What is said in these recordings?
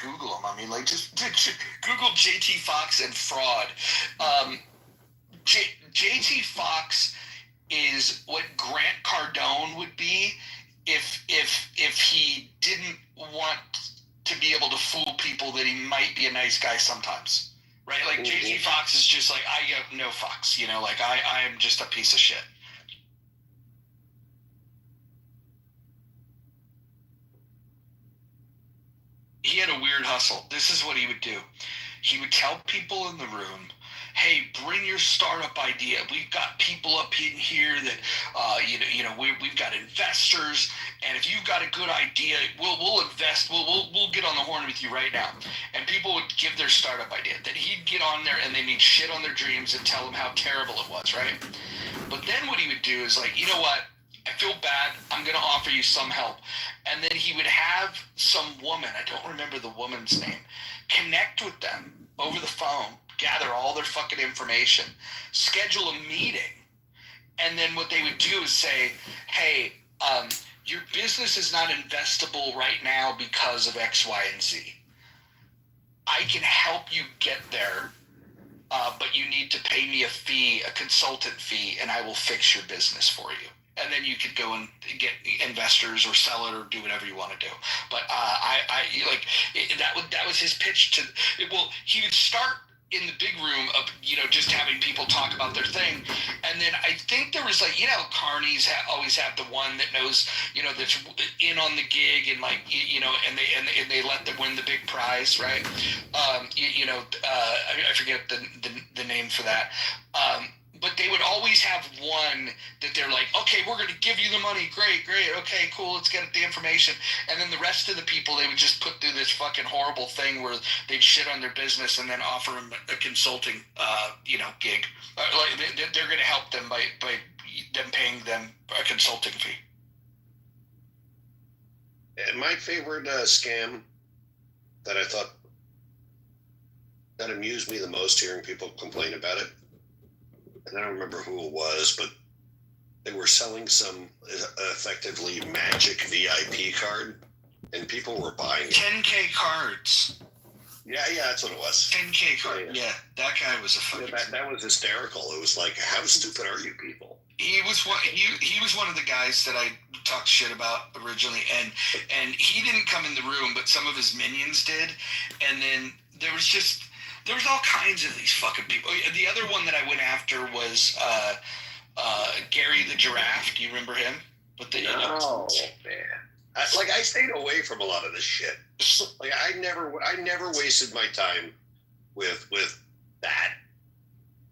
Google them. I mean, like, just Google JT Fox and fraud. JT Fox is what Grant Cardone would be if he didn't want to be able to fool people that he might be a nice guy sometimes, right? Like JT Fox is just like, I have no fucks, like I am just a piece of shit. He had a weird hustle. This is what he would do. He would tell people in the room, hey, bring your startup idea. We've got people up in here that, we've got investors, and if you've got a good idea, we'll invest. We'll get on the horn with you right now. And people would give their startup idea. Then he'd get on there, and they need shit on their dreams and tell them how terrible it was, right? But then what he would do is like, you know what? I feel bad. I'm going to offer you some help. And then he would have some woman, I don't remember the woman's name, connect with them over the phone, gather all their fucking information, schedule a meeting. And then what they would do is say, hey, your business is not investable right now because of X, Y, and Z. I can help you get there, but you need to pay me a fee, a consultant fee, and I will fix your business for you. And then you could go and get investors or sell it or do whatever you want to do. But that was his pitch to. He would start in the big room of just having people talk about their thing, and then I think there was carnies always have the one that knows that's in on the gig and and they let them win the big prize, right? I forget the name for that. But they would always have one that they're like, okay, we're going to give you the money. Great. Okay, cool. Let's get the information. And then the rest of the people, they would just put through this fucking horrible thing where they'd shit on their business and then offer them a consulting, gig. They're going to help them by them paying them a consulting fee. And my favorite scam that I thought that amused me the most, hearing people complain about it, and I don't remember who it was, but they were selling some effectively magic VIP card, and people were buying it. 10K cards. Yeah, that's what it was. 10K card. Yeah, that guy was a fucking. Yeah, that was hysterical. It was like, how stupid are you people? He was one of the guys that I talked shit about originally, and he didn't come in the room, but some of his minions did, and then there was all kinds of these fucking people. The other one that I went after was Gary the Giraffe. Do you remember him? No, man. I stayed away from a lot of this shit. Like I never wasted my time with that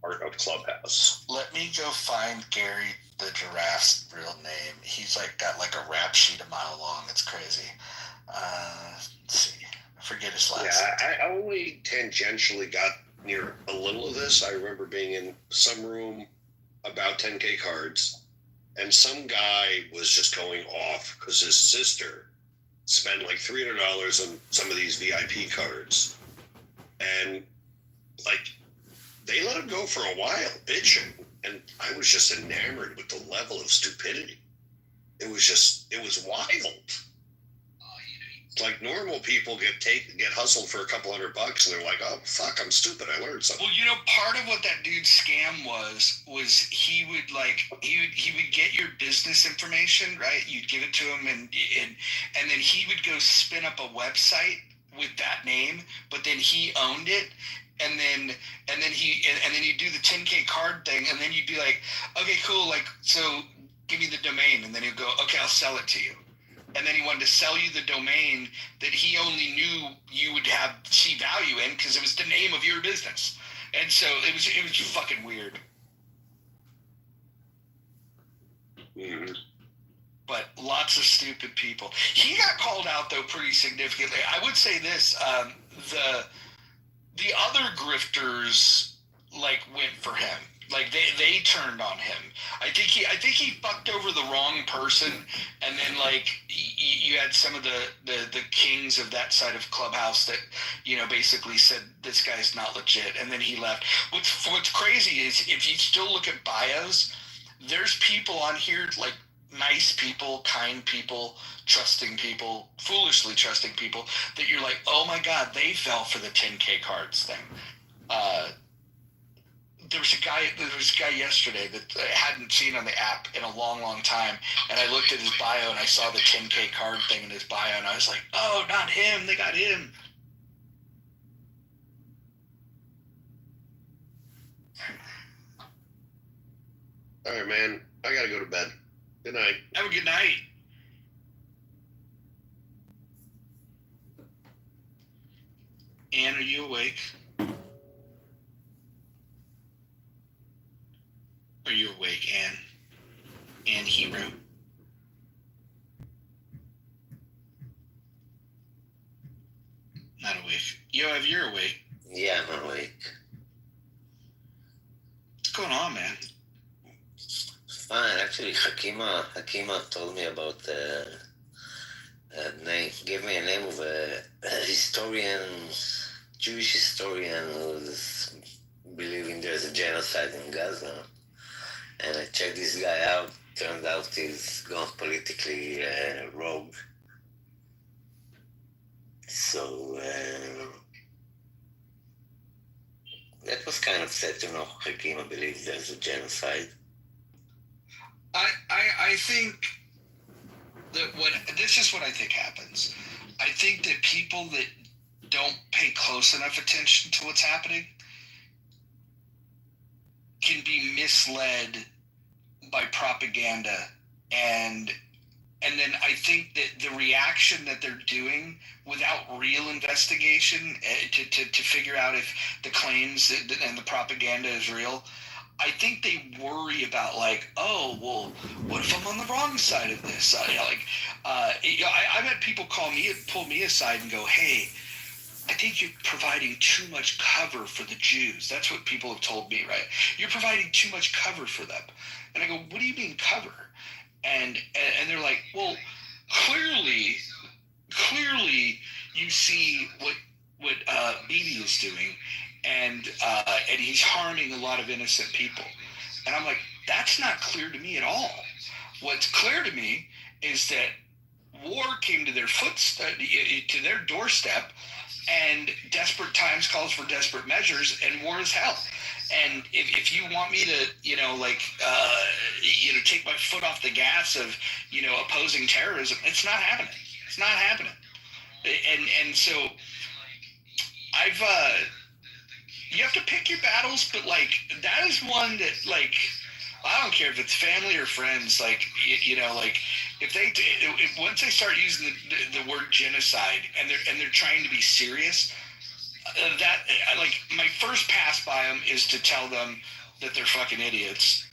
part of Clubhouse. Let me go find Gary the Giraffe's real name. He's got a rap sheet a mile long. It's crazy. Let's see. I forget his last name. Yeah, I only tangentially got near a little of this. I remember being in some room about 10K cards, and some guy was just going off because his sister spent like $300 on some of these VIP cards, and they let him go for a while, bitching, and I was just enamored with the level of stupidity. It was wild. Like normal people get hustled for a couple $100, and they're like, oh fuck, I'm stupid, I learned something. Well, part of what that dude's scam was he would get your business information, right? You'd give it to him, and then he would go spin up a website with that name, but then he owned it. And then he'd do the 10K card thing, and then you'd be like, okay, cool, so give me the domain, and then he'd go, okay, I'll sell it to you. And then he wanted to sell you the domain that he only knew you would see value in because it was the name of your business. And so it was fucking weird. Mm-hmm. But lots of stupid people. He got called out though pretty significantly. I would say this: the other grifters went for him. They turned on him. I think he fucked over the wrong person, and then you had some of the kings of that side of Clubhouse that basically said this guy's not legit, and then he left. What's crazy is if you still look at bios, there's people on here nice people, kind people, trusting people, foolishly trusting people that you're like, oh my God, they fell for the 10K cards thing. There was a guy yesterday that I hadn't seen on the app in a long, long time, and I looked at his bio and I saw the 10K card thing in his bio, and I was like, oh, not him, they got him. All right, man. I gotta go to bed. Good night. Have a good night. Ann, are you awake? Are you awake, Ann? Ann Hero. Not awake. Yoav, you're awake. Yeah, I'm awake. What's going on, man? Fine. Actually, Hakima told me about name. Gave me a name of a historian, Jewish historian who's believing there's a genocide in Gaza. And I checked this guy out. Turned out he's gone politically rogue. So that was kind of sad to know Hakima believes there's a genocide. I think that this is what I think happens. I think that people that don't pay close enough attention to what's happening can be misled by propaganda, and then I think that the reaction that they're doing without real investigation to figure out if the claims and the propaganda is real, I think they worry about like, oh, well, what if I'm on the wrong side of this? I've had people pull me aside and go, hey, I think you're providing too much cover for the Jews. That's what people have told me, right? You're providing too much cover for them. And I go, what do you mean cover? And they're like, well, clearly you see what Bibi is doing, and he's harming a lot of innocent people. And I'm like, that's not clear to me at all. What's clear to me is that war came to to their doorstep, and desperate times calls for desperate measures, and war is hell. And if you want me to, take my foot off the gas of, opposing terrorism, it's not happening. It's not happening. And so you have to pick your battles, but that is one that I don't care if it's family or friends, if once they start using the word genocide and they're trying to be serious, my first pass by them is to tell them that they're fucking idiots,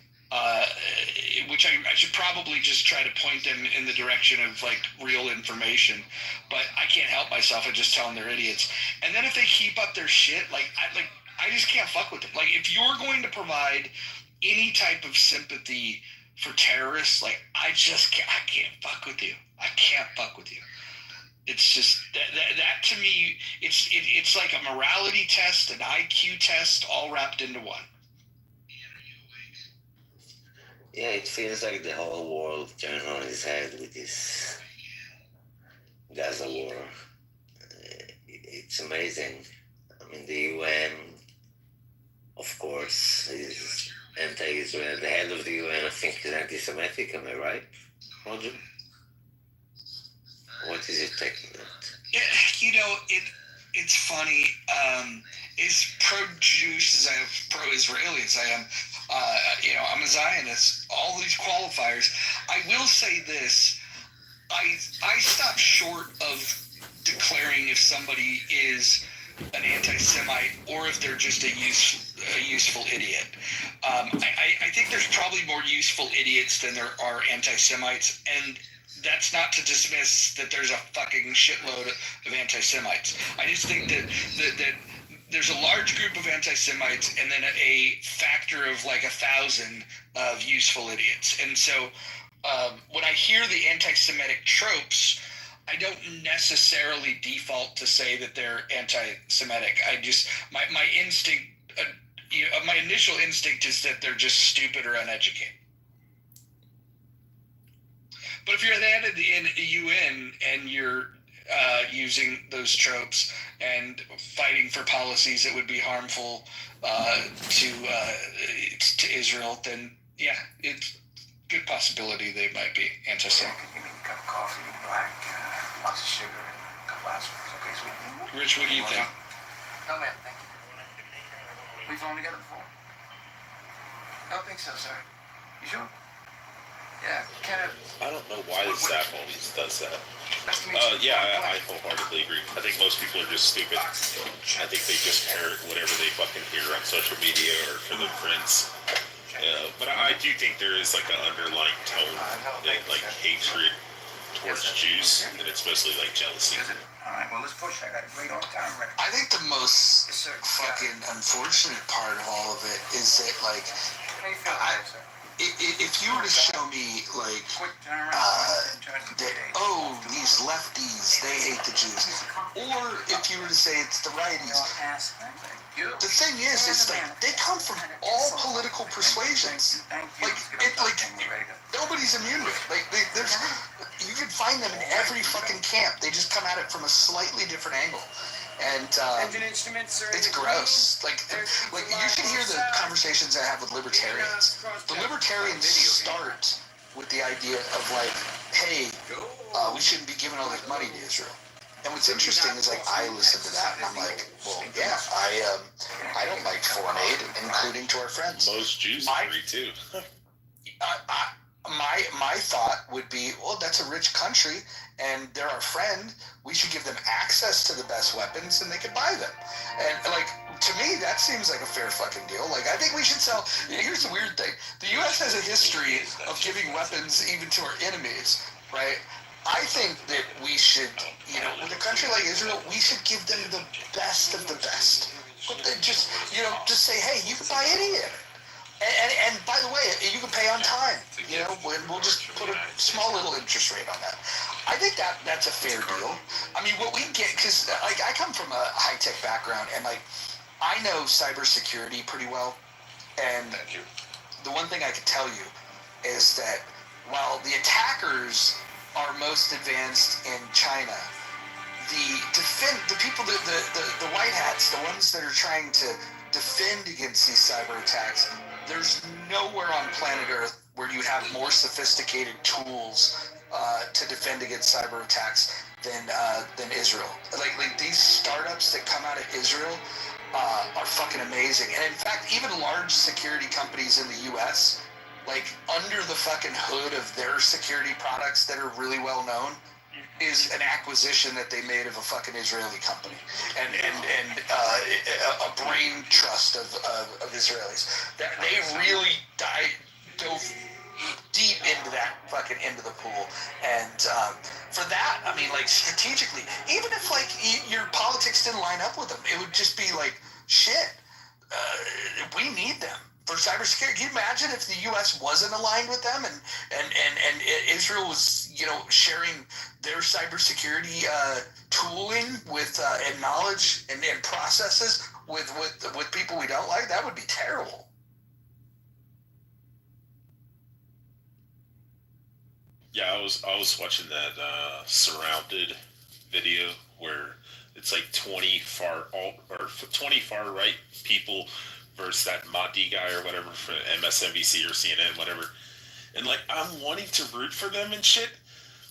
which I should probably just try to point them in the direction of real information, but I can't help myself. I just tell them they're idiots. And then if they keep up their shit, I just can't fuck with them. If you're going to provide any type of sympathy for terrorists, I can't fuck with you. I can't fuck with you. It's just that to me, it's like a morality test, an IQ test, all wrapped into one. Yeah, it feels like the whole world turned on its head with this Gaza war. It's amazing. I mean, the UN, of course, is anti-Israel. The head of the UN, I think, is anti-Semitic. Am I right, Roger? What is your take on that? Yeah, it's funny. As pro-Jewish as I am, pro-Israeli as I am, I'm a Zionist. All these qualifiers. I will say this: I stop short of declaring if somebody is an anti-Semite or if they're just a useful idiot. I think there's probably more useful idiots than there are anti-Semites, and that's not to dismiss that there's a fucking shitload of anti-Semites. I just think that there's a large group of anti-Semites and then a factor of 1,000 of useful idiots. And so when I hear the anti-Semitic tropes, I don't necessarily default to say that they're anti-Semitic. I just my instinct, my initial instinct is that they're just stupid or uneducated. But if you're the head of the UN and you're using those tropes and fighting for policies that would be harmful to Israel, then yeah, it's a good possibility they might be anti-Semitic. Give me a cup of coffee, black, lots of sugar, and a couple aspirins. Okay, sweet. Rich, what do you think? No, ma'am, thank you. We've flown together before? I don't think so, sir. You sure? Yeah, I don't know why the staff always does that. Nice to meet you. I wholeheartedly agree. I think most people are just stupid. I think they just parrot whatever they fucking hear on social media or for their friends. But I do think there is like an underlying tone that like hatred towards Jews, and it's mostly like jealousy. Alright, well, let's push. I got a great on-time record. I think the most Yes, sir. fucking unfortunate part of all of it is that, like, How you feel today, sir? if you were to show me, like, Quick turnaround. that, oh, these lefties, they hate the Jews, or if you were to say it's the righties, the thing is, it's like, they come from all political persuasions. Like, nobody's immune to it. Like, there's, you can find them in every fucking camp. They just come at it from a slightly different angle. And it's gross. Like you should hear the conversations I have with libertarians. The libertarians start with the idea of like, hey, we shouldn't be giving all this money to Israel. And what's interesting is, like, I listen to that and I'm like, well, yeah, I don't like foreign aid, including to our friends. Most Jews agree too. My thought would be, well, that's a rich country and they're our friend. We should give them access to the best weapons and they can buy them. And, like, to me, that seems like a fair fucking deal. Like, I think we should sell. Here's the weird thing: the U.S. has a history of giving weapons even to our enemies, right? I think that we should, with a country like Israel, we should give them the best of the best. But just say, hey, you can buy any of it. And by the way, you can pay on time, and we'll just put a small little interest rate on that. I think that's a fair deal. I mean, what we get, because, like, I come from a high-tech background, and, like, I know cybersecurity pretty well, and the one thing I can tell you is that while the attackers are most advanced in China, the people, the white hats, the ones that are trying to defend against these cyber attacks, there's nowhere on planet Earth where you have more sophisticated tools to defend against cyber attacks than Israel. Like these startups that come out of Israel are fucking amazing. And in fact, even large security companies in the U.S., like, under the fucking hood of their security products that are really well known, is an acquisition that they made of a fucking Israeli company and a brain trust of Israelis. They really dove deep into that fucking into the pool. And for that, I mean, like, strategically, even if, like, your politics didn't line up with them, it would just be like, shit, we need them for cybersecurity. Can you imagine if the U.S. wasn't aligned with them and Israel was, sharing their cybersecurity tooling with and knowledge and processes with people we don't like? That would be terrible. Yeah, I was watching that Surrounded video where it's like 20 far right people versus that Mahdi guy or whatever from MSNBC or CNN, whatever. And, like, I'm wanting to root for them and shit,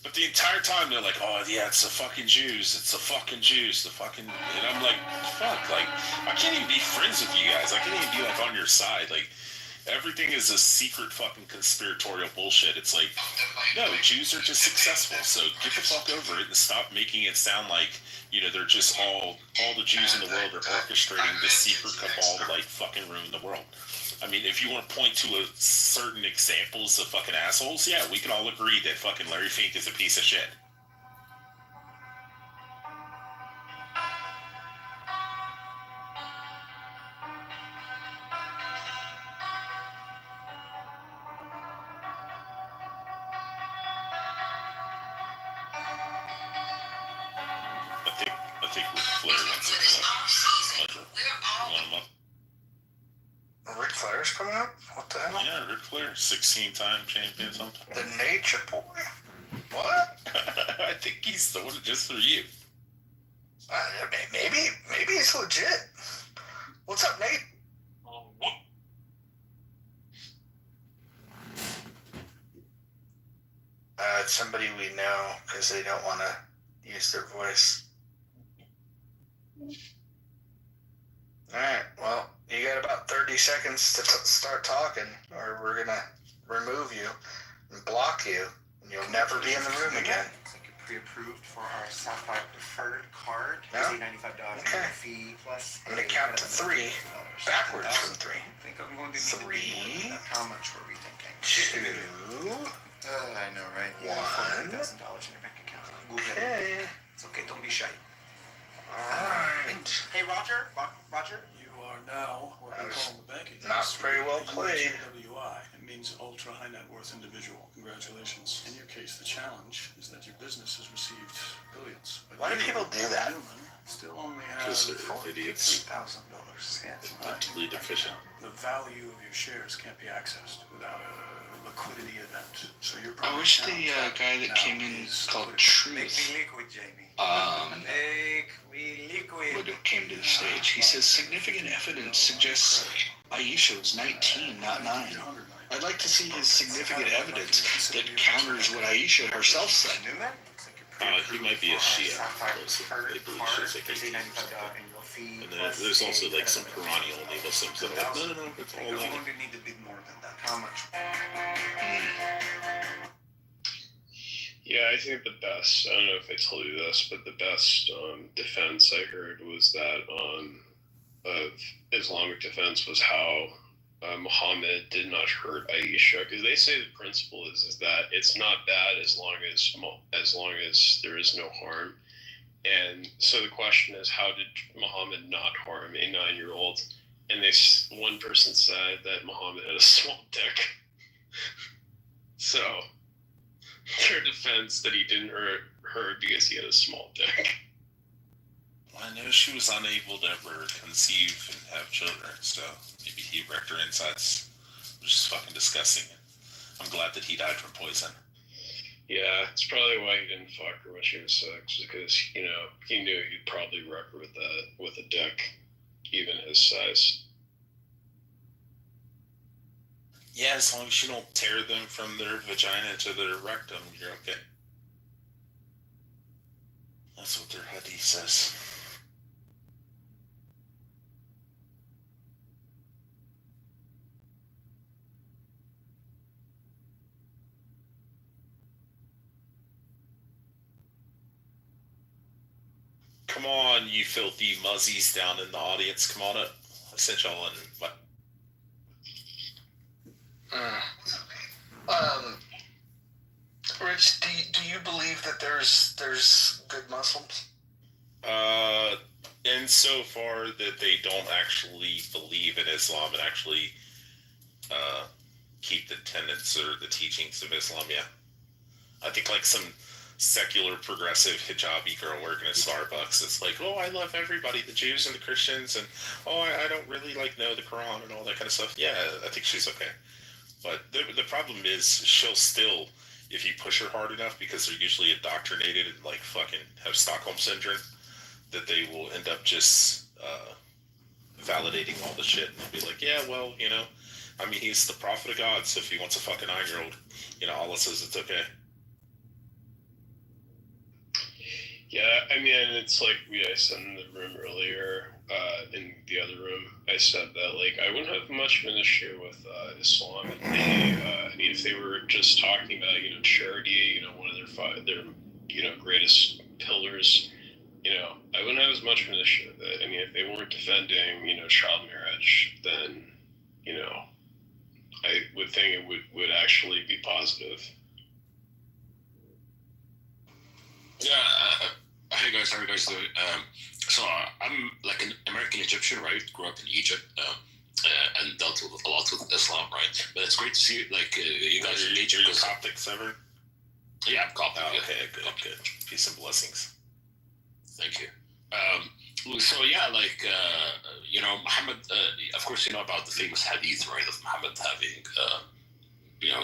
but the entire time they're like, oh yeah, it's the fucking Jews, the fucking, and I'm like, fuck, like, I can't even be friends with you guys. I can't even be, like, on your side. Like, everything is a secret fucking conspiratorial bullshit. It's like, no, Jews are just successful, so get the fuck over it and stop making it sound like, they're just all the Jews in the world are orchestrating this secret cabal to, like, fucking ruin the world. I mean, if you want to point to certain examples of fucking assholes, yeah, we can all agree that fucking Larry Fink is a piece of shit. I think Ric Flair wants to want him up. Ric Flair's coming up? What the hell? Yeah, Ric Flair, 16-time champion, something. The Nature Boy. What? I think he's doing it just for you. Maybe it's legit. What's up, Nate? It's somebody we know because they don't want to use their voice. All right. Well, you got about 30 seconds to start talking, or we're gonna remove you and block you, and you'll never be in the room again. Looks like you're pre-approved for our Sapphire Preferred card. Yeah. $95 Okay. fee plus. I'm gonna count to 3, backwards from 3. I think I'm going to need 3. How much were we thinking? 2. I know, right? You One. have $40,000 in your bank account. Google it. Okay. It's okay. Don't be shy. All right. Hey, Roger. Roger. You are now what we call the banking. Not very well played. WI. It means ultra high net worth individual. Congratulations. In your case, the challenge is that your business has received billions. But Why do you, people do that? Newman, still only have Because they're idiots. $43,000. Yeah. Mentally deficient. The value of your shares can't be accessed without a liquidity event. So your I wish the guy that came in called Truth Make me liquid, Jamie. Make me liquid. would have came to the stage. He says significant evidence suggests Aisha was 19, not 9. I'd like to see his significant evidence that counters what Aisha herself said. Newman? He might be a Shia. They believe she's like 18 or something. And then there's also like some Qurani only Muslims that are like, no, it's all I'm that. going to need a bit more than that. How much? Yeah, I think the best, I don't know if I told you this, but the best defense I heard was that of Islamic defense was how Muhammad did not hurt Aisha, because they say the principle is that it's not bad as long as there is no harm. And so the question is, how did Muhammad not harm a 9-year-old? And one person said that Muhammad had a small dick. So their defense that he didn't hurt her because he had a small dick. I know she was unable to ever conceive and have children, so maybe he wrecked her insides, which is fucking disgusting. I'm glad that he died from poison. Yeah, it's probably why he didn't fuck her when she was 6, because he knew he'd probably wreck her with a dick, even his size. Yeah, as long as you don't tear them from their vagina to their rectum, you're okay. That's what their hadith says. Come on, you filthy muzzies down in the audience. Come on up. I sent y'all in. Rich, do you believe that there's good Muslims? Insofar that they don't actually believe in Islam and actually keep the tenets or the teachings of Islam, yeah. I think like some secular progressive hijabi girl working at Starbucks is like, oh, I love everybody, the Jews and the Christians, and oh, I don't really like know the Quran and all that kind of stuff. Yeah, I think she's okay. But the problem is she'll still, if you push her hard enough, because they're usually indoctrinated and like fucking have Stockholm syndrome, that they will end up just validating all the shit and be like, yeah, well, I mean, he's the prophet of God, so if he wants a fucking 9-year-old, Allah says it's okay. Yeah, I mean, it's like I said in the room earlier, in the other room, I said that, like, I wouldn't have much of an issue with Islam if if they were just talking about, charity, one of their greatest pillars, I wouldn't have as much of an issue with it. I mean, if they weren't defending, child marriage, then, I would think it would actually be positive. Yeah, hey guys, how are you guys doing? So I'm like an American Egyptian, right? Grew up in Egypt and dealt with a lot with Islam, right? But it's great to see like you guys in Egypt. Are you Coptic, Sever? Yeah, I'm Coptic. Oh, okay, good. Peace and blessings. Thank you. So yeah, like Muhammad. Of course, you know about the famous hadith, right, of Muhammad having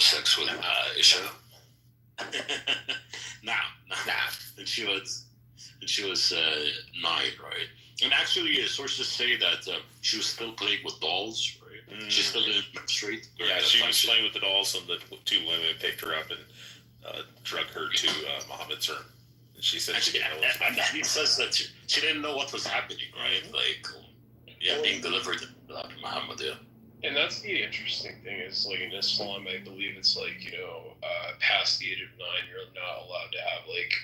sex with Aisha. nah. And she was 9, right? And actually, sources say that she was still playing with dolls, right? She still didn't menstruate. Yeah, she was playing with the dolls, and the 2 women picked her up and drug her to Muhammad's room. And she said she didn't know what was and he says that she didn't know what was happening, right? Like, being delivered to Muhammad, yeah. And that's the interesting thing is, like, in Islam, I believe it's like, past the age of 9, you're not allowed to have, like,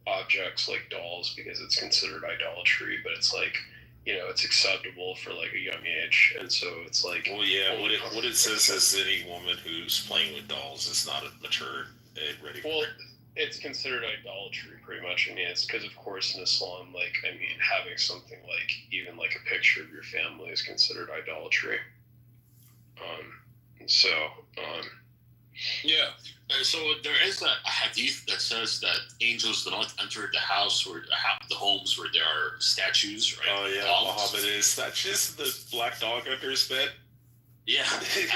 objects like dolls because it's considered idolatry, but it's like, it's acceptable for like a young age. And so it's like, well, yeah, what it says is any woman who's playing with dolls is not mature and ready for it. It's considered idolatry pretty much. I mean, it's because, of course, in Islam, like, I mean, having something like even like a picture of your family is considered idolatry. Yeah. So there is a hadith that says that angels do not enter the house or the homes where there are statues, right? Oh yeah, Muhammad is statues. The black dog under his bed. Yeah,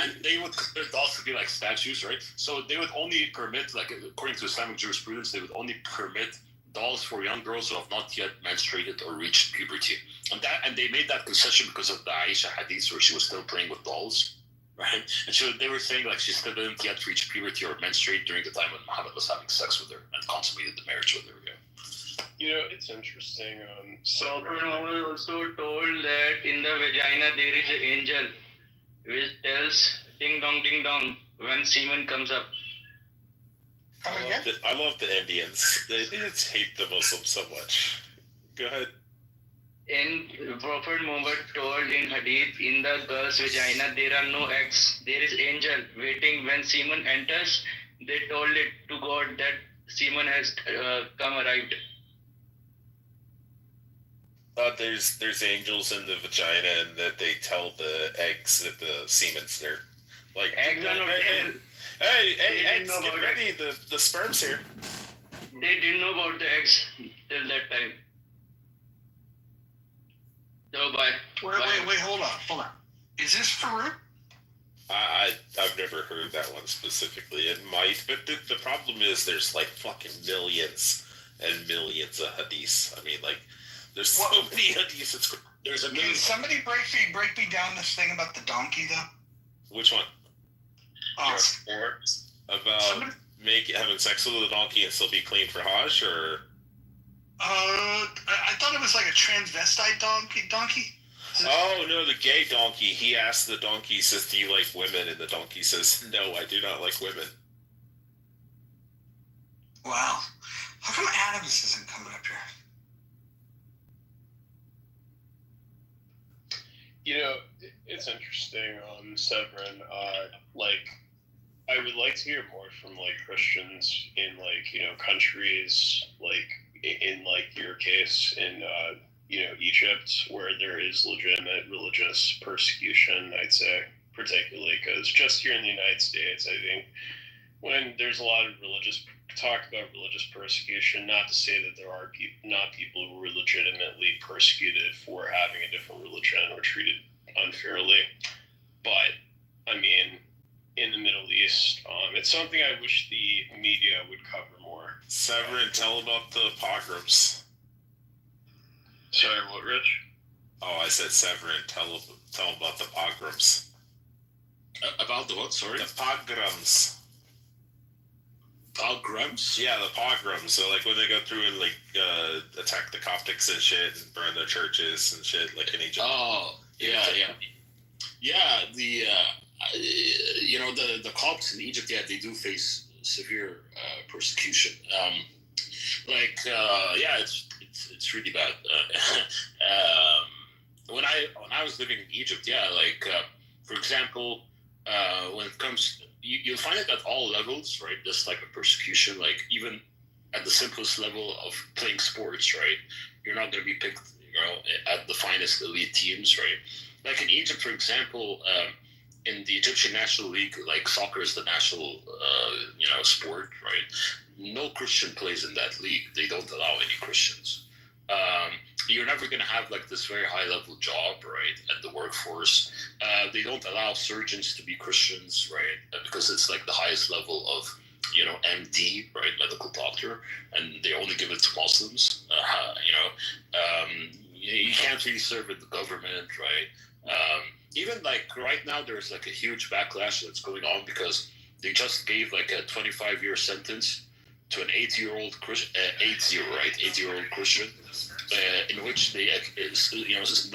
and they would consider dolls to be like statues, right? So they would only permit, like, according to Islamic jurisprudence, they would only permit dolls for young girls who have not yet menstruated or reached puberty. And they made that concession because of the Aisha hadith where she was still playing with dolls, right? And they were saying like she still didn't yet reach puberty or menstruate during the time when Muhammad was having sex with her and consummated the marriage with her. Yeah. It's interesting. Prophet Muhammad also told that in the vagina there is an angel which tells ding dong when semen comes up. I love the Indians. They just hate the Muslims so much. Go ahead. And Prophet Muhammad told in hadith, in the girl's vagina there are no eggs. There is angel waiting when semen enters. They told it to God that semen has arrived. There's angels in the vagina, and that they tell the eggs that the semen's there. Like, eggs are not hey, eggs, get ready. The sperm's here. They didn't know about the eggs till that time. So Wait, hold on. Is this for real? I've never heard that one specifically. It might, but the problem is there's like fucking millions and millions of hadiths. I mean, like, there's so many hadiths. There's a million. Can somebody break me down this thing about the donkey though? Which one? About having sex with a donkey and still be clean for Hajj, or? I thought it was like a transvestite donkey. Oh no, the gay donkey. He asked the donkey, says, "Do you like women?" And the donkey says, "No, I do not like women." Wow, how come Adams isn't coming up here? It's interesting, Severin. I would like to hear more from like Christians in countries in your case in Egypt, where there is legitimate religious persecution. I'd say particularly because just here in the United States, I think when there's a lot of talk about religious persecution, not to say that there are people who were legitimately persecuted for having a different religion or treated unfairly, but I mean, in the Middle East, it's something I wish the media would cover more. Severin, tell about the pogroms. Sorry, what, Rich? Oh, I said Severin, tell about the pogroms. About the what? Sorry? The pogroms. Pogroms? Yeah, the pogroms. So, like, when they go through and, attack the Coptics and shit and burn their churches and shit, like in Egypt. Oh, yeah. Yeah, the Copts in Egypt, yeah, they do face severe persecution. It's really bad. When I was living in Egypt, for example, when it comes, you'll find it at all levels, right? This type of persecution, like even at the simplest level of playing sports, right? You're not going to be picked, at the finest elite teams, right? Like in Egypt, for example, in the Egyptian National League, like soccer is the national, sport, right? No Christian plays in that league. They don't allow any Christians. You're never going to have like this very high level job, right, at the workforce. They don't allow surgeons to be Christians, right, because it's like the highest level of, MD, right, medical doctor, and they only give it to Muslims. You can't really serve with the government, right? Even like right now, there's like a huge backlash that's going on because they just gave like a 25-year sentence to an 80-year-old Christian, 80-year-old Christian, in which the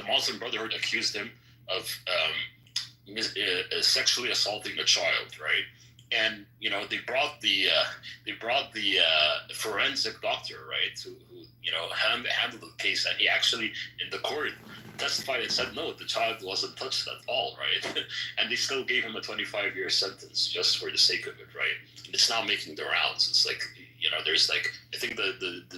Muslim Brotherhood accused him of sexually assaulting a child, right? And they brought the forensic doctor, right, who handled the case, and he actually in the court testified and said no, the child wasn't touched at all, right? And they still gave him a 25-year sentence just for the sake of it, right? And it's now making the rounds. It's like there's like I think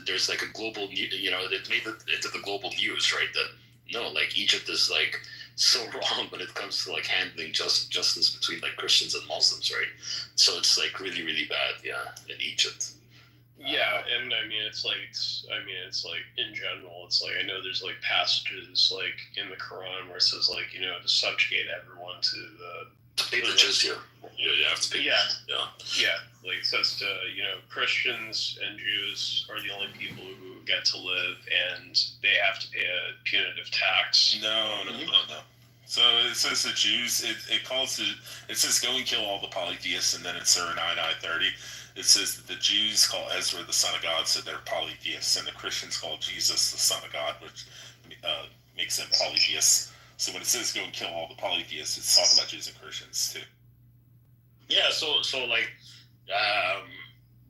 there's like a global it made it into the global news, right? That no, like Egypt is like so wrong when it comes to like handling justice between like Christians and Muslims, right? So it's like really, really bad, in Egypt. Yeah, and it's like in general, it's like I know there's like passages like in the Quran where it says like to subjugate everyone to pay the jizya. You have to pay. Yeah. Like it says to Christians and Jews are the only people who get to live, and they have to pay a punitive tax. No. So it says the Jews. It says go and kill all the polytheists, and then in Surah 9:30, it says that the Jews call Ezra the son of God, so they're polytheists, and the Christians call Jesus the son of God, which makes them polytheists. So when it says go and kill all the polytheists, it's talking about Jews and Christians too. Yeah. So like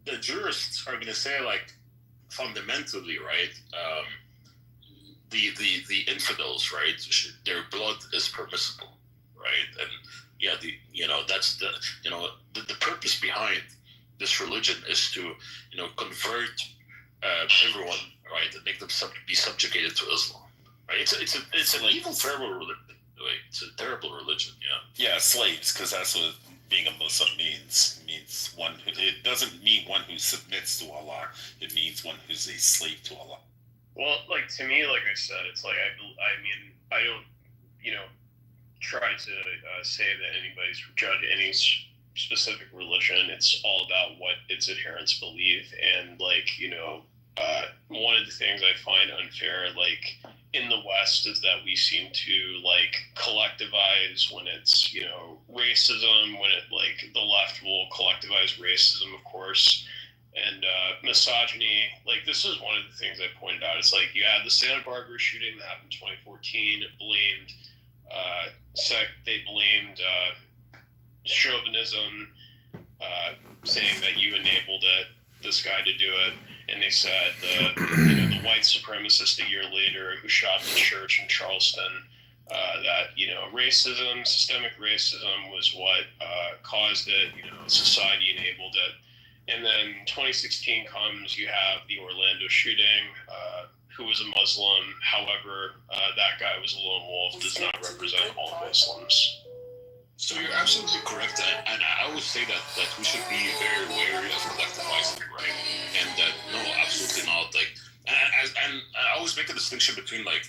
the jurists are going to say like fundamentally, right? The infidels, right? Their blood is permissible, right? And that's the purpose behind this religion is to convert everyone, right, and make them be subjugated to Islam, right? It's an evil, terrible religion. Right? It's a terrible religion. Yeah, slaves, because that's what being a Muslim means. It means one who. It doesn't mean one who submits to Allah. It means one who's a slave to Allah. Well, like to me, like I said, it's like I don't try to say that anybody's judge any specific religion. It's all about what its adherents believe, and one of the things I find unfair, like in the West, is that we seem to like collectivize when it's racism, when it like the left will collectivize racism, of course, and misogyny. Like this is one of the things I pointed out. It's like you had the Santa Barbara shooting that happened in 2014. It blamed they blamed chauvinism, saying that you enabled this guy to do it. And they said the white supremacist a year later who shot the church in Charleston, that racism, systemic racism, was what caused it. Society enabled it. And then 2016 comes, you have the Orlando shooting, who was a Muslim. However, that guy was a lone wolf, does not represent all Muslims. So you're absolutely correct, and I always say that we should be very wary of collectivizing, right? And that no, absolutely not. Like, and I always make a distinction between like,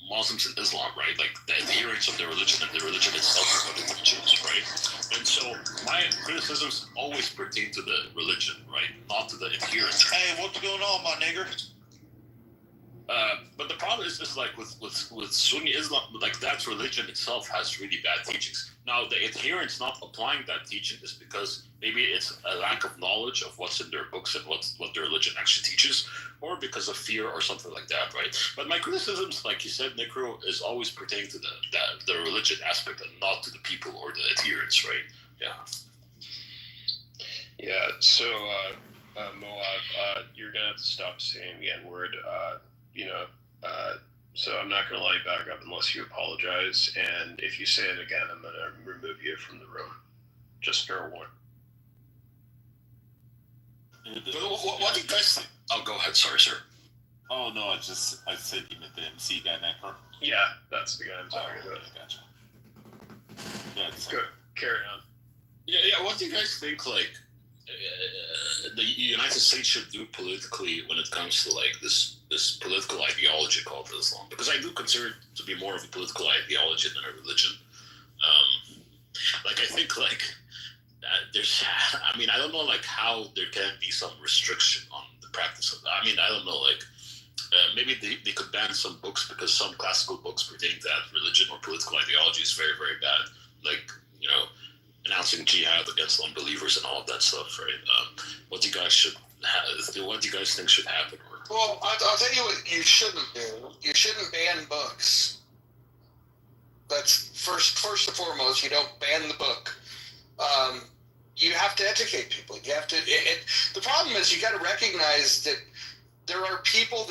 Muslims and Islam, right? Like the adherents of the religion and the religion itself is what it teaches, right? And so my criticisms always pertain to the religion, right? Not to the adherents. Hey, what's going on, my nigger? But the problem is just like with Sunni Islam, like that religion itself has really bad teachings. Now, the adherents not applying that teaching is because maybe it's a lack of knowledge of what's in their books and what their religion actually teaches, or because of fear or something like that, right? But my criticisms, like you said, Necro, is always pertaining to the religion aspect and not to the people or the adherents, right? Yeah. Yeah. So, Moab, you're gonna have to stop saying the N-word. So I'm not going to lie back up unless you apologize. And if you say it again, I'm going to remove you from the room. Just fair warning. What do you guys think? Oh, go ahead. Sorry, sir. Oh, no, I said you meant the MC guy, Necro. Yeah, that's the guy I'm talking about. Gotcha. Yeah, good. Carry on. Yeah. What do you guys think, like, the United States should do politically when it comes to like this political ideology called Islam? Because I do consider it to be more of a political ideology than a religion. Like I think like there's, I mean, I don't know like how there can be some restriction on the practice of that. I mean, I don't know, like maybe they could ban some books because some classical books pertaining to that religion or political ideology is very, very bad. Like, you know, announcing jihad against unbelievers and all of that stuff, right? What do you guys what do you guys think should happen? Well, I'll tell you what you shouldn't do. You shouldn't ban books. That's first and foremost. You don't ban the book. You have to educate people. You have to. The problem is you got to recognize that there are people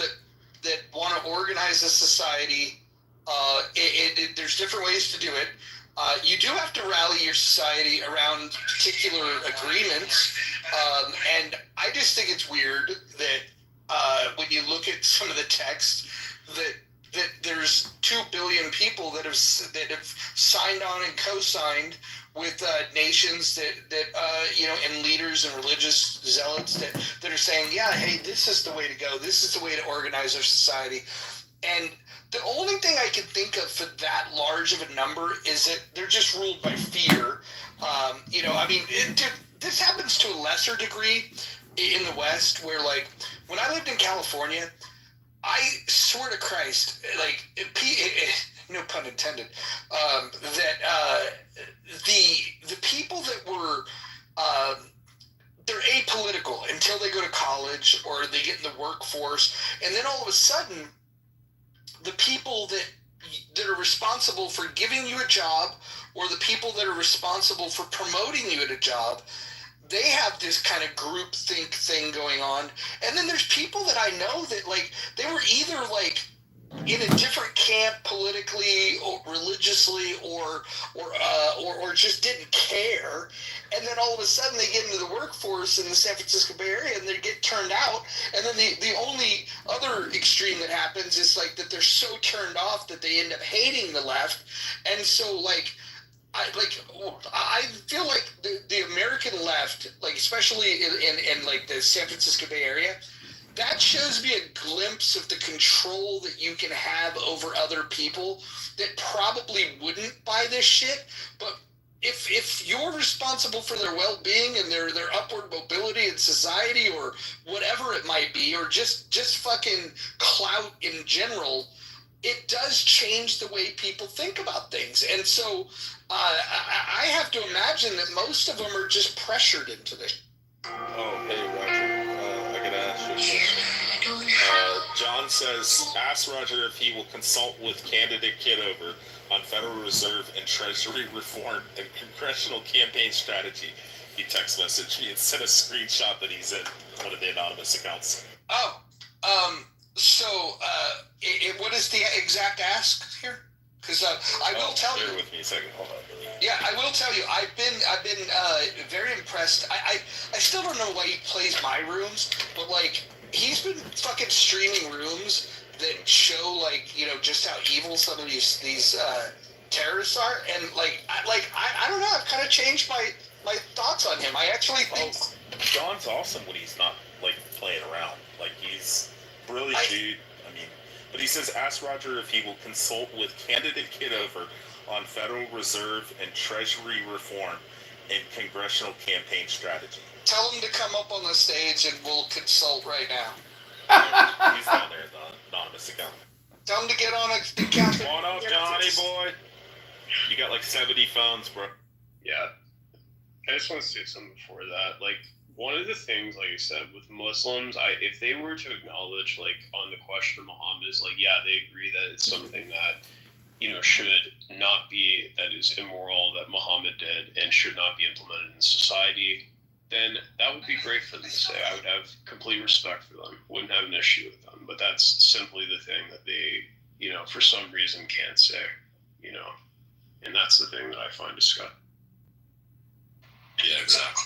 that want to organize a society. There's different ways to do it. You do have to rally your society around particular agreements, and I just think it's weird that when you look at some of the text that there's 2 billion people that have signed on and co-signed with nations that and leaders and religious zealots that are saying, yeah, hey, this is the way to go. This is the way to organize our society. And the only thing I can think of for that large of a number is that they're just ruled by fear. This happens to a lesser degree in the West, where, like, when I lived in California, I swear to Christ, like, no pun intended, that the people that were they're apolitical until they go to college or they get in the workforce, and then all of a sudden, the people that are responsible for giving you a job or the people that are responsible for promoting you at a job, they have this kind of groupthink thing going on. And then there's people that I know that, like, they were either, like, in a different camp politically or religiously or just didn't care, and then all of a sudden they get into the workforce in the San Francisco Bay Area and they get turned out, and then the only other extreme that happens is, like, that they're so turned off that they end up hating the left. And so, like, I feel like the American left, like, especially in like the San Francisco Bay Area, that shows me a glimpse of the control that you can have over other people that probably wouldn't buy this shit. But if you're responsible for their well-being and their upward mobility in society or whatever it might be, or just fucking clout in general, it does change the way people think about things. And so I have to imagine that most of them are just pressured into this. Oh, hey, Roger. I gotta ask you a question. John says, ask Roger if he will consult with candidate Kitover on Federal Reserve and Treasury reform and congressional campaign strategy. He text messaged me and sent a screenshot that he's in one of the anonymous accounts. Oh, what is the exact ask here? Because I will tell you. Bear with me a second. Hold on. Yeah, I will tell you. I've been very impressed. I still don't know why he plays my rooms, but, like, he's been fucking streaming rooms that show, like, you know, just how evil some of these terrorists are, and I don't know. I've kind of changed my thoughts on him. I actually think John's awesome when he's not, like, playing around. Like, he's brilliant, dude. I mean, but he says, ask Roger if he will consult with candidate Kitover on Federal Reserve and Treasury reform and congressional campaign strategy. Tell him to come up on the stage and we'll consult right now. He's down there, the anonymous account. Tell him to get on a account. Come on up, Johnny boy. You got like 70 phones, bro. Yeah. I just want to say something before that. Like, one of the things, like I said, with Muslims, if they were to acknowledge, like, on the question of Muhammad, is like, yeah, they agree that it's something that, you know, should not be, that is immoral, that Muhammad did, and should not be implemented in society, then that would be great for them to say. I would have complete respect for them, wouldn't have an issue with them. But that's simply the thing that they, you know, for some reason can't say, you know, and that's the thing that I find disgusting. Yeah, exactly.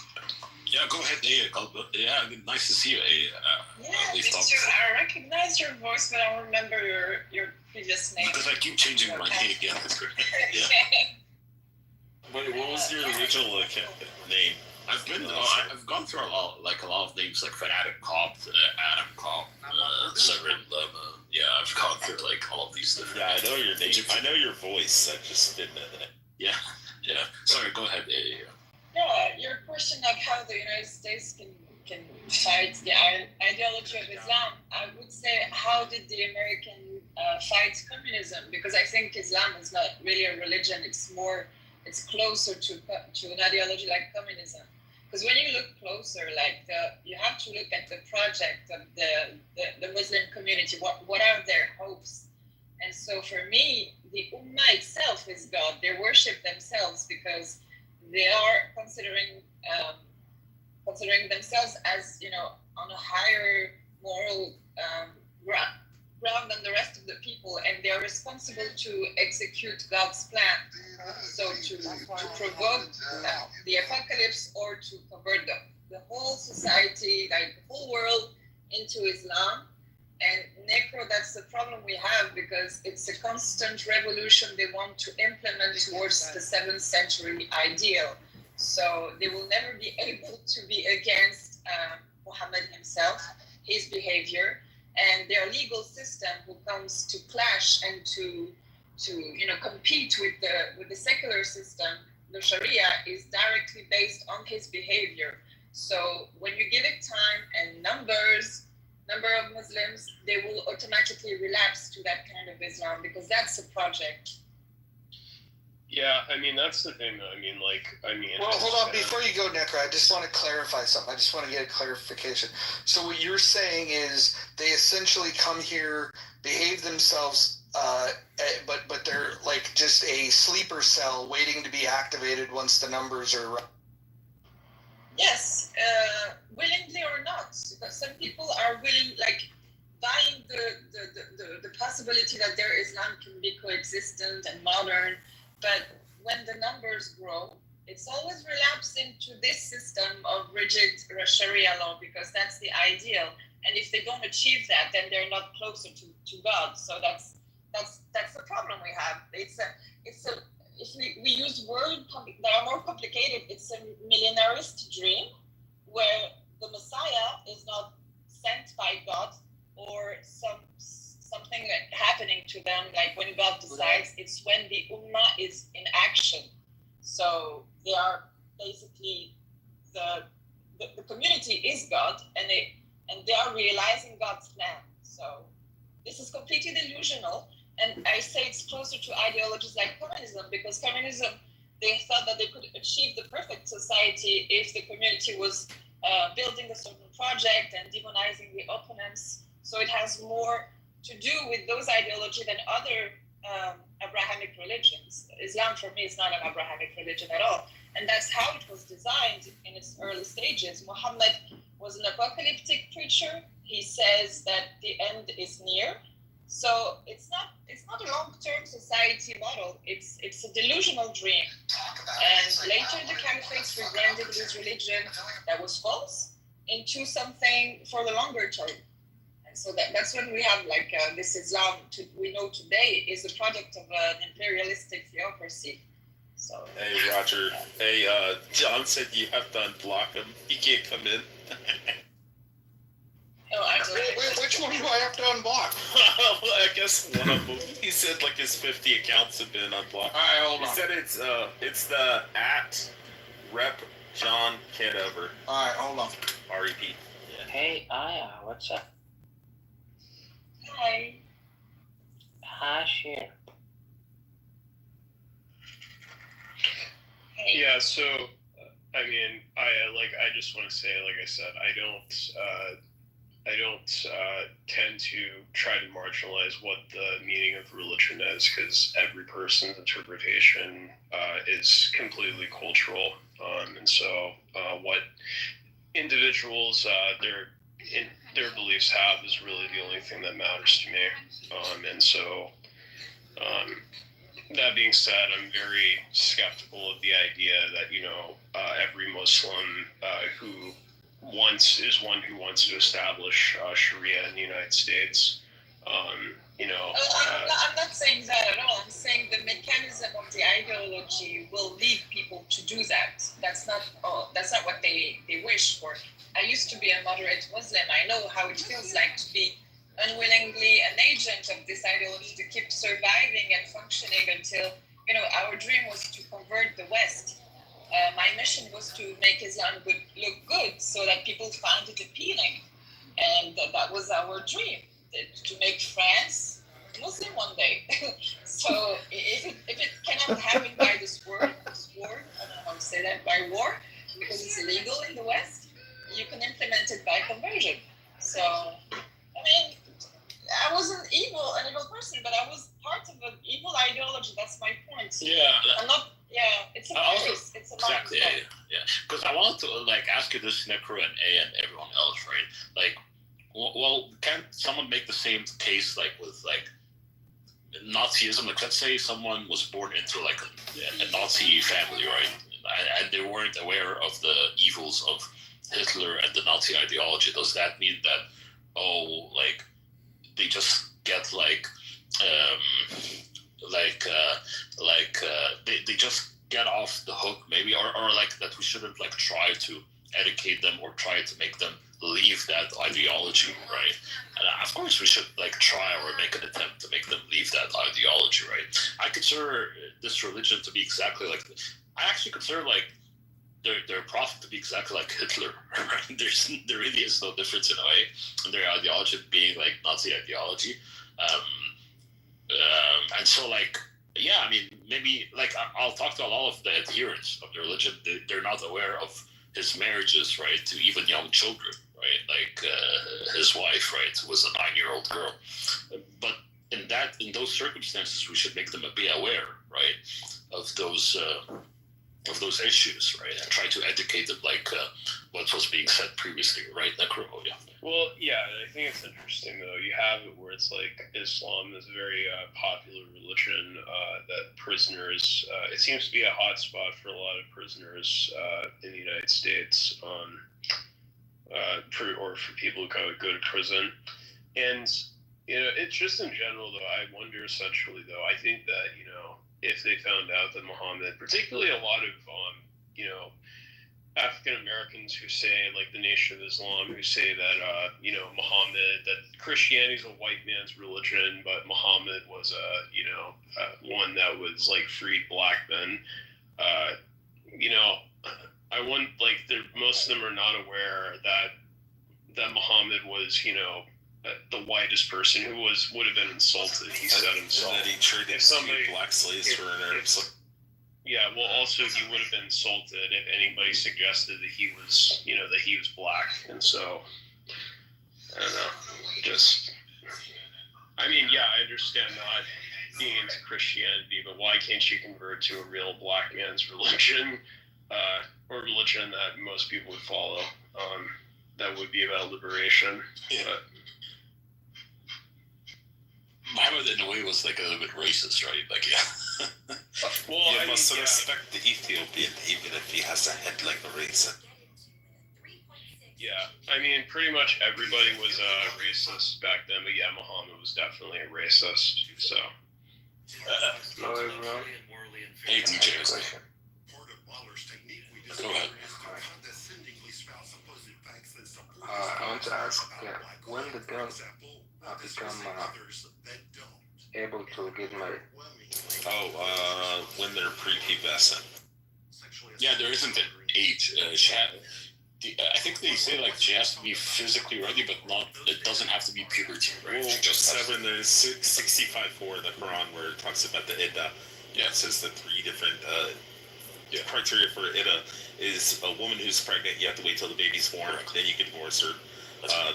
Yeah, go ahead. Yeah, nice to see you. Me too. I recognize your voice, but I don't remember your previous name. Because I keep changing my name again. Yeah. Wait, what was your original name? I've gone through a lot of names, like Fanatic Cop, Adam Cop, Severin Lemma. Yeah, I've gone through like all of these different. Yeah, I know your name. I know your voice. I just didn't know the name. Yeah. Sorry, go ahead. Yeah. Yeah, your question of how the United States can fight the ideology of Islam, I would say, how did the American fight communism? Because I think Islam is not really a religion; it's closer to an ideology like communism. Because when you look closer, you have to look at the project of the Muslim community. What are their hopes? And so for me, the Ummah itself is God. They worship themselves because they are considering themselves as, on a higher moral ground than the rest of the people, and they are responsible to execute God's plan. So to provoke the apocalypse or to convert the whole society, like the whole world, into Islam. And necro, that's the problem we have, because it's a constant revolution they want to implement towards the 7th century ideal. So they will never be able to be against Muhammad himself, his behavior, and their legal system who comes to clash and to compete with the secular system. The Sharia is directly based on his behavior. So when you give it time and number of Muslims, they will automatically relapse to that kind of Islam, because that's a project. Yeah, I mean, that's the thing, though. Well, hold on. Before you go, Necro, I just want to clarify something. I just want to get a clarification. So what you're saying is they essentially come here, behave themselves, but they're like just a sleeper cell waiting to be activated once the numbers are right. Yes, willingly or not. Because some people are willing, buying the possibility that their Islam can be coexistent and modern. But when the numbers grow, it's always relapsing to this system of rigid Sharia law, because that's the ideal. And if they don't achieve that, then they're not closer to God. So that's the problem we have. If we use words that are more complicated, it's a millenarist dream where the Messiah is not sent by God or something happening to them, like when God decides. It's when the Ummah is in action. So they are basically the community is God, and they are realizing God's plan. So this is completely delusional. And I say it's closer to ideologies like communism, because communism, they thought that they could achieve the perfect society if the community was building a certain project and demonizing the opponents. So it has more to do with those ideologies than other Abrahamic religions. Islam, for me, is not an Abrahamic religion at all. And that's how it was designed in its early stages. Muhammad was an apocalyptic preacher. He says that the end is near. So it's not a long-term society model. It's a delusional dream. And later the caliphates rebranded his religion that was false into something for the longer term. And so that's when we have this Islam we know today is a product of an imperialistic theocracy. So. Hey Roger. Hey, John said you have to unblock him. He can't come in. Which one do I have to unblock? Well, I guess one of them. He said his 50 accounts have been unblocked. All right, hold on. He said it's the @Rep John Kitover. All right, hold on. REP. Yeah. Hey Aya, what's up? Hi. Hi, share. Hey. Yeah, so I just want to say, like I said, I don't tend to try to marginalize what the meaning of religion is, because every person's interpretation is completely cultural, and so what individuals their beliefs have is really the only thing that matters to me, and so that being said, I'm very skeptical of the idea that every Muslim who wants to establish Sharia in the United States. I'm not saying that at all. I'm saying the mechanism of the ideology will lead people to do that. That's not what they wish for. I used to be a moderate Muslim. I know how it feels like to be unwillingly an agent of this ideology, to keep surviving and functioning until our dream was to convert the West. my mission was to make Islam look good so that people found it appealing. And that was our dream, to make France Muslim one day. So if it cannot happen by this word, I don't know how to say that, by war, because it's illegal in the West, you can implement it by conversion. So, I mean, I wasn't an evil person, but I was part of an evil ideology. That's my point. Yeah. I'm not. Yeah, it's a virus. It's a exactly. Yeah. Because I wanted to ask you this, Necro and A and everyone else, right? Well, can't someone make the same case with Nazism? Let's say someone was born into a Nazi family, right? And they weren't aware of the evils of Hitler and the Nazi ideology. Does that mean that they just get they just get off the hook, maybe, or that we shouldn't try to educate them or try to make them leave that ideology, right? And of course we should try or make an attempt to make them leave that ideology, right? I consider this religion to be exactly I actually consider their prophet to be exactly like Hitler, right? There really is no difference in a way in their ideology being Nazi ideology. And so yeah, I mean, maybe I'll talk to a lot of the adherents of the religion. They're not aware of his marriages, right, to even young children, right? His wife, right, who was a 9-year-old girl. But in those circumstances, we should make them be aware, right, of those issues, right, and try to educate them what was being said previously, right? Yeah. Well, yeah, I think it's interesting though. You have it where it's Islam is a very popular religion that prisoners. It seems to be a hot spot for a lot of prisoners in the United States, or for people who kind of go to prison, and it's just in general though. I wonder essentially though. I think that if they found out that Muhammad, particularly a lot of African Americans who say the Nation of Islam, who say that Muhammad, that Christianity is a white man's religion, but Muhammad was one that was freed black men. I want most of them are not aware that Muhammad was the whitest person who would have been insulted. He said himself. And that he traded black slaves for Arabs. Yeah, well, also he would have been insulted if anybody suggested that he was, that he was black, and so I don't know. I understand not being into Christianity, but why can't you convert to a real black man's religion, or religion that most people would follow? That would be about liberation. Yeah. But Muhammad, in a way, was a little bit racist, right? Yeah. Well, you must respect the Ethiopian, even if he has a head like a raisin. Yeah, I mean, pretty much everybody was a racist back then, but yeah, Muhammad was definitely a racist. So. Hello, everyone. Hey, DJ. Go ahead. I want to ask, when the girl become able to get married? When they're prepubescent. Yeah, there isn't an age. I think they say she has to be physically ready, but it doesn't have to be puberty, right? Well, just 65:4 in the Quran where it talks about the iddah. Yeah, it says the 3 different criteria for iddah is a woman who's pregnant. You have to wait till the baby's born, then you can divorce her.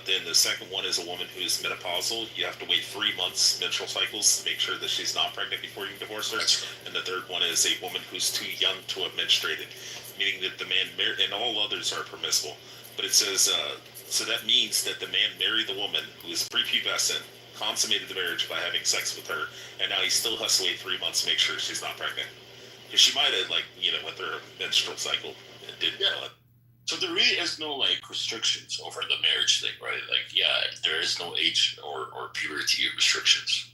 Then the second one is a woman who's menopausal. You have to wait 3 months menstrual cycles to make sure that she's not pregnant before you can divorce her. And the third one is a woman who's too young to have menstruated, meaning that the man and all others are permissible. But it says so that means that the man married the woman who is prepubescent, consummated the marriage by having sex with her, and now he still has to wait 3 months to make sure she's not pregnant. Because she might have went through a menstrual cycle and didn't know it. So there really is no restrictions over the marriage thing, right? There is no age or puberty restrictions.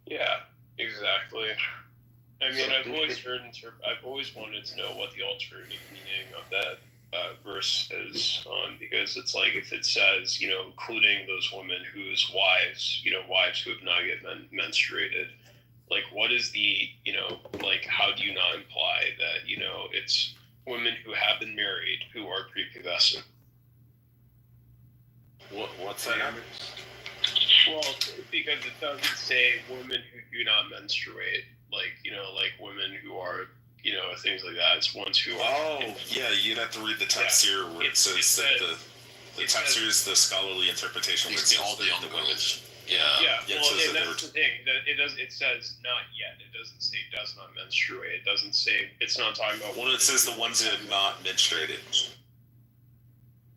Yeah, exactly. I mean, I've always wanted to know what the alternative meaning of that verse is, because it's if it says, including those women whose wives who have not yet menstruated, Like, what is the, like, how do you not imply that, it's women who have been married who are prepubescent? What's that? Well, because it doesn't say women who do not menstruate, like women who are, things like that. It's ones who are. Oh, yeah, you'd have to read the text here where it says that the text here is the scholarly interpretation. It's all the young women. Yeah. Yeah, well, and that's the thing. That it says not yet. It doesn't say does not menstruate. It doesn't say, it's not talking about. Well, it says the ones that have not menstruated.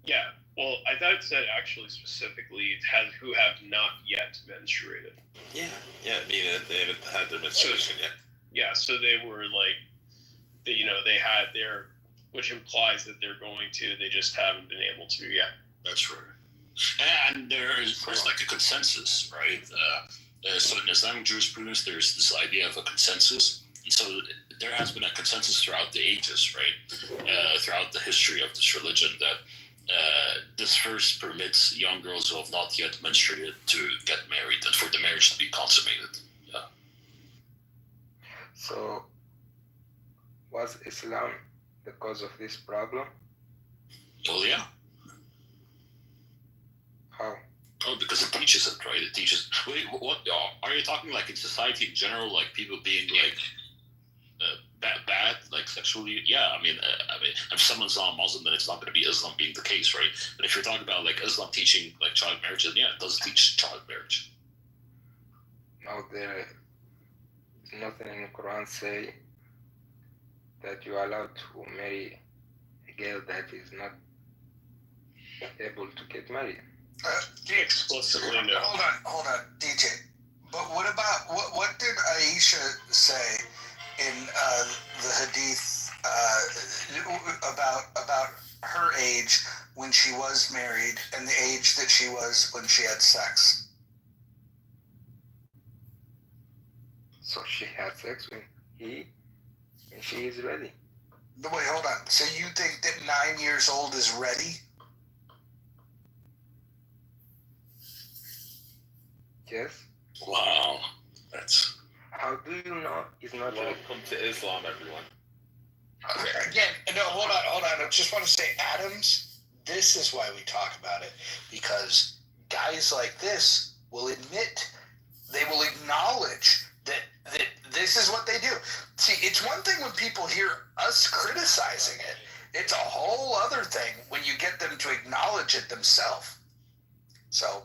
Yeah. Well, I thought it said actually specifically who have not yet menstruated. Yeah. I mean, they haven't had their menstruation yet. Yeah, so they were like, they had their, which implies that they're going to, they just haven't been able to yet. That's right. And there's like a consensus, right? So in Islamic jurisprudence, there's this idea of a consensus. And so there has been a consensus throughout the ages, right? Throughout the history of this religion that this verse permits young girls who have not yet menstruated to get married and for the marriage to be consummated. Yeah. So, was Islam the cause of this problem? Well, yeah. How? Oh, because it teaches it, right? It teaches. Wait, what? Are you talking like in society in general, like people being like bad, like sexually? Yeah, I mean, if someone's not Muslim, then it's not going to be Islam being the case, right? But if you're talking about like Islam teaching like child marriage, then yeah, it does teach child marriage. No, there is nothing in the Quran say that you are allowed to marry a girl that is not able to get married. Explicitly no. Hold on, DJ. But what about what did Aisha say in the hadith about her age when she was married and the age that she was when she had sex? So she had sex with he, and she is ready. Wait, hold on. So you think that 9 years old is ready? Yes. Wow, that's. How do you know it's not ready? Welcome to Islam, everyone. Okay, again, no, hold on. I just want to say, Adams, this is why we talk about it, because guys like this will admit, they will acknowledge that this is what they do. See, it's one thing when people hear us criticizing it. It's a whole other thing when you get them to acknowledge it themselves. So,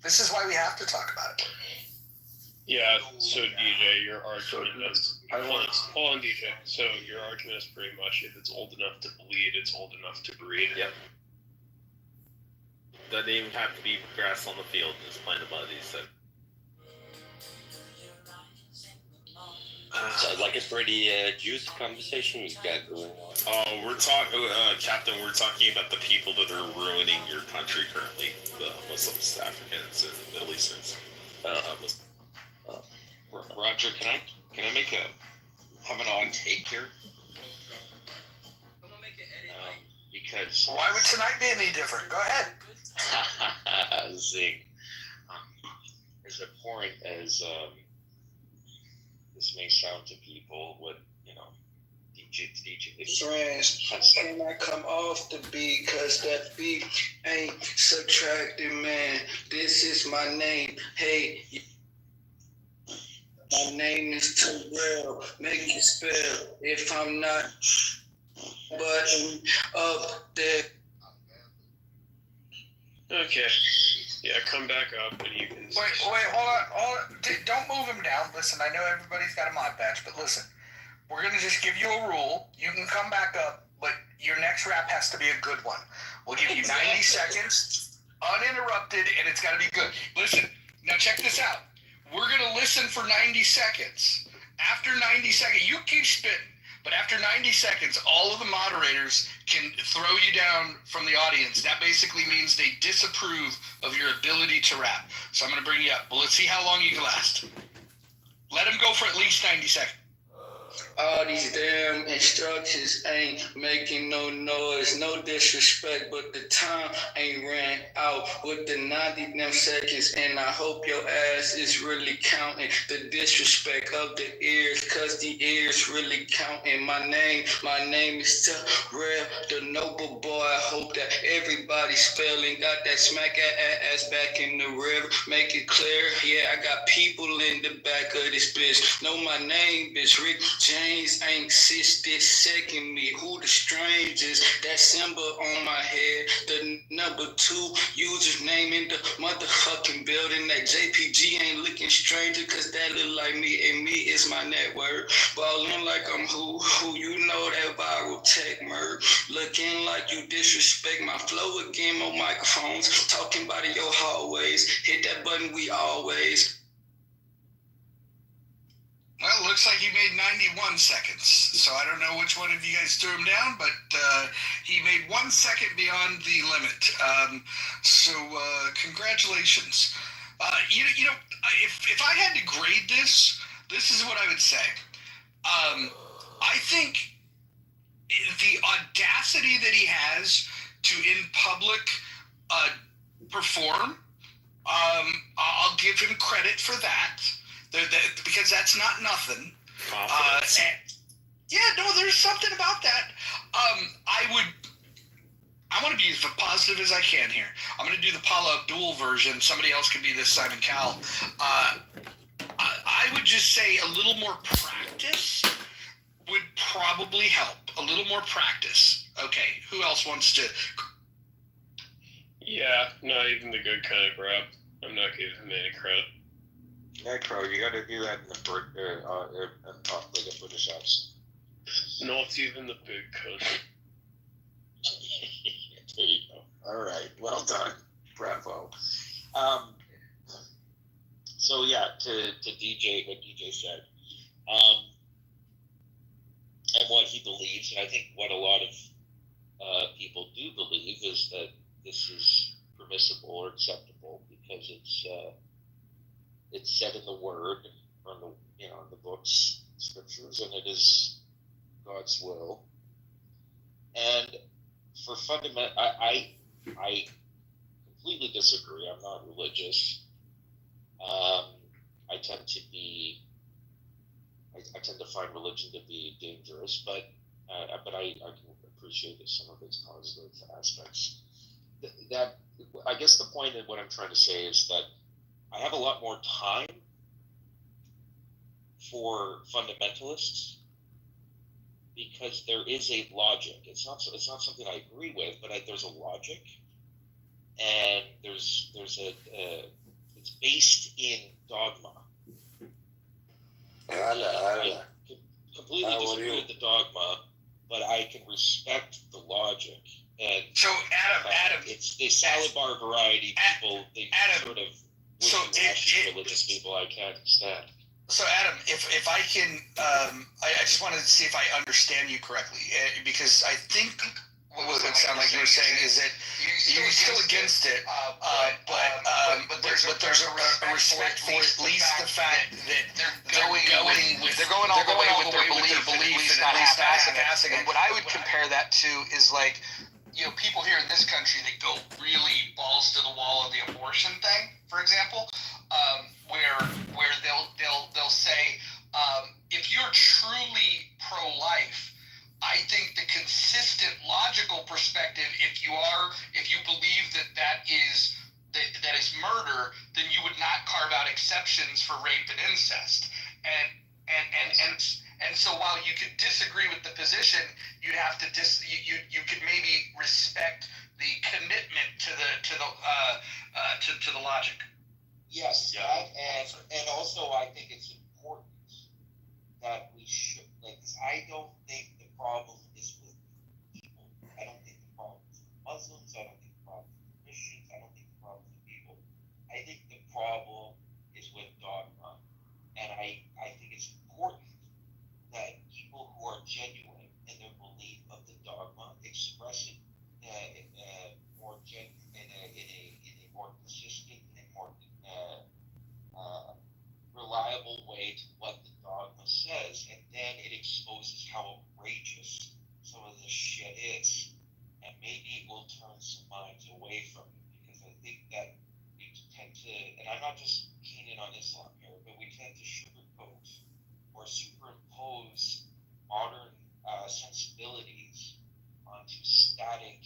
this is why we have to talk about it. Yeah, so DJ, your argument is... Hold on, DJ. So your argument is pretty much if it's old enough to bleed, it's old enough to breed. Yep. Doesn't even have to be grass on the field, just playing the buddies. So. Sounds like a pretty juicy conversation you got going on. Oh, we're talking, Captain. We're talking about the people that are ruining your country currently, the Muslims, Africans, and Middle Easterns. Roger, can I make have an on take here? Because why would tonight be any different? Go ahead. Zing. As abhorrent as this may sound to people, what DJ Friends, can I come off the beat? Cause that beat ain't subtracted, man. This is my name. Hey, my name is Terrell. Make it spell. If I'm not button up there. Okay. Yeah, come back up and you can... Wait, hold on. Don't move him down. Listen, I know everybody's got a mod badge, but listen. We're going to just give you a rule. You can come back up, but your next rap has to be a good one. We'll give you 90 seconds, uninterrupted, and it's got to be good. Listen, now check this out. We're going to listen for 90 seconds. After 90 seconds, you keep spitting, but after 90 seconds, all of the moderators can throw you down from the audience. That basically means they disapprove of your ability to rap. So I'm going to bring you up. Well, let's see how long you can last. Let him go for at least 90 seconds. All these damn instructions ain't making no noise. No disrespect, but the time ain't ran out with the 90 damn seconds. And I hope your ass is really counting the disrespect of the ears, cause the ears really counting. My name is Terrell, the noble boy. I hope that everybody's spelling. Got that smack ass back in the river. Make it clear, yeah, I got people in the back of this bitch. Know my name, bitch. Rick James ain't 62nd me. Who the strangers? That symbol on my head. The number 2 username in the motherfucking building. That JPG ain't looking stranger, cause that look like me, and me is my network. Ballin' like I'm who you know that viral tech merc. Looking like you disrespect my flow again, more microphones. Talking about in your hallways. Hit that button, we always. Well, it looks like he made 91 seconds. So I don't know which one of you guys threw him down, but he made 1 second beyond the limit. So congratulations. You know, if I had to grade this is what I would say. I think the audacity that he has to, in public, perform, I'll give him credit for that. Because that's not nothing. Confidence. Yeah, no, there's something about that. I want to be as positive as I can here. I'm going to do the Paula Abdul version. Somebody else could be this Simon Cowell. I would just say a little more practice would probably help. A little more practice. Okay, who else wants to? Yeah, not even the good kind of crap. I'm not giving him any credit. Necro, you got to do that in the like a British accent. Not even the big cuss. There you go. All right, well done, bravo. So yeah, to DJ, what DJ said, and what he believes, and I think what a lot of people do believe is that this is permissible or acceptable because it's said in the Word, on the in the books, scriptures, and it is God's will. And for fundamental, I completely disagree. I'm not religious. I tend to find religion to be dangerous, but I can appreciate some of its positive aspects. That I guess the point of what I'm trying to say is that I have a lot more time for fundamentalists because there is a logic. It's not something I agree with, but there's a logic, and there's it's based in dogma. I completely disagree with the dogma, but I can respect the logic. And so Adam, it's the salad bar variety people. They sort of religious people I can't stand. So Adam, if I can, I just wanted to see if I understand you correctly, because I think what would sound like you were saying is that you're still against it, but there's a respect for at least the fact that they're going all the way with their belief, and at least not half-assing it. And what I would compare that to is like, people here in this country that go really balls to the wall of the abortion thing, for example, where they'll say, if you're truly pro-life, I think the consistent logical perspective, if you believe that is murder, then you would not carve out exceptions for rape and incest. And so while you could disagree with the position, you'd have to you could maybe respect the commitment to the logic. Yes, and also I think it's important that we should I don't think the problem is with people. I don't think the problem is with Muslims. I don't think the problem is with Christians. I don't think the problem is with people. I think the problem is with dogma, and I think it's important that people who are genuine in their belief of the dogma express it more in a more consistent and more reliable way with what the dogma says, and then it exposes how outrageous some of this shit is, and maybe it will turn some minds away from it, because I think that we tend to, and I'm not just keen in on Islam here, but we tend to sugarcoat or superimpose modern sensibilities onto static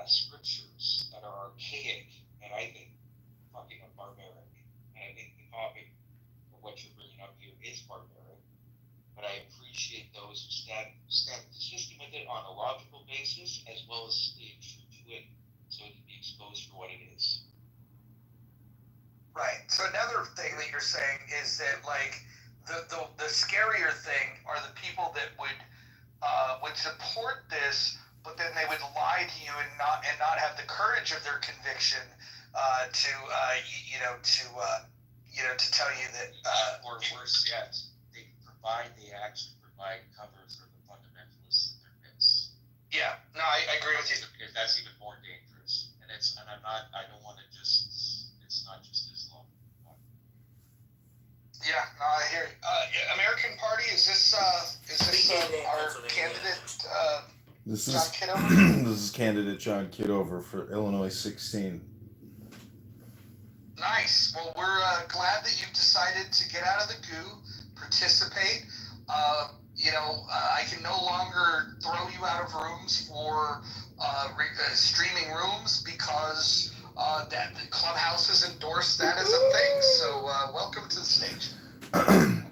scriptures that are archaic, and I think fucking barbaric. And I think the topic of what you're bringing up here is barbaric, but I appreciate those who stand consistent with it on a logical basis, as well as staying true to it, so it can be exposed for what it is. Right. So another thing that you're saying is that, like, the scarier thing are the people that would support this, but then they would lie to you and not have the courage of their conviction to tell you that. Or worse yet, they actually provide cover for the fundamentalists in their midst. Yeah. No, I agree with you. Because that's even more dangerous, and it's not just Islam. Yeah, no, I hear you. American Party, is this our candidate, This John is Kitover? this is candidate John Kitover for Illinois 16. Nice. Well, we're glad that you've decided to get out of the goo, participate. I can no longer throw you out of rooms for streaming rooms because that the Clubhouse has endorsed that as a thing. So welcome to the stage.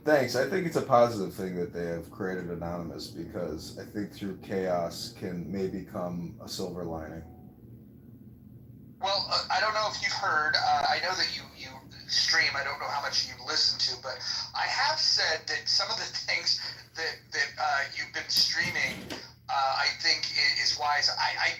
Thanks. I think it's a positive thing that they have created Anonymous, because I think through chaos can maybe come a silver lining. Well, I don't know if you've heard. I know that you stream. I don't know how much you listen to, but I have said that some of the things that you've been streaming, I think is wise. I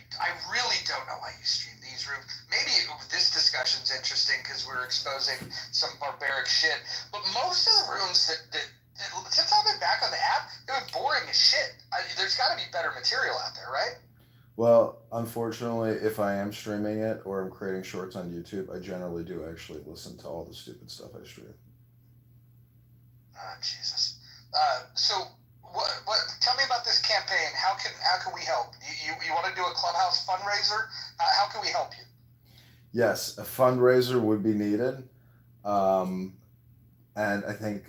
really don't know why you stream these rooms. Maybe this discussion's interesting because we're exposing some barbaric shit. But most of the rooms that since I've been back on the app, they've been boring as shit. There's got to be better material out there, right? Well, unfortunately, if I am streaming it or I'm creating shorts on YouTube, I generally do actually listen to all the stupid stuff I stream. Oh, Jesus. So, what? Tell me about this campaign. How can we help? You want to do a Clubhouse fundraiser? How can we help you? Yes, a fundraiser would be needed. And I think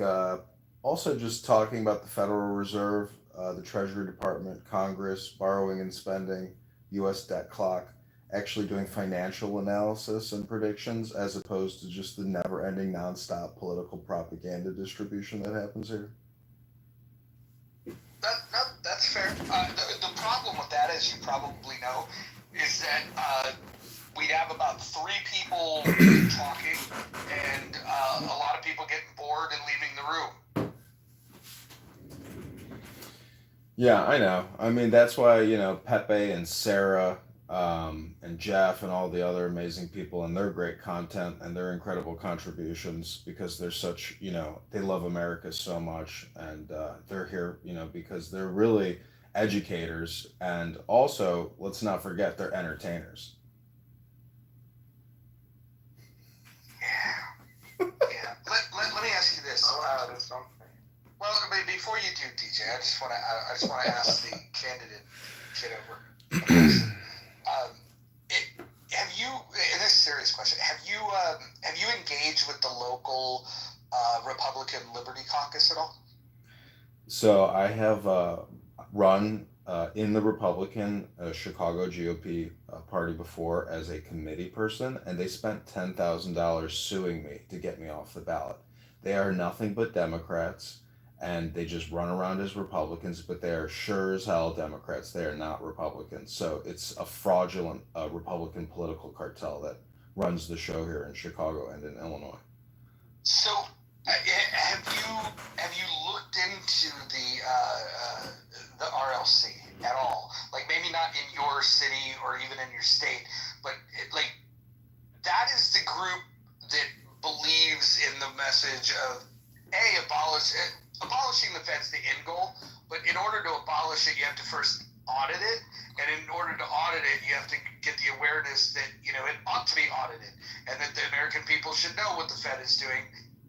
also just talking about the Federal Reserve, the Treasury Department, Congress, borrowing and spending, U.S. debt clock, actually doing financial analysis and predictions as opposed to just the never-ending, nonstop political propaganda distribution that happens here. That's fair. The problem with that, as you probably know, is that we'd have about 3 people talking, and a lot of people getting bored and leaving the room. Yeah, I know. I mean, that's why, Pepe and Sarah and Jeff and all the other amazing people and their great content and their incredible contributions, because they're such, they love America so much, and they're here, because they're really educators, and also, let's not forget, they're entertainers. Yeah. Let me ask you this. Well, before you do, DJ, I just want to ask the candidate Kitover. Have you? And this is a serious question. Have you engaged with the local Republican Liberty Caucus at all? So I have run in the Republican Chicago GOP party before as a committee person, and they spent $10,000 suing me to get me off the ballot. They are nothing but Democrats, and they just run around as Republicans, but they are sure as hell Democrats. They are not Republicans. So it's a fraudulent Republican political cartel that runs the show here in Chicago and in Illinois. So have you looked into the RLC at all? Like, maybe not in your city or even in your state, but that is the group that believes in the message of abolishing the Fed's the end goal, but in order to abolish it, you have to first audit it, and in order to audit it, you have to get the awareness that it ought to be audited, and that the American people should know what the Fed is doing,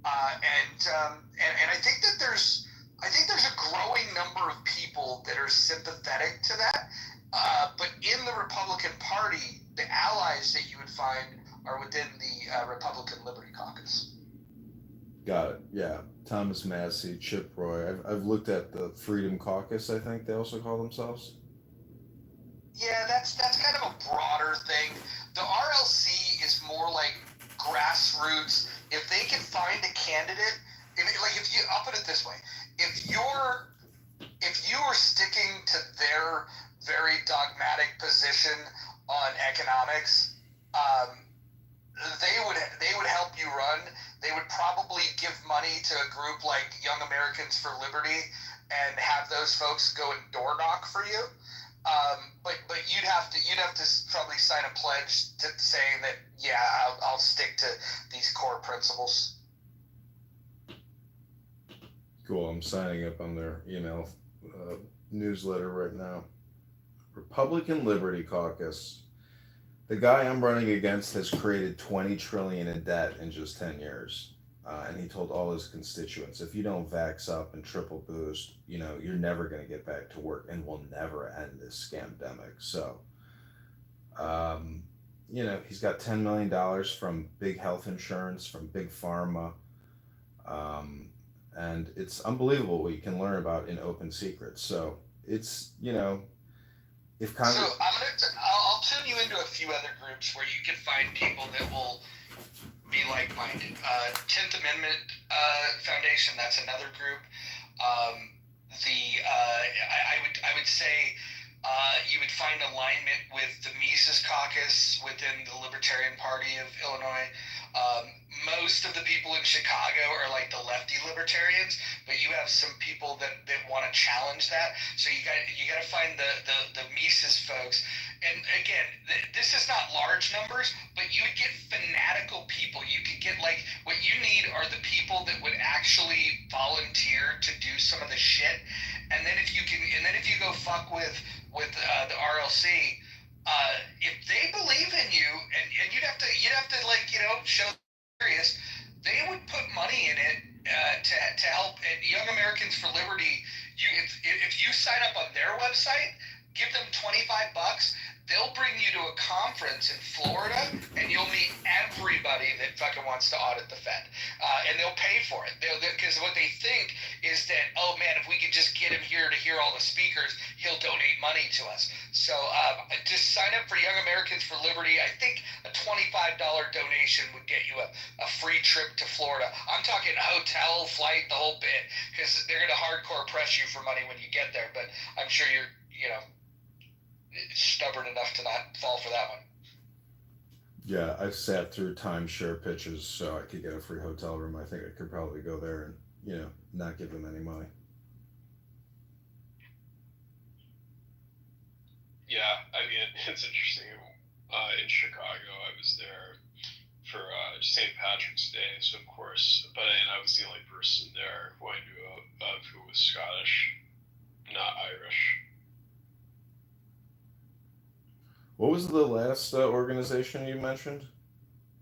And I think that there's a growing number of people that are sympathetic to that. But in the Republican Party, the allies that you would find are within the Republican Liberty Caucus. Got it. Yeah. Thomas Massey, Chip Roy. I've looked at the Freedom Caucus, I think they also call themselves. Yeah, that's kind of a broader thing. The RLC is more like grassroots. If they can find a candidate, I'll put it this way: if you are sticking to their very dogmatic position on economics, they would help you run. They would probably give money to a group like Young Americans for Liberty and have those folks go and door knock for you. But you'd have to probably sign a pledge to saying that I'll stick to these core principles. Cool. I'm signing up on their email newsletter right now. Republican Liberty Caucus. The guy I'm running against has created $20 trillion in debt in just 10 years. And he told all his constituents, if you don't vax up and triple boost, you're never going to get back to work, and we'll never end this scamdemic. So, he's got $10 million from big health insurance, from big pharma. And it's unbelievable what you can learn about in open secrets. So it's, if Congress... So I'll tune you into a few other groups where you can find people that will be like-minded. 10th Amendment Foundation, that's another group. I would say you would find alignment with the Mises Caucus within the Libertarian Party of Illinois. Most of the people in Chicago are like the lefty libertarians, but you have some people that want to challenge that. So you got to find the Mises folks. And again, this is not large numbers, but you would get fanatical people. You could get what you need are the people that would actually volunteer to do some of the shit. And then if you go fuck with the RLC, if they believe in you, and you'd have to show serious, they would put money in it to help. And Young Americans for Liberty, if you sign up on their website, give them $25, they'll bring you to a conference in Florida, and you'll meet everybody that fucking wants to audit the Fed, and they'll pay for it. Because what they think is that, oh man, if we could just get him here to hear all the speakers, he'll donate money to us. So just sign up for Young Americans for Liberty. I think a $25 donation would get you a free trip to Florida. I'm talking hotel, flight, the whole bit, because they're going to hardcore press you for money when you get there. But I'm sure you're stubborn enough to not fall for that one. Yeah, I've sat through timeshare pitches so I could get a free hotel room. I think I could probably go there and, not give them any money. Yeah, I mean, it's interesting. In Chicago, I was there for St. Patrick's Day, so of course, I was the only person there who I knew of who was Scottish, not Irish. What was the last organization you mentioned?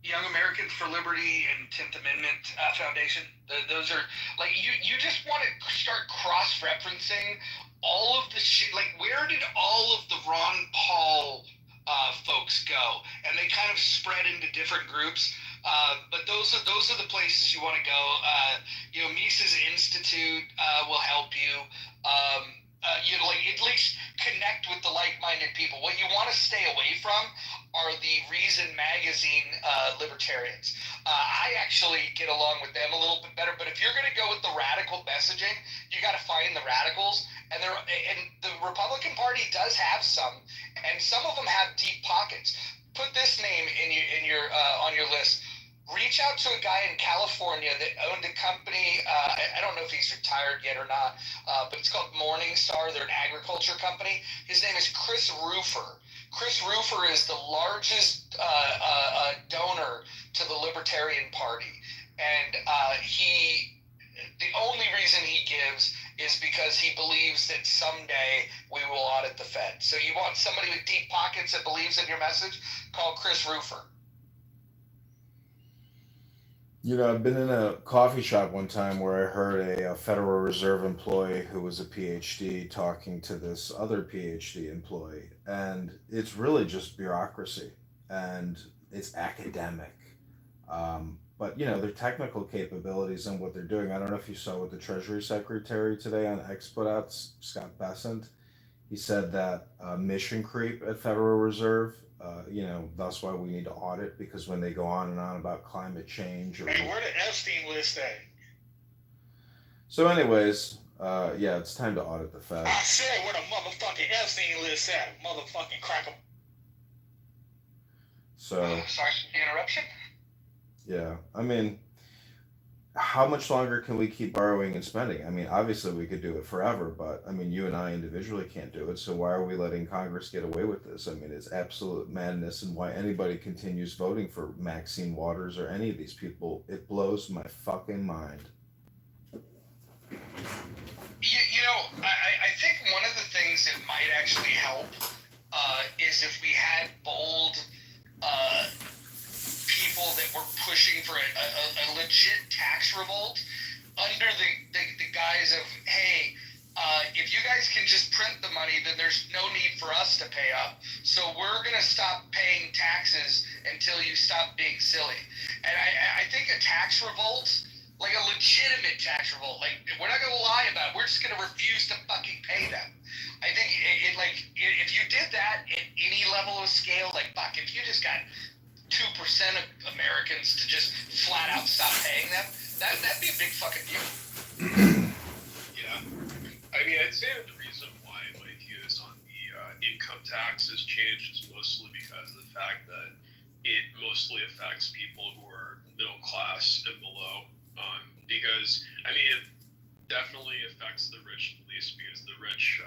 Young Americans for Liberty and 10th Amendment Foundation. Those are you just want to start cross-referencing all of the shit. Where did all of the Ron Paul folks go? And they kind of spread into different groups. But those are the places you want to go. Mises Institute will help you. At least connect with the like-minded people. What you want to stay away from are the Reason Magazine libertarians. I actually get along with them a little bit better, but if you're going to go with the radical messaging, you got to find the radicals. And the Republican Party does have some, and some of them have deep pockets. Put this name in your on your list. Reach out to a guy in California that owned a company. I don't know if he's retired yet or not, but it's called Morningstar. They're an agriculture company. His name is Chris Roofer. Chris Roofer is the largest donor to the Libertarian Party. And the only reason he gives is because he believes that someday we will audit the Fed. So you want somebody with deep pockets that believes in your message? Call Chris Roofer. You know, I've been in a coffee shop one time where I heard a Federal Reserve employee who was a PhD talking to this other PhD employee, and it's really just bureaucracy and it's academic. But you know, their technical capabilities and what they're doing. I don't know if you saw what the Treasury Secretary today on X put out, Scott Bessent. He said that mission creep at Federal Reserve, you know, that's why we need to audit because when they go on and on about climate change or. Hey, where the Epstein list at? So, anyways, yeah, it's time to audit the Fed. I said where the motherfucking Epstein list at, motherfucking cracker. So. Sorry for the interruption. Yeah, I mean, how much longer can we keep borrowing and spending? I mean, obviously we could do it forever, but I mean, you and I individually can't do it. So why are we letting Congress get away with this? I mean, it's absolute madness, and why anybody continues voting for Maxine Waters or any of these people, it blows my fucking mind. You know, I think one of the things that might actually help is if we had bold people that were pushing for a legit tax revolt under the guise of, hey, if you guys can just print the money, then there's no need for us to pay up. So we're going to stop paying taxes until you stop being silly. And I think a tax revolt, like a legitimate tax revolt, like we're not going to lie about it. We're just going to refuse to fucking pay them. I think if you did that at any level of scale, like fuck, if you just got 2% of Americans to just flat out stop paying them, that'd be a big fucking deal. Yeah. I mean, I'd say the reason why my views on the income tax has changed is mostly because of the fact that it mostly affects people who are middle class and below. Because, I mean, it definitely affects the rich the least because the rich,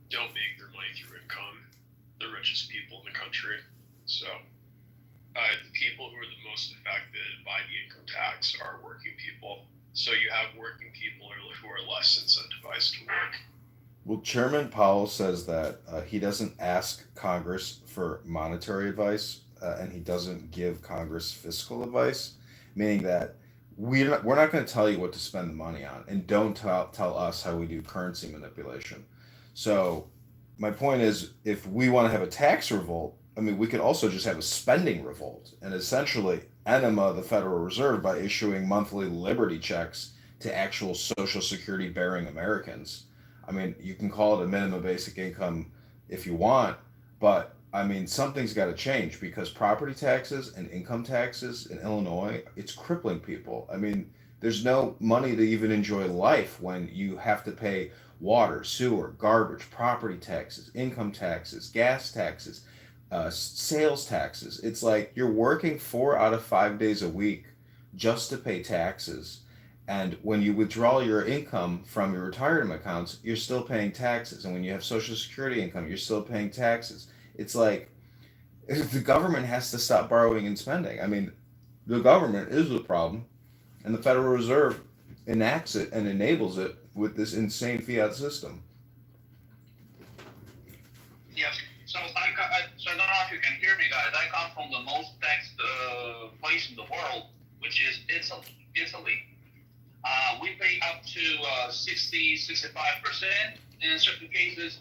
don't make their money through income. The richest people in the country. So, the people who are the most affected by the income tax are working people. So you have working people who are less incentivized to work. Well, Chairman Powell says that he doesn't ask Congress for monetary advice, and he doesn't give Congress fiscal advice, meaning that we're not going to tell you what to spend the money on, and don't tell us how we do currency manipulation. So, my point is, if we want to have a tax revolt, I mean, we could also just have a spending revolt and essentially enema the Federal Reserve by issuing monthly liberty checks to actual Social Security bearing Americans. I mean, you can call it a minimum basic income if you want, but I mean, something's got to change because property taxes and income taxes in Illinois, it's crippling people. I mean, there's no money to even enjoy life when you have to pay water, sewer, garbage, property taxes, income taxes, gas taxes, sales taxes. It's like you're working 4 out of 5 days a week just to pay taxes. And when you withdraw your income from your retirement accounts, you're still paying taxes. And when you have Social Security income, you're still paying taxes. It's like the government has to stop borrowing and spending. I mean, the government is the problem, and the Federal Reserve enacts it and enables it with this insane fiat system. Yes. So so I don't know if you can hear me, guys. I come from the most taxed place in the world, which is Italy. We pay up to 65% in certain cases,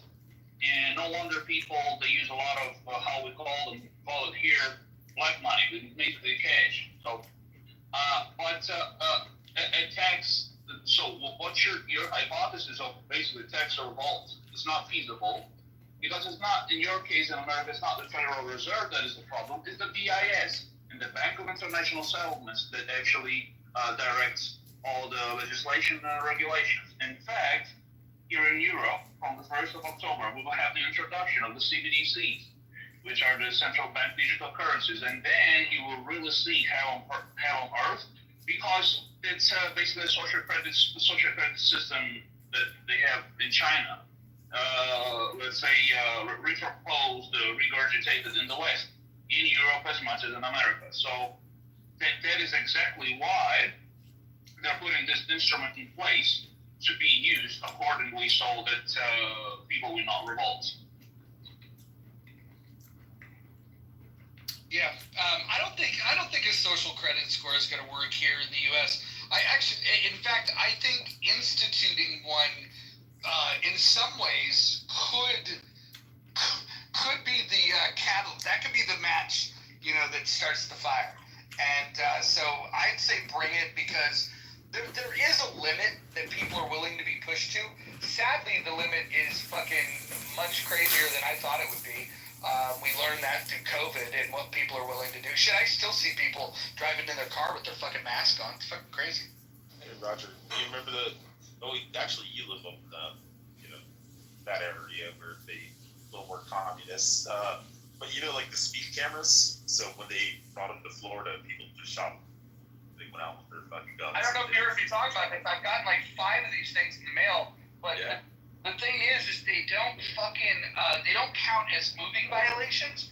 and no wonder people, they use a lot of how we call it here, black money, basically cash. So, a tax. So, what's your hypothesis of basically tax revolt? It's not feasible because it's not, in your case in America, it's not the Federal Reserve that is the problem. It's the BIS and the Bank of International Settlements that actually directs all the legislation and regulations. In fact, here in Europe, from the 1st of October, we will have the introduction of the CBDCs, which are the central bank digital currencies, and then you will really see hell on earth, because it's basically the social credit system that they have in China. Let's say reproposed, regurgitated in the West, in Europe as much as in America. So that is exactly why they're putting this instrument in place to be used accordingly so that people will not revolt. Yeah, I don't think a social credit score is going to work here in the U.S. In fact, I think instituting one in some ways could be the catalyst. That could be the match, that starts the fire. And so I'd say bring it, because there is a limit that people are willing to be pushed to. Sadly, the limit is fucking much crazier than I thought it would be. We learned that through COVID and what people are willing to do. Shit, I still see people driving in their car with their fucking mask on. It's fucking crazy. Hey, Roger, do you remember actually, you live up in that area where they a little more communist. But like the speed cameras. So when they brought them to Florida, people just shot them. They went out with their fucking guns. I don't know if you heard me talk about this. I've gotten like 5 of these things in the mail, but yeah. The thing is they don't they don't count as moving violations.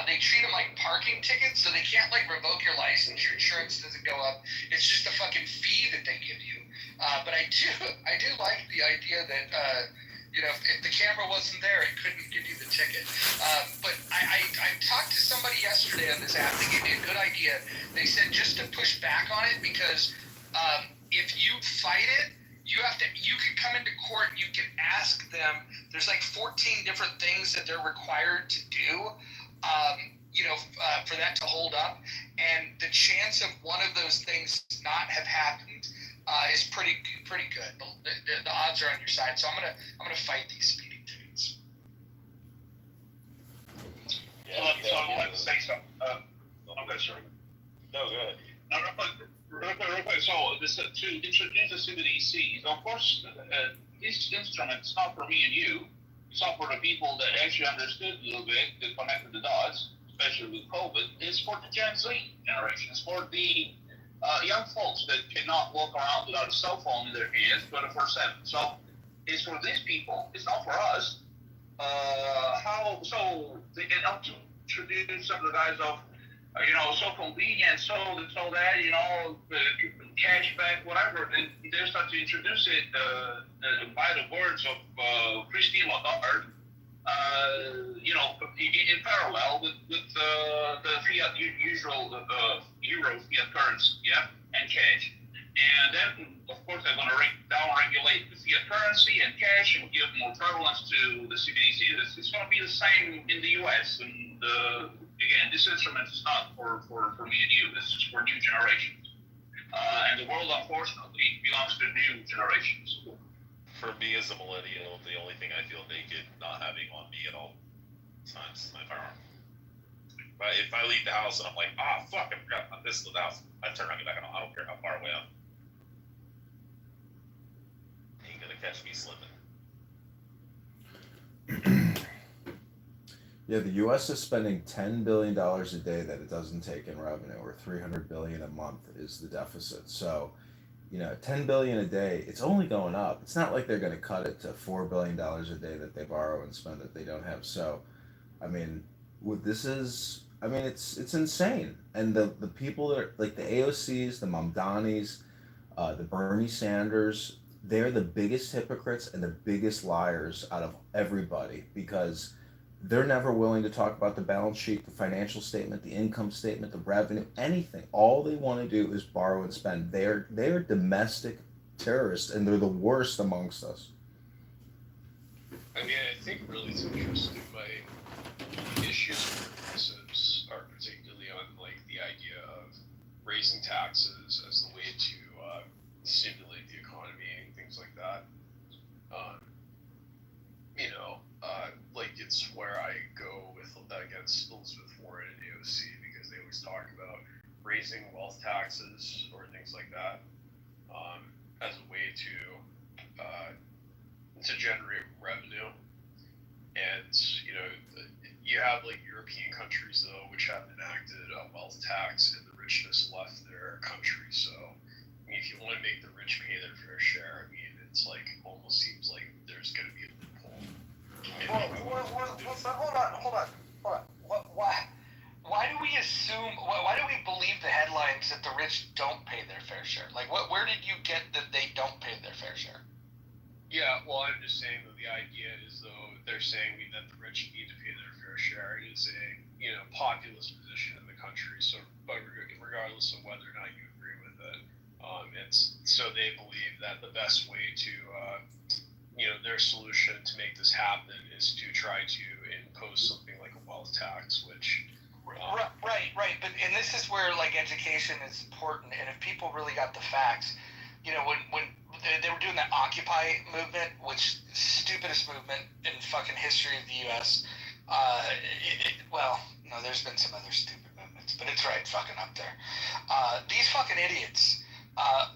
They treat them like parking tickets, so they can't like revoke your license. Your insurance doesn't go up. It's just a fucking fee that they give you. But I do like the idea that if the camera wasn't there, it couldn't give you the ticket. But I talked to somebody yesterday on this app. They gave me a good idea. They said just to push back on it, because if you fight it, you can come into court and you can ask them. There's like 14 different things that they're required to do, for that to hold up. And the chance of one of those things not have happened is pretty good. The odds are on your side. So I'm gonna fight these speeding tickets. So I wanted to say something. Okay, sorry. No, go ahead. Now, real quick. So to introduce the CBDCs, of course, this instrument is not for me and you. It's not for the people that actually understood a little bit, that connected the dots, especially with COVID. It's for the Gen Z generation. It's for the young folks that cannot walk around without a cell phone in their hands 24/7. So it's for these people. It's not for us. They can help to introduce some of the guys of, so convenient, so that, cash back, whatever. And they start to introduce it by the words of Christine Lagarde, in parallel with the fiat usual euro fiat currency, and cash. And then, of course, they're going to down-regulate the fiat currency and cash and give more prevalence to the CBDC. It's going to be the same in the U.S. And again, this instrument is not for me and you. This is for new generations. And the world, unfortunately, belongs to new generations. For me as a millennial, the only thing I feel naked not having on me at all times is my firearm. But if I leave the house and I'm like, fuck, I forgot my pistol in the house, I turn around and get back on. I don't care how far away I'm. Ain't gonna catch me slipping. Yeah, the U.S. is spending $10 billion a day that it doesn't take in revenue, or $300 billion a month is the deficit. So, $10 billion a day, it's only going up. It's not like they're going to cut it to $4 billion a day that they borrow and spend that they don't have. So, it's insane. And the people that are like the AOCs, the Mamdanis, the Bernie Sanders, they're the biggest hypocrites and the biggest liars out of everybody, because they're never willing to talk about the balance sheet, the financial statement, the income statement, the revenue, anything. All they want to do is borrow and spend. They're domestic terrorists, and they're the worst amongst us. I think really it's interesting. My issues with progressives are particularly on the idea of raising taxes as the way to stimulate the economy and things like that. It's where I go with against Elizabeth Warren and AOC, because they always talk about raising wealth taxes or things like that as a way to generate revenue. And you have European countries though which have enacted a wealth tax, and the richness left their country. So if you want to make the rich pay their fair share, it's almost seems like there's going to be a loophole. Hold on. Why do we assume? Why do we believe the headlines that the rich don't pay their fair share? Where did you get that they don't pay their fair share? Yeah, well, I'm just saying that the idea is, though, they're saying that the rich need to pay their fair share. It is a populist position in the country. So, but regardless of whether or not you agree with it, it's so they believe that the best way to their solution to make this happen is to try to impose something like a wealth tax, which Right. But and this is where like education is important. And if people really got the facts, when they were doing that Occupy movement, which stupidest movement in fucking history of the U.S. Well, no, there's been some other stupid movements, but it's right fucking up there. These fucking idiots.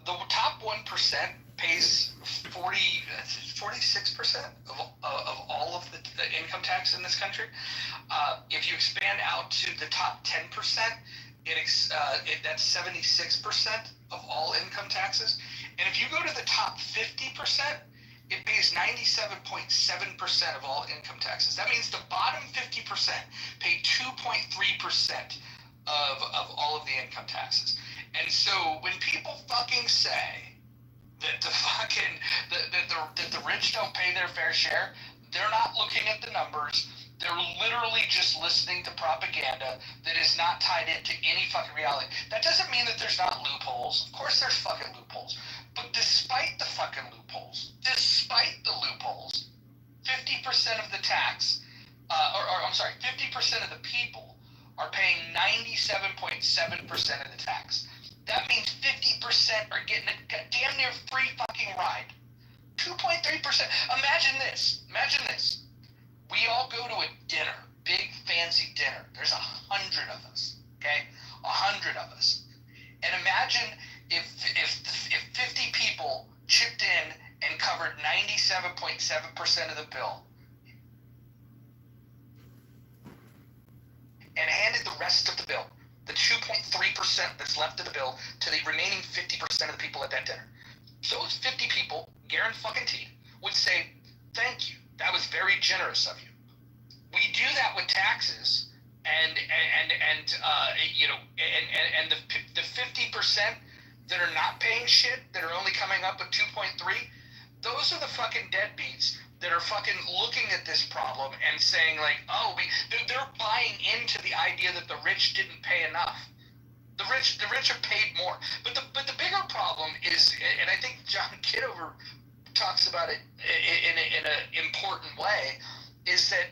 The top 1% pays 46% of all of the income tax in this country. If you expand out to the top 10%, that's 76% of all income taxes. And if you go to the top 50%, it pays 97.7% of all income taxes. That means the bottom 50% pay 2.3% of all of the income taxes. And so when people fucking say that the rich don't pay their fair share, they're not looking at the numbers. They're literally just listening to propaganda that is not tied into any fucking reality. That doesn't mean that there's not loopholes. Of course there's fucking loopholes. But despite the fucking loopholes, 50% of the tax, 50% of the people are paying 97.7% of the tax. That means 50% are getting a damn near free fucking ride. 2.3%. Imagine this. We all go to a dinner, big fancy dinner. There's 100 of us, okay? 100 of us. And imagine if 50 people chipped in and covered 97.7% of the bill and handed the rest of the bill, the 2.3% that's left of the bill, to the remaining 50% of the people at that dinner. So those 50 people, guaranteed, would say, thank you. That was very generous of you. We do that with taxes, and the 50% that are not paying shit, that are only coming up with 2.3, those are the fucking deadbeats that are fucking looking at this problem and saying like, oh, they're buying into the idea that the rich didn't pay enough. The rich are paid more. But the bigger problem is, and I think John Kitover talks about it in an important way, is that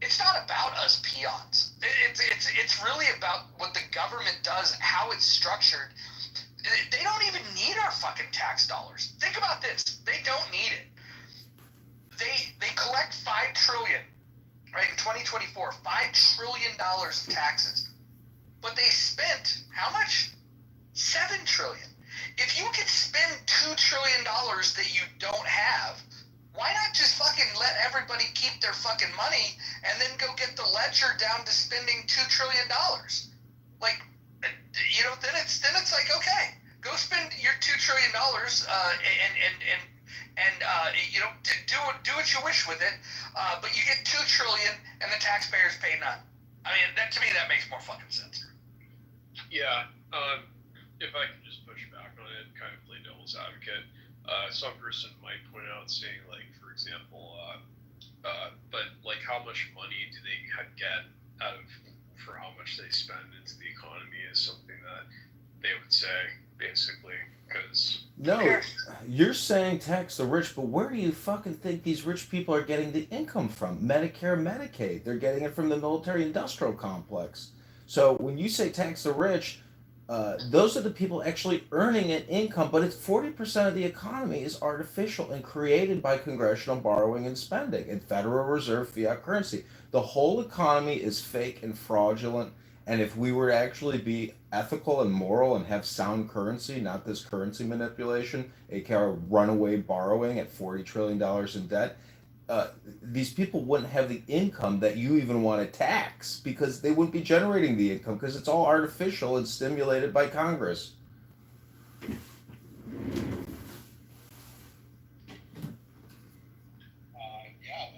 it's not about us peons. It's really about what the government does, how it's structured. They don't even need our fucking tax dollars. Think about this. They don't need it. They collect $5 trillion, right, in 2024, $5 trillion of taxes. But they spent how much? $7 trillion. If you could spend $2 trillion that you don't have, why not just fucking let everybody keep their fucking money and then go get the ledger down to spending $2 trillion? Like, then it's like, okay, go spend your $2 trillion do what you wish with it, but you get $2 trillion and the taxpayers pay none. I mean, that to me that makes more fucking sense. Yeah. If I can just push back on it, kind of play devil's advocate. Some person might point out, saying, like, for example, but like, how much money do they get out of for how much they spend into the economy is something that they would say, basically, because No, you're saying tax the rich, but where do you fucking think these rich people are getting the income from? Medicare, Medicaid. They're getting it from the military-industrial complex. So when you say tax the rich, those are the people actually earning an income, but it's 40% of the economy is artificial and created by congressional borrowing and spending and Federal Reserve fiat currency. The whole economy is fake and fraudulent. And if we were to actually be ethical and moral and have sound currency, not this currency manipulation, aka runaway borrowing at $40 trillion in debt, these people wouldn't have the income that you even want to tax because they wouldn't be generating the income because it's all artificial and stimulated by Congress. Yeah,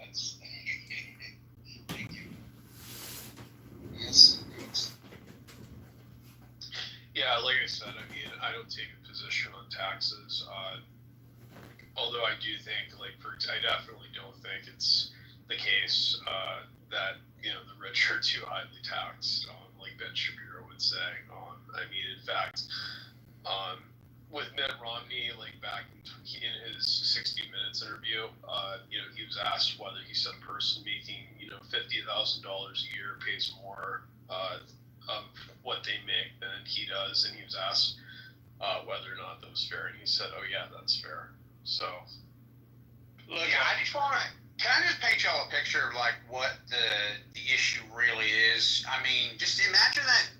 that's. Thank you. Yes. yeah, like I said, I mean, I don't take a position on taxes. although I do think, like, I definitely don't think it's the case that the rich are too highly taxed, like Ben Shapiro would say. I mean, in fact, with Mitt Romney, like back in his 60 Minutes interview, he was asked whether he said a person making $50,000 a year pays more of what they make than he does, and he was asked whether or not that was fair, and he said, "Oh yeah, that's fair." So, look, I just want to. Can I just paint y'all a picture of like what the issue really is? I mean, just imagine that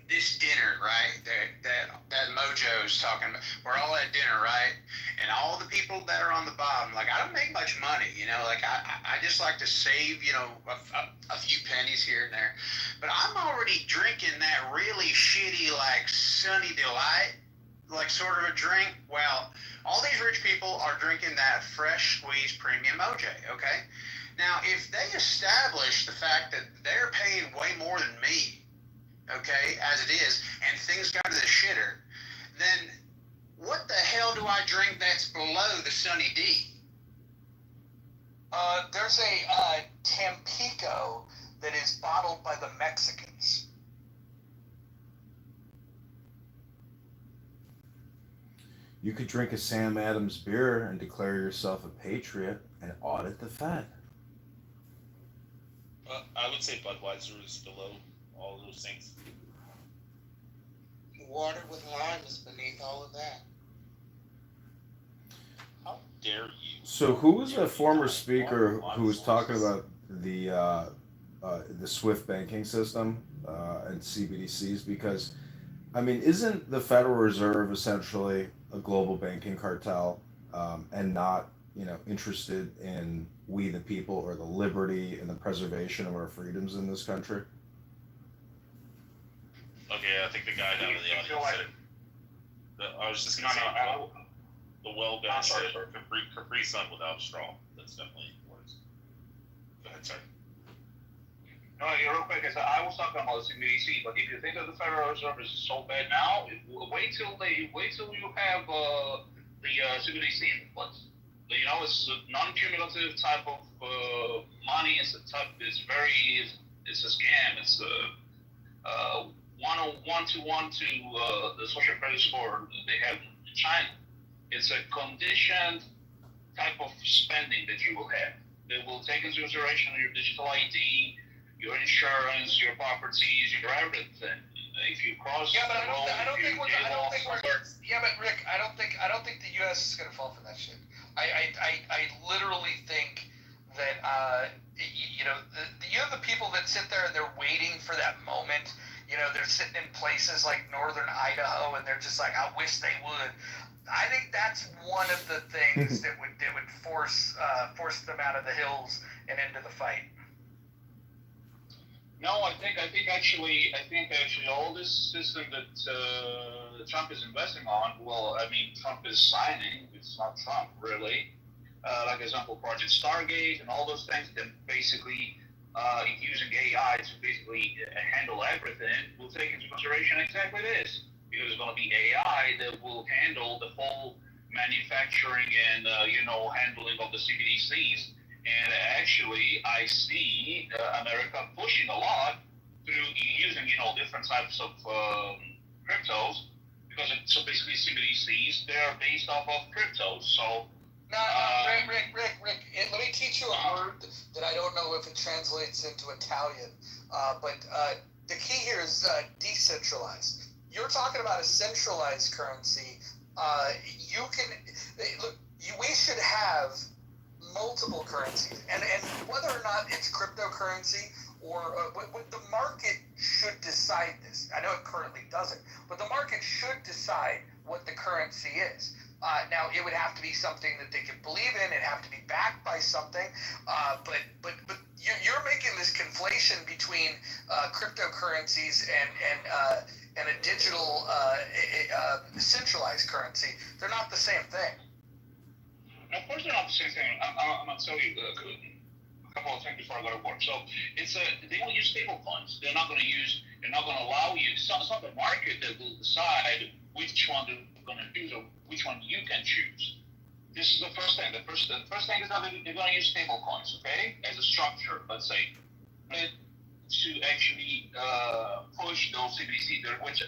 this dinner, right? That Mojo's talking about. We're all at dinner, right? And all the people that are on the bottom, like I don't make much money, like I just like to save, a few pennies here and there. But I'm already drinking that really shitty like Sunny Delight, like sort of a drink. Well, all these rich people are drinking that fresh squeezed premium OJ, okay? Now, if they establish the fact that they're paying way more than me, okay, as it is, and things go to the shitter, then what the hell do I drink that's below the Sunny D? There's a Tampico that is bottled by the Mexicans. You could drink a Sam Adams beer and declare yourself a patriot and audit the Fed. I would say Budweiser is below all those things. Water with lime is beneath all of that. How dare you? So who was the former speaker who was talking about the SWIFT banking system and CBDCs? Because, I mean, isn't the Federal Reserve essentially a global banking cartel and not, interested in we the people or the liberty and the preservation of our freedoms in this country? Okay, I think the guy down in the audience said it. I was just going to say, the well guy said Capri Sun without a straw. That's definitely worse. Go ahead, sorry. No, real quick, I was talking about the CBDC, but if you think that the Federal Reserve is so bad now, wait till you have the CBDC in place. It's a non-cumulative type of money. It's a scam. It's a 1-to-1 to the social credit score they have in China. It's a conditioned type of spending that you will have. They will take into consideration your digital ID, your insurance, your properties, your everything. If you cross yeah, but the road, I don't think we're. Yeah, but Rick, I don't think the U.S. is going to fall for that shit. I literally think that the people that sit there and they're waiting for that moment. They're sitting in places like northern Idaho and they're just like, I wish they would. I think that's one of the things that would force them out of the hills and into the fight. No, I think actually all this system that Trump is investing on. Well, I mean, Trump is signing. It's not Trump really. Like example, Project Stargate and all those things that basically using AI to basically handle everything will take into consideration exactly this. Because there's going to be AI that will handle the whole manufacturing and handling of the CBDCs. And actually, I see America pushing a lot through using different types of cryptos because so basically CBDCs they're based off of cryptos. So Rick, let me teach you a word that I don't know if it translates into Italian, but the key here is decentralized. You're talking about a centralized currency. We should have multiple currencies, and whether or not it's cryptocurrency or the market should decide this. I know it currently doesn't, but the market should decide what the currency is. Now, it would have to be something that they can believe in. It'd have to be backed by something. But you're making this conflation between cryptocurrencies and a digital centralized currency. They're not the same thing. Of course, they're not the same thing. I'm going to tell you a couple of things before I go to work. So they will use stable funds. They're not going to allow you. It's not the market that will decide which one they're going to choose or which one you can choose. this is the first thing. The first thing is that they're going to use stable coins, okay, as a structure. Let's say to actually push those CBDC, which is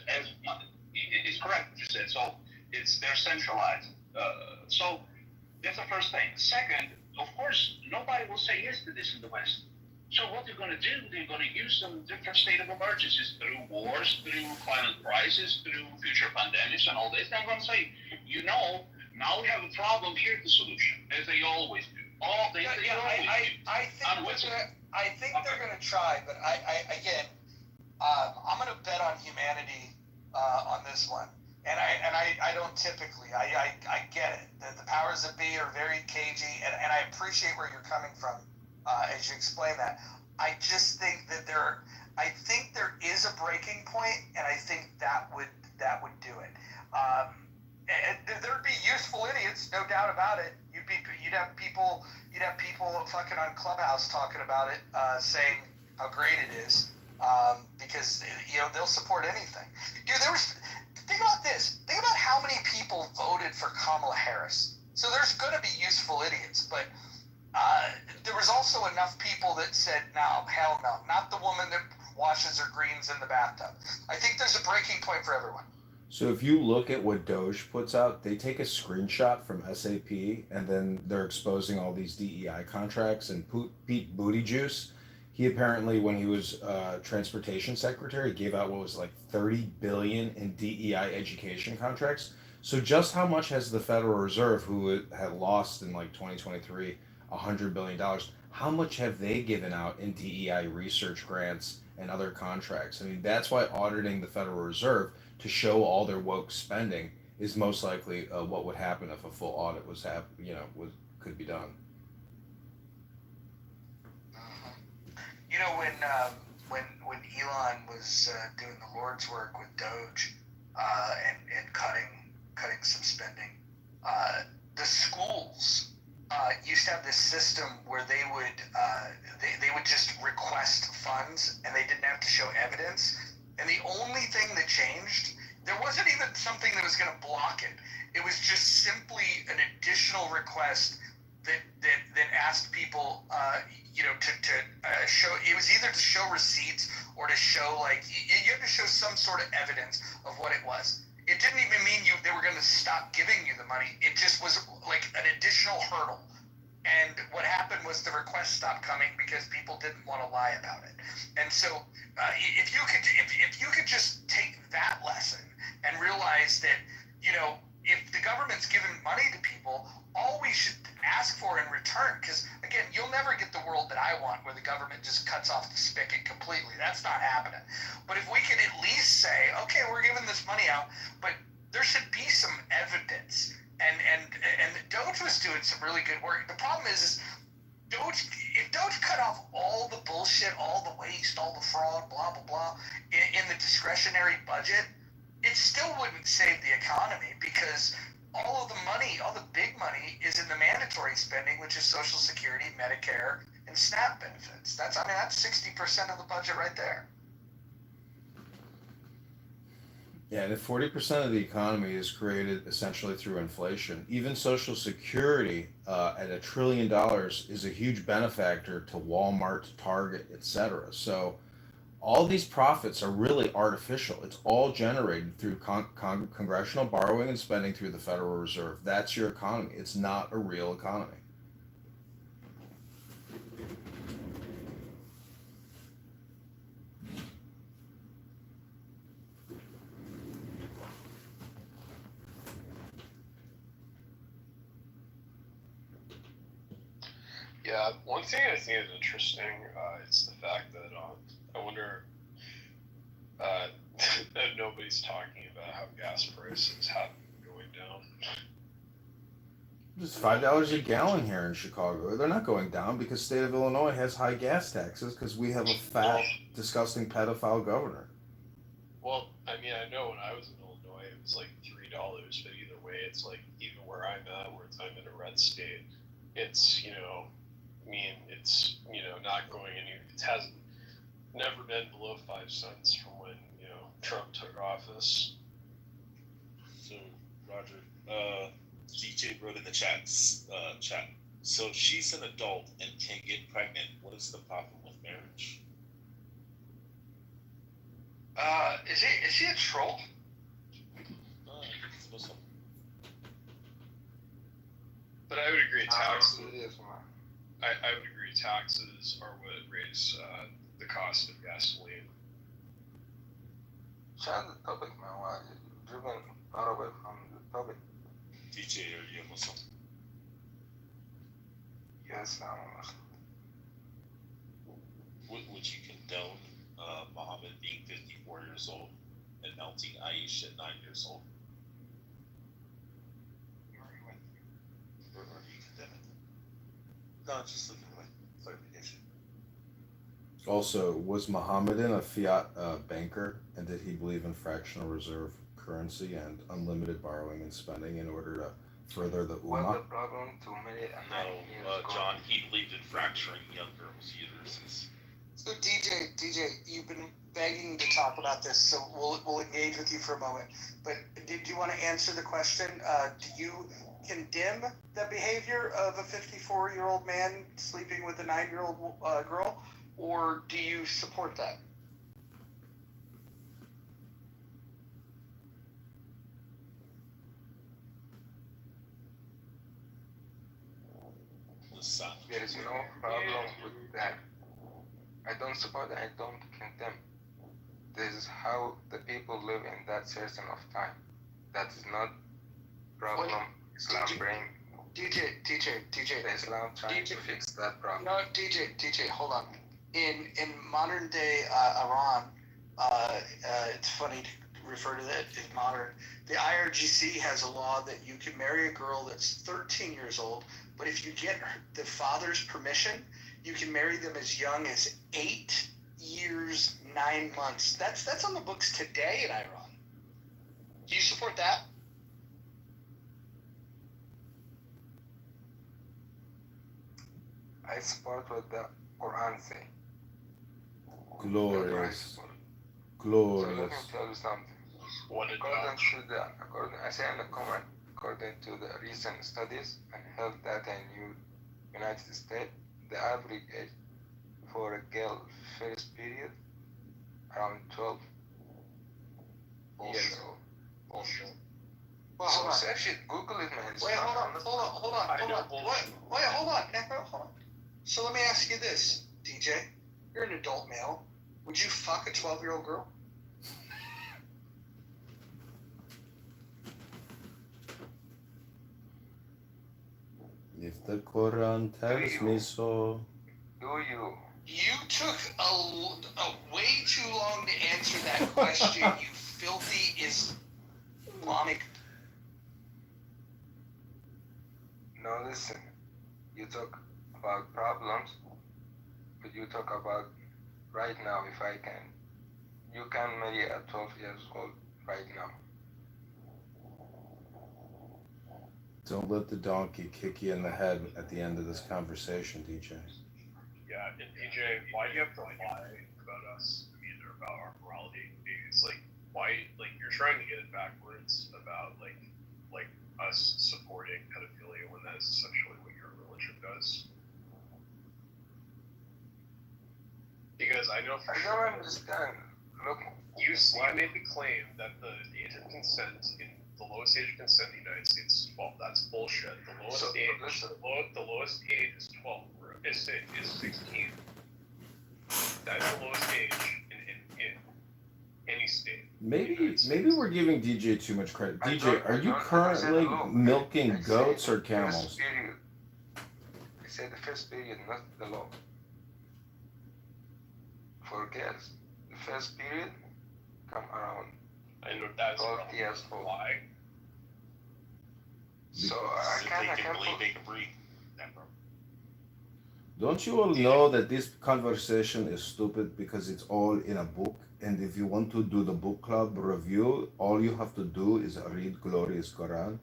correct what you said. So they're centralized. So that's the first thing. Second, of course, nobody will say yes to this in the West. So what they're going to do, they're going to use some different state of emergencies through wars, through climate crisis, through future pandemics and all this. They're going to say, now we have a problem, here's the solution, as they always do. I think they're going to try, but I'm going to bet on humanity on this one. And I don't typically. I get it. The powers that be are very cagey, and I appreciate where you're coming from as you explain that. I just think that there is a breaking point, and I think that would do it. And there'd be useful idiots, no doubt about it. You'd have people fucking on Clubhouse talking about it, saying how great it is, because they'll support anything. Dude, think about this. Think about how many people voted for Kamala Harris. So there's going to be useful idiots, but there was also enough people that said, no, hell no, not the woman that washes her greens in the bathtub. I think there's a breaking point for everyone. So if you look at what Doge puts out, they take a screenshot from SAP and then they're exposing all these DEI contracts. And Pete Buttigieg, he apparently, when he was transportation secretary, gave out what was like $30 billion in DEI education contracts. So just how much has the Federal Reserve, who had lost in like 2023 $100 billion, how much have they given out in DEI research grants and other contracts? I mean, that's why auditing the Federal Reserve to show all their woke spending is most likely what would happen if a full audit could be done. When Elon was doing the Lord's work with Doge and cutting some spending, the schools used to have this system where they would just request funds and they didn't have to show evidence. And the only thing that changed, there wasn't even something that was going to block it. It was just simply an additional request that asked people, to show. It was either to show receipts or to show you had to show some sort of evidence of what it was. It didn't even mean they were going to stop giving you the money. It just was like an additional hurdle. And what happened was the request stopped coming because people didn't want to lie about it. And so, if you could just take that lesson and realize that, if the government's giving money to people, all we should ask for in return, because again, you'll never get the world that I want where the government just cuts off the spigot completely. That's not happening. But if we could at least say, okay, we're giving this money out, but there should be some evidence. And Doge was doing some really good work. The problem is if Doge cut off all the bullshit, all the waste, all the fraud, blah, blah, blah, in the discretionary budget, it still wouldn't save the economy, because all of the money, all the big money, is in the mandatory spending, which is Social Security, Medicare, and SNAP benefits. That's 60% of the budget right there. Yeah, and if 40% of the economy is created essentially through inflation, even Social Security at $1 trillion is a huge benefactor to Walmart, Target, etc. So all these profits are really artificial. It's all generated through congressional borrowing and spending through the Federal Reserve. That's your economy. It's not a real economy. Yeah, one thing I think is interesting is the fact that I wonder that nobody's talking about how gas prices have been going down. It's $5 a gallon here in Chicago. They're not going down because the state of Illinois has high gas taxes because we have a fat, disgusting pedophile governor. Well, I mean, I know when I was in Illinois, it was like $3, but either way, it's like even where I'm at, where I'm in a red state, it's, it's, not going any, it hasn't never been below 5 cents from when, Trump took office. So, Roger, DJ wrote in the chat. So if she's an adult and can get pregnant, what is the problem with marriage? Is he a troll? He's Muslim. But I would agree taxes. I would agree taxes are what raise the cost of gasoline. Change the topic, man. Why are you driven far away from the topic? DJ, are you a Muslim? Yes, I'm a Muslim. Would you condone Muhammad being 54 years old and melting Aisha at 9 years old? Or do you condemn it? No, just looking for clarification. Also, was Mohammedan a fiat banker, and did he believe in fractional reserve currency and unlimited borrowing and spending in order to further the What's ummah? the problem to marry a 9 years old? John, he believed in fracturing young girls' uteruses. So DJ, you've been begging to talk about this, so we'll engage with you for a moment. But did you want to answer the question? Do you condemn the behavior of a 54-year-old man sleeping with a 9-year-old girl, or do you support that? There is no problem with that. I don't support it, I don't condemn. This is how the people live in that certain of time. That is not problem Islam bring. DJ. The Islam trying to fix that problem. No, DJ, hold on. In modern day Iran, it's funny to refer to that as modern. The IRGC has a law that you can marry a girl that's 13 years old, but if you get the father's permission, you can marry them as young as 8 years, 9 months. That's on the books today in Iran. Do you support that? I support what the Quran say. Glorious. So let me Glorious. tell you something. I say in the comment, according to the recent studies and health data in United States, the average age for a girl first period around 12 years old. Bullshit. Well, hold on. Search it, Google it, man. Wait, hold on. Wait, hold on, Necro, hold on. So let me ask you this, DJ. You're an adult male. Would you fuck a 12-year-old girl? If the Quran tells me so. Do you? You took a way too long to answer that question, you filthy Islamic. No, listen. You talk about problems, but you talk about right now, if I can. You can marry a 12 years old right now. Don't let the donkey kick you in the head at the end of this conversation, DJ. Yeah, and DJ, why do you have to lie about us? I mean, or about our morality? It's like, why, like, you're trying to get it backwards about, like us supporting pedophilia when that is essentially what your religion does. Because I know for sure. I don't understand. Look, you made the claim that the age of consent the lowest age of consent in the United States is 12. That's bullshit. The lowest age is 12. Is 16. That's the lowest age in any state. Maybe we're giving DJ too much credit. DJ, are you currently milking goats or camels? I said the first period, not the law. For girls, the first period come around. I know that's 12 years old. Why? So I can't believe they can breathe. Don't you all know that this conversation is stupid because it's all in a book? And if you want to do the book club review, all you have to do is read Glorious Quran.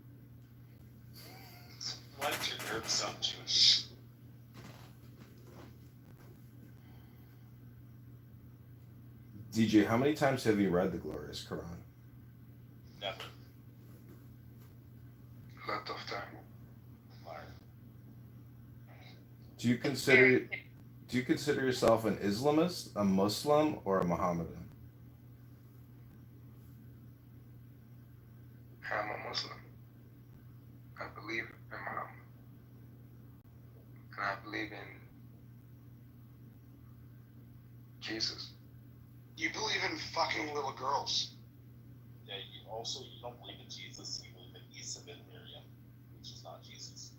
Why did your nerves sound Jewish? DJ, how many times have you read the Glorious Quran? Never. lot of time. Do you consider yourself an Islamist, a Muslim, or a Mohammedan? I'm a Muslim. I believe in Muhammad. And I believe in Jesus. You believe in fucking little girls. Yeah, you don't believe in Jesus, you believe in Isa bin Miriam, which is not Jesus.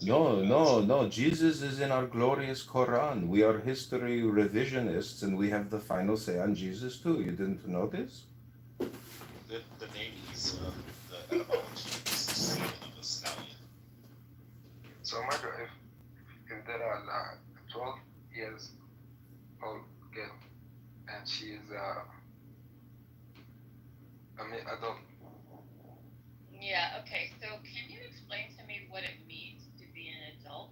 No. Jesus is in our glorious Quran. We are history revisionists and we have the final say on Jesus too. You didn't know this? The name Isa, the etymology is the semen of a stallion. So Michael, if there are 12 years old girl and she is adult. Yeah, okay, so can you explain to me what it means to be an adult?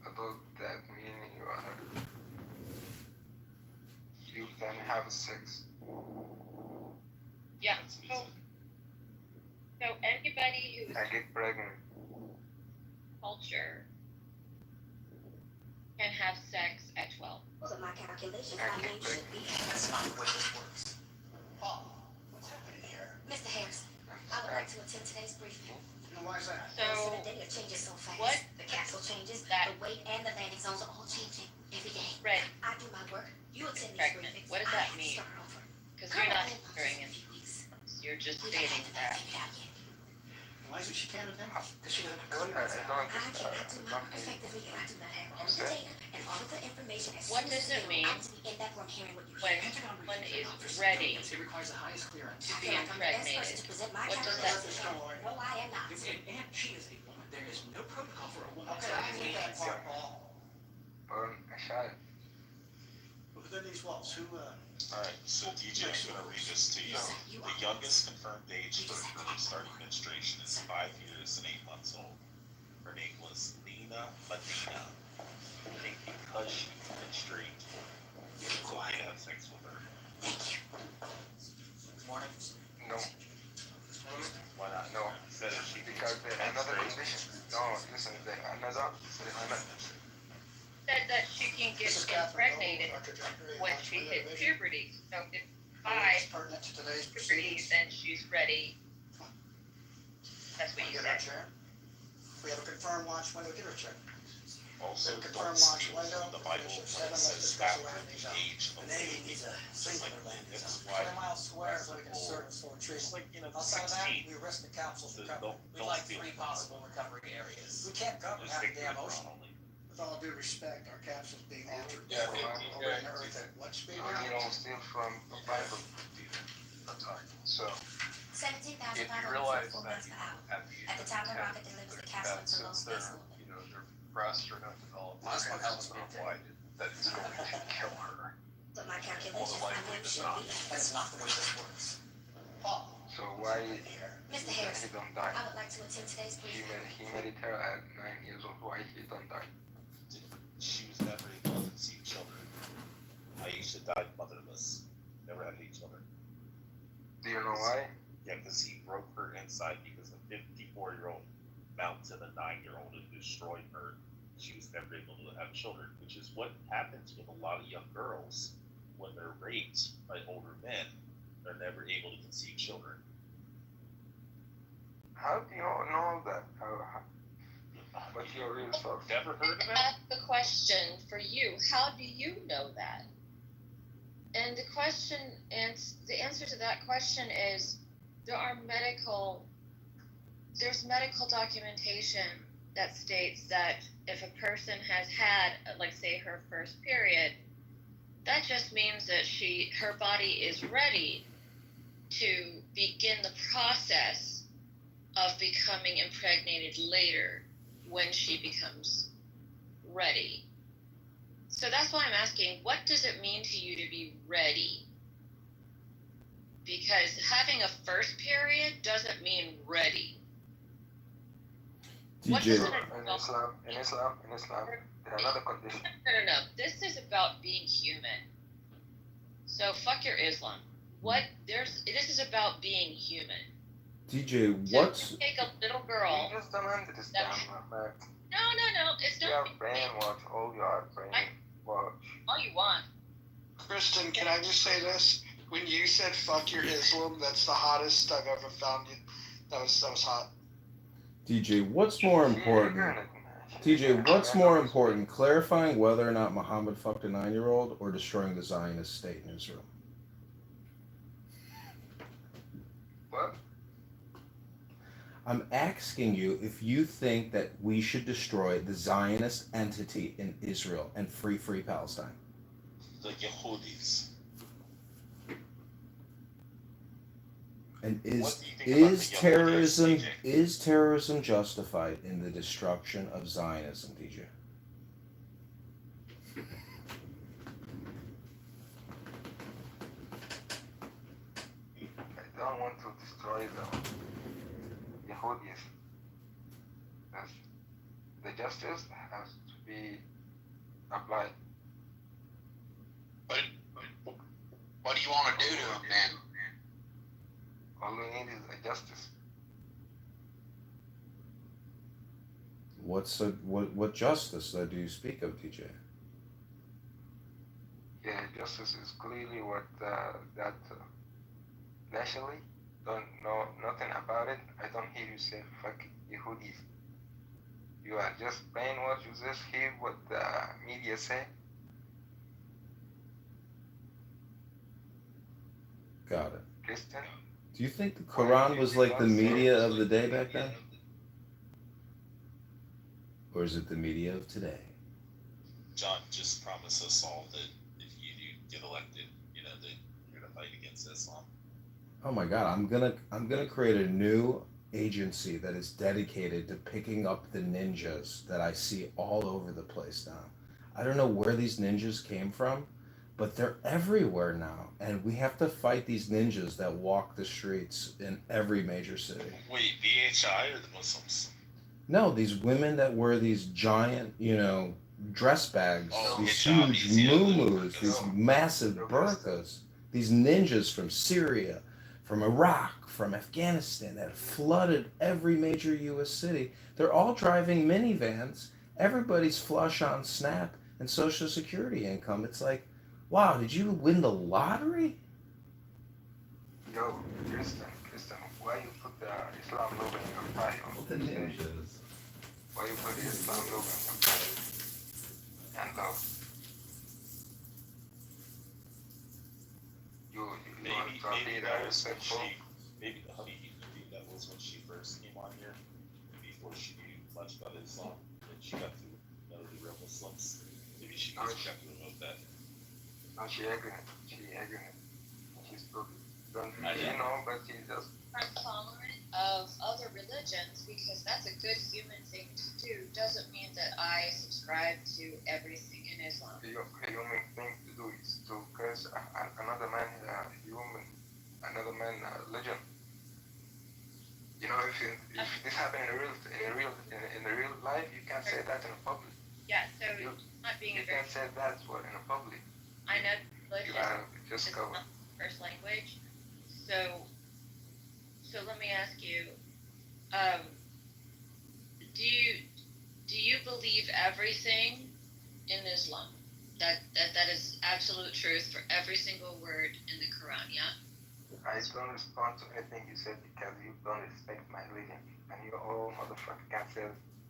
Adult, that meaning you can have sex. Yeah, so anybody who's I get pregnant. culture can have sex at 12. So my calculation, my name should be. That's not the way this works. Paul, what's happening here? Mr. Harrison, I would like to attend today's briefing. And why is that? So, the data changes so fast. what? The capsule changes, That- the weight and the landing zones are all changing every day. Red. I do my work, you attend these Pregnant. briefings. What does I that have to mean? start over. Because you're not Currently, hearing in a it. few weeks. You're just We don't stating have that. that figured out yet. Why is it she can't attend? Because she doesn't I I cannot do my work effectively and I do not have all of the data and all of the information as What soon as does it available. mean I want to be in that room hearing what you when hear. one is ready It requires the highest clearance. to I be feel like I'm the best person impregnated? to present my What does that calculations. mean? No, I am not. And she is a woman. There is no protocol for a woman. Okay, I get that part, Paul. I shot it. Within these walls, who, Alright, so DJ, I'm gonna read this to you. The youngest confirmed age for a girl starting menstruation is 5 years and 8 months old. Her name was Lena Medina. I think because she was menstruating, it's okay to have sex with her. Good morning. No. Why not? No. Said if she Because there's another condition. No, listen, another. Said that she can get impregnated when she hits puberty. So if by Pertinent to today's puberty, proceedings. then she's ready. That's what you Get our said. chair. We have a confirmed launch window. Get her chair. Also, Confirm don't launch steal window. from the Bible Seven, when it let's says discuss after landing the zone. age of The Navy needs a singular landing zone. 20 miles square is what it can serve for It's treatment. like, you know, Outside of that, 16. we risk the capsules So recovery. don't We'd like steal 3 from possible recovery areas. We can't cover Just half stick the to damn the ocean. Quran only. With all due respect, our capsules being altered. Yeah, Over in the earth at what speed now? You don't steal from the Bible. So, 17,500 if you realize miles that per hour. at At the time the rocket delivers the capsule into low space orbit. their breasts are not developed, Well, that's one hell of a speed. wide, that it's going to kill her. But my calculations, my name should be. That's not the way this works. Paul. So why Mr. he Harrison, don't die? I would like to attend today's briefing. He married her at 9 years old. Why he don't die? She was never able to conceive children. Aisha died motherless. Never had any children. Do you know why? Yeah, because he broke her inside because a 54-year-old mounted a 9-year-old and destroyed her. She was never able to have children, which is what happens with a lot of young girls when they're raped by older men. They're never able to conceive children. How do you know that? What's your real source? Never heard of it? That's the question for you. How do you know that? And the question, and the answer to that question is there's medical documentation that states that if a person has had, like say her first period, that just means that her body is ready to begin the process of becoming impregnated later when she becomes ready. So that's why I'm asking, what does it mean to you to be ready? Because having a first period doesn't mean ready. What does DJ, it involve? In Islam, there's another condition. No. This is about being human. So fuck your Islam. This is about being human. DJ, So what's take a little girl. You just don't understand, man. No. It's You not. are brainwashed. All you are brainwashed. All you want. Kristen, can I just say this? When you said "fuck your Islam," that's the hottest I've ever found you. That was hot. DJ, what's more important? TJ, what's more important, clarifying whether or not Muhammad fucked a 9-year-old or destroying the Zionist state in Israel? What? I'm asking you if you think that we should destroy the Zionist entity in Israel and free Palestine. The Yehudis. And What do you think about the Yehudis, is terrorism justified in the destruction of Zionism, DJ? I don't want to destroy the Yehudis. The justice has to be applied. But what do you want to do to him then? All we need is a justice. What justice do you speak of, DJ? Yeah, justice is clearly what that nationally don't know nothing about it. I don't hear you say fuck Yehudis. You are just brainwashed. You just hear what the media say. Got it. Christian. Do you think the Quran was like the media of the day back then? Or is it the media of today? John just promised us all that if you do get elected, that you're gonna fight against Islam. Oh my God, I'm gonna create a new agency that is dedicated to picking up the ninjas that I see all over the place now. I don't know where these ninjas came from, but they're everywhere now, and we have to fight these ninjas that walk the streets in every major city. Wait, BHI or the Muslims? No, these women that wear these giant, dress bags, these hijabis, huge yeah, muumuus, these massive burqas, these ninjas from Syria, from Iraq, from Afghanistan that flooded every major U.S. city. They're all driving minivans. Everybody's flush on SNAP and Social Security income. It's like, wow, did you win the lottery? Yo, Christian, why you put the Islam logo in your bio? The ninjas. Why you put the Islam logo in your bio? And you want to be that respectful? Maybe that was when she first came on here, before she knew much about Islam, and she got to know the real Muslims. Maybe she got to promote that. No, she ignorant. She's stupid. But she just... Are tolerant of other religions, because that's a good human thing to do. Doesn't mean that I subscribe to everything in Islam. The human thing to do is to curse another man, religion. If this happened in the real life, you can't say that in public. Yeah, so not being you can't say that in a public. I know religion just is go. not the first language. So let me ask you, do you believe everything in Islam? That is absolute truth for every single word in the Quran, yeah? I don't respond to anything you said because you don't respect my religion. And you all motherfucker can't say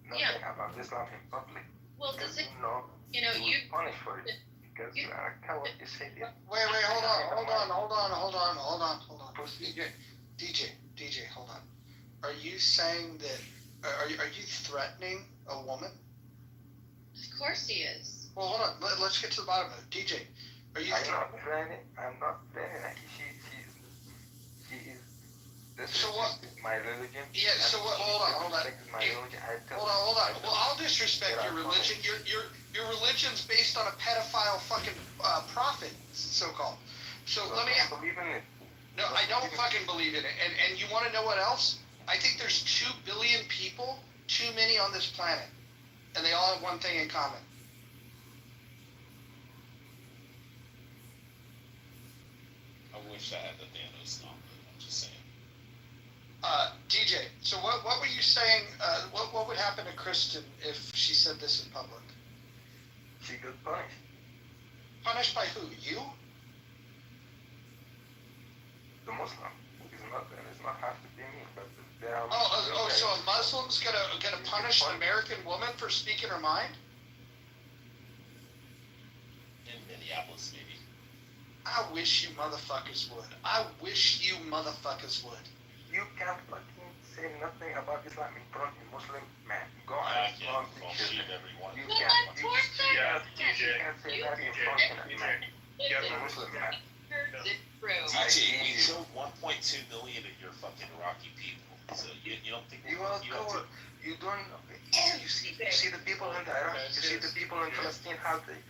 nothing about Islam in public. Well, you will punish for it. Because you are a coward, you say that. Wait, hold on. DJ, hold on. Are you saying that, are you threatening a woman? Of course he is. Well, hold on, let's get to the bottom of it. DJ, are you I'm not threatening her. She is, this so what? Is my religion. Yeah, so what, hold on. My religion. Hold on. Well, I'll disrespect your religion. Your religion's based on a pedophile fucking prophet, so-called. So let me... believe in it. No, I don't fucking believe in it. And you want to know what else? I think there's 2 billion people, too many on this planet. And they all have one thing in common. I wish I had the Thanos number. I'm just saying. DJ, so what were you saying? What would happen to Kristen if she said this in public? She got punished. Punished by who? You? The Muslim. It's not have to be me, but there are. So a Muslim's gonna punish an American woman for speaking her mind? In Minneapolis, maybe. I wish you motherfuckers would. I wish you motherfuckers would. You can't fucking say nothing about Islam in front of Muslim man. Go on. Bullshit, everyone. You can't. Yeah, DJ. You can't say that in front of a man. Yeah, Muslim man. DJ, we killed 1.2 million of your fucking Iraqi people. So you don't think You don't. You see the people in Iraq. You see the people in Palestine. How they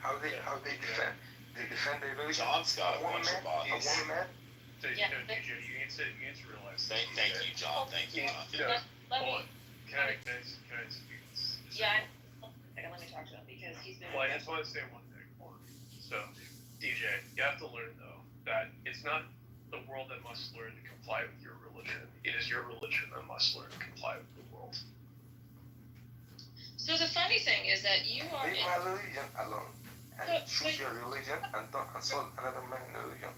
defend. They defend their religion. John's got a bunch of bodies. A woman. DJ, you need to realize. Thank you, John. Thank you, John. Yeah. Let me. Can I speak? Yeah. Let me talk to him because he's been. Well, I just want to say one thing. So, DJ, you have to learn though that it's not the world that must learn to comply with your religion. It is your religion that must learn to comply with the world. So the funny thing is that you are. Leave my religion alone and choose your religion and don't insult another man's religion.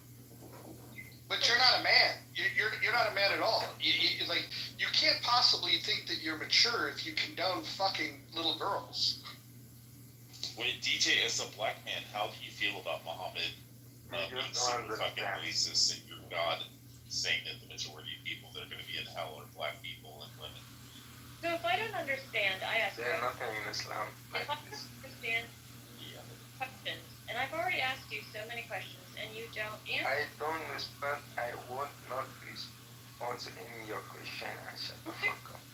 But you're not a man. You're not a man at all. You can't possibly think that you're mature if you condone fucking little girls. Wait, DJ, as a black man, how do you feel about Muhammad being super fucking racist and your God saying that the majority of people that are going to be in hell are black people and women? So if I don't understand, I ask. There's nothing in Islam like if I don't this. understand questions, and I've already asked you so many questions, and you don't answer. I don't respond. I would not respond to any of your question. I shut the fuck up.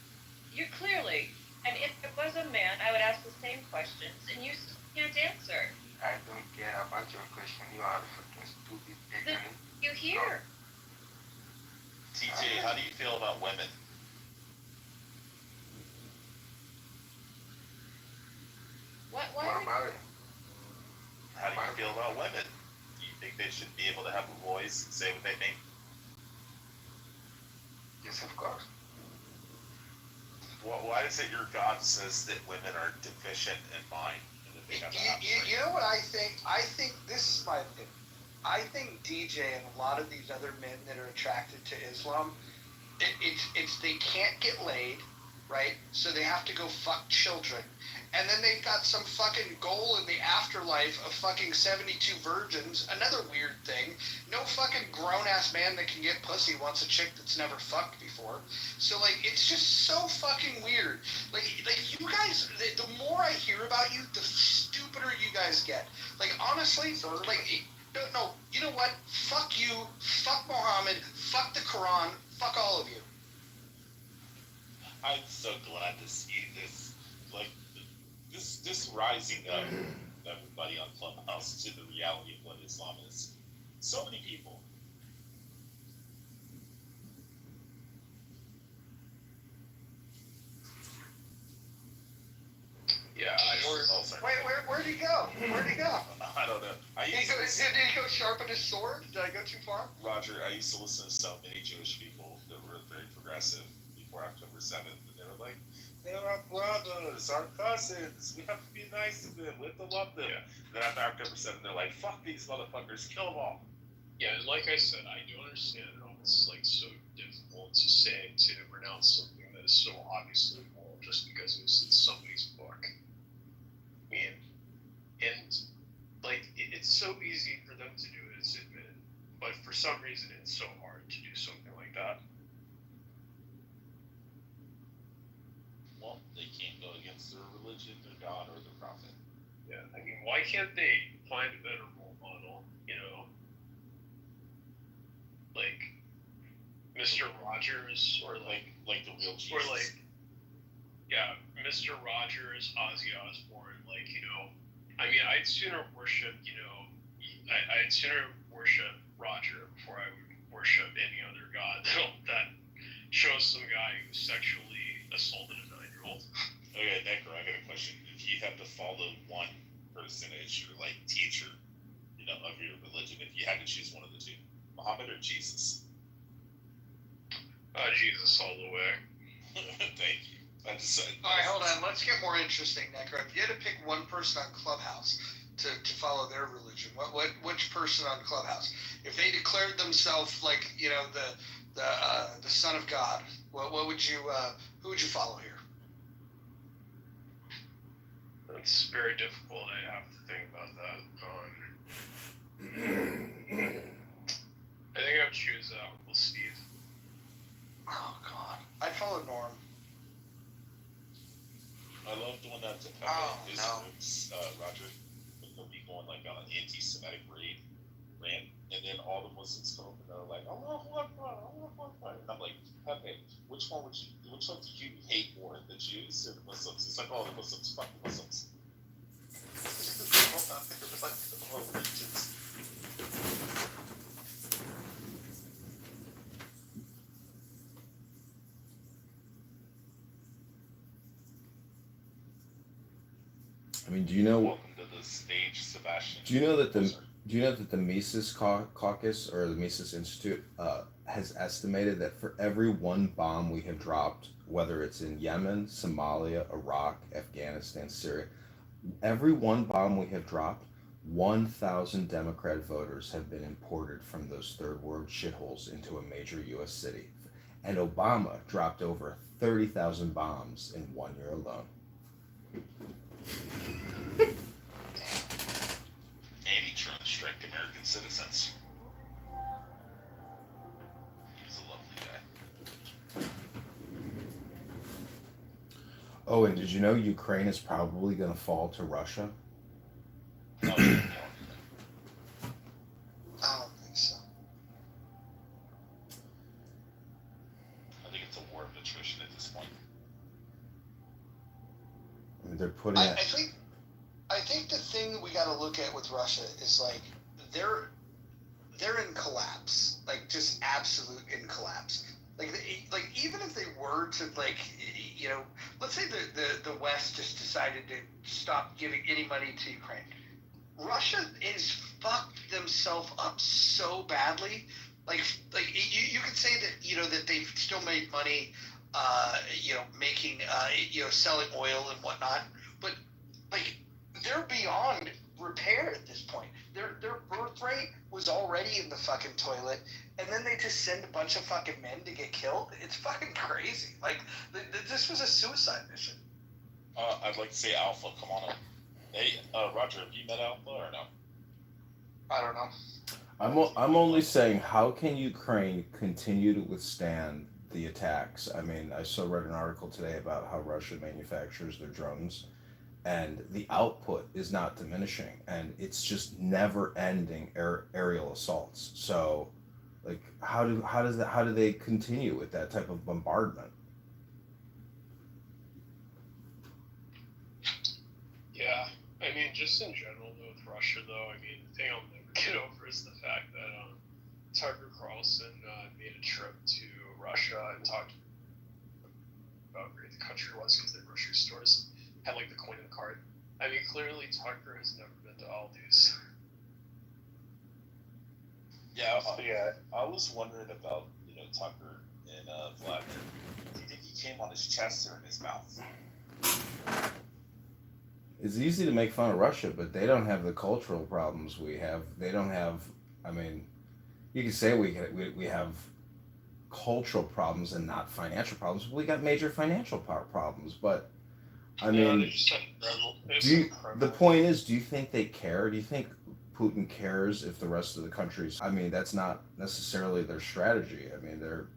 You clearly, and if it was a man, I would ask the same questions, and you still can't answer. I don't care about your question. You are fucking stupid, ignorant. You hear? TJ, how do you feel about women? What about it? How do you feel about women? Do you think they should be able to have a voice and say what they think? Yes, of course. Why is it your God says that women are deficient in mind? And that they have to have You know what I think? I think this is my opinion. I think DJ and a lot of these other men that are attracted to Islam, it's they can't get laid, right? So they have to go fuck children. And then they've got some fucking goal in the afterlife of fucking 72 virgins. Another weird thing. No fucking grown-ass man that can get pussy wants a chick that's never fucked before. So, it's just so fucking weird. You guys, the more I hear about you, the stupider you guys get. Honestly, no, you know what? Fuck you, fuck Muhammad, fuck the Quran, fuck all of you. I'm so glad to see this. This rising up everybody on Clubhouse to the reality of what Islam is. So many people. Yeah, Where'd he go? Where'd he go? I don't know. Did he go sharpen his sword? Did I go too far? Roger, I used to listen to so many Jewish people that were very progressive before October 7th, and they were like, they're our brothers, our cousins. We have to be nice to them. We have to love them. Yeah. Then after October 7th, they're like, fuck these motherfuckers, kill them all. Yeah, and like I said, I do understand how it's so difficult to renounce something that is so obviously moral just because it was in somebody's book. It's so easy for them to do it, it's admitted, but for some reason it's so hard to do something like that. Well, they can't go against their religion, their God, or their prophet. Yeah, why can't they find a better role model? Like Mr. Rogers, or like the real Jesus. Or Mr. Rogers, Ozzy Osbourne. I'd sooner worship, I'd sooner worship Roger before I would worship any other god that shows some guy who sexually assaulted a 9-year-old. Okay, Necro, I got a question. If you have to follow one person as your teacher, of your religion, if you had to choose one of the two, Muhammad or Jesus? Jesus all the way. Thank you. I just said. All right, hold on. Let's get more interesting, Necro. If you had to pick one person on Clubhouse to follow their religion, which person on Clubhouse? If they declared themselves like the Son of God, what would you who would you follow here? It's very difficult. I have to think about that. I think I would choose Uncle Steve. Oh God, I'd follow Norm. I love doing that to his groups, Roger. They'll be going like on an anti-Semitic rant, and then all the Muslims come up and they're like, "Allah Akbar," and I'm like, "Okay, which one did you hate more, the Jews or the Muslims?" It's like, "Oh, the Muslims, fuck the Muslims." I mean, do you know? Welcome to the stage, Sebastian. Do you know that the Mises Caucus or the Mises Institute has estimated that for every one bomb we have dropped, whether it's in Yemen, Somalia, Iraq, Afghanistan, Syria, every one bomb we have dropped, 1,000 Democrat voters have been imported from those third world shitholes into a major U.S. city, and Obama dropped over 30,000 bombs in 1 year alone. Trying to strike American citizens. He's a lovely guy. Oh, and did you know Ukraine is probably going to fall to Russia? I don't think so. I think it's a war of attrition at this point. I mean, they're putting I think the thing we got to look at with Russia is like they're in collapse, like just absolute in collapse. Like even if they were to let's say the West just decided to stop giving any money to Ukraine, Russia is fucked themselves up so badly. Like you could say that that they've still made money, making selling oil and whatnot, but like they're beyond repair at this point. Their birth rate was already in the fucking toilet, and then they just send a bunch of fucking men to get killed. It's fucking crazy. Like this was a suicide mission. I'd like to say Alpha. Come on up. Hey, Roger, have you met Alpha or no? I don't know. I'm only saying, how can Ukraine continue to withstand the attacks? I mean, I read an article today about how Russia manufactures their drones, and the output is not diminishing, and it's just never-ending aerial assaults. So, like, how do they continue with that type of bombardment? Yeah, I mean, just in general, though, with Russia, though, I mean, the thing I'll never get over is the fact that Tucker Carlson made a trip to Russia and talked about how great the country was because their grocery stores had, like, the coin and card. I mean, clearly Tucker has never been to Aldi's. Yeah, I was wondering about, Tucker and Vladimir. Do you think he came on his chest or in his mouth? It's easy to make fun of Russia, but they don't have the cultural problems we have. They don't have. I mean, you can say we have cultural problems and not financial problems. But we got major financial problems, but I mean, the point is, do you think they care? Do you think Putin cares if the rest of the countries? I mean, that's not necessarily their strategy. I mean, they're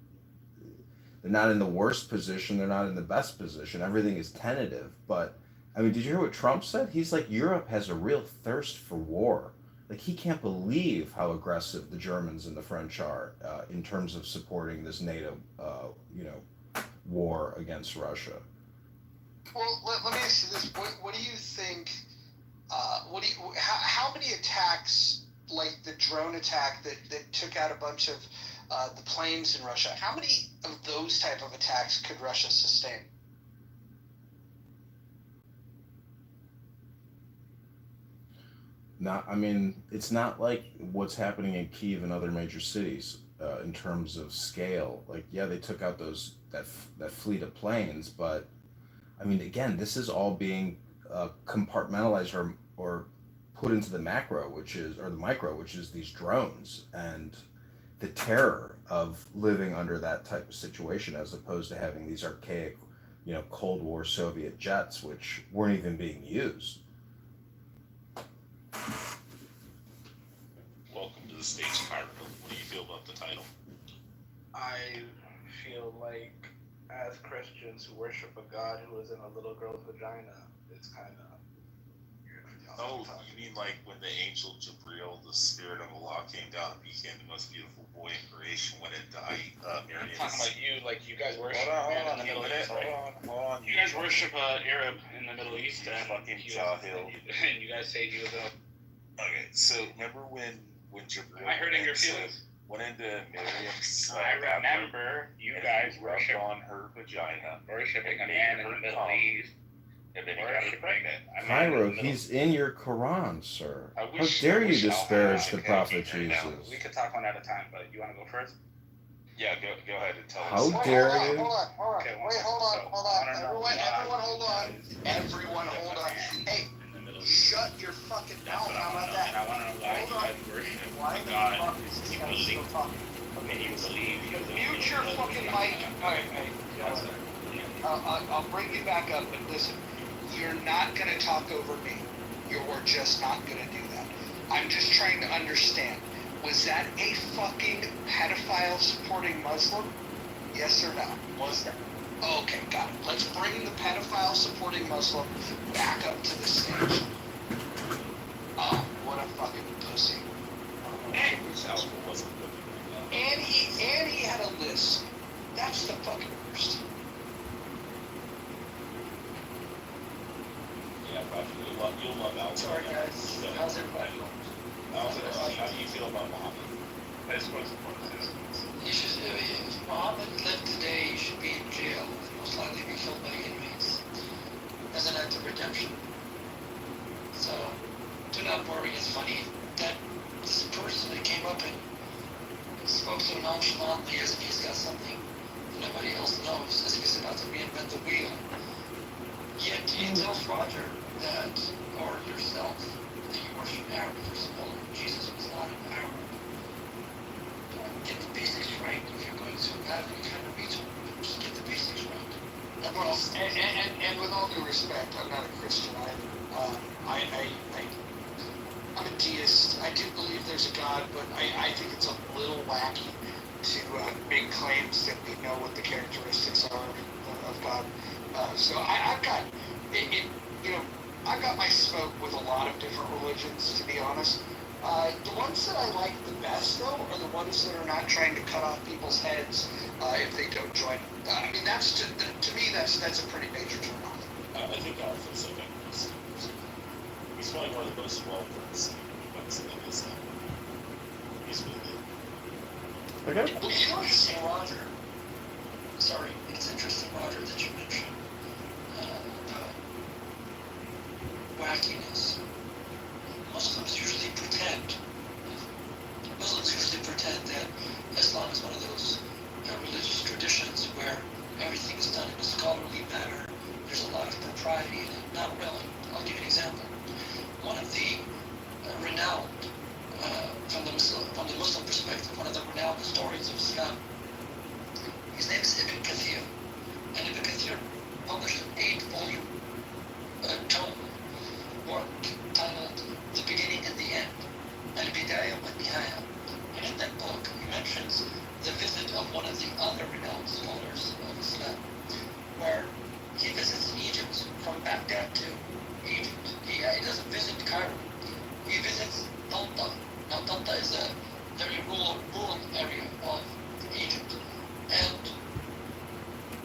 not in the worst position. They're not in the best position. Everything is tentative, but. I mean, did you hear what Trump said? He's like, Europe has a real thirst for war. Like, he can't believe how aggressive the Germans and the French are in terms of supporting this NATO, war against Russia. Well, let me ask you this: what do you think? How many attacks, like the drone attack that took out a bunch of the planes in Russia? How many of those type of attacks could Russia sustain? I mean, it's not like what's happening in Kyiv and other major cities. in terms of scale. Like, yeah, they took out that fleet of planes, but I mean, again, this is all being compartmentalized or put into the macro, or the micro, which is these drones and the terror of living under that type of situation, as opposed to having these archaic, Cold War Soviet jets, which weren't even being used. Welcome to the stage, Cairo. What do you feel about the title? I feel like, as Christians who worship a God who is in a little girl's vagina, it's kind of weird for y'all. Oh, you mean like when the angel Jabril, the spirit of Allah, came down and became the most beautiful boy in creation when it died? I'm talking about you, like you guys worship Hold in on, the Middle East, hold right? on. You guys worship Arab in the Middle East, and fucking Jahil. and you guys say he was a... Okay, so remember when Jabril... Am I hurting your feelings? Went into Miriam's... I remember you guys worship on her vagina. Worshiping a man in the Middle East. And then he got her pregnant. Cairo, he's in your Quran, sir. How dare you disparage the Prophet Jesus? We could talk one at a time, but you want to go first? Yeah, go ahead and tell us. How dare you? Hold on. Everyone, hold on. Everyone, hold on. Hey, shut your fucking mouth. How about that? Hold on. Why the fuck is this guy still talking? Mute your fucking mic. All right. I'll bring you back up, but listen. You're not going to talk over me. You're just not going to do that. I'm just trying to understand. Was that a fucking pedophile supporting Muslim? Yes or no? Was that? Okay, got it. Let's bring the pedophile supporting Muslim back up to the stage. Oh, what a fucking pussy. And he had a list. That's the fucking worst. Yeah, Prophet, you'll love Al. Sorry, guys. How's everybody doing? How do you feel about Muhammad? If Muhammad lived today, he should be in jail and most likely be killed by inmates as an act of redemption. So, do not worry. It's funny that this person that came up and spoke so nonchalantly as if he's got something nobody else knows, as if he's about to reinvent the wheel. Yet he tells Roger that, or yourself, that you worship Arab. First of all, Jesus was not an Arab. Get the basics right if you're going to have any kind of ritual. Just get the basics right. Well, and with all due respect, I'm not a Christian either. I'm a deist. I do believe there's a God, but I think it's a little wacky to make claims that we know what the characteristics are of God. So I've got I've got my smoke with a lot of different religions, to be honest. The ones that I like the best, though, are the ones that are not trying to cut off people's heads if they don't join. I mean, that's to me, that's a pretty major turn off. I think Alpha's okay. He's probably one of the most well-versed ones in Islam. He's really good. Okay. Well, you know, interesting, Roger. Sorry, it's interesting, Roger, that you mentioned wackiness. Muslims usually pretend that Islam is one of those religious traditions where everything is done in a scholarly manner. There's a lot of propriety in it. Not really. I'll give you an example. One of the renowned, from the Muslim perspective, one of the renowned historians of Islam, his name is Ibn Kathir. And Ibn Kathir published an 8-volume tome work titled The Beginning and the End, Al-Bidayah wa Nihaya. And in that book, he mentions the visit of one of the other renowned scholars of Islam, where he visits Egypt, from Baghdad to Egypt. He doesn't visit Cairo. He visits Tanta. Now, Tanta is a very rural area of Egypt. And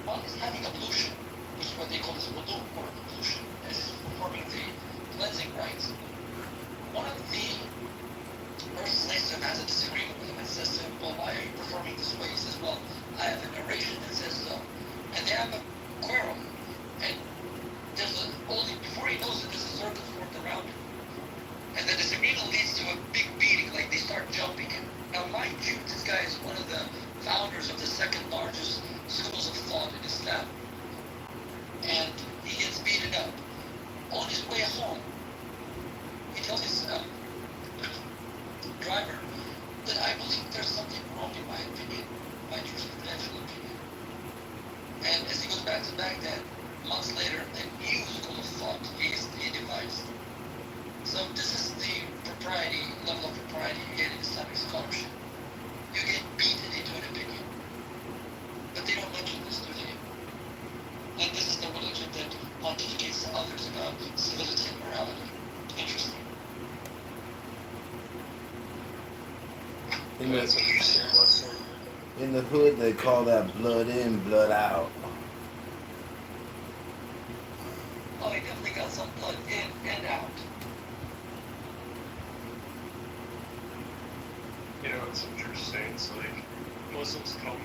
while he's having ablution, which is what they call his wudu, or ablution, is performing the cleansing rites, one of the persons next to him has a disagreement with him and says to him, well, why are you performing this way? He says, well, I have a narration that says so. And they have a quarrel. And there's before he knows it, there's a circle formed around him. And the disagreement leads to a big beating, like they start jumping him. Now, mind you, this guy is one of the And as he goes back to Baghdad, months later, a new school of thought he devised. So this is the level of propriety you get in Islamic scholarship. You get beaten into an opinion. But they don't mention this, do they? And this is the religion that pontificates to others about civility and morality. Interesting. In the hood, they call that blood in, blood out. Oh, he definitely got some blood in and out. You know, it's interesting. It's like Muslims tell me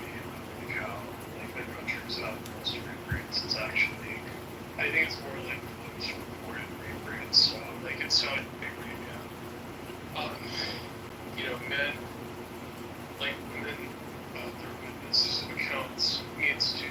like how like their country's not the most rape rates. It's actually, I think it's more like the most reported rape rates. So like it's Saudi Arabia. You know, men, their witness accounts needs to.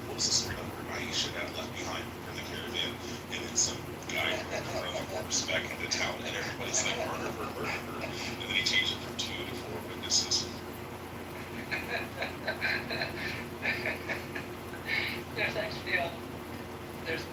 What was the story of Aisha got left behind in the caravan, and then some guy rode on horseback into town, and everybody's like, murder her, and then he changed it from 2 to 4 witnesses. There's actually there's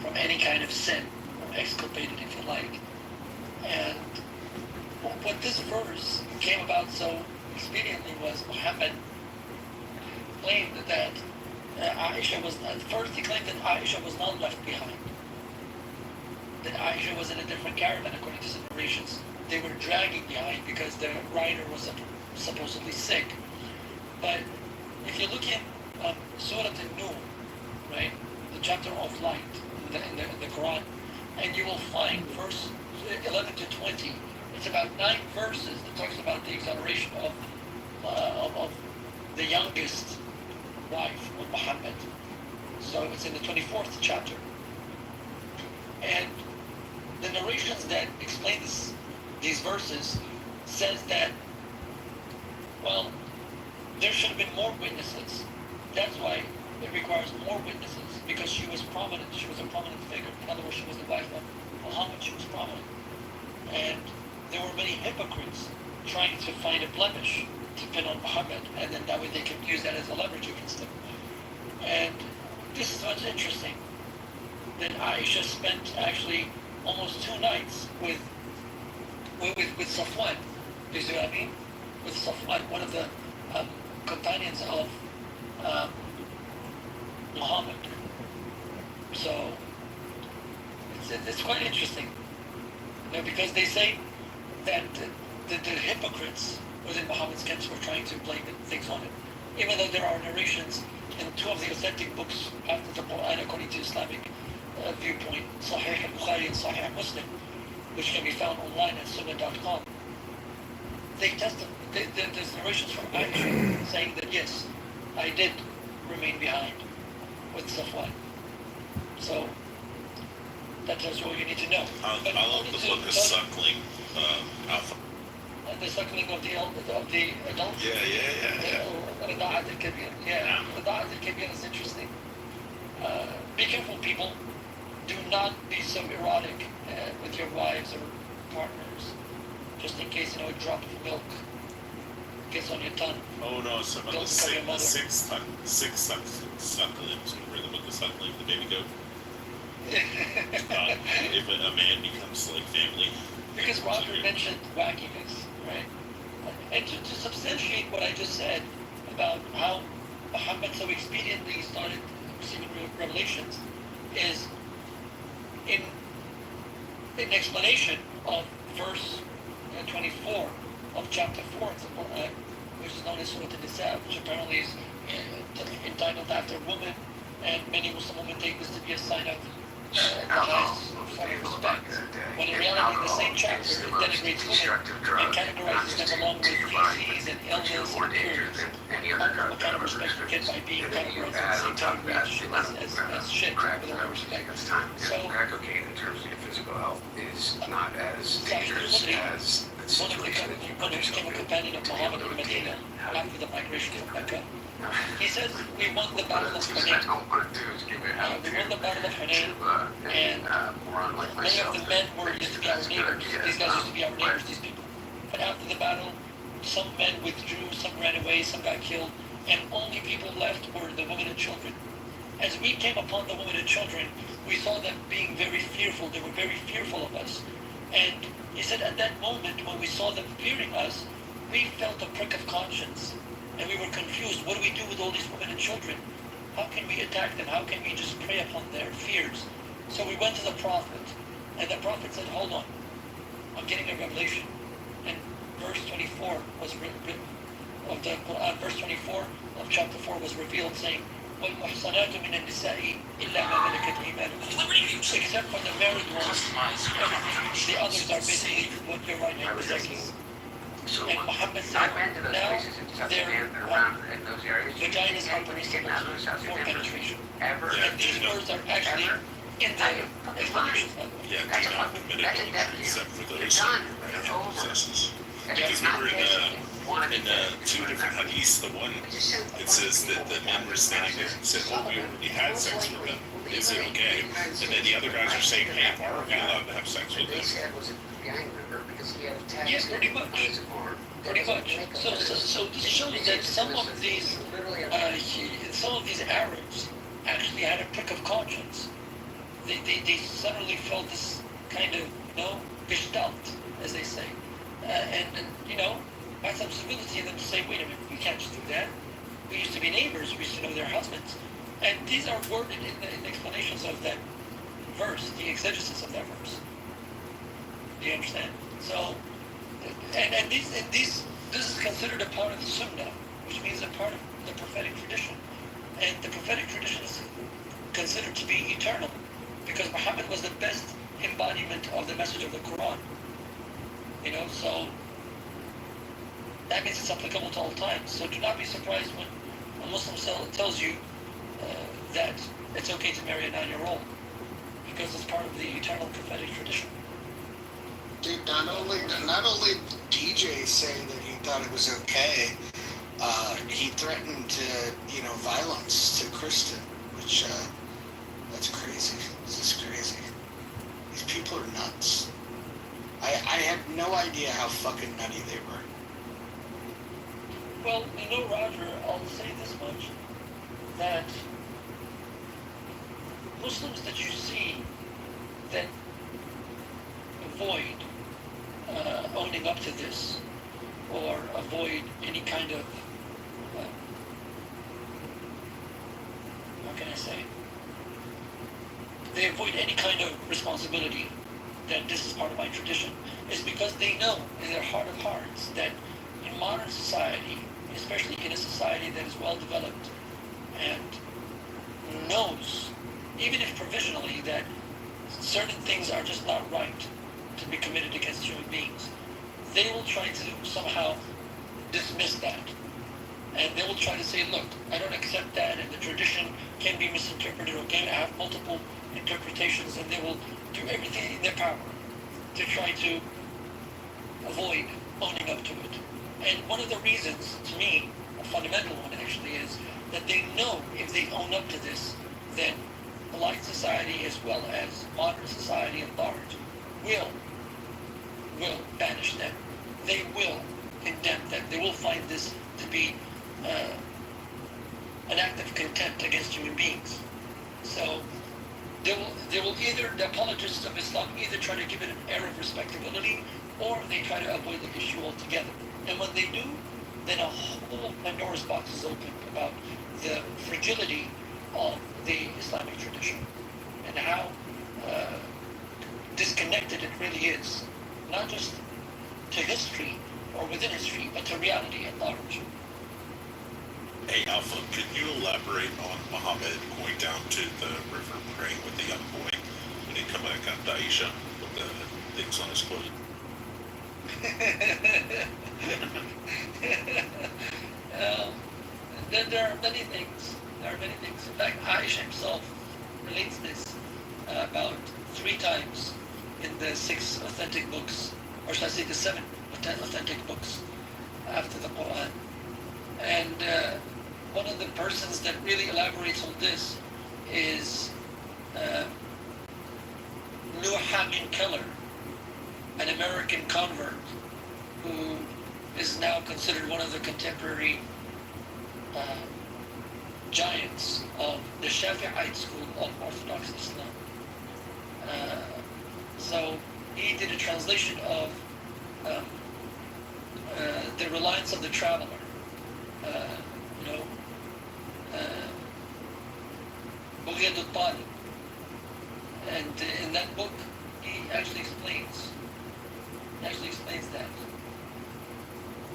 from any kind of sin, or exculpated if you like. And what this verse came about so expediently was Muhammad claimed that Aisha was, at first he claimed that Aisha was not left behind. That Aisha was in a different caravan according to some narrations. They were dragging behind because the rider was supposedly sick. But if you look in Surah An-Nur, right, the chapter of light in the Quran, and you will find verse 11 to 20. It's about 9 verses that talks about the exoneration of the youngest wife of Muhammad. So it's in the 24th chapter. And the narrations that explain these verses says that, well, there should have been more witnesses. That's why it requires more witnesses, because she was prominent. She was a prominent figure. In other words, she was the wife of Muhammad. She was prominent. And there were many hypocrites trying to find a blemish to pin on Muhammad, and then that way they could use that as a leverage against him. And this is what's interesting, that Aisha spent actually almost 2 nights with Safwan. Do you see what I mean? With Safwan, one of the companions of Muhammad. So it's quite interesting, you know, because they say that the hypocrites within Muhammad's camps were trying to blame things on him, even though there are narrations in 2 of the authentic books after the Quran according to Islamic viewpoint, Sahih al-Bukhari and Sahih Muslim, which can be found online at sunnah.com. There's narrations from Aisha saying that yes, I did remain behind with Safwan. So that tells you all you need to know. I love the book of Suckling Alpha. The suckling of the adult. Yeah. Rida'at al-Kabir. Yeah, Rida'at al-Kabir is interesting. Be careful, people. Do not be so erotic with your wives or partners, just in case, a drop of milk gets on your tongue. Oh no, it's about the six sucklings. Remember the book of Suckling, the baby goat? If a man becomes like family. Because Roger mentioned wackiness, right? And to substantiate what I just said about how Muhammad so expediently started receiving revelations is in explanation of verse 24 of chapter 4, which is known as Surah An-Nisa, which apparently is entitled after woman, and many Muslim women take this to be a sign of the highest form of respect. When in reality, the same chapter denigrates women and categorizes them along with feces and illness and periods. I don't know what kind of respect you get by being categorized in the same category as shit, with all respect. So, cocaine in terms of your physical health is not as dangerous as one of the people who became a companion of Muhammad in Medina after the migration from Mecca. He says, we won the battle of Hunayn. We won the battle of Hunayn, and many of the men were used to be our neighbors. These guys used to be our neighbors, these people. But after the battle, some men withdrew, some ran away, some got killed, and only people left were the women and children. As we came upon the women and children, we saw them being very fearful. They were very fearful of us. And he said, at that moment, when we saw them fearing us, we felt a prick of conscience. And we were confused. What do we do with all these women and children? How can we attack them? How can we just prey upon their fears? So we went to the Prophet, and the Prophet said, hold on, I'm getting a revelation. And verse 24 was written of the Quran. Verse 24 of chapter 4 was revealed, saying, وَالْمُحْصَنَاتُ مِنَ النِّسَاءِ إِلَّا مَا مَلَكَتْ أَيْمَانُكُمْ. Except for the married ones, the others are basically what your right hand possesses. And Muhammad said, now their vaginas are permissible for penetration. And these words are actually in the explanations. Yeah, do not permit it except for those who right hand possesses. Because remember in two different hadiths, the one, it says that the men were standing there and said, oh, we already had sex with them. Is it okay? And then the other guys are saying, hey, why are we allowed to have sex with them? Yes, pretty much. Pretty much. So this shows that some of these Arabs actually had a prick of conscience. They suddenly felt this kind of, gestalt, as they say. And had some civility in them to say, wait a minute, we can't just do that. We used to be neighbors, we used to know their husbands. And these are worded in the explanations of that verse, the exegesis of that verse. Do you understand? So, and this is considered a part of the Sunnah, which means a part of the prophetic tradition. And the prophetic tradition is considered to be eternal, because Muhammad was the best embodiment of the message of the Quran. So that means it's applicable to all times. So do not be surprised when a Muslim tells you that it's okay to marry a 9-year-old, because it's part of the eternal prophetic tradition. Dude, not only DJ saying that he thought it was okay, he threatened violence to Kristen, which that's crazy. This is crazy. These people are nuts. I had no idea how fucking nutty they were. Well, Roger, I'll say this much, that Muslims that you see that avoid owning up to this, or avoid any kind of, how can I say, they avoid any kind of responsibility that this is part of my tradition, is because they know in their heart of hearts that in modern society, especially in a society that is well developed and knows, even if provisionally, that certain things are just not right to be committed against human beings, they will try to somehow dismiss that. And they will try to say, look, I don't accept that, and the tradition can be misinterpreted or can have multiple interpretations, and they will do everything in their power to try to avoid owning up to it. And one of the reasons, to me, a fundamental one actually, is that they know if they own up to this, then polite society as well as modern society at large will banish them. They will condemn them. They will find this to be an act of contempt against human beings. So they will either, the apologists of Islam either try to give it an air of respectability, or they try to avoid the issue altogether. And when they do, then a whole Pandora's box is opened about the fragility of the Islamic tradition and how disconnected it really is, not just to history or within history, but to reality at large. Hey Alpha, could you elaborate on Muhammad going down to the river praying with the young boy? when he come back after Aisha with the things on his clothes. There are many things. There are many things. In fact, Aisha himself relates this about 3 times in the 6 authentic books, or should I say the 7 authentic books after the Quran. And one of the persons that really elaborates on this is Nuhamin Keller, an American convert who is now considered one of the contemporary giants of the Shafi'ite school of Orthodox Islam. So he did a translation of the reliance of the traveler. Bughyat al-Talib. And in that book, he actually explains that.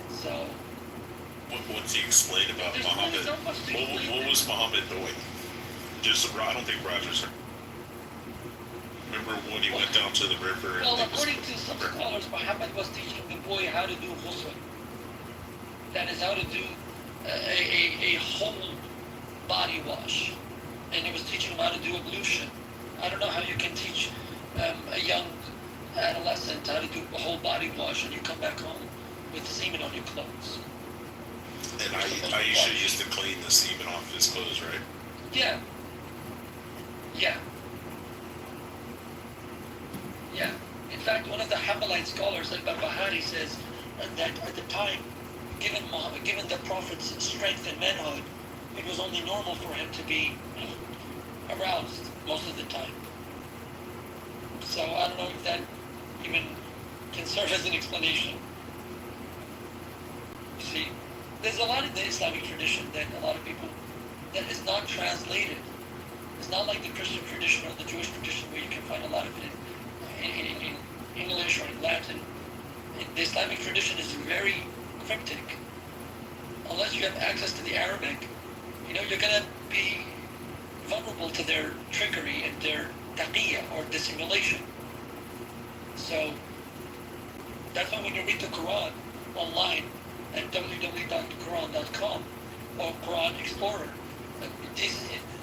So, What's he explain about Muhammad? What was Muhammad doing? I don't think Roger's heard. Remember when he went down to the river? Well, according to some scholars, Muhammad was teaching the boy how to do ghusl. That is how to do a whole body wash. And he was teaching him how to do ablution. I don't know how you can teach a young adolescent how to do a whole body wash and you come back home with semen on your clothes. And Aisha used to clean the semen off his clothes, right? Yeah. In fact, one of the Hanbalite scholars, Al-Barbahari, says that at the time, given the Prophet's strength and manhood, it was only normal for him to be aroused most of the time. So I don't know if that even can serve as an explanation. You see, there's a lot in the Islamic tradition that a lot of people, that is not translated. It's not like the Christian tradition or the Jewish tradition where you can find a lot of it in English or in Latin. The Islamic tradition is very cryptic. Unless you have access to the Arabic, you're going to be vulnerable to their trickery and their taqiyya or dissimulation. So that's why when you read the Quran online at www.quran.com or Quran Explorer,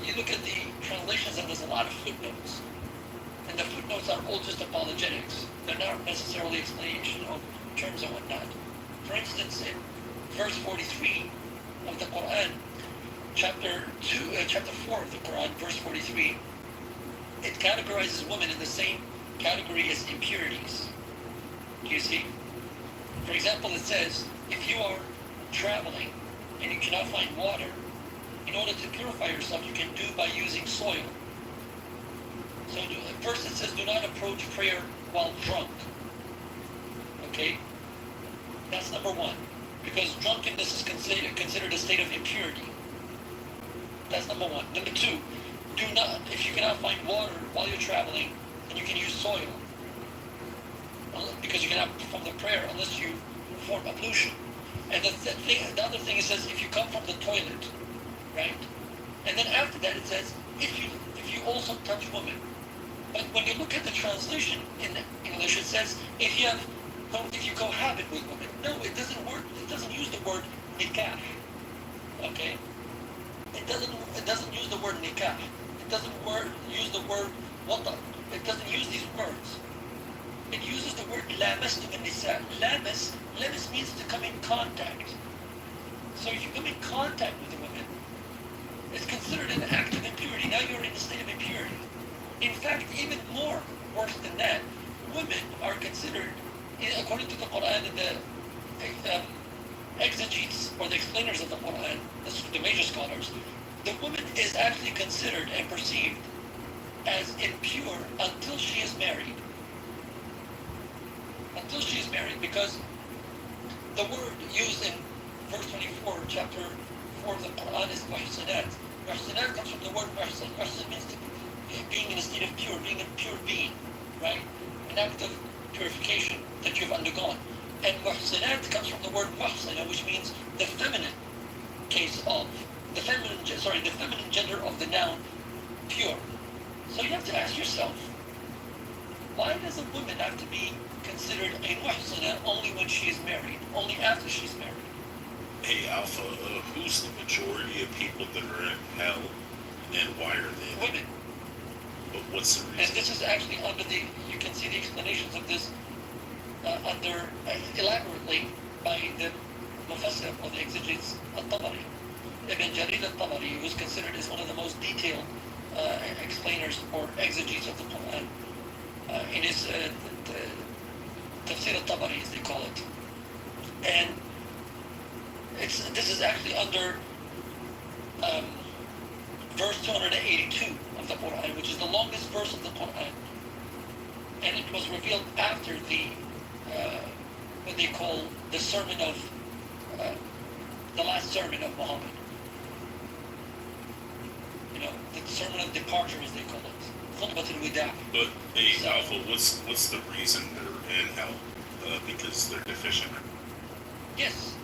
you look at the translations and there's a lot of footnotes. And the footnotes are all just apologetics. They're not necessarily explanation of terms and whatnot. For instance, in verse 43 of the Quran, chapter 4 of the Quran, verse 43, it categorizes women in the same category as impurities. You see? For example, it says, if you are traveling and you cannot find water, in order to purify yourself, you can do by using soil. So first it says, do not approach prayer while drunk. Okay? That's number 1. Because drunkenness is considered a state of impurity. That's number 1. Number 2, do not, if you cannot find water while you're traveling, then you can use soil. Because you cannot perform the prayer unless you perform ablution. And the other thing it says, if you come from the toilet, right? And then after that it says, if you also touch women. But when you look at the translation in English, it says, if you cohabit with women. No, it doesn't work. It doesn't use the word nikah. Okay? It doesn't use the word nikah. It doesn't use the word wata. It doesn't use these words. It uses the word lamastum an-nisa. Lamas means to come in contact. So if you come in contact with a woman, it's considered an act of impurity. Now you're in a state of impurity. In fact, even more worse than that, women are considered, according to the Quran and the exegetes or the explainers of the Quran, the major scholars, the woman is actually considered and perceived as impure until she is married. Until she is married, because the word used in verse 24, chapter 4 of the Quran is muhsanat. Muhsanat comes from the word muhsan. Muhsan means being in a state of pure, being a pure being, right? An act of purification that you've undergone. And muhsanat comes from the word muhsana, which means the feminine case of, the feminine gender of the noun pure. So you have to ask yourself, why does a woman have to be considered a muhsana only when she is married, only after she's married? Hey, Alpha, who's the majority of people that are in hell, and why are they? Women. But what's the reason? And this is actually under the, you can see the explanations of this elaborately by the Mufassir or the exegetes al-Tabari. Ibn Jarir al-Tabari was considered as one of the most detailed explainers or exegetes of the Quran. In his Tafsir al-Tabari, as they call it. And this is actually under verse 282 of the Quran, which is the longest verse of the Quran. And it was revealed after the, what they call the sermon of, the last sermon of Muhammad. You know, the sermon of departure, as they call it. Khutbat al-Wida'. But, hey, Alpha, what's the reason they're in hell? Because they're deficient? Yes.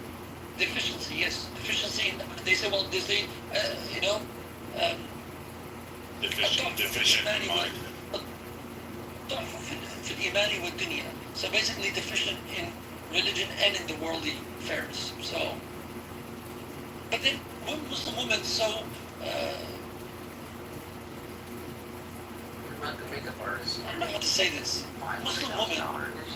Deficiency, yes. Deficiency, they say, well, you know, deficient in mind. في الإيمان والدنيا. So basically deficient in religion and in the worldly affairs. So, but then Muslim women so Not the makeup artist. I don't know how to say this. Muslim women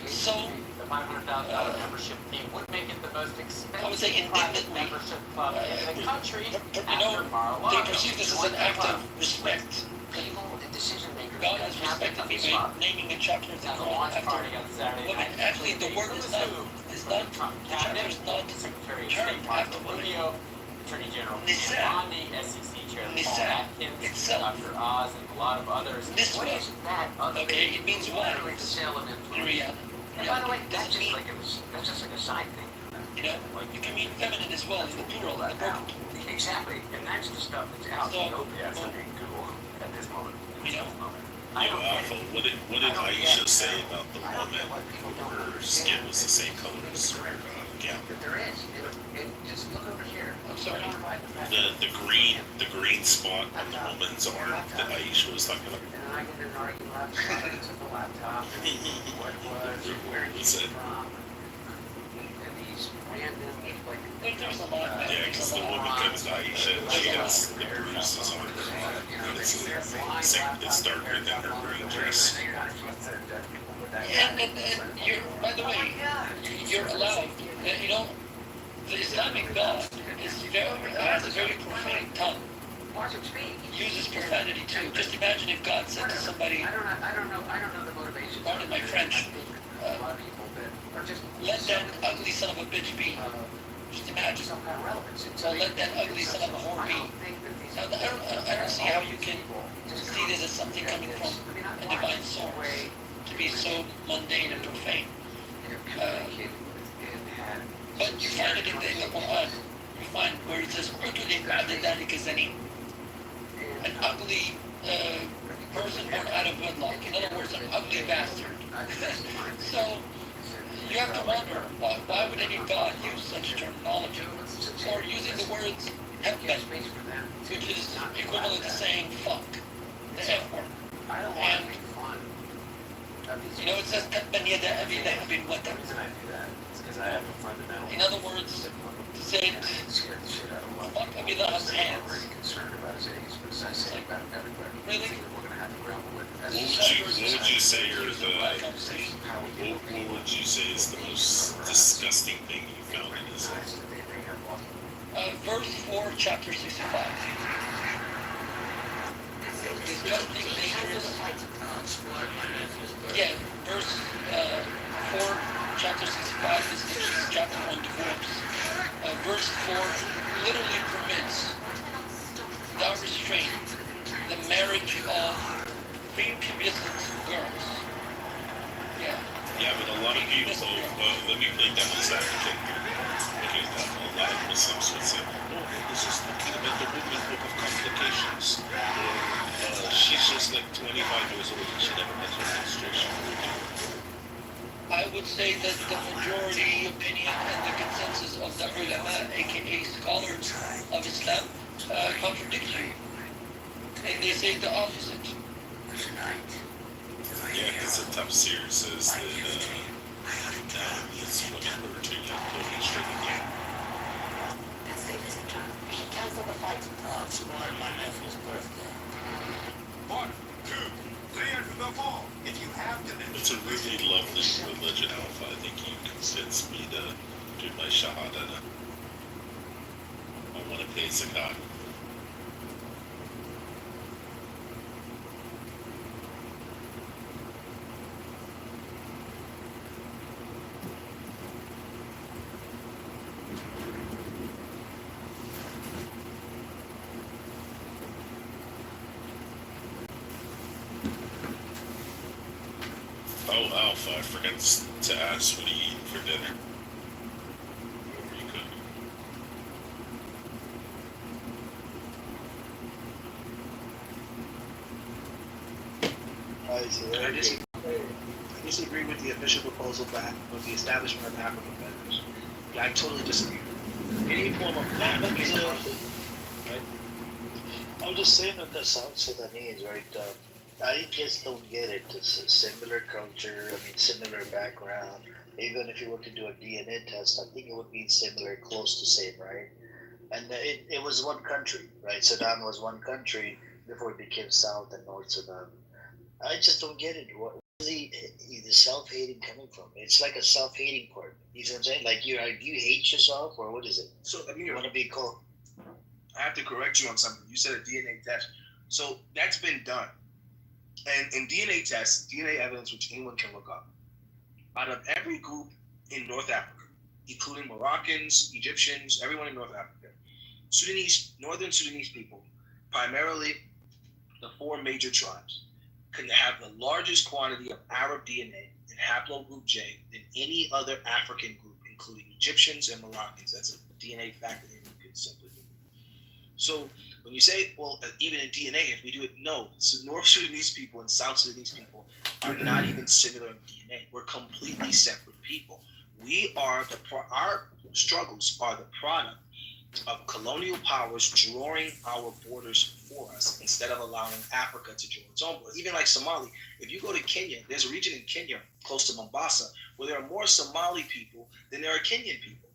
so the $500,000 membership fee would make it the most expensive I would say indignantly membership club in the country. You know, they perceive this as an act of respect. God has respected me by naming a chapter of the Quran after women. Actually, the word is not, the chapter is not termed after women. Attorney General Nisa. Bondi, SEC Chair Nisa itself. Dr. Oz, and a lot of others. Niswa. What is that other Okay, it means wives. In reality. And by the way, that's just like a side thing. You know, you can mean feminine as well, in the plural, in the verb. Exactly, and that's the stuff that's out in the open in Google at this moment. You know? You know, Alpha, what did Aisha say about the woman her skin was the same color as her gown? But there is. Just look over here. I'm sorry. The green spot on the woman's arm that Aisha was talking about. And I get an argument about the laptop and what it was, where it came from, and these random, like... There's a lot. Yeah, because the woman comes to Aisha and she has the bruises on her arm. And it's darker than her green dress. And you're, by the way, you're allowed, you know, the Islamic God has a very profane tongue. Uses profanity too. Just imagine if God said to somebody, I don't know the motivation. Pardon my French. Let that ugly son of a bitch be. Just imagine. So let that ugly son of a whore be. Now, I don't see how you can see this as something coming from a divine source to be so mundane and profane. But you find it in the Quran. You find where it says, an ugly person born out of wedlock. In other words, an ugly bastard. So you have to wonder, why would any God use such terminology? Or using the words hebben, which is equivalent to saying fuck, the F word. And, you know, it says tabban yada abi lahabin wa tab. In other words, to say fuck Abi Lahab's hands. Like, really? What would you say is the most disgusting thing you found in this life? Verse 4, chapter 65. Disgusting, dangerous. Yeah, verse 4, chapter 65 is chapter 1 divorce. Verse 4 literally permits, without restraint, the marriage of prepubescent girls. Yeah. Yeah, but a lot of people, let me play devil's advocate here. Okay, a lot of Muslims would say, oh, this is talking about the woman's book of complications. Or she's just like 25 years old and she never has her menstruation. I would say that the majority opinion and the consensus of the ulama, aka scholars of Islam, contradict you. And they say the opposite. Yeah, because the top series says that now it's women who are too young to administrate the game. Cancel the fight. Tomorrow, my nephew's birthday. 1, 2, 3 into the fall. If you have to, It's a really lovely religion, Alpha. I think you convinced me to do my shahada. I want to pay zakat. Oh, Alpha, I forgot to ask what are you eating for dinner? What were you cooking? I disagree with the official proposal back with the establishment of African vendors. Yeah, I totally disagree. Any form of African conflict, right? I'm just saying that the South Sudanese, right? I just don't get it. It's a similar culture, similar background. Even if you were to do a DNA test, I think it would be similar, close to same, right? And it was one country, right? Sudan was one country before it became South and North Sudan. I just don't get it. What is the self-hating coming from? It's like a self-hating part. You know what I'm saying? Like do you hate yourself or what is it? So You want to be called? I have to correct you on something. You said a DNA test. So that's been done. And in DNA tests, DNA evidence, which anyone can look up, out of every group in North Africa, including Moroccans, Egyptians, everyone in North Africa, Northern Sudanese people, primarily the four major tribes, can have the largest quantity of Arab DNA in haplogroup J than any other African group, including Egyptians and Moroccans. That's a DNA fact that anyone can simply do. So when you say, well, even in DNA, if we do it, no. So North Sudanese people and South Sudanese people are not even similar in DNA. We're completely separate people. Our struggles are the product of colonial powers drawing our borders for us instead of allowing Africa to draw its own borders. Even like Somali, if you go to Kenya, there's a region in Kenya close to Mombasa where there are more Somali people than there are Kenyan people.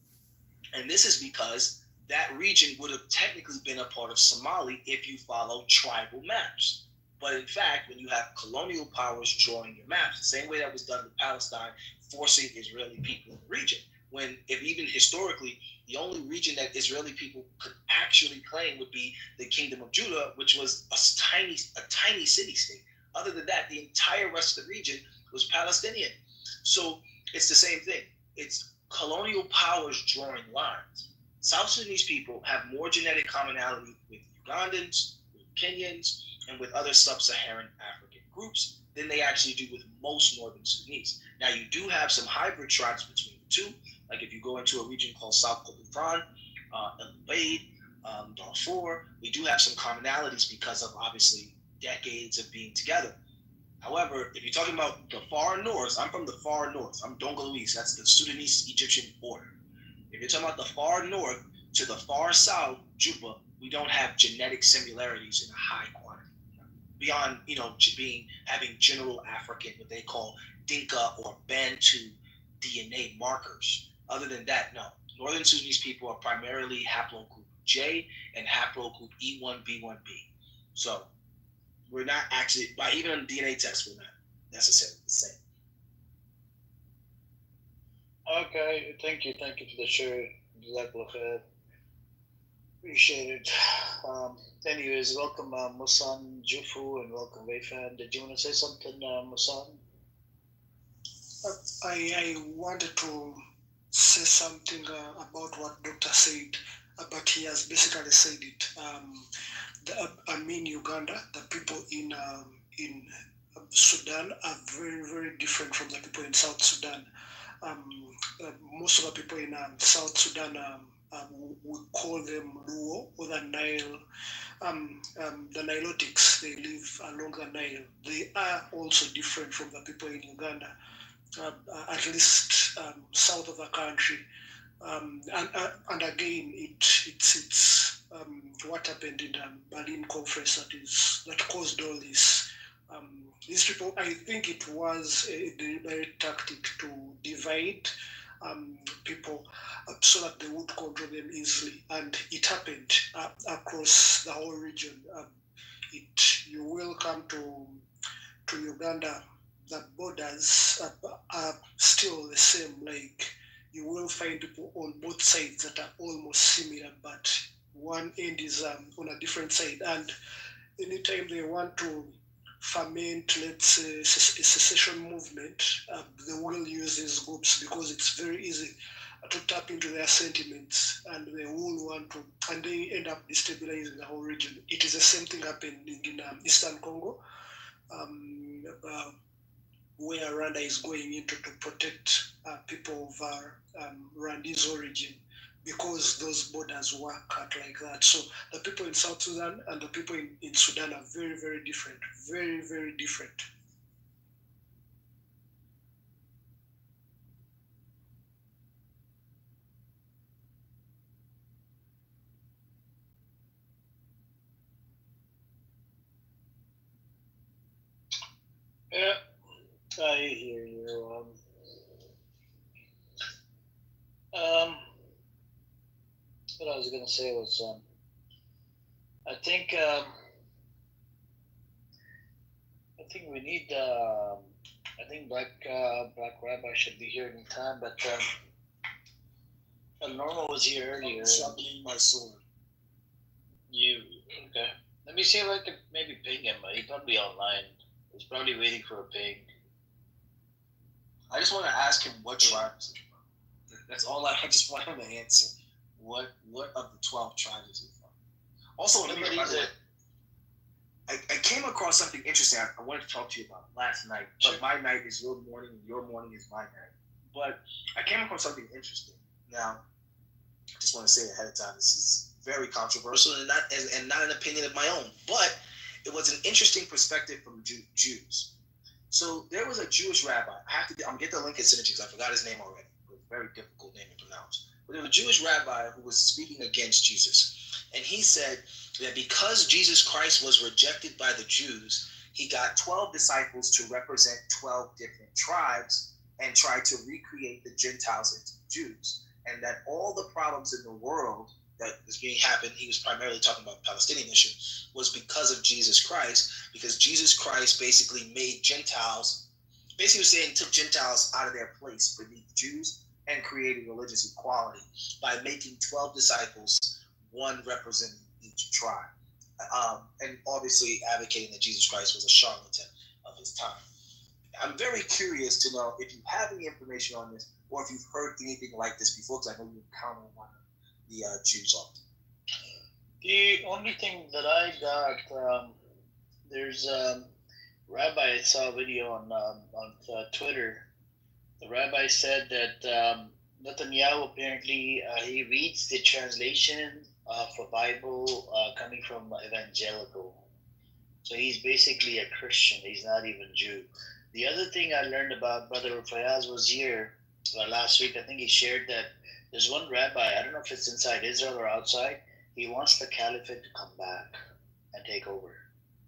And this is because that region would have technically been a part of Somali if you follow tribal maps. But in fact, when you have colonial powers drawing your maps, the same way that was done with Palestine, forcing Israeli people in the region, when if even historically, the only region that Israeli people could actually claim would be the Kingdom of Judah, which was a tiny city-state. Other than that, the entire rest of the region was Palestinian. So it's the same thing. It's colonial powers drawing lines. South Sudanese people have more genetic commonality with Ugandans, with Kenyans, and with other sub-Saharan African groups than they actually do with most Northern Sudanese. Now, you do have some hybrid tribes between the two. Like if you go into a region called South Kordofan, El Ubaid, Darfur, we do have some commonalities because of obviously decades of being together. However, if you're talking about the far north, I'm from the far north. I'm Dongolouis. That's the Sudanese-Egyptian border. If you're talking about the far north to the far south, Juba, we don't have genetic similarities in a high quantity. Beyond, having general African, what they call Dinka or Bantu DNA markers. Other than that, no. Northern Sudanese people are primarily haplogroup J and haplogroup E1B1B. So we're not actually, by even on DNA tests, we're not necessarily the same. Okay, thank you for the share, appreciate it. Anyways, welcome Musan Jufu and welcome Wayfan. Did you want to say something, Musan? I wanted to say something about what Doctor said, but he has basically said it. Uganda, the people in Sudan are very, very different from the people in South Sudan. Most of the people in South Sudan, we call them Luo or the Nile. The Nilotics, they live along the Nile. They are also different from the people in Uganda. At least south of the country, and again, it's what happened in the Berlin conference that caused all this These people, I think it was a deliberate tactic to divide people so that they would control them easily, and it happened across the whole region. You will come to Uganda, the borders are still the same. Like you will find people on both sides that are almost similar, but one end is on a different side. And anytime they want to ferment, let's say, a secession movement, they will use these groups because it's very easy to tap into their sentiments, and they will want to, and they end up destabilizing the whole region. It is the same thing happening in Eastern Congo, where Rwanda is going into to protect people of Rwandese origin, because those borders work out like that. So the people in South Sudan and the people in Sudan are very, very different. Very, very different. Yeah, I hear you. What I was gonna say was, I think we need. I think Black Rabbi should be here anytime, but Norma was here earlier. Sharpening my sword. You okay? Let me see if I could maybe ping him. He's probably online. He's probably waiting for a ping. I just want to ask him what tribes. That's all I just want him to answer. What of the 12 tribes is he from? Also, by the way, I came across something interesting I wanted to talk to you about last night. But my night is your morning, and your morning is my night. But I came across something interesting. Now, I just want to say ahead of time, this is very controversial and not an opinion of my own. But it was an interesting perspective from Jews. So there was a Jewish rabbi. I'm gonna get the link and send it to you because I forgot his name already. It was a very difficult name to pronounce. But there was a Jewish rabbi who was speaking against Jesus. And he said that because Jesus Christ was rejected by the Jews, he got 12 disciples to represent 12 different tribes and tried to recreate the Gentiles into Jews. And that all the problems in the world that was being happened, he was primarily talking about the Palestinian issue, was because of Jesus Christ, because Jesus Christ basically made Gentiles, basically was saying took Gentiles out of their place beneath Jews and created religious equality by making 12 disciples, one representing each tribe. And obviously advocating that Jesus Christ was a charlatan of his time. I'm very curious to know if you have any information on this or if you've heard anything like this before, because I know you encountered one of the Jews often. The only thing that I got, there's rabbi, I saw a video on Twitter. The rabbi said that Netanyahu apparently he reads the translation of a Bible coming from evangelical. So he's basically a Christian. He's not even Jew. The other thing I learned about Brother Fayaz was here last week. I think he shared that there's one rabbi, I don't know if it's inside Israel or outside, he wants the caliphate to come back and take over.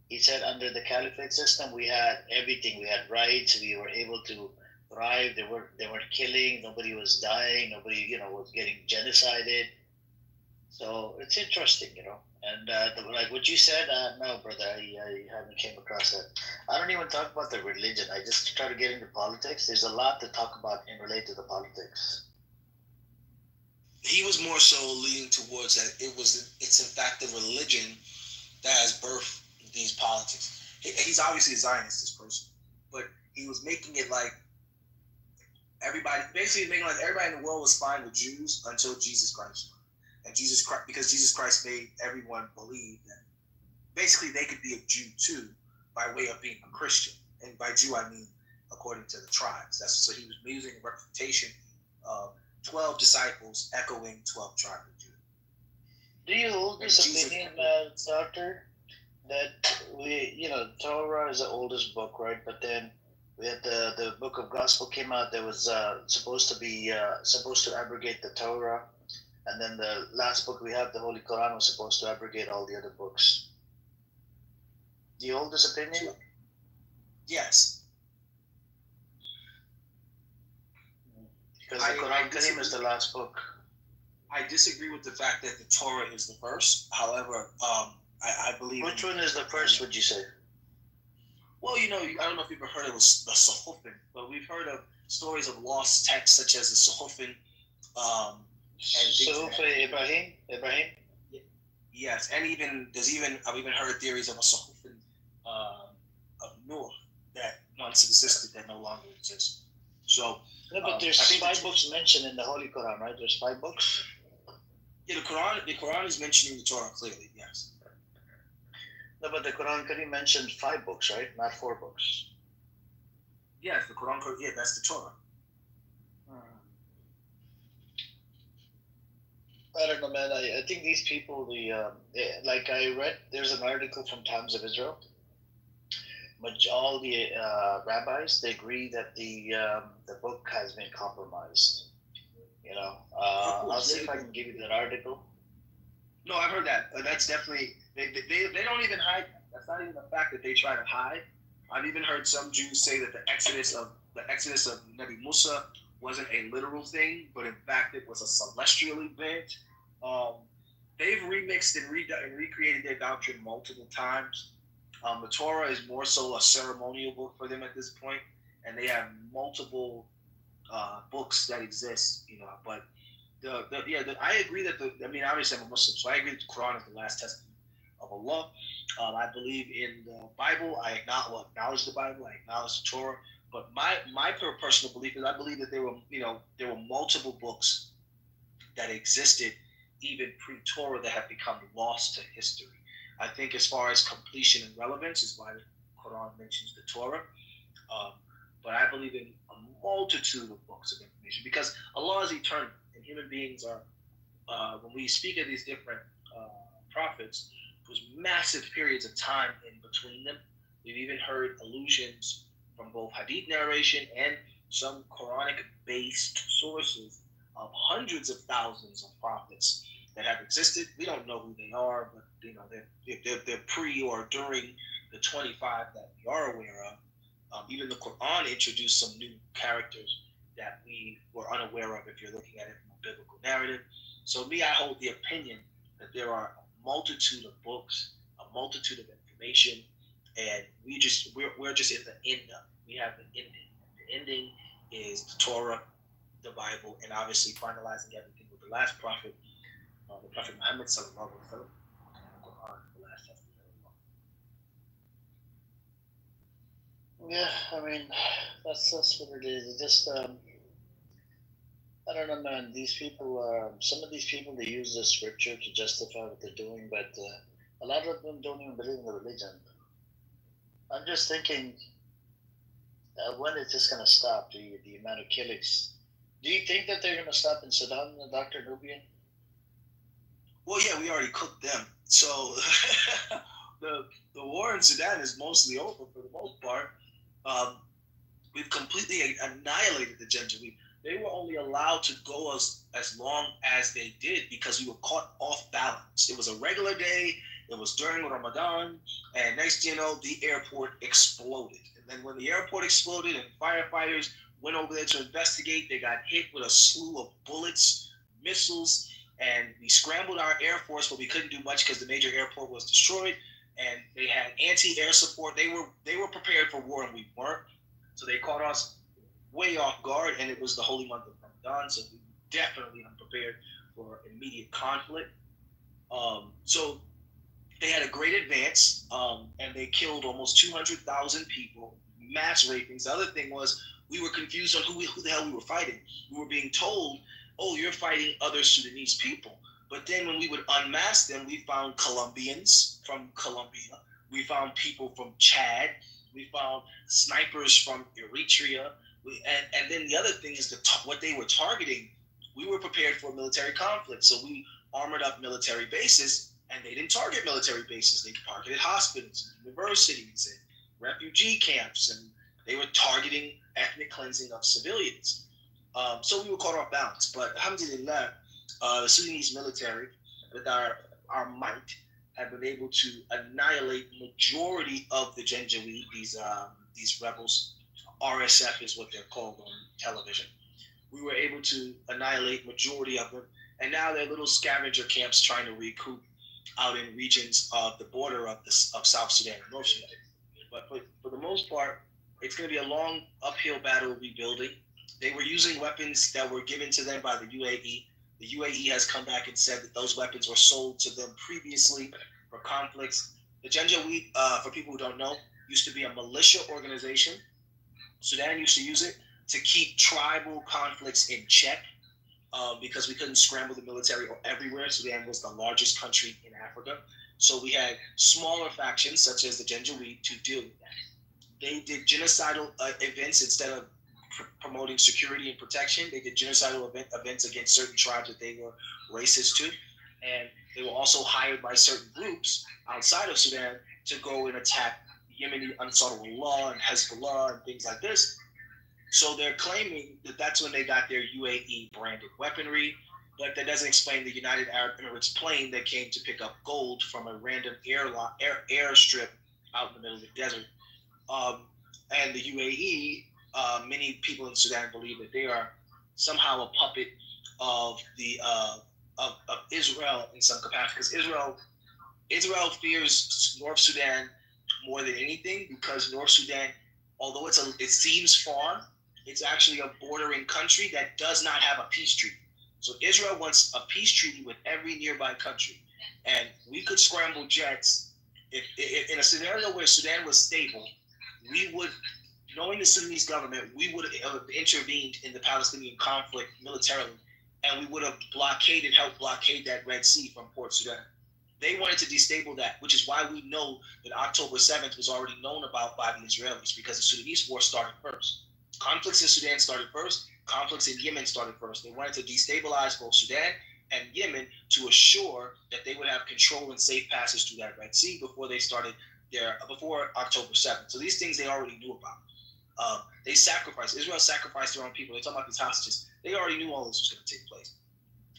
He said under the caliphate system, we had everything. We had rights. We were able to thrive. They weren't killing. Nobody was dying. Nobody, was getting genocided. So it's interesting, And like what you said, no, brother, I haven't came across that. I don't even talk about the religion. I just try to get into politics. There's a lot to talk about in relate to the politics. He was more so leaning towards that it's in fact the religion that has birthed these politics. He's obviously a Zionist, this person, but he was making it like basically making like everybody in the world was fine with Jews until Jesus Christ. And because Jesus Christ made everyone believe that basically they could be a Jew too by way of being a Christian. And by Jew, I mean according to the tribes. So he was using a representation of 12 disciples echoing 12 tribes of Judah. Do you hold this opinion, Doctor, that Torah is the oldest book, right? But then we had the book of Gospel came out that was supposed to abrogate the Torah, and then the last book we have, the Holy Quran, was supposed to abrogate all the other books. Do you hold this opinion? Yes. Because the Quran Karim is the last book. I disagree with the fact that the Torah is the first. However, I believe. Which one is the first, would you say? Well, I don't know if you've ever heard of the Sahufin, but we've heard of stories of lost texts such as the Sahufin. Suhuf Ibrahim? Yes, and I've even heard theories of a Sahufin of Noah that once existed that no longer exists. So, no, but there's 5 books mentioned in the Holy Quran, right? There's 5 books. Yeah, the Quran is mentioning the Torah clearly. Yes. No, but the Quran Karim mentioned 5 books, right? Not 4 books. Yes, the Quran. Yeah, that's the Torah. I don't know, man. I think these people, like I read, there's an article from Times of Israel. But all the rabbis, they agree that the book has been compromised. I'll see if I can give you that article. No, I've heard that. That's definitely they don't even hide that. That's not even the fact that they try to hide. I've even heard some Jews say that the exodus of Nabi Musa wasn't a literal thing, but in fact it was a celestial event. They've remixed and recreated their doctrine multiple times. The Torah is more so a ceremonial book for them at this point, and they have multiple books that exist. But I agree that obviously I'm a Muslim, so I agree that the Quran is the last testament of Allah. I believe in the Bible. I acknowledge the Bible. I acknowledge the Torah. But my personal belief is I believe that there were multiple books that existed even pre-Torah that have become lost to history. I think as far as completion and relevance is why the Quran mentions the Torah. But I believe in a multitude of books of information because Allah is eternal and human beings are, when we speak of these different prophets, there's massive periods of time in between them. We've even heard allusions from both hadith narration and some Quranic-based sources of hundreds of thousands of prophets that have existed. We don't know who they are, but they're pre or during the 25 that we are aware of. Even the Quran introduced some new characters that we were unaware of if you're looking at it from a biblical narrative. So I hold the opinion that there are a multitude of books, a multitude of information, and we're just at the end of it. We have the ending. The ending is the Torah, the Bible, and obviously finalizing everything with the last prophet, the Prophet Muhammad sallallahu alaihi wasallam, and the Quran, the last testament of Allah. Yeah, I mean, that's what it is. It just, I don't know, man. These people, some of these people, they use the scripture to justify what they're doing, but a lot of them don't even believe in the religion. I'm just thinking, when is this going to stop, the amount of killings? Do you think that they're going to stop in Sudan, Dr. Nubian? Well, yeah, we already cooked them. So the war in Sudan is mostly over for the most part. We've completely annihilated the Janjaweed. They were only allowed to go as long as they did because we were caught off balance. It was a regular day. It was during Ramadan. And next thing you know, the airport exploded. And then when the airport exploded and firefighters went over there to investigate, they got hit with a slew of bullets, missiles, and we scrambled our Air Force, but we couldn't do much because the major airport was destroyed. And they had anti-air support. They were prepared for war, and we weren't. So they caught us way off guard, and it was the holy month of Ramadan, so we were definitely unprepared for immediate conflict. So they had a great advance, and they killed almost 200,000 people, mass rapings. The other thing was we were confused on who the hell we were fighting. We were being told, oh, you're fighting other Sudanese people. But then when we would unmask them, we found Colombians from Colombia. We found people from Chad. We found snipers from Eritrea. And then the other thing is what they were targeting. We were prepared for a military conflict. So we armored up military bases, and they didn't target military bases. They targeted hospitals, universities, and refugee camps, and they were targeting ethnic cleansing of civilians. So we were caught off balance. But alhamdulillah, the Sudanese military, with our might, have been able to annihilate majority of the Janjaweed, these these rebels. RSF is what they're called on television. We were able to annihilate majority of them, and now they're little scavenger camps trying to recoup out in regions of the border of South Sudan and North Sudan. But for the most part, it's going to be a long uphill battle rebuilding. They were using weapons that were given to them by the UAE. The UAE has come back and said that those weapons were sold to them previously for conflicts. The Janjaweed, for people who don't know, used to be a militia organization. Sudan used to use it to keep tribal conflicts in check because we couldn't scramble the military everywhere. Sudan was the largest country in Africa. So we had smaller factions such as the Janjaweed to deal with that. They did genocidal events instead of promoting security and protection. They did genocidal events against certain tribes that they were racist to. And they were also hired by certain groups outside of Sudan to go and attack Yemeni Ansarullah and Hezbollah and things like this. So they're claiming that that's when they got their UAE branded weaponry, but that doesn't explain the United Arab Emirates plane that came to pick up gold from a random airstrip out in the middle of the desert. And the UAE, many people in Sudan believe that they are somehow a puppet of the of Israel in some capacity, because Israel fears North Sudan more than anything, because North Sudan, although it seems far, it's actually a bordering country that does not have a peace treaty. So Israel wants a peace treaty with every nearby country, and we could scramble jets if in a scenario where Sudan was stable. We would, knowing the Sudanese government, we would have intervened in the Palestinian conflict militarily, and we would have helped blockade that Red Sea from Port Sudan. They wanted to destabilize that, which is why we know that October 7th was already known about by the Israelis, because the Sudanese war started first. Conflicts in Sudan started first. Conflicts in Yemen started first. They wanted to destabilize both Sudan and Yemen to assure that they would have control and safe passage through that Red Sea before October 7th. So these things they already knew about. Israel sacrificed their own people. They're talking about these hostages. They already knew all this was going to take place.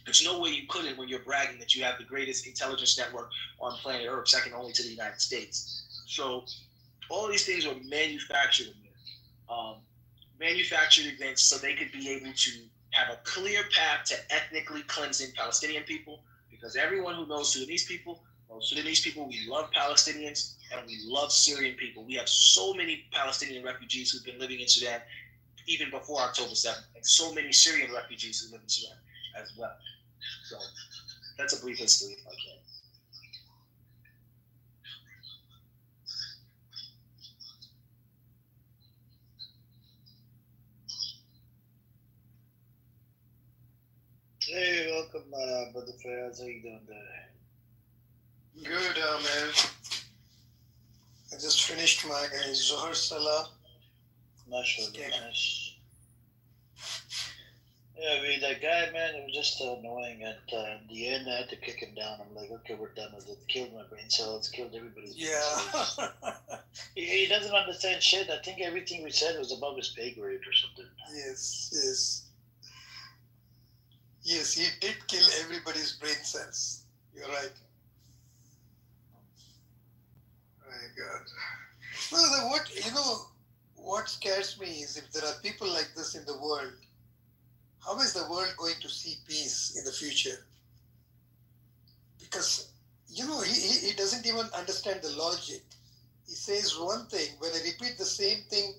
There's no way you couldn't when you're bragging that you have the greatest intelligence network on planet Earth, second only to the United States. So all of these things were manufactured in there. Manufactured events so they could be able to have a clear path to ethnically cleansing Palestinian people, because everyone who knows Sudanese people, we love Palestinians and we love Syrian people. We have so many Palestinian refugees who've been living in Sudan even before October 7th, and so many Syrian refugees who live in Sudan as well. So that's a brief history if I can. Hey, welcome, Brother Fayaz. How you doing there? Good, man. I just finished my Zohar Salah. Mashallah, nice. Yeah, that guy, man, it was just annoying. At the end, I had to kick him down. I'm like, okay, we're done with it. Killed my brain cells, killed everybody's brain cells. He doesn't understand shit. I think everything we said was above his pay grade or something. Yes, he did kill everybody's brain cells. You're right. My God. Well, what scares me is if there are people like this in the world, how is the world going to see peace in the future? Because, he doesn't even understand the logic. He says one thing, when I repeat the same thing,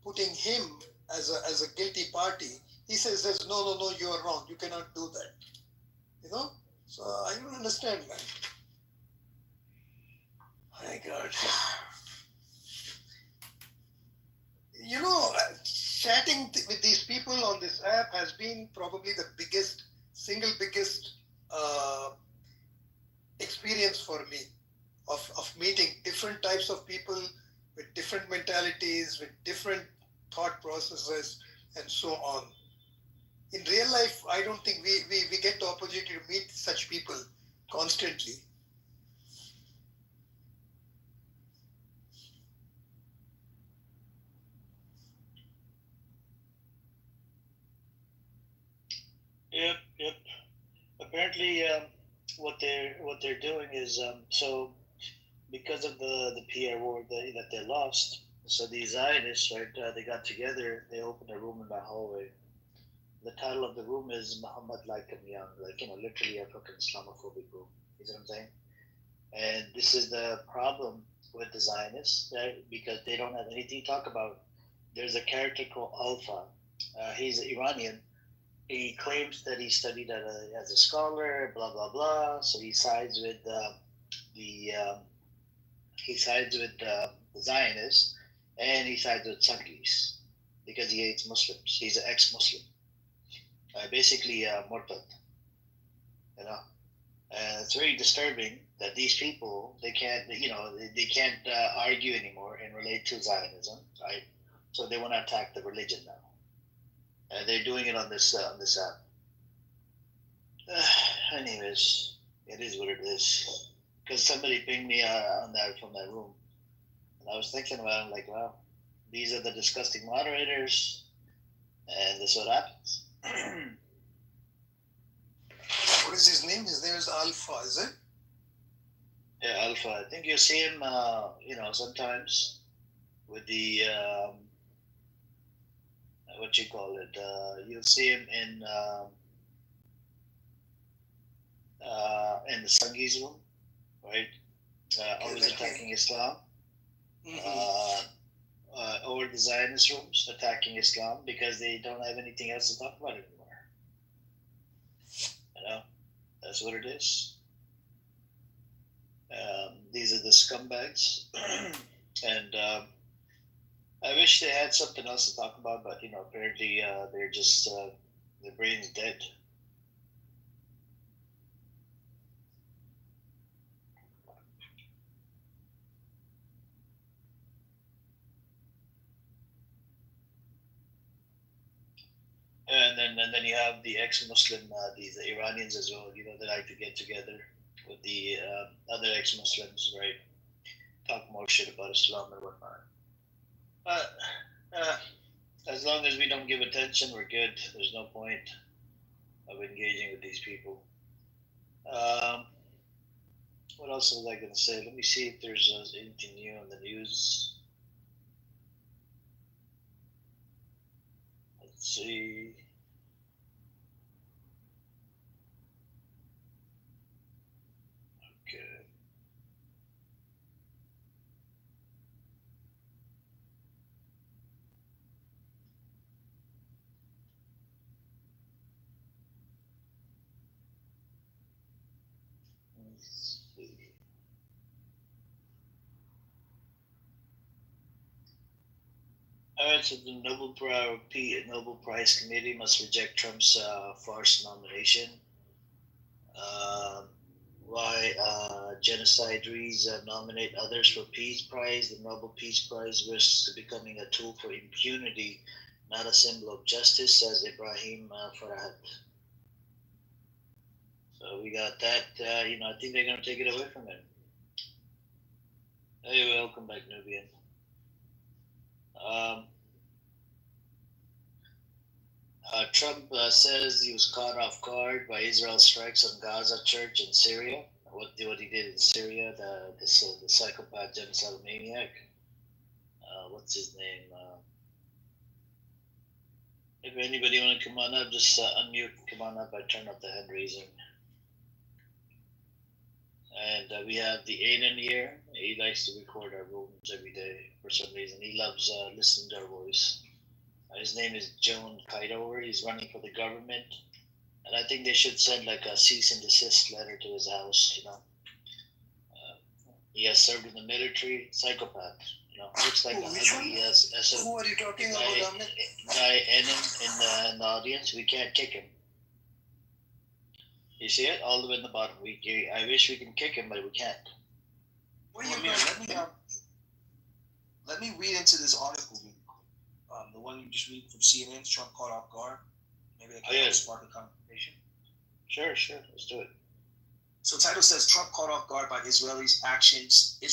putting him as a guilty party, he says, no, you are wrong. You cannot do that. So I don't understand, man. My God. Chatting with these people on this app has been probably the single biggest experience for me of meeting different types of people with different mentalities, with different thought processes, and so on. In real life, I don't think we get the opportunity to meet such people constantly. Yep. Apparently, what they're doing is so because of the PR war that they lost, So the Zionists, right? They got together. They opened a room in my hallway. The title of the room is Muhammad Like I'm Young, like literally a fucking Islamophobic room. You know what I'm saying? And this is the problem with the Zionists, right? Because they don't have anything to talk about. There's a character called Alpha. He's Iranian. He claims that he studied as a scholar, blah blah blah. So he sides with the he sides with the Zionists, and he sides with Sunnis because he hates Muslims. He's an ex-Muslim, basically Murtad, you know. And it's very disturbing that these people they can't they can't argue anymore and relate to Zionism, right? So they want to attack the religion now, and they're doing it on this app. Anyways, it is what it is. Because somebody pinged me on that from that room, and I was thinking about it, like, wow, these are the disgusting moderators, and this is what happens. What is his name? His name is Alpha, is it? Yeah, Alpha. I think you see him, sometimes with the what you call it. You'll see him in the Sangis room, right? Always attacking Islam. Or the Zionist rooms attacking Islam because they don't have anything else to talk about anymore. That's what it is. These are the scumbags, and I wish they had something else to talk about, but apparently they're just their brain's dead. And then you have the ex-Muslim, the Iranians as well. They like to get together with the other ex-Muslims, right? Talk more shit about Islam and whatnot. But as long as we don't give attention, we're good. There's no point of engaging with these people. What else was I going to say? Let me see if there's anything new on the news. Let's see. Okay. Let's see. All right, so the Nobel Prize Committee must reject Trump's farce nomination. Why genocidaries nominate others for Peace Prize? The Nobel Peace Prize risks becoming a tool for impunity, not a symbol of justice, says Ibrahim Farhat. So we got that. I think they're going to take it away from him. Hey, welcome back, Nubian. Trump says he was caught off guard by Israel strikes on Gaza church in Syria. What he did in Syria, the psychopath genocidal maniac. What's his name? If anybody want to come on up, just unmute. Come on up. I turn up the hand raising. And we have the Aiden here. He likes to record our rooms every day for some reason. He loves listening to our voice. His name is Joan Kitover. He's running for the government. And I think they should send like a cease and desist letter to his house, he has served in the military, psychopath. Looks like which one? Who are you talking about, Dominic? Guy in the audience. We can't kick him. You see it? All the way in the bottom. I wish we can kick him, but we can't. Wait a minute. Let me read into this article. The one you just read from CNN, Trump caught off guard. Maybe I can spark a conversation. Sure. Let's do it. So title says Trump caught off guard by Israel's actions in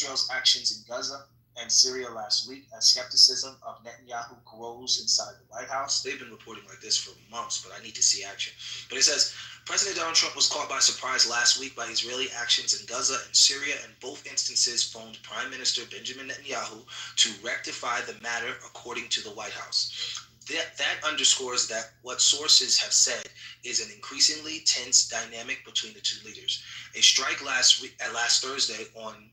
Gaza and Syria last week as skepticism of Netanyahu grows inside the White House. They've been reporting like this for months, but I need to see action. But it says President Donald Trump was caught by surprise last week by Israeli actions in Gaza and Syria, and both instances phoned Prime Minister Benjamin Netanyahu to rectify the matter, according to the White House. That underscores that what sources have said is an increasingly tense dynamic between the two leaders. A strike last Thursday on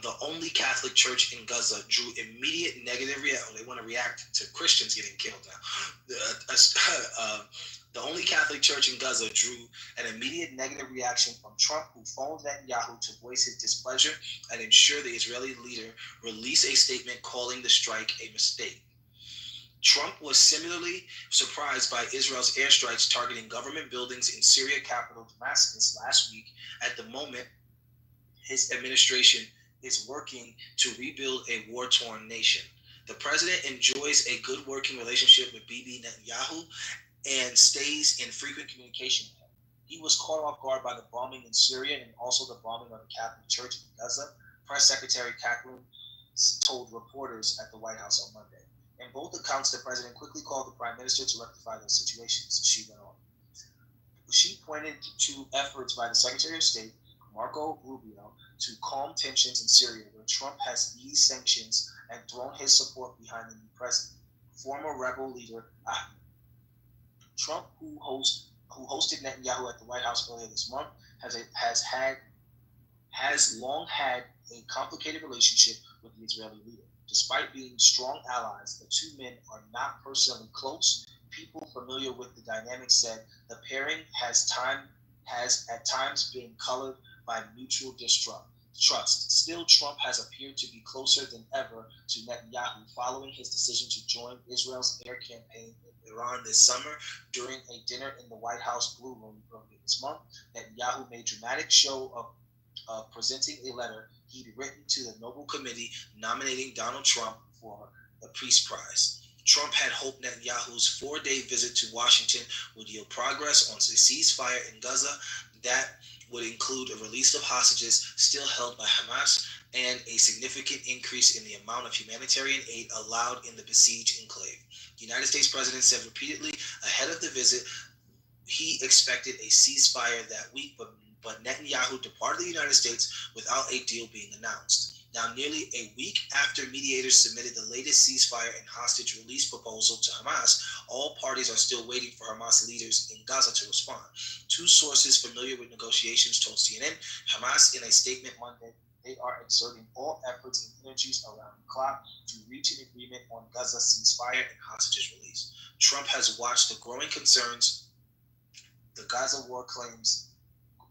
the only Catholic church in Gaza drew immediate negative reaction. They want to react to Christians getting killed now. The only Catholic church in Gaza drew an immediate negative reaction from Trump, who phoned Netanyahu to voice his displeasure and ensure the Israeli leader release a statement calling the strike a mistake. Trump was similarly surprised by Israel's airstrikes targeting government buildings in Syria capital Damascus last week. At the moment, his administration is working to rebuild a war-torn nation. The president enjoys a good working relationship with Bibi Netanyahu and stays in frequent communication with him. He was caught off guard by the bombing in Syria and also the bombing of the Catholic Church in Gaza, Press Secretary Kaplan told reporters at the White House on Monday. In both accounts, the president quickly called the prime minister to rectify those situations, she went on. She pointed to efforts by the Secretary of State, Marco Rubio, to calm tensions in Syria, where Trump has eased sanctions and thrown his support behind the new president. Former rebel leader Trump, who hosted Netanyahu at the White House earlier this month, has long had a complicated relationship with the Israeli leader. Despite being strong allies, the two men are not personally close. People familiar with the dynamic said the pairing has at times been colored by mutual distrust. Still, Trump has appeared to be closer than ever to Netanyahu following his decision to join Israel's air campaign in Iran this summer. During a dinner in the White House Blue Room earlier this month, Netanyahu made a dramatic show of presenting a letter he'd written to the Nobel Committee nominating Donald Trump for the Peace Prize. Trump had hoped Netanyahu's 4-day visit to Washington would yield progress on a ceasefire in Gaza that would include a release of hostages still held by Hamas and a significant increase in the amount of humanitarian aid allowed in the besieged enclave. The United States president said repeatedly ahead of the visit he expected a ceasefire that week, but Netanyahu departed the United States without a deal being announced. Now, nearly a week after mediators submitted the latest ceasefire and hostage release proposal to Hamas, all parties are still waiting for Hamas leaders in Gaza to respond. Two sources familiar with negotiations told CNN, Hamas in a statement Monday, they are exerting all efforts and energies around the clock to reach an agreement on Gaza ceasefire and hostages release. Trump has watched the growing concerns the Gaza war claims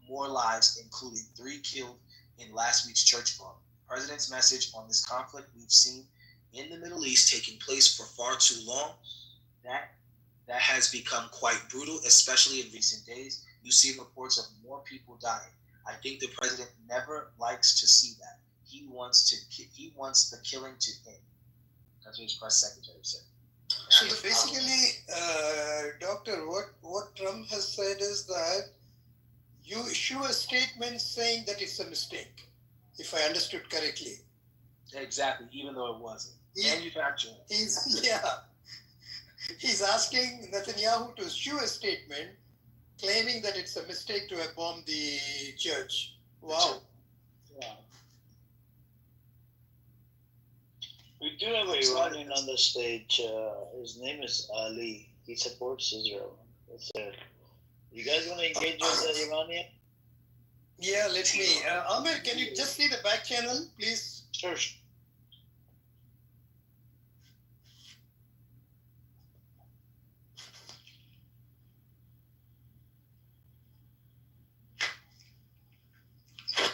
more lives, including 3 killed in last week's church bomb. The president's message on this conflict we've seen in the Middle East taking place for far too long, that has become quite brutal, especially in recent days. You see reports of more people dying. I think the president never likes to see that. He wants the killing to end. That's what his press secretary said. So basically, Doctor, what Trump has said is that you issue a statement saying that it's a mistake, if I understood correctly. Exactly, even though it wasn't. Manufacturing. He's asking Netanyahu to issue a statement claiming that it's a mistake to have bombed the church. Wow. Yeah. We do have a Iranian on the stage. His name is Ali. He supports Israel. You guys want to engage with the Iranian? Yeah, let me. Amir, can you just see the back channel, please? Sure.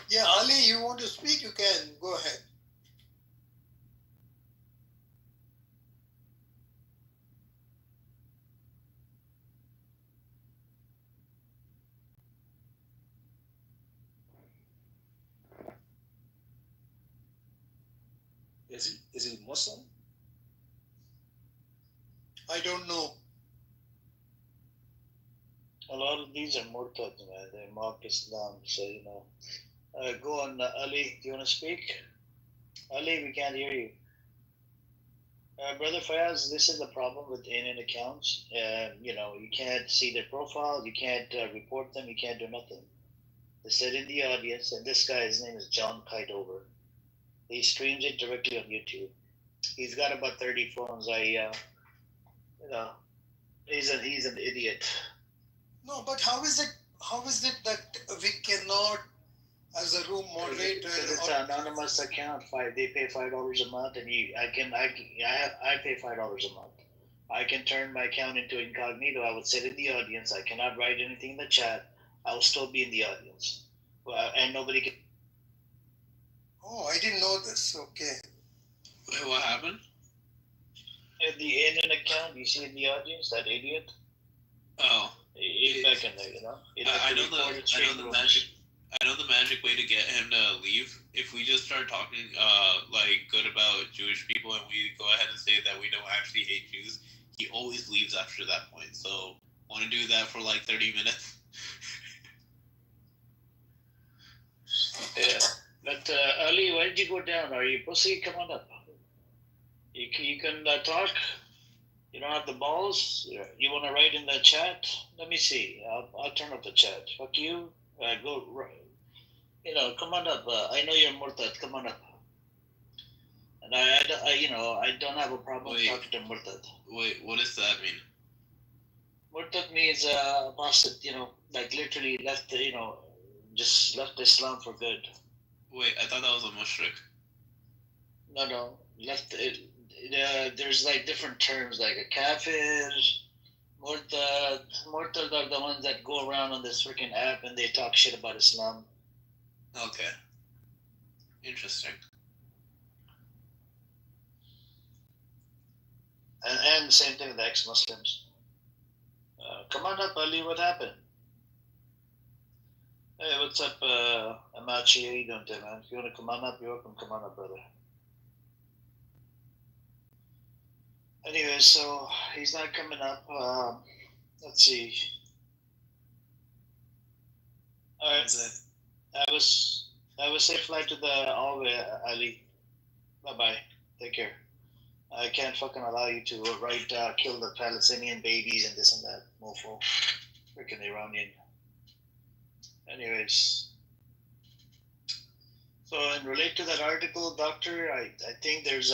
Yeah, Ali, you want to speak? You can. Go ahead. Is he Muslim? I don't know. A lot of these are murtads, man. They mock Islam, so go on, Ali. Do you want to speak? Ali, we can't hear you. Brother Fayaz, this is the problem with in accounts. You can't see their profile, you can't report them, you can't do nothing. They said in the audience, and this guy, his name is John Kitover. He streams it directly on YouTube. He's got about 30 phones. He's an idiot. No, but how is it? How is it that we cannot, as a room moderator, Because it's an anonymous account. They pay $5 a month, and I pay $5 a month. I can turn my account into incognito. I would sit in the audience. I cannot write anything in the chat. I will still be in the audience, and nobody can. Oh, I didn't know this. Okay. Wait, what happened? In the in account, you see in the audience that idiot. Oh, He's back in there, I know the magic. I know the magic way to get him to leave. If we just start talking like good about Jewish people and we go ahead and say that we don't actually hate Jews, he always leaves after that point. So, want to do that for like 30 minutes? Yeah. But Ali, why did you go down? Are you pussy? Come on up. You can talk. You don't have the balls. You want to write in the chat? Let me see. I'll turn up the chat. Fuck you. Go. Come on up. I know you're Murtad. Come on up. And I don't have a problem talking to Murtad. Wait, what does that mean? Murtad means apostate. Like literally left. Just left Islam for good. Wait, I thought that was a mushrik. No, left it. There's like different terms, like a kafir, murtad. Murtad are the ones that go around on this freaking app and they talk shit about Islam. Okay. Interesting. And the same thing with the ex-Muslims. Come on up, Ali. What happened? Hey, what's up, Amachi? How you doing today, man? If you want to come on up, you're welcome. Come on up, brother. Anyway, so he's not coming up. Let's see. All right. Have a safe flight to the Alway, Ali. Bye bye. Take care. I can't fucking allow you to kill the Palestinian babies and this and that. Mofo. Freaking Iranian. Anyways. So in relate to that article, Doctor, I think there's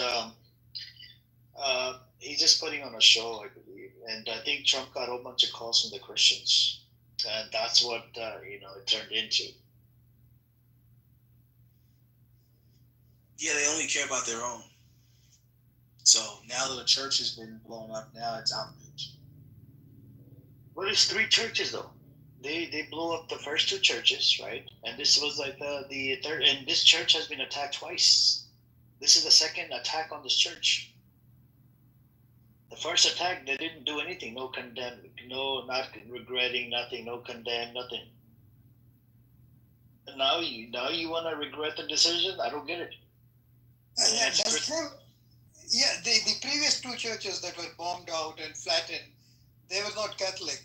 he's just putting on a show, I believe, and I think Trump got a whole bunch of calls from the Christians, and that's what it turned into. Yeah, they only care about their own. So now that the church has been blown up, now it's outrage. Well, it's 3 churches though. They blew up the first 2 churches, right? And this was like the third, and this church has been attacked twice. This is the second attack on this church. The first attack, they didn't do anything. No condemn, no not regretting nothing, no condemn nothing. And now you want to regret the decision? I don't get it. That's true. Yeah, the previous 2 churches that were bombed out and flattened, they were not Catholic.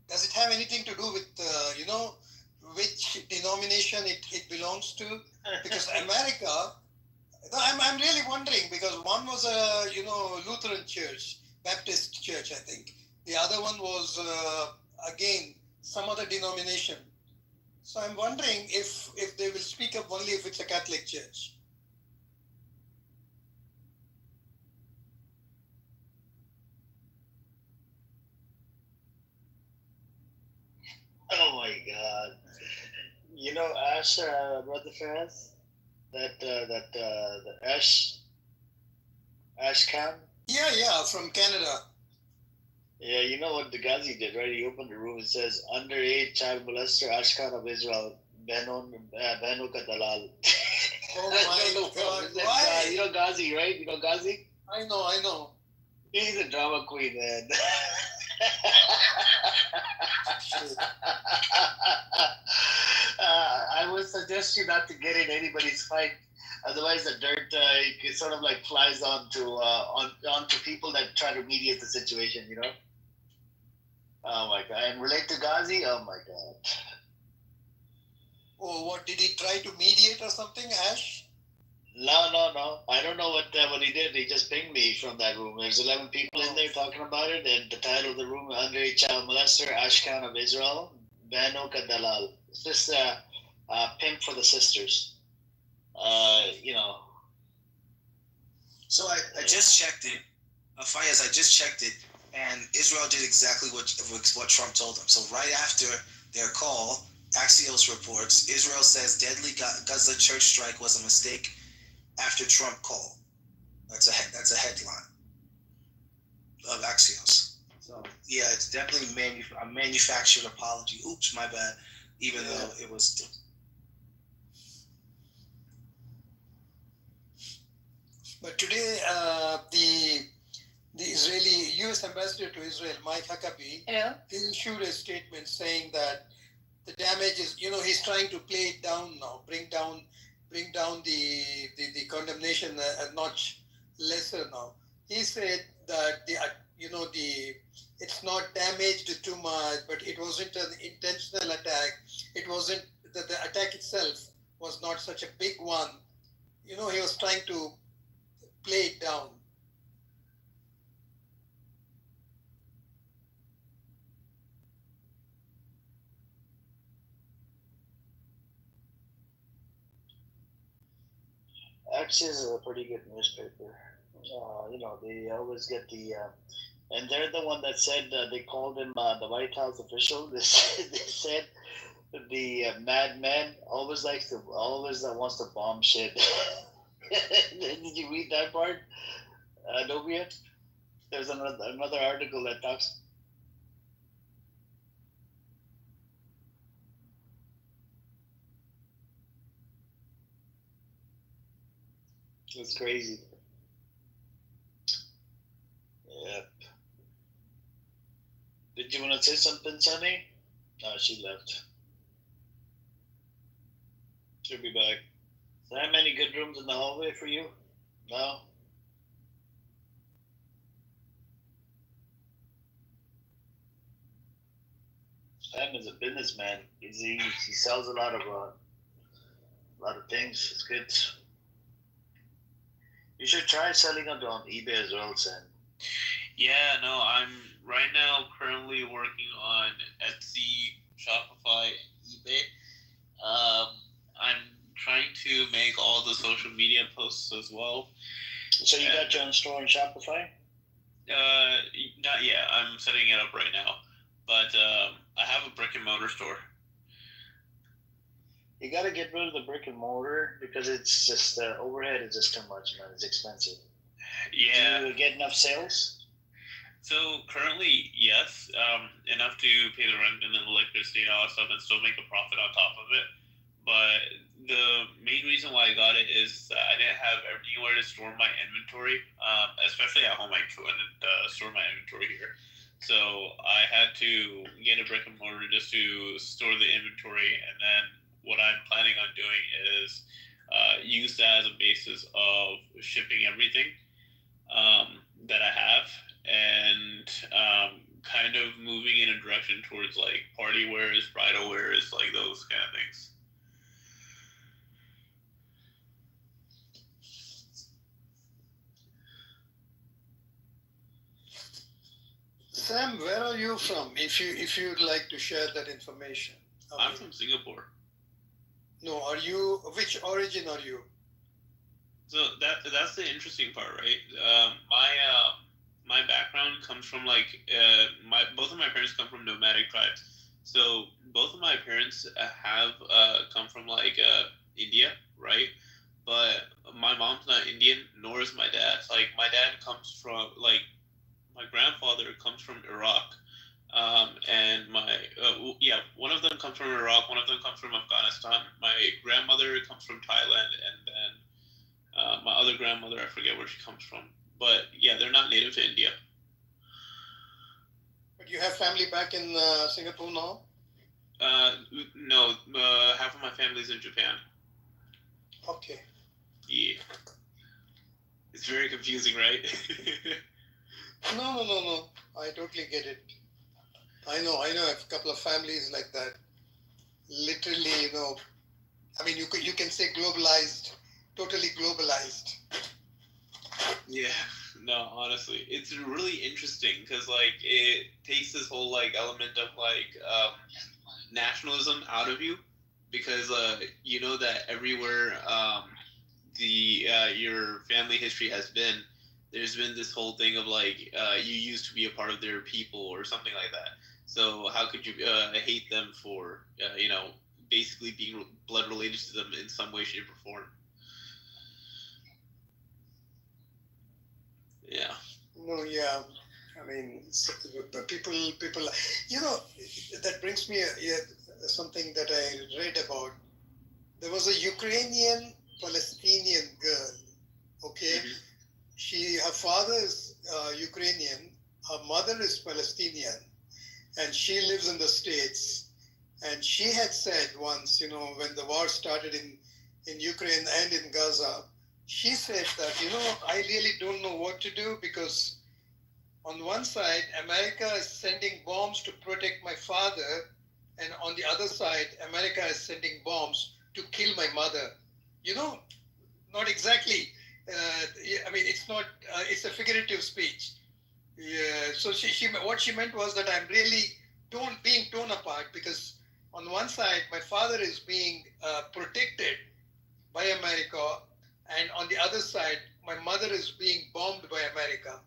Does it have anything to do with which denomination it belongs to? Because America. No, I'm really wondering because one was a Lutheran church, Baptist church, I think. The other one was again some other denomination. So I'm wondering if they will speak up only if it's a Catholic church. Oh my God! Ash, Brother Faraz, the Ash Khan. Yeah, from Canada. Yeah, you know what the Ghazi did, right? He opened the room and says, underage child molester Ash Khan of Israel, Beno ka dalal. Oh my God! Why? You know Ghazi, right? You know Ghazi? I know. He's a drama queen, man. I would suggest you not to get in anybody's fight. Otherwise, the dirt it sort of like flies onto people that try to mediate the situation. Oh my God! And relate to Ghazi? Oh my God! Oh, what did he try to mediate or something, Ash? No. I don't know what he did. He just pinged me from that room. There's 11 people in there talking about it, and the title of the room: Underage Child Molester, Ashkan of Israel, Banu Kadalal. It's just pimp for the sisters. You know. So I just checked it. Fayez, I just checked it, and Israel did exactly what Trump told them. So right after their call, Axios reports Israel says deadly Gaza church strike was a mistake after Trump call. That's a headline of Axios. So yeah, it's definitely a manufactured apology. Oops, my bad. Even though it was. But today, the Israeli U.S. ambassador to Israel, Mike Huckabee, he issued a statement saying that the damage is, he's trying to play it down now, bring down the condemnation a notch lesser now. He said that it's not damaged too much, but it wasn't an intentional attack. It wasn't that the attack itself was not such a big one. He was trying to play it down. Axios is a pretty good newspaper. They always get and they're the one that said they called him the White House official. They said the madman always wants to bomb shit. Did you read that part, Novia? There's another article that talks. It's crazy. Yep. Did you want to say something, Sonny? No, she left. She'll be back. Is there many good rooms in the hallway for you? No? Sam is a businessman. He sells a lot of things. It's good. You should try selling it on eBay as well, Sam. Yeah, no, I'm right now currently working on Etsy, Shopify, eBay. I'm trying to make all the social media posts as well. So you got your own store on Shopify? Not yet. I'm setting it up right now. But I have a brick and mortar store. You got to get rid of the brick and mortar because it's just overhead is just too much, man. It's expensive. Yeah. Do you get enough sales? So currently, yes, enough to pay the rent and then electricity and all that stuff, and still make a profit on top of it. But the main reason why I got it is that I didn't have anywhere to store my inventory, especially at home. I couldn't store my inventory here. So I had to get a brick and mortar just to store the inventory, and then what I'm planning on doing is use that as a basis of shipping everything that I have, and kind of moving in a direction towards like party wears, bridal wears, like those kind of things. Sam, where are you from? If you'd like to share that information. I'm from Singapore. No, which origin are you? So that's the interesting part, right? My background comes from both of my parents come from nomadic tribes. So both of my parents have come from India, right? But my mom's not Indian, nor is my dad. Like my dad comes from my grandfather comes from Iraq. And one of them comes from Iraq, one of them comes from Afghanistan. My grandmother comes from Thailand, and then my other grandmother, I forget where she comes from. But yeah, they're not native to India. But you have family back in Singapore now? No, half of my family's in Japan. Okay. Yeah. It's very confusing, right? No. I totally get it. I know a couple of families like that. Literally, I mean, you can say globalized totally globalized. Yeah, no, honestly, it's really interesting because like it takes this whole like element of like nationalism out of you because you know that everywhere your family history has been, there's been this whole thing of like you used to be a part of their people or something like that. So how could you hate them for basically being blood related to them in some way, shape, or form? Yeah. No, yeah. I mean, people, that brings me something that I read about. There was a Ukrainian Palestinian girl. Okay, her father is Ukrainian, her mother is Palestinian, and she lives in the States. And she had said once, when the war started in Ukraine and in Gaza, she said that, I really don't know what to do because on one side, America is sending bombs to protect my father, and on the other side, America is sending bombs to kill my mother. Not exactly. I mean, it's not. It's a figurative speech. Yeah. So what she meant was that I'm really being torn apart because on one side, my father is being protected by America, and on the other side, my mother is being bombed by America.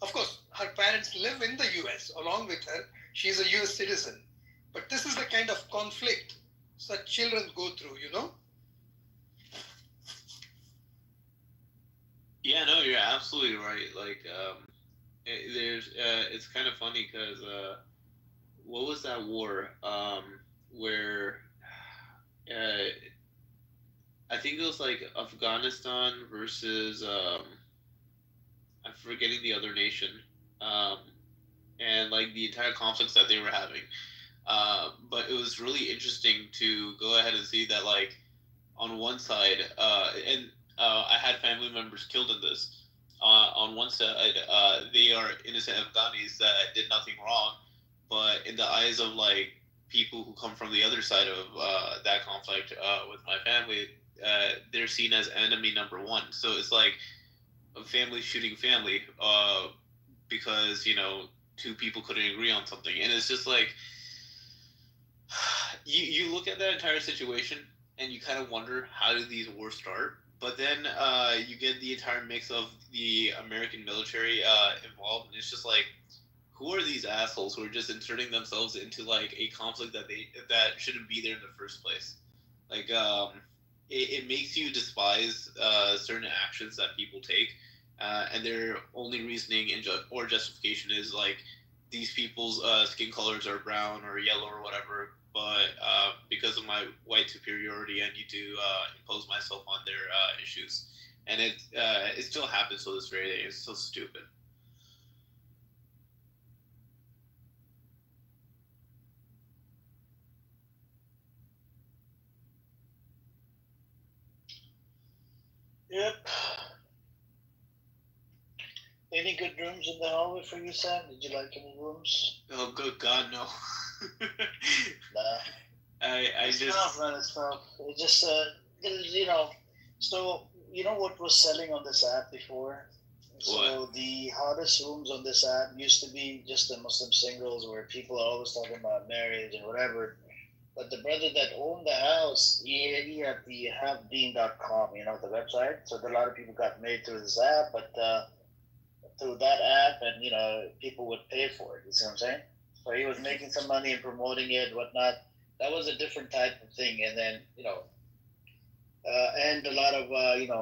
Of course, her parents live in the US along with her. She's a US citizen. But this is the kind of conflict that children go through. Yeah, no, you're absolutely right. Like, it's kind of funny because what was that war where I think it was like Afghanistan versus I'm forgetting the other nation, and like the entire conflicts that they were having. But it was really interesting to go ahead and see that like on one side, and I had family members killed in this. On one side, they are innocent Afghanis that did nothing wrong, but in the eyes of like people who come from the other side of that conflict with my family, they're seen as enemy number one. So it's like a family shooting family because two people couldn't agree on something, and it's just like you look at that entire situation and you kind of wonder how did these wars start, but then you get the entire mix of the American military involved, and it's just like, who are these assholes who are just inserting themselves into like a conflict that shouldn't be there in the first place? Like it makes you despise certain actions that people take, and their only reasoning or justification is like these people's skin colors are brown or yellow or whatever, but because of my white superiority, I need to impose myself on their issues, and it still happens to this very day. It's so stupid. Yep. Any good rooms in the hallway for you, Sam? Did you like any rooms? Oh, good God, no. Nah. It's tough, man. It's tough. It just, so you know what was selling on this app before? So the hottest rooms on this app used to be just the Muslim singles where people are always talking about marriage and whatever. But the brother that owned the house, he had the halfdeen.com, the website. So a lot of people got married through this app, but through that app, and people would pay for it. You see what I'm saying? So he was making some money and promoting it, whatnot. That was a different type of thing. And then and a lot of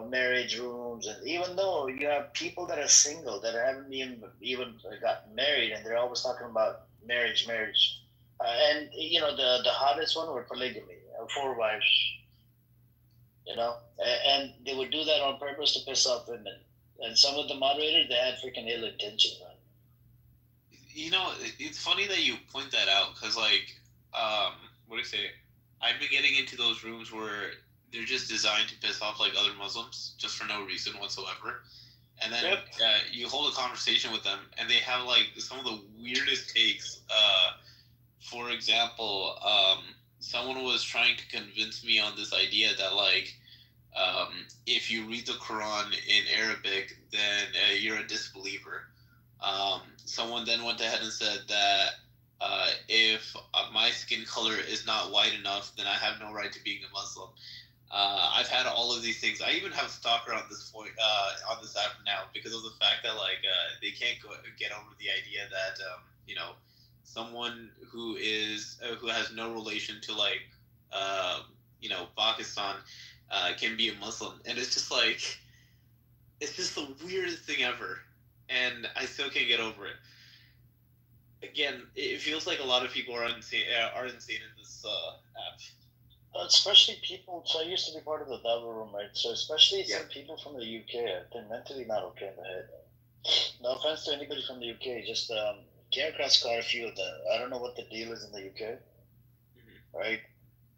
marriage rooms. And even though you have people that are single that haven't even got married, and they're always talking about marriage. And the hottest one were polygamy, 4 wives. And they would do that on purpose to piss off women. And some of the moderators, they had freaking ill intention, man. It's funny that you point that out because, like, what do you say? I've been getting into those rooms where they're just designed to piss off like other Muslims just for no reason whatsoever. And then you hold a conversation with them, and they have like some of the weirdest takes. For example, someone was trying to convince me on this idea that like if you read the Quran in Arabic, then you're a disbeliever. Someone then went ahead and said that if my skin color is not white enough, then I have no right to being a Muslim. I've had all of these things. I even have a stalker on this point on this app now because of the fact that they can't get over the idea that someone who has no relation to Pakistan can be a Muslim, and it's just the weirdest thing ever, and I still can't get over it. Again, it feels like a lot of people are insane in this app. Especially people. So I used to be part of the Dava room, right? So especially some people from the UK, they're mentally not okay in the head. No offense to anybody from the UK, just came across quite a few of them. I don't know what the deal is in the UK, right?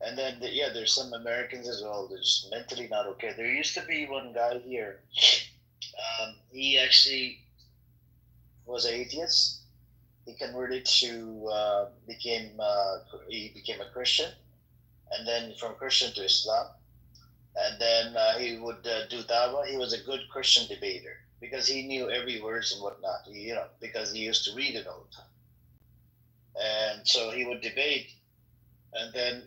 And then there's some Americans as well. They're just mentally not okay. There used to be one guy here. He actually was an atheist. He converted to became a Christian, and then from Christian to Islam, and then he would do dawah. He was a good Christian debater because he knew every verse and whatnot. Because he used to read it all the time, and so he would debate, and then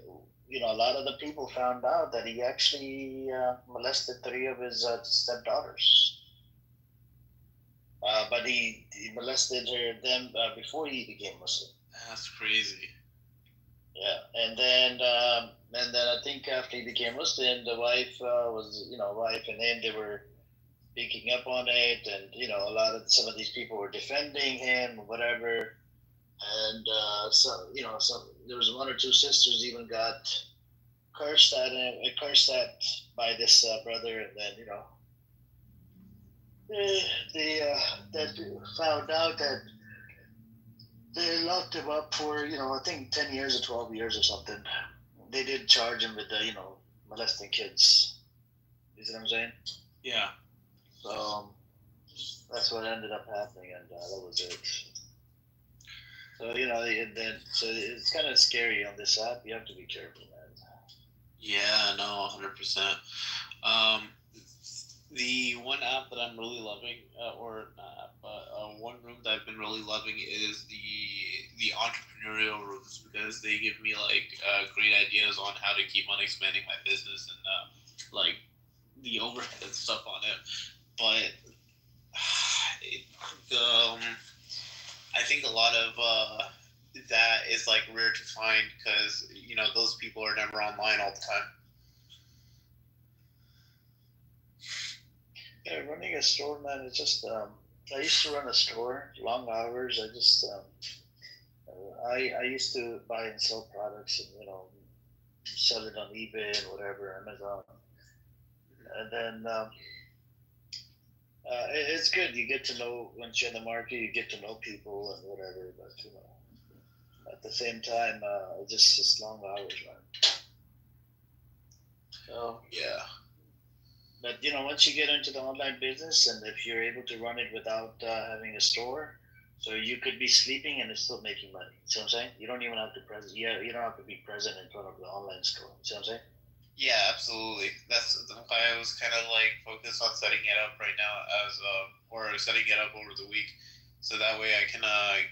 a lot of the people found out that he actually molested 3 of his stepdaughters. But he molested them before he became Muslim. That's crazy. Yeah, and then I think after he became Muslim, the wife wife and him, they were speaking up on it, and some of these people were defending him or whatever, and there was 1 or 2 sisters even got cursed at by this brother, and then that found out that they locked him up for I think 10 years or 12 years or something. They did charge him with molesting kids. You see what I'm saying? Yeah. So that's what ended up happening, and that was it. So so it's kind of scary on this app. You have to be careful, man. Yeah, no, 100%. The one app that I'm really loving, one room that I've been really loving is the entrepreneurial rooms, because they give me great ideas on how to keep on expanding my business and the overhead and stuff on it. But I think a lot of that is rare to find because those people are never online all the time. Yeah, running a store, man, it's just I used to run a store, long hours. I just I used to buy and sell products and sell it on eBay and whatever, Amazon, and then it's good. You get to know, once you're in the market, you get to know people and whatever. But at the same time, it's just long hours, man. So yeah. But once you get into the online business, and if you're able to run it without having a store, so you could be sleeping and it's still making money. See what I'm saying? You don't even have to you don't have to be present in front of the online store. See what I'm saying? Yeah, absolutely. That's why I was kind of focused on setting it up right now or setting it up over the week, so that way I can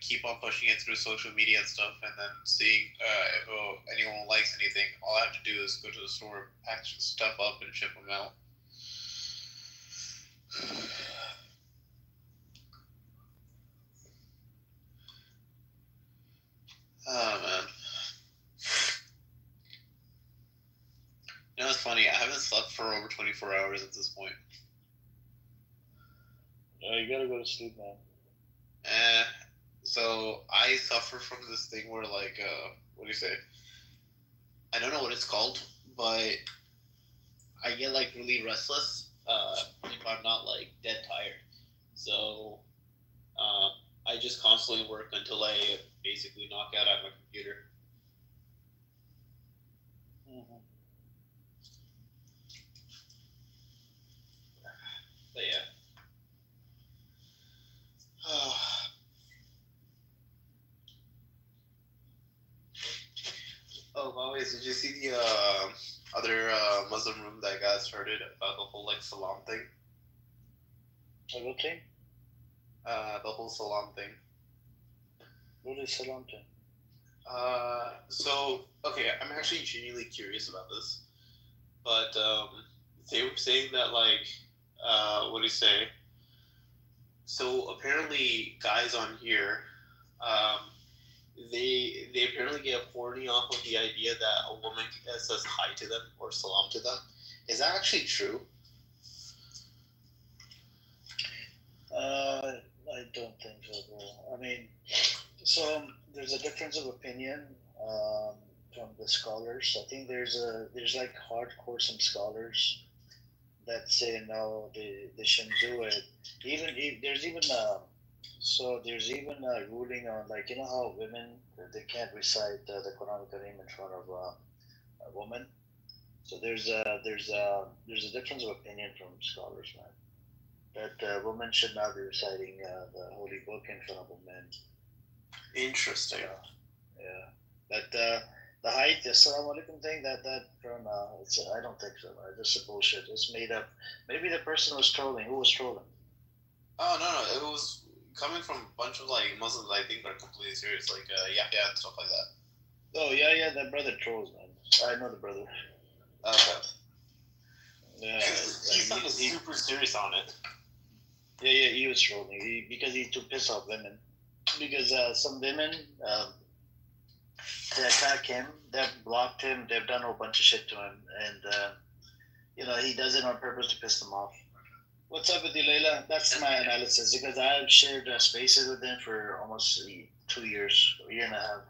keep on pushing it through social media and stuff, and then seeing if anyone likes anything. All I have to do is go to the store, pack stuff up, and ship them out. Oh man. It's funny. I haven't slept for over 24 hours at this point. Yeah, you gotta go to sleep, man. So I suffer from this thing where what do you say? I don't know what it's called, but I get really restless if I'm not dead tired. So I just constantly work until I basically knock out at my computer. Mm-hmm. But yeah. Oh, by the way, Anyways, did you see the other Muslim room that got started about the whole like salam thing? What thing? The whole salam thing. What is salam thing? So okay, I'm actually genuinely curious about this, but they were saying that like, what do you say? So apparently, guys on here, they apparently get horny off of the idea that a woman says hi to them or salam to them. Is that actually true? I don't think so, bro. I mean, so there's a difference of opinion from the scholars. I think there's like hardcore some scholars that say no, they shouldn't do it. There's even there's even a ruling on, like, you know how women, they can't recite the Quran Kareem in front of a woman. So there's a difference of opinion from scholars, man, that women should not be reciting the holy book in front of a man. Interesting. Yeah. But the height, the Assalamu alaikum thing, that from I don't think so. This is bullshit. It's made up. Maybe the person was trolling. Who was trolling? Oh no, it was coming from a bunch of like Muslims. I think are completely serious, like yeah, stuff like that. Oh yeah, that brother trolls, man. I know the brother. Okay. Yeah, he sounded super serious on it. Yeah, he was trolling because he's too pissed off women. Because some women, they attack him, they've blocked him, they've done a whole bunch of shit to him, and he does it on purpose to piss them off. What's up with you, Layla? That's my analysis, because I've shared spaces with them for almost 2 years, a year and a half.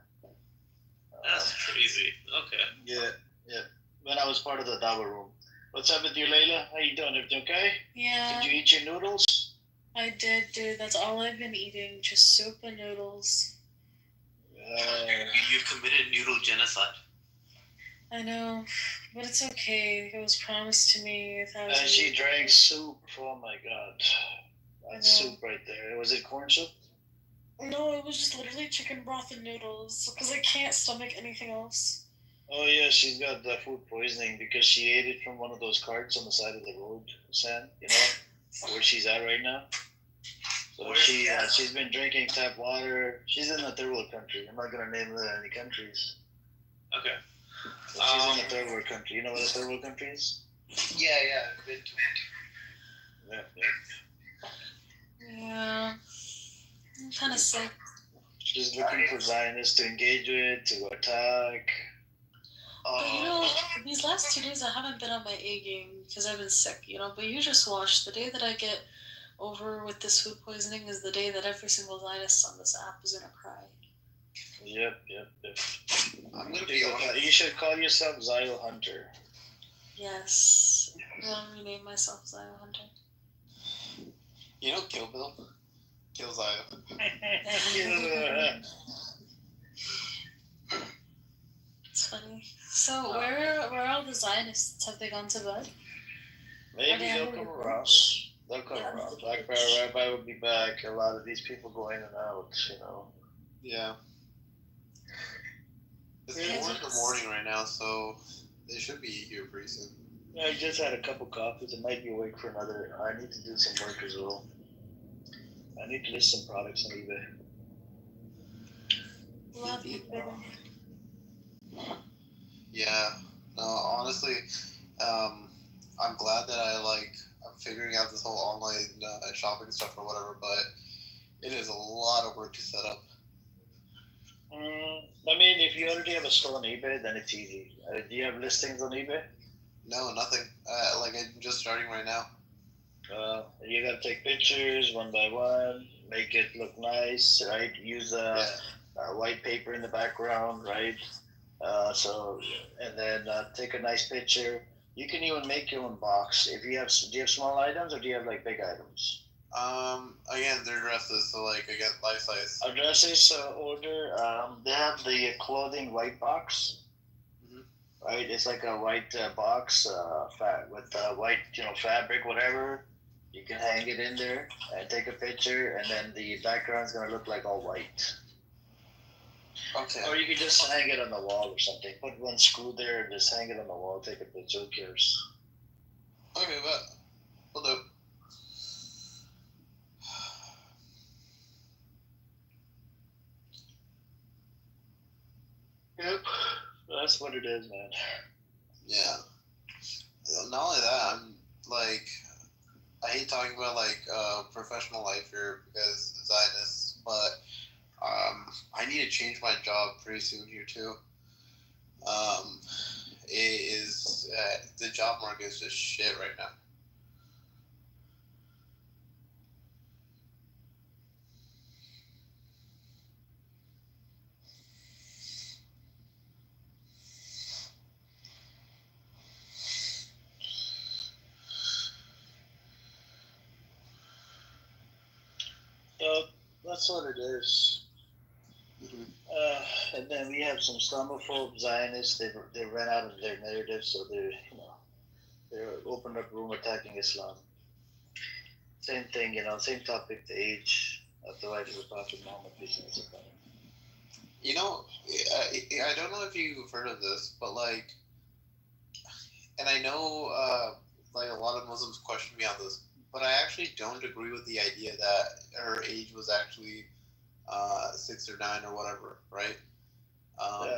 That's crazy. Okay. Yeah. When I was part of the Dawa room. What's up with you, Layla? How you doing? Everything okay? Yeah. Did you eat your noodles? I did, dude. That's all I've been eating. Just soup and noodles. You've committed noodle genocide. I know, but it's okay. It was promised to me. And she drank soup. Oh my god. That's soup right there. Was it corn soup? No, it was just literally chicken broth and noodles. Because I can't stomach anything else. Oh yeah, she's got the food poisoning because she ate it from one of those carts on the side of the road, Sam. You know where she's at right now. So she's been drinking tap water. She's in a third world country. I'm not gonna name any countries. Okay. So she's in a third world country. You know what a third world country is? Yeah, I've been to it. Yeah. I'm kind of sick. She's looking for Zionists to engage with, to attack. But these last 2 days I haven't been on my A game because I've been sick, But you just watch. The day that I get over with this food poisoning is the day that every single Zionist on this app is gonna cry. Yep. I'm gonna be honest. You should call yourself Zio Hunter. Yes. I'm gonna rename myself Zio Hunter. You know Kill Bill? Kill Zio. It's funny. So where are all the Zionists? Have they gone to bed? Maybe they'll come around. They'll come around. Black Power Rabbi will be back. A lot of these people go in and out, Yeah. It's 4 in the morning right now, so they should be here pretty soon. Yeah, I just had a couple coffees. I might be awake for another. I need to do some work as well. I need to list some products on eBay. Love you, baby. Yeah. No, honestly, I'm glad that I'm figuring out this whole online shopping stuff or whatever, but it is a lot of work to set up. I mean, if you already have a store on eBay, then it's easy. Do you have listings on eBay? No, nothing. I'm just starting right now. You gotta take pictures one by one, make it look nice, right? Use white paper in the background, right? And then take a nice picture. You can even make your own box. Do you have small items or do you have like big items? Again, they're dresses, so again, life size. Dresses order. They have the clothing white box. Right, it's like a white box, with white, fabric, whatever. You can hang it in there and take a picture, and then the background's gonna look like all white. Okay. Or you could just hang it on the wall or something. Put one screw there and just hang it on the wall. Take a picture. Who cares? Okay, but we'll do. Yep. That's what it is, man. Yeah. Not only that, I'm like, I hate talking about like professional life here because Zionists, but I need to change my job pretty soon here too. It is the job market is just shit right now. So that's what it is. And then we have some Islamophobe Zionists. They ran out of their narrative, so they're opened up room attacking Islam. Same thing, same topic. The age of the life of the Prophet Muhammad, peace and blessings upon him. You know, I don't know if you've heard of this, but like, and I know like a lot of Muslims question me on this, but I actually don't agree with the idea that her age was actually 6 or 9 or whatever, right?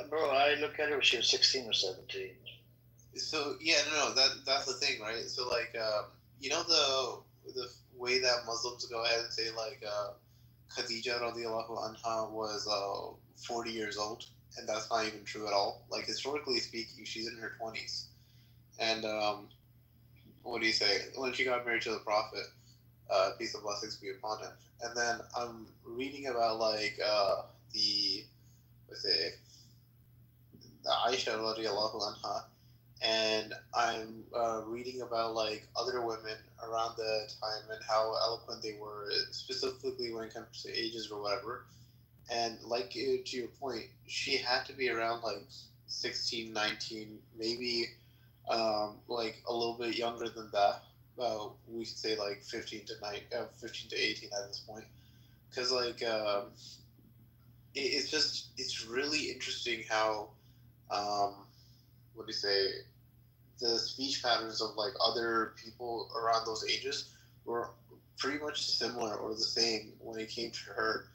Bro, I look at her when she was 16 or 17. So yeah, no, that's the thing, right? So like, you know the way that Muslims go ahead and say like Khadija radiallahu anha was 40 years old, and that's not even true at all. Like historically speaking, she's in her 20s, and what do you say? When she got married to the Prophet, peace and blessings be upon him, and then I'm reading about like the what's it, the Aisha radiallahu anha. And I'm reading about like other women around the time and how eloquent they were, specifically when it comes to ages or whatever. And like to your point, she had to be around like 16, 19, maybe like a little bit younger than that. We could say like 15 to 18 at this point, because like it's really interesting how what do you say, the speech patterns of like other people around those ages were pretty much similar or the same when it came to her.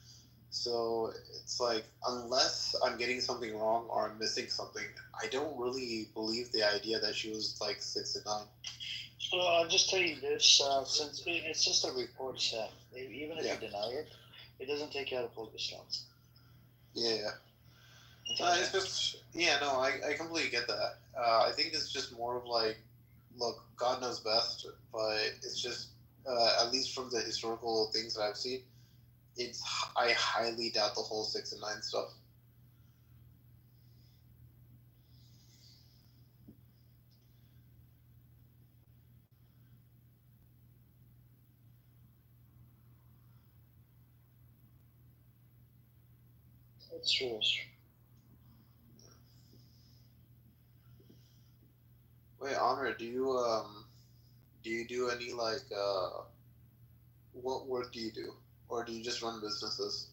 So it's like, unless I'm getting something wrong or I'm missing something, I don't really believe the idea that she was like 6 and 9. So I'll just tell you this: since it's just a report, Sam. Even if you deny it, it doesn't take you out of full Islam. Yeah. It's just, yeah, no, I completely get that. I think it's just more of like, look, God knows best, but it's just, at least from the historical things that I've seen, I highly doubt the whole 6 and 9 stuff. That's true. Wait, Honor, do you do any like what work do you do, or do you just run businesses?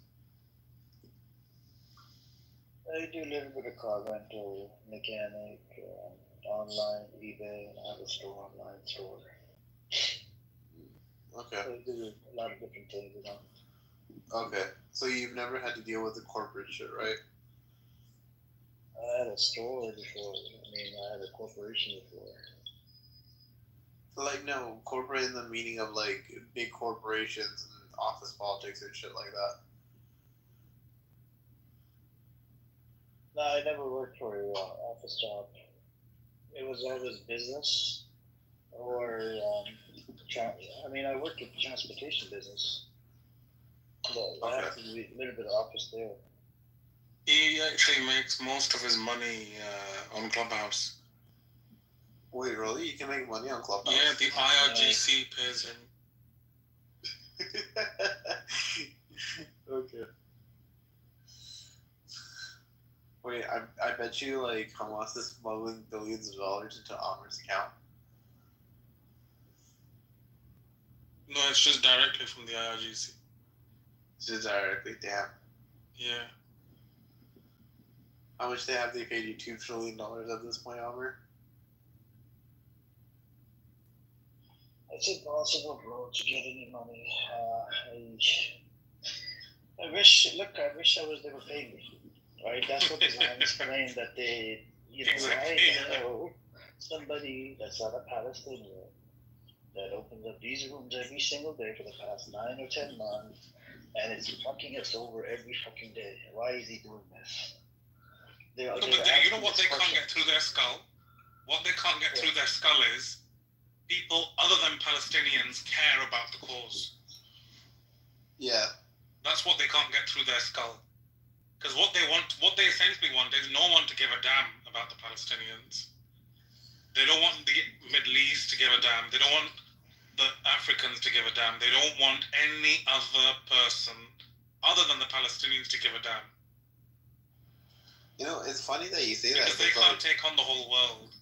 I do a little bit of car rental, mechanic, online, eBay, and I have a store, online store. Okay. So I do a lot of different things, Okay, so you've never had to deal with the corporate shit, right? I had a store before. I had a corporation before. Like, no, corporate in the meaning of like big corporations and office politics and shit like that. No, I never worked for an office job. It was always business or, I worked in transportation business. But I have to do a little bit of office there. He actually makes most of his money on Clubhouse. Wait, really? You can make money on Clubhouse? Yeah, the IRGC pays him. Okay. Wait, I bet you like Hamas is smuggling billions of dollars into Amar's account. No, it's just directly from the IRGC. Just directly, damn. Yeah. How much have they paid you? $2 trillion at this point, Albert? It's impossible, bro, to get any money. I wish I was never famous. Right? That's what the Zionists claim, that they, Exactly, I yeah. know somebody that's not a Palestinian that opens up these rooms every single day for the past 9 or 10 months, and it's fucking us over every fucking day. Why is he doing this? No, but you know what they can't get through their skull? What they can't get through their skull is people other than Palestinians care about the cause. Yeah. That's what they can't get through their skull. Because what they essentially want is no one to give a damn about the Palestinians. They don't want the Middle East to give a damn. They don't want the Africans to give a damn. They don't want any other person other than the Palestinians to give a damn. You know, it's funny that you say that. Because they can't take on the whole world.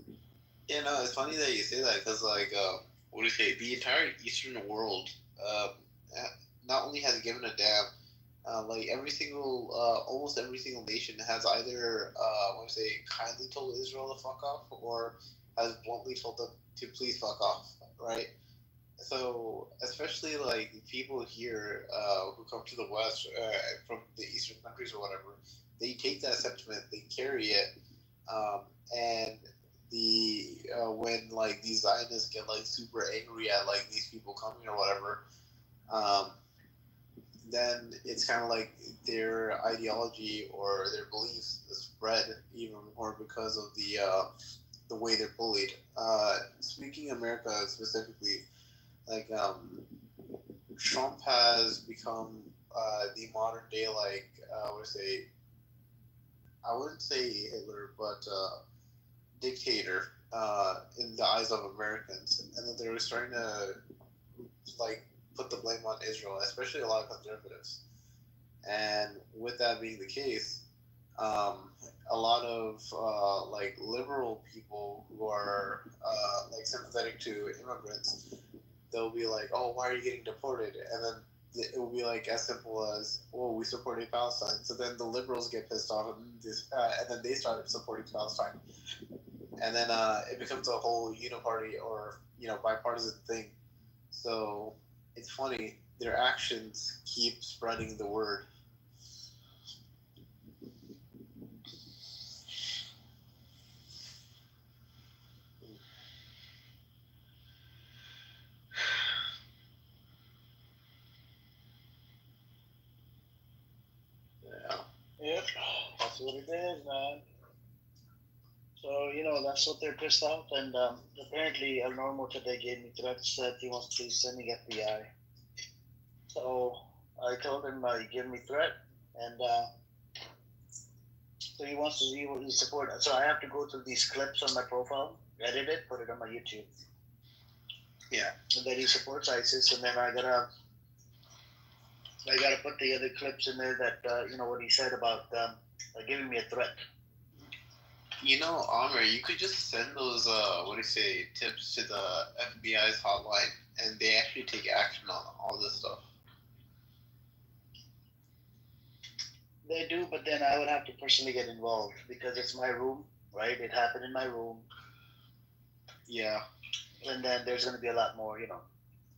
Yeah, no, it's funny that you say that because, like, what do you say? The entire Eastern world not only has given a damn, like almost every single nation has either, kindly told Israel to fuck off or has bluntly told them to please fuck off, right? So, especially like people here who come to the West from the Eastern countries or whatever, they take that sentiment, they carry it, and the when like these Zionists get like super angry at like these people coming or whatever, then it's kind of like their ideology or their beliefs spread even more because of the way they're bullied. Speaking of America specifically, like Trump has become the modern day like I wouldn't say Hitler, but dictator in the eyes of Americans, and that they were starting to like put the blame on Israel, especially a lot of conservatives. And with that being the case, a lot of like liberal people who are like sympathetic to immigrants, they'll be like, "Oh, why are you getting deported?" And then it will be like as simple as, "Oh, we supported Palestine." So then the liberals get pissed off, and then they started supporting Palestine, and then it becomes a whole uniparty or bipartisan thing. So it's funny, their actions keep spreading the word. Yep, that's what it is, man. So, that's what they're pissed off. And apparently, El Normo today gave me threats that he wants to send me FBI. So I told him he gave me threat, and so he wants to see what he support. So I have to go through these clips on my profile, edit it, put it on my YouTube. Yeah. And then he supports ISIS, and then I gotta put the other clips in there that what he said about giving me a threat. Amr, you could just send those tips to the FBI's hotline, and they actually take action on all this stuff. They do, but then I would have to personally get involved because it's my room, right? It happened in my room. Yeah. And then there's going to be a lot more,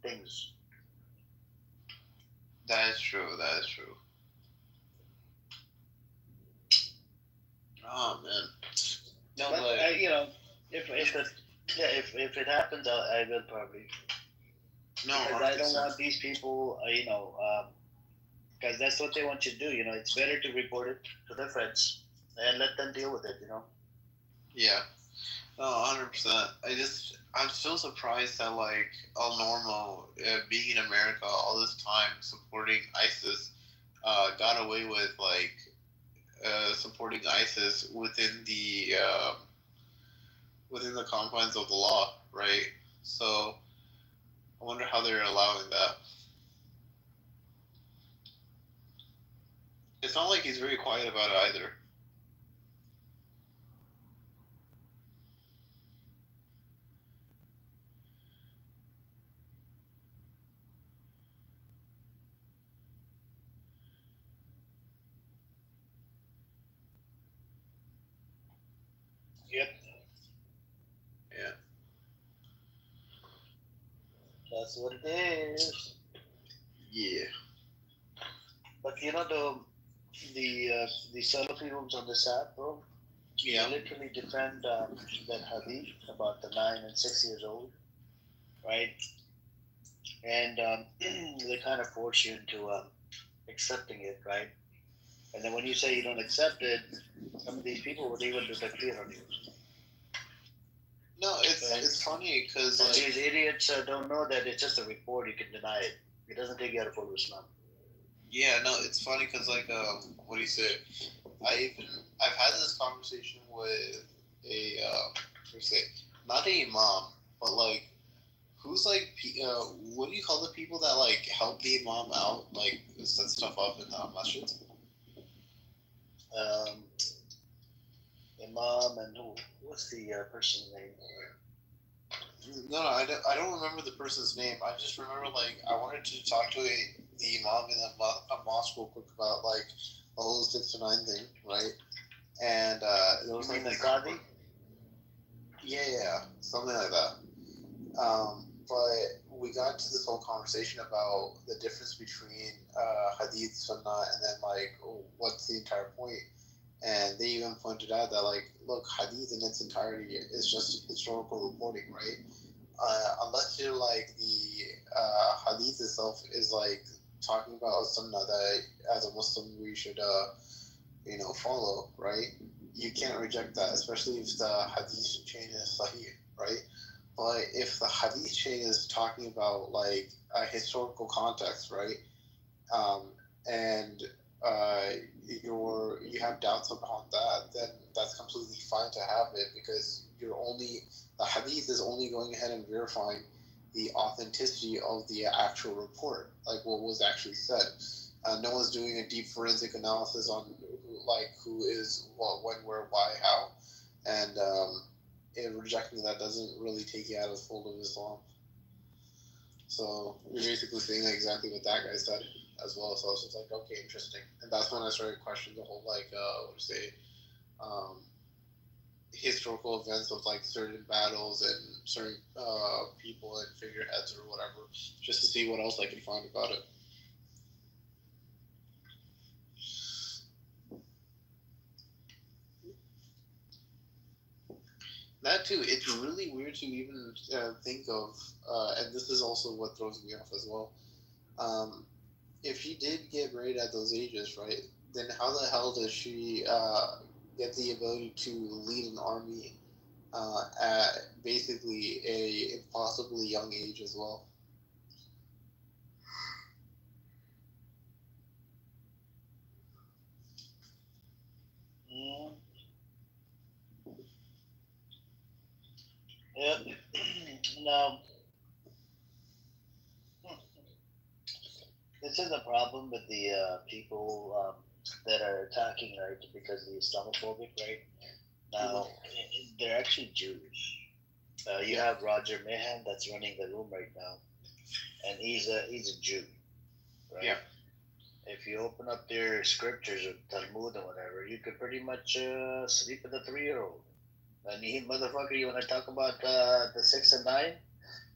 things. That is true. Oh man. No, but if it happens, I will probably. No, because I don't want these people, because that's what they want you to do. It's better to report it to their friends and let them deal with it. Yeah. No, 100%. I'm still surprised that like El Normo, being in America all this time supporting ISIS, got away with like supporting ISIS within the confines of the law, right? So I wonder how they're allowing that. It's not like he's very quiet about it either. That's what it is. Yeah. But the Salafi rooms on this app, bro. Yeah. They literally defend that hadith about the 9 and 6 years old, right? And they kind of force you into accepting it, right? And then when you say you don't accept it, some of these people would even do takfir on you. No, it's funny because And these idiots don't know that it's just a report. You can deny it. It doesn't take you out of full Islam. Yeah, no, it's funny because what do you say? I've had this conversation with a not a imam, but like who's like what do you call the people that like help the imam out, like set stuff up in the masjid? Imam and what's the person's name? No, I don't remember the person's name. I just remember like I wanted to talk to the imam in a mosque real quick about like the whole 6 to 9 thing, right? And there was like the Qadi? Yeah, something like that. But we got into this whole conversation about the difference between hadith, sunnah, and then like what's the entire point. And they even pointed out that like, look, hadith in its entirety is just historical reporting, right? Unless you're like the hadith itself is like talking about a sunnah that as a Muslim we should follow, right? You can't reject that, especially if the hadith chain is sahih, right? But if the hadith chain is talking about like a historical context, right? And you have doubts about that, then that's completely fine to have it because the hadith is only going ahead and verifying the authenticity of the actual report, like what was actually said. No one's doing a deep forensic analysis on who is what, when, where, why, how, and rejecting that doesn't really take you out of the fold of Islam. So you're basically saying exactly what that guy said as well. So I was just like, okay, interesting. And that's when I started questioning the whole historical events of like certain battles and certain people and figureheads or whatever, just to see what else I can find about it. That too, it's really weird to even think of, and this is also what throws me off as well. If she did get married at those ages, right, then how the hell does she get the ability to lead an army at basically a impossibly young age as well? Yep. Now, this is a problem with the people that are attacking, right, because they're Islamophobic, right? Now, they're actually Jews. You have Roger Mahan that's running the room right now, and he's a Jew, right? Yeah. If you open up their scriptures or Talmud or whatever, you could pretty much sleep with a 3-year-old. And motherfucker, you want to talk about the 6 and 9?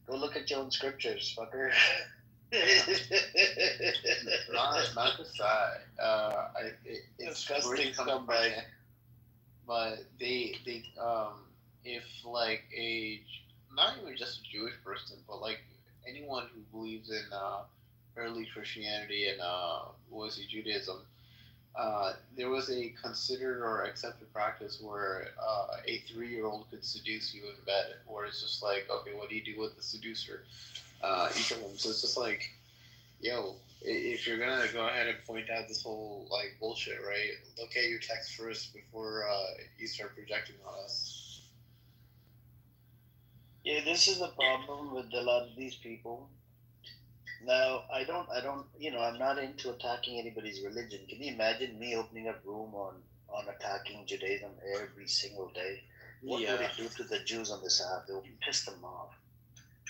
Go look at your own scriptures, fucker. not to try. It's disgusting scumbag. But they if like not even just a Jewish person, but like anyone who believes in early Christianity and Judaism, there was a considered or accepted practice where a 3-year-old could seduce you in bed, where it's just like, okay, what do you do with the seducer? Each of them. So it's just like, yo, if you're gonna go ahead and point out this whole like bullshit, right? Look at your text first before you start projecting on us. Yeah, this is the problem with a lot of these people. Now, I don't, I'm not into attacking anybody's religion. Can you imagine me opening up room on attacking Judaism every single day? What would it do to the Jews on this app? It would piss them off.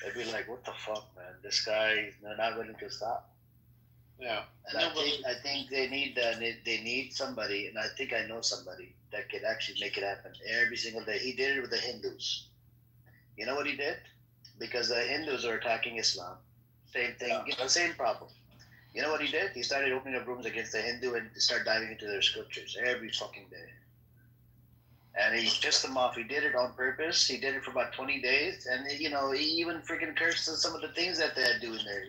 They'd be like, "What the fuck, man? This guy, they're not willing to stop." Yeah. And I think they need somebody, and I think I know somebody that could actually make it happen every single day. He did it with the Hindus. You know what he did? Because the Hindus are attacking Islam. Same thing, same problem. You know what he did? He started opening up rooms against the Hindu and started diving into their scriptures every fucking day. And he pissed them off. He did it on purpose. He did it for about 20 days. And, he even freaking cursed some of the things that they're doing there.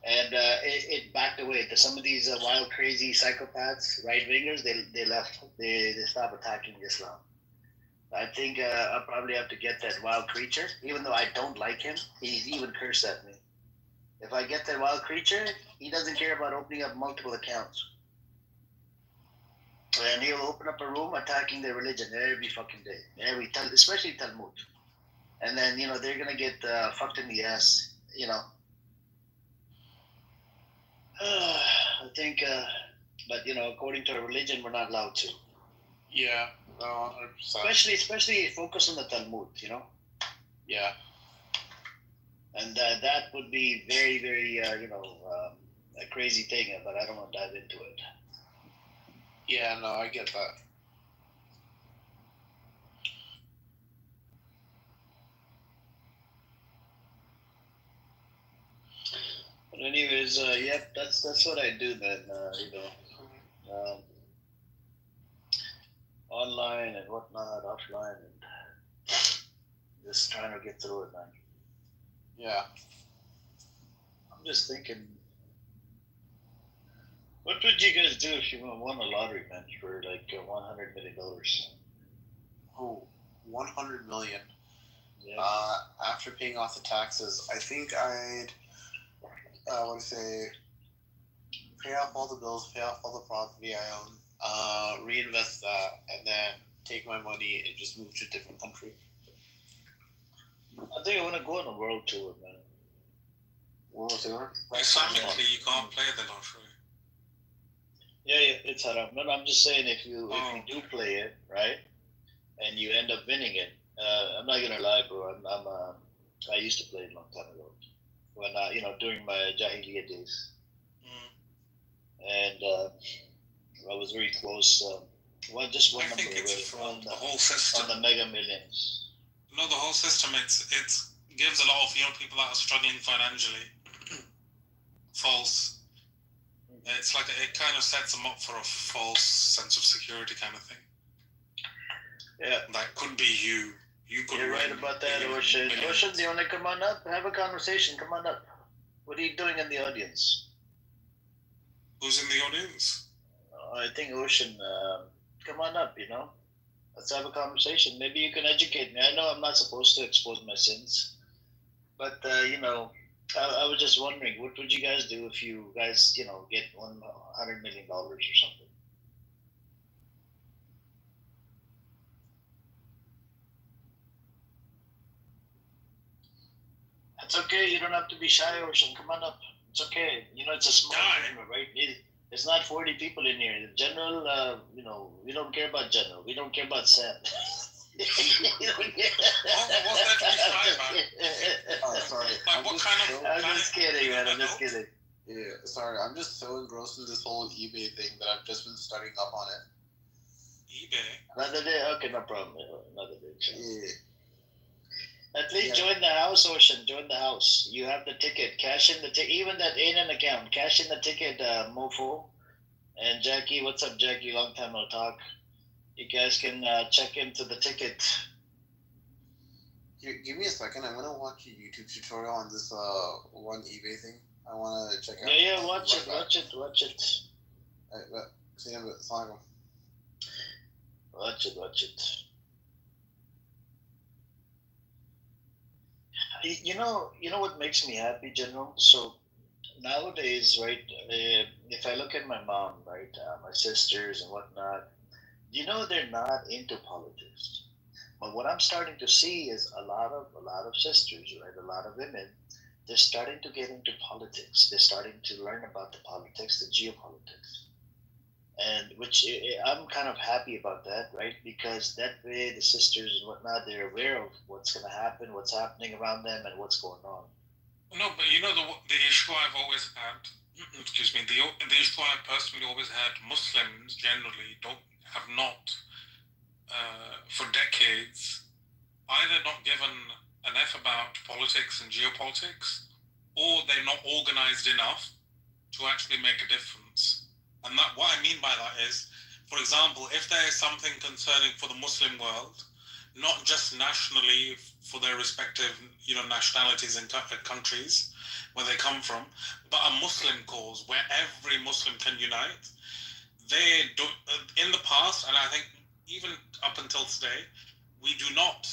And it backed away. Some of these wild, crazy psychopaths, right-wingers, they left. They stopped attacking Islam. I think I'll probably have to get that wild creature. Even though I don't like him, he's even cursed at me. If I get that wild creature, he doesn't care about opening up multiple accounts. And he'll open up a room attacking their religion every fucking day. Especially Talmud. And then, they're going to get fucked in the ass, I think, but, according to our religion, we're not allowed to. Yeah, no, 100%. Especially focus on the Talmud, Yeah. And that would be very, very, a crazy thing, but I don't want to dive into it. Yeah, no, I get that. But anyways, yep, that's what I do then, online and whatnot, offline, and just trying to get through it, man. Yeah. I'm just thinking, what would you guys do if you won a lottery, man, for like $100 million? Oh, 100 million. Yeah. After paying off the taxes, I think I'd, pay off all the bills, pay off all the property I own, reinvest that, and then take my money and just move to a different country. I think I want to go on a world tour, man. World tour? Islamically, you can't play the lottery. Yeah, it's haram. No, I'm just saying if you do play it, right, and you end up winning it, I'm not gonna lie, bro. I used to play it a long time ago, when during my Jahiliyyah days, and I was very close. Just one number away the whole system on the Mega Millions. No, the whole system. It gives a lot of people that are struggling financially false. It's like it kind of sets them up for a false sense of security kind of thing. Yeah, that could be you. You're right about that, Ocean. Ocean, do you want to come on up? Have a conversation. Come on up. What are you doing in the audience? Who's in the audience? I think Ocean. Come on up. Let's have a conversation. Maybe you can educate me. I know I'm not supposed to expose my sins, but I was just wondering, what would you guys do if you guys, get $100 million or something? It's okay. You don't have to be shy, Ocean. Come on up. It's okay. It's a small room, right? It's not 40 people in here. The general, we don't care about general. We don't care about Sam. What's that to be shy about? Oh, sorry. I'm just kidding, man. I'm just kidding. Yeah, sorry. I'm just so engrossed in this whole eBay thing that I've just been studying up on it. eBay? Another day? Okay, no problem. Another day. Yeah. At least join the house, Ocean. Join the house. You have the ticket. Cash in the ticket. Even that ain't an account. Cash in the ticket, mofo. And Jackie, what's up, Jackie? Long time no talk. You guys can check into the ticket. Give me a second. I'm gonna watch a YouTube tutorial on this one eBay thing. I wanna check out. Yeah, watch it. Watch it. Watch it. You know what makes me happy, General? So nowadays, right, if I look at my mom, right, my sisters and whatnot, they're not into politics. But what I'm starting to see is a lot of sisters, right, a lot of women, they're starting to get into politics. They're starting to learn about the politics, the geopolitics. And which I'm kind of happy about that, right? Because that way the sisters and whatnot, they're aware of what's going to happen, what's happening around them, and what's going on. No, but the issue I've always had, excuse me, the issue I've personally always had, Muslims generally have not, for decades, either not given an F about politics and geopolitics, or they're not organized enough to actually make a difference. And that, what I mean by that is, for example, if there is something concerning for the Muslim world, not just nationally for their respective, nationalities and countries where they come from, but a Muslim cause where every Muslim can unite. They do in the past, and I think even up until today, we do not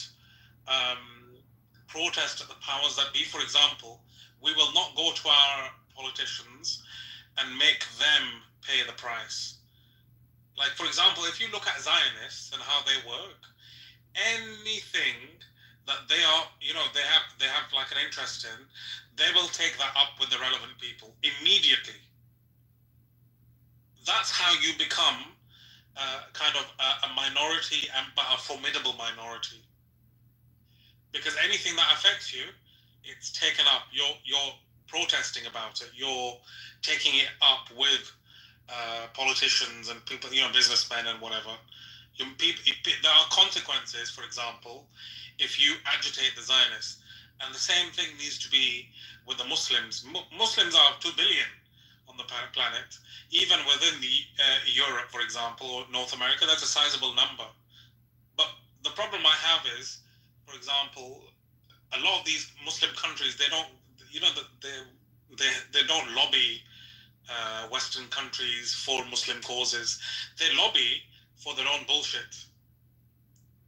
protest at the powers that be. For example, we will not go to our politicians and make them pay the price. Like, for example, if you look at Zionists and how they work, anything that they are, they have like an interest in, they will take that up with the relevant people immediately. That's how you become kind of a minority, but a formidable minority. Because anything that affects you, it's taken up. You're protesting about it. You're taking it up with politicians and people, businessmen and whatever. There are consequences. For example, if you agitate the Zionists, and the same thing needs to be with the Muslims. Muslims are 2 billion on the planet. Even within the Europe, for example, or North America, that's a sizable number. But the problem I have is, for example, a lot of these Muslim countries, they don't, they don't lobby Western countries for Muslim causes. They lobby for their own bullshit.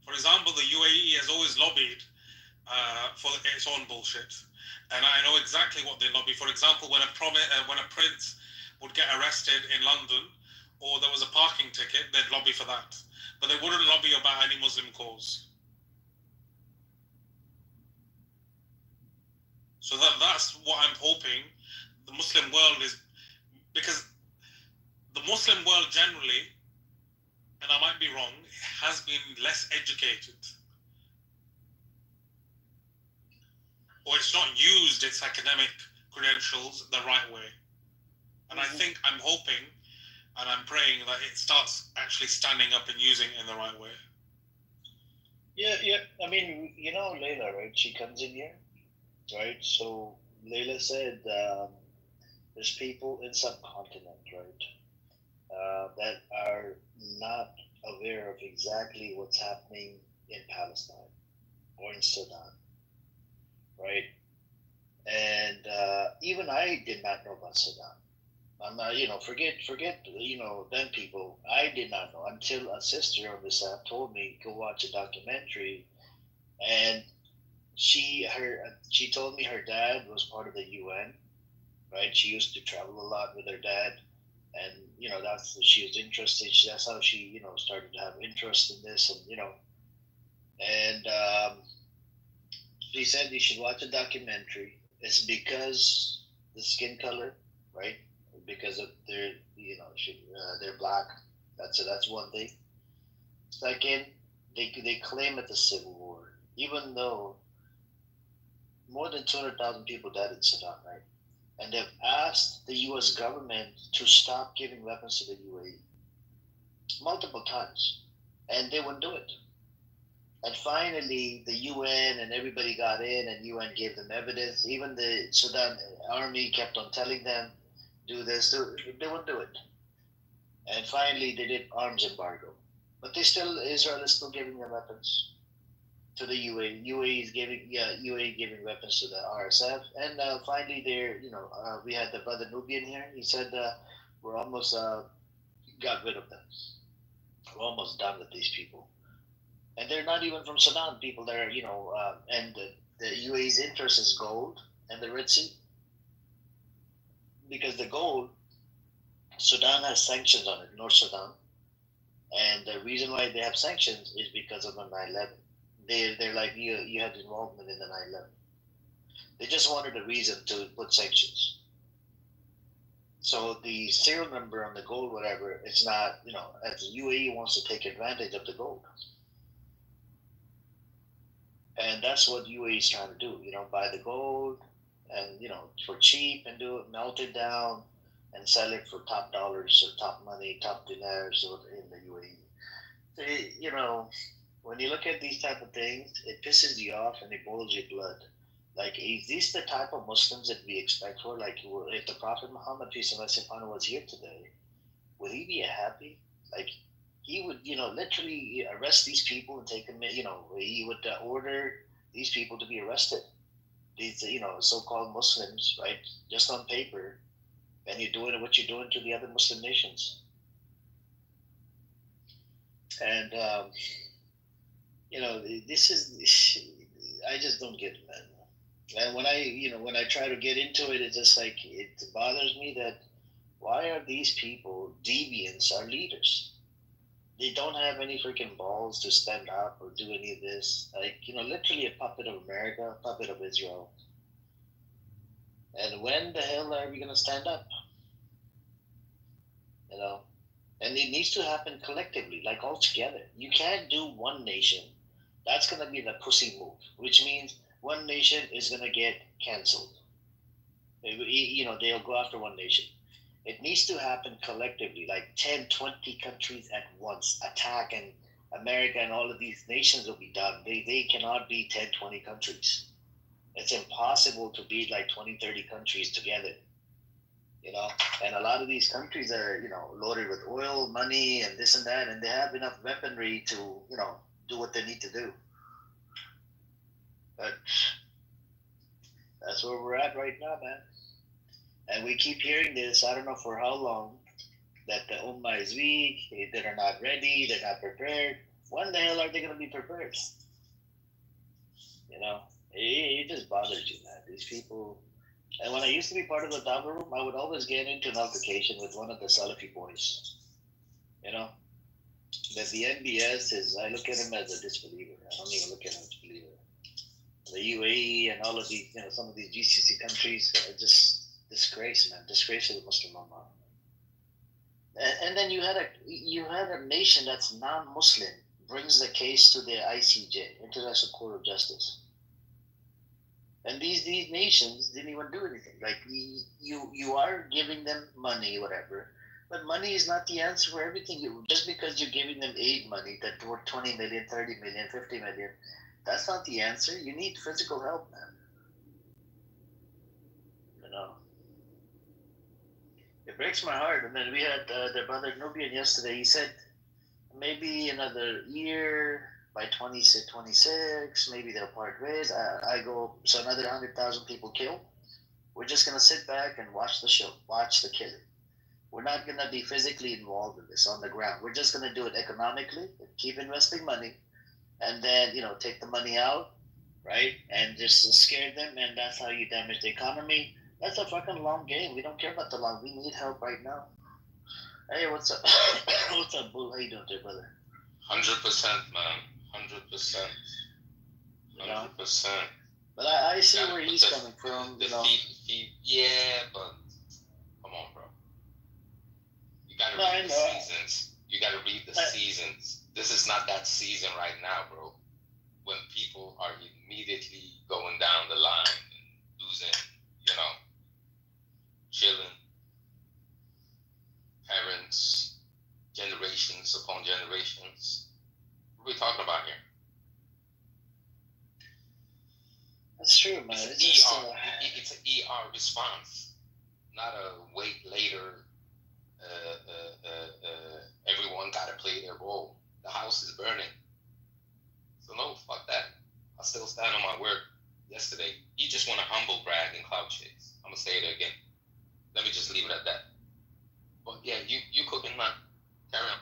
For example, the UAE has always lobbied for its own bullshit, and I know exactly what they lobby. For example, when a prince would get arrested in London, or there was a parking ticket, they'd lobby for that, but they wouldn't lobby about any Muslim cause. So that's what I'm hoping the Muslim world is, because the Muslim world generally, and I might be wrong, has been less educated. Or it's not used its academic credentials the right way. And I think I'm hoping and I'm praying that it starts actually standing up and using it in the right way. Yeah. I mean, Layla, right? She comes in here, right? So Layla said there's people in subcontinent, right, that are not aware of exactly what's happening in Palestine or in Sudan, right? And even I did not know about Sudan. I'm not, forget, them people. I did not know until a sister on this app told me go watch a documentary, and she told me her dad was part of the UN, right? She used to travel a lot with her dad, and she was interested. That's how she started to have interest in this, and she said you should watch a documentary. It's because the skin color, right? Because of their they're black. That's one thing. Second, they claim it's a civil war, even though more than 200,000 people died in Sudan, right? And they've asked the U.S. government to stop giving weapons to the UAE multiple times, and they wouldn't do it. And finally, the UN and everybody got in, and UN gave them evidence. Even the Sudan army kept on telling them, do this. They wouldn't do it. And finally, they did arms embargo. But Israel is still giving them weapons to the UAE. UAE giving weapons to the RSF. And finally, we had the brother Nubian here. He said, we're almost got rid of them. We're almost done with these people. And they're not even from Sudan. People that are, and the UAE's interest is gold and the Red Sea. Because the gold, Sudan has sanctions on it, North Sudan. And the reason why they have sanctions is because of the 9/11. They're like, you had involvement in the 9/11. They just wanted a reason to put sanctions. So the serial number on the gold, whatever, it's not, as the UAE wants to take advantage of the gold. And that's what UAE is trying to do, buy the gold and, for cheap and melt it down and sell it for top dollars or top money, top dinars in the UAE. When you look at these type of things, it pisses you off and it boils your blood. Like, is this the type of Muslims that we expect for? Like, if the Prophet Muhammad, peace and blessings upon him, was here today, would he be happy? Like, he would, literally arrest these people and take them. He would order these people to be arrested. These, so-called Muslims, right? Just on paper, and you're doing what you're doing to the other Muslim nations. And this is, I just don't get it, man. And when I try to get into it, it's just like it bothers me that why are these people deviants our leaders? They don't have any freaking balls to stand up or do any of this. Like, literally a puppet of America, a puppet of Israel. And when the hell are we gonna stand up? And it needs to happen collectively, like all together. You can't do one nation. That's gonna be the pussy move, which means one nation is gonna get canceled. They'll go after one nation. It needs to happen collectively, like 10, 20 countries at once attack, and America and all of these nations will be done. They cannot be 10, 20 countries. It's impossible to beat like 20, 30 countries together. And a lot of these countries are, loaded with oil, money, and this and that, and they have enough weaponry to, do what they need to do. But that's where we're at right now, man. And we keep hearing this, I don't know for how long, that the Ummah is weak, they're not ready, they're not prepared. When the hell are they going to be prepared? It just bothers you, man. These people. And when I used to be part of the Dava room, I would always get into an altercation with one of the Salafi boys. That the NBS is, I look at him as a disbeliever. I don't even look at him as a believer. The UAE and all of these, some of these GCC countries, just disgrace, man. Disgrace to the Muslim Ummah. And then you had a nation that's non-Muslim brings the case to the ICJ, International Court of Justice. And these nations didn't even do anything. Like, you are giving them money, whatever, but money is not the answer for everything. Just because you're giving them aid money that worth 20 million, 30 million, 50 million, that's not the answer. You need physical help, man. It breaks my heart. And then we had the brother Nubian yesterday. He said maybe another year, by 26, maybe they'll part ways. I go, so another 100,000 people killed. We're just going to sit back and watch the show, watch the killing. We're not going to be physically involved in this on the ground. We're just going to do it economically, keep investing money, and then, take the money out, right? And just scare them, and that's how you damage the economy. That's a fucking long game. We don't care about the long. We need help right now. Hey, what's up? What's up, Bull? How you doing there, brother? 100%, man. 100%. 100%. But I see where he's coming from. Yeah, but come on, bro. You gotta read the seasons. You gotta read the seasons. This is not that season right now, bro. When people are immediately going down the line and losing, children, parents, generations upon generations. What are we talking about here? That's true, man. It's an ER response, not a wait later. Everyone got to play their role. The house is burning. So no, fuck that. I still stand on my word. Yesterday, you just want to humble brag and clout chase. I'm gonna say it again. Let me just leave it at that. But yeah, you cooking, man. Carry on.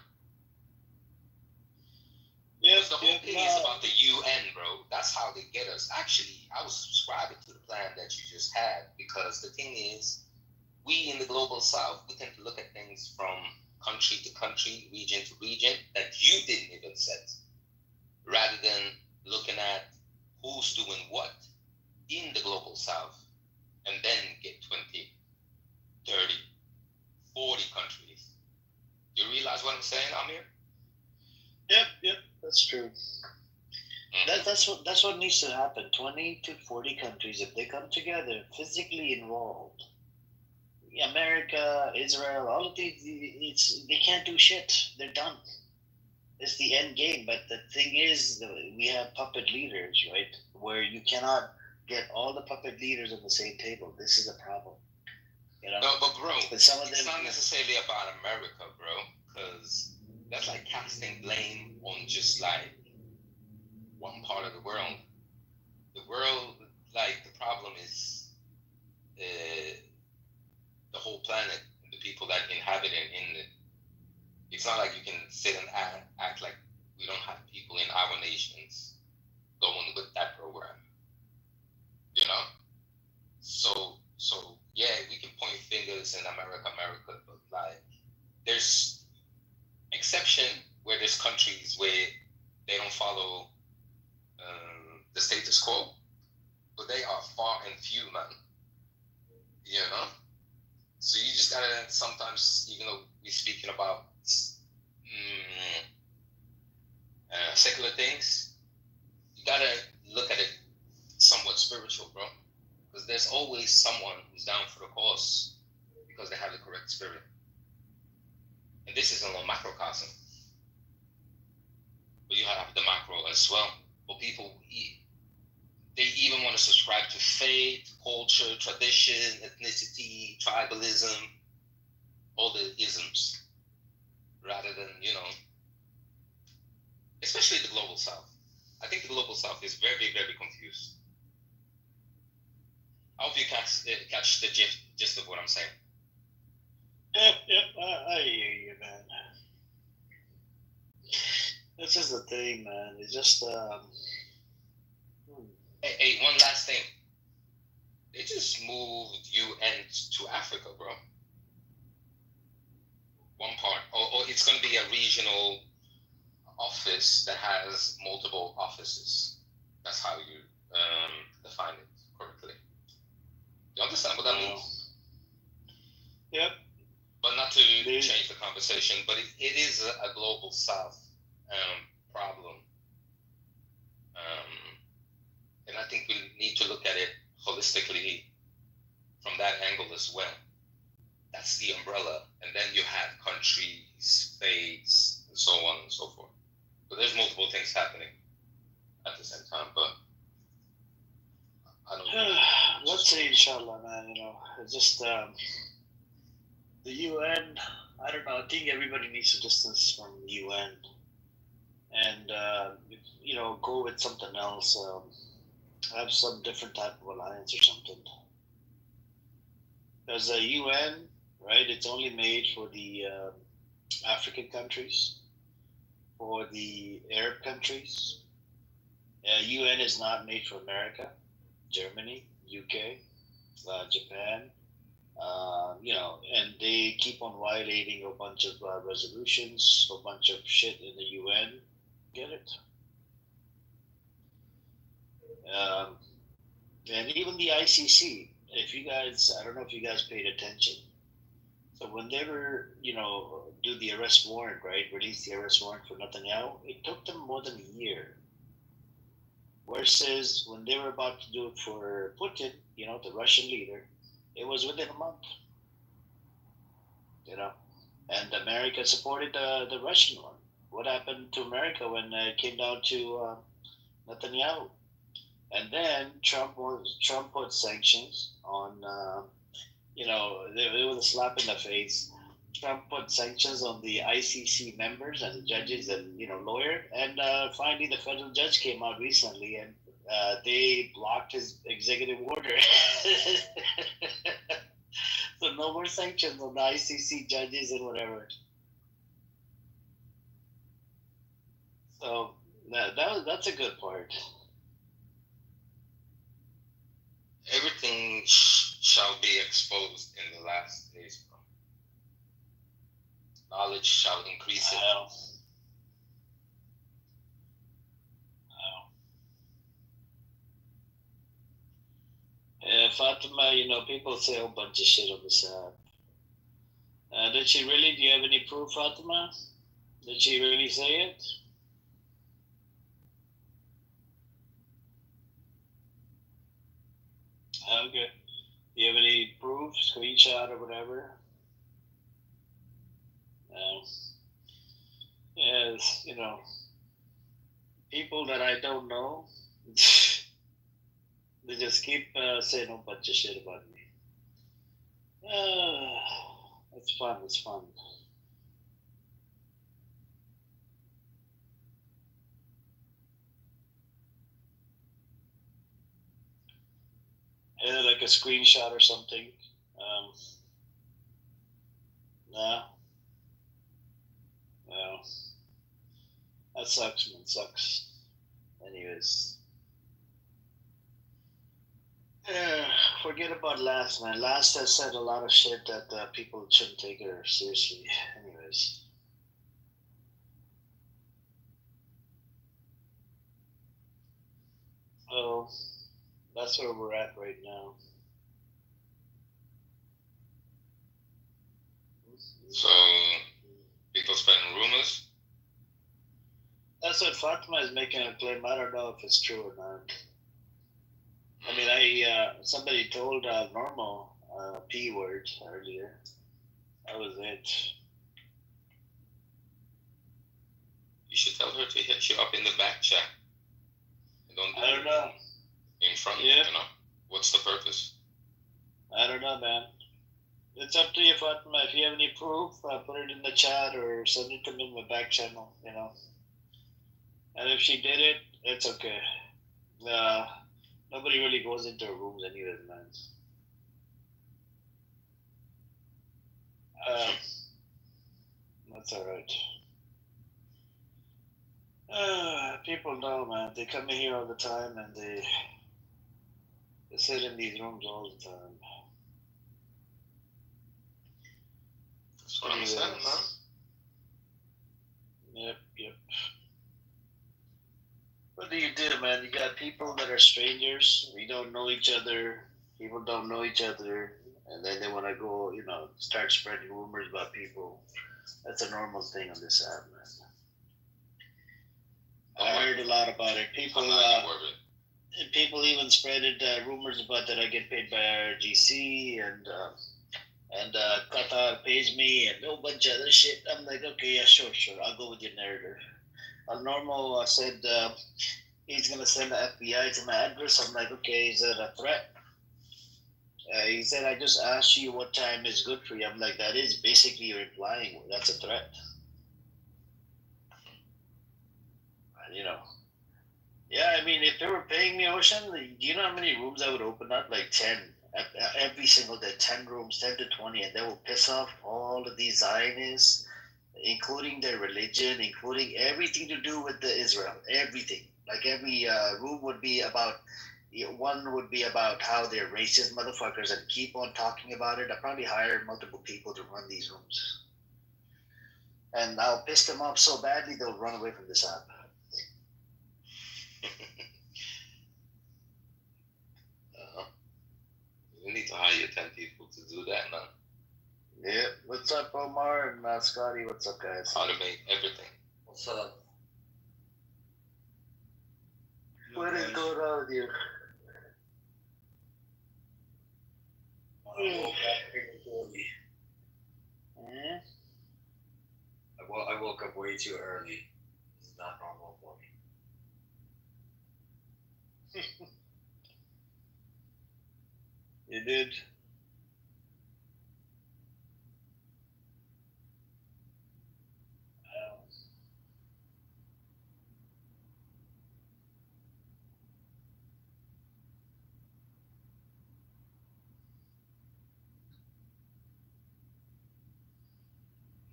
Yeah, the whole thing is about the UN, bro. That's how they get us. Actually, I was subscribing to the plan that you just had because the thing is, we in the global south, we tend to look at things from country to country, region to region that you didn't even set, rather than looking at who's doing what in the global south and then get 20, 30, 40 countries. You realize what I'm saying, Amir? Yep, that's true. That's what needs to happen. 20 to 40 countries, if they come together, physically involved. America, Israel, all of these, they can't do shit. They're done. It's the end game. But the thing is, we have puppet leaders, right? Where you cannot get all the puppet leaders on the same table. This is a problem. You know? No, but bro, But some of it's them, not necessarily about America, bro, because that's like casting blame on just like one part of the world. The world, like the problem is the whole planet, the people that inhabit it. In it. It's not like you can sit and act like we don't have people in our nations going with that program. You know? So yeah, we can point fingers in America, but like there's exception where there's countries where they don't follow the status quo, but they are far and few, man. You know? So you just gotta sometimes, even though we're speaking about secular things, you gotta look at it somewhat spiritual, bro. Because there's always someone who's down for the cause because they have the correct spirit. And this is a macrocosm. But you have the macro as well. But people, they even want to subscribe to faith, culture, tradition, ethnicity, tribalism, all the isms, rather than, you know, especially the global south. I think the global south is very, very confused. I hope you catch the gist of what I'm saying. Yep, I hear you, man. This is the thing, man. It's just, Hey, one last thing. They just moved UN to Africa, bro. One part. Or it's going to be a regional office that has multiple offices. That's how you define it correctly. You understand what that means? Yep. But not to change the conversation, but it is a global south problem. And I think we need to look at it holistically from that angle as well. That's the umbrella. And then you have countries, states, and so on and so forth. But there's multiple things happening at the same time. But I don't know. Let's say, inshallah, man, you know, it's just the UN, I don't know, I think everybody needs to distance from the UN and, you know, go with something else. Have some different type of alliance or something. Because the UN, right, it's only made for the African countries, for the Arab countries. UN is not made for America, Germany, UK, Japan, you know, and they keep on violating a bunch of resolutions, a bunch of shit in the UN. Get it? And even the ICC, if you guys, I don't know if you guys paid attention. So when they were, you know, do the arrest warrant, right, release the arrest warrant for Netanyahu, it took them more than a year. Versus when they were about to do it for Putin, you know, the Russian leader, it was within a month. You know, and America supported the Russian one. What happened to America when it came down to Netanyahu? And then Trump put sanctions on, you know, it was a slap in the face. Trump put sanctions on the ICC members and the judges and, you know, lawyer. And finally, the federal judge came out recently and they blocked his executive order. So no more sanctions on the ICC judges and whatever. So that's a good part. Everything shall be exposed in the last days, bro. Knowledge shall increase it. Fatima, you know, people say a whole bunch of shit on this app. Did she really? Do you have any proof, Fatima? Did she really say it? Okay. Do you have any proof, screenshot, or whatever? No. Yes, you know, people that I don't know, They just keep saying a bunch of shit about me. It's fun. It's fun. Yeah, like a screenshot or something. No. No. That sucks, man. Sucks. Anyways. Yeah, forget about Last, man. Last has said a lot of shit that people shouldn't take her seriously. Anyways. So, that's where we're at right now. So, people spreading rumors? That's what Fatima is making a claim. I don't know if it's true or not. I mean, somebody told Normal P word earlier. That was it. You should tell her to hit you up in the back chat. I don't know. In front, Yeah. you know. What's the purpose? I don't know, man. It's up to you, Fatima. If you have any proof, put it in the chat or send it to me in the back channel, you know. And if she did it, it's okay. Nobody really goes into her rooms anyway, man. That's alright. People know, man. They come in here all the time and they sit in these rooms all the time. That's what I'm saying, man. Yep. What do you do, man? You got people that are strangers. We don't know each other. People don't know each other. And then they want to go, you know, start spreading rumors about people. That's a normal thing on this app, man. I heard a lot about it. People even spreaded rumors about that I get paid by IRGC and Qatar pays me and a whole bunch of other shit. I'm like, okay, yeah, sure, I'll go with your narrative. Normal said he's gonna send the FBI to my address. I'm like, okay, is that a threat? He said, I just asked you what time is good for you. I'm like, that is basically you're implying that's a threat. You know. Yeah, I mean, if they were paying me, Ocean, do you know how many rooms I would open up? Like 10. Every single day, 10 rooms, 10 to 20, and they will piss off all of these Zionists, including their religion, including everything to do with the Israel, everything. Like every room would be about, one would be about how they're racist motherfuckers and keep on talking about it. I probably hired multiple people to run these rooms. And I'll piss them off so badly they'll run away from this app. You need to hire 10 people to do that now. Yeah. What's up, Omar and Scotty? What's up, guys? Automate everything. What's up? What is going on with you? I woke up way too early. It's not normal for me. You did?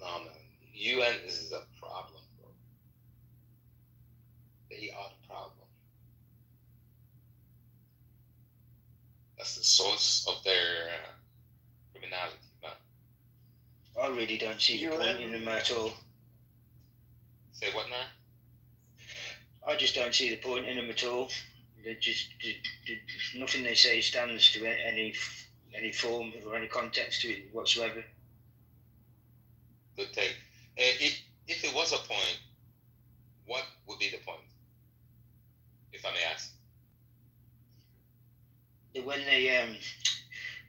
No, man. UN is a problem, bro. They are the problem. That's the source of their criminality, man. I really don't see the point in them at all. Say what now? I just don't see the point in them at all. They just nothing they say stands to any form or any context to it whatsoever. Good take. If it was a point, what would be the point? If I may ask. When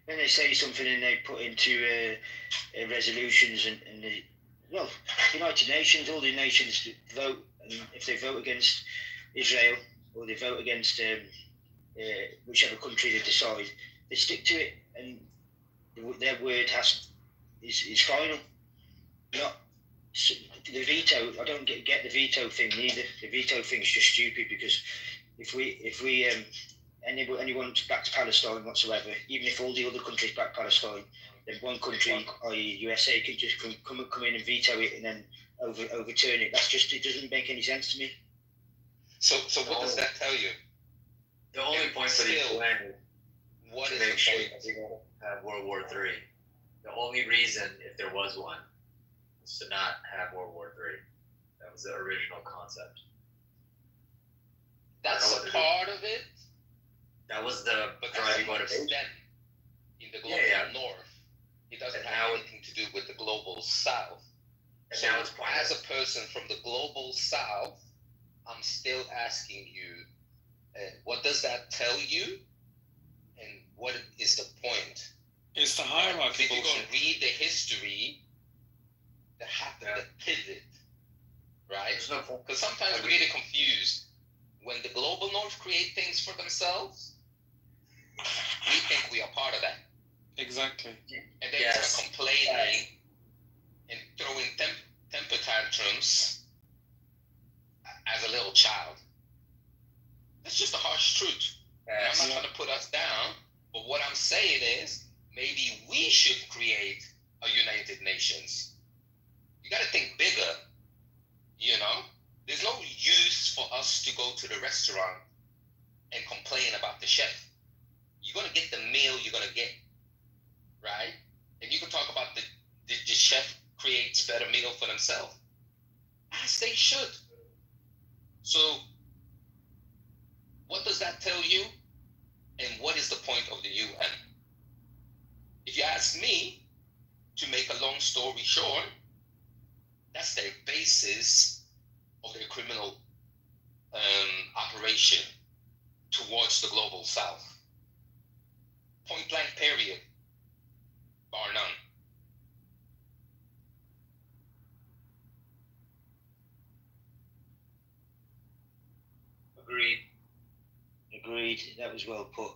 they say something and they put into resolutions and the United Nations, all the nations vote, and if they vote against Israel or they vote against whichever country they decide, they stick to it, and their word is final. Not the veto. I don't get the veto thing neither. The veto thing is just stupid, because if we anyone backs Palestine whatsoever, even if all the other countries back Palestine, then one country, i.e. USA, can just come in and veto it and then overturn it. It doesn't make any sense to me. So what does that tell you? The only point that he's planning What to is make the sure point? that we don't have World War III. The only reason, if there was one, was to not have World War III. That was the original concept. That's a part of it. That was the But driving to an motivation. extent, in the global north, it doesn't have anything to do with the global south. And So now it's pointless. as a person from the global south, I'm still asking you, what does that tell you? And what is the point? It's the hierarchy If you go bullshit. and read the history, there happened a pivot, right? Because sometimes we get it confused. When the global north create things for themselves, we think we are part of that. Exactly. And then start complaining and throwing temper tantrums as a little child. That's just a harsh truth. And I'm not trying to put us down, but what I'm saying is maybe we should create a United Nations. You got to think bigger, you know? There's no use for us to go to the restaurant and complain about the chef. You're going to get the meal you're going to get, right? And you can talk about the chef creates better meal for themselves, as they should. So what does that tell you? And what is the point of the UN? If you ask me, to make a long story short, that's their basis of their criminal operation towards the global south. Point blank, period. Bar none. Agreed. That was well put.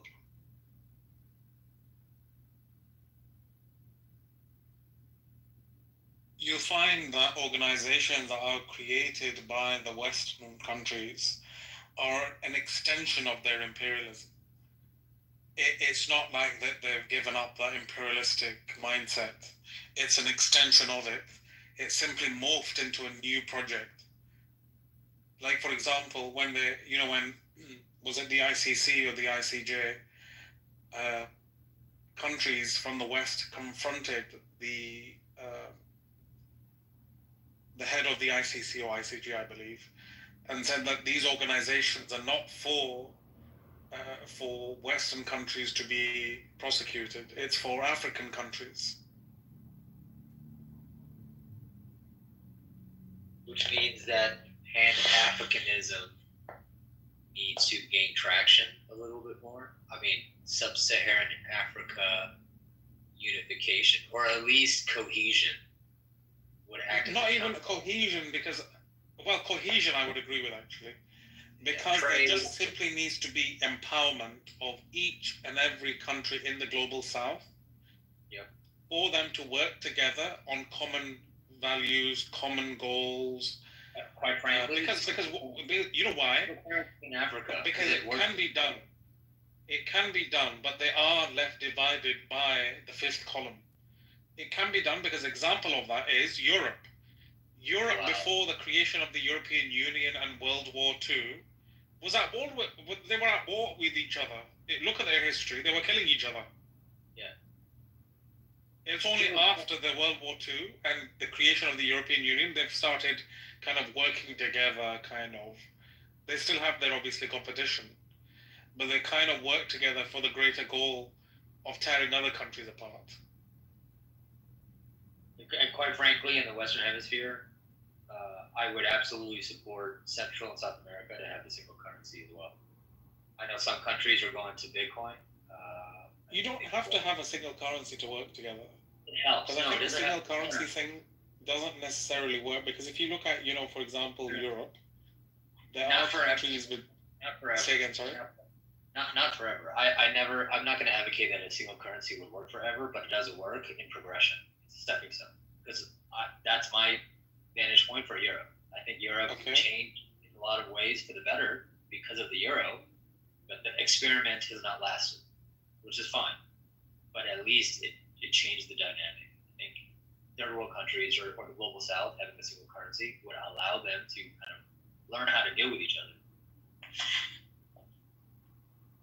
You find that organizations that are created by the Western countries are an extension of their imperialism. It's not like that they've given up that imperialistic mindset. It's an extension of it. It's simply morphed into a new project. Like, for example, when was it the ICC or the ICJ, countries from the West confronted the head of the ICC or ICJ, I believe, and said that these organizations are not for Western countries to be prosecuted. It's for African countries. Which means that Pan-Africanism needs to gain traction a little bit more. I mean, sub-Saharan Africa unification, or at least cohesion, would act as Not a even counter- cohesion, because, well, cohesion I would agree with actually. Because there just simply needs to be empowerment of each and every country in the global south. Yep. For them to work together on common values, common goals. Quite frankly, because you know why? In Africa, Because it can be done. It can be done, but they are left divided by the fifth column. It can be done because example of that is Europe. Europe, Wow. before the creation of the European Union and World War II, was at war they were at war with each other. Look at their history. They were killing each other. Yeah. It's only after the World War II and the creation of the European Union they've started kind of working together, They still have their, obviously, competition, but they kind of work together for the greater goal of tearing other countries apart. And quite frankly, in the Western Hemisphere, I would absolutely support Central and South America to have the single currency as well. I know some countries are going to Bitcoin. You don't have to have a single currency to work together. It helps. Because I think the doesn't single have- currency thing doesn't necessarily work, because if you look at, for example, Europe, there Not are forever. countries with... Not forever. Say again, sorry? Not forever. I'm not going to advocate that a single currency would work forever, but it does work in progression. It's a stepping stone. Because that's my vantage point for Europe. I think Europe changed in a lot of ways for the better because of the euro, but the experiment has not lasted, which is fine. But at least it changed the dynamic. I think third world countries or the global south having a single currency would allow them to kind of learn how to deal with each other.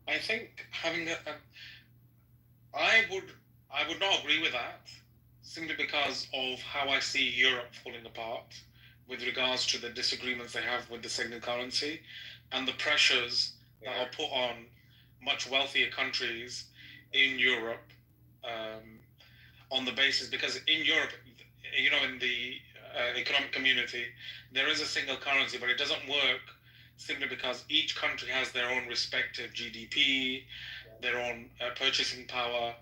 I think having I would not agree with that, simply because of how I see Europe falling apart with regards to the disagreements they have with the single currency and the pressures that are put on much wealthier countries in Europe on the basis, because in Europe, in the economic community, there is a single currency, but it doesn't work simply because each country has their own respective GDP, their own purchasing power,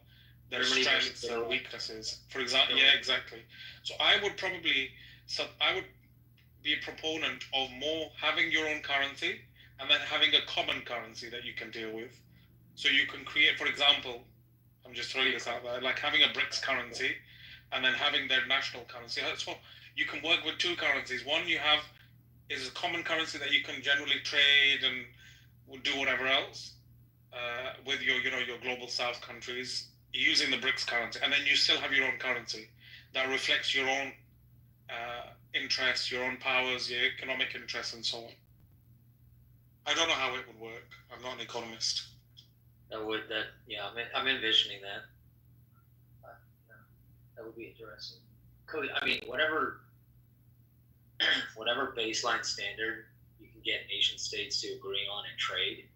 their strengths and weaknesses. For example, yeah, exactly. So I would be a proponent of more having your own currency and then having a common currency that you can deal with. So you can create, for example, I'm just throwing this out there, like having a BRICS currency and then having their national currency. So you can work with two currencies. One you have is a common currency that you can generally trade and do whatever else with your global south countries using the BRICS currency, and then you still have your own currency that reflects your own interests, your own powers, your economic interests, and so on. I don't know how it would work. I'm not an economist. I'm envisioning that. That would be interesting. I mean, whatever baseline standard you can get nation states to agree on and trade,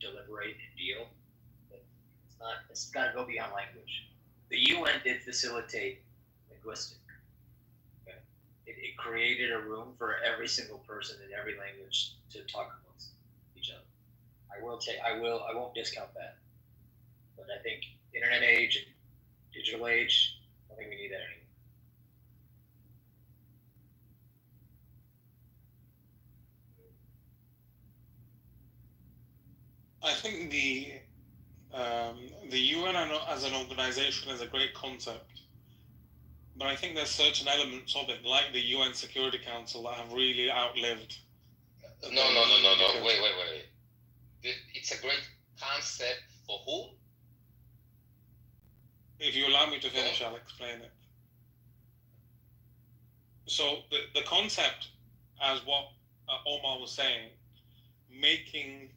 deliberate and deal, but it's got to go beyond language. The UN did facilitate linguistic. Okay? It created a room for every single person in every language to talk amongst each other. I won't discount that. But I think internet age and digital age, I don't think we need that anymore. I think the UN as an organization is a great concept, but I think there's certain elements of it, like the UN Security Council, that have really outlived. No. Wait. It's a great concept for who? If you allow me to finish, I'll explain it. So the concept, as what Omar was saying, making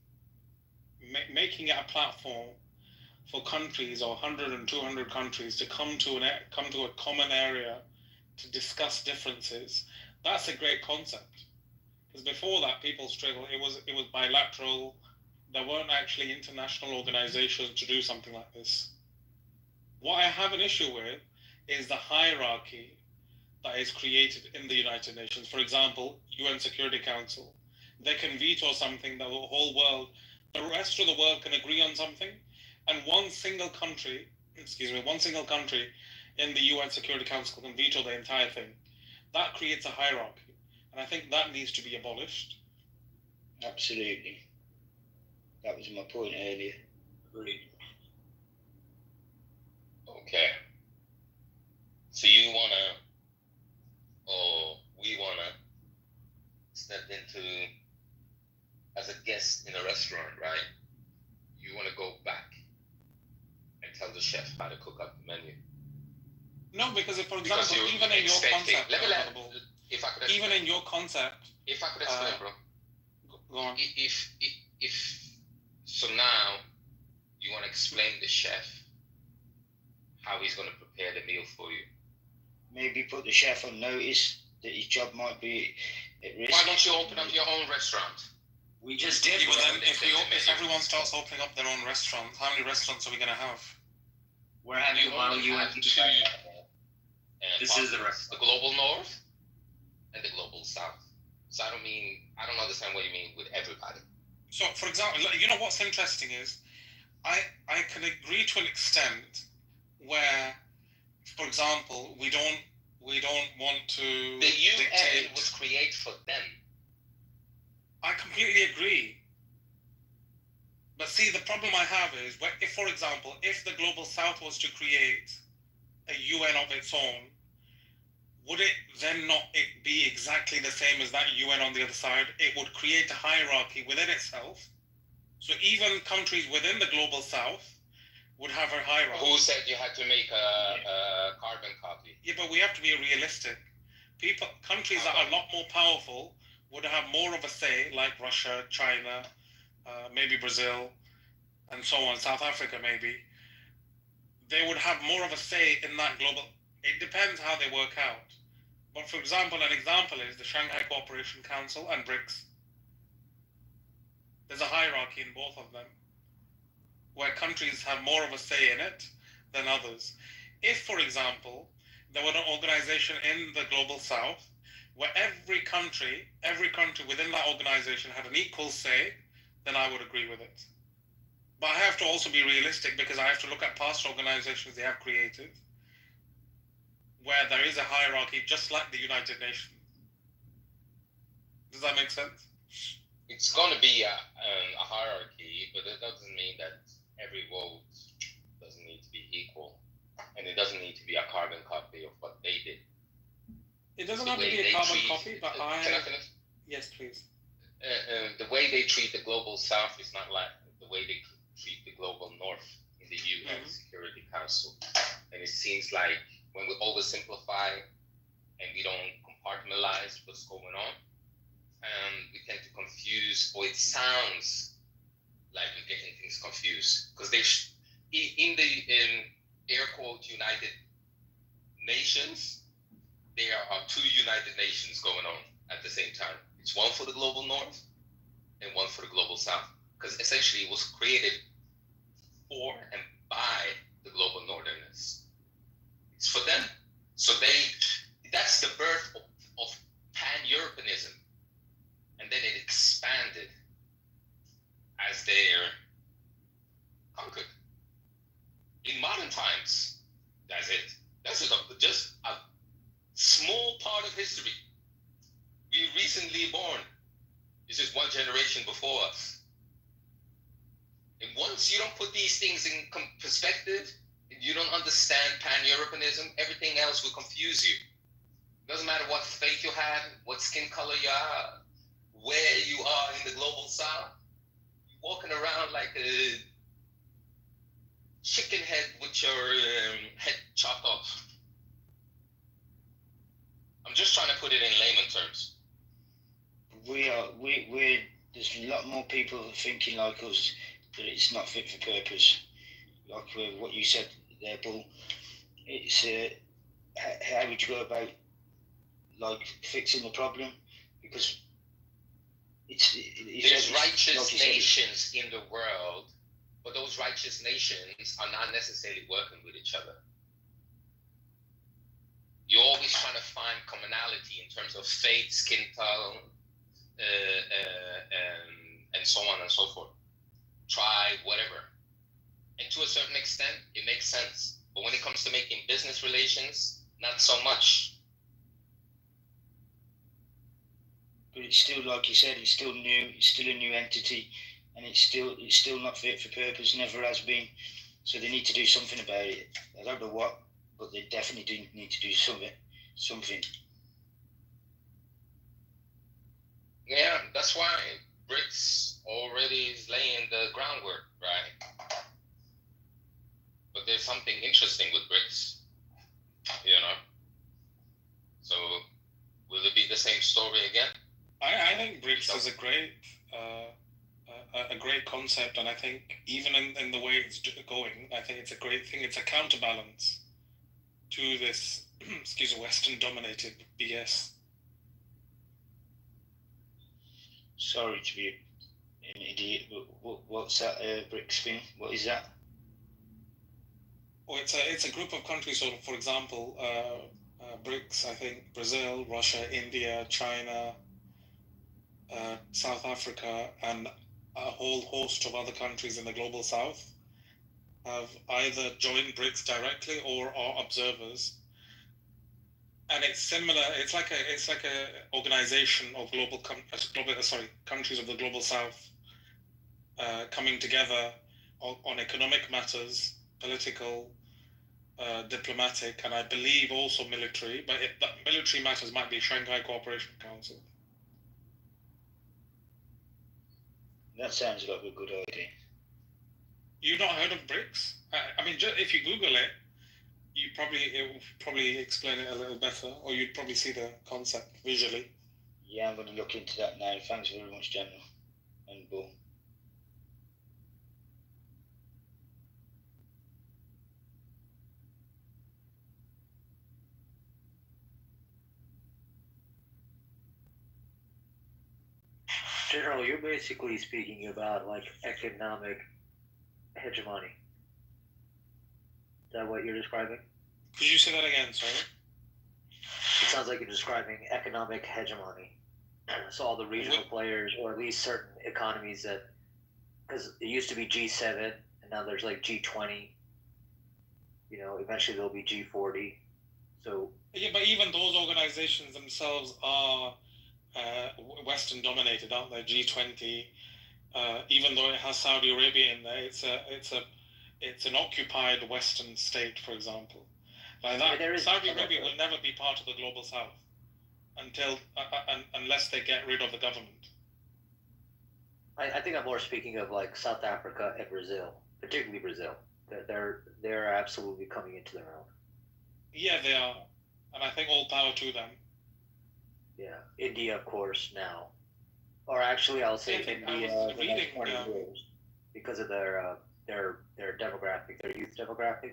it a platform for countries, or 100 and 200 countries, to come to a common area to discuss differences, that's a great concept. Because before that, people struggled. It was bilateral. There weren't actually international organizations to do something like this. What I have an issue with is the hierarchy that is created in the United Nations. For example, UN Security Council. They can veto something that the rest of the world can agree on something, and one single country in the UN Security Council can veto the entire thing. That creates a hierarchy, and I think that needs to be abolished. Absolutely. That was my point earlier. Agreed. Okay. So you wanna, or we wanna, step into as a guest in a restaurant, right? You wanna go back and tell the chef how to cook up the menu. No, because if, for example, even in your concept, if I could explain, bro. Go on. If so now you want to explain the chef how he's going to prepare the meal for you. Maybe put the chef on notice that his job might be at risk. Why don't you open up your own restaurant? We just did. But then if everyone starts opening up their own restaurants, how many restaurants are we going to have? We're having one UN. This is the global north and the global south. So I don't understand what you mean with everybody. So, for example, what's interesting is, I can agree to an extent where, for example, we don't want to. The UN dictate. was created for them. I completely agree. But see, the problem I have is, if, for example, if the Global South was to create a UN of its own, would it then not be exactly the same as that UN on the other side? It would create a hierarchy within itself. So even countries within the Global South would have a hierarchy. Who said you had to make a carbon copy? Yeah, but we have to be realistic. Countries that are a lot more powerful would have more of a say, like Russia, China, maybe Brazil, and so on, South Africa maybe. They would have more of a say in that global. It depends how they work out. But for example, an example is the Shanghai Cooperation Council and BRICS. There's a hierarchy in both of them, where countries have more of a say in it than others. If, for example, there were an organization in the Global South where every country within that organization had an equal say, then I would agree with it. But I have to also be realistic, because I have to look at past organizations they have created where there is a hierarchy, just like the United Nations. Does that make sense? It's going to be a hierarchy, but it doesn't mean that every vote doesn't need to be equal, and it doesn't need to be a carbon copy of what they did. It doesn't have to be a carbon copy, but Can I finish? Yes, please. The way they treat the Global South is not like the way they treat the Global North in the UN Security Council. And it seems like when we oversimplify and we don't compartmentalize what's going on, we tend to confuse, or it sounds like we're getting things confused. Because in air quote United Nations, there are two United Nations going on at the same time. It's one for the Global North and one for the Global South. Because essentially it was created for and by the Global Northerners. It's for them. So that's the birth of Pan-Europeanism. And then it expanded as they're conquered. In modern times, that's it. That's just a small part of history. We recently born. This is one generation before us. And once you don't put these things in perspective, and you don't understand Pan-Europeanism, everything else will confuse you. It doesn't matter what faith you have, what skin color you are, where you are in the Global South. You're walking around like a chicken head with your head chopped off. I'm just trying to put it in layman terms. We're there's a lot more people thinking like us that it's not fit for purpose. Like what you said there, Bull. It's how would you go about like fixing the problem? Because there's righteous nations in the world, but those righteous nations are not necessarily working with each other. You're always trying to find commonality in terms of faith, skin tone, and so on and so forth. Tribe, whatever. And to a certain extent, it makes sense. But when it comes to making business relations, not so much. But it's still, like you said, it's still new. It's still a new entity, and it's still not fit for purpose. Never has been. So they need to do something about it. I don't know what, but they definitely do need to do something. Yeah, that's why BRICS already is laying the groundwork, right? But there's something interesting with BRICS, you know. So will it be the same story again? I think BRICS is a great concept, and I think even in the way it's going, I think it's a great thing. It's a counterbalance to this, Western-dominated BS. Sorry to be an idiot, but what's that BRICS thing? What is that? Well, it's a group of countries. So, for example, BRICS, I think Brazil, Russia, India, China, South Africa, and a whole host of other countries in the Global South have either joined BRICS directly or are observers. And it's similar. It's like a organization of countries of the Global South, coming together on economic matters, political, diplomatic, and I believe also military. But that military matters might be Shanghai Cooperation Council. That sounds like a good idea. You've not heard of BRICS? I mean, if you Google it, it will probably explain it a little better, or you'd probably see the concept visually. Yeah, I'm going to look into that now. Thanks very much, General. And Bull. General, you're basically speaking about like economic hegemony. Is that what you're describing? Could you say that again, sorry? It sounds like you're describing economic hegemony. So all the regional players, or at least certain economies that, because it used to be G7, and now there's like G20. You know, eventually there'll be G40. So yeah, but even those organizations themselves are Western dominated, aren't they? G20, even though it has Saudi Arabia in there, it's an occupied Western state, for example. Like that, Saudi Arabia will never be part of the global South unless they get rid of the government. I think I'm more speaking of like South Africa and Brazil, particularly Brazil. They're absolutely coming into their own. Yeah, they are, and I think all power to them. Yeah, India, of course, now, or actually, I'll say India the next 20 years because of their demographic, their youth demographic.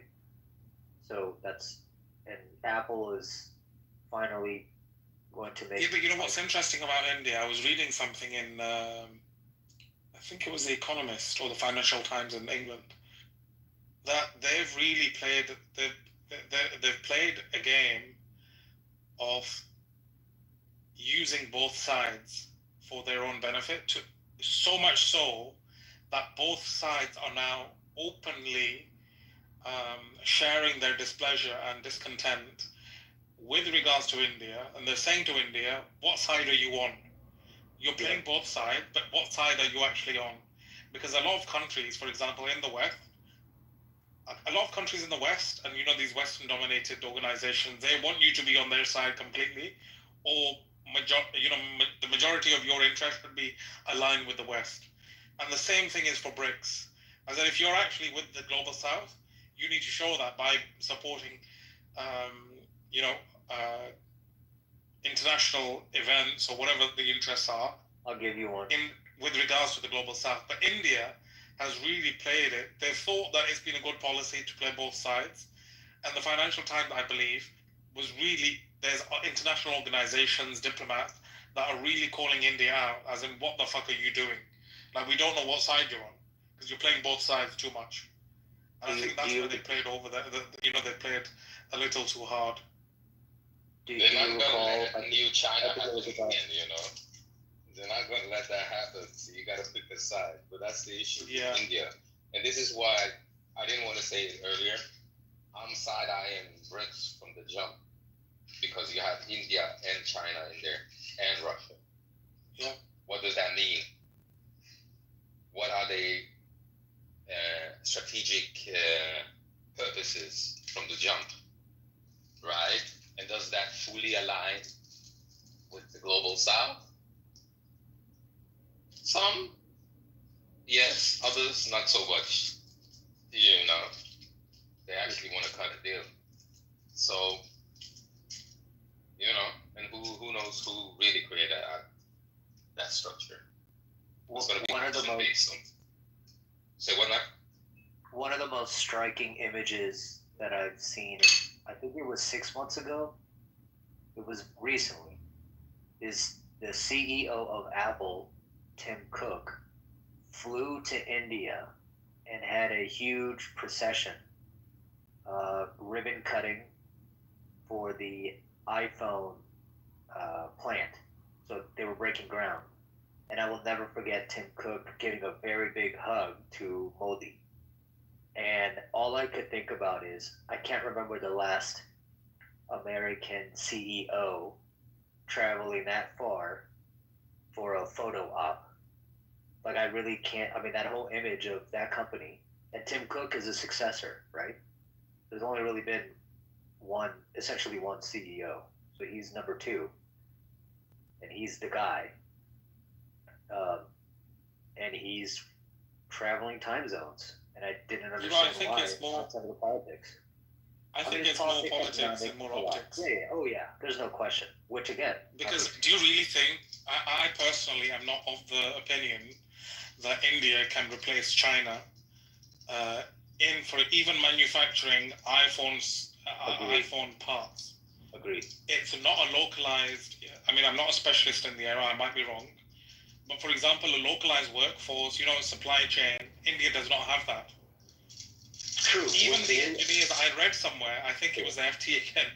So and Apple is finally going to make. Yeah, but you know what's interesting about India? I was reading something in, I think it was The Economist or the Financial Times in England, that they've really played, they've played a game of using both sides for their own benefit, so much so that both sides are now openly sharing their displeasure and discontent with regards to India, and they're saying to India, what side are you on? You're playing both sides, but what side are you actually on? Because a lot of countries, for example, in the West, and you know, these Western dominated organizations, they want you to be on their side completely, or the majority of your interest should be aligned with the West. And the same thing is for BRICS. As that if you're actually with the global South, you need to show that by supporting, international events or whatever the interests are. I'll give you one. With regards to the global South. But India has really played it. They've thought that it's been a good policy to play both sides. And the Financial Times, I believe, was really, there's international organizations, diplomats, that are really calling India out, as in, what the fuck are you doing? Like, we don't know what side you're on, because you're playing both sides too much. And I think that's where they played over they played a little too hard. They're not going to let new China happen again, They're not going to let that happen, so you got to pick a side. But that's the issue with India. And this is why I didn't want to say it earlier. I'm side-eyeing BRICS from the jump, because you have India and China in there, and Russia. Yeah. What does that mean? What are the strategic purposes from the jump, right? And does that fully align with the global South? Some, yes. Others, not so much. They actually want to cut a deal. So, and who knows who really created that structure? It's going to be based on. Say what now? One of the most striking images that I've seen, I think it was 6 months ago, it was recently, is the CEO of Apple, Tim Cook, flew to India and had a huge procession, ribbon cutting for the iPhone plant. So they were breaking ground. And I will never forget Tim Cook giving a very big hug to Modi. And all I could think about is, I can't remember the last American CEO traveling that far for a photo op. Like I really can't. I mean, that whole image of that company, and Tim Cook is a successor, right? There's only really been essentially one CEO, so he's number two, and he's the guy, um, and he's traveling time zones, and I didn't understand think why it's more. outside of the politics. I think mean, it's more politics and more a lot. optics. Yeah, oh yeah, there's no question. Which again, Because do you really think? I personally am not of the opinion that India can replace China in for even manufacturing iPhones, iPhone parts. Agreed. It's not a localized. I mean, I'm not a specialist in the area. I might be wrong. But for example, a localized workforce, supply chain, India does not have that. True. Even the engineers, I read somewhere, I think it was the FT again,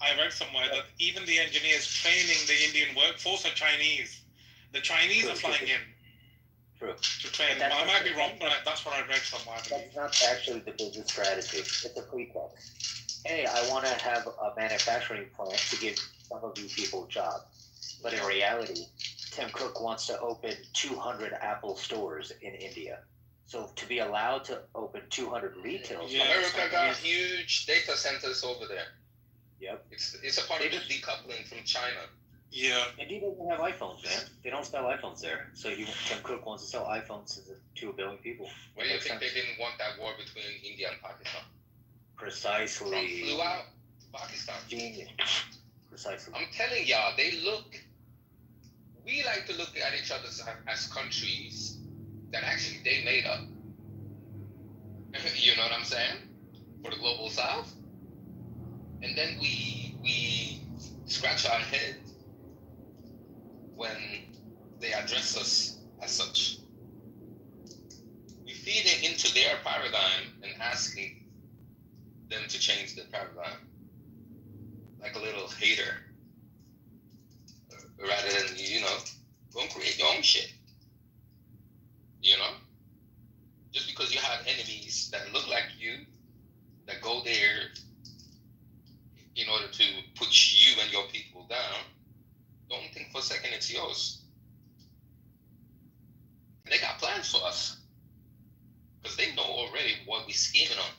I read somewhere that even the engineers training the Indian workforce are Chinese. The Chinese are flying in to train. I might be wrong, but that's what I read somewhere. That's not actually the business strategy. It's a pretext. Hey, I want to have a manufacturing plant to give some of you people jobs. But in reality, Tim Cook wants to open 200 Apple stores in India. So to be allowed to open 200 retail stores. America got huge data centers over there. Yep. It's a part of the decoupling from China. Yeah. India doesn't have iPhones, man. They don't sell iPhones there. So Tim Cook wants to sell iPhones to 1 billion people. Why do you think they didn't want that war between India and Pakistan? Precisely. Trump flew out to Pakistan. Genius. Precisely. I'm telling y'all, we like to look at each other as countries that actually they made up. You know what I'm saying? For the global south. And then we scratch our head when they address us as such. We feed into their paradigm and asking them to change the paradigm. Like a little hater. Rather than, go and create your own shit. Just because you have enemies that look like you, that go there in order to put you and your people down, don't think for a second it's yours. They got plans for us. Because they know already what we're scheming on.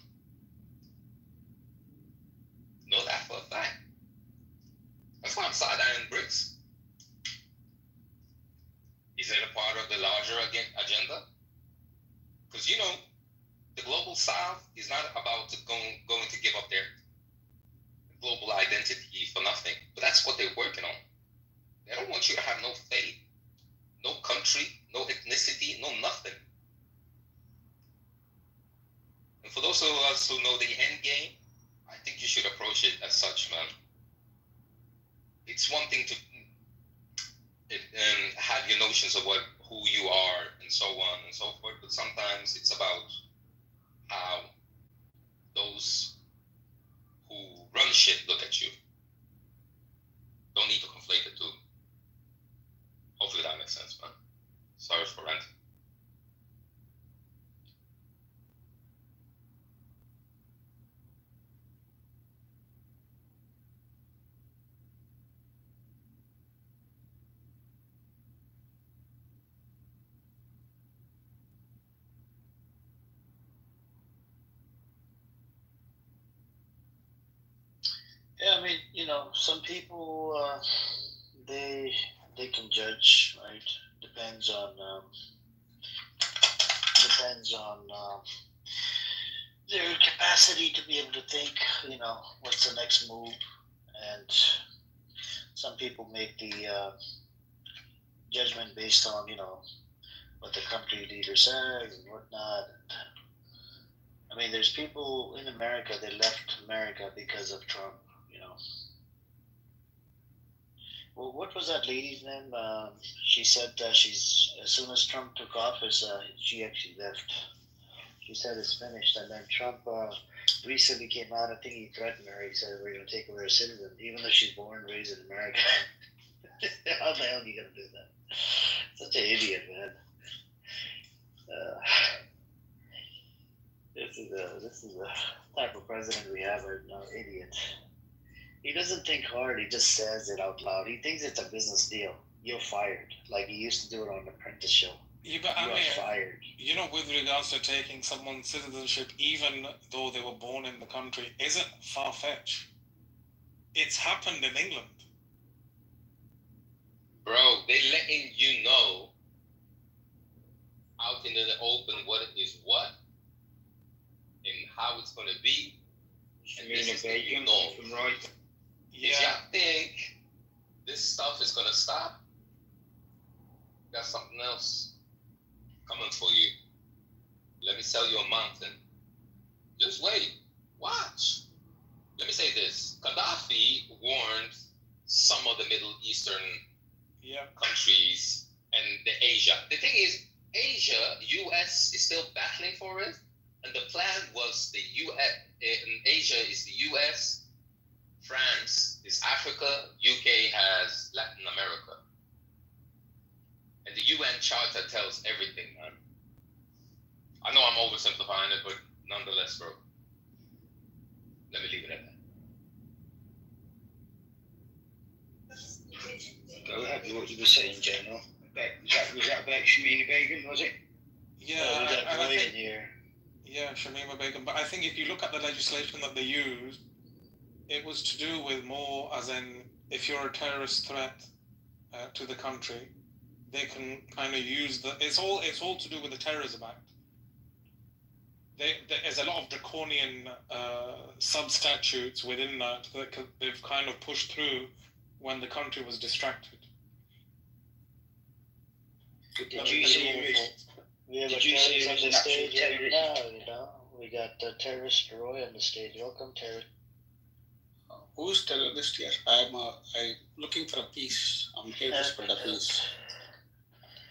Know that for a fact. That's why I'm side-eyeing BRICS. Is it a part of the larger agenda? Because, the global south is not about going to give up their global identity for nothing. But that's what they're working on. They don't want you to have no faith, no country, no ethnicity, no nothing. And for those of us who know the end game, I think you should approach it as such, man. It's one thing to have your notions of who you are and so on and so forth, but sometimes it's about how those who run shit look at you. Don't need to conflate the two. Hopefully that makes sense, man. Sorry for ranting. Yeah, I mean, some people they can judge, right? Depends on their capacity to be able to think. What's the next move, and some people make the judgment based on what the country leader says and whatnot. I mean, there's people in America that left America because of Trump. Well, what was that lady's name? She said she's as soon as Trump took office, she actually left. She said it's finished, and then Trump recently came out. I think he threatened her. He said we're going to take away her citizen, even though she's born and raised in America. How the hell are you going to do that? Such an idiot, man. This is the type of president we have right now. Idiot. He doesn't think hard. He just says it out loud. He thinks it's a business deal. You're fired, like he used to do it on the Apprentice show. Yeah, but You are fired. you know, with regards to taking someone's citizenship, even though they were born in the country, isn't far-fetched. It's happened in England. Bro, they letting you know out in the open what is what and how it's gonna be. And this is the new norm. From right. If y'all think this stuff is gonna stop, got something else coming for you. Let me sell you a mountain. Just wait. Watch. Let me say this. Gaddafi warned some of the Middle Eastern countries and the Asia. The thing is, Asia, US is still battling for it. And the plan was the US, Asia is the US, France is Africa, UK has Latin America. And the UN Charter tells everything, man. I know I'm oversimplifying it, but nonetheless, bro. Let me leave it at that. Go ahead with what you were saying, General. Was that about Shamini Begum, was it? Yeah, Was that and I Roy think, in here? yeah, Shamima Begum. But I think if you look at the legislation that they used, it was to do with more as in if you're a terrorist threat to the country, they can kind of use the. It's all to do with the Terrorism Act. There's a lot of draconian sub-statutes within that they've kind of pushed through when the country was distracted. Did you see? We have a terrorist on the stage right now, you know. We got the terrorist Roy on the stage. Welcome, terrorist. Who's terrorist here? I'm looking for a peace. I'm here to spread a peace.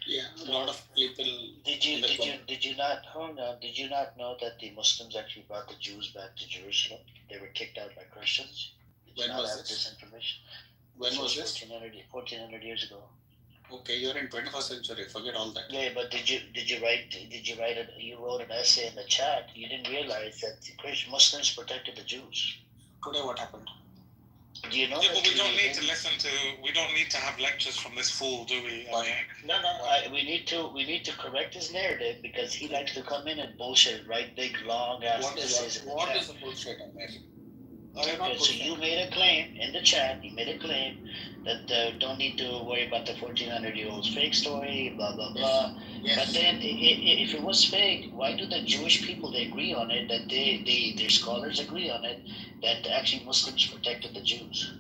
Yeah, a lot of people. Did you not Did you not know that the Muslims actually brought the Jews back to Jerusalem? They were kicked out by Christians. Did you not have this information? When was this? 1400 years ago. Okay, you're in 21st century. Forget all that. Yeah, but you wrote an essay in the chat. You didn't realize that the Christian Muslims protected the Jews. Today, what happened? Do you know? Yeah, but we don't need to listen to. We don't need to have lectures from this fool, do we? No. We need to correct his narrative because he likes to come in and bullshit, right? Big long ass essays. What is the bullshit on there? Okay, so you made a claim in the chat. You made a claim that don't need to worry about the 1400-year-old fake story, blah blah blah. Yes. But then, if it was fake, why do the Jewish people they agree on it? That their scholars agree on it that actually Muslims protected the Jews.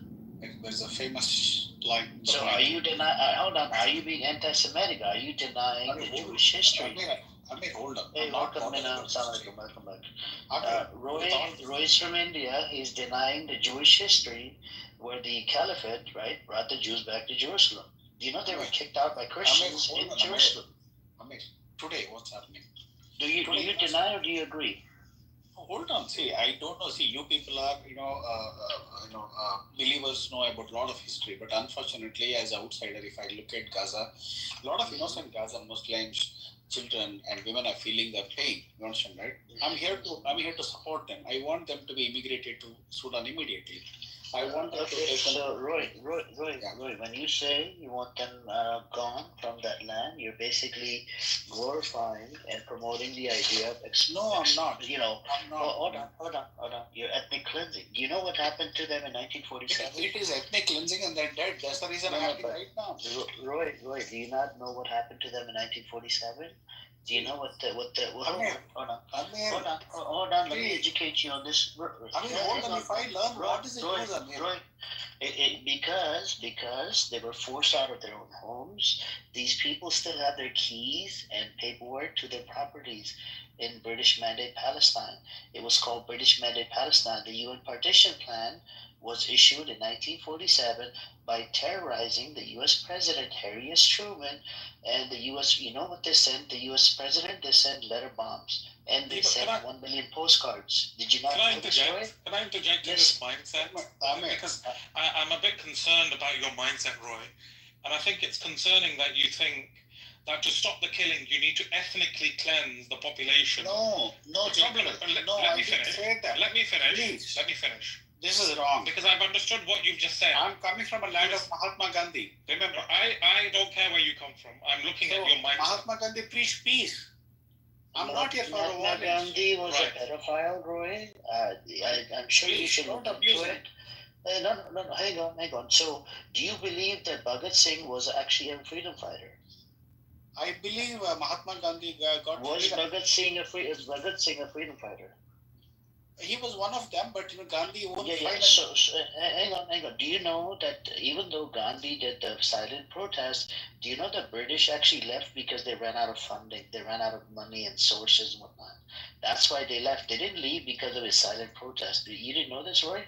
There's a famous line. So are you denying? Hold on. Are you being anti-Semitic? Are you denying the Jewish history? Hold on. Hey, welcome back. Roy's from India. He's denying the Jewish history where the Caliphate, right, brought the Jews back to Jerusalem. Do you know they were kicked out by Christians in Jerusalem? Today, what's happening? Do you deny or do you agree? Hold on. See, I don't know. See, you people are, believers know about a lot of history, but unfortunately, as an outsider, if I look at Gaza, a lot of innocent Gaza Muslims, children and women are feeling their pain. You understand, right? I'm here to support them. I want them to be immigrated to Sudan immediately. I want them to take them. So, Roy, when you say you want them gone from that land, you're basically glorifying and promoting the idea of No, I'm not. I'm not. Hold on. You're ethnic cleansing. Do you know what happened to them in 1947? It is ethnic cleansing and they're dead. That's the reason I'm happy right now. Roy, do you not know what happened to them in 1947? Do you know what hold on, let me educate you on this. If I learn what is it Roy, because they were forced out of their own homes, these people still have their keys and paperwork to their properties in British Mandate Palestine. It was called British Mandate Palestine. The UN partition plan was issued in 1947 by terrorizing the U.S. President Harry S. Truman and the U.S. You know what they sent? The U.S. President, they sent letter bombs and they sent 1 million postcards. Did you not know this story? Can I interject in this mindset? Because I'm a bit concerned about your mindset, Roy. And I think it's concerning that you think that to stop the killing, you need to ethnically cleanse the population. No, the problem is, let me finish. Please. Let me finish. This is wrong. Because I've understood what you've just said. I'm coming from a land of Mahatma Gandhi. Remember, I don't care where you come from. I'm looking at your mindset. Mahatma Gandhi preached peace. I'm not here for a Mahatma violence. Gandhi was a pedophile, Roy. I'm sure you should look into it. No, hang on. So, do you believe that Bhagat Singh was actually a freedom fighter? I believe Mahatma Gandhi got Was freedom. Bhagat Singh a freedom fighter? He was one of them, but Gandhi won finally. So, hang on. Do you know that even though Gandhi did the silent protest, do you know the British actually left because they ran out of funding, they ran out of money and sources and whatnot? That's why they left. They didn't leave because of his silent protest. You didn't know this, Roy?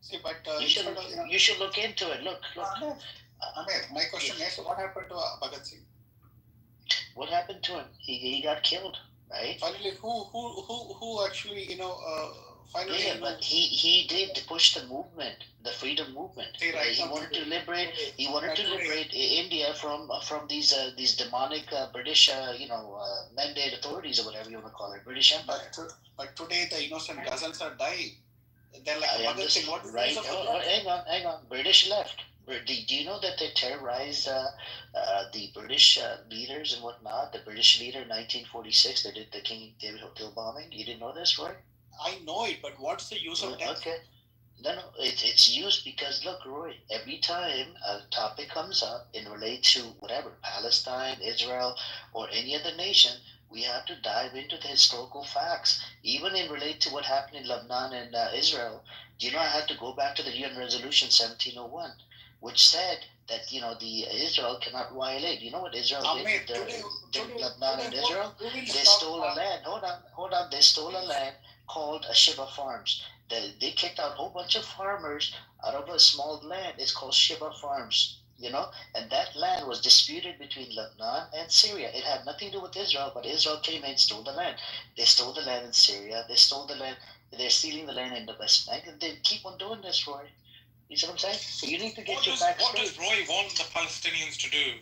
See, but you should look into it. Look. My question is, what happened to Bhagat Singh? What happened to him? He got killed, right? Finally, who actually, finally. Yeah, but he did push the movement, the freedom movement. He wanted to liberate. He wanted to liberate India from these demonic British, mandate authorities or whatever you want to call it, British Empire. But today the innocent Gazans are dying. They're like, right? Hang on. British left. Do you know that they terrorized the British leaders and whatnot? The British leader in 1946, they did the King David Hotel bombing. You didn't know this, right? I know it, but what's the use of that? Okay. No, it's used because, look, Roy, every time a topic comes up in relate to whatever, Palestine, Israel, or any other nation, we have to dive into the historical facts. Even in relate to what happened in Lebanon and Israel, do you know I had to go back to the UN Resolution 1701, which said that, the Israel cannot violate. You know what Israel did with Lebanon and Israel? They stole a land. Hold on. They stole a land called Shiva Farms. They kicked out a whole bunch of farmers out of a small land. It's called Shiva Farms. And that land was disputed between Lebanon and Syria. It had nothing to do with Israel, but Israel came and stole the land. They stole the land in Syria. They stole the land. They're stealing the land in the West Bank. And they keep on doing this, Roy. You see what I'm saying? So you need to get your facts straight. What does Roy want the Palestinians to do?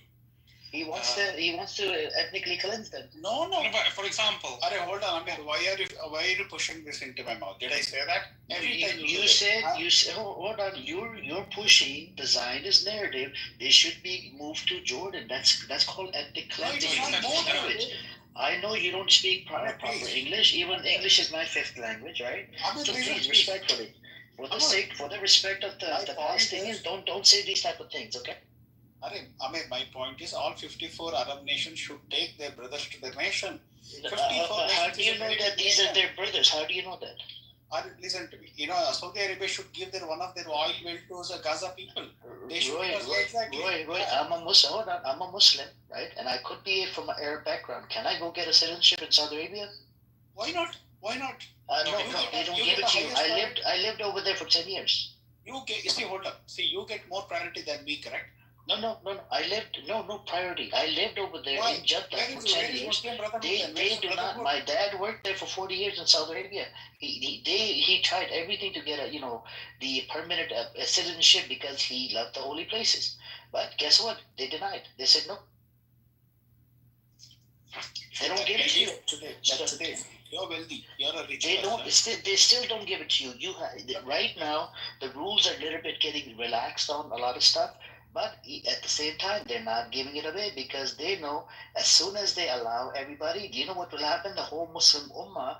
He wants to ethnically cleanse them. No. But for example, hold on, Amir. Why are you pushing this into my mouth? Did I say that? Every time you said, hold on. You're pushing the Zionist narrative. They should be moved to Jordan. That's called ethnic cleansing. I know you don't speak proper English. Even English is my fifth language, right? So please, respectfully, for the respect of the Palestinians, don't say these type of things, okay? Amir, my point is all 54 Arab nations should take their brothers to their nation. How do you know that these are their brothers? How do you know that? Listen to me. Saudi Arabia should give one of their oil well to the Gaza people. They should Roy, I'm a Muslim. Hold on, I'm a Muslim, right? And I could be from an Arab background. Can I go get a citizenship in Saudi Arabia? Why not? No, they don't give it to you. I lived over there for 10 years. Hold up. See, you get more priority than me, correct? No. No priority. I lived over there in Jeddah for 10 years. They do not. My dad worked there for 40 years in Saudi Arabia. He tried everything to get the permanent citizenship because he loved the holy places. But guess what? They denied. They said no. They don't give it to you today. You're wealthy. You're a rich person. They still don't give it to you. Right now the rules are a little bit getting relaxed on a lot of stuff. But at the same time, they're not giving it away because they know as soon as they allow everybody, do you know what will happen? The whole Muslim Ummah,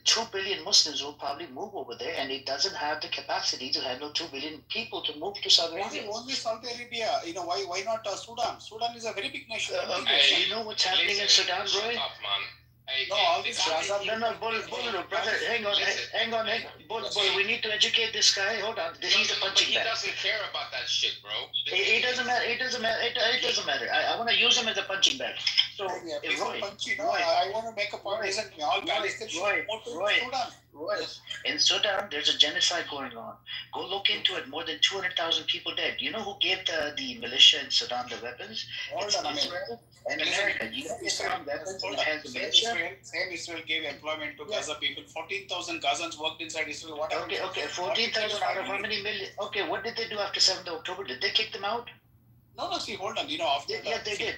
2 billion Muslims will probably move over there, and it doesn't have the capacity to handle 2 billion people to move to Saudi Arabia. Only Saudi Arabia. Why not Sudan? Sudan is a very big nation. You know what's happening in Sudan, Roy? Brother, hang on. Bull, we need to educate this guy. Hold on. He's a punching bag. He doesn't care about that shit, bro. It doesn't matter. I want to use him as a punching bag. So, Roy, I want to make a point. All Palestinians Roy, in Sudan, there's a genocide going on. Go look into it. More than 200,000 people dead. You know who gave the militia in Sudan the weapons? It's Israel and America. You know Israel weapons and has the militia? Same Israel gave employment to Gaza people. 14,000 Gazans worked inside Israel. What Okay. 14,000 out of how many million? Okay, what did they do after 7th of October? Did they kick them out? No, see, hold on. You know, after Yeah, they did.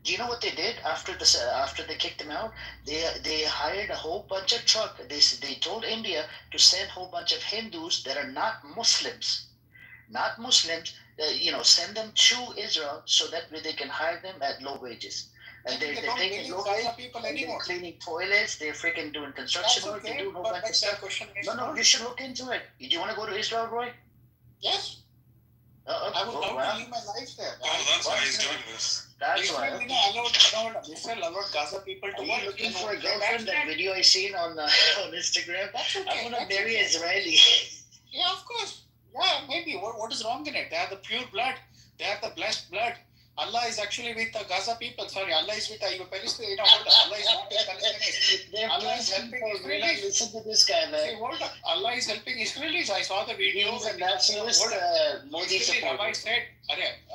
Do you know what they did after they kicked them out? They hired a whole bunch of truck. They told India to send a whole bunch of Hindus that are not Muslims, send them to Israel so that way they can hire them at low wages. And they're taking low wage, people and anymore. they're cleaning toilets, they're freaking doing construction work, they're doing a whole bunch of stuff. No, you should look into it. Do you want to go to Israel, Roy? Yes. I would love to live my life there. Oh, that's why he's doing this. That's why. Israel allowed Gaza people to Are work. you looking for a girlfriend? That video I seen on Instagram. That's okay. I want to marry an Israeli. Yeah, of course. Yeah, maybe. What is wrong in it? They have the pure blood. They have the blessed blood. Allah is actually with the Gaza people. Sorry, Allah is with the Palestine. Allah is not with Palestinians. Allah is helping Israelis. Listen to this guy, man. See, hold on. Allah is helping Israelis. I saw the video. He's a nationalist Modi supporter. Rabbi said,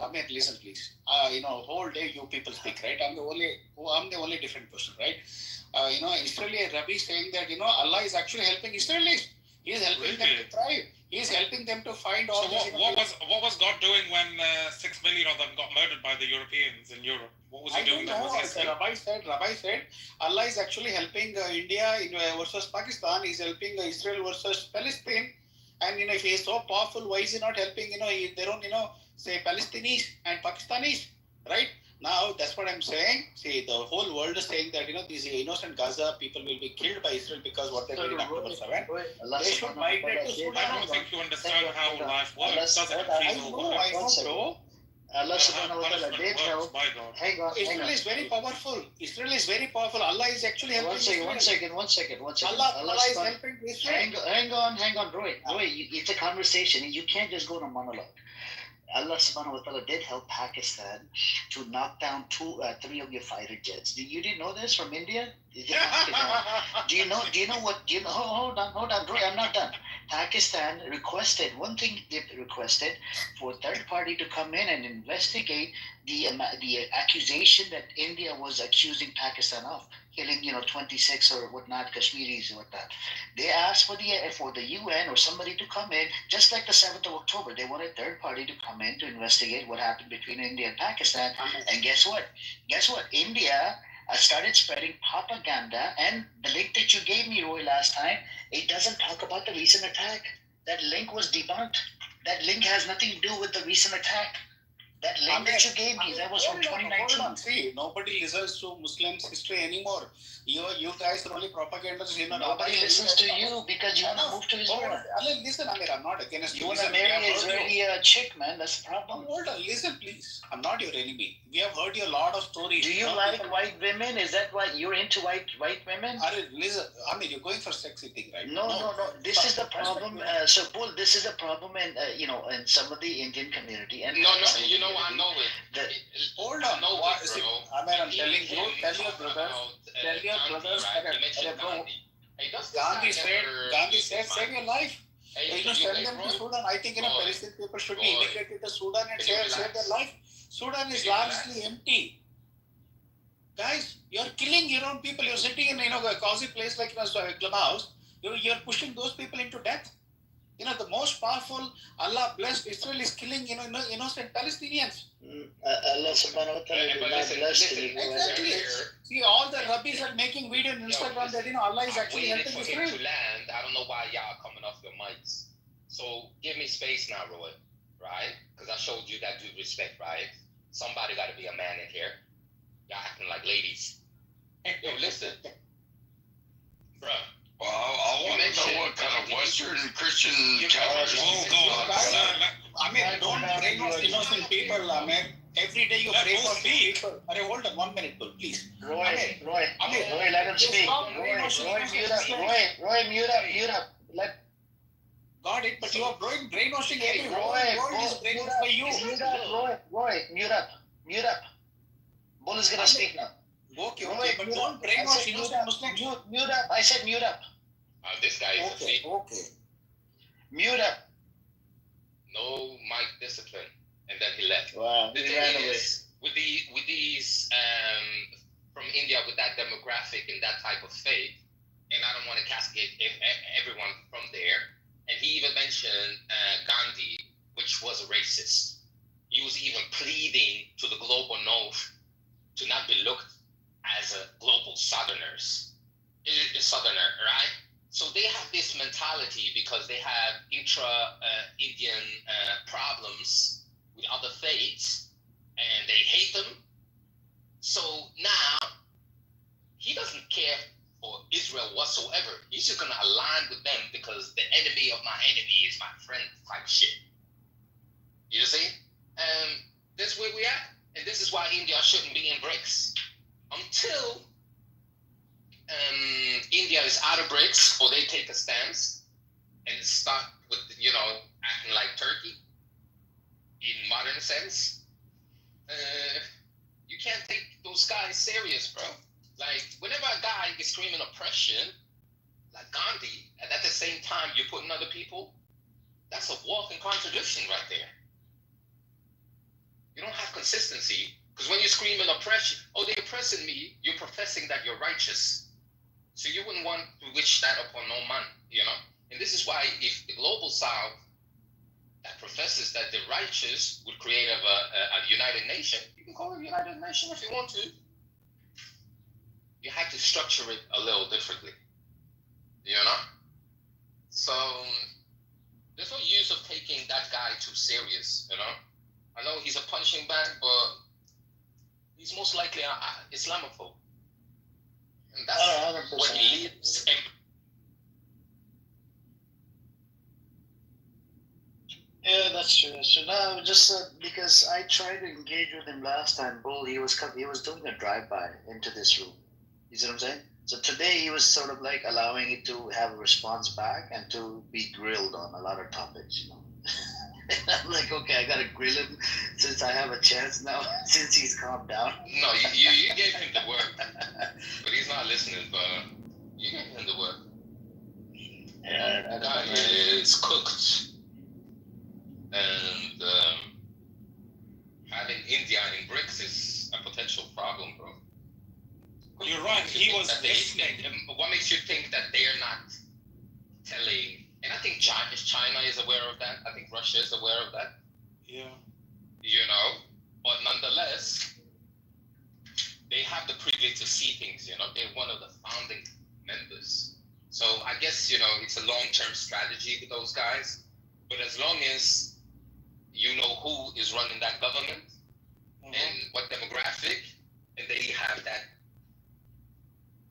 Ahmed, listen, please. Whole day you people speak, right? I'm the only different person, right? Israeli Rabbi saying that, Allah is actually helping Israelis. He is helping them to thrive. He is helping them to find all. So what was God doing when 6 million of them got murdered by the Europeans in Europe? What was he doing? Rabbi said, Allah is actually helping India versus Pakistan. He's helping Israel versus Palestine. And if he is so powerful, why is he not helping their own say Palestinians and Pakistanis, right? Now that's what I'm saying. See, the whole world is saying that these innocent Gaza people will be killed by Israel because what they did in October 7. They should migrate to Sudan. I don't think you understand how life works. I know, bro. Allah subhanahu wa ta'ala did help. Hang on. Israel is very powerful. Israel is very powerful. Allah is actually helping Israel. One second. Allah is helping Israel. Hang on, Roy. It's a conversation. You can't just go on a monologue. Allah subhanahu wa ta'ala did help Pakistan to knock down 3 of your fighter jets. You didn't know this from India? Do you know what? Hold on, Roy, I'm not done. Pakistan requested, one thing they requested for a third party to come in and investigate the accusation that India was accusing Pakistan of, killing 26 or whatnot, Kashmiris or whatnot. They asked for the UN or somebody to come in, just like the 7th of October. They wanted a third party to come in to investigate what happened between India and Pakistan. And guess what? India started spreading propaganda, and the link that you gave me, Roy, last time, it doesn't talk about the recent attack. That link was debunked. That link has nothing to do with the recent attack. That link that you gave me, that was from 2019. See, nobody listens to Muslims' history anymore. You guys are only propagandists. Nobody listens to you because you want to move to Israel. Listen, Amir, I'm not against you. You want to marry an Israeli chick, man. That's the problem. Hold on, listen, please. I'm not your enemy. We have heard a lot of stories. Do you like white women? Is that why you're into white women? Listen, Amir, you're going for sexy thing, right? No. This is the problem. So, Paul, this is the problem in some of the Indian community. And no, you know I know it. Hold on. No, bro. I'm telling you. Tell your brothers. Gandhi said, save your life. Send them to Sudan. I think Palestinian people should be immigrated to Sudan and save their life. Sudan is largely empty. Guys, you're killing your own people. You're sitting in a cozy place like a clubhouse. You're pushing those people into death. The most powerful, Allah blessed Israel is killing innocent Palestinians. Allah subhanahu wa ta'ala did not bless the Exactly. See, all the rabbis are making video on Instagram that Allah is actually helping Israel. To land, I don't know why y'all are coming off your mics. So give me space now, Roy, right? Because I showed you that due respect, right? Somebody got to be a man in here. Y'all acting like ladies. Yo, listen. Bruh. Well, I want to know what kind of Western Christian television. Don't brainwash innocent people, man. Every day you brainwash people. Hold on 1 minute, please. Roy, let him speak. Roy, mute up. Got it, but you are brainwashing everyone. Roy is brainwashed by you. Roy, mute up. Bull is gonna speak now. Okay, but don't brainwash innocent Muslims. Mute up. I said mute up. This guy is okay. Mute up. No mic discipline, and then he left. Wow, the thing is, with these from India with that demographic and that type of faith, and I don't want to cascade everyone from there. And he even mentioned Gandhi, which was a racist. he was even pleading to the global north to not be looked as a global southerner, right? So they have this mentality because they have intra-Indian problems with other faiths, and they hate them. So now he doesn't care for Israel whatsoever. He's just gonna align with them because the enemy of my enemy is my friend type shit. You see? And that's where we at. And this is why India shouldn't be in BRICS. Until India is out of BRICS, or they take a stance and start with, acting like Turkey in modern sense, you can't take those guys serious, bro. Like, whenever a guy is screaming oppression, like Gandhi, and at the same time you're putting other people, that's a walking contradiction right there. You don't have consistency, because when you're screaming oppression, oh, they're oppressing me, you're professing that you're righteous. So you wouldn't want to wish that upon no man, And this is why if the global South that professes that they're righteous would create a United Nation, you can call it a United Nation if you want to. You have to structure it a little differently, So there's no use of taking that guy too serious, I know he's a punching bag, but he's most likely an Islamophobe. And that's what he lives in. Yeah, that's true. So no, just because I tried to engage with him last time, Bull, he was doing a drive-by into this room. You see what I'm saying? So today he was sort of like allowing it to have a response back and to be grilled on a lot of topics, I'm like, okay, I gotta grill him since I have a chance now, since he's calmed down. No, you gave him the word, but he's not listening. But you gave him the word. Yeah, the guy is cooked, and having India in BRICS is a potential problem, bro. You're right. He was listening. What makes you think that they're not telling? And I think China is aware of that. I think Russia is aware of that. Yeah. But nonetheless, they have the privilege to see things. They're one of the founding members. So I guess it's a long-term strategy with those guys. But as long as you know who is running that government and what demographic, and they have that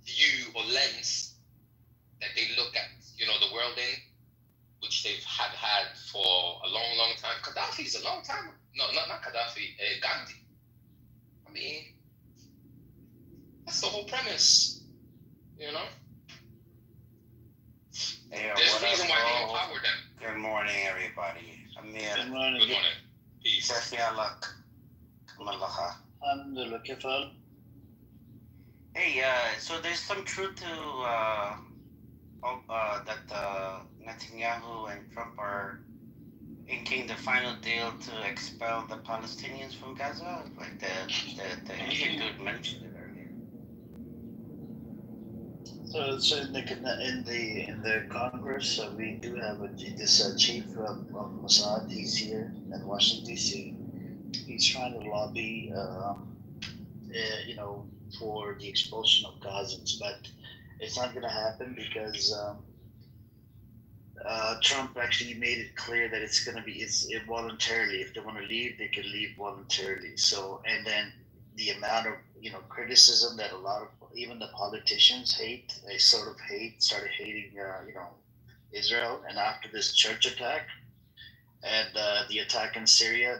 view or lens that they look at, the world in, which they've had for a long, long time. Gaddafi's a long time. No, not Gaddafi. Gandhi. I mean, that's the whole premise. Hey, There's a reason why they empower them. Good morning, everybody. Good morning. Good morning. Peace. Alhamdulillah, kifal. Hey, so there's some truth to that Netanyahu and Trump are inking the final deal to expel the Palestinians from Gaza, like the Indian dude mentioned it earlier. So in the Congress, we do have this chief of Mossad. He's here in Washington D.C. He's trying to lobby, for the expulsion of Gazans, but it's not going to happen because Trump actually made it clear that it's going to be voluntarily. If they want to leave, they can leave voluntarily. So, and then the amount of criticism that a lot of even the politicians started hating Israel. And after this church attack and the attack in Syria,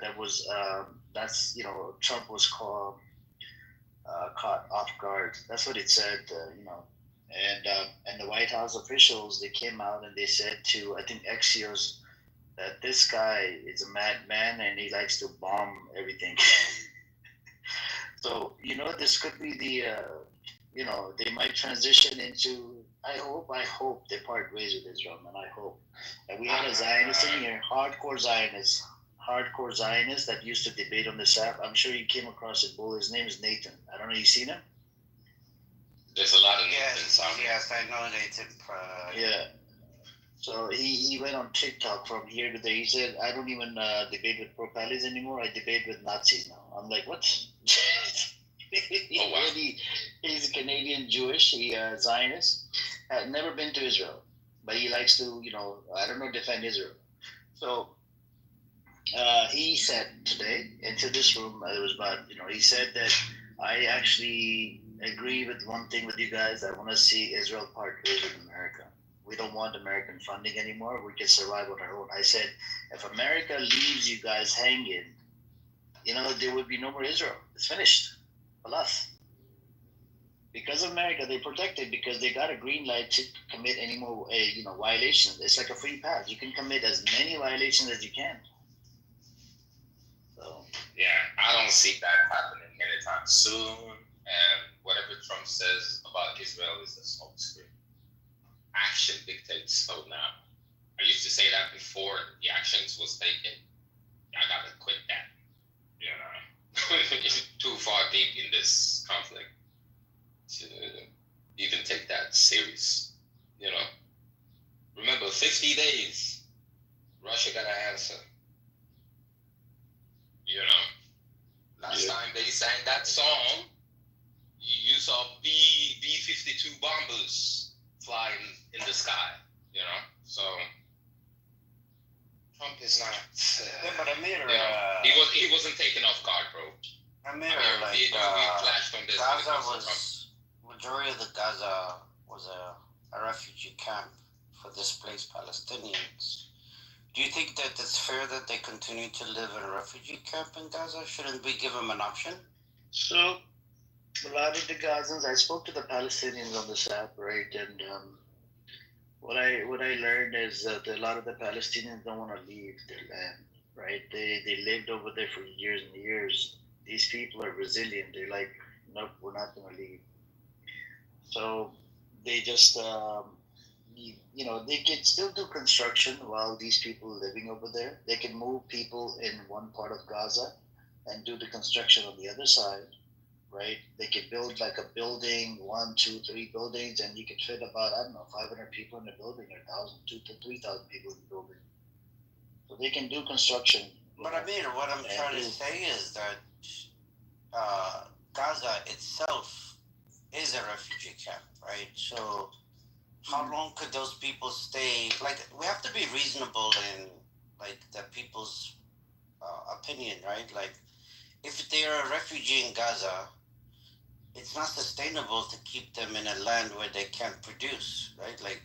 Trump was caught off guard. That's what it said, and the White House officials, they came out and they said to, I think, Axios, that this guy is a madman and he likes to bomb everything. So this could be they might transition into. I hope they part ways with Israel, man. I hope. And we had a Zionist in here, hardcore Zionist that used to debate on this app. I'm sure you came across it, Bull. His name is Nathan. I don't know. You seen him? There's a lot of Nathans out there. Yes, I know Nathan. Yeah. So he went on TikTok from here to there. He said, "I don't even debate with pro-Palestinians anymore. I debate with Nazis now." I'm like, what? Oh, wow. He's a Canadian Jewish, he Zionist, had never been to Israel, but he likes to, I don't know, defend Israel. So he said today into this room, it was about, he said that I actually agree with one thing with you guys. I want to see Israel part ways with America. We don't want American funding anymore. We can survive on our own. I said, if America leaves you guys hanging, there would be no more Israel. It's finished. Alas. Because of America, they protected because they got a green light to commit any more, violations. It's like a free pass. You can commit as many violations as you can. So Yeah, I don't see that happening anytime soon. And whatever Trump says about Israel is a smokescreen. Action dictates so now. I used to say that before the actions was taken. I gotta quit that. It's too far deep in this conflict to even take that serious. Remember, 50 days. Russia gotta answer. Last time they sang that song, you saw B-52 bombers flying in the sky. So Trump is not. Yeah, but Amir, he wasn't taken off guard, bro. Amir, we flashed on this. Gaza majority of the Gaza was a refugee camp for displaced Palestinians. Do you think that it's fair that they continue to live in a refugee camp in Gaza? Shouldn't we give them an option? So, a lot of the Gazans, I spoke to the Palestinians on this app, right? And what I learned is that a lot of the Palestinians don't want to leave their land, right? They lived over there for years and years. These people are resilient. They're like, nope, we're not going to leave. So they just, they can still do construction while these people are living over there. They can move people in one part of Gaza and do the construction on the other side, right? They could build like a building, 1, 2, 3 buildings, and you could fit about, 500 people in the building, or 1,000, 2,000 to 3,000 people in the building. So they can do construction. But Amir, what I'm trying to say is that Gaza itself is a refugee camp, right? So how long could those people stay? Like, we have to be reasonable in like the people's opinion, right? Like, if they are a refugee in Gaza, it's not sustainable to keep them in a land where they can't produce, right? Like,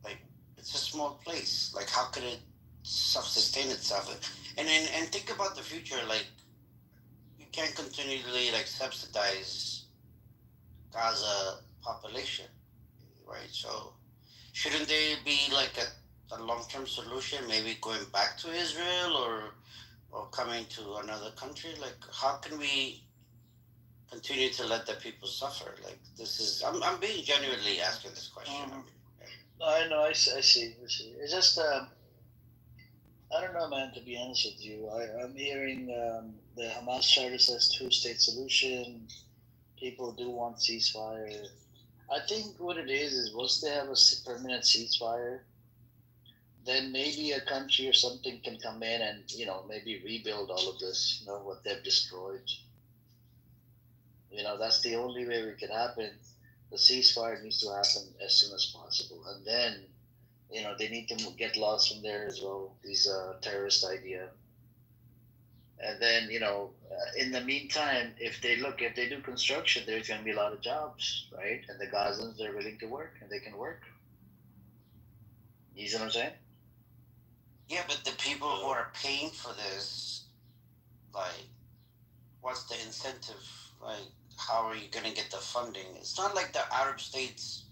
like it's a small place. Like, how could it self-sustain itself? And think about the future. Like, you can't continually like subsidize Gaza population, right? So shouldn't there be like a long-term solution, maybe going back to Israel or coming to another country? Like, how can we continue to let the people suffer? Like, this is, I'm being genuinely asking this question. I know, I see. It's just, I don't know, man, to be honest with you. I'm hearing the Hamas charter says 2-state solution. People do want ceasefire. I think what it is once they have a permanent ceasefire, then maybe a country or something can come in and, maybe rebuild all of this, what they've destroyed. That's the only way it can happen. The ceasefire needs to happen as soon as possible. And then, they need to get lost from there as well, these terrorist idea. And then, in the meantime, if they do construction, there's going to be a lot of jobs, right? And the Gazans, they're willing to work, and they can work. You see what I'm saying? Yeah, but the people who are paying for this, like, what's the incentive? Like, how are you going to get the funding? It's not like the Arab states.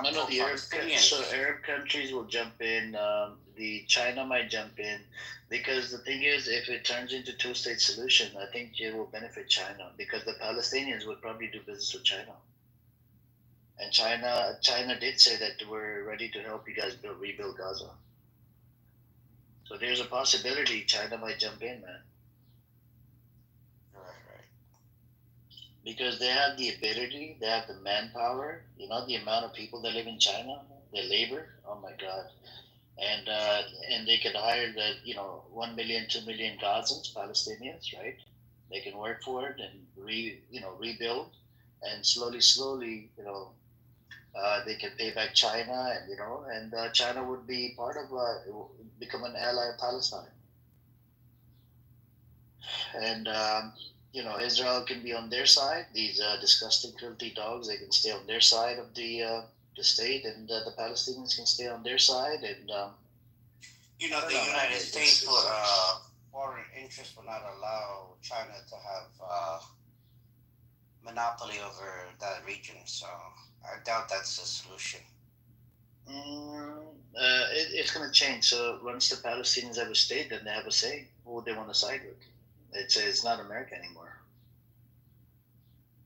No, the Arab countries will jump in. The China might jump in, because the thing is, if it turns into 2-state solution, I think it will benefit China, because the Palestinians would probably do business with China. And China did say that we're ready to help you guys rebuild Gaza. So there's a possibility China might jump in, man. Right. Because they have the ability, they have the manpower. The amount of people that live in China, the labor. Oh my God. And they could hire 1 million, 2 million Gazans, Palestinians, right? They can work for it and rebuild, and slowly, they can pay back China, and China would be part of become an ally of Palestine, and Israel can be on their side. These disgusting, filthy dogs, they can stay on their side of the state, and the Palestinians can stay on their side, and the United States would foreign interests would not allow China to have monopoly over that region. So I doubt that's the solution. It's going to change. So once the Palestinians have a state, then they have a say who they want to side with. It's not America anymore.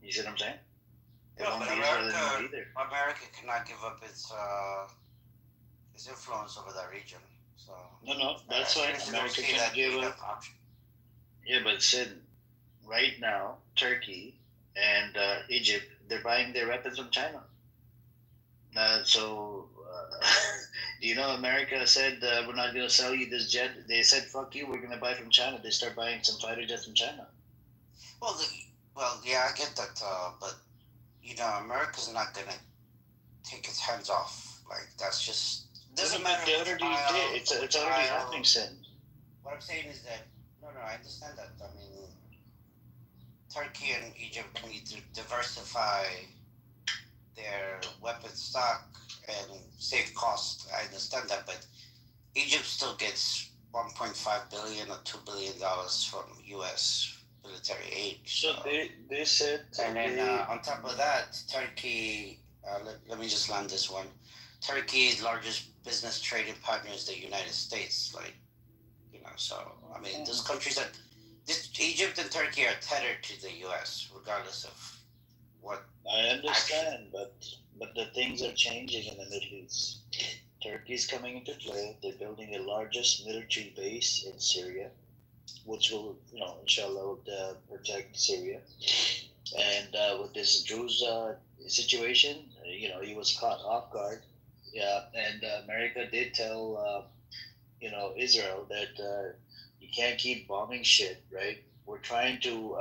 You see what I'm saying? No, but America cannot give up its influence over that region. So no, that's why America can give up. Yeah, but said right now, Turkey and Egypt, they're buying their weapons from China. Do you know America said we're not going to sell you this jet? They said fuck you, we're going to buy from China. They start buying some fighter jets from China. Well, yeah, I get that, but America's not going to take its hands off. Like that's just doesn't matter. It's already happening, Sin. What I'm saying is that no, I understand that. I mean, Turkey and Egypt need to diversify their weapon stock and save costs. I understand that, but Egypt still gets $1.5 billion or $2 billion from U.S. military aid. So they said, and then on top of that, Turkey. Let me just land this one. Turkey's largest business trading partner is the United States. So I mean, those countries Egypt and Turkey are tethered to the U.S. regardless of what. I understand, but the things are changing in the Middle East. Turkey's coming into play. They're building the largest military base in Syria, which will, inshallah, protect Syria. And with this Druze situation, he was caught off guard. Yeah, and America did tell, Israel that you can't keep bombing shit, right? We're trying to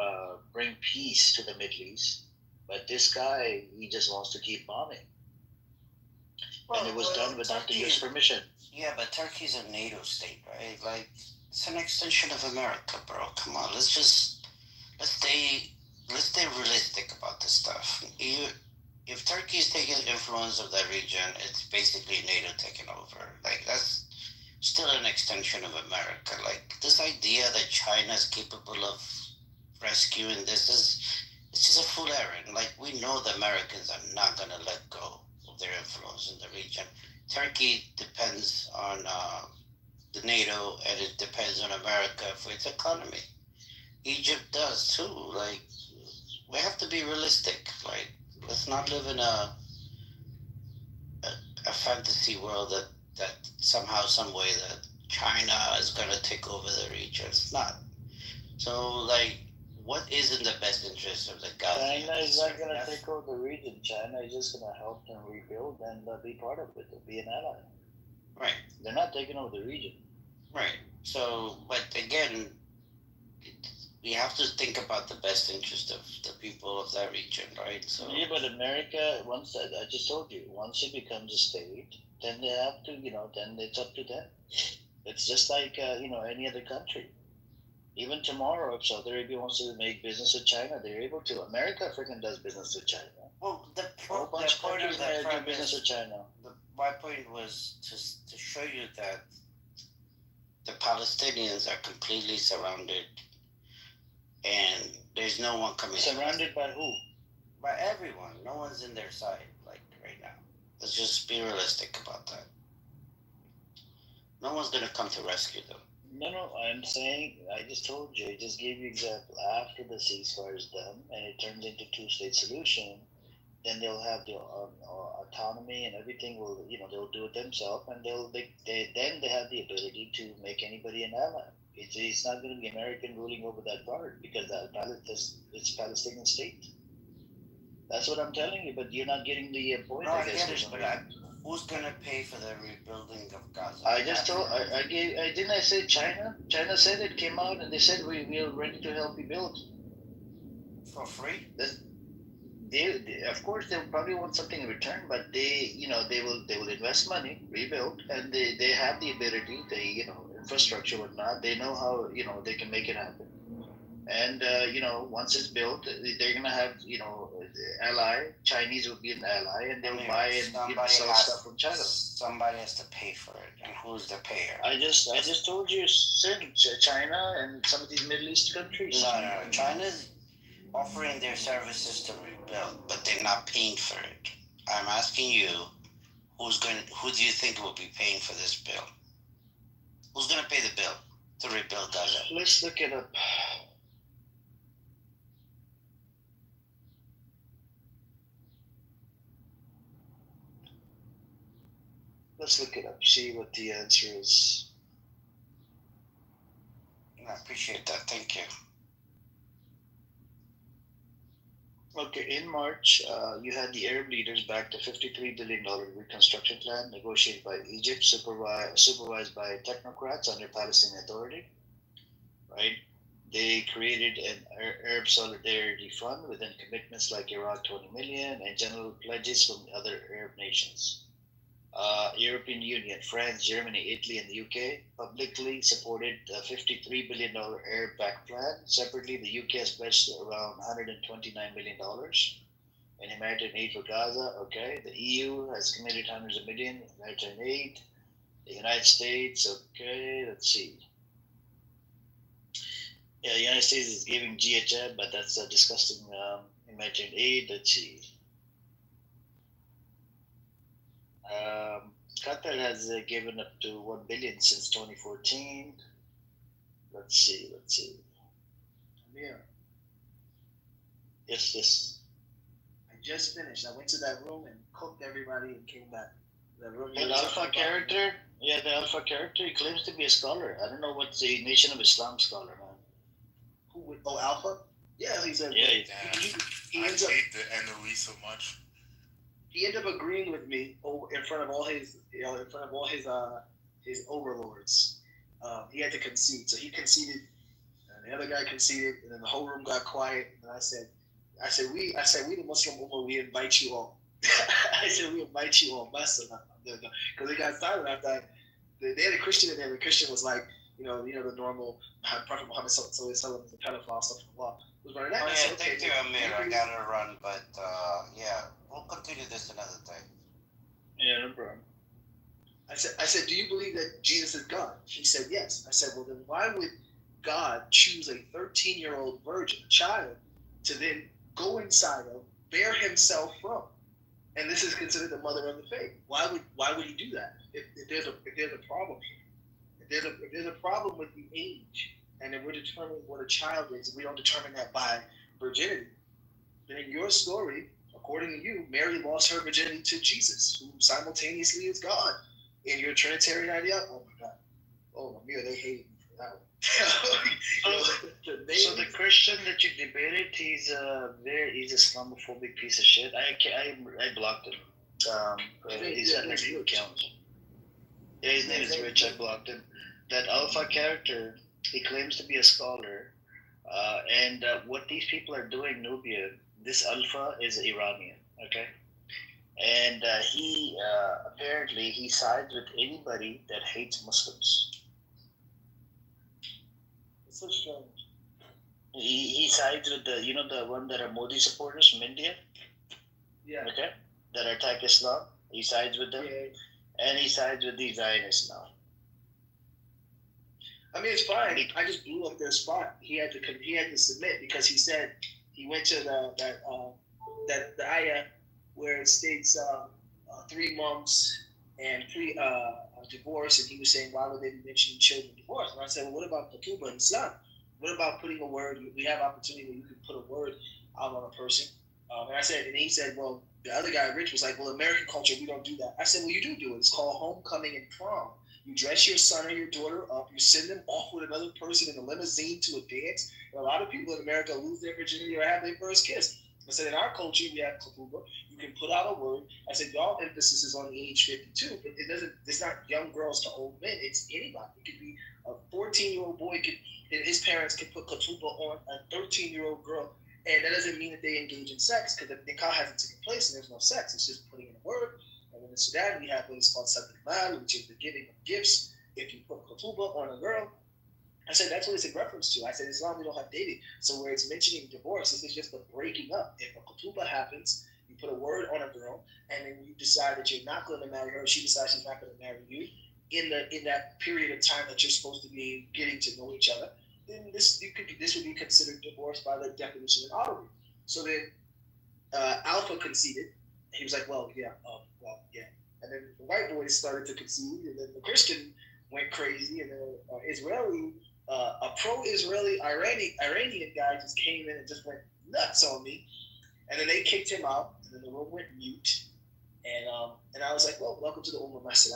bring peace to the Middle East, but this guy, he just wants to keep bombing. And it was done without the U.S. permission. Yeah, but Turkey's a NATO state, right? Like, it's an extension of America, bro. Come on, let's stay realistic about this stuff. If Turkey's taking influence of that region, it's basically NATO taking over. Like, that's still an extension of America. Like, this idea that China is capable of rescuing it's just a fool errand. Like, we know the Americans are not going to let go of their influence in the region. Turkey depends on the NATO, and it depends on America for its economy. Egypt does too. Like, we have to be realistic. Like, let's not live in a fantasy world that somehow, some way that China is going to take over the region. It's not. So, like, what is in the best interest of the Gazans? China is not going to take over the region. China is just going to help them rebuild and be part of it, be an ally. Right. They're not taking over the region. Right. So, but again, we have to think about the best interest of the people of that region, right? So yeah, but America, once I just told you, once it becomes a state, then they have to, then it's up to them. It's just like any other country. Even tomorrow, if Saudi Arabia wants to make business with China, they're able to. America freaking does business with China. Well, the whole bunch of countries do business with China. My point was to show you that the Palestinians are completely surrounded, and there's no one coming. Surrounded by who? By everyone. No one's in their side, like, right now. Let's just be realistic about that. No one's gonna come to rescue them. No, I'm saying, I just told you, I just gave you example. After the ceasefire is done and it turns into two-state solution, then they'll have the autonomy and everything. Will they'll do it themselves, and they have the ability to make anybody an ally. It's not going to be American ruling over that part, because it's Palestinian state. That's what I'm telling you, but you're not getting the point. No, I guess. But Who's gonna pay for the rebuilding of Gaza? I just told I didn't I say China? China said it came out and they said we are ready to help you build. For free? They of course they'll probably want something in return, but they will invest money, rebuild, and they have the ability, infrastructure whatnot. They know how they can make it happen. And once it's built, they're gonna have ally. Chinese will be an ally, and they'll buy and sell stuff from China. Somebody has to pay for it, and who's the payer? I just told you, China and some of these Middle East countries. No. China's offering their services to rebuild, but they're not paying for it. I'm asking you, who do you think will be paying for this bill? Who's gonna pay the bill to rebuild Gaza? Let's look it up. Let's look it up, see what the answer is. I appreciate that. Thank you. Okay, in March, you had the Arab leaders backed a $53 billion reconstruction plan negotiated by Egypt, supervised by technocrats under Palestinian Authority. Right? They created an Arab Solidarity Fund within commitments like Iraq 20 million and general pledges from other Arab nations. European Union, France, Germany, Italy, and the UK publicly supported a $53 billion Arab-backed plan. Separately, the UK has pledged around $129 million in humanitarian aid for Gaza. Okay, the EU has committed hundreds of millions in humanitarian aid. The United States, okay, let's see. Yeah, the United States is giving GHM, but that's disgusting humanitarian aid. Let's see. Qatar has given up to $1 billion since 2014. Let's see. Amir, Yes. I just finished. I went to that room and cooked everybody and came back. The room The Alpha character? Yeah, the Alpha character. He claims to be a scholar. I don't know what's the Nation of Islam scholar, man. Who would? Oh, Alpha? Yeah, he's a. Yeah, he I ends up. hate the NOE so much. He ended up agreeing with me in front of all his, his overlords. He had to concede, so he conceded, and the other guy conceded, and then the whole room got quiet. And I said, we the Muslim Ummah, we invite you all. I said, we invite you all, because they got silent after they had a Christian in there. The Christian was like, the normal Prophet Muhammad sallallahu alaihi wasallam is a pedophile, stuff from Allah. Was running that. Oh yeah, thank you, Amir. I gotta run, but yeah, we'll continue this another day. Yeah, no problem. I said, do you believe that Jesus is God? He said, yes. I said, well, then why would God choose a 13-year-old virgin, child, to then go inside of, bear himself from? And this is considered the mother of the faith. Why would he do that? If there's a problem here, if there's a problem with the age, and then we're determining what a child is, and we don't determine that by virginity, then in your story, according to you, Mary lost her virginity to Jesus, who simultaneously is God. In your Trinitarian idea, oh my God, oh Amir, they hate me for that one. So the Christian that you debated, he's a Islamophobic piece of shit. I blocked him. He's at my account. Yeah, his name is Rich. I blocked him. That Alpha character, he claims to be a scholar, and what these people are doing, Nubia, this Alpha is Iranian, okay? And he apparently he sides with anybody that hates Muslims. It's so strange. He sides with the one that are Modi supporters from India. Yeah. Okay. That attack Islam. He sides with them, and he sides with the Zionists now. I mean, it's fine. I just blew up their spot. He had to submit because he said he went to the ayah where it states 3 months and divorce, and he was saying, why would they be mentioning children divorce? And I said, well, what about Kitover in Islam? What about putting a word? We have opportunity where you can put a word out on a person. And he said, well, the other guy, Rich, was like, well, American culture, we don't do that. I said, well, you do it. It's called homecoming and prom. You dress your son or your daughter up. You send them off with another person in a limousine to a dance. And a lot of people in America lose their virginity or have their first kiss. I said, in our culture, we have Kitover. You can put out a word. I said, y'all emphasis is on the age 52, but it's not young girls to old men. It's anybody. It could be a 14-year-old boy, his parents could put Kitover on a 13-year-old girl. And that doesn't mean that they engage in sex, because the nikah hasn't taken place and there's no sex. It's just putting in a word. And in Sudan, we have what is called sabdal, which is the giving of gifts. If you put Kitover on a girl, I said, that's what it's in reference to. I said, Islam, we don't have dating. So where it's mentioning divorce, this is just the breaking up. If a ketubah happens, you put a word on a girl, and then you decide that you're not going to marry her, or she decides she's not going to marry you, in that period of time that you're supposed to be getting to know each other, then this would be considered divorce by the definition of Arabic. So then Alpha conceded. And he was like, well, yeah. And then the white boys started to concede, and then the Christian went crazy, and then Israeli, a pro-Israeli Iranian guy just came in and just went nuts on me, and then they kicked him out, and then the room went mute, and I was like, well, welcome to the Ummah Masjid.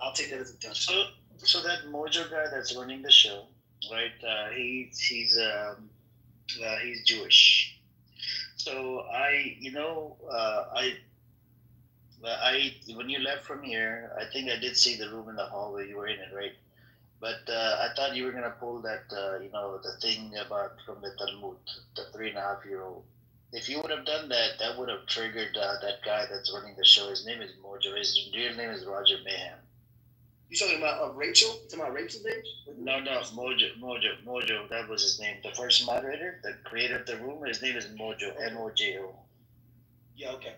I'll take that as a done. So that Mojo guy that's running the show, right? He's Jewish. So when you left from here, I think I did see the room in the hallway. You were in it, right? But I thought you were gonna pull that, the thing about from the Talmud, the 3.5-year-old. If you would have done that, that would have triggered that guy that's running the show. His name is Mojo. His real name is Roger Mayhem. You talking about Rachel? You talking about Rachel's name? No, Mojo. That was his name. The first moderator, the creator of the room. His name is Mojo. Mojo. Yeah. Okay.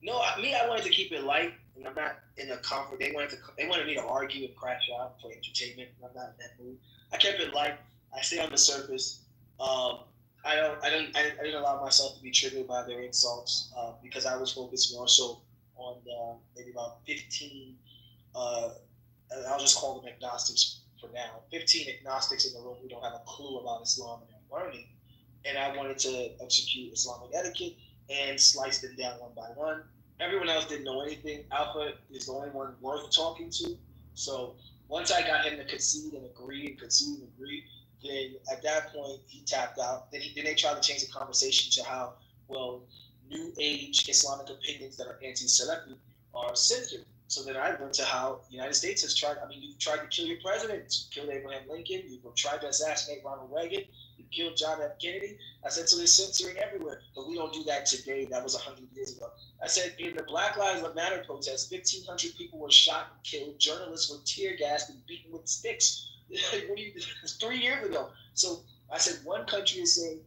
No, I wanted to keep it light, and I'm not in a conflict. They wanted me to argue and crash out for entertainment. I'm not in that mood. I kept it light. I stay on the surface. I didn't allow myself to be triggered by their insults because I was focused more so on maybe about 15. I'll just call them agnostics for now. 15 agnostics in the room who don't have a clue about Islam and are learning, and I wanted to execute Islamic etiquette and slice them down one by one. Everyone else didn't know anything. Alpha is the only one worth talking to. So once I got him to concede and agree, then at that point he tapped out. Then they tried to change the conversation to how, well, New Age Islamic opinions that are anti-Salafi are censored. So then I went to how the United States has tried. I mean, you've tried to kill your president. You killed Abraham Lincoln. You've tried to assassinate Ronald Reagan. You killed John F. Kennedy. I said, so they're censoring everywhere. But we don't do that today. That was 100 years ago. I said, in the Black Lives Matter protests, 1,500 people were shot and killed. Journalists were tear gassed and beaten with sticks. It's 3 years ago. So I said, one country is saying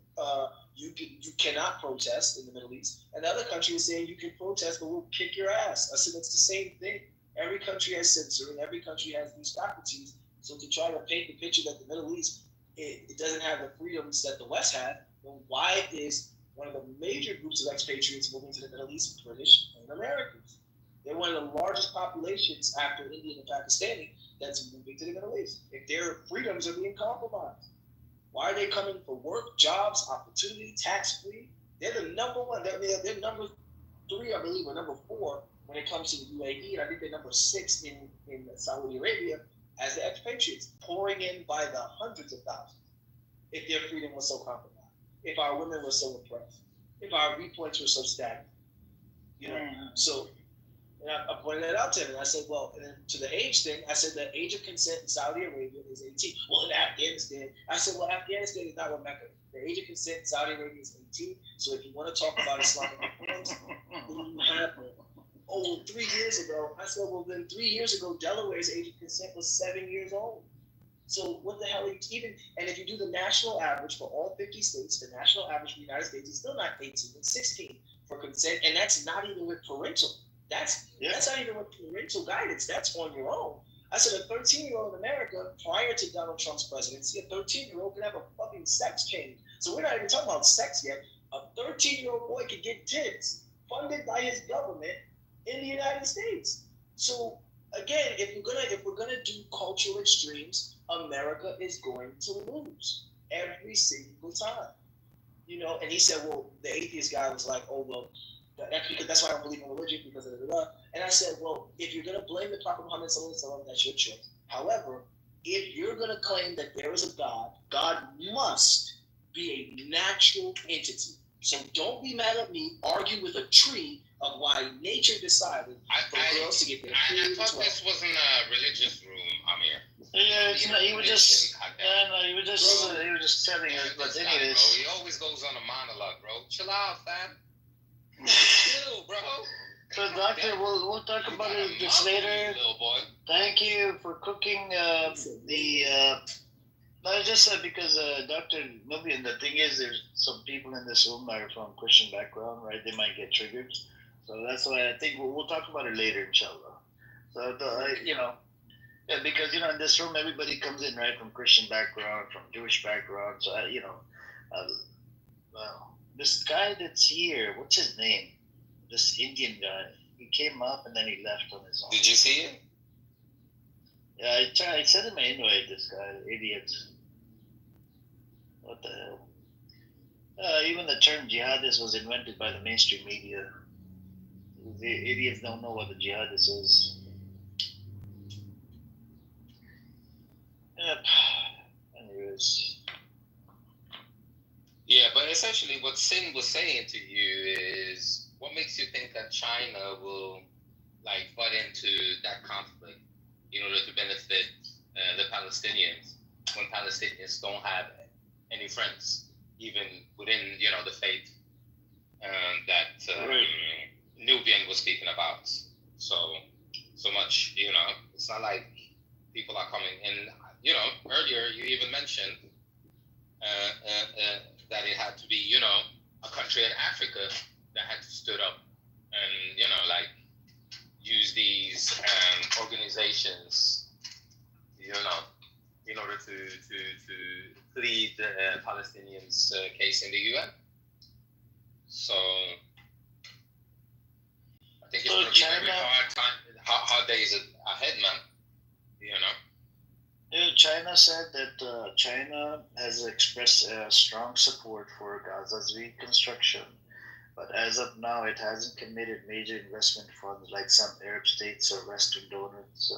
you cannot protest in the Middle East, and the other country is saying you can protest, but we'll kick your ass. I said, it's the same thing. Every country has censoring. Every country has these faculties. So to try to paint the picture that the Middle East it doesn't have the freedoms that the West had, then why is one of the major groups of expatriates moving to the Middle East British and Americans? They're one of the largest populations after Indian and Pakistani that's moving to the Middle East. If their freedoms are being compromised, why are they coming for work, jobs, opportunity, tax-free? They're the number one. They're number 3, I believe, or number 4 when it comes to the UAE, and I think they're number 6 in Saudi Arabia as the expatriates, pouring in by the hundreds of thousands. If their freedom was so compromised, if our women were so oppressed, if our viewpoints were so stagnant, So and I pointed that out to him, and I said, well, and then to the age thing, I said the age of consent in Saudi Arabia is 18. Well, in Afghanistan, I said, well, Afghanistan is not what Mecca is. The age of consent in Saudi Arabia is 18. So if you want to talk about Islamic reforms, then you have 3 years ago. I said, well, then 3 years ago, Delaware's age of consent was 7 years old. So what the hell are you even? And if you do the national average for all 50 states, the national average for the United States is still not 18, it's 16 for consent, and that's not even with parental. That's not even with parental guidance. That's on your own. I said a 13-year-old in America, prior to Donald Trump's presidency, a 13-year-old could have a fucking sex change. So we're not even talking about sex yet. A 13-year-old boy could get tits funded by his government in the United States. So again, if we're gonna do cultural extremes, America is going to lose every single time. And he said, well, the atheist guy was like, oh well, that's why I don't believe in religion, because of the. And I said, well, if you're gonna blame the Prophet Muhammad sallallahu alaihi wasallam, that's your choice. However, if you're gonna claim that there is a God, God must be a natural entity. So don't be mad at me. Argue with a tree of why nature decided for girls to get their I period thought 12. this wasn't a religious room, Amir. Yeah, it's not, he was just, he was just telling us. But Bro, anyways, he always goes on a monologue, bro. Chill out, fam. Chill, bro. so doctor, we'll talk about this later. Little boy. Thank you for cooking No, just because Doctor Nubian, the thing is, there's some people in this room are from Christian background, right? They might get triggered, so that's why I think we'll talk about it later, inshallah. So yeah, because in this room everybody comes in right from Christian background, from Jewish background. So well, this guy that's here, what's his name? This Indian guy. He came up and then he left on his own. Did you see it? Yeah, I sent him an invite. This guy, idiot. What the hell? Even the term jihadist was invented by the mainstream media. The idiots don't know what the jihadist is. Yep. Anyways. Yeah, but essentially what Sin was saying to you is, what makes you think that China will butt into that conflict in order to benefit the Palestinians when Palestinians don't have any friends, even within the faith that Nubian was speaking about. So much, it's not like people are coming in. Earlier you even mentioned that it had to be, a country in Africa that had stood up and, use these organizations, in order to plead the Palestinians' case in the UN. So I think it's going to be very hard days ahead, man. Yeah, China said that China has expressed strong support for Gaza's reconstruction, but as of now, it hasn't committed major investment funds like some Arab states or Western donors.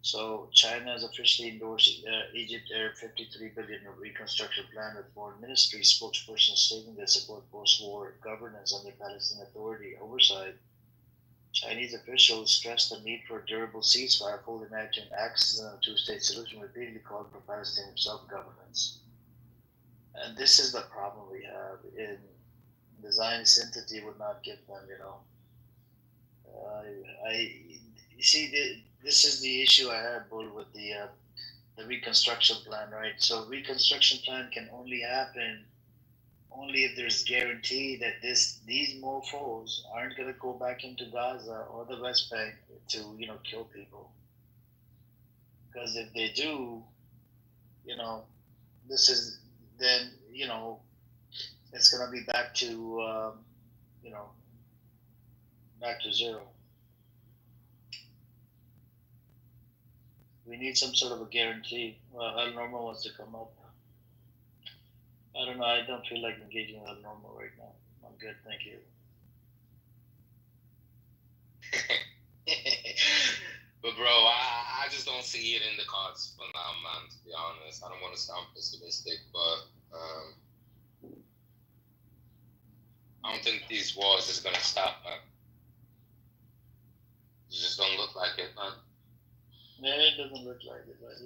So China has officially endorsed Egypt Arab $53 billion reconstruction plan, with foreign ministry spokesperson stating they support post-war governance under Palestinian Authority oversight. Chinese officials stressed the need for a durable ceasefire, fully imagined access and a two-state solution, repeatedly called for Palestinian self-governance. And this is the problem we have. In the Zionist entity would not give them, you see, this is the issue I have, Bull, with the reconstruction plan, right? So reconstruction plan can only happen if there's guarantee that these mofos aren't going to go back into Gaza or the West Bank to kill people. Because if they do, this is then it's going to be back to back to zero. We need some sort of a guarantee. Al Norma wants to come up. I don't know. I don't feel like engaging with Al Norma right now. I'm good, thank you. But bro, I just don't see it in the cards for now, man. To be honest, I don't want to sound pessimistic, but I don't think these wars is gonna stop, man. It just don't look like it, man. Yeah, it doesn't look like it, but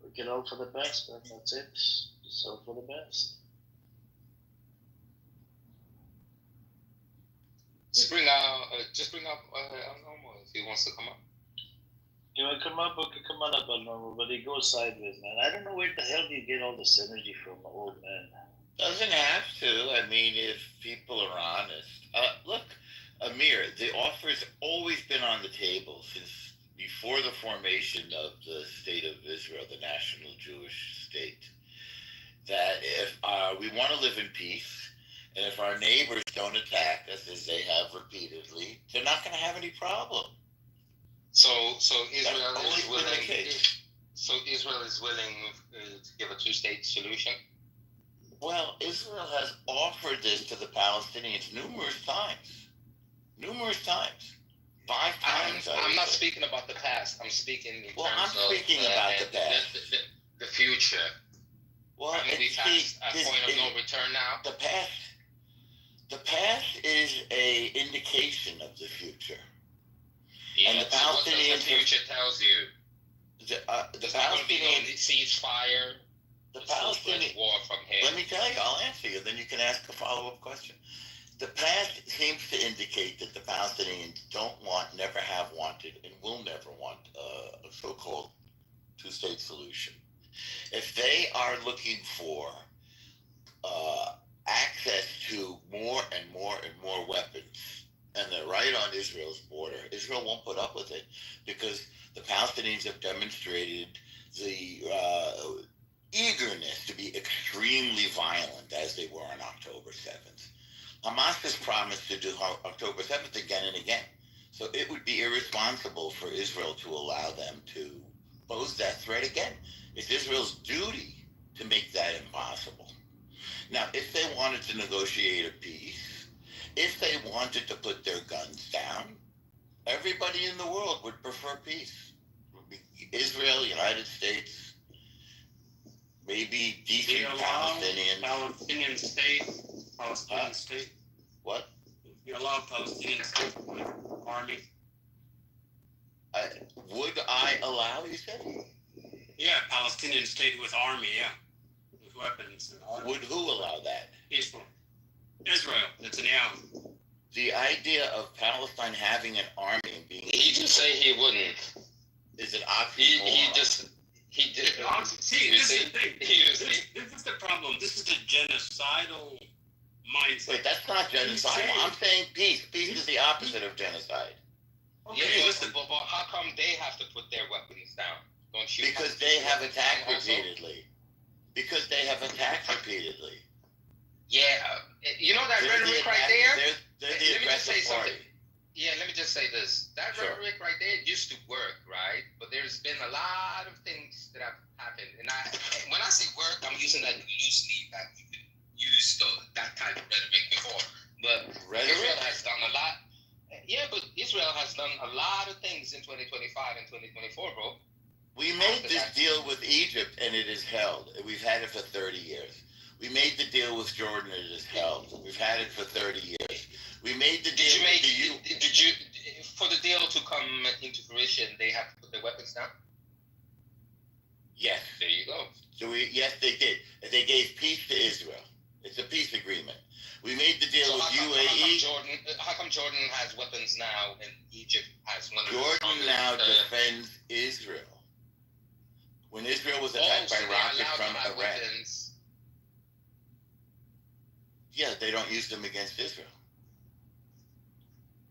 we can hope for the best, and that's it. Just hope for the best. Just bring up Normal if he wants to come up. You want to come up? Okay, come on up, Al Normal, but he goes sideways, man. I don't know where the hell do you get all this energy from, old man. Doesn't have to. I mean, if people are honest. Look, Amir, the offer's always been on the table since before the formation of the State of Israel, the National Jewish State, that if we want to live in peace, and if our neighbors don't attack us, as they have repeatedly, they're not going to have any problem. So Israel is willing. So Israel is willing to give a two-state solution. Well, Israel has offered this to the Palestinians numerous times. 5 times. I'm not speaking about the past. I'm speaking in terms I'm speaking about the past. The future. Well, I mean, we passed a point of no return now. The past is a indication of the future. Yeah, and the so what does Palestinians the future tells you? the There's not going to be no Palestinians ceasefire. the It's full spread Palestinians war from here. let me tell you, I'll answer you, then you can ask a follow-up question. The past seems to indicate that the Palestinians don't want, never have wanted, and will never want a so-called two-state solution. If they are looking for access to more and more and more weapons, and they're right on Israel's border, Israel won't put up with it because the Palestinians have demonstrated the eagerness to be extremely violent as they were on October 7th. Hamas has promised to do October 7th again and again. So it would be irresponsible for Israel to allow them to pose that threat again. It's Israel's duty to make that impossible. Now, if they wanted to negotiate a peace, if they wanted to put their guns down, everybody in the world would prefer peace. Israel, United States, maybe decent Palestinians. Palestinian state. Palestinian state. What? You allow Palestinian state with army. Would I allow, you said? Yeah, Palestinian state with army, yeah. With weapons and army. Would who allow that? Israel. Netanyahu. The idea of Palestine having an army and being... He just say he wouldn't. Is it oxymoron? He did. See, this is the thing. This is the problem. This is the genocidal mindset. Wait, that's not genocide. I'm saying peace. Peace is the opposite of genocide. Okay, yeah, listen. But how come they have to put their weapons down? Don't you? Because they have attacked repeatedly. Because they have attacked repeatedly. Yeah, you know that rhetoric right there? They're the aggressive party. Yeah, let me just say this. That rhetoric right there used to work, right? But there's been a lot of things that have happened. And when I say work, I'm using that loosely, that you could use that type of rhetoric before. But Israel has done a lot. Yeah, but Israel has done a lot of things in 2025 and 2024, bro. We made this deal with Egypt, and it is held. We've had it for 30 years. We made the deal with Jordan, and it is held. We've had it for 30 years. We made the deal Did you, for the deal to come into fruition, they have to put their weapons down? Yes. There you go. Yes, they did. They gave peace to Israel. It's a peace agreement. We made the deal with UAE. How come Jordan has weapons now and Egypt has one? Jordan now defends Israel. When Israel was attacked by rockets from Iraq. Weapons. Yeah, they don't use them against Israel.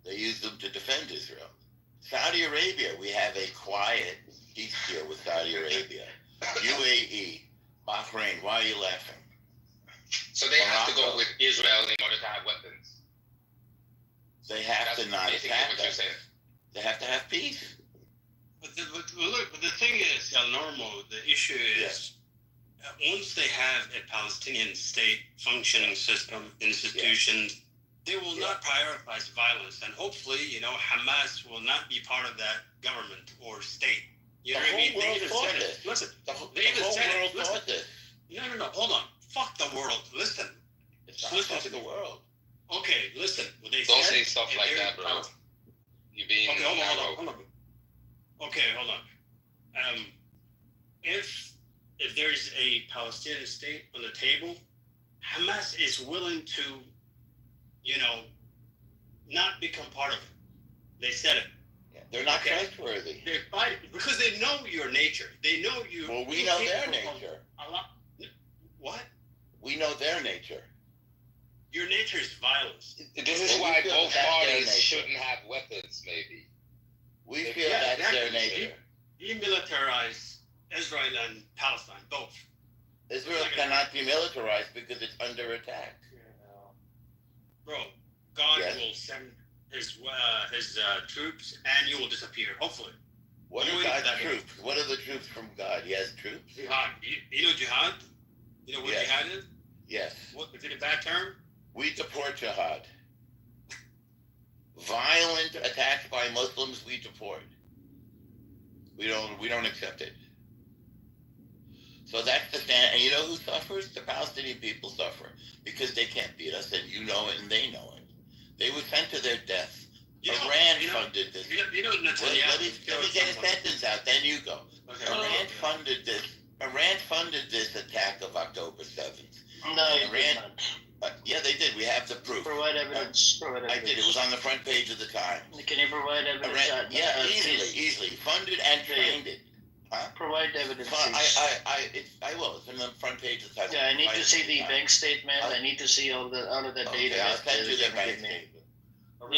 They use them to defend Israel. Saudi Arabia, we have a quiet peace deal with Saudi Arabia. UAE, Bahrain, why are you laughing? So they have to go with Israel in order to have weapons. They have to not attack us. They have to have peace. But the thing is, Normal, the issue is, once they have a Palestinian state functioning system, institutions, they will not prioritize violence. And hopefully, Hamas will not be part of that government or state. You know what I mean? They even said it. Listen, they even said it. Listen. No, hold on. Fuck the world. Listen. Listen to the world. Okay, listen. Don't say stuff like that, bro. You're being hold on. Okay, hold on. If there's a Palestinian state on the table, Hamas is willing to, not become part of it. They said it. Yeah, they're not trustworthy. They're fighting because they know your nature. They know you. Well, we know their nature. What? We know their nature. Your nature is violence. This is why both parties shouldn't have weapons, maybe. We feel that's their nature. Demilitarize Israel and Palestine, both. Israel cannot demilitarize because it's under attack. Bro, God will send his troops and you will disappear, hopefully. What are God's troops? What are the troops from God? He has troops? Jihad. You know jihad? You know what jihad is? Yes. What, is it a bad term? We deport jihad. Violent attacks by Muslims, we deport. We don't accept it. So that's the stand. And you know who suffers? The Palestinian people suffer because they can't beat us, and you know it, and they know it. They were sent to their death. Iran funded this. Let me get a sentence out, then you go. Iran funded this. Iran funded this attack of October 7th. No, it did not. Yeah, they did. We have the proof. Provide evidence. I did. It was on the front page of the Times. Can you provide evidence? Easily. Funded and trained it. Huh? Provide evidence. I will. It's in the front page of the Times. Yeah, I need to see the bank statement. I need to see all of that data. I'll send you the bank statement. Let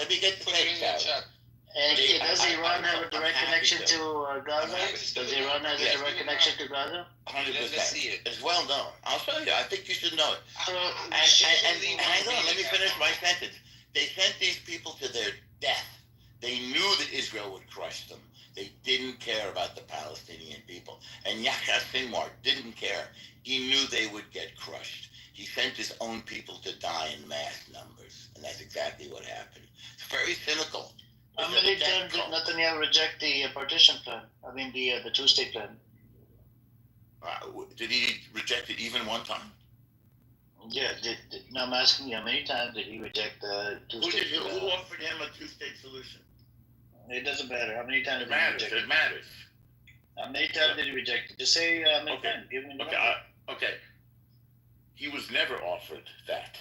me get the page out. And does Iran have a direct connection to Gaza? Does Iran have a direct connection to Gaza? 100%. It's well known. I'll show you. I think you should know it. And hang on, let me finish my sentence. They sent these people to their death. They knew that Israel would crush them. They didn't care about the Palestinian people. And Yahya Sinwar didn't care. He knew they would get crushed. He sent his own people to die in mass numbers. And that's exactly what happened. It's very cynical. How many times did Netanyahu reject the partition plan? I mean, the two-state plan. Did he reject it even one time? Yeah. Now I'm asking you, how many times did he reject the two-state plan? Who offered him a two-state solution? It doesn't matter. How many times did he reject it? It matters. How many times did he reject it? Just say how many times. Give me the number. Okay. He was never offered that.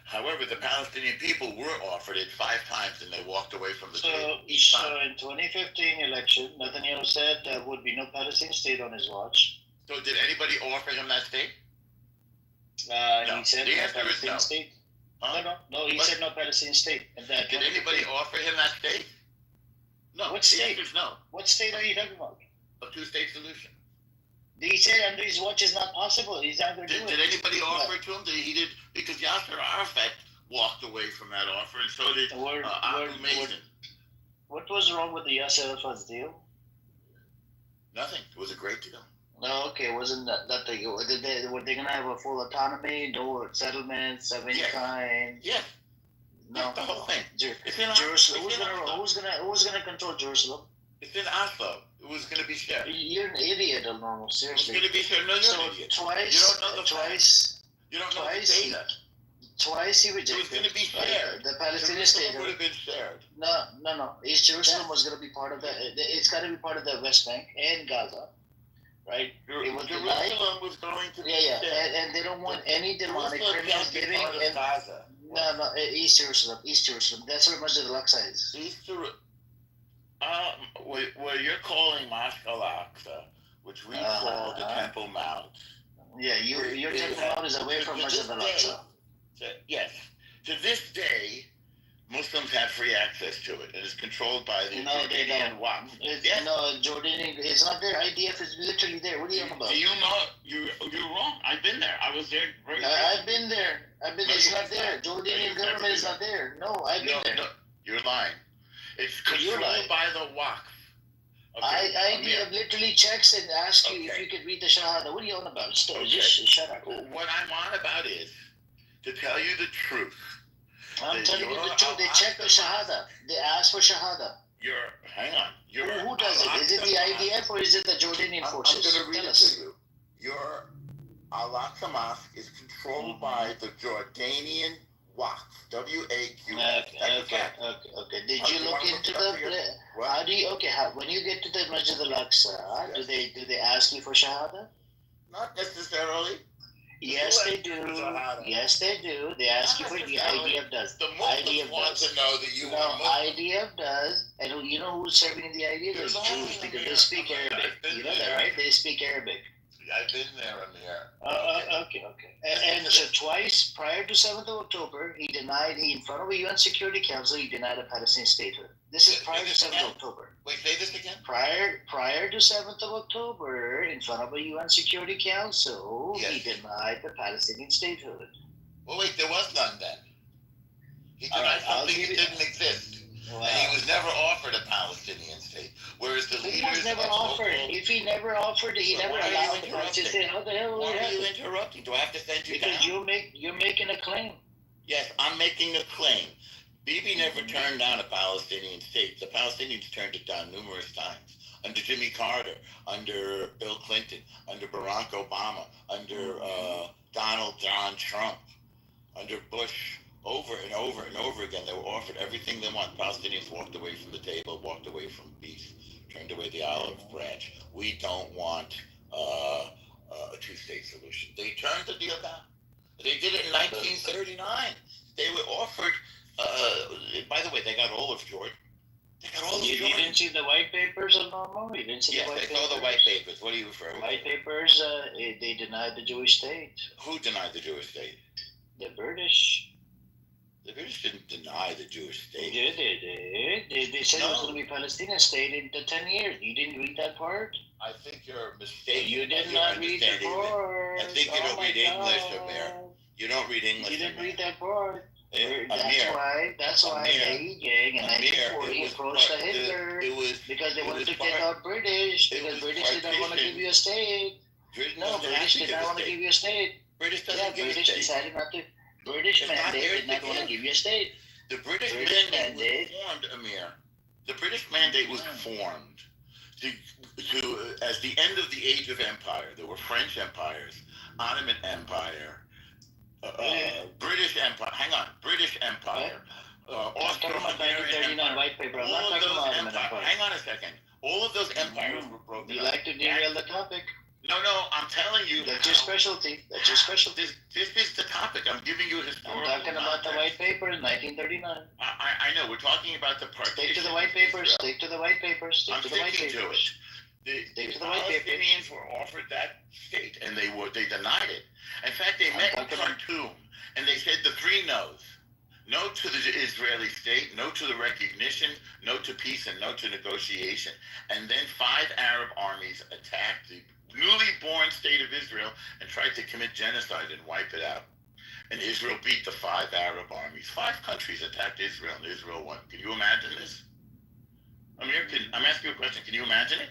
However, the Palestinian people were offered it 5 times, and they walked away from the table each time. So in 2015 election, Netanyahu said there would be no Palestinian state on his watch. So did anybody offer him that state? No. He said no Palestinian state. Huh? No. He said no Palestinian state. And that did anybody offer him that state? No. What state? No. What state are you talking about? A two-state solution. He said under his watch is not possible. He's not going to do it. Did anybody offer it to him? He did, because Yasser Arafat walked away from that offer, and so did Abu Mazen. What was wrong with the Yasser Arafat's deal? Nothing. It was a great deal. No, okay. Wasn't that were they going to have a full autonomy, no settlements of any kind? Yeah. No. The whole thing. Jerusalem. Who's gonna control Jerusalem? It's in Oslo. It was going to be shared. You're an idiot, Normal. Seriously. It's going to be shared. No, you're an idiot. Twice. You don't know the twice. You don't know the data. Twice he rejected. It was going to be shared. The Palestinian state would have been shared. No. East Jerusalem was going to be part of the. It's got to be part of the West Bank and Gaza, right? Jerusalem was going to be shared. And they don't want any demonic criminals giving. Gaza. No, East Jerusalem. That's where much of the Al-Aqsa is. East Jerusalem. Well, you're calling Mosque Al-Aqsa, which we call the Temple Mount. Yeah, your Temple Mount is away from Masjid Al-Aqsa. Yes. To this day, Muslims have free access to it. It is controlled by the Jordanian Waqf. No, Jordanian, it's not there. IDF is literally there. What are you talking about? Do you know? You're wrong. I've been there. I was there. I've been there. It's not there. Jordanian government is not there. No, I've been there. No, you're lying. It's controlled by the Waqf. Okay. IDF literally checks and asks you if you could read the Shahada. What are you on about? Just shut up. What I'm on about is to tell you the truth. I'm telling you the truth. They check the Shahada. They ask for Shahada. Hang on. Who does it? Is it the IDF or is it the Jordanian forces? I'm going to read it to you. Your Al-Aqsa Mosque is controlled by the Jordanian Waqf. W-A-Q. Okay. Did you look into when you get to the Masjid Al-Aqsa, do they ask you for Shahada? Not necessarily. Yes, they do. Yes, they do. They ask you for the IDF does. The Muslims want to know that you are Muslim. IDF does. And you know who's serving in the IDF? There's Jews because they speak Arabic. You know that, right? They speak Arabic. I've been there, Amir. Okay. And so twice prior to 7th of October, he in front of a UN Security Council, he denied a Palestinian statehood. This is prior to 7th of October. Wait, say this again? Prior to 7th of October, in front of a UN Security Council, he denied the Palestinian statehood. Well, wait, there was none then. He denied something that didn't exist. Wow. And he was never offered a Palestinian state. Whereas the leaders... He was never offered. If he never offered it, he never allowed the Palestinian state. How the hell Why are you interrupting? Do I have to send you down? Because you're making a claim. Yes, I'm making a claim. Bibi never turned down a Palestinian state. The Palestinians turned it down numerous times. under Jimmy Carter, under Bill Clinton, under Barack Obama, under Donald John Trump, under Bush, over and over and over again. They were offered everything they want. Palestinians walked away from the table, walked away from peace, turned away the olive branch. We don't want a two-state solution. They turned the deal down. They did it in 1939. They were offered, by the way, they got all of Jordan. They got all of You Jordan. didn't see the white papers of Normal? You didn't see Yes, the white I papers? saw the white papers. What are you referring to? White papers, they denied the Jewish state. Who denied the Jewish state? The British. The British didn't deny the Jewish state. They did. They said it was going to be Palestinian state in 10 years. You didn't read that part? I think you're mistaken. You did Your not read the understanding of it. part. I think you don't read English, Amir. You don't read English. You didn't Amir. read that part. Amir. That's why Amir. the gang in Amir, 1940 it was approached part- Hitler it was- because they it wanted was to part- take out British it because was British did not want to partition. give you a state. Britain No, doesn't have British to did give not a want to state. give you a state. British doesn't Yeah, give a British state. decided not to. British It's not mandate theirs did not to want to give. give you a state. The British British mandate mandate. was formed, Amir. The British mandate was formed to as the end of the Age of Empire. There were French empires, Ottoman Empire, British Empire. Hang on, British Empire, I'm talking about Austro-Hungarian 1939 Empire. white paper. I'm All not of talking those about Ottoman empires. Empire. Hang on a second. All of those empires were broken You up. like to derail the topic. No, I'm telling you. That's your specialty. That's your specialty. This is the topic. I'm giving you I'm historical talking about the context. white paper in 1939. I know. We're talking about the partition. Stick to the white of papers. Israel. Stick to the white papers. Stick I'm to the white sticking to papers. it. The Stick to the white papers. Palestinians were offered that state, and they denied it. In fact, they met in Khartoum, and they said the three no's: no to the Israeli state, no to the recognition, no to peace, and no to negotiation. And then 5 Arab armies attacked the newly born state of Israel and tried to commit genocide and wipe it out. And Israel beat the 5 Arab armies. 5 countries attacked Israel, and Israel won. Can you imagine this? Amir, I'm asking you a question. Can you imagine it?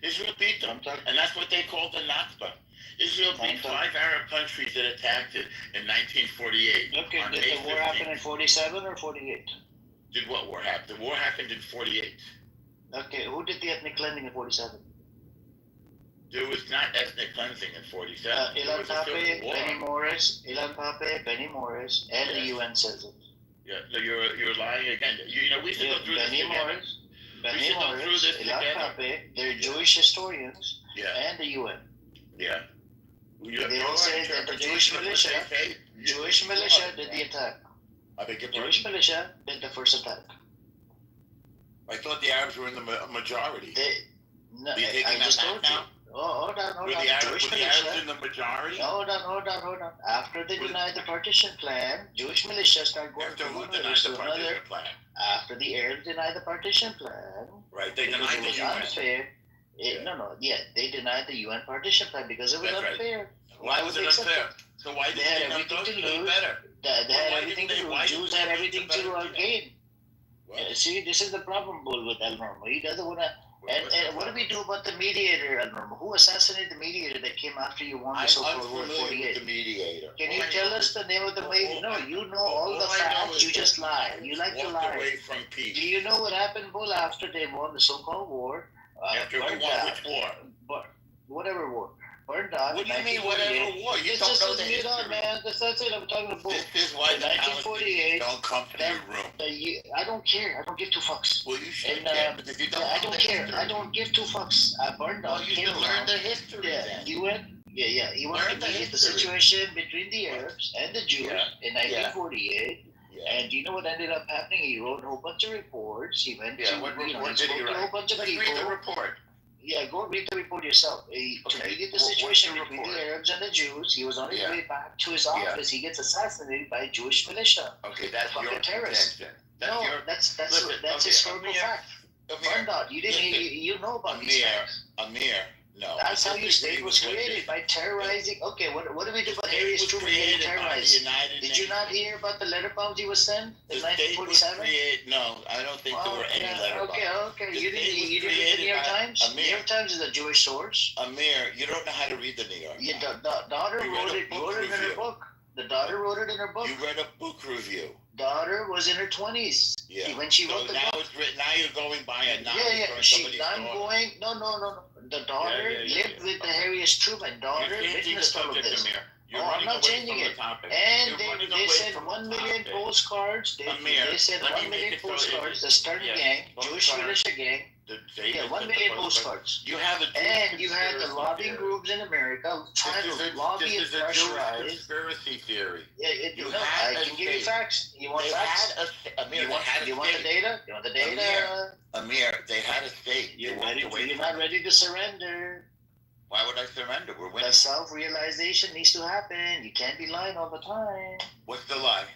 Israel beat them, and that's what they called the Nakba. Israel beat 5 Arab countries that attacked it in 1948. Okay, on did May the war 15th. happen in 47 or 48? Did what war happen? The war happened in 48. Okay, who did the ethnic cleansing in 47? There was not ethnic cleansing in 47. There Ilan was a civil Pape, war. Benny Morris, and the Yes. UN says it. Yeah, no, you're lying again. We should go through Benny this together. Morris, We Benny should go through Morris, this Ilan together. Pape, they're Jewish historians, Yeah, and the UN. yeah. They all say that the Jewish militia, Jewish militia did the attack. I beg your Jewish pardon? militia did the first attack. I thought the Arabs were in the majority. No, Are you taking I that just back told now? you. Oh, hold on. Were the Arabs in the majority? Hold on. After they denied the partition plan, Jewish militia started going After from who one denied village the to partition another. plan? After the Arabs denied the partition plan, Right, they because denied it the was UN. unfair. They denied the UN partition plan because it was That's right. unfair. Why was it accepted? unfair? So why They did had they everything to negotiate lose. better? They had Why everything didn't to they- why lose. Jews didn't had they everything do to better? gain. What? See, this is the problem, Bull, with El Normo. He doesn't want to. And what do we do about the mediator, El Normo? Who assassinated the mediator that came after you won the I'm so-called War unfamiliar with 48? the mediator. Can All you I tell know us is- the name of the mediator? No, you know all the all I know facts. is You just lie. You like to walked lie. away from Do peace. you know what happened, Bull, after they won the so-called war? After we burned won out- which war? Whatever war. Burned out. What do you mean, 1948. whatever war? You This don't just know is the mute on, history. man. That's it. I'm talking to Bull. This is why In the 1948, Palestinians don't come to your room. I don't care. I don't give two fucks. Well, you should And, care, but if you don't I know don't the care. history, I don't give two fucks. I burned out. well, you came should learn around. the history Yeah, then. you went. Yeah. He wanted Learn to the mediate the history. situation between the Arabs and the Jews Yeah. in 1948. Yeah. And do you know what ended up happening? He wrote a whole bunch of reports. He went Yeah, to, what he report did spoke he to a whole write? bunch of Let's people. read the report. Yeah, go read the report yourself. To Okay. mediate the What's the situation between report? the Arabs and the Jews, he was on his Yeah. way back to his Yeah. office. He gets assassinated by Jewish militia. Okay, that's Fucking your terrorist. contention. That's listen, that's okay, historical Amir, fact. Burned out. You didn't. You know about these Amir, facts. Amir, no. That's I how your disagree state with was what you- created, by terrorizing. Okay, what do we do about state Harriet was Truman getting created by the terrorized? United Did you not hear about the letter bombs he was sent The in state was 1947? created. No, I don't think there were any letter Okay. bombs. Okay. The You didn't. state was You didn't read the created New York by Times. Amir. New York Times is a Jewish source. Amir, you don't know how to read the New York Your Times. daughter You read wrote a it. book Wrote it in her review. book. The daughter wrote it in her book. You read a book review. Daughter was in her 20s. Yeah. When she so wrote the now book. it's written. Now you're going by a non. Yeah. Somebody's going. No. The daughter lived with the Harriet Truman. Daughter You're changing the witnessed all of subject, this. Amir. You're I'm running not away changing from it. the topic. And You're running they away said from 1 the million topic. postcards. Amir, They said let me 1 make million it so postcards. The Stern yes, Gang, Jewish postcards. militia gang. Yeah, 1 million postcards. You have a And you had the lobbying groups in America trying to lobby and pressurize. Conspiracy theory. Yeah, You no, had I a can give you state. facts. You want They facts? had a, Amir, You want they had a the state. data? You want the data? Amir, they had a state. You're They walked away You're from not it. ready to surrender. Why would I surrender? We're winning. The self-realization needs to happen. You can't be lying all the time. What's the lie?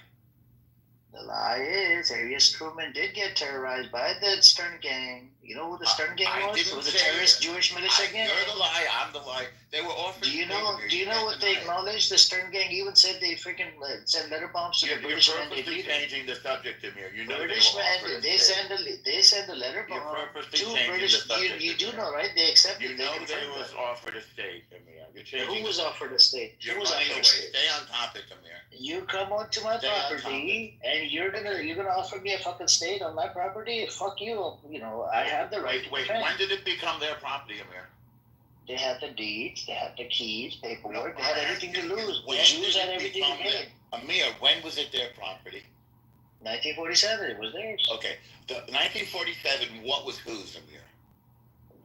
The lie is Harriet Truman did get terrorized by the Stern Gang. You know who the Stern Gang I was? It didn't was a say terrorist it. Jewish militia gang. You're the lie. I'm the lie. They were offered. Do you know? Do you know what they acknowledged? The Stern Gang even said they freaking sent letter bombs to the You're British men. purposely changing the subject, Amir. You know British they were offered men. a They state. send a letter You're bomb purposely to changing British. the subject. You do know, right? They accepted. You They know they confirmed was that. offered a state, Amir. You're changing. Who was offered a state? You're Who was running offered away. a state? Stay on topic, Amir. You come onto my Stay on property and you're gonna offer me a fucking state on my property? Fuck you. You know, I have the right to Wait, defend. when did it become their property, Amir? They had the deeds, they had the keys, paperwork, No, they had everything to lose. The when Jews did had it everything to become gain. their- Amir, when was it their property? 1947, it was theirs. Okay, the 1947. What was whose, Amir?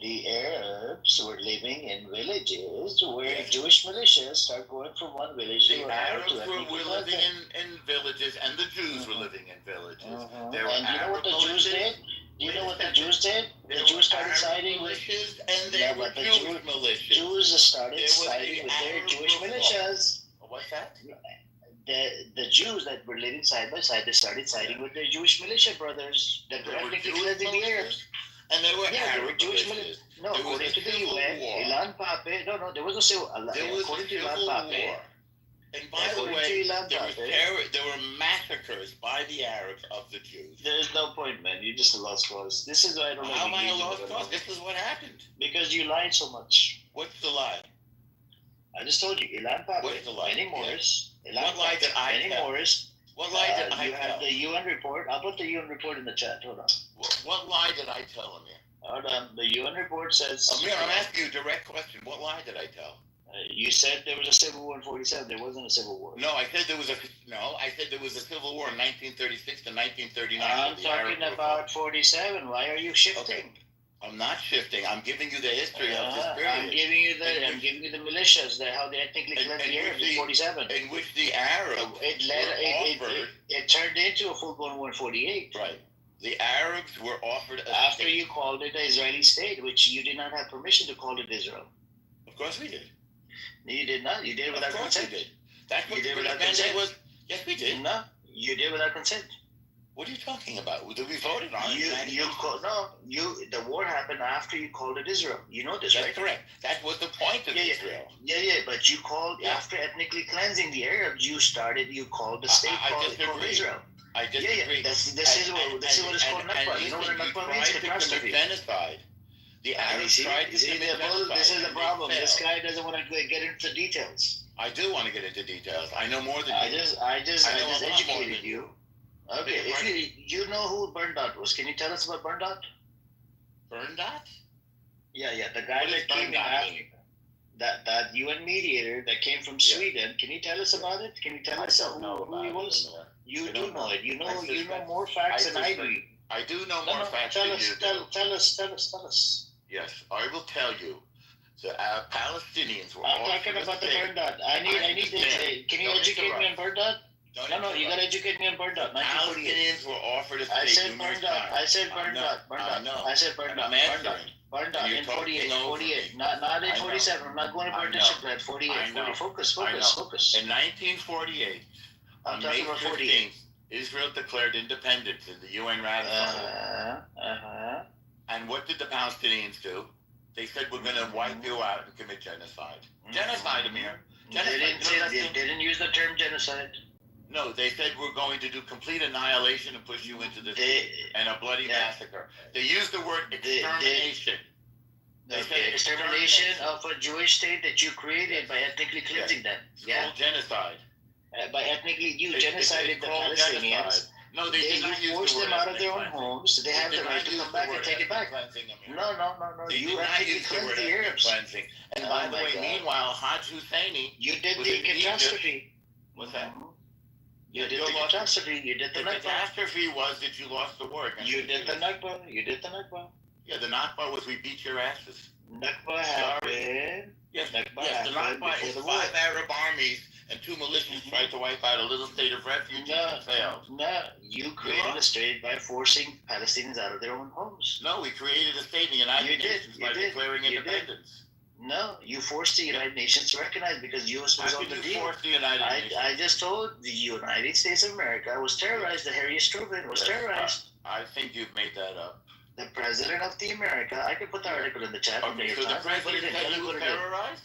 The Arabs were living in villages where Yes. Jewish militias start going from one village to The another Arabs to were ethnic living cleansing. in villages, and the Jews were living in villages. Mhm. There were And you know what the Arab Jews militias. did? Do you Wait know a what the second. Jews did? There The were Jews started Arab siding with militias, and there Yeah, were but the Jewish militias. Jews started There was the siding with their Arab Jewish revolt. militias. What's that? The Jews that were living side by side, they started siding with their Jewish militia brothers that were There were ethnically Jewish cleansing the Arabs. militias, and there were Yeah, there Arab were Jewish militias. No, There was according a to the civil UN, war. Ilan Pape, no, there was a civil, There was according a to civil Ilan Pape, war. And by the according way, to Ilan there was Pape, there were massacres by the Arabs of the Jews. there's no point, man. You're just a lost cause. This is why I don't How am I a engage in lost it. cause? This is what happened. Because you lied so much. What's the lie? I just told you, Ilan Pape, What's the lie? Benny Morris, What lie did I Benny tell? Morris. What lie did I You tell? have the UN report. I'll put the UN report in the chat. Hold on. What lie did I tell, Amir? Hold on. The UN report says. Amir, I'm asking you a direct question. What lie did I tell? You said there was a civil war in 47. There wasn't a civil war. No, I said there was a civil war in 1936 to 1939. I'm with the Arab talking about 47. Why are you shifting? Okay. I'm not shifting. I'm giving you the history of this period. I'm giving you the militias, how they ethnically cleansed the Arabs in 47. In which the Arabs it turned into a full-blown war in 48. Right. The Arabs were offered a After state. you called it the Israeli state, which you did not have permission to call it Israel. Of course we did. You did not. You did it without Of course consent. we did. That's what You did the without mandate consent. was. Yes, we did. No, you did without consent. What are you talking about? Did we voted on it? The war happened after you called it Israel. You know this, That's right? correct. That was the point of Israel. Yeah, but you called after ethnically cleansing the Arabs. You called the state called Israel. I disagree. This is what it's called Nakba. You know what a Nakba means? Catastrophe. Genocide. The Arabs tried to commit genocide. This is the and problem. they This failed. guy doesn't want to get into the details. I do want to get into details. I know more than I you. just know a lot more educated than you. Okay, if you know who Berndot was, can you tell us about Berndot? Berndot? Yeah, the guy that came in after that UN mediator that came from Sweden. Can you tell us about it? Can you tell us who he was? You do know it. You know more facts than I do. I do know more facts than you do. Tell us. Yes, I will tell you. The Palestinians were. I'm talking about the Berndot. I need this. Can you educate me on Berndot? No, you gotta educate me on Berndot. Palestinians were offered a state. I said Berndot. I said Berndot. I said Berndot. Berndot in 48. Not in 47. I'm not going to partition plan. 48. Focus. In 1948, I'm on talking May about 48. 15th, Israel declared independence and the UN ratified. And what did the Palestinians do? They said, we're going to wipe you out and commit genocide. Genocide, Amir. They didn't use the term genocide. No, they said we're going to do complete annihilation and push you into the sea and a bloody massacre. They used the word extermination. They said extermination of a Jewish state that you created by ethnically cleansing them. It's called genocide. by ethnically, you It's genocided the called Palestinians. genocide. No, they did You not use the forced word them out of ethnic their own cleansing. homes. They have did the right not to use come the back word and take it ethnic back. cleansing, Amir. No. They You did not ethnically use the cleansed word the ethnic Arabs. cleansing. And Oh by the my way, God. meanwhile, Hajj Husseini You did was the in Egypt. catastrophe. What's that? You did Your the loss- catastrophe. You did the The Nakba. catastrophe was that you lost the war against You did the Jews. Nakba. You did the Nakba. Yeah, the Nakba was we beat your asses. Nakba happened. Yes, Nakba yes, the happened Nakba before is the war. 5 Arab armies and 2 militias tried to wipe out a little state of refugees and failed. No, you created a state by forcing Palestinians out of their own homes. No, we created a state in the United You did, Nations you by did, declaring you did. independence. No, you forced the United Nations to recognize because U.S. was How on could the you deal. force the United Nations? I just told the United States of America was terrorized. The Harriet Tubman was terrorized. I think you've made that up. The president of the America. I can put the article in the chat. Okay, so the president said he was terrorized?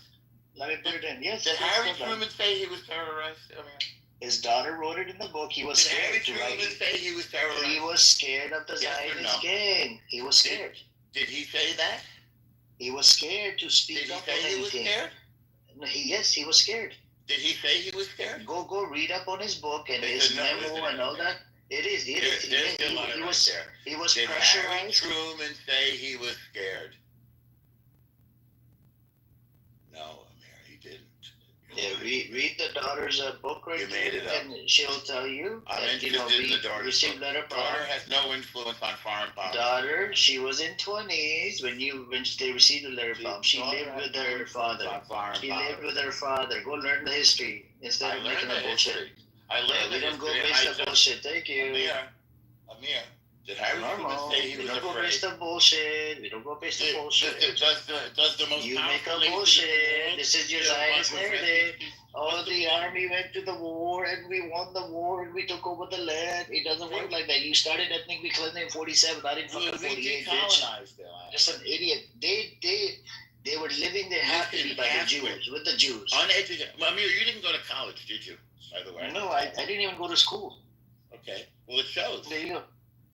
Let me put it in. Yes. Did yes, Harry hold on. Truman say he was terrorized? I mean, His daughter wrote it in the book. He was did scared Harry to write. Truman say he was terrorized? He was scared of the Yes or Zionist no? gang. He was scared. Did he say that? He was scared to speak Did he up say on he was anything. scared? No, yes, he was scared. Did he say he was scared? Go read up on his book and They his said no, memo isn't and all it? that. It is. It is. There's the He lie right was. there. He was Did Harry pressurized. Truman say he was scared? No, Amir, he didn't. Yeah, read the daughter's book right You there, made it up. and she'll tell you. I'm that, interested in the daughter's received book. letter from Daughter has no influence on foreign policy. daughter. She was in 20s when they received the letter bomb. She Daughter lived has with no her influence father. on foreign She policy. lived with her father. Go learn the history instead I of learned making the a bullshit. history. I Yeah, learned we the don't go history. based I on just- bullshit. Thank you. Amir, did Harry Truman Normal. say he We was don't go afraid? based on bullshit. We don't go based on bullshit. Does the most You make powerful up nation in the bullshit. world This is your still Zionist fight with narrative. refugees? Oh, the army went to the war and we won the war and we took over the land. It doesn't work like that. You started ethnically cleansing in 47, not in fucking We 48, bitch. decolonized their land. Just an idiot. They were living there happily by the Jews, with the Jews. Uneducated. Amir, you didn't go to college, did you? By the way. No, I didn't even go to school. Okay. Well, it shows. There you go.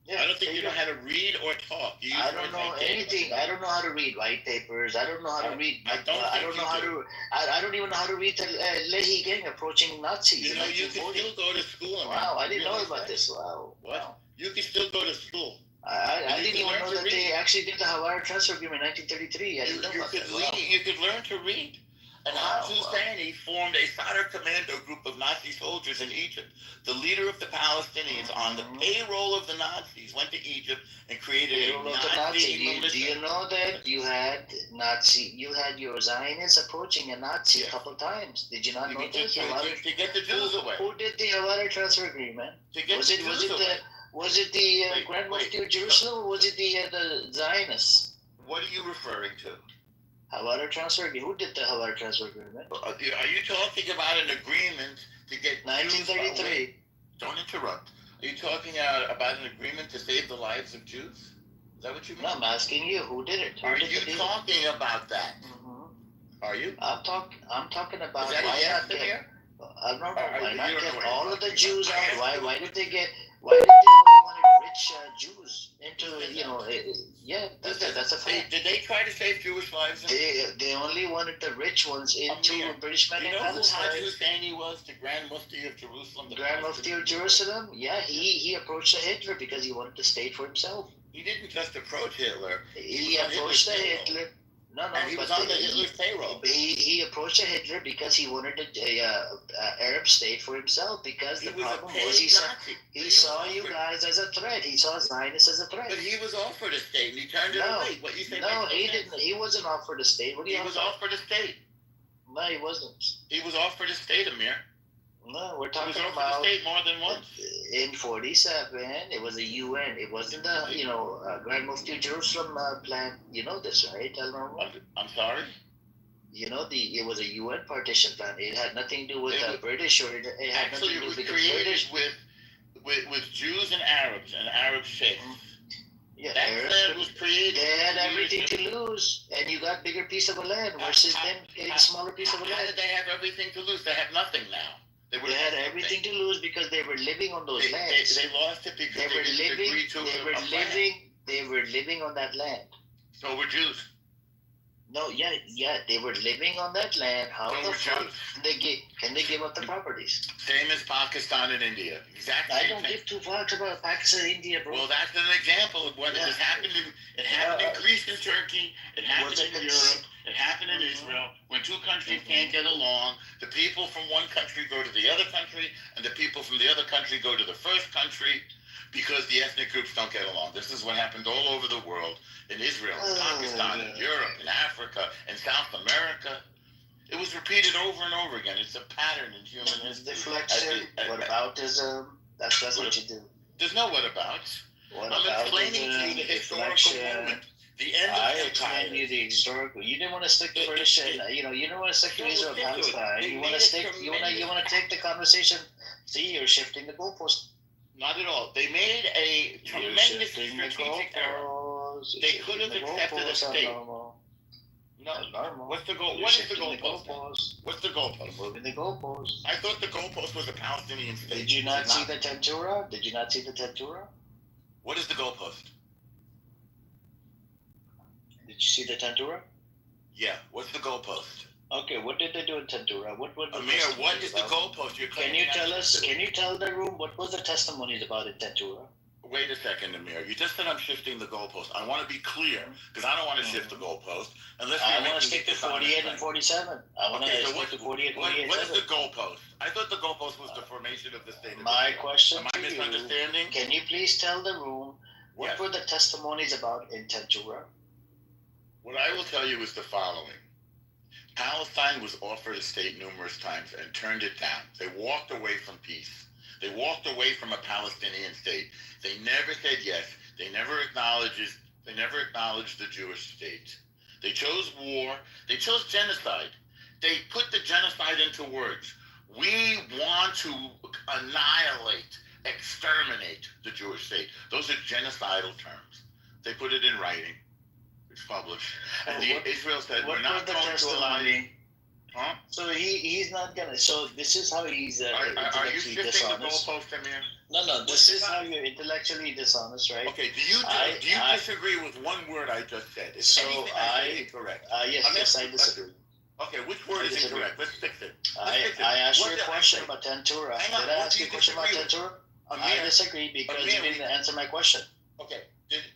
Yeah, I don't think there you go. know how to read or talk. You use I don't words know like that. anything. I don't know how to read white papers. I don't know how to read. I don't I think don't you know how do. to. I don't even know how to read the Leahy gang approaching Nazis You in know, you can 1940. still go to school. Amir. Wow, I didn't know Realize about that? this. Wow. What? Wow. You can still go to school. I You didn't can even learn know to that they read. actually did the Hawaii Transfer Agreement in 1933. I didn't know about that. Wow. You could learn to read. And Hajj Husseini formed a Sadr commando group of Nazi soldiers in Egypt. The leader of the Palestinians on the payroll of the Nazis went to Egypt and created You a don't know the Nazi Nazi. Do militia. you know that you had your Zionists approaching a Nazi a couple times? Did you not know this? To get the Jews away. Who did the Hawaii Transfer Agreement? To get Was the it Jews away. Grand Mufti of Jerusalem, or was it the Zionists? What are you referring to? Hawaii Transfer Agreement. Who did the Hawaii Transfer Agreement? Are you talking about an agreement to get Jews 1933. away? Don't interrupt. Are you talking about an agreement to save the lives of Jews? Is that what you mean? No, I'm asking you. Who did it? Who Are did you the deal? talking about that? Are you? I'm talking about Is that why a yes, not get. Amir? I don't know. Why you not don't know get what all you're of the talking Jews about. out? Why did they get? Why did they only want rich Jews into? Yeah, that's a fact. Did they try to save Jewish lives? They only wanted the rich ones into Amir, British men you in know who Hajj Palestine. Husseini was, the Grand Mufti of Jerusalem? The Grand Mufti of Jerusalem. Yeah, he approached Hitler because he wanted the state for himself. He didn't just approach Hitler. He was on approached Hitler's Hitler. payroll. No, And he was on the Hitler's payroll. He approached Hitler because he wanted a Arab state for himself. Because He the was a problem paid was he Nazi. saw you guys as a threat. He saw Zionists as a threat. But he was offered a state and he turned it No, away. What you say? no, makes he sense. didn't. He wasn't offered a state. What do you? He was offered a state. No, he wasn't. He was offered a state, Amir. No, we're He talking was offered about a state more than once. in 47. It was a UN. It wasn't the Grand Mufti of Jerusalem plan. You know this, right? I'm sorry. You know it was a UN partition plan. It had nothing to do with the British, or it had Actually, nothing it was to do with the created British. with Jews and Arabs and Arab sheikhs. Yeah, That Arabs, land was created. they had everything to lose, and you got bigger piece of a land versus them getting a smaller piece of a How land. did they have everything to lose? They have nothing now. They had everything to lose because they were living on those lands. They lost it because They were didn't living. agree to They a were plan. living. They were living on that land. So were Jews. No, yeah, they were living on that land. How So the were fuck Jews. can they give up the properties? Same as Pakistan and India. Exactly. I don't give two fucks about Pakistan and India, bro. Well, that's an example of what has happened. It happened in Greece and Turkey. It happened in Europe. It happened in Israel. When two countries can't get along, the people from one country go to the other country, and the people from the other country go to the first country because the ethnic groups don't get along. This is what happened all over the world, in Israel, in Pakistan, in Europe, in Africa, in South America. It was repeated over and over again. It's a pattern in human history. Deflection, whataboutism. That's what you do. There's no whatabouts. I'm explaining to you the historical moment. The end of I empire. explained you the historical. You didn't want to stick to British, you didn't want to stick to Israel Palestine. You want to stick. You want to take the conversation. See, you're shifting the goalpost. Not at all. They made a tremendous strategic error. They could have accepted a state. No. What's the goal? What is the goalpost? What's the goalpost? Moving the goalpost. I thought the goalpost was a Palestinian state. Did you not see the Tentura? Did you not see the Tentura? What is the goalpost? Did you see the Tentura? Yeah. What's the goalpost? Okay, what did they do in Tentura? What Amir, what is the goalpost? Can you tell us? Can you tell the room what was the testimonies about in Tentura? Wait a second, Amir. You just said I'm shifting the goalpost. I want to be clear because I don't want to shift the goalpost unless I want to stick to 48 and 47. I want to stick to 48 and 48. What is the goalpost? I thought the goalpost was the formation of the state. My question Am I to you: misunderstanding? Can you please tell the room what were the testimonies about in Tentura? What I will tell you is the following. Palestine was offered a state numerous times and turned it down. They walked away from peace. They walked away from a Palestinian state. They never said yes. They never acknowledged the Jewish state. They chose war. They chose genocide. They put the genocide into words. We want to annihilate, exterminate the Jewish state. Those are genocidal terms. They put it in writing. It's published. And Israel said, we're not going to allow you. Huh? So he's not gonna. So this is how he's Are you intellectually shifting the dishonest. goalpost, Amir? No. This is how you're intellectually dishonest, right? Okay. Do you disagree with one word I just said? Is anything I say incorrect? Yes, I disagree. Okay. Which word is incorrect? Let's fix it. I asked you a question about Tentura. Did I ask you a question about Tentura? I disagree because you didn't answer my question. Okay.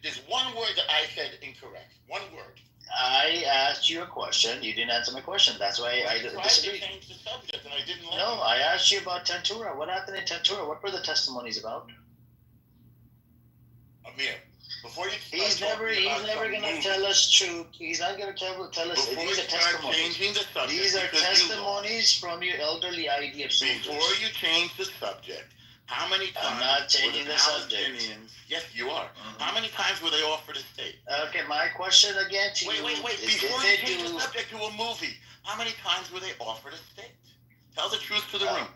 There's one word that I said incorrect. One word. I asked you a question. You didn't answer my question. That's why I disagree. To change the subject, and I didn't like No, I asked you about Tentura. What happened in Tentura? What were the testimonies about? Amir, before you he's never gonna tell us truth. He's not gonna tell us. These are testimonies. These are testimonies from your elderly IDF soldiers. Before you change the subject, how many times? I'm not changing the subject. Yes, you are. How many times were they offered a state? Okay, my question again to you. Wait. Before you change the subject to a movie, how many times were they offered a state? Tell the truth to the room.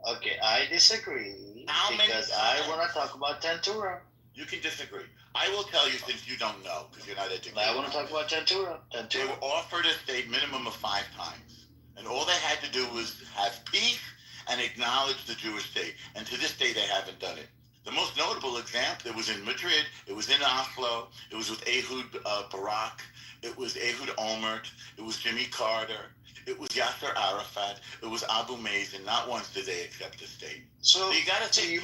Okay, I disagree because I want to talk about Tentura. You can disagree. I will tell you since you don't know because you're not educated. I want to talk about Tentura. They were offered a state minimum of 5 times, and all they had to do was have peace and acknowledge the Jewish state. And to this day, they haven't done it. The most notable example, it was in Madrid, it was in Oslo, it was with Ehud Barak, it was Ehud Olmert, it was Jimmy Carter, it was Yasser Arafat, it was Abu Mazen. Not once did they accept the state. So you got to think,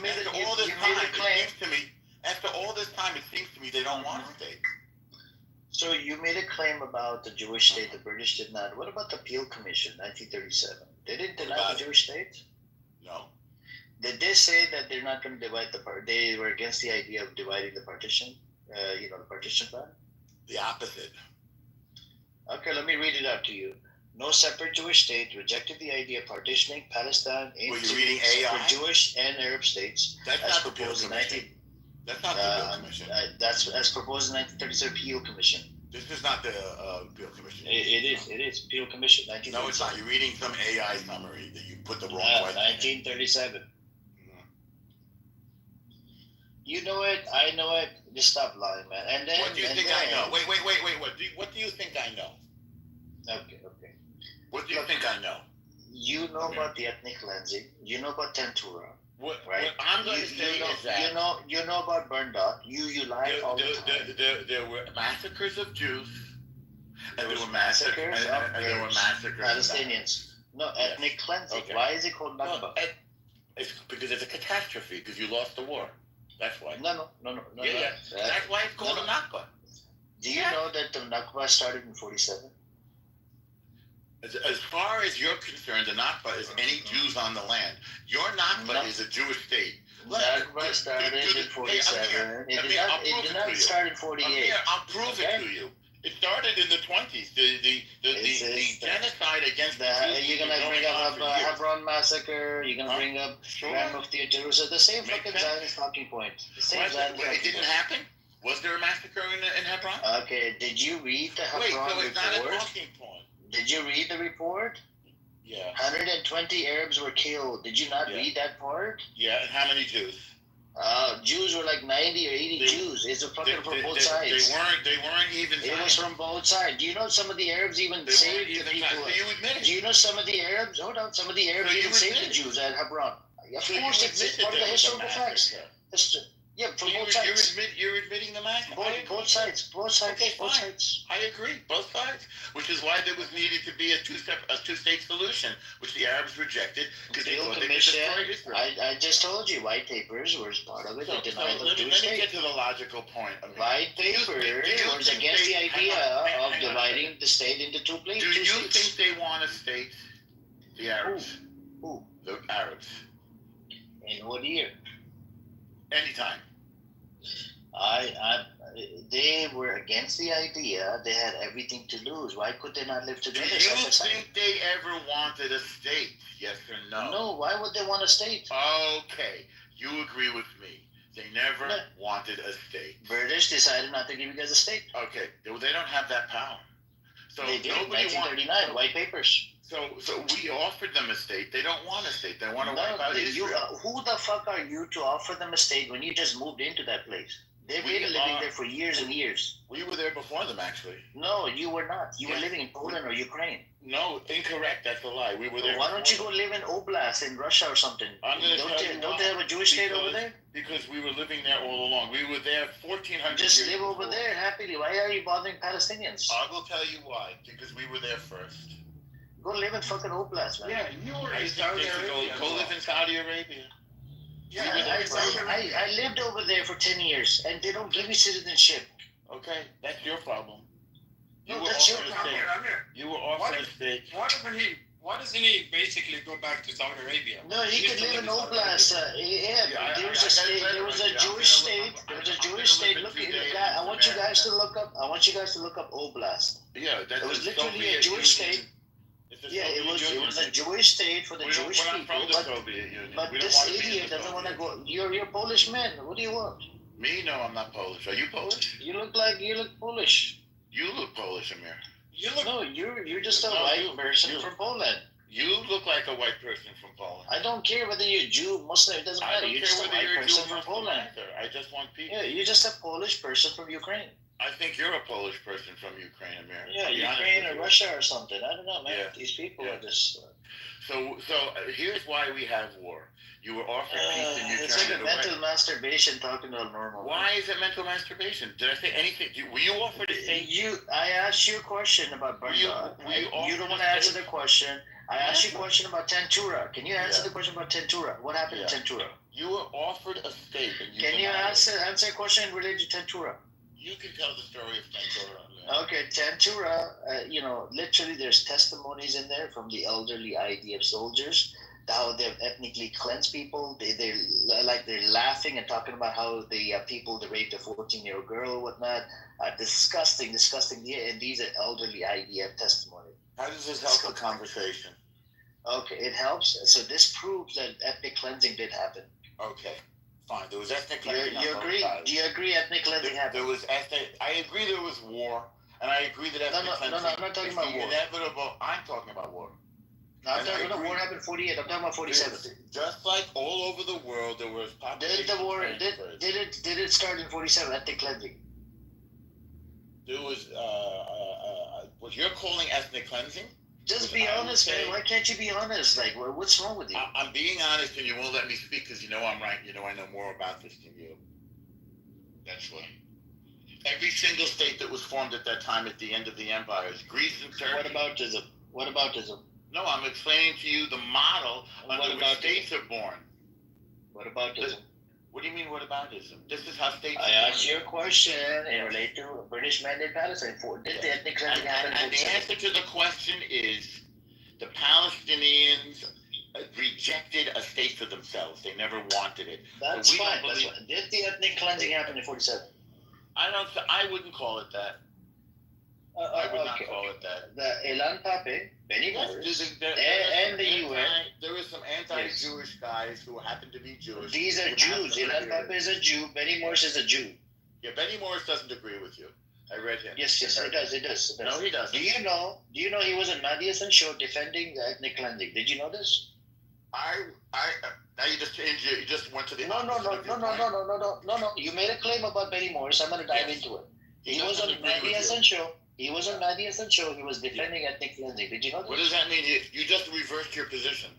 after all this time, it seems to me they don't want a state. So you made a claim about the Jewish state. The British did not. What about the Peel Commission, 1937? They didn't deny the Jewish state? No. Did they say that they're not going to divide the part? They were against the idea of dividing the partition. The partition plan. The opposite. Okay, let me read it out to you. No separate Jewish state rejected the idea of partitioning Palestine into separate Jewish and Arab states. That's not the Peel Commission. That's not the Peel Commission. That's as proposed in 1937 Peel Commission. This is not the Peel Commission. It is Peel Commission. 1937. No, it's not. You're reading some AI summary that you put the wrong way. 1937. You know it. I know it. Just stop lying, man. And then. What do you think I know? Wait. What do you think I know? Okay. What do you think I know? You know about the ethnic cleansing. You know about Tentura. What I'm going to say is that you know about Burndock. You lie all the time. There were massacres of Jews. And there was were massacres. And there were massacres. Palestinians. No, ethnic cleansing. Okay. Why is it called Nakba? Well, it's because it's a catastrophe, because you lost the war. That's why. No. Yeah. That's why it's called a Nakba. Do you know that the Nakba started in 47? As far as you're concerned, the Nakba is any Jews on the land. Your Nakba is a Jewish state. Nakba started in 47. It did not start in 48. I'll prove it to you. It started in the 20s. The genocide against the Jews. You're gonna bring up Hebron massacre. You're gonna bring up Grand Mufti of Jerusalem. The same fucking Zionist talking point. The same Zionist It didn't happen. Was there a massacre in Hebron? Okay. Did you read the Hebron report? Wait, so it's not a talking point. Did you read the report? Yeah. 120 Arabs were killed. Did you not read that part? Yeah. And how many Jews? Jews were like 90 or 80 Jews. It's a fucking from both sides. They weren't even. It was from both sides. Do you know some of the Arabs even saved the people? You admit it. Do you know some of the Arabs? Hold on, some of the Arabs even saved the Jews at Hebron. Of course, it's part of the historical facts. Yeah, from both sides. You're admitting the massacre. Both sides. Okay, both sides. I agree. Both sides. Which is why there was needed to be a two-state solution, which the Arabs rejected because they thought they could destroy Israel. I just told you, white papers were part of it. They denied the Jewish state. Let me get to the logical point. White papers was against the idea of dividing the state into two places. Do you think they want a state? The Arabs. Who? The Arabs. In what year? Anytime. They were against the idea. They had everything to lose. Why could they not live together? Do you think they ever wanted a state? Yes or no? No. Why would they want a state? Okay, you agree with me. They never wanted a state. British decided not to give you guys a state. Okay, they don't have that power. So they did. 1939, white papers. So we offered them a state. They don't want a state. They want to wipe out Israel. Who the fuck are you to offer them a state when you just moved into that place? They've been living there for years and years. We were there before them, actually. No, you were not. You were living in Poland or Ukraine. No, incorrect. That's a lie. We were there. Why don't you go live in Oblast in Russia or something? Don't they have a Jewish state over there? Because we were living there all along. We were there 1,400 years. Just live over there happily. Why are you bothering Palestinians? I will tell you why. Because we were there first. Go live in fucking Oblast, man. Yeah, you were in Saudi Arabia. Go live in Saudi Arabia. Yeah, I lived over there for 10 years, and they don't give me citizenship. Okay, that's your problem. No, that's your problem. You were offered a state. Why doesn't he basically go back to Saudi Arabia? No, he could live in Oblast. There was a state. There was a Jewish state. There was a Jewish state. Look, I want you guys to look up. I want you guys to look up Oblast. Yeah, it was literally a Jewish state. Yeah, it was a Jewish state for the Jewish people. But this idiot doesn't want to go. You're a Polish man. What do you want? Me? No, I'm not Polish. Are you Polish? You look Polish. You look Polish, Amir. You're just a white person from Poland. You look like a white person from Poland. I don't care whether you're Jew, Muslim. It doesn't matter. You're just a white person from Poland. I just want people. Yeah, you're just a Polish person from Ukraine. I think you're a Polish person from Ukraine, Amir. Yeah, Ukraine or Russia or something. I don't know, man. Yeah. These people are just. So here's why we have war. You were offered peace and you it's turned like it a mental masturbation talking to a normal. Why is it mental masturbation? Did I say anything? Were you offered a state? I asked you a question about Bernard. You don't want to answer the question. I asked you a question about Tentura. Can you answer the question about Tentura? What happened in Tentura? You were offered a state. And Can you answer a question related to Tentura? You can tell the story of Tentura. Okay, Tentura, literally there's testimonies in there from the elderly IDF soldiers, how they've ethnically cleansed people. They're laughing and talking about how the people that raped a 14-year-old girl or whatnot. Disgusting. Yeah, and these are elderly IDF testimony. How does this help the conversation? Okay, it helps. So this proves that ethnic cleansing did happen. Okay. Fine. There was ethnic cleansing. You agree? Do you agree ethnic cleansing happened? There was ethnic. I agree there was war, and I agree that ethnic cleansing. No, I'm not talking about war. Inevitable. I'm talking about war. No, I'm talking about war happened 48. I'm talking about 47. Just like all over the world, there was population. Did the war? Did it start in 47? Ethnic cleansing. There was what you're calling ethnic cleansing. Just be honest, man. Why can't you be honest? Like, what's wrong with you? I'm being honest, and you won't let me speak because you know I'm right. You know I know more about this than you. That's why. every single state that was formed at that time at the end of the empires. Greece and Turkey. What aboutism? No, I'm explaining to you the model under which states are born. What aboutism? What do you mean, what aboutism? This is how states I are born. asked you a question in relation to British mandate Palestine. Did the ethnic cleansing happen? And the answer to the question is the Palestinians rejected a state for themselves. They never wanted it. That's So fine. That's fine. Did the ethnic cleansing happen in 47? I wouldn't call it that. I would not call it that. The Ilan Pape, Benny Morris, and the UN. There were some anti-Jewish guys who happen to be Jewish. These are Jews. Ilan Pape is a Jew. Benny Morris is a Jew. Yeah, Benny Morris doesn't agree with you. I read him. Yes, it does. No, he doesn't. Do you know he was on Madison show defending the ethnic cleansing? Did you know this? Now you just changed it. You just went to the No. You made a claim about Benny Morris. I'm going to dive into it. He was on Madison show. He was on Madison show. He was defending ethnic cleansing. Did you know this? What does that mean? You just reversed your position.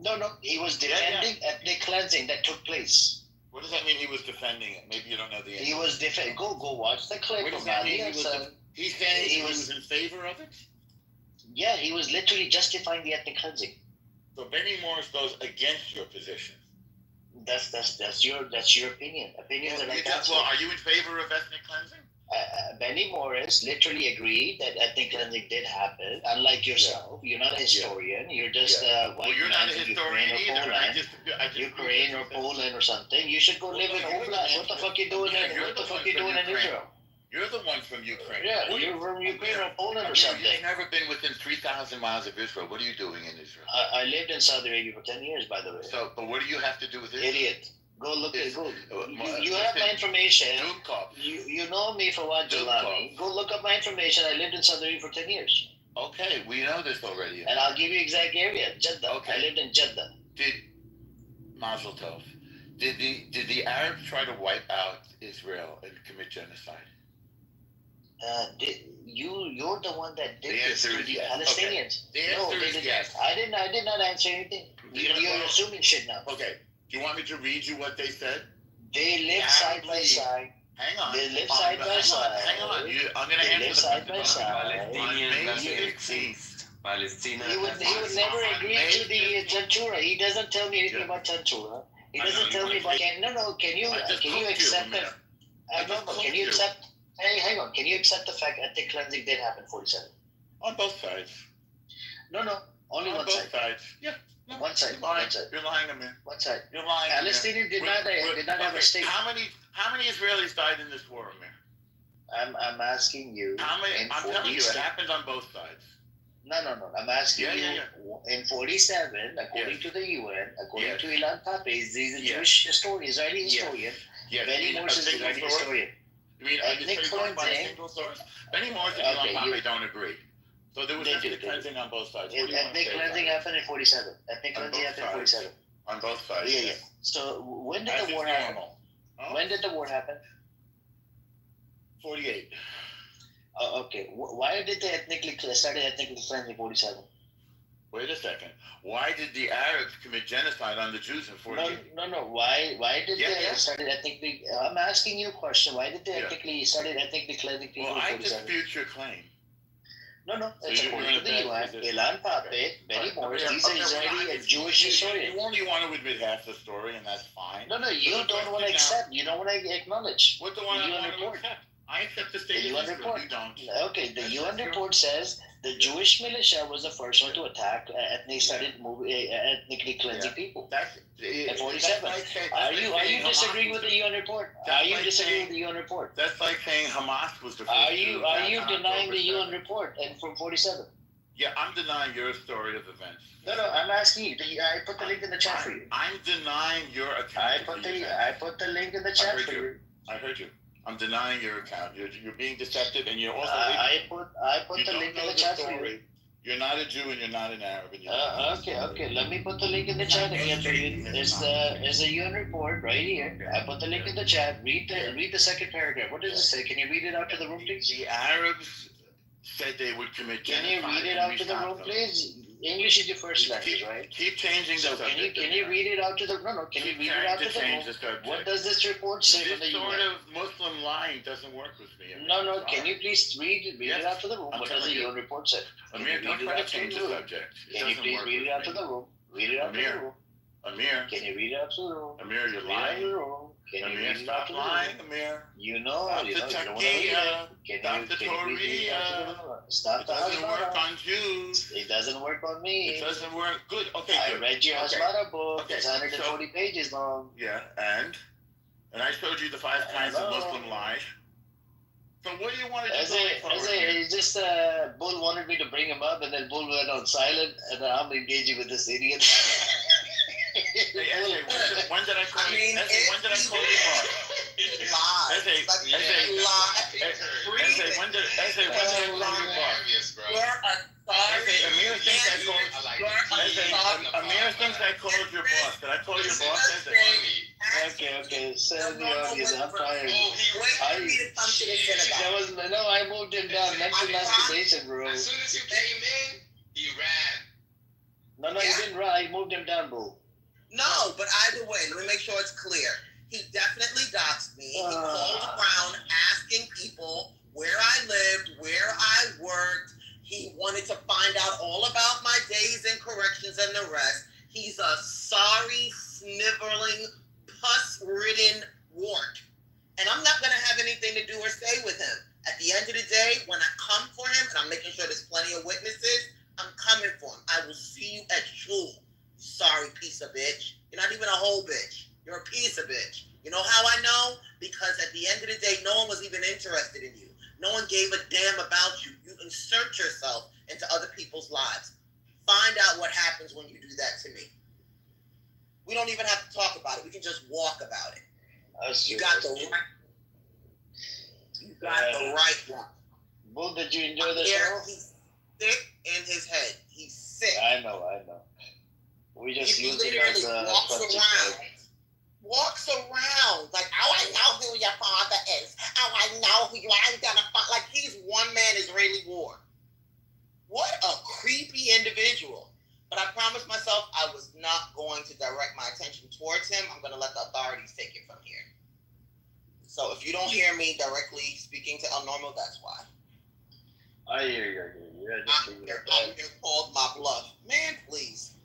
No. He was defending ethnic cleansing that took place. What does that mean? He was defending it. Maybe you don't know the answer. He was defending. Go watch the clip. What does that mean? He's saying he was in favor of it. Yeah, he was literally justifying the ethnic cleansing. So Benny Morris goes against your position. That's your opinion. Opinions are like that. Well, are you in favor of ethnic cleansing? Benny Morris literally agreed that ethnic cleansing did happen. Unlike yourself, you're not a historian. You're just well, you're not a historian either. Ukraine or Poland or something. You should go live in Oblast. What the fuck you doing in? What the fuck you doing in Israel? You're the one from Ukraine. Yeah, you're from Ukraine or Poland or something. You've never been within 3,000 miles of Israel. What are you doing in Israel? I lived in Saudi Arabia for 10 years, by the way. So, but what do you have to do with Israel? Idiot. Go look at Google. You have my information. You know me for what, Jelani. Go look up my information. I lived in Saudi Arabia for 10 years. Okay, we know this already. And I'll give you exact area. Jeddah. Okay. I lived in Jeddah. Mazel tov. Did the Arabs try to wipe out Israel and commit genocide? You're the one that did this to the yes. Palestinians. Okay. The answer is yes. I did not answer anything. You're assuming shit now. Okay. Do you want me to read you what they said? They live side by side. Hang on. They live side by side. Hang on. I'm going to answer side by side. Palestinians. He would never agree to the Tantura. He doesn't tell me anything about Tantura. He doesn't tell me about. Can you accept that? Can you accept? Hey, hang on. Can you accept the fact ethnic cleansing did happen in 47? On both sides. No. Only on one both side. Sides. Yeah. No, one side. You're lying to me. One side. You're lying. Palestinians did not have a state. How many Israelis died in this war, Amir? I'm asking you. I'm telling you, it happened on both sides. No. I'm asking you. In 47, according to the UN, according to Ilan Pape, he's a Jewish historian, Israeli historian. Benny Morris is an Israeli historian. You mean ethnic cleansing? Benny Morris and Ilan Pape don't agree. So there was ethnic cleansing on both sides. Ethnic cleansing happened in 47. Ethnic cleansing happened in 47. On both sides. Yeah. So when did the war happen? When did the war happen? 48. Okay. Why did they started ethnically cleansing in 47? Wait a second. Why did the Arabs commit genocide on the Jews in 48? No. Why did they started ethnically? I'm asking you a question. Why did they started ethnically cleansing people in 47? I dispute your claim. No. It's according to the UN. Ilan Pape, Benny Morris, these are Israeli and Jewish historians. You only want to admit half the story, and that's fine. No. You don't want to accept. You don't want to acknowledge. What do I want to accept? I accept the state of Israel. You don't. Okay, the UN report says the Jewish militia was the first one to attack ethnically cleansing people. At 47. Are you disagreeing with the UN report? Are you disagreeing with the UN report? That's like saying Hamas was the first. Are you denying the UN report and from 47? Yeah, I'm denying your story of events. No, I'm asking you. I put the link in the chat for you. I'm denying your account. I put the link in the chat for you. I heard you. I'm denying your account. You're being deceptive, and you're also. I put the link in the chat for you. You're not a Jew, and you're not an Arab. Okay. Let me put the link in the chat again for you. There's a UN report right here. I put the link in the chat. Read the second paragraph. What does it say? Can you read it out to the room, please? The Arabs said they would commit genocide. Can you read it out to the room, please? English is your first language, right? Keep changing So the can you subject. read it out to the Can you read it out to the room? What does this report say from the This UN? sort of Muslim lying doesn't work with me. No. Can you please read it out to the room? What does the UN report say? Amir, don't try to change the subject. Can you please read it out to the room? Read it out to the room. Amir. Can you read it out to the room? Amir, you're Read it out to the lying. room. Can you Amir, read it out stop to the lying, room? Amir. You know, Stop you the don't want to read it. Stop the Torah. Stop It doesn't work on Jews. It doesn't work on me. It doesn't work. Good. Okay, I good. read your Okay. Hasbara book. Okay, It's 140 pages long. Yeah, and I showed you the 5 kinds of Muslim lies. So what do you want to do going forward? It's just Bull wanted me to bring him up, and then Bull went on silent, and I'm engaging with this idiot. Hey, Eze, when did I call you? Eze, when did I call you boss? Eze, when did I call you boss? Amir thinks I called. Amir thinks I called your boss. Did I call your boss? Okay. Send the audience. I'm tired. I moved him down. Mental masturbation, bro. As soon as you came in, he ran. No, he didn't run. I moved him down, Bull. No, but either way, let me make sure it's clear. He definitely doxed me. He called around asking people where I lived, where I worked. He wanted to find out all about my days in corrections and the rest. He's a sorry, sniveling, pus-ridden wart. And I'm not going to have anything to do or say with him. At the end of the day, when I come for him, and I'm making sure there's plenty of witnesses, I'm coming for him. I will see you at shul. Sorry, piece of bitch. You're not even a whole bitch. You're a piece of bitch. You know how I know? Because at the end of the day, no one was even interested in you. No one gave a damn about you. You insert yourself into other people's lives. Find out what happens when you do that to me. We don't even have to talk about it. We can just walk about it. You got the right. You got the right one. Bull, did you enjoy the show? He's sick in his head. He's sick. I know. We just use it as a walks around like, oh, I know who your father is. Oh, I know who you are. I'm gonna find. Like he's one man Israeli war. What a creepy individual. But I promised myself I was not going to direct my attention towards him. I'm gonna let the authorities take it from here. So if you don't hear me directly speaking to El Normo, that's why. I hear you. I'm here called my bluff. Man, please.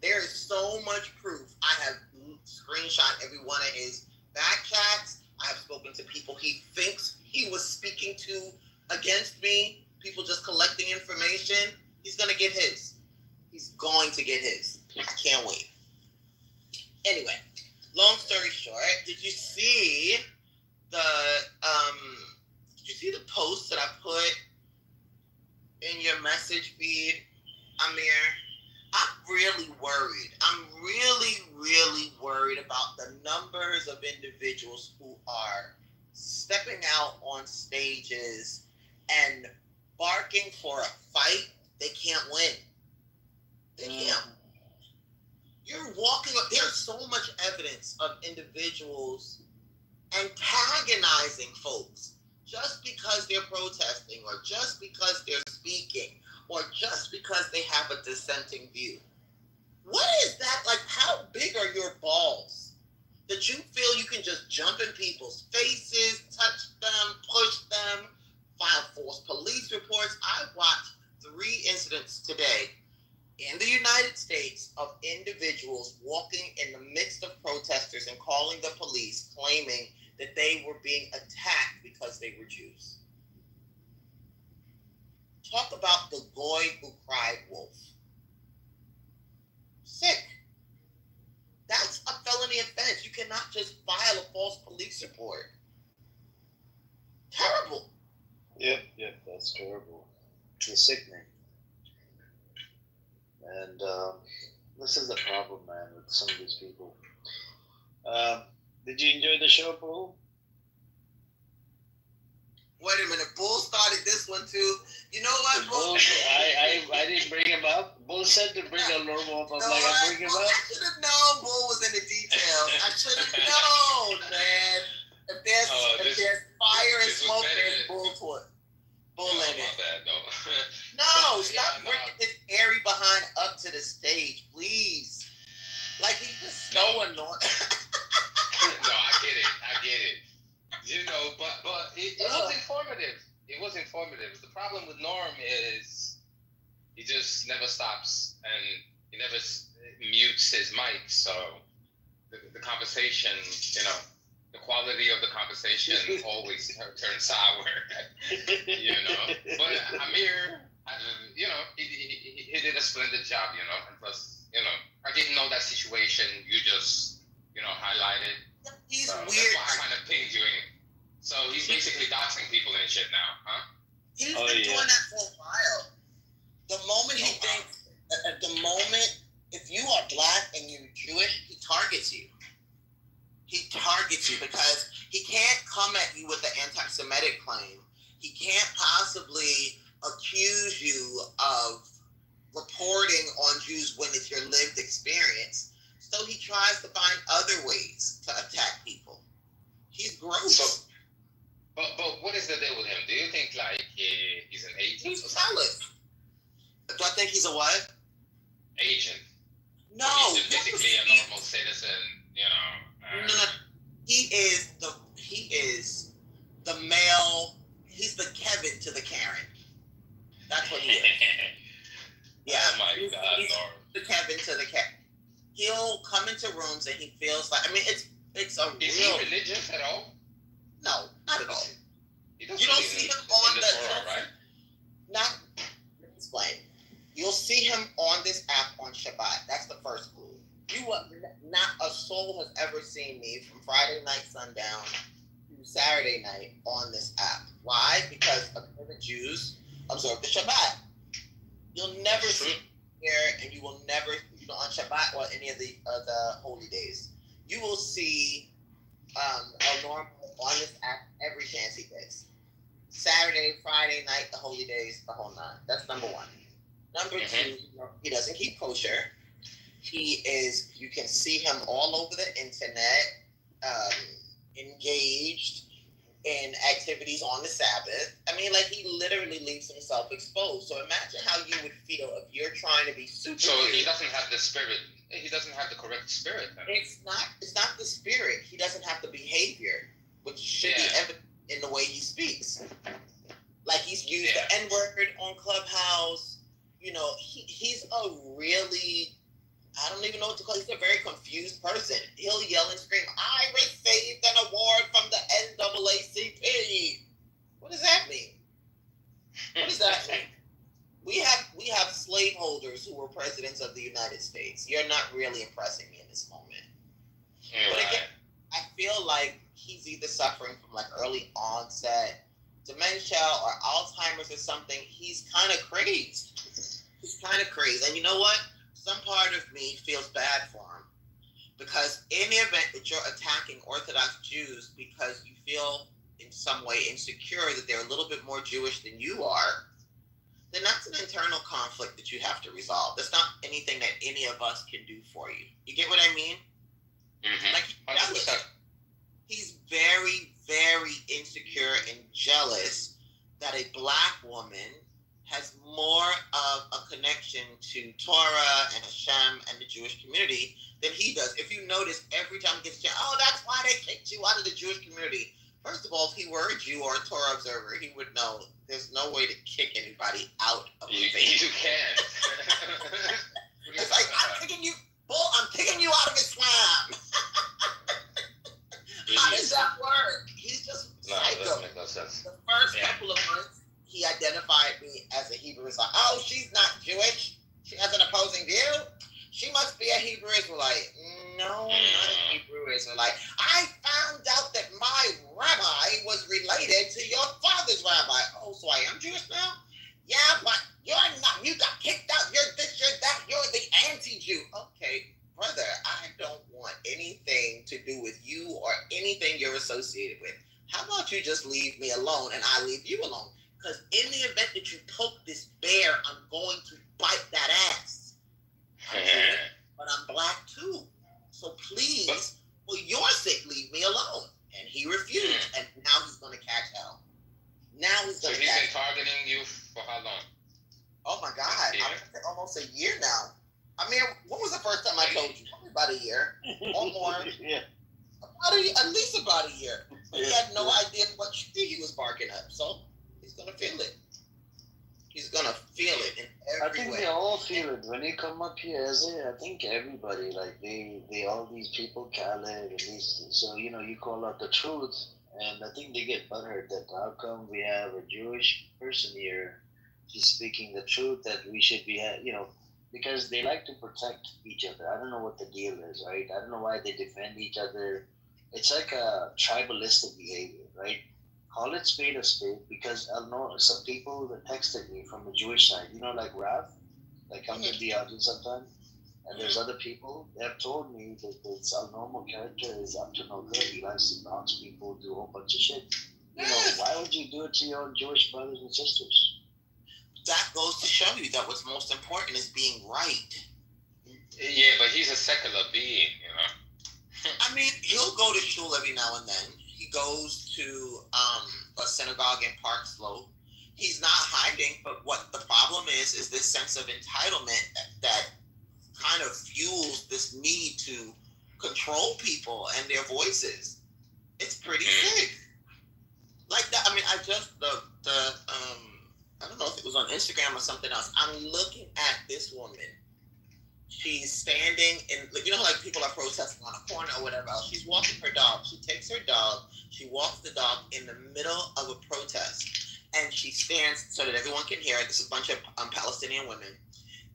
There is so much proof. I have screenshot every one of his back chats. I have spoken to people he thinks he was speaking to against me. People just collecting information. He's going to get his. He's going to get his. I can't wait. Anyway, long story short, did you see the post that I put in your message feed, Amir? I'm really worried. I'm really, really worried about the numbers of individuals who are stepping out on stages and barking for a fight they can't win. They can't. You're walking up. There's so much evidence of individuals antagonizing folks just because they're protesting or just because they're speaking or just because they have a dissenting view. What is that? Like, how big are your balls that you feel you can just jump in people's faces, touch them, push them, file false police reports? I watched 3 incidents today in the United States of individuals walking in the midst of protesters and calling the police, claiming that they were being attacked because they were Jews. Talk about the boy who cried wolf. Sick. That's a felony offense. You cannot just file a false police report. Terrible. Yep, that's terrible. It's sickening. And this is the problem, man, with some of these people. Did you enjoy the show, Bull? Wait a minute, Bull started this one too. You know what, Bull? I didn't bring him up. Bull said to bring a normal up. I'm like, I bring him up. I should have known Bull was in the details. I should have known, man. If there's fire and smoke, there's Bull in it. My bad, no. No, stop bringing this airy behind informative. The problem with Norm is he just never stops and he never mutes his mic. So the conversation, the quality of the conversation always turns sour. But Amir, he did a splendid job. And plus, I didn't know that situation. You just, highlighted. He's so weird. That's why I kind of pinged you in. So he's basically doxing people and shit now, huh? He's been doing that for a while. The moment he thinks, if you are black and you're Jewish, he targets you. He targets you because he can't come at you with the anti-Semitic claim. He can't possibly accuse you of reporting on Jews when it's your lived experience. So he tries to find other ways to attack people. He's gross. But what is the deal with him? Do you think he's an agent? He's solid. Do I think he's a what? Agent. No. He's basically a normal citizen, No. He is the male. He's the Kevin to the Karen. That's what he is. Yeah. Oh my God, he's Norm. the Kevin to the Karen. He'll come into rooms and he feels like. It's a Is real. he religious at all? No, not at all. You don't see him on the Torah, right? Not. Let me explain. You'll see him on this app on Shabbat. That's the first clue. Not a soul has ever seen me from Friday night sundown to Saturday night on this app. Why? Because observant Jews observe the Shabbat. You'll never see me here, and you will never, on Shabbat or any of the holy days, you will see a normal on this app every chance he gets. Saturday, Friday night, the holy days, the whole nine. That's number one. Number two, he doesn't keep kosher. You can see him all over the internet, engaged in activities on the Sabbath. He literally leaves himself exposed. So imagine how you would feel if you're trying to be super. So he doesn't have the spirit. He doesn't have the correct spirit. Then. It's not the spirit. He doesn't have the behavior, which should be evident in the way he speaks. Like he's used the N-word on Clubhouse. He's a really, I don't even know what to call it. He's a very confused person. He'll yell and scream, "I received an award from the NAACP." What does that mean? What does that mean? We have slaveholders who were presidents of the United States. You're not really impressing me in this moment. But again, I feel like he's either suffering from early onset dementia or Alzheimer's or something. He's kind of crazed. And you know what? Some part of me feels bad for him. Because in the event that you're attacking Orthodox Jews because you feel in some way insecure that they're a little bit more Jewish than you are, then that's an internal conflict that you have to resolve. That's not anything that any of us can do for you. You get what I mean? Mm-hmm. He's very, very insecure and jealous that a black woman has more of a connection to Torah and Hashem and the Jewish community than he does. If you notice, every time he gets challenged, that's why they kicked you out of the Jewish community. First of all, if he were a Jew or a Torah observer, he would know there's no way to kick anybody out of the faith. You can't. It's like, I'm kicking you out of Islam. How does that work? He's just psycho. That doesn't make no sense. The first couple of months, he identified me as a Hebrew Israelite. Oh, she's not Jewish. She has an opposing view. She must be a Hebrew Israelite. No, not a Hebrew Israelite. I found out that my rabbi was related to your father's rabbi. Oh, so I am Jewish now? Yeah, but you're not. You got kicked out. You're this, you're that. You're the anti-Jew. Okay, brother, I don't want anything to do with you or anything you're associated with. How about you just leave me alone and I leave you alone? Because in the event that you poke this bear, I'm going to bite that ass. But I'm black too. So please, for your sake, leave me alone. And he refused. And now he's going to catch hell. So he's been targeting you for how long? Oh my God. Almost a year now. When was the first time I told you? Probably about a year. Or more. At least about a year. But he had no idea what tree he was barking up. So he's gonna feel it. He's gonna feel it in I every think way. they all feel it when you come up here. I think everybody, like they all these people, Khaled, and these. So you call out the truth, and I think they get butthurt that how come we have a Jewish person here, she's speaking the truth that we should be, because they like to protect each other. I don't know what the deal is, right? I don't know why they defend each other. It's like a tribalistic behavior, right? Call it spade a spade, because I know some people that texted me from the Jewish side, like Rav, that comes to the audience sometimes, and there's other people that have told me that this abnormal character is up to no good. He likes to dox people, do a whole bunch of shit. Why would you do it to your own Jewish brothers and sisters? That goes to show you that what's most important is being right. Yeah, but he's a secular being, I mean, he'll go to shul every now and then. He goes to a synagogue in Park Slope. He's not hiding, but what the problem is this sense of entitlement that kind of fuels this need to control people and their voices. It's pretty sick. Like that. I mean, I just I don't know if it was on Instagram or something else. I'm looking at this woman. She's standing in, like people are protesting on a corner or whatever else. She's walking her dog. She takes her dog. She walks the dog in the middle of a protest. And she stands so that everyone can hear it. This is a bunch of Palestinian women.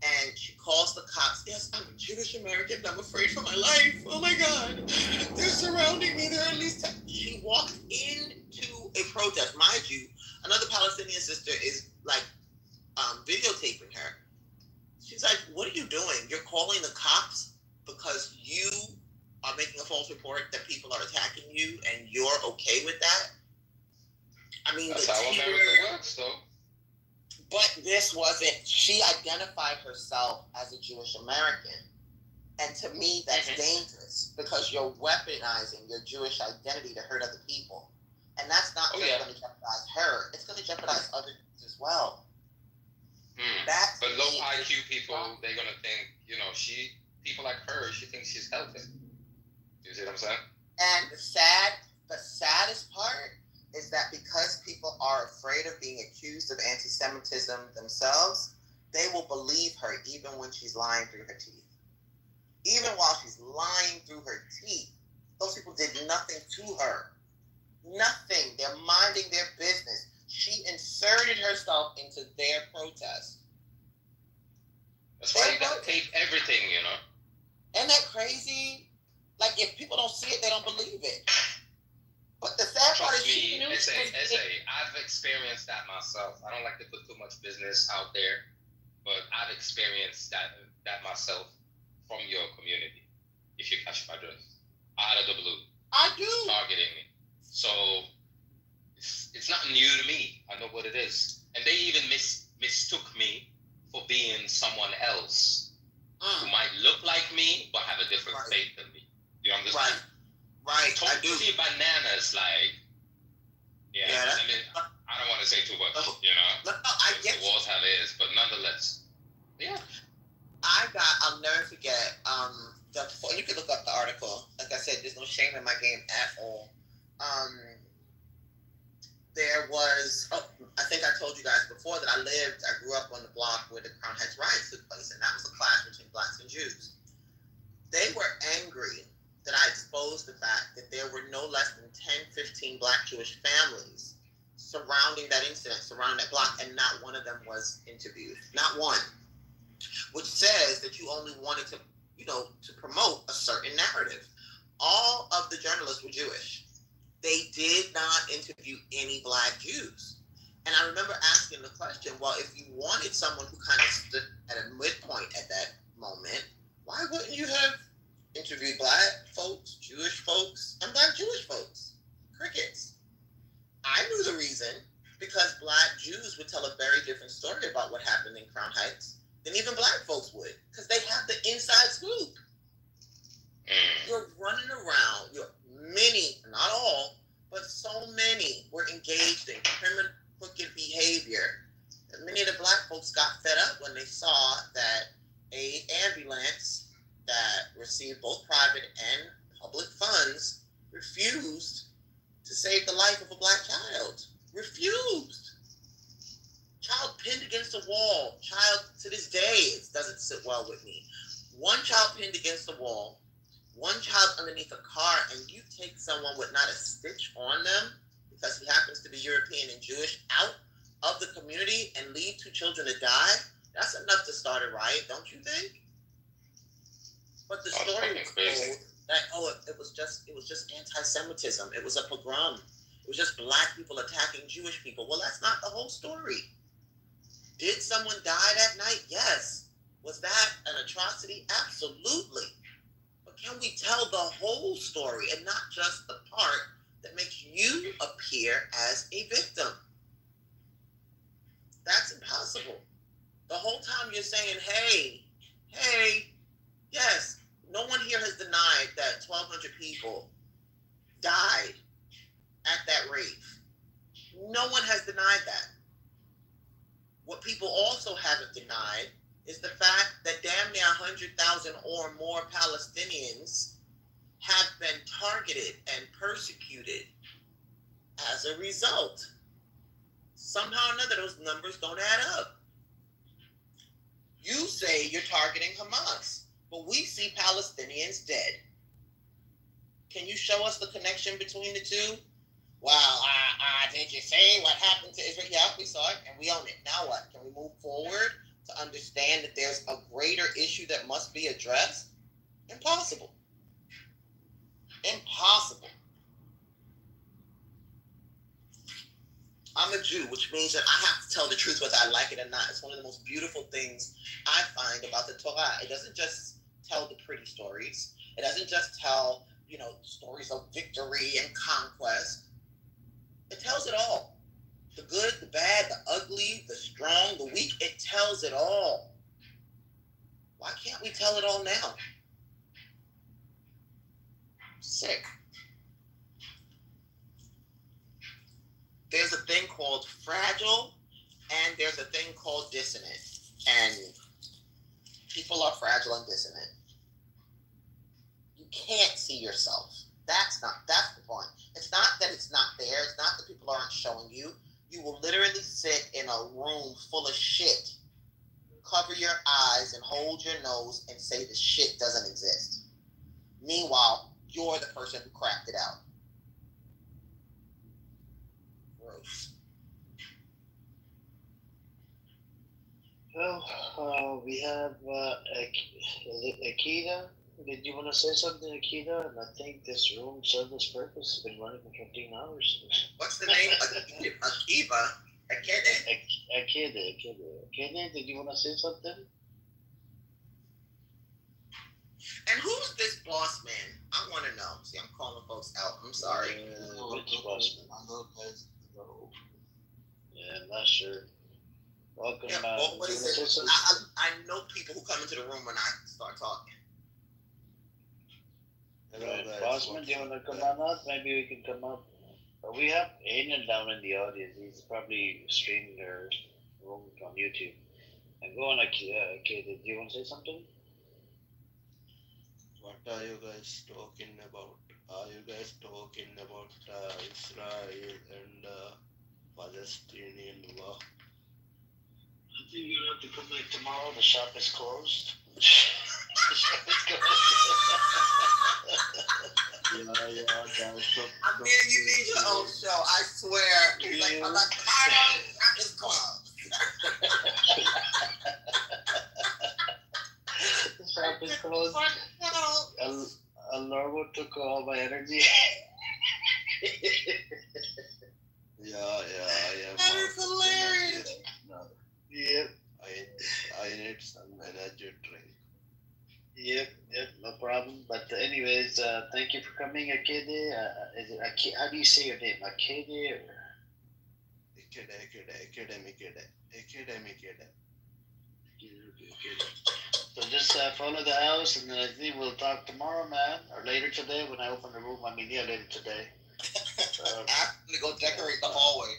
And she calls the cops. Yes, I'm a Jewish American. I'm afraid for my life. Oh my God. They're surrounding me. There are at least 10. She walked into a protest. Mind you, another Palestinian sister is like videotaping her. She's like, what are you doing? You're calling the cops because you are making a false report that people are attacking you and you're okay with that? I mean, that's how America works, though. But this wasn't, she identified herself as a Jewish American. And to me, that's dangerous because you're weaponizing your Jewish identity to hurt other people. And that's not just going to jeopardize her, it's going to jeopardize others as well. But low IQ people, they're gonna think, people like her, she thinks she's helping. You see what I'm saying? And the saddest part is that because people are afraid of being accused of anti-Semitism themselves, they will believe her even when she's lying through her teeth. Even while she's lying through her teeth, those people did nothing to her. Nothing. They're minding their business. She inserted herself into their protest. That's why you gotta tape everything, Isn't that crazy? Like, if people don't see it, they don't believe it. But the sad part is she knew I've experienced that myself. I don't like to put too much business out there, but I've experienced that myself from your community. If you catch my drift, out of the blue, I do targeting me. So it's not new to me. I know what it is, and they even mistook me for being someone else who might look like me but have a different faith than me. You understand? Right. Totally bananas. Like, I mean, I don't want to say too much. No, I get the walls have ears, but nonetheless, yeah. I'll never forget. You can look up the article. Like I said, there's no shame in my game at all. There was, I think I told you guys before that I grew up on the block where the Crown Heights riots took place, and that was a clash between blacks and Jews. They were angry that I exposed the fact that there were no less than 10, 15 black Jewish families surrounding that incident, surrounding that block, and not one of them was interviewed. Not one. Which says that you only wanted to, to promote a certain narrative. All of the journalists were Jewish. They did not interview any black Jews. And I remember asking the question, well, if you wanted someone who kind of stood at a midpoint at that moment, why wouldn't you have interviewed black folks, Jewish folks, and black Jewish folks? Crickets. I knew the reason, because black Jews would tell a very different story about what happened in Crown Heights than even black folks would, because they have the inside scoop. You're running around, many, not all, but so many were engaged in criminal, crooked behavior. And many of the black folks got fed up when they saw that an ambulance that received both private and public funds refused to save the life of a black child. Refused. child pinned against a wall. Child, to this day, it doesn't sit well with me. One child pinned against the wall, one child underneath a car, and you take someone with not a stitch on them because he happens to be European and Jewish out of the community and leave two children to die. That's enough to start a riot, don't you think? But the story was told that it was just anti-Semitism. It was a pogrom. It was just black people attacking Jewish people. Well, that's not the whole story. Did someone die that night? Yes. Was that an atrocity? Absolutely. But can we tell the whole story and not just the part that makes you appear as a victim? That's impossible. The whole time you're saying, hey, yes, no one here has denied that 1,200 people died at that rave. No one has denied that. What people also haven't denied is the fact that damn near 100,000 or more Palestinians have been targeted and persecuted as a result. Somehow or another, those numbers don't add up. You say you're targeting Hamas, but we see Palestinians dead. Can you show us the connection between the two? Well, did you say what happened to Israel? Yeah, we saw it, and we own it. Now what? Can we move forward to understand that there's a greater issue that must be addressed? Impossible. Impossible. I'm a Jew, which means that I have to tell the truth whether I like it or not. It's one of the most beautiful things I find about the Torah. It doesn't just tell the pretty stories. It doesn't just tell, stories of victory and conquest. It tells it all. The good, the bad, the ugly, the strong, the weak. It tells it all. Why can't we tell it all now? Sick. There's a thing called fragile and there's a thing called dissonant. And people are fragile and dissonant. You can't see yourself. That's the point. It's not that it's not there. It's not that people aren't showing you. You will literally sit in a room full of shit, cover your eyes and hold your nose and say the shit doesn't exist. Meanwhile, you're the person who cracked it out. Gross. Well, we have, is it Akita? Did you want to say something, Akita? And I think this room served its purpose. It's been running for 15 hours. What's the name? Akiva? Akede? Akede, did you want to say something? And who's this boss man? I want to know. See, I'm calling folks out. I'm sorry. Which boss man? Yeah, I'm not sure. Welcome. Yeah, what is it? I know people who come into the room when I start talking. Right. Bossman, do you want to come on up? Maybe we can come up. We have Aiden down in the audience. He's probably streaming their room on YouTube. And go on, Akeda. Do you want to say something? What are you guys talking about? Are you guys talking about Israel and Palestinian war? I think you have to come back tomorrow. The shop is closed. Yeah, guys. I mean, you need your own show. I swear. I'm like, tomorrow is closed. The shop is closed. Normal took all my energy. Yeah. That is hilarious. Yep. I need some energy drink. Yep, no problem. But anyways, thank you for coming, Akede. Is it how do you say your name? Akede or? Akede. So just follow the house, and then I think we'll talk tomorrow, man, or later today when I open the room. I mean, yeah, later today. I'm gonna go decorate the hallway.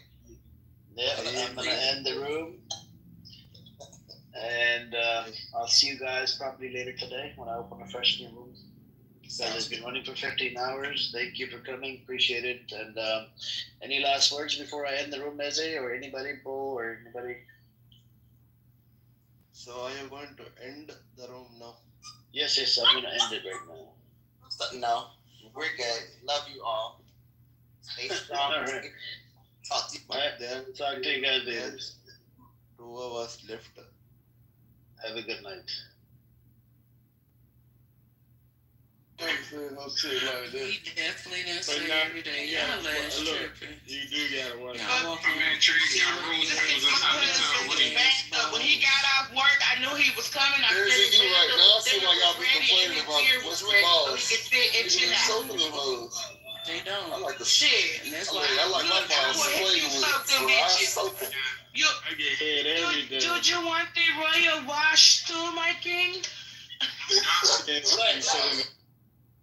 Yeah, I'm gonna end the room. And I'll see you guys probably later today when I open a fresh new room. Guys, it's been running for 15 hours. Thank you for coming. Appreciate it. And any last words before I end the room, Eze, or anybody, Bo, or anybody? So are you going to end the room now? Yes, I'm gonna end it right now. No, we're good. Love you all. Stay strong. All right. Talk to you. Talk to you guys later. 2 hours left. Have a good night. He definitely didn't say now- every day. Y'all last look, tripping. You do gotta watch. Y'all walking trees got rules and how to tell what he When he got off work, I knew he was coming. I There's said, a you right now. I see why y'all be complaining about was what's the ready, so balls. he could sit and chill out. Soaking them hoes. They don't. I like the Shit. And that's I why like my balls played with. Soak them Bro, I bitches. soak them. You, I get head every day. do you want the royal wash too, my king?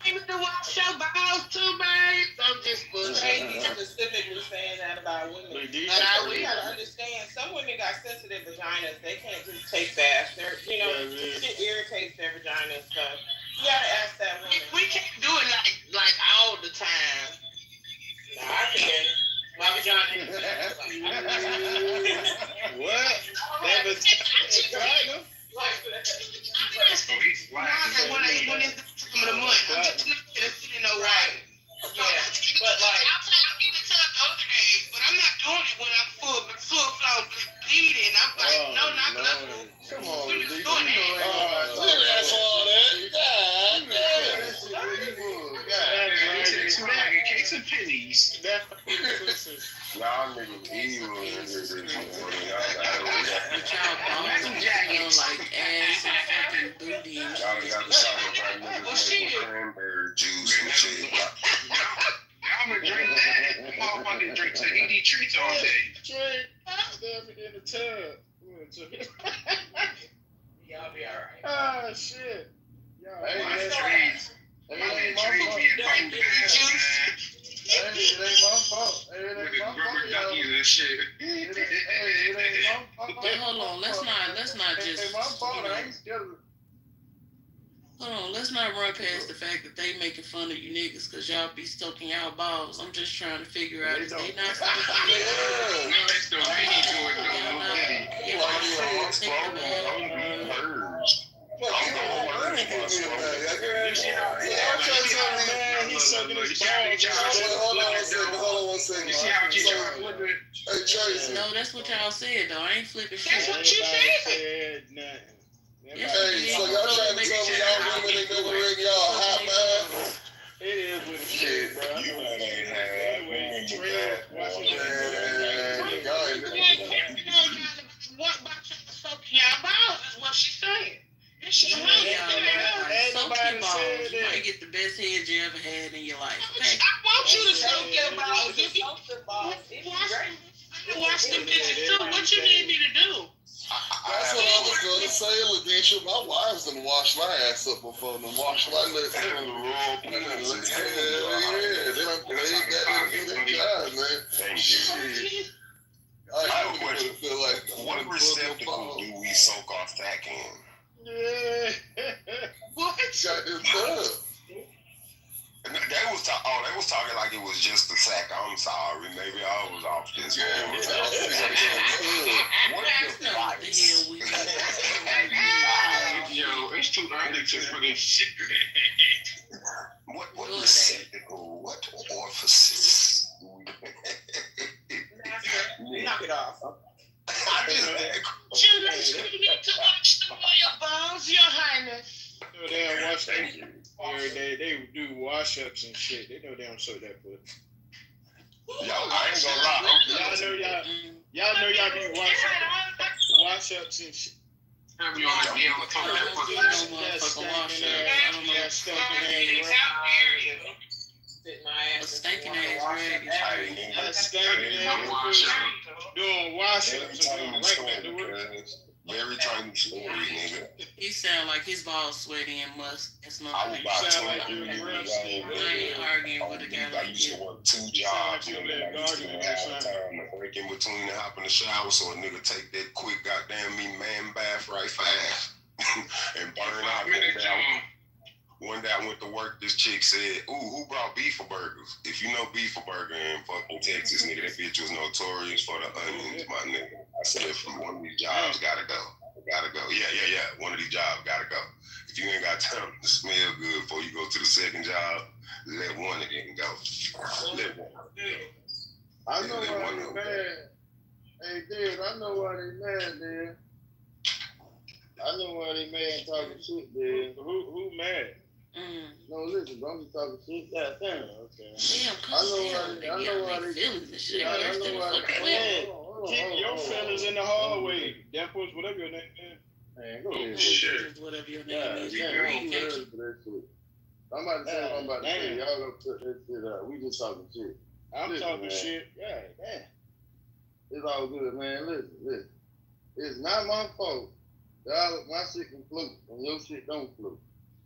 You to wash your balls too, babe. I'm just Hey, he's specifically saying that about women. Look, Now, we gotta understand, some women got sensitive vaginas. They can't just take baths. They're, shit irritates their vaginas. So you gotta ask that woman. We can't do it like all the time. Nah, I can. My vagina. What? That was right? When it's some of the month, I'm just not gonna sit in no water. Yeah, but like, I'll give it to the other day, but I'm not doing it when I'm full flow bleeding. I'm like, no, not gonna. Come on, We're D. just doing that. That's all that. God damn. Cakes and pennies. Y'all niggas evil in this morning. But y'all balls smell like ass and fucking booty and Y'all shit. got the shot of niggas making cranberry juice and shit. I'm gonna drink that. I'm motherfucking drink Tahiti treats all day. Drink in the tub. y'all be alright. Ah, shit. Y'all My trees. It ain't my fault. It ain't my fault. It ain't my fault. Duckies and shit. It ain't my fault. But hold on, let's not It just. ain't my fault. I ain't scared of it. Hold on, let's not run past the fact that they making fun of you niggas because y'all be soaking y'all balls. I'm just trying to figure out if they not fucking It's the rainy to it, He's sucking his balls. Hold on one second. You see how she tried to flip it? Hey, Tracy. No, that's what y'all said though. I ain't flipping shit. That's what you said. Said nothing. Yes, Hey, so y'all trying to tell me y'all women ain't never ring y'all hot, man? It is with the shit, bro. You ain't had What about you soaking your balls is what she's saying. And she Yeah, Ain't soak nobody your balls. said You that. might get the best head you ever had in your life. Okay? I want you to soak your balls. If you wash them bitches too, what you need me to do? That's what I was going to say, Ladisha. My wives done washed my ass up before and washed my lips. Yeah, they done played that in their job, man. Thank you. I have a question. What receptacle do we soak our fat in? Yeah. What? Got this done. They was talking like it was just a sack. I'm sorry, maybe I was off this. What is the price? Yo, it's too early for this shit. What receptacle? What orifices? Knock it off. I just You need to watch the royal balls, your highness. know they don't wash that every day. They do wash ups and shit. They know they don't soak that foot. Yo, I ain't gonna lie. Y'all know y'all be wash ups and shit. Have you on the deal with talking that fucking That stinking ass. Stinking ass rag. That stinking ass. Doing wash ups and going right back to work. Very tiny story, nigga. He sound like his balls sweaty and musk. It's not. I was about 23 years I ain't arguing with a guy I like used you. to work 2 jobs, and I used to have time to break in between and hop in the shower, so a nigga take that quick goddamn me man bath right fast and burn out. One day I went to work, this chick said, "Ooh, who brought beef for burgers?" If you know beef for burger in fucking Texas, nigga, that bitch was notorious for the onions, my nigga. I said, "From one of these jobs, gotta go." gotta go. Yeah. One of these jobs gotta go. If you ain't got time to smell good before you go to the second job, let one of them go. Let one. I know why they mad. Hey, dude, I know why they mad, dude. I know why they mad and talking shit, dude. Who mad? No, listen, bro, I'm just talking shit. God damn. Okay. Damn, I know why they feelings and shit. I know why they keep your feelings in the hallway. That push whatever your name is. Man, go ahead. Shit. Whatever your name is. I'm about to say what I'm about to say. Y'all gonna put that shit out. We just talking shit. I'm talking shit. Yeah, damn. It's all good, man. Listen. It's not my fault that my shit can float and your shit don't float.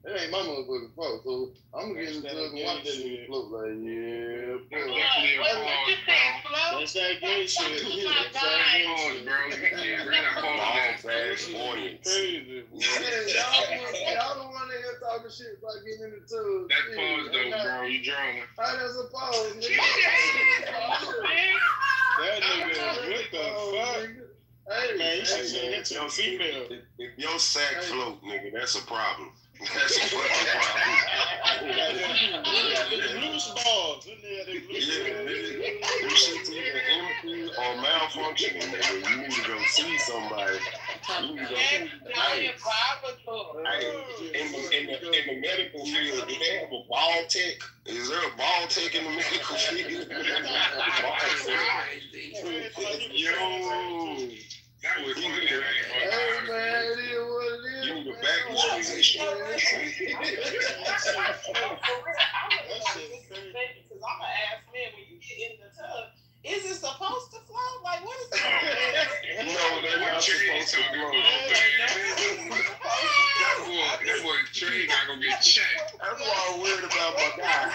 It ain't my motherfucking fault, so I'm gonna get into it and watch that shit float like, yeah, bro. That's that gay shit. That's that gay shit. Crazy, boy. Y'all don't want to hear talking shit about getting in the tub. That pause though, bro. You drunk. How that's a pause, nigga? That nigga, what the fuck? Hey, man, you should say that to a female. If your sack float, nigga, that's a problem. That's a fucking problem. Loose balls. This shit's either empty or malfunctioning, nigga. You need to go see somebody. You need to go see in the medical field, do they have a ball tech? Is there a ball tech in the medical field? Yo. That was funny. Hey, man, it is what it is. You need a back position. Because I'm an ass man when you get in the tub. Is it supposed to float? Like, what is it? No, they're not supposed to float. That boy Trey not gonna get checked. That's why I'm worried about my guy.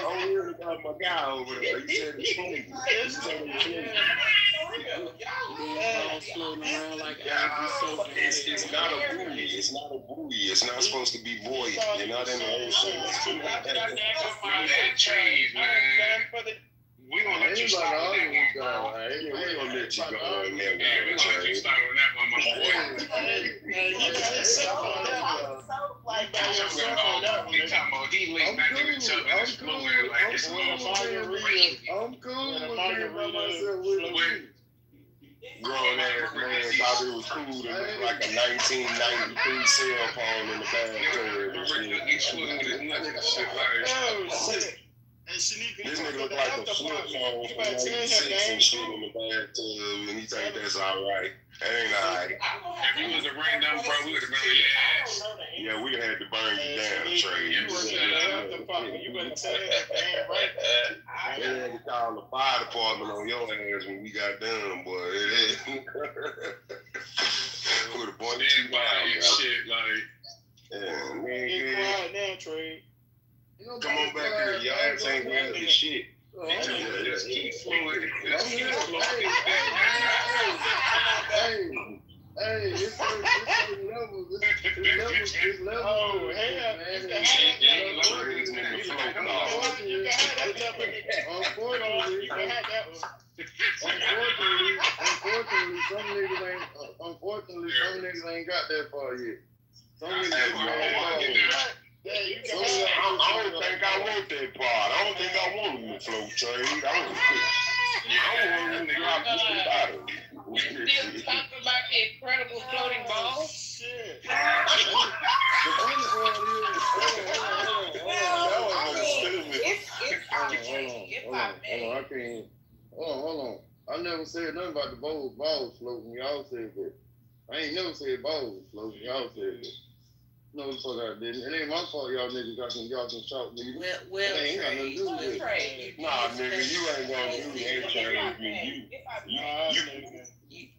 I'm worried about my guy over there. He said it's funny. It's not a buoy. It's not a buoy. It's not supposed to be buoyant. You're not in the ocean. Trees, man. We gonna let you start on that one, bro. We gonna let you go on that one. We gonna let you start on that one, my boy. You talking about he laid back in the tub and it's flowing like it's a little I'm cool with being by myself with grown ass man thought it was cool to look like a 1993 cell phone in the bathtub. This nigga look like a flip phone from 96 and shit in the bathtub, and he think that's alright. That ain't alright. If you was a random bro, we would have been on your ass. Yeah, we had to burn you down, Trey. You better tell that man right. They had to call the fire department on your ass when we got done, boy. Would have bought you down, shit, like. Yeah, man. Get quiet now, Trey. Come on back here, your ass ain't ready to shit. Just keep flowing. Hey, it's levels. It's levels. Oh, hell, Unfortunately, some niggas ain't got that far yet. Some niggas I don't think I want that part. I don't think I want him to float trade. I want him to drop this bottle. You still talking about the incredible floating ball? Shit. Hold on. I never said nothing about the balls floating. Y'all said that. I ain't never said balls floating. Y'all said that. No, the fuck I didn't. It ain't my fault y'all niggas got some shot niggas. Well, ain't got nothing to do with it. Nah, nigga, you ain't gonna do that, Trey.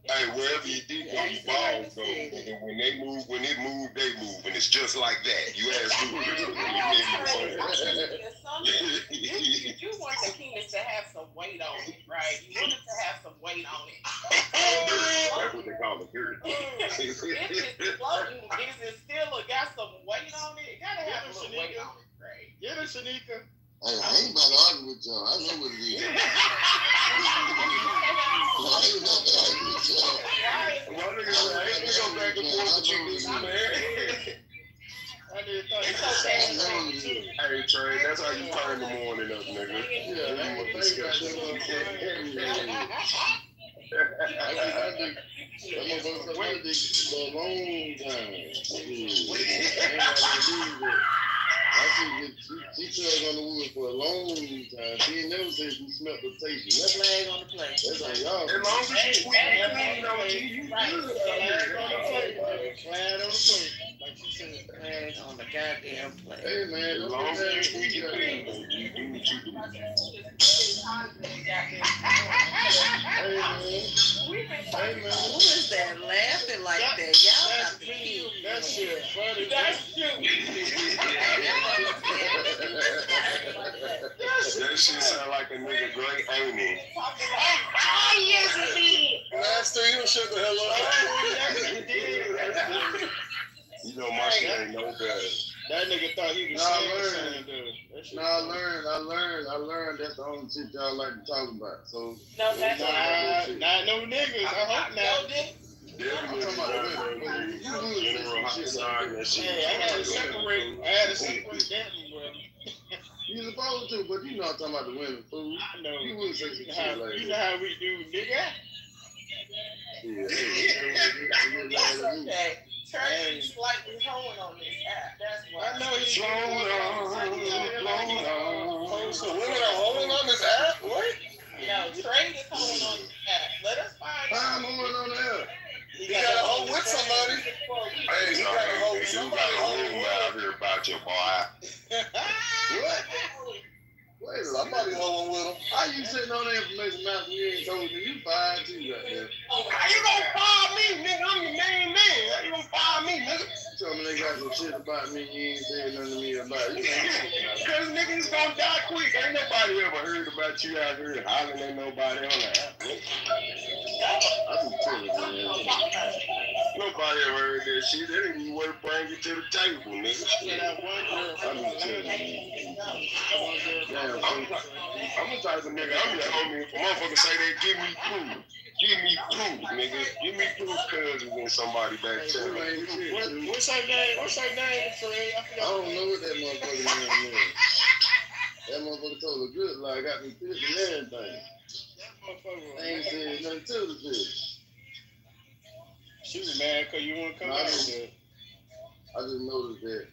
Hey, wherever you did go, your balls go. When it move, they move. And it's just like that. You ask who. You do want the penis to have some weight on it, right? You want it to have some weight on it. That's what they call it, girl. If it's floating, is it still got some weight on it? It gotta have some weight on it, right? Get it, Shanika. Hey, I ain't about to argue with y'all. I know what it is. I ain't go back and forth She tugged on the wood for a long time. She ain't never said she smelled the taste. Flag on the plate. That's on y'all. As long as you sweet and clean, though, G, you Right. good. Flag on the plate. Flag on the plate. Like she said, flag on the goddamn plate. Hey, man. As long as you sweet and clean, though, G, do what you do. Hey, man. Who is that laughing like that? Y'all got to kill me. That shit funny. That's true. That shit sound like a nigga great Amy. Yes, it did. Last thing, you shut the hell up. You know my shit ain't no better. That nigga thought he was saying dude. I learned that's the only shit y'all like to talk about. So No, that's not no niggas. I hope not. Definitely General Homicide, that shit. Hey, I had to separate that one, bro. You supposed to, but you know I'm talking about the women, fool. I know. You wouldn't say some shit like that. You know how we do, nigga. That's okay. Trey is slightly hoeing on this app. That's why. I know he's Slow down. So women are holding on this app? What? No, Trey is hoeing on this app. Let us find out. I'm hoeing on the app. He got a hoe with somebody. Hey, you got a hoe with somebody. Out here about your boy. What? Wait, somebody hoeing with him. How you sitting on that information mouth you ain't told me? You fired too right there. How you gonna fire me, nigga? I'm your main man. How you gonna fire me, nigga? Tell me they got some shit about me you ain't said nothing to me about. You Cause niggas gonna die quick. Ain't nobody ever heard about you out here hollering at nobody on the app. I just tell you, man. Nobody ever heard that shit. They didn't even want to bring it to the table, nigga. I'm just telling you. Damn, I'm the type of nigga. I'm your homie. If a motherfucker say they give me proof, nigga. Give me proof, cousins and somebody back there. What's her name? Trey? I don't know what that motherfucker name is. That motherfucker told a good lie, got me pissed and everything. I ain't said nothing to the bitch. She was mad because you want to come out there. I just noticed that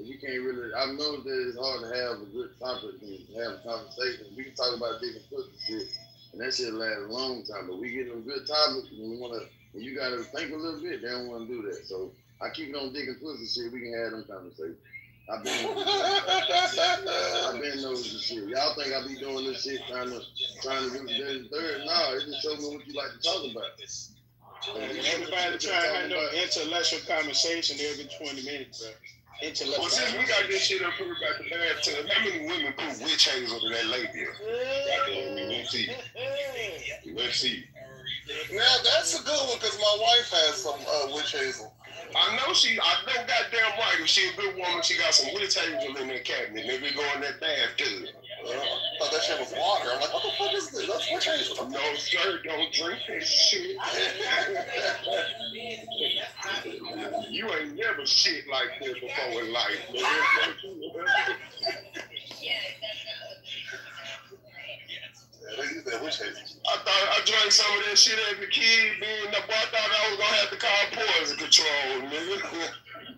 you can't really, I noticed that it's hard to have a good topic and have a conversation. We can talk about dick and pussy shit, and that shit lasts a long time, but we get them good topics and we want to, and you got to think a little bit, they don't want to do that. So I keep it on dick and pussy shit, we can have them conversations. I've been noticing this shit. Y'all think I be doing this shit trying to do this and third? No, it just shows me what you like to talk about. Everybody trying to have no intellectual conversation every 20 minutes, bro. Well, since we got this shit up here about the bathtub, how many women put witch hazel to that lady? Let's see. Now that's a good one because my wife has some witch hazel. I know goddamn right. If she a good woman, she got some witch hazel in that cabinet. They be going in that bathtub. I thought that shit was water. I'm like, what the fuck is this? That's witch hazel. No, sir, don't drink that shit. You ain't never shit like this before in life. They use that witch hazel. I thought I drank some of that shit as a kid, being the boy. I thought I was gonna have to call poison control, nigga.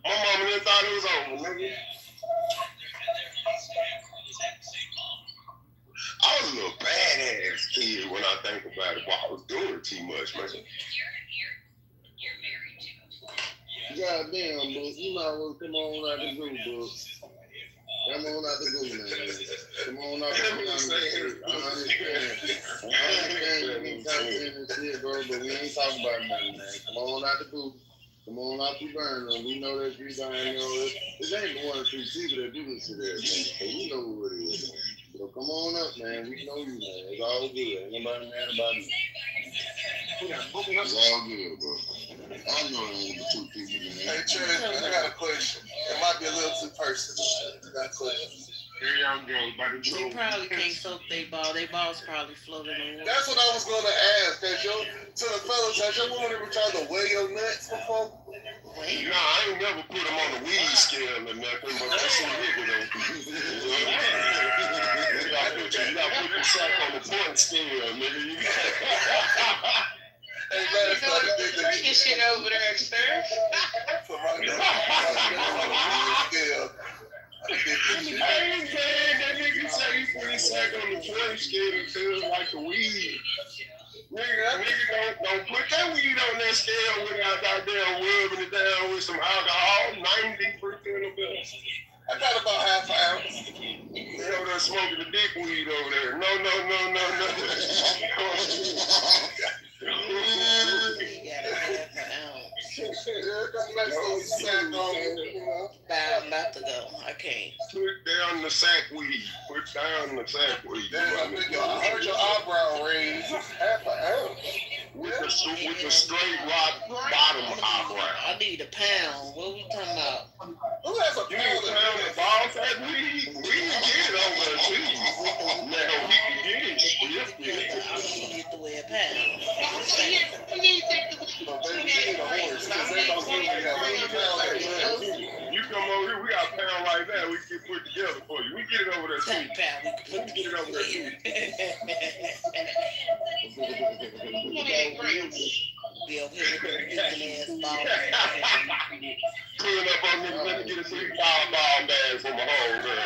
My mama didn't thought it was over, nigga. I was a little badass kid when I think about it, but I was doing too much, man. Goddamn, bro. You might as well come on out the group, bro. Come on out the group, man. Come on out the group. I understand you been talking this shit, bro, but we ain't talking about nothing, man. Come on out the group. Come on out the burner. We know that you dying, it ain't one or two people that do this shit every day. So we know who it is, man. So come on up, man. We know you, man. It's all good. Ain't nobody mad about me. It's all good, bro. I know it ain't the two people, man. Hey, Trey, I got a question. It might be a little too personal. I got a question. Here y'all go. They probably can't soak their ball. Their balls probably floating on water. That's what I was going to ask. To the fellas, has your woman ever tried to weigh your nuts before? Nah, I ain't never put them on the weed scale or nothing, but that's some nigga though. You gotta put the sack on the point scale, nigga. Hey, man, it's not drinking shit over there, sir. Hey, man, that nigga say he put his sack on the point scale and feels like a weed. Nigga, don't put that weed on that scale without goddamn rubbing it down with some alcohol. 90% of it. I got about half an ounce. They over there smoking the dick weed over there. No. I'm about to go. I can't. Put down the sack weed. Put down the sack weed. Damn, I heard your eyebrow raise. Half an ounce. With the straight rock bottom eyebrow. I need a pound. What we talking about? Who has a pound of ball sack weed? We can get it over there too. Now we can get it. I need to wear a pound. You come over here, we got a pound right now. We can put together for you. We get it over there too. We can get it over there too. Be over here with the ass ball. Pulling up on me, let me get a $3 ball bag from my home girl.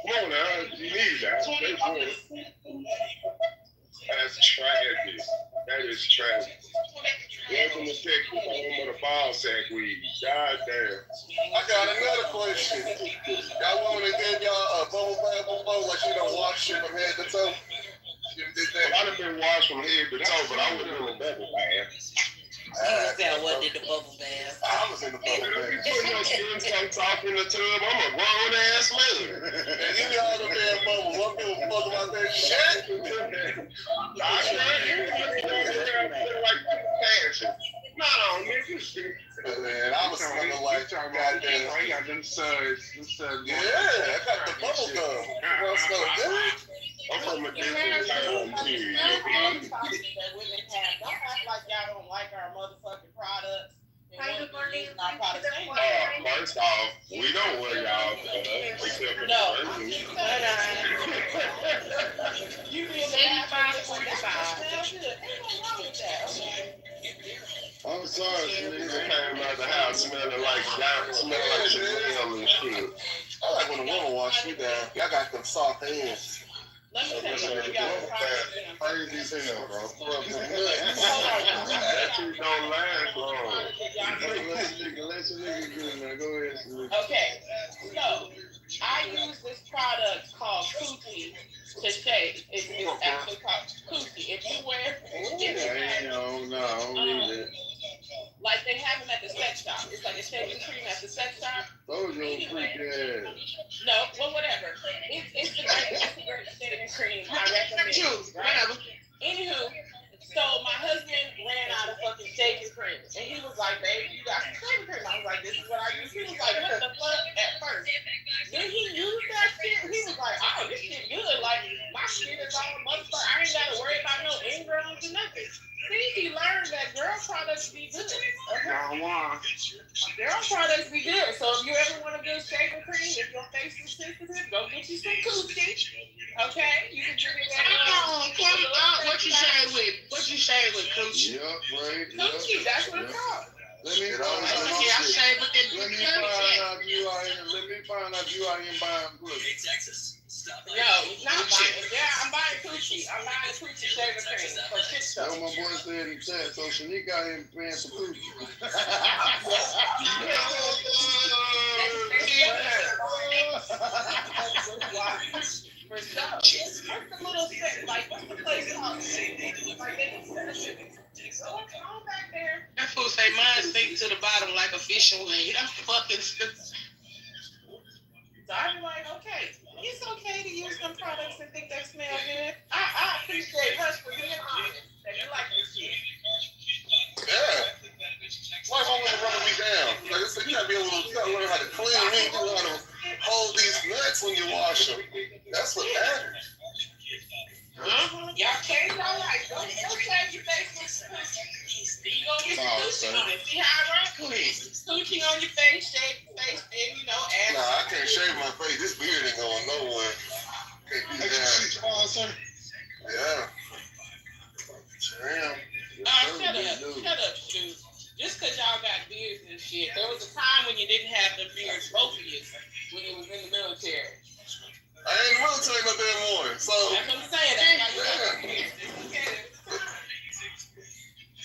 Come on now, you need that. That's tragic. That is tragic. Welcome to Texas, home of the ball sack weed. God damn. I got another question. Y'all want to give y'all a bubble bath before, like you don't wash shit from head to toe? You did that. Well, I done been washed from head to toe, but I wasn't in the bubble bath. I wasn't in the bubble bath. I was in the bubble bath. You put your skin so soft in the tub, I'm a grown ass man. And give me all the damn bubbles. What give a fuck about that shit? I like passion. No, nigga. Man, I was smelling like goddamn. I got them suds. Yeah, I got the bubble gum. You smell good? I'm from a different time period. Don't act like y'all don't like our motherfucking products. First off, we don't wear y'all except for the You be in the I'm sorry, niggas came out the house smelling like Chanel and shit. I like when a woman wash me down. Y'all got them soft hands. Let me tell you, you got crazy as hell, bro. That shit don't last long. Let your nigga do it, man. Go ahead, Salute. Okay, so I use this product called Coochie to shave. It's actually called Coochie. If you wear No, I don't need it. like they have them at the sex shop. It's like a shaving cream at the sex shop. Those your freak ass. No, well, whatever. It's a great shaving cream. I recommend it. Right? Anywho, so my husband ran out of fucking shaving cream. And he was like, babe, you got some shaving cream. I was like, this is what I use. He was like, what the fuck at first? Then he used that shit. He was like, oh, this shit good. Like, my shit is all motherfucker. I ain't got to worry about no ingrams or nothing. See, he learned that girl products be good. Girl products be good. So if you ever want a good shaving cream, if your face is sensitive, go get you some Coochie. Okay? You can drink it that What you shave with? What you shave with, Coochie? Yep, right. Coochie, that's what it's called. Let me find out you out here buying pussy. No, not buying. Yeah, I'm buying Coochie. I'm buying a Coochie shaving cream for shit stuff. So my boy said he said, so Shanique out here paying for Coochie. For stuff. What's the little set? Like, what's the place called? What's on back there? That fool say mine sink to the bottom like a fishing wing. That's fucking stupid. So I be like, okay, it's okay to use some products and think they smell good. I appreciate Hush for being honest that you like this shit. Yeah. My mom was running me down. Like I said, you gotta learn how to clean meat. You gotta hold these nuts when you wash them. That's what matters. Y'all change your life. Don't change your face. You gonna get some coochie on it. See how I rock with it. Coochie on your face, shake your face, then add. Nah, I can't shave my face. This beard ain't going nowhere. Can't do that. Yeah. Damn. Shut up, shoot. Just because y'all got beards and shit. There was a time when you didn't have them beards, both of you, when you was in the military. I ain't in the military no damn more. So that's what I'm saying. That's why you got beards.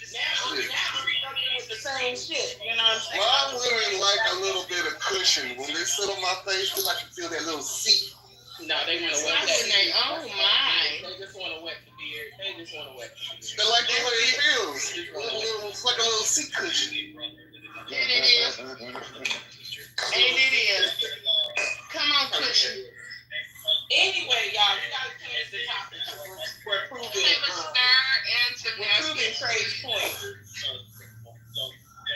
Now I'm struggling with the same shit. You know what I'm saying? Well, I literally like a little bit of cushion. When they sit on my face, I can feel that little seat. No, they want to wet that. Oh my! They just want to wet the beard. They just want to wet the beard. They like the way it feels. It's like a little seat cushion. And it is. And it is. Come on, cushion. Anyway, y'all, we gotta change the topic. We're proving Trey's point.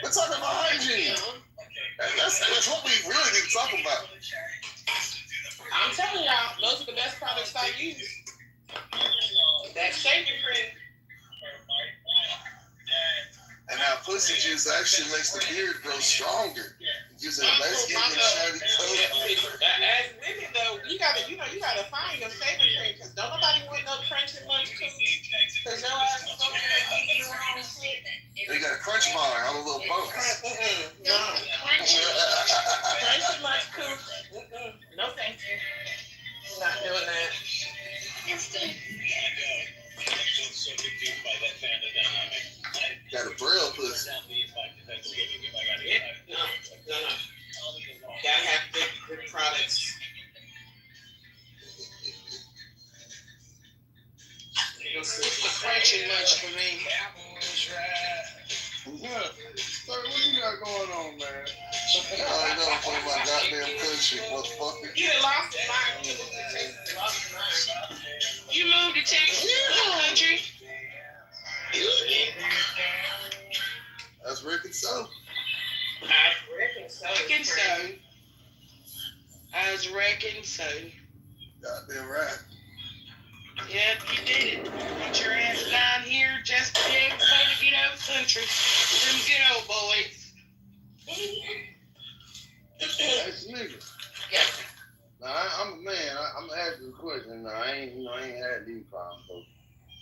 We're talking about hygiene. That's what we really need to talk about. I'm telling y'all, those are the best products I use. That shaving cream. And how pussy juice actually makes the beard grow stronger. Using a nice even shiny coat. As women though, you gotta find your shaving cream because don't nobody want no crunchy munch too. Cause your ass is gonna be the wrong shit. They got a crunch bar on a little bump. No, crunchy munch cook. No thank you. Not doing that. Got a braille pussy. No. Gotta have good products. It's the crunchy munch for me. Yeah. So what you got going on, man? I know for my goddamn country, motherfucker. You done lost your mind. You moved to Texas. What country? That's Rick and so. I was reckon so. Goddamn right. Yep, you did it. Put your ass down here just to be able to get out of the country. Them good old boys. That's nigga. Yeah. Now I'm a man. I'm asking a question. Now I ain't had these problems, so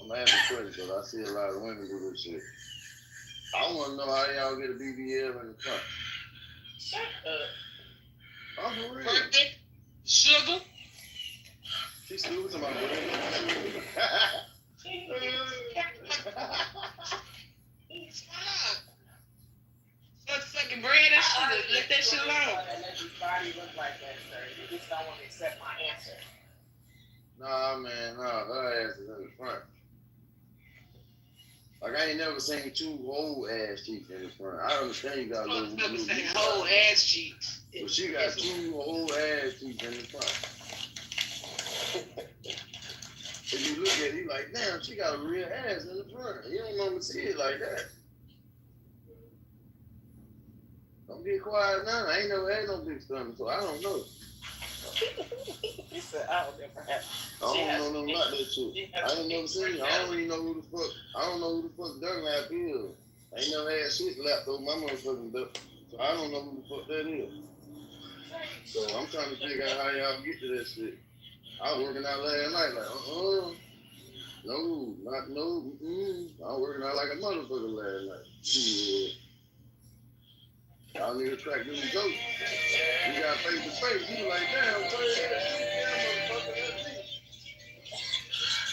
I'm asking a question because I see a lot of women do this shit. I want to know how y'all get a BBL in the front. Shut up. I'm for real. Perfect. Sugar. She's still talking about Fucking bread and sugar. Let that shit alone. Let his body look like that, sir. You just don't want to accept my answer. Nah, man, her ass is in the front. Like I ain't never seen two whole ass cheeks in the front. I understand you got a little whole ass cheeks. But she got two whole ass cheeks in the front. If you look at it, you like, damn, she got a real ass in the front. You don't normally see it like that. Don't get quiet now. I ain't never had no big stomach, so I don't know. He said, I don't never have. I don't know nothing about that shit. I ain't never seen it. I don't even know who the fuck. I don't know who the fuck Dunlap is. I ain't never had shit lapped over my motherfucking belt. So I don't know who the fuck that is. So I'm trying to figure out how y'all get to that shit. I was working out last night like, no, not no, I was working out like a motherfucker last night. Shit. Y'all niggas crack them jokes. You got face to face. You like, damn, motherfucker, that's me.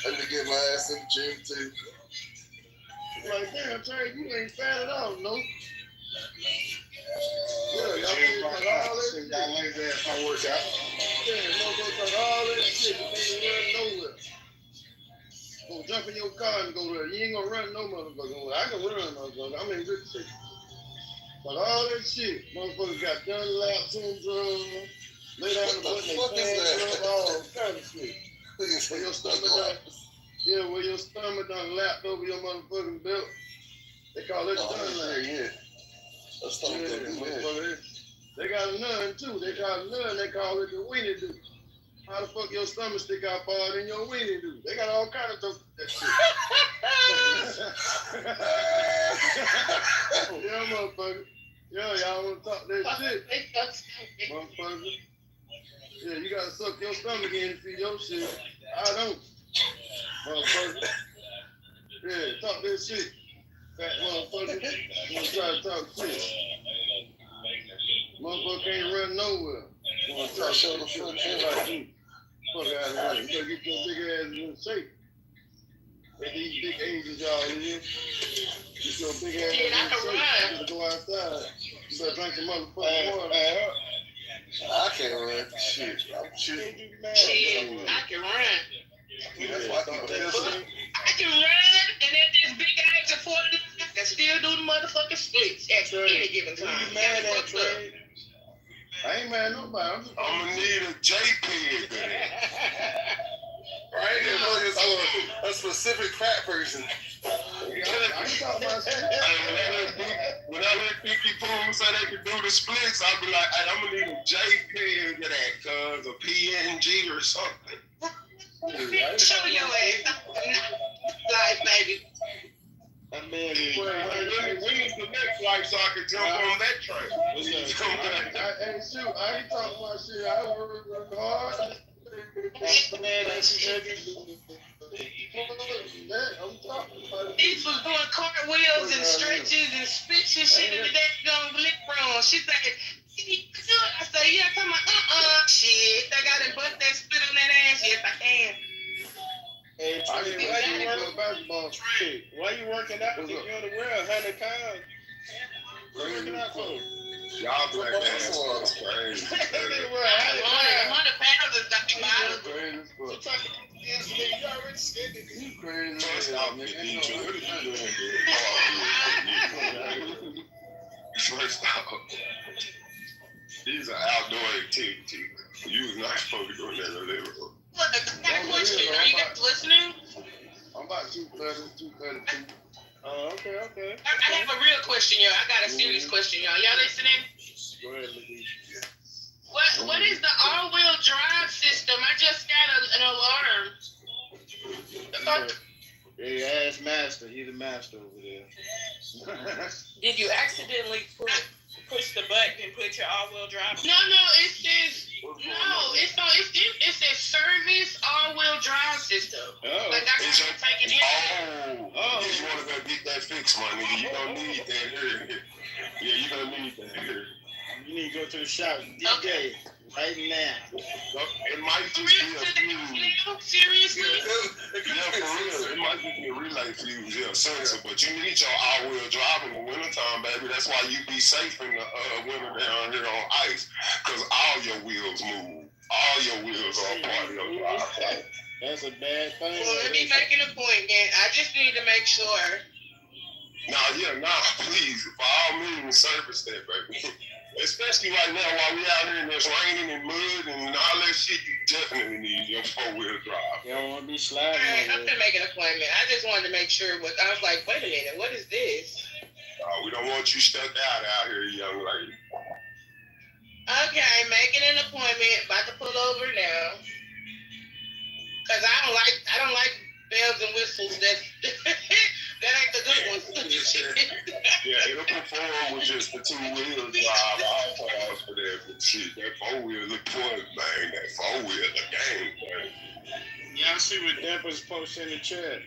I need to get my ass in the gym too. Like, damn, Trey, you ain't fat at all, no. Yeah, y'all think about all that shit. Y'all like that, my workout. Yeah, motherfucker talk all that shit, you ain't run nowhere. Go jump in your car and go there. You ain't gonna run no motherfucker. I can run, motherfucker. I'm in good shape. But all that shit, motherfuckers got Dunlap syndrome, lay down the button, they pants up, all kind of shit. Where your stomach done, where your stomach done lapped over your motherfucking belt. They call it Dunlap. Yeah. That stomach done do that. They got a nun too. They call it the weenie do. How the fuck your stomach stick out farther than your weenie do? They got all kind of stuff that shit. Yeah, motherfucker. Yo, y'all want to talk that shit? Motherfucker. Yeah, you gotta suck your stomach in to see your shit. I don't. Motherfucker. Yeah, talk that shit. Fat motherfucker. You wanna try to talk shit. Motherfucker can't run nowhere. You wanna talk shit like you. Fuck out of here. You gotta get your big ass in shape. At these big ages y'all in here. Get your big ass in shape. You gotta go outside. You better drink some motherfucking water. I can't run shit. I'm shooting. Shit, I can run. That's why I keep that shit. I can run, and at this big age of 40, I can still do the motherfucking splits at any given time. You mad at Trey? I ain't mad at nobody. I'm gonna need a JPEG. Right? It's a specific fat person. I talk about shit. When I let 50 Poom say they could do the splits, I'll be like, hey, I'm gonna need a JPEG of that, cuz a PNG or something. Show your ass. Life, baby. That man is. When's the next life so I can jump on that train? Hey, shoot, I ain't talking about shit. I work hard. These was doing cartwheels and stretches and spits and shit in the daggone lip room. She said, "Can you do it?" I said, "Yeah." Come on, shit. I gotta bust that spit on that ass. Yes, I can. Hey, why you working out if you're in the world 100 pounds? What you working out for? Y'all black ass was crazy. 100 pounds is nothing matter. You already skinny. You crazy. First off, these are outdoor activities. You was not supposed to go in that little. Look, I got a question. Are you guys listening? I'm about 232. Oh, okay. I have a real question, y'all. I got a serious question, y'all. Y'all listening? Go ahead, Louise. What is the all-wheel drive system? I just got an alarm. Yeah, ask Master. He's the master over there. Did you accidentally push the button and put your all-wheel drive? No, it says it says service all-wheel drive system. Oh, like I can take it in. Oh, you want to go get that fixed, my nigga? You gonna need that here. Yeah, you gonna need that here. You need to go to the shop today, right now. It might just be a fuse. Seriously? Yeah, for real. It might just be a relay fuse, sensor. But you need your all-wheel drive in the wintertime, baby. That's why you be safe in the winter down here on ice. Because all your wheels move. All your wheels are part of your drive. That's a bad thing. Well, let me make an appointment. I just need to make sure. Please, by all means, service that, baby. Especially right now while we out here and it's raining and mud and all that shit, you definitely need your four-wheel drive. You don't want to be sliding. All right, I'm going to make an appointment. I just wanted to make sure I was like, wait a minute, what is this? We don't want you stuck out here, young lady. Okay, making an appointment. About to pull over now. Because I don't like bells and whistles. That ain't the good ones. Yeah, it'll perform with just the two-wheel drive. I'll pause for that. But shit, that four-wheel is important, man. That four-wheel is a game, man. Y'all see what Deborah's posting in the chat.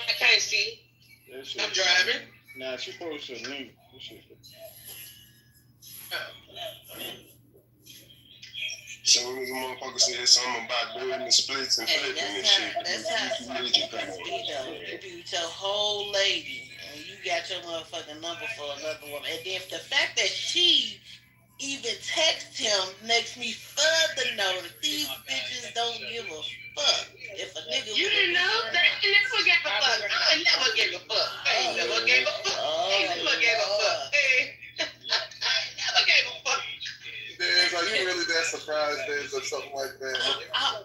I can't see. I'm driving. Nah, she posted a link. Soon as a motherfucker said something about doing the splits and flipping and shit. That's how it be though. You be with your whole lady and you got your motherfucking number for another woman. And then the fact that she even text him makes me further know that these bitches don't give a fuck. If a nigga you didn't know? They never gave a fuck. I never gave a fuck. I never gave a fuck. I never gave a fuck. I never gave a fuck. Dez, are you really that surprised, Dez, or something like that? Oh,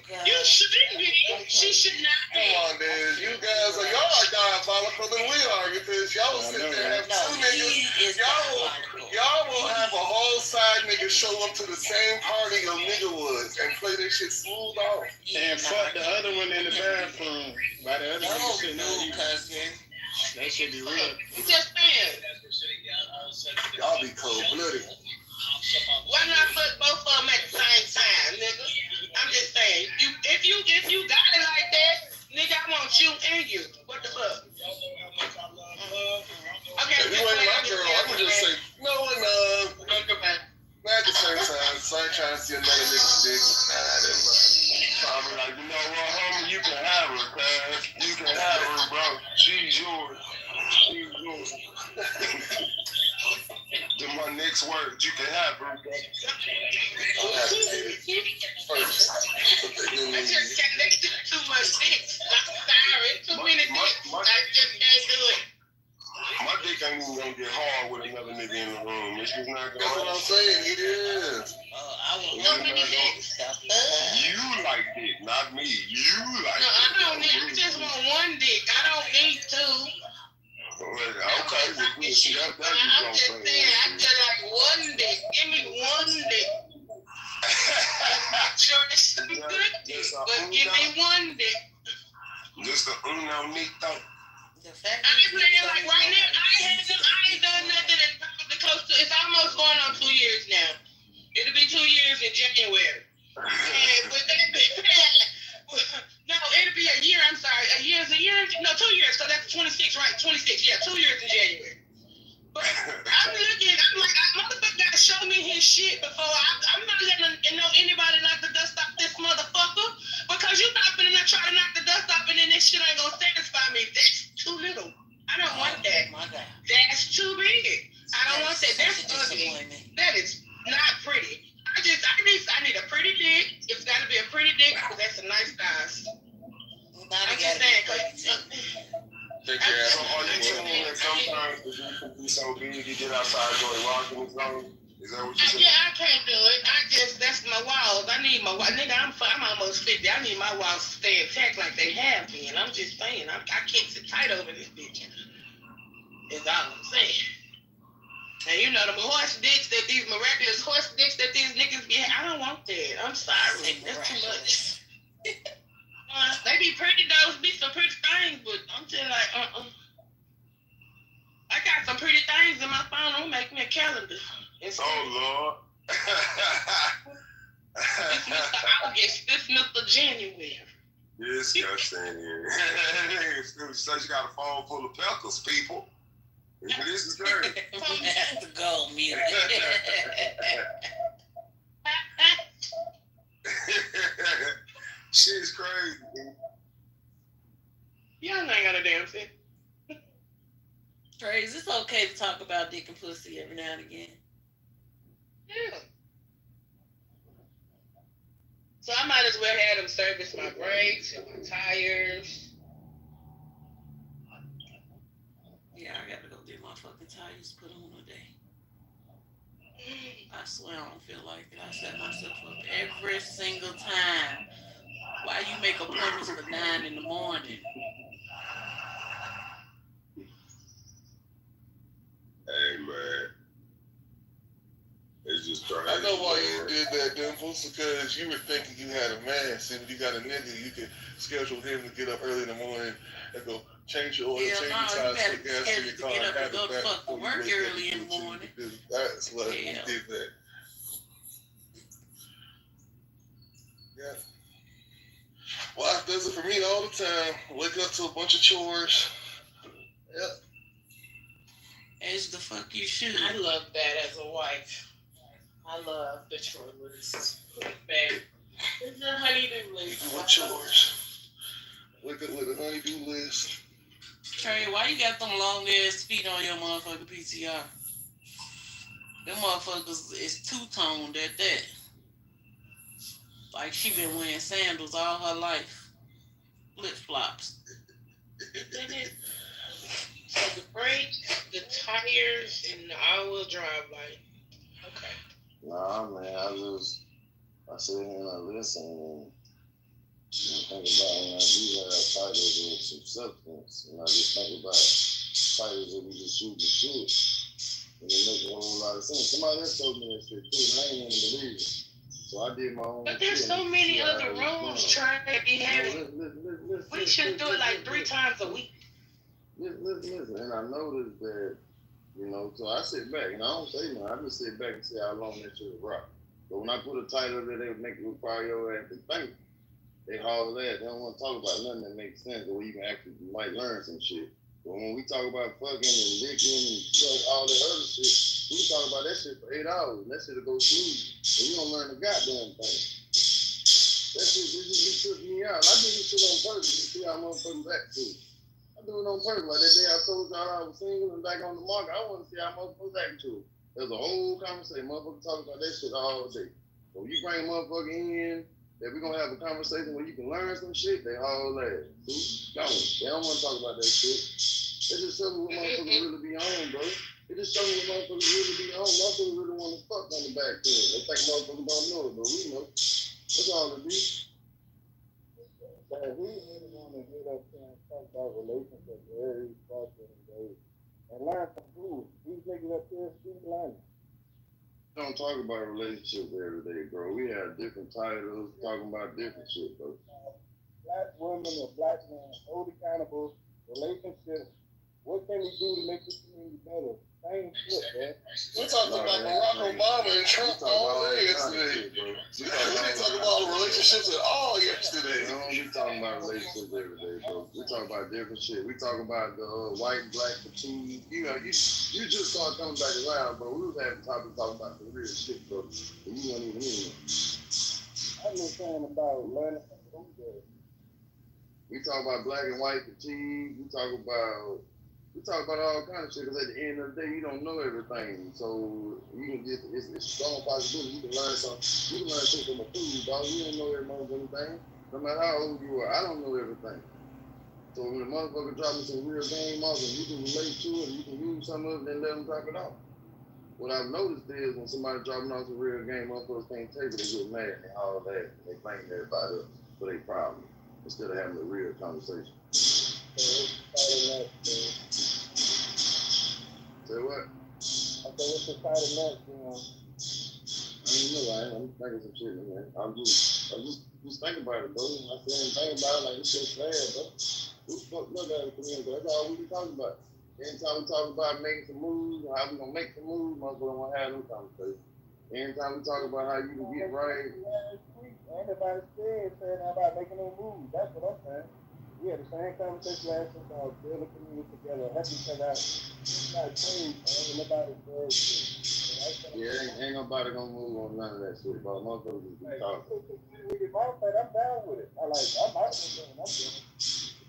God. You shouldn't be. She should not be. Come on, Dez. You guys are, y'all are diabolical than we are because y'all will sit there and have 2 niggas. Y'all will have a whole outside niggas show up to the same party your nigga was and play that shit smooth off. And fuck the other one in the bathroom. By the other one sitting on you. That should be real. You just saying. Y'all be cold blooded. Why not put both of them at the same time, nigga? I'm just saying. If you got it like that, nigga, I want you and you. What the fuck? Okay, if you ain't my girl, I'm gonna just say no enough. Not at the same time. So I ain't trying to see another nigga's dick. So I'm like, you know what, homie, you can have her, cuz. You can have her, bro. She's yours. She's yours. Then my next words, you can have her, bro. First. I just can't make too much dick. I'm sorry. Too many dicks. I just can't do it. My dick ain't even gonna get hard with another nigga in the room. It's just not gonna. That's what I'm saying. It is. I want so many dicks. You like dick, not me. You like no, dick. I don't need. I just want one dick. I don't need two. Okay, well, good. See, that's I'm just saying. I just like one dick. Give me one dick. Sure, it's some good dick, but give me one dick. Just the uno nito. I ain't playing like right now. I ain't done nothing in probably close to. It's almost going on 2 years now. It'll be 2 years in January. And with that, no, it'll be a year. I'm sorry, a year. No, 2 years. So that's 26, right? 26. Yeah, 2 years in January. But I'm looking. I'm like, motherfucker gotta show me his shit before I'm not letting anybody knock the dust off this motherfucker because you not gonna try to knock the dust off and then this shit ain't gonna satisfy me. That's too little. I don't want that. That's too big. I don't want that. That's ugly. That is not pretty. I need a pretty dick. It's gotta be a pretty dick because that's a nice size. I'm just saying. Take care of it. Are you saying that sometimes the dick can be so big you get outside going rocking his zone? Is that what you're saying? Yeah, I can't do it. That's my walls. I need my walls. Nigga, I'm almost 50. I need my walls to stay intact like they have been. I'm just saying. I can't sit tight over this bitch. Is all I'm saying. And you know, them horse dicks that these miraculous horse dicks that these niggas be, I don't want that. I'm sorry. That's too much. They be pretty, those be some pretty things, but I'm just like, I got some pretty things in my phone. I'm make me a calendar. Oh, Lord. This Mr. August, this Mr. January. Disgusting. So you got a phone full of peckles, people. This is great. That's the goal, music. Shit's crazy, dude. Y'all ain't got a damn thing. Trace, it's okay to talk about dick and pussy every now and again. Yeah. So I might as well have them service my brakes and my tires. Yeah, I gotta go get my fucking tires put on today. I swear I don't feel like it. I set myself up every single time. Why you make appointments for 9 in the morning? Hey, man. It's just crazy. I know why you did that, Dimples, because you were thinking you had a man. See, when you got a nigga, you could schedule him to get up early in the morning and go change your oil, change your tires, put gas in your car, get up have and go it to back fucking before work you wake early up. in the morning. That's what you did that. Yeah. Wife does it for me all the time. Wake up to a bunch of chores. Yep. As the fuck you should. I love that as a wife. I love the chore list. Babe, it's a honey-do list. What chores? Wake up with a honey-do list. Trey, why you got them long ass feet on your motherfucking PTR? Them motherfuckers is two-toned at that. Like she been wearing sandals all her life. Flip-flops. So the brakes, the tires, and the all-wheel drive light. Okay. Nah, man, I sit here and I listen and think about when I do have titles of some substance, and I just think about titles that we just shoot the shit. And it makes a whole lot of sense. Somebody else told me that shit too, and I ain't want to believe it. So I did my own. But there's so many other rooms trying to be having. We should do it like 3 times a week. Listen, and I noticed that, so I sit back, and I don't say nothing. I just sit back and see how long that shit will rock. But when I put a title there, they make it require your ass to think. They haul that. They don't want to talk about nothing that makes sense, or you might learn some shit. But when we talk about fucking and licking and all that other shit, we can talk about that shit for 8 hours, and that shit'll go smooth. And we don't learn a goddamn thing. That shit just be tripping me out. I do this shit on purpose to see how motherfuckers act to it. I do it on purpose. Like that day I told y'all I was single and back on the market, I want to see how motherfuckers act to it. There's a whole conversation. Motherfuckers talk about that shit all day. So when you bring a motherfucker in, that we're gonna have a conversation where you can learn some shit, they all laugh. See? Don't. They don't want to talk about that shit. They just show me what motherfuckers really be on, bro. They just show me what motherfuckers really be on. Motherfuckers really want to fuck on the back end. They think motherfuckers don't know it, but we know. That's all it be. We really want to get up here and talk about relationships very fucking days and learn from who. These niggas up here speak learning. Don't talk about relationships every day, bro. We have different titles talking about different shit, bro. Black women or black men hold accountable relationships. What can we do to make this community better? Same shit, man. We talked about Barack Obama and Trump all day yesterday. We didn't talk about relationships at all yesterday. We don't be talking about relationships every day, bro. We talk about different shit. We talk about the white and black fatigue. You just start coming back around, bro. We was having time to talk about the real shit, bro. And you don't even hear me. I'm just saying about learning from who. We talk about black and white fatigue. We talk about all kinds of shit, because at the end of the day, you don't know everything. So you can just, it's a strong possibility you can learn something. You can learn shit from a fool, dog. You don't know every motherfucking thing. No matter how old you are, I don't know everything. So when the motherfucker drop me some real game off and you can relate to it, and you can use some of it, then let them drop it off. What I've noticed is when somebody dropping off some real game, motherfuckers can't take it, they get mad and they all that, and they blame everybody else for their problem instead of having a real conversation. Say what? I said, what's the title next, I don't know, I'm thinking some shit, man. I'm just thinking about it, bro. I said, think about it like this shit's sad, bro. We fucked up at the community, that's all we be talking about. Anytime we talk about making some moves, how we gonna make some moves, motherfucker wanna have no conversation. Anytime we talk about how you can get right. Everybody saying about making no moves. That's what I'm saying. We had the same conversation last week about building community together. That's because it's not changed, man. Nobody says shit. Yeah, ain't nobody gonna move on none of that shit, bro. Motherfuckers just be talking. I'm down with it. I'm out of doing what I'm doing.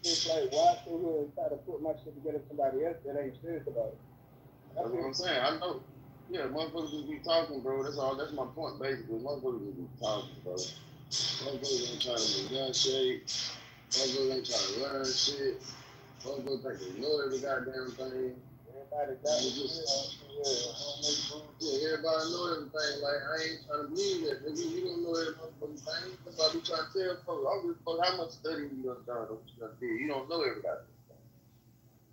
It's like, why sit here and try to put my shit together with somebody else that ain't serious about it? That's what I'm saying. I know. Yeah, motherfuckers just be talking, bro. That's all. That's my point, basically. Motherfuckers just be talking, bro. Motherfuckers ain't trying to negotiate. Motherfuckers ain't trying to learn shit. Motherfuckers think they know every goddamn thing. Everybody got it. Yeah, everybody know everything. Like, I ain't trying to believe that. Nigga, you don't know every motherfucking thing. That's why we trying to tell folks. I don't give a fuck how much studying you done done or what you done did. You don't know everybody.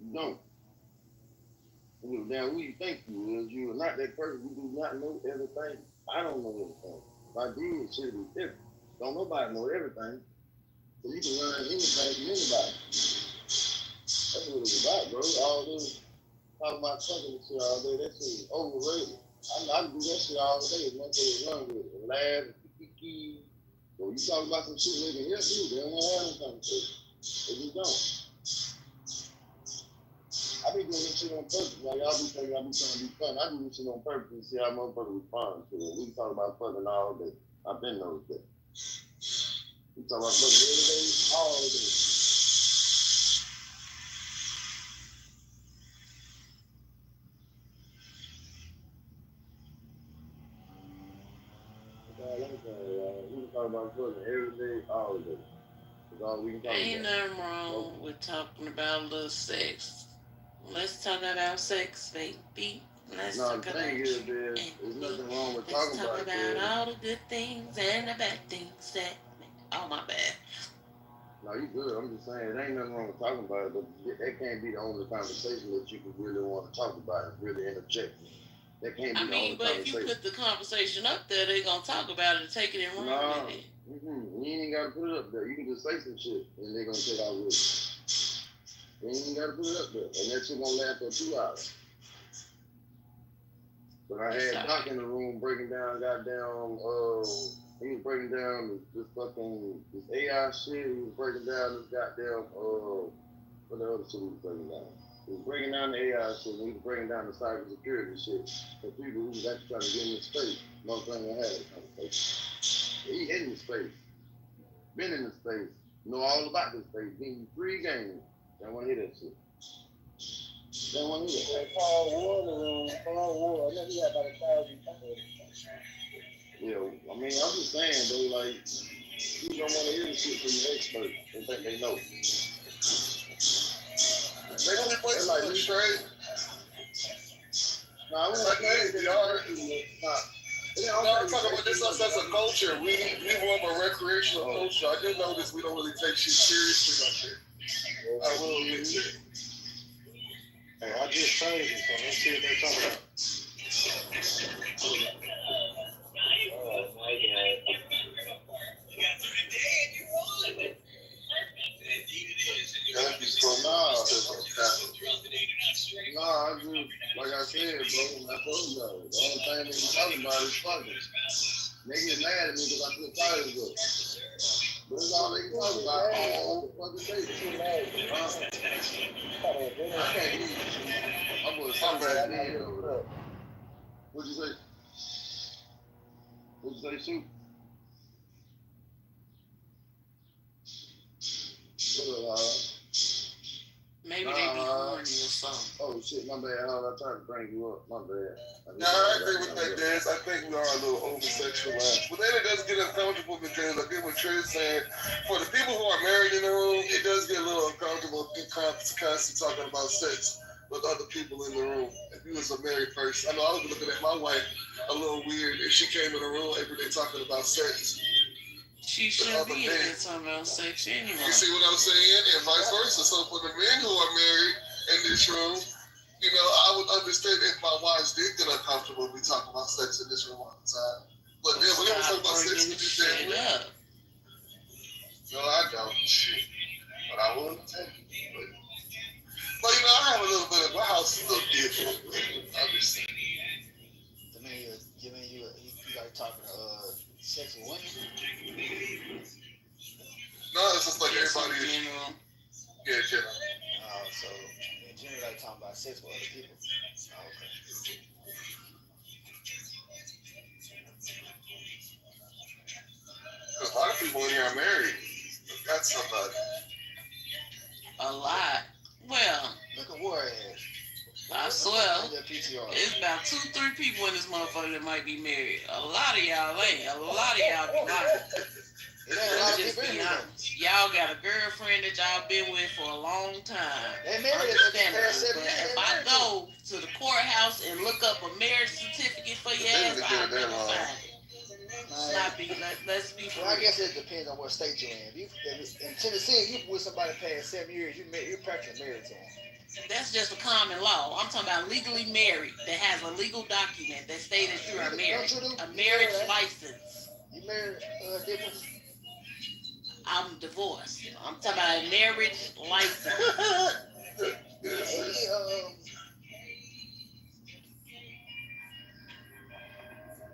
You don't. You know, who you think you is. You are not that person. You do not know everything. I don't know everything. If I did, shit would be different. Don't nobody know everything. So you can learn anything from anybody. That's what it's about, bro. All this talking about fucking shit all day, that shit is overrated. I do that shit all day. Motherfuckers run with it and laugh and kiki. So you talk about some shit they can help you, they don't want to have no conversation. They just don't. I be doing this shit on purpose. Like, y'all be thinking I be trying to be funny. I do this shit on purpose to see how motherfuckers respond to it. We can talk about fucking all day. I've been those days. We talk about fucking every day, all day. We can talk about fucking every day, all day. That's all we can talk Ain't about. nothing wrong with talking about a little sex. Let's talk about sex, baby. Let's talk about there's nothing wrong with Let's talking talk about about all the good things and the bad things that make. Oh, my bad. No, you good. I'm just saying, it ain't nothing wrong with talking about it, but that can't be the only conversation that you can really want to talk about and really interject. That can't be I the mean, only but if you conversation. put the conversation up there, they gonna talk about it and take it and run Nah, with it. you ain't gotta put it up there. You can just say some shit and they gonna take out with it. You ain't even gotta put it up there, and that shit gonna last for 2 hours. But I had Doc in the room breaking down goddamn, he was breaking down this AI shit. He was breaking down this goddamn, what the other shit he was breaking down? He was breaking down the AI shit, and he was breaking down the cybersecurity shit for people who was actually trying to get in the space. Motherfucker gonna have that conversation. He in the space, been in the space, know all about this space, getting you free games. Don't wanna hear that shit. Don't wanna hear that. Paul Ward, I know he had about 1,000 people. Yeah, I mean, I'm just saying though, like, you don't want to hear the shit from the experts. They think they know. They gonna be playing like you crazy. Nah, I'm like crazy, y'all. I'm talking about this us as a culture. We more of a recreational culture. I did notice we don't really take shit seriously like that. I will admit that. Hey, I just changed it, so let's see what they're talking about. Oh my God. Nah, I just, like I said, bro, I told y'all, the only thing they be talking about is fucking. They get mad at me because I put titles up. But that's all they can talk about all the fucking day. I can't hear you. I'm going to so bad dead over there. What'd you say? What'd you say, shoot? What up, Maybe they be horny or something. Oh shit, my bad. I tried to bring you up. My bad. Yeah, I agree with that, Dez. I think we are a little over-sexualized. But then it does get uncomfortable because I get what Trey's saying. For the people who are married in the room, it does get a little uncomfortable constantly talking about sex with other people in the room. If you was a married person, I know I would be looking at my wife a little weird if she came in the room every day talking about sex. She shouldn't be in there talking about sex anyway. You see what I'm saying? And vice versa. So for the men who are married in this room, you know, I would understand if my wives did get uncomfortable if we talk about sex in this room all the time. But then we never talk about sex with these damn women. No, I don't. Shit. But I will take it. But you know, I have a little bit of my house is a little different. I'm just saying. You mean you like talking sex with women? No, it's just like everybody is. Yeah, general. Oh, so in general, like talking about sex with other people. Oh, okay. Because a lot of people in here are married. Got somebody. A lot. Well, look at War ass. I swear, it's about 2-3 people in this motherfucker that might be married. A lot of y'all ain't. A lot of y'all be lying. Let's just be honest. Y'all got a girlfriend that y'all been with for a long time. Understandable. But if I go to the courthouse and look up a marriage certificate for your ass, I'll never find it. Let's be well, I guess it depends on what state you're in. In Tennessee, if you with somebody past 7 years, you're practically married to them. That's just a common law. I'm talking about legally married that has a legal document that states that you are married. A marriage license. You married, different? I'm divorced. I'm talking about a marriage license.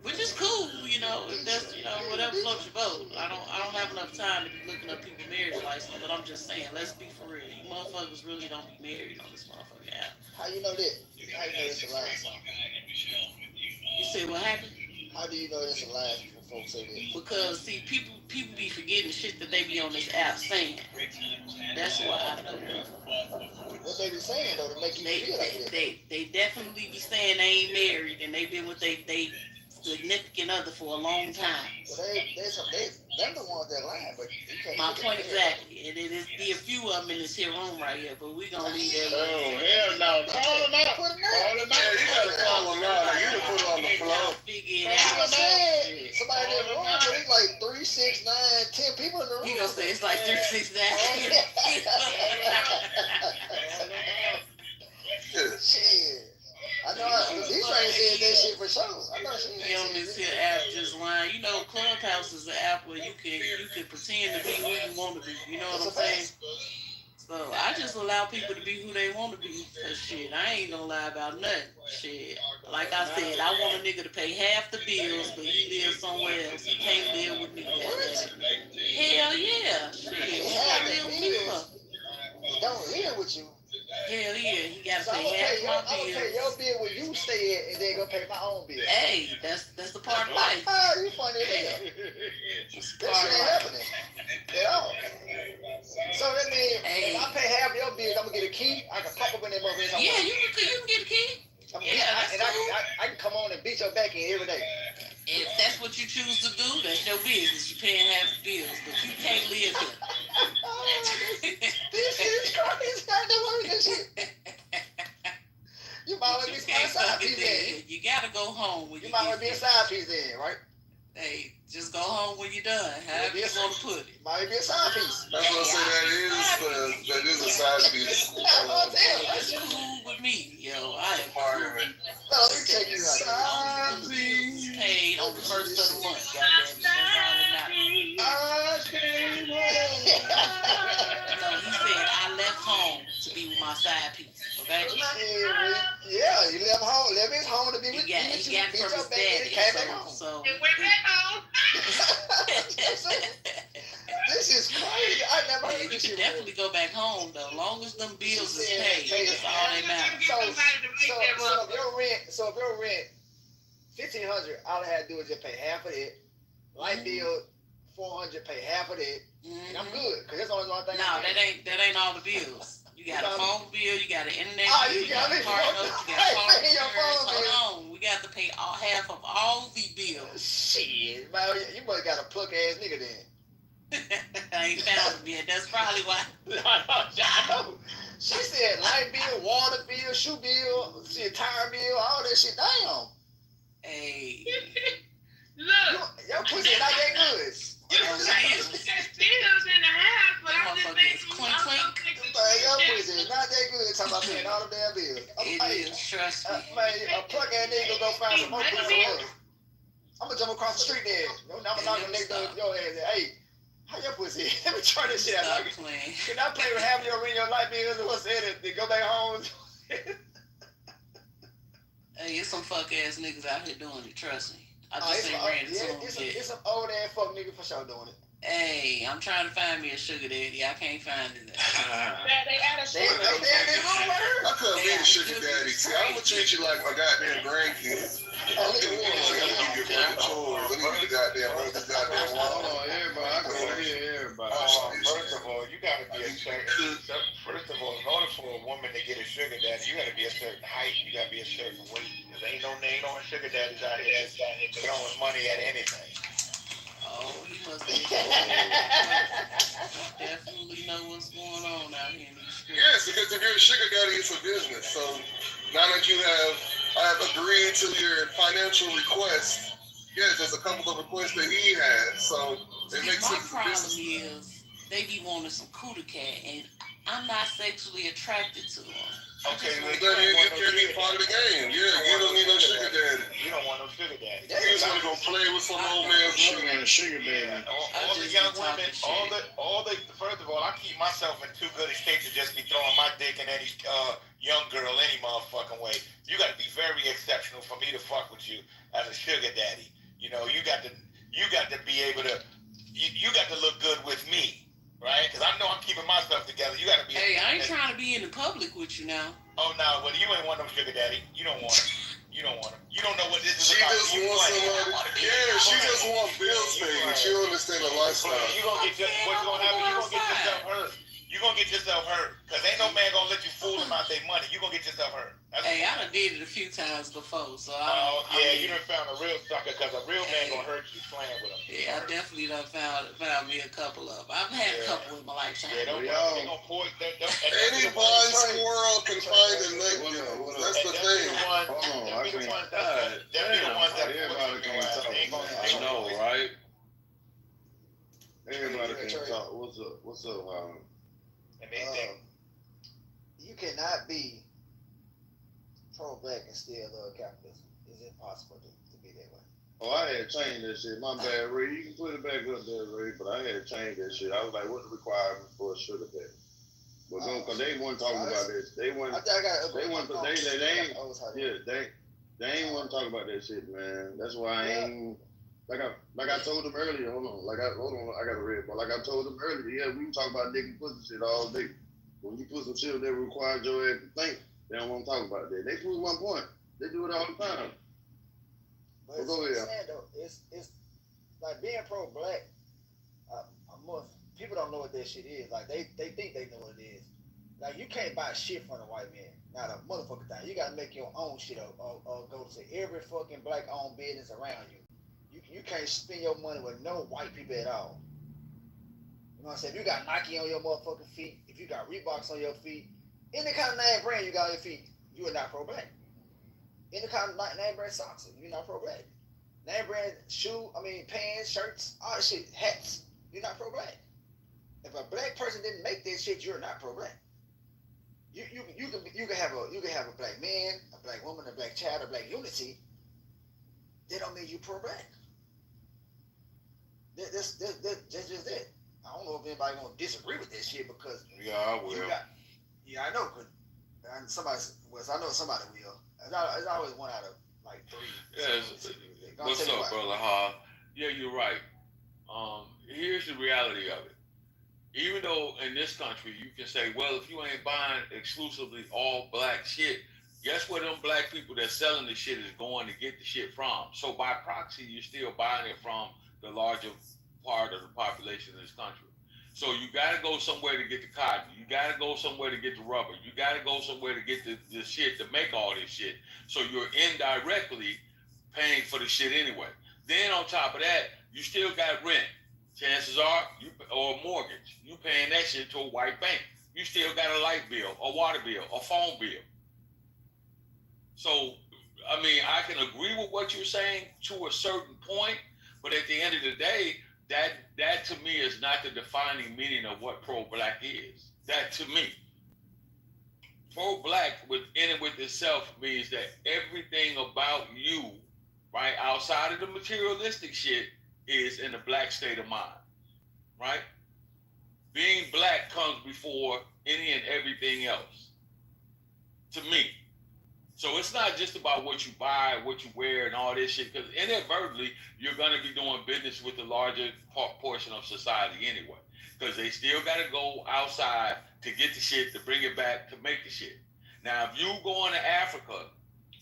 Which is cool, you know, if that's, you know, whatever floats your boat. I don't have enough time to be looking up people's marriage license, but I'm just saying, let's be for real. You motherfuckers really don't be married on this motherfucking app. How you know that? How you know it's a lie? You said what happened? How do you know it's a lie when folks say that? Because see, people be forgetting shit that they be on this app saying. That's why I know. What they be saying though to make you feel like that? They definitely be saying they ain't married and they been with they significant other for a long time. Well, they're the ones that lie, but you can't. My point exactly. And it is be a few of them in this here room right here, but we gonna leave that. Oh hell no! Call them out. Call them out. Yeah, you gotta call them out. You done put it on the floor. Figure it out. out. Somebody in the room, but it's like 3, 6, 9, 10 people in the room. He gonna say it's like 3, 6, 9. Shit. I These ain't said that shit for sure. I know she ain't on this here app just lying. You know, Clubhouse is an app where you can pretend to be who you want to be. You know what I'm saying? So I just allow people to be who they want to be. Cause shit, I ain't gonna lie about nothing. Shit, like I said, I want a nigga to pay half the bills, but he lives somewhere else. He can't live with me. Hell yeah, shit. What I live with me for? Don't live with you. Hell yeah, he gotta pay half my bills. I'm gonna pay your bill where you stay at, and then go pay my own bill. Hey, that's the part of life. You funny as hell. That shit ain't happening at all. So that means if I pay half your bills, I'm gonna get a key. I can pop up in that motherfucker. Yeah, you can get a key. I can come on and beat your back in every day. If that's what you choose to do, that's your business. You're paying half the bills, but you can't live here. This shit is crazy. I never heard this shit. You might want to be a side piece then. You gotta go home when you might want to be a side piece then, right? Hey, just go home when you're done. However you want to put it. Might be a side piece. That's what I say. That is a side piece. That's cool with me, yo. I am part of it. Let me take you out. Side piece. Paid on the first of the month. Goddamn, no, he said I left home to be with my side piece. Okay. Yeah, you left home. Left his home to be with you. He got it from his daddy. So we went home. This is crazy. I never heard this shit. You can definitely go back home though. Long as them bills is paid, that's all that matters. So if your rent $1,500, all I had to do is just pay half of it. Light bill $400, pay half of it, and I'm good. Cause that's the only one thing. No, that ain't all the bills. You got a phone bill, you got an internet bill, you got a car note, you got car insurance. Hold on, we got to pay half of all the bills. Shit, man, you must got a pluck ass nigga then. I ain't found him yet. That's probably why. I know. She said light bill, water bill, shoe bill, tire bill, all that shit. Damn. Hey. Look. Your pussy not that good. You know, there's bills in the house, but I'm just making clink. Your pussy is not that good. Talking about paying all the damn bills. It is, trust me. Man, a plug ass nigga go find some more pussy. I'm gonna jump across the street there. I'm gonna knock on next door your ass. Hey, how your pussy? Let me try this shit out. Can I play with half your ring, your light bills, and what's in it? Then go back home. Hey, it's some fuck ass niggas out here doing it. Trust me. I just ain't ran into them yet. It's some old ass fuck nigga for sure doing it. Hey, I'm trying to find me a sugar daddy. I can't find it. They out of sugar. I couldn't be a sugar daddy. See, I would treat you like my goddamn grandkids. I'm the one that gotta give you a chores. Let me get the goddamn run this goddamn wall. Hold on, everybody. I can hear everybody. First of all, you gotta be a certain. First of all, in order for a woman to get a sugar daddy, you gotta be a certain height. You gotta be a certain weight. Cause ain't no sugar daddies out here that's throwing money at anything. Oh, he must be. Definitely know what's going on out here in these streets. Yes, because if you're a sugar daddy, it's a business. So now that I have agreed to your financial request. Yes, there's a couple of requests that he has. So it makes sense. My problem is they be wanting some cootie cat, and I'm not sexually attracted to them. Okay, well then you can't be part of the game. Yeah, you don't need no sugar daddy. You don't want no sugar daddy. You just want to go play with some old man. Sugar daddy. All the young women, all the. First of all, I keep myself in too good a state to just be throwing my dick in any young girl any motherfucking way. You got to be very exceptional for me to fuck with you as a sugar daddy. You know, you got to be able to. You got to look good with me. Right? Because I know I'm keeping myself together. You got to be. Hey, I ain't trying to be in the public with you now. Oh, no. Well, you ain't want no sugar daddy. You don't want him. You don't want him. You don't know what this is She about. just wants somebody. Yeah, she just wants bills paid. She don't understand the lifestyle. You gonna get what's gonna happen? You gonna get yourself hurt. You gonna get yourself hurt. Because ain't no man gonna let you fool him out their money. You gonna get yourself hurt. Hey, I done did it a few times before, so you done found a real sucker because a real man gonna hurt you playing with him. Yeah, I definitely done found me a couple of them. I've had a couple in my lifetime. Yeah, any blind squirrel can find a nut. That's the thing. Everybody can talk. I know, right? Everybody can talk. What's up, you cannot be pro-black and still love capitalism? Is it possible to be that way? Oh, I had changed that shit. My bad, Ray. You can put it back up there, Ray. But I had changed that shit. I was like, what the requirements for a sugar daddy? But no, because they weren't talking about this. They weren't. They ain't. Yeah, they ain't want to talk about that shit, man. That's why I ain't. Like I told them earlier. Hold on. I got a red. But like I told them earlier, yeah, we can talk about dick and pussy shit all day. When you put some shit that requires your ass to think, they don't want to talk about that. They prove one point. They do it all the time. But go ahead. Saying though, it's like being pro-black. People don't know what that shit is. Like they think they know what it is. Like you can't buy shit from a white man. Not a motherfucking thing. You gotta make your own shit or go to every fucking black-owned business around you. You can't spend your money with no white people at all. You know what I'm saying? If you got Nike on your motherfucking feet, if you got Reeboks on your feet, any kind of name brand you got on your feet, you are not pro-black. Any kind of name brand socks, you're not pro-black. Name brand pants, shirts, all that shit, hats, you're not pro-black. If a black person didn't make that shit, you're not pro-black. You can have a black man, a black woman, a black child, a black unity. That don't mean you pro-black. That's just it. I don't know if anybody gonna disagree with this shit because I will. I know, cause I know somebody will. It's always one out of like three. Yes. What's up, brother Ha? Yeah, you're right. Here's the reality of it. Even though in this country you can say, well, if you ain't buying exclusively all black shit, guess where them black people that's selling the shit is going to get the shit from? So by proxy, you're still buying it from the larger part of the population in this country. So you got to go somewhere to get the cotton. You got to go somewhere to get the rubber. You got to go somewhere to get the shit to make all this shit. So you're indirectly paying for the shit anyway. Then on top of that, you still got rent. Chances are, or mortgage. You paying that shit to a white bank. You still got a light bill, a water bill, a phone bill. So, I mean, I can agree with what you're saying to a certain point, but at the end of the day, that to me is not the defining meaning of what pro-black is. That to me, pro-black within and with itself means that everything about you, right, outside of the materialistic shit, is in a black state of mind, right? Being black comes before any and everything else, to me. So it's not just about what you buy, what you wear, and all this shit, because inadvertently, you're going to be doing business with the larger portion of society anyway, because they still got to go outside to get the shit, to bring it back, to make the shit. Now, if you go into Africa,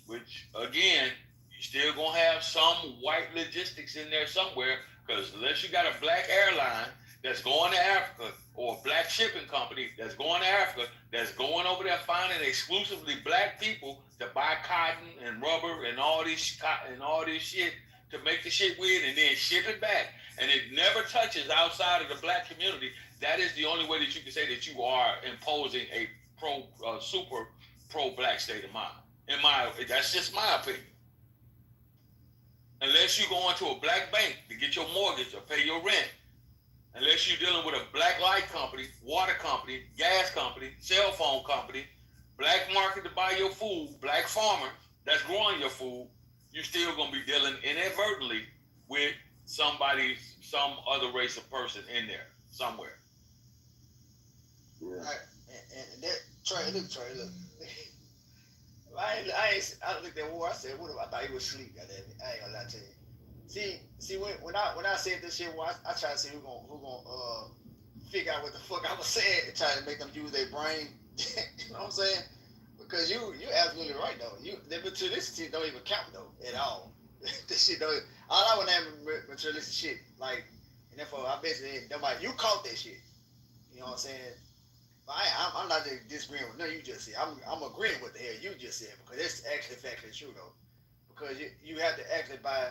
which, again, you still going to have some white logistics in there somewhere, because unless you got a black airline that's going to Africa, or a black shipping company that's going to Africa, that's going over there finding exclusively black people to buy cotton and rubber and all this shit to make the shit weird and then ship it back, and it never touches outside of the black community, that is the only way that you can say that you are imposing a super pro-black state of mind. That's just my opinion. Unless you go into a black bank to get your mortgage or pay your rent, unless you're dealing with a black light company, water company, gas company, cell phone company, black market to buy your food, black farmer that's growing your food, you're still going to be dealing inadvertently with some other race of person in there somewhere. Yeah. Right. And that Trey, look. I looked at War. I said, "What?" I thought he was asleep. Goddamn it! I ain't gonna lie to you. See, when I said this shit, I tried to see who gonna figure out what the fuck I was saying and try to make them use their brain. You know what I'm saying? Because you absolutely right though. The materialistic don't even count though at all. This shit don't. All I would name materialistic shit like, and therefore I bet nobody. You caught that shit. You know what I'm saying? I'm not disagreeing with nothing you just said. I'm agreeing with the hell you just said because it's actually factually true though. Because you have to actually buy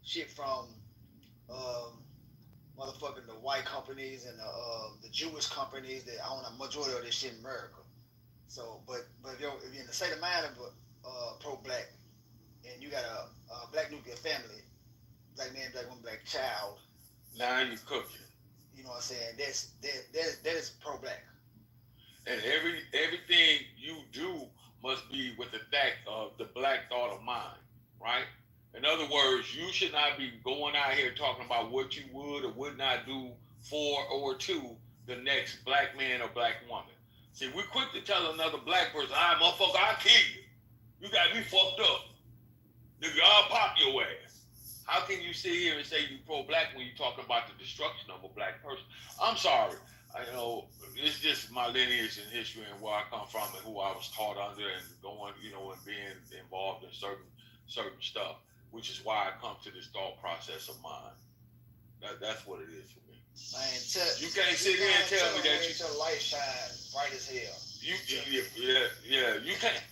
shit from motherfucking the white companies and the Jewish companies that own a majority of this shit in America. So, but if you're in the state of mind of pro-black and you got a black nuclear family, black man, black woman, black child. Now you cooking. You know what I'm saying? That is pro-black. And everything you do must be with the fact of the black thought of mind, right? In other words, you should not be going out here talking about what you would or would not do for or to the next black man or black woman. See, we're quick to tell another black person, motherfucker, I'll kill you. You got me fucked up. Nigga, I'll pop your ass. How can you sit here and say you pro-black when you're talking about the destruction of a black person? I'm sorry. It's just my lineage and history and where I come from and who I was taught under and going, and being involved in certain stuff, which is why I come to this thought process of mine. That's what it is for me. Man, you can't sit here and tell me that your light shine bright as hell. You can't.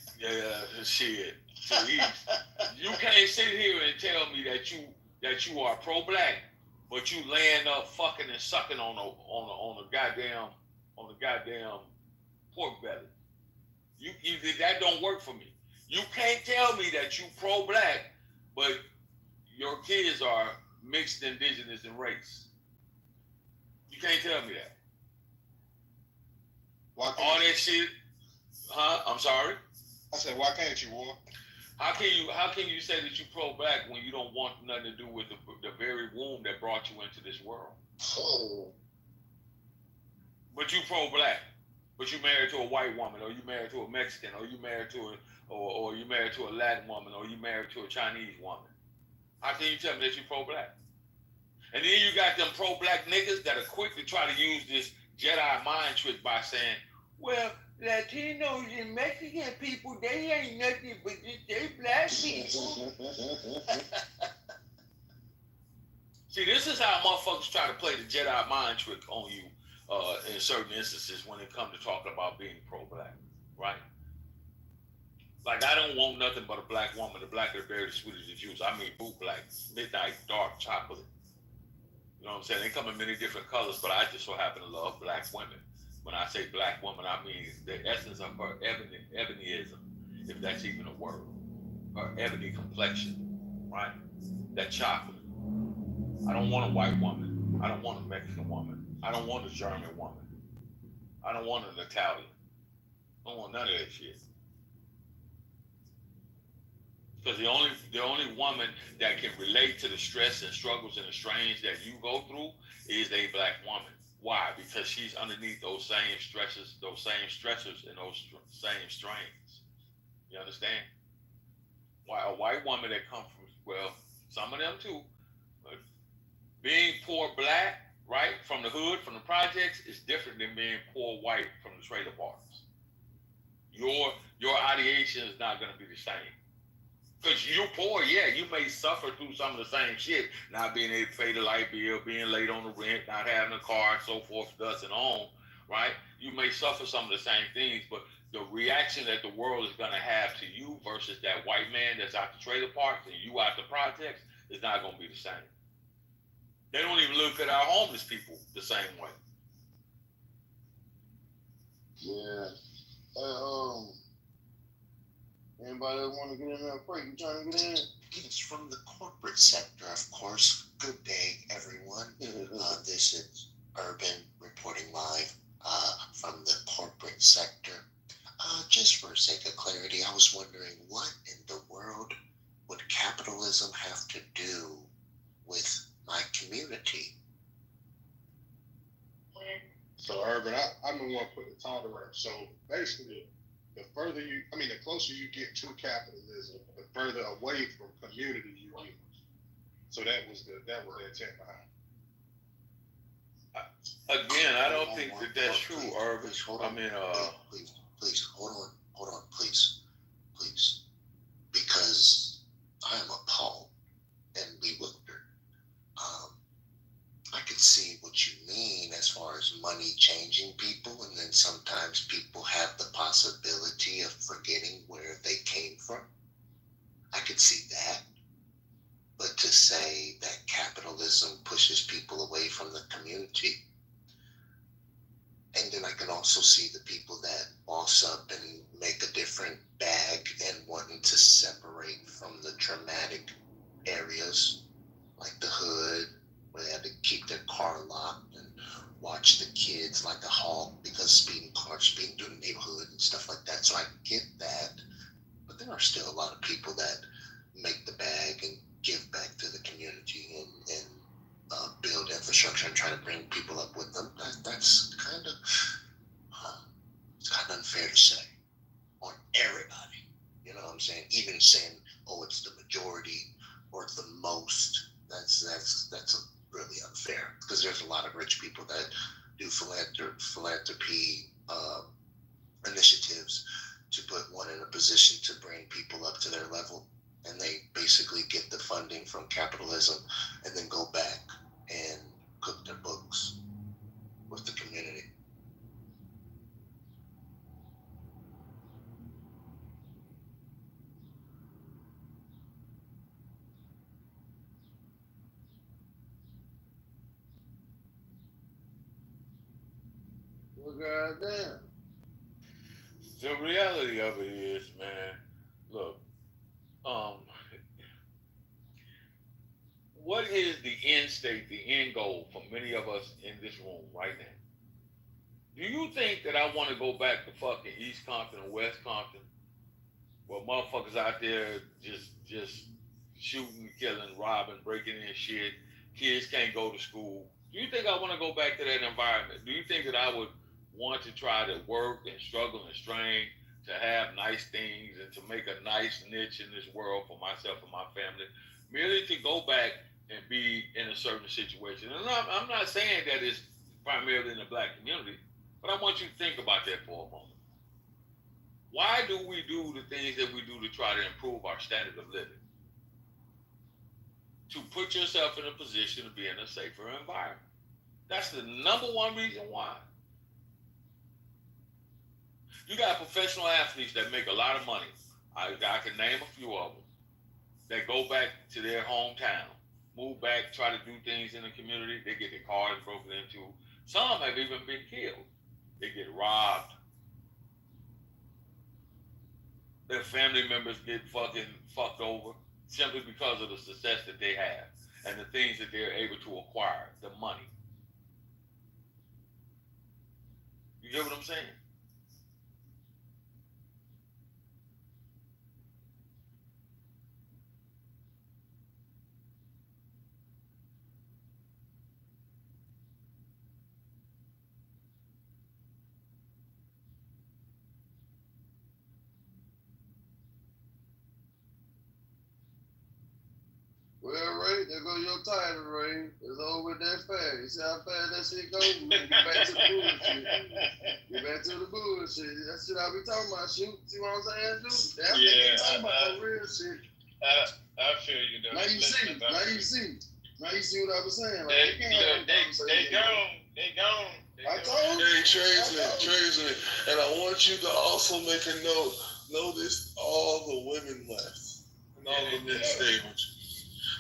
Shit. You can't sit here and tell me that you are pro-black, but you laying up fucking and sucking on a goddamn pork belly. You that don't work for me. You can't tell me that you pro-black, but your kids are mixed indigenous in race. You can't tell me that. All that shit. Huh? I'm sorry. I said, why can't you, War? How can you say that you pro-black when you don't want nothing to do with the very womb that brought you into this world? Oh. But you pro-black. But you married to a white woman, or you married to a Mexican, or you married to or you married to a Latin woman, or you married to a Chinese woman. How can you tell me that you pro-black? And then you got them pro-black niggas that are quick to try to use this Jedi mind trick by saying, well, Latinos and Mexican people, they ain't nothing but they black people. See, this is how motherfuckers try to play the Jedi mind trick on you in certain instances when it comes to talking about being pro-black, right? Like, I don't want nothing but a black woman. The blacker the berry, the sweeter the juice. I mean, boot black, midnight, dark chocolate. You know what I'm saying? They come in many different colors, but I just so happen to love black women. When I say black woman, I mean the essence of her ebonyism, if that's even a word. Her ebony complexion, right? That chocolate. I don't want a white woman. I don't want a Mexican woman. I don't want a German woman. I don't want an Italian. I don't want none of that shit. Because the only woman that can relate to the stress and struggles and the strains that you go through is a black woman. Why? Because she's underneath those same stresses, those same stressors, and those same strains. You understand? Why a white woman that comes from, well, some of them too, but being poor black, right, from the hood, from the projects, is different than being poor white from the trailer parks. Your ideation is not going to be the same. Because you're poor, yeah, you may suffer through some of the same shit, not being able to pay the light bill, being late on the rent, not having a car, and so forth, thus and on, right? You may suffer some of the same things, but the reaction that the world is going to have to you versus that white man that's out the trailer parks and you out the projects is not going to be the same. They don't even look at our homeless people the same way. Yeah. Anybody that want to get in there quick? You trying to get in? It's from the corporate sector, of course. Good day, everyone. This is Urban reporting live from the corporate sector. Just for sake of clarity, I was wondering what in the world would capitalism have to do with my community? So, Urban, I'm the one putting the time around. So, basically, the closer you get to capitalism, the further away from community you get. So that was the intent behind it. Again, I don't think that's true, Urban. Please, hold on, please, because I am appalled and bewildered. I can see what you mean as far as money changing people, and then sometimes people have the possibility of forgetting where they came from. I could see that. But to say that capitalism pushes people away from the community, and then I can also see the people that boss up and make a different bag and wanting to separate from the traumatic areas, like the hood, where they had to keep their car locked and watch the kids like a hawk because speeding cars speeding through the neighborhood and stuff like that. So I get that, but there are still a lot of people that make the bag and give back to the community and build infrastructure and try to bring people up with them. That's kind of it's kind of unfair to say on everybody. You know what I'm saying? Even saying, oh, it's the majority or it's the most. That's really unfair because there's a lot of rich people that do philanthropy initiatives to put one in a position to bring people up to their level, and they basically get the funding from capitalism and then go back and cook their books with the community. Well, goddamn. The reality of it is, man, look, what is the end state, the end goal for many of us in this room right now? Do you think that I want to go back to fucking East Compton or West Compton, where motherfuckers out there just shooting, killing, robbing, breaking in shit, kids can't go to school? Do you think I want to go back to that environment? Do you think that I would want to try to work and struggle and strain to have nice things and to make a nice niche in this world for myself and my family, merely to go back and be in a certain situation? And I'm not saying that it's primarily in the black community, but I want you to think about that for a moment. Why do we do the things that we do to try to improve our standard of living? To put yourself in a position to be in a safer environment. That's the number one reason why. You got professional athletes that make a lot of money. I can name a few of them that go back to their hometown, move back, try to do things in the community. They get their cars broken into. Some have even been killed. They get robbed. Their family members get fucked over simply because of the success that they have and the things that they're able to acquire, the money. You get what I'm saying? Well, Ray, there go your title, Ray. It's over with that fast. You see how fast that shit goes? Get back to the bullshit. Get back to the bullshit. That shit I be talking about, shoot. See what I'm saying, dude? That's what they talking about, real shit. I feel you, though. Now you see. Now you see what I was saying. Like, They gone. I told you. Hey, Tradesman, and I want you to also make a note. Notice all the women left. And all the men stayed with you.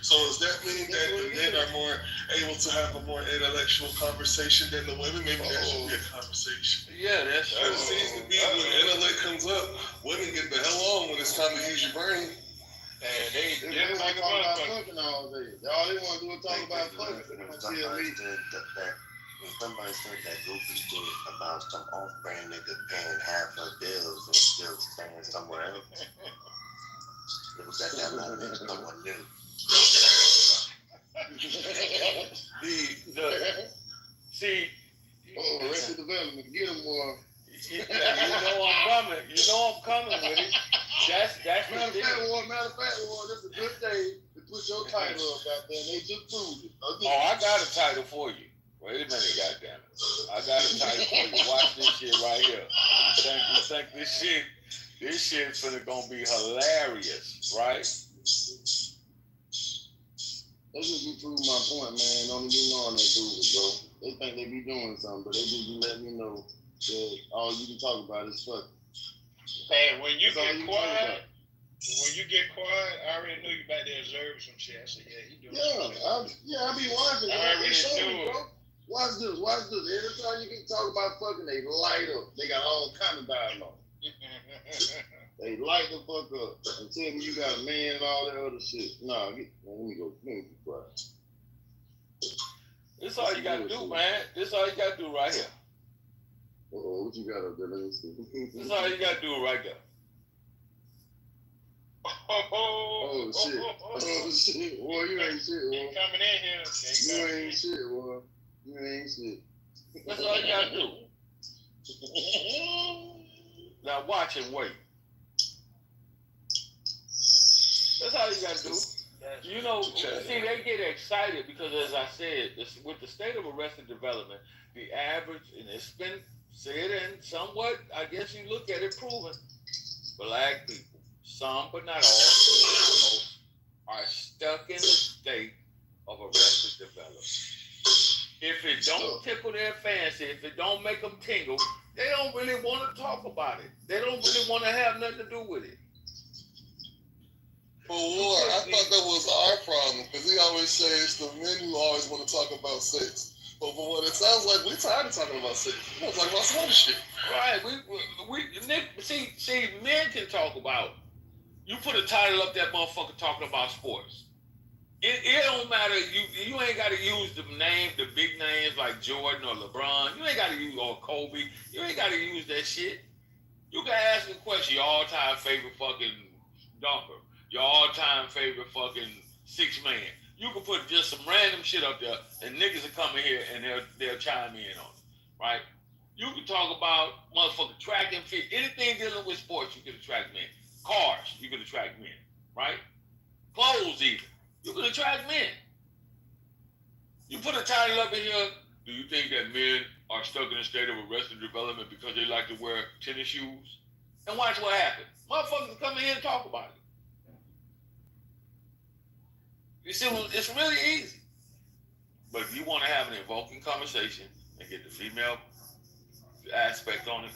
So does that mean that the men are more able to have a more intellectual conversation than the women? Maybe that should be a conversation. Yeah, that's true. It seems to be when intellect comes up, women get the hell on when it's time to use your brain. And they just like talk about fucking all day. All they want to do is talk about fucking. Somebody said that goofy shit about some off-brand nigga paying half her bills and still staying somewhere else. It was at that moment someone knew. See, Arrested Development, get him more. You know I'm coming with it. That's matter of fact, this is a good day to put your title up out there. They just proved it. Oh, I got a title for you. Wait a minute, goddamn it! I got a title for you. Watch this shit right here. You think this shit's gonna be hilarious, right? They just be proving my point, man. Don't be knowing they do it, bro. They think they be doing something, but they just be letting me know that all you can talk about is fucking. Hey, when you get quiet, I already knew you back there observing some shit. I said, yeah, he doing I be watching. I already knew it. Bro. Watch this. Every time you can talk about fucking, they light up. They got all kind of dialogue. They light the fuck up and tell me you got a man and all that other shit. Nah, let me be quiet. This all you gotta do, man. This all you gotta do right here. Oh, what you got up there? Let me see. That's all you gotta do right there. Oh shit! Oh shit! Boy, you ain't shit, boy. Coming in here. You ain't shit, boy. You ain't shit. That's all you gotta do. Now watch and wait. That's all you gotta do. You know, see, they get excited because, as I said, with the state of Arrested Development, the average, and it's been said and somewhat, I guess you look at it, proven, black people, some but not all, most, are stuck in the state of Arrested Development. If it don't tickle their fancy, if it don't make them tingle, they don't really want to talk about it. They don't really want to have nothing to do with it. But War, I thought that was our problem because he always says the men who always want to talk about sex. But for what it sounds like, we're tired of talking about sex. We want to talk about some other shit. Right. See, men can talk about. You put a title up that motherfucker talking about sports. It don't matter. You ain't got to use the big names like Jordan or LeBron. You ain't got to use or Kobe. You ain't got to use that shit. You can ask a question. Your all-time favorite fucking dunker. Your all-time favorite fucking six man. You can put just some random shit up there, and niggas will come in here and they'll chime in on it, right? You can talk about motherfucking track and field, anything dealing with sports. You can attract men. Cars, you can attract men, right? Clothes, even you can attract men. You put a title up in here. Do you think that men are stuck in a state of arrested development because they like to wear tennis shoes? And watch what happens. Motherfuckers come in here and talk about it. You see, it's really easy. But if you want to have an invoking conversation and get the female aspect on it,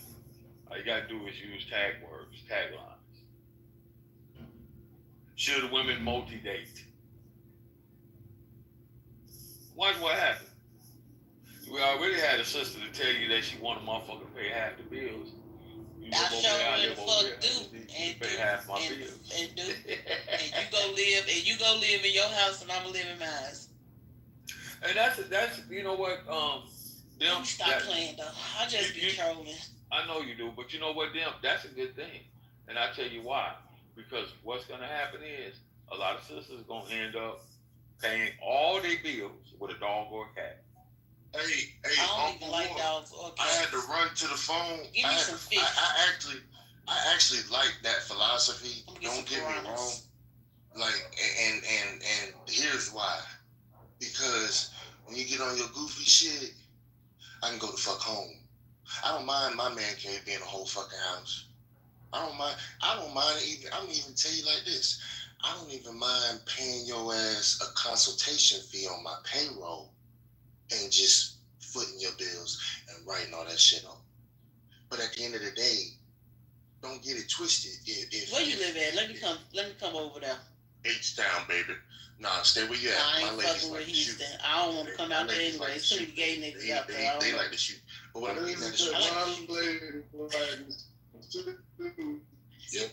all you got to do is use tag words, taglines. Should women multi-date? Watch what happens. We already had a sister to tell you that she want a motherfucker to pay half the bills. I sure the fuck do and pay half my bills. And do. And you go live in your house and I'ma live in mine. And that's you know what, them stop playing though. I just be trolling. I know you do, but you know what, them, that's a good thing. And I tell you why. Because what's gonna happen is a lot of sisters are gonna end up paying all their bills with a dog or a cat. Hey, I don't even like dogs or cats. I had to run to the phone. Give me some fish. I actually like that philosophy. Don't get me wrong. Like, and here's why. Because when you get on your goofy shit, I can go the fuck home. I don't mind my man cave being a whole fucking house. I don't mind even. I'm gonna even tell you like this. I don't even mind paying your ass a consultation fee on my payroll and just footing your bills and writing all that shit on. But at the end of the day, don't get it twisted. Where you live at? Let me come over there. H-Town, baby. Nah, stay where you at. I ain't fucking with Houston. I don't want to come out there anyway. It's too many gay niggas out there. They like to shoot. But what I mean is, yep.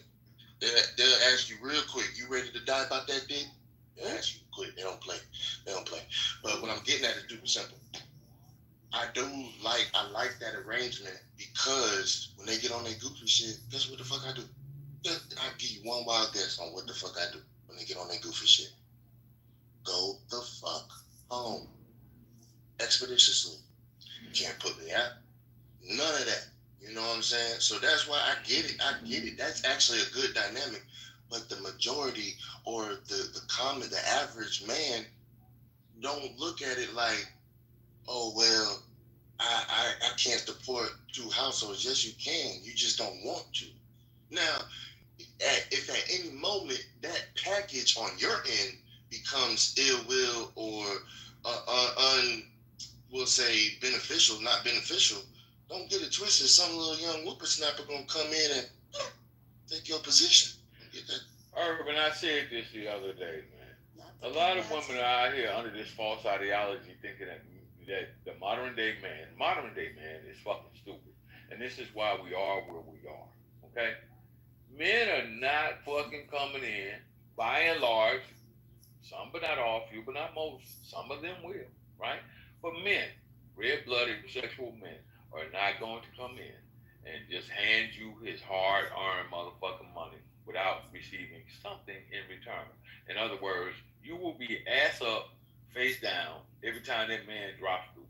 They'll ask you real quick, you ready to die about that dick? They'll ask you quick. They don't play. But what I'm getting at is super simple. I like that arrangement because when they get on their goofy shit, guess what the fuck I do? I'll give you one wild guess on what the fuck I do when they get on their goofy shit. Go the fuck home. Expeditiously. You can't put me out. None of that. You know what I'm saying? So that's why I get it. That's actually a good dynamic. But the majority or the average man don't look at it like, oh, well, I can't support two households. Yes, you can. You just don't want to. Now, if at any moment that package on your end becomes ill will or we'll say beneficial, not beneficial, don't get it twisted. Some little young whippersnapper gonna come in and take your position. Get that? Urban, I said this the other day, man. A lot of women are out here under this false ideology thinking that the modern day man is fucking stupid. And this is why we are where we are. Okay? Men are not fucking coming in, by and large, some but not all, few but not most, some of them will, right? But men, red-blooded sexual men, are not going to come in and just hand you his hard-earned motherfucking money without receiving something in return. In other words, you will be ass up, face down every time that man drops through.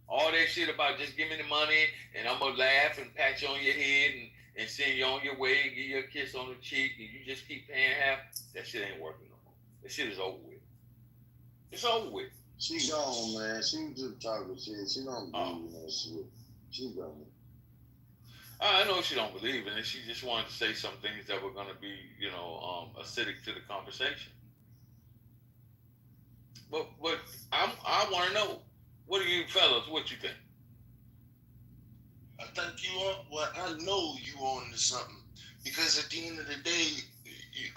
All that shit about just give me the money and I'm gonna laugh and pat you on your head and send you on your way and give you a kiss on the cheek and you just keep paying half, that shit ain't working no more. That shit is over with. It's over with. She gone, man. She was just talking shit. She don't believe in that shit. She gone. I know she don't believe in it. She just wanted to say some things that were gonna be, acidic to the conversation. But I want to know, what do you fellas? What you think? I think you are. Well, I know you on to something because at the end of the day,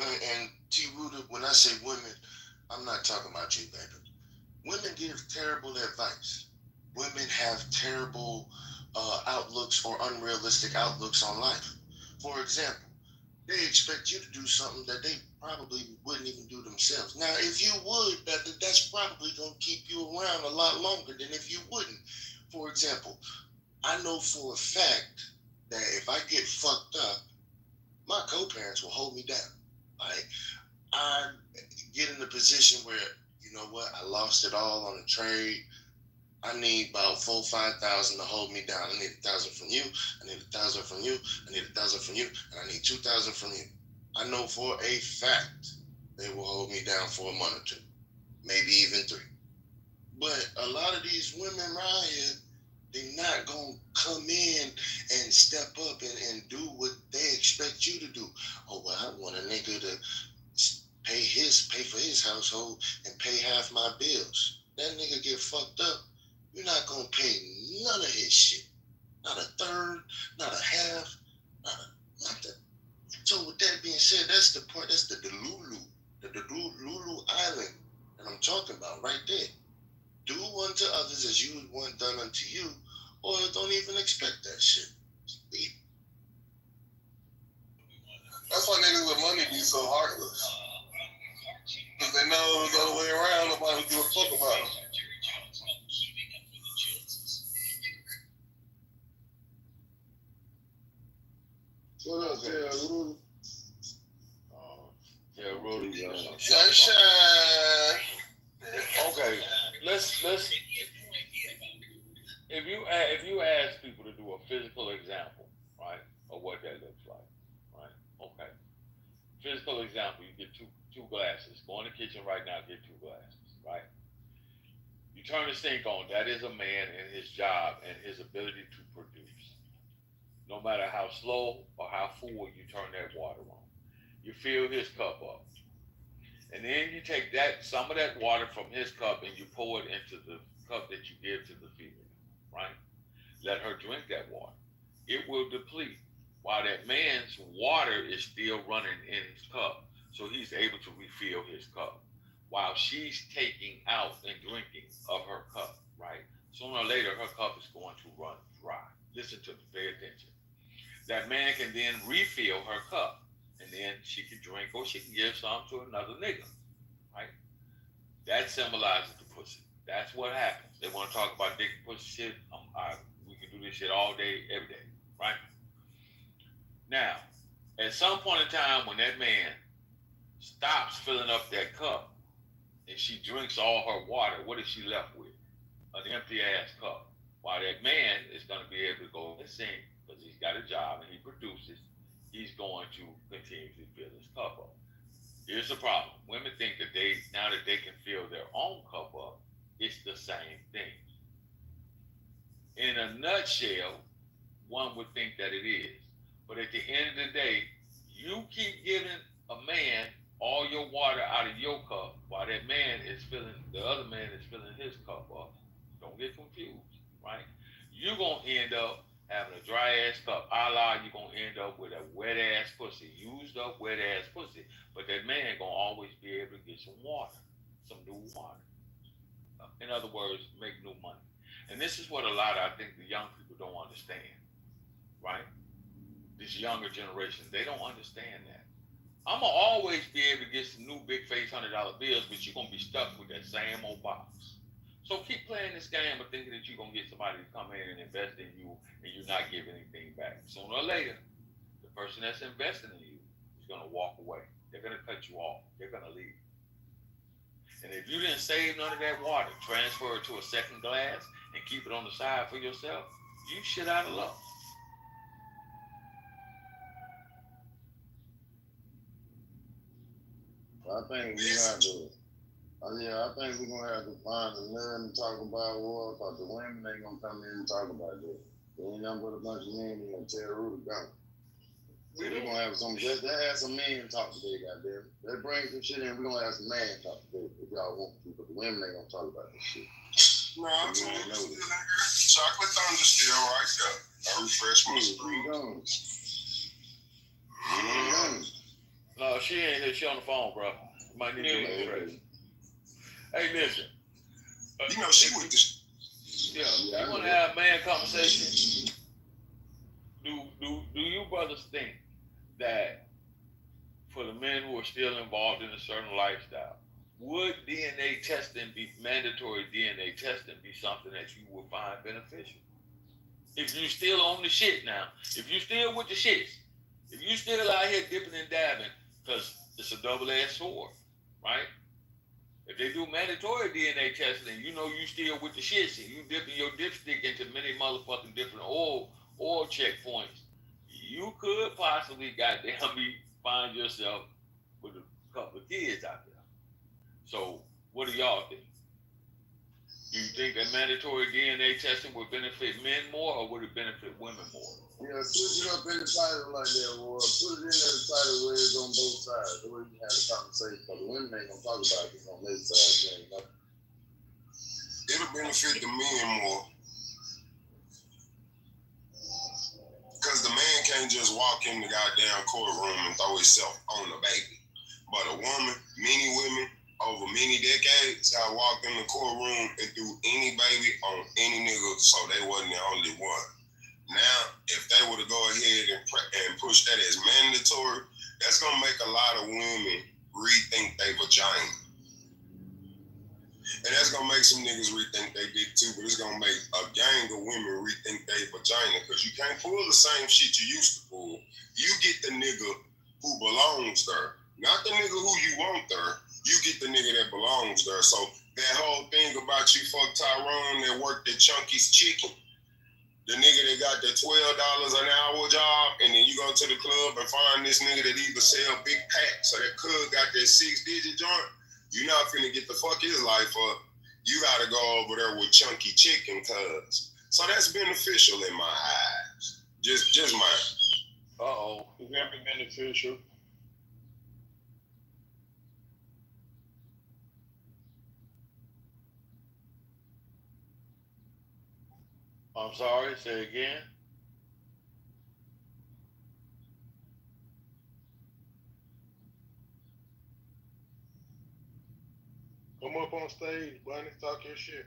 and T. Rooted, when I say women, I'm not talking about you, baby. Women give terrible advice. Women have terrible outlooks or unrealistic outlooks on life. For example, they expect you to do something that they probably wouldn't even do themselves. Now, if you would, that's probably going to keep you around a lot longer than if you wouldn't. For example, I know for a fact that if I get fucked up, my co-parents will hold me down. Like, I get in a position where, you know what, I lost it all on a trade. I need about $4,000-5,000 to hold me down. I need 1,000 from you. I need 1,000 from you. I need 1,000 from you, and I need 2,000 from you. I know for a fact they will hold me down for a month or two, maybe even 3. But a lot of these women around here, they're not gonna come in and step up and do what they expect you to do. Oh well, I want a nigga to pay for his household and pay half my bills. That nigga get fucked up. You're not gonna pay none of his shit. Not a third, not a half, nothing. So with that being said, that's the part, that's the Delulu Island that I'm talking about right there. Do unto others as you would want done unto you, or don't even expect that shit. That's why niggas with money be so heartless. Because they know the other way around, nobody would give a fuck about them. What up, Tell Rudy? Tell Rudy. Sunshine. Okay, let's. If you ask people to do a physical example, right, of what that looks like, right? Okay. Physical example, you get two glasses. Go in the kitchen right now, get 2 glasses, right? You turn the sink on. That is a man and his job and his ability to produce. No matter how slow or how full you turn that water on, you fill his cup up, and then you take some of that water from his cup and you pour it into the cup that you give to the female, right? Let her drink that water. It will deplete while that man's water is still running in his cup, so he's able to refill his cup while she's taking out and drinking of her cup, right? Sooner or later, her cup is going to run dry. Listen to me, pay attention. That man can then refill her cup, and then she can drink or she can give some to another nigga, right? That symbolizes the pussy. That's what happens. They want to talk about dick and pussy shit. We can do this shit all day, every day, right? Now, at some point in time, when that man stops filling up that cup and she drinks all her water, what is she left with? An empty ass cup. While that man is going to be able to go and sing because he's got a job and he produces, he's going to continuously fill his cup up. Here's the problem. Women think that now that they can fill their own cup up, it's the same thing. In a nutshell, one would think that it is. But at the end of the day, you keep giving a man all your water out of your cup while the other man is filling his cup up. Don't get confused, right? You're going to end up having a dry ass cup. You're going to end up with a wet ass pussy, used up wet ass pussy. But that man going to always be able to get some water, some new water. In other words, make new money. And this is what I think the young people don't understand, right? This younger generation, they don't understand that. I'm going to always be able to get some new big face $100 bills, but you're going to be stuck with that same old box. So keep playing this game of thinking that you're gonna get somebody to come in and invest in you, and you're not giving anything back. Sooner or later, the person that's investing in you is gonna walk away. They're gonna cut you off. They're gonna leave. And if you didn't save none of that water, transfer it to a second glass, and keep it on the side for yourself, you shit out of luck. I think we have to. I think we're gonna have to find a man to talk about war, because the women ain't gonna come in and talk about this. They ain't nothing but a bunch of men gonna tell Rudy go. So we're gonna have some. Let's have some men talk today, goddamn. Let's bring some shit in. We're gonna have some men talk today if y'all want to, but the women ain't gonna talk about this shit. No, I'm saying chocolate thunder still right there. I refresh my screen. No, she ain't here. She on the phone, bro. Might need to refresh. Hey, listen. You know she with this. Yeah, you want to have a man conversation? Do you brothers think that for the men who are still involved in a certain lifestyle, would DNA testing be mandatory? DNA testing be something that you would find beneficial? If you still on the shit now, if you still with the shits, if you still out here dipping and dabbing, because it's a double-edged sword, right? If they do mandatory DNA testing and you know you still with the shits and you dipping your dipstick into many motherfucking different oil checkpoints, you could possibly goddamn find yourself with a couple of kids out there. So what do y'all think? Do you think that mandatory DNA testing would benefit men more, or would it benefit women more? Yeah, switch it up in the title like that, or put it in the title where it's on both sides. The way you have the conversation, because the women ain't gonna talk about it on their side. It'll benefit the men more. Because the man can't just walk in the goddamn courtroom and throw himself on the baby. But a woman, many women, over many decades, have walked in the courtroom and threw any baby on any nigga, so they wasn't the only one. Now, if they were to go ahead and push that as mandatory, that's going to make a lot of women rethink their vagina. And that's going to make some niggas rethink they dick too, but it's going to make a gang of women rethink their vagina, because you can't pull the same shit you used to pull. You get the nigga who belongs there, not the nigga who you want there. You get the nigga that belongs there. So that whole thing about you fuck Tyrone that worked at Chunky's Chicken, the nigga that got the $12 an hour job, and then you go to the club and find this nigga that either sell big packs or that could got that 6-digit joint, you're not finna get the fuck his life up. You gotta go over there with Chunky Chicken, cuz. So that's beneficial in my eyes. Just my. Uh-oh. It's gonna be beneficial. I'm sorry, say again. Come up on stage, Bunny, talk your shit.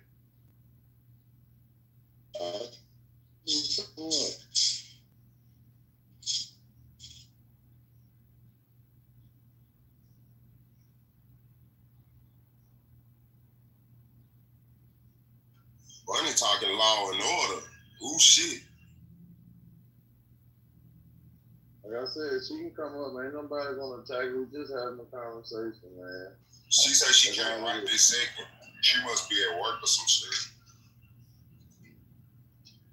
Bunny talking law and order. Ooh, shit. Like I said, she can come up, man. Ain't nobody gonna attack her. We just having a conversation, man. She said she can't right this second. She must be at work or some shit.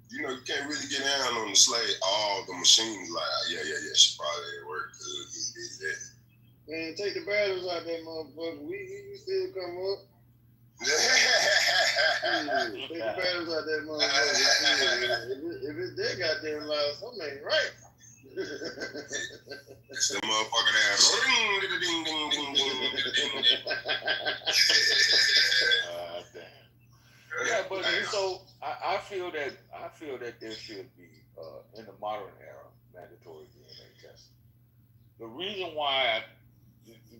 You know, you can't really get down on the slate. All the machines like, yeah. She probably at work. Man, take the batteries out that motherfucker. We still come up. Take the batteries out that motherfucker. If it's that goddamn loud, something ain't right. It's the motherfucker that ring, ding, ding, ding, ding, ding. Damn. Yeah, but so I feel that there should be in the modern era mandatory DNA testing. The reason why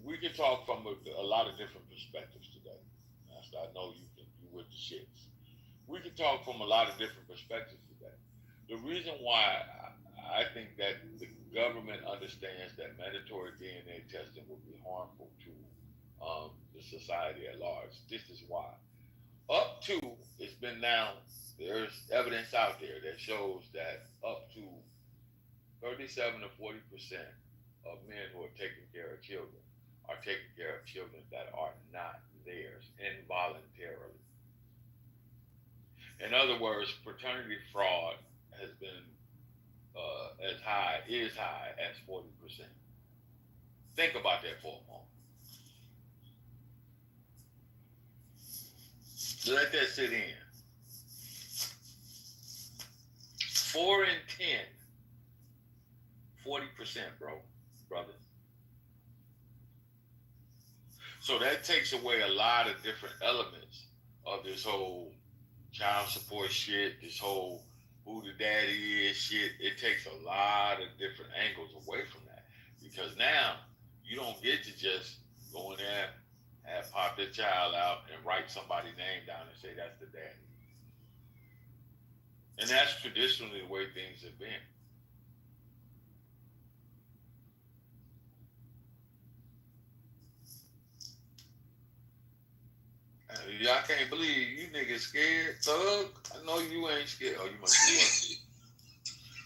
we can talk from a lot of different perspectives today. I know you with the shits. We can talk from a lot of different perspectives today. The reason why I think that the government understands that mandatory DNA testing will be harmful to the society at large. This is why. Up to been now, there's evidence out there that shows that up to 37 to 40% of men who are taking care of children are taking care of children that are not theirs involuntarily. In other words, paternity fraud has been is high as 40%. Think about that for a moment. Let that sit in. 4 in 10, 40%, brother. So that takes away a lot of different elements of this whole child support shit, this whole who the daddy is shit. It takes a lot of different angles away from that. Because now you don't get to just go in there, have pop the child out and write somebody's name down and say that's the daddy. And that's traditionally the way things have been. Y'all can't believe you niggas scared, thug. I know you ain't scared. Oh, you must be.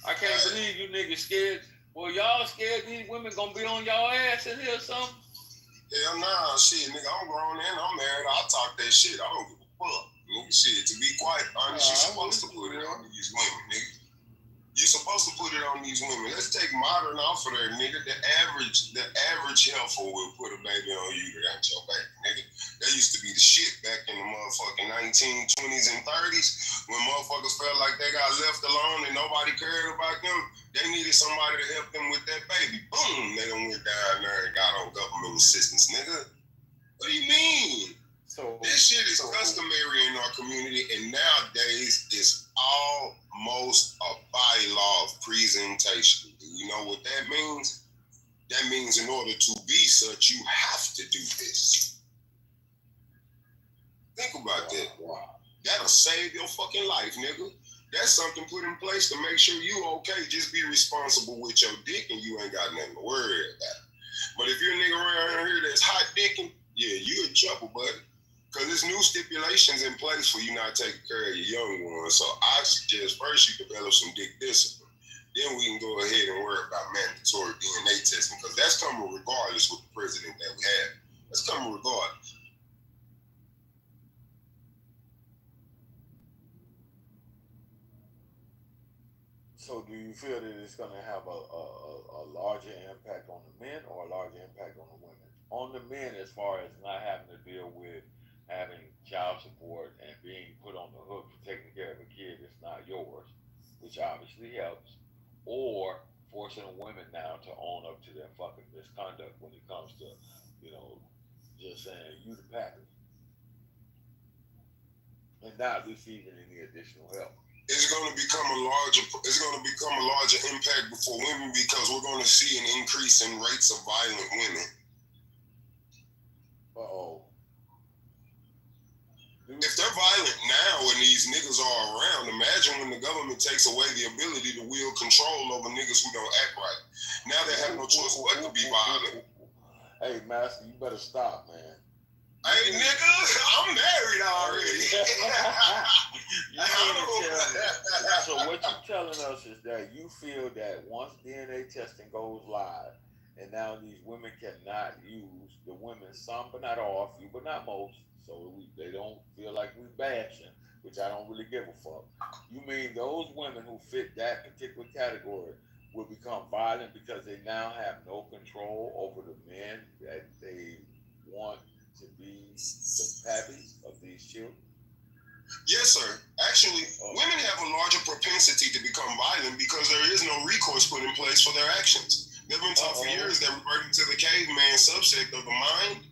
I can't believe you niggas scared. Well, y'all scared these women gonna be on y'all ass in here or something? Hell nah, shit, nigga. I'm grown and I'm married. I'll talk that shit. I don't give a fuck. Nigga, shit, to be quite honest, you're supposed to put it on these women, nigga. You're supposed to put it on these women. Let's take modern off of there, nigga. The average helper will put a baby on you that ain't your baby, nigga. That used to be the shit back in the motherfucking 1920s and 30s when motherfuckers felt like they got left alone and nobody cared about them. They needed somebody to help them with that baby. Boom, they done went down there and got on government assistance, nigga. What do you mean? So this shit is customary in our community, and nowadays it's almost a bylaw of presentation. Do you know what that means? That means in order to be such, you have to do this. Think about that. That'll save your fucking life, nigga. That's something put in place to make sure you okay. Just be responsible with your dick and you ain't got nothing to worry about. But if you're a nigga around here that's hot dicking, yeah, you in trouble, buddy. Because there's new stipulations in place for you not taking care of your young ones. So I suggest first you develop some dick discipline. Then we can go ahead and worry about mandatory DNA testing, because that's coming regardless with the president that we have. That's coming regardless. So do you feel that it's going to have a larger impact on the men or a larger impact on the women? On the men, as far as not having to deal with having child support and being put on the hook for taking care of a kid that's not yours, which obviously helps, or forcing women now to own up to their fucking misconduct when it comes to, just saying you the pappy and not receiving any additional help. It's going to become a larger impact for women, because we're going to see an increase in rates of violent women. If they're violent now and these niggas are around, imagine when the government takes away the ability to wield control over niggas who don't act right. Now they have no choice but to be violent. Hey, Master, you better stop, man. Hey, nigga, I'm married already. So what you're telling us is that you feel that once DNA testing goes live, and now these women cannot use the women, some but not all, few but not most, so they don't feel like we bashing, which I don't really give a fuck. You mean those women who fit that particular category will become violent because they now have no control over the men that they want to be the pappies of these children? Yes, sir. Actually, women have a larger propensity to become violent because there is no recourse put in place for their actions. They've been taught for years that reverting to the caveman subject of the mind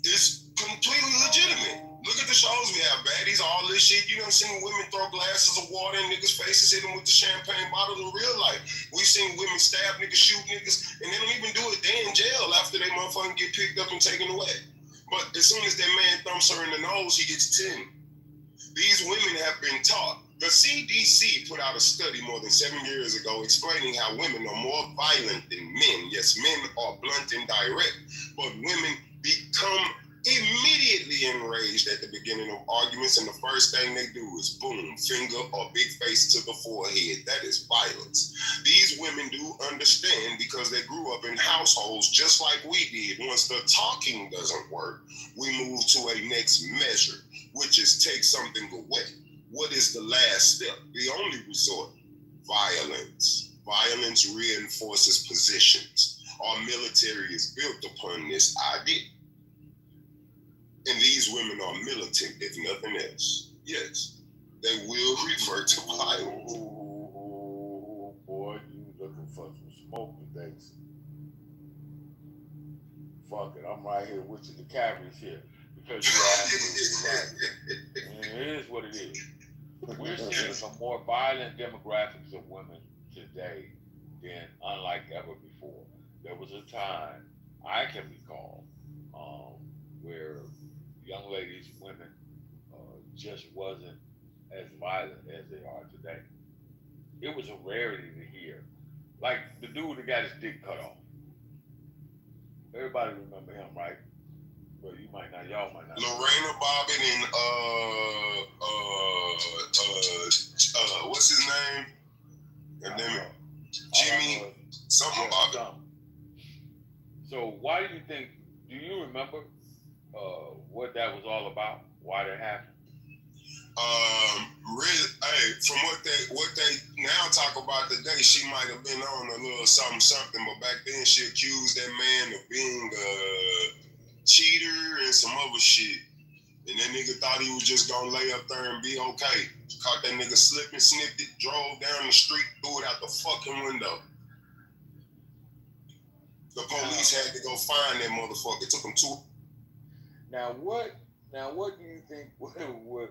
is completely legitimate. Look at the shows we have, baddies, all this shit. You done seen women throw glasses of water in niggas' faces, hit them with the champagne bottle in real life. We've seen women stab niggas, shoot niggas, and they don't even do it. They in jail after they motherfucking get picked up and taken away. But as soon as that man thumps her in the nose, he gets 10. These women have been taught. The CDC put out a study more than 7 years ago explaining how women are more violent than men. Yes, men are blunt and direct, but women become Immediately enraged at the beginning of arguments, and the first thing they do is boom, finger or big face to the forehead. That is violence. These women do understand because they grew up in households just like we did. Once the talking doesn't work, we move to a next measure, which is take something away. What is the last step? The only resort? Violence. Violence reinforces positions. Our military is built upon this idea. And these women are militant, if nothing else. Yes, they will revert to violence. Oh, boy, you looking for some smoke today. Fuck it, I'm right here with you. The cavalry's here. Because you're absolutely right. And it is what it is. We're seeing some more violent demographics of women today than unlike ever before. There was a time I can recall where young ladies, women, just wasn't as violent as they are today. It was a rarity to hear. Like the dude that got his dick cut off. Everybody remember him, right? Well, you might not, y'all might not. Lorena Bobbitt and what's his name? And then Jimmy something Bobbitt. So why do you think? Do you remember what that was all about? Why that happened? Really, hey, from what they now talk about today, she might have been on a little something, but back then she accused that man of being a cheater and some other shit. And that nigga thought he was just gonna lay up there and be okay. Caught that nigga slipping, snipped it, drove down the street, threw it out the fucking window. The police had to go find that motherfucker. It took them 2. Now what do you think would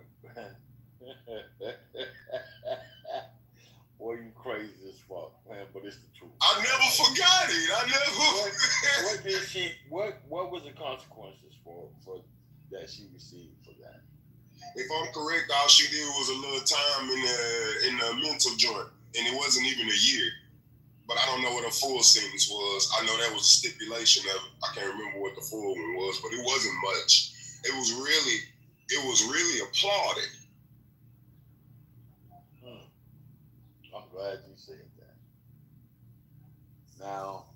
boy, you crazy as fuck, man, but it's the truth. I never forgot it. What was the consequences for that she received for that? If I'm correct, all she did was a little time in the mental joint, and it wasn't even a year. But I don't know what a full sentence was. I know that was a stipulation of it. I can't remember what the full one was, but it wasn't much. It was really applauded. I'm glad you said that. Now,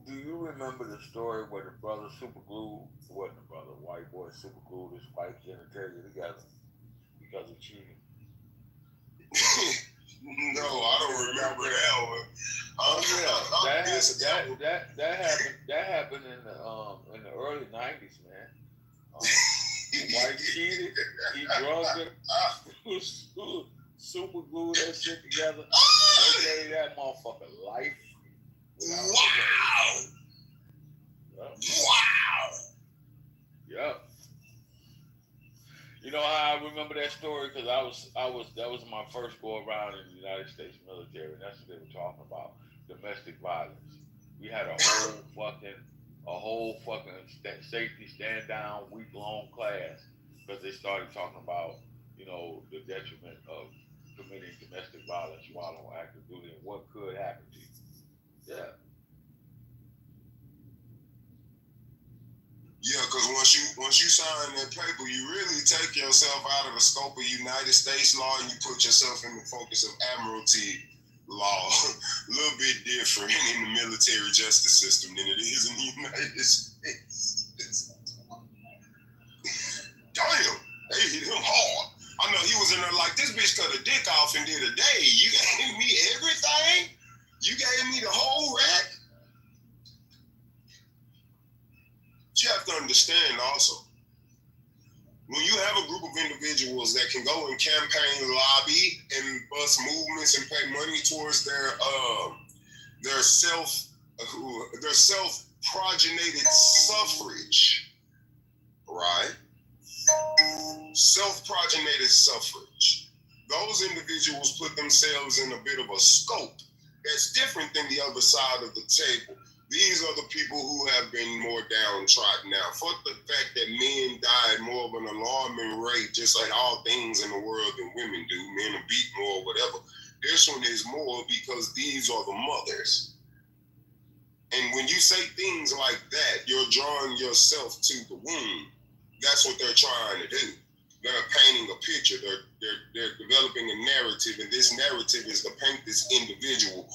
do you remember the story where the brother superglued, wasn't the brother, white boy superglued his wife's genitalia together because of cheating? No, I don't remember that one. That happened in the early 90s, man. The wife cheated, he drugged her, super glued that shit together, and they gave that motherfucker life. Wow! Wow! Yep. You know how I remember that story? Because that was my first go around in the United States military, and that's what they were talking about, domestic violence. We had a whole fucking safety stand down week-long class because they started talking about, you know, the detriment of committing domestic violence while on active duty and what could happen to you. Yeah. Yeah, because once you sign that paper, you really take yourself out of the scope of United States law and you put yourself in the focus of Admiralty law. A little bit different in the military justice system than it is in the United States. Damn, they hit him hard. I know he was in there like, this bitch cut a dick off and did a day. You gave me everything? You gave me the whole rack? You have to understand also, when you have a group of individuals that can go and campaign, lobby, and bust movements and pay money towards their self-progenited suffrage, right? Self-progenited suffrage. Those individuals put themselves in a bit of a scope that's different than the other side of the table. These are the people who have been more downtrodden now. Fuck the fact that men died more of an alarming rate, just like all things in the world, than women do. Men are beat more, whatever. This one is more because these are the mothers. And when you say things like that, you're drawing yourself to the womb. That's what they're trying to do. They're painting a picture. They're developing a narrative, and this narrative is to paint this individual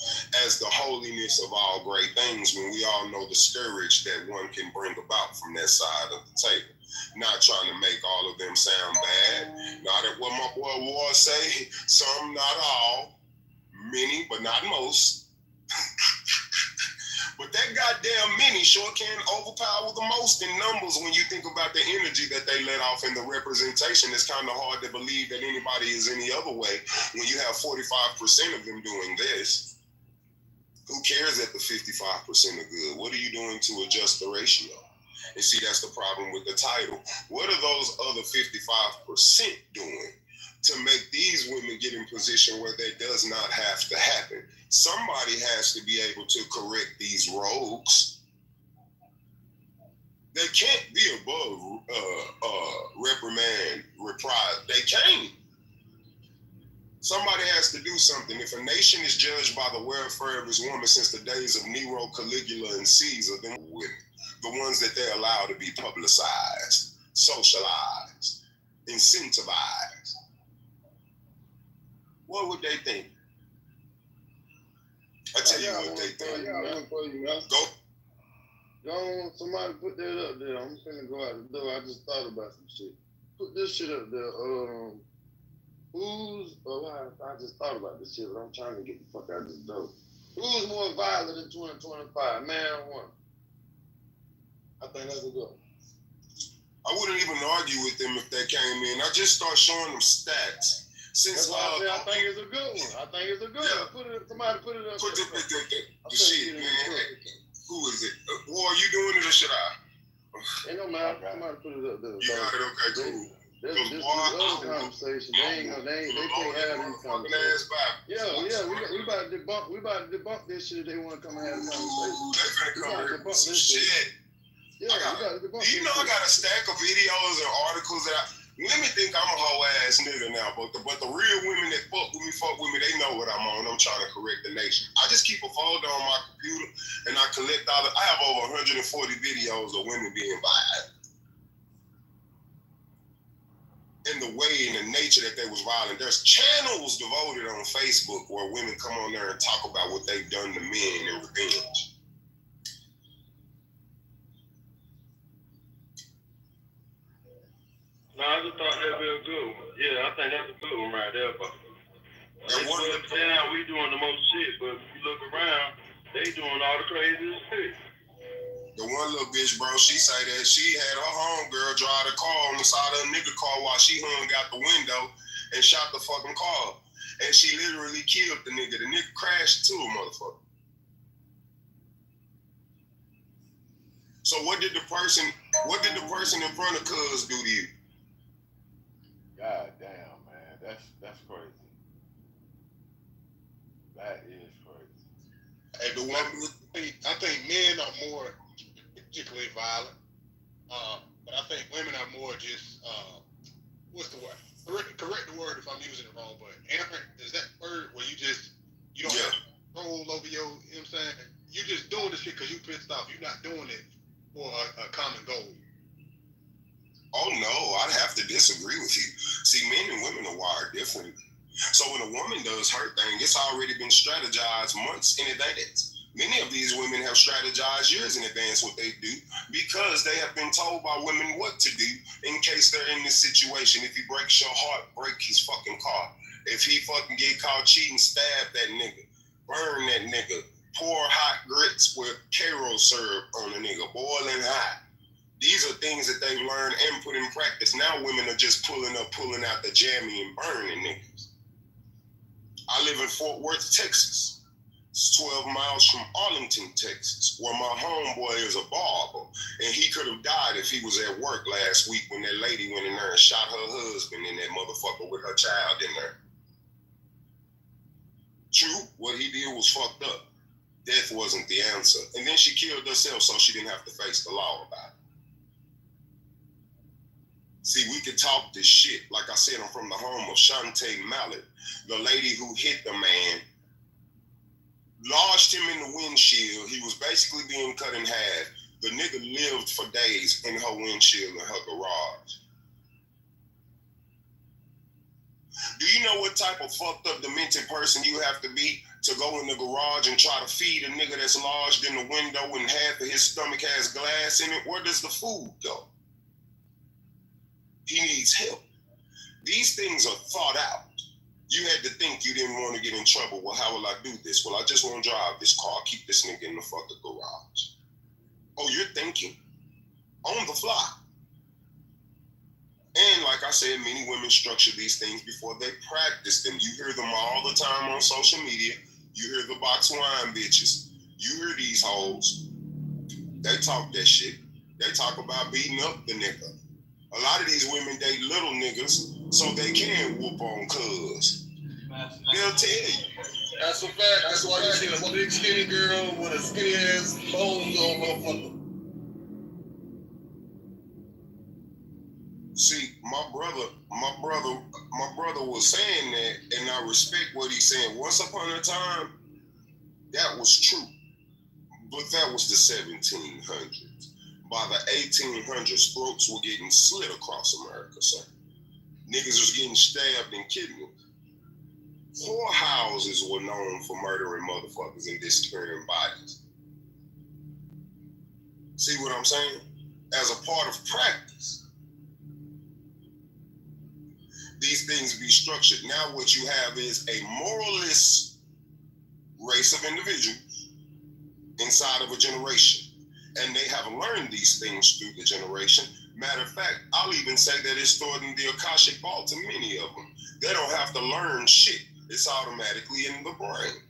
as the holiness of all great things, when we all know the scourge that one can bring about from that side of the table. Not trying to make all of them sound bad. Not at what my boy War say. Some, not all. Many, but not most. But that goddamn many sure can overpower the most in numbers when you think about the energy that they let off in the representation. It's kind of hard to believe that anybody is any other way when you have 45% of them doing this. Who cares that the 55% are good? What are you doing to adjust the ratio? And see, that's the problem with the title. What are those other 55% doing to make these women get in position where that does not have to happen? Somebody has to be able to correct these rogues. They can't be above reprimand, reprise. They can't. Somebody has to do something. If a nation is judged by the welfare of its woman since the days of Nero, Caligula, and Caesar, then women, the ones that they allow to be publicized, socialized, incentivized, what would they think? I tell you what they think. Go. Go, somebody put that up there. I'm finna go out the door. I just thought about some shit. Put this shit up there. I just thought about this shit, but I'm trying to get the fuck out of this door. Who's more violent in 2025, man or woman? I think that's a good one. I wouldn't even argue with them if they came in. I just start showing them stats. Since I think it's a good one. Somebody put it up. Put the shit, man. Who is it? War, you doing it or should I? Ain't no matter. Somebody put it up there. You got it, okay, cool. This other conversation. They can't have these conversations. We about to debunk this shit if they want to come and have a conversation. They finna come here with some shit. Yeah, I got a stack of videos and articles that women think I'm a whole ass nigga now, but the real women that fuck with me, they know what I'm on. I'm trying to correct the nation. I just keep a folder on my computer and I collect I have over 140 videos of women being violent. In the way and the nature that they was violent. There's channels devoted on Facebook where women come on there and talk about what they've done to men and revenge. No, I just thought that'd be a good one. Yeah, I think that's a good one right there. But we doing the most shit, but if you look around, they doing all the craziest shit. The one little bitch, bro, she say that she had her homegirl drive the car on the side of a nigga car while she hung out the window and shot the fucking car. And she literally killed the nigga. The nigga crashed into a motherfucker. So what did the person in front of Cuz do to you? God damn, man. That's crazy. That is crazy. Hey, I think men are more particularly violent, but I think women are more just what's the word? Correct the word if I'm using it wrong, but errant is that word where you don't have control over your, you know what I'm saying? You're just doing this shit because you pissed off. You're not doing it for a common goal. Oh no, I'd have to disagree with you. See, men and women are wired differently. So when a woman does her thing, it's already been strategized months in advance. Many of these women have strategized years in advance what they do because they have been told by women what to do in case they're in this situation. If he breaks your heart, break his fucking car. If he fucking get caught cheating, stab that nigga. Burn that nigga. Pour hot grits with Karo syrup on the nigga. Boiling hot. These are things that they've learned and put in practice. Now women are just pulling out the jammy and burning niggas. I live in Fort Worth, Texas. It's 12 miles from Arlington, Texas, where my homeboy is a barber. And he could have died if he was at work last week when that lady went in there and shot her husband and that motherfucker with her child in there. True, what he did was fucked up. Death wasn't the answer. And then she killed herself so she didn't have to face the law about it. See, we could talk this shit. Like I said, I'm from the home of Shantae Mallet, the lady who hit the man lodged him in the windshield. He was basically being cut in half. The nigga lived for days in her windshield in her garage. Do you know what type of fucked up, demented person you have to be to go in the garage and try to feed a nigga that's lodged in the window and half of his stomach has glass in it? Where does the food go? He needs help. These things are thought out. You had to think you didn't want to get in trouble. Well, how will I do this? Well, I just want to drive this car, keep this nigga in the fucking garage. Oh, you're thinking on the fly. And like I said, many women structure these things before they practice them. You hear them all the time on social media. You hear the box wine bitches. You hear these hoes. They talk that shit. They talk about beating up the nigga. A lot of these women date little niggas so they can whoop on cuz. They'll tell you. That's a fact. That's why you see a big skinny girl with a skinny ass bones on motherfucker. See, my brother was saying that, and I respect what he's saying. Once upon a time, that was true. But that was the 1700s. By the 1800s, throats were getting slit across America, son. Niggas was getting stabbed and kidnapped. Whorehouses were known for murdering motherfuckers and disappearing bodies. See what I'm saying? As a part of practice. These things be structured. Now what you have is a moralist race of individuals inside of a generation. And they have learned these things through the generation. Matter of fact, I'll even say that it's stored in the Akashic Vault in many of them. They don't have to learn shit. It's automatically in the brain.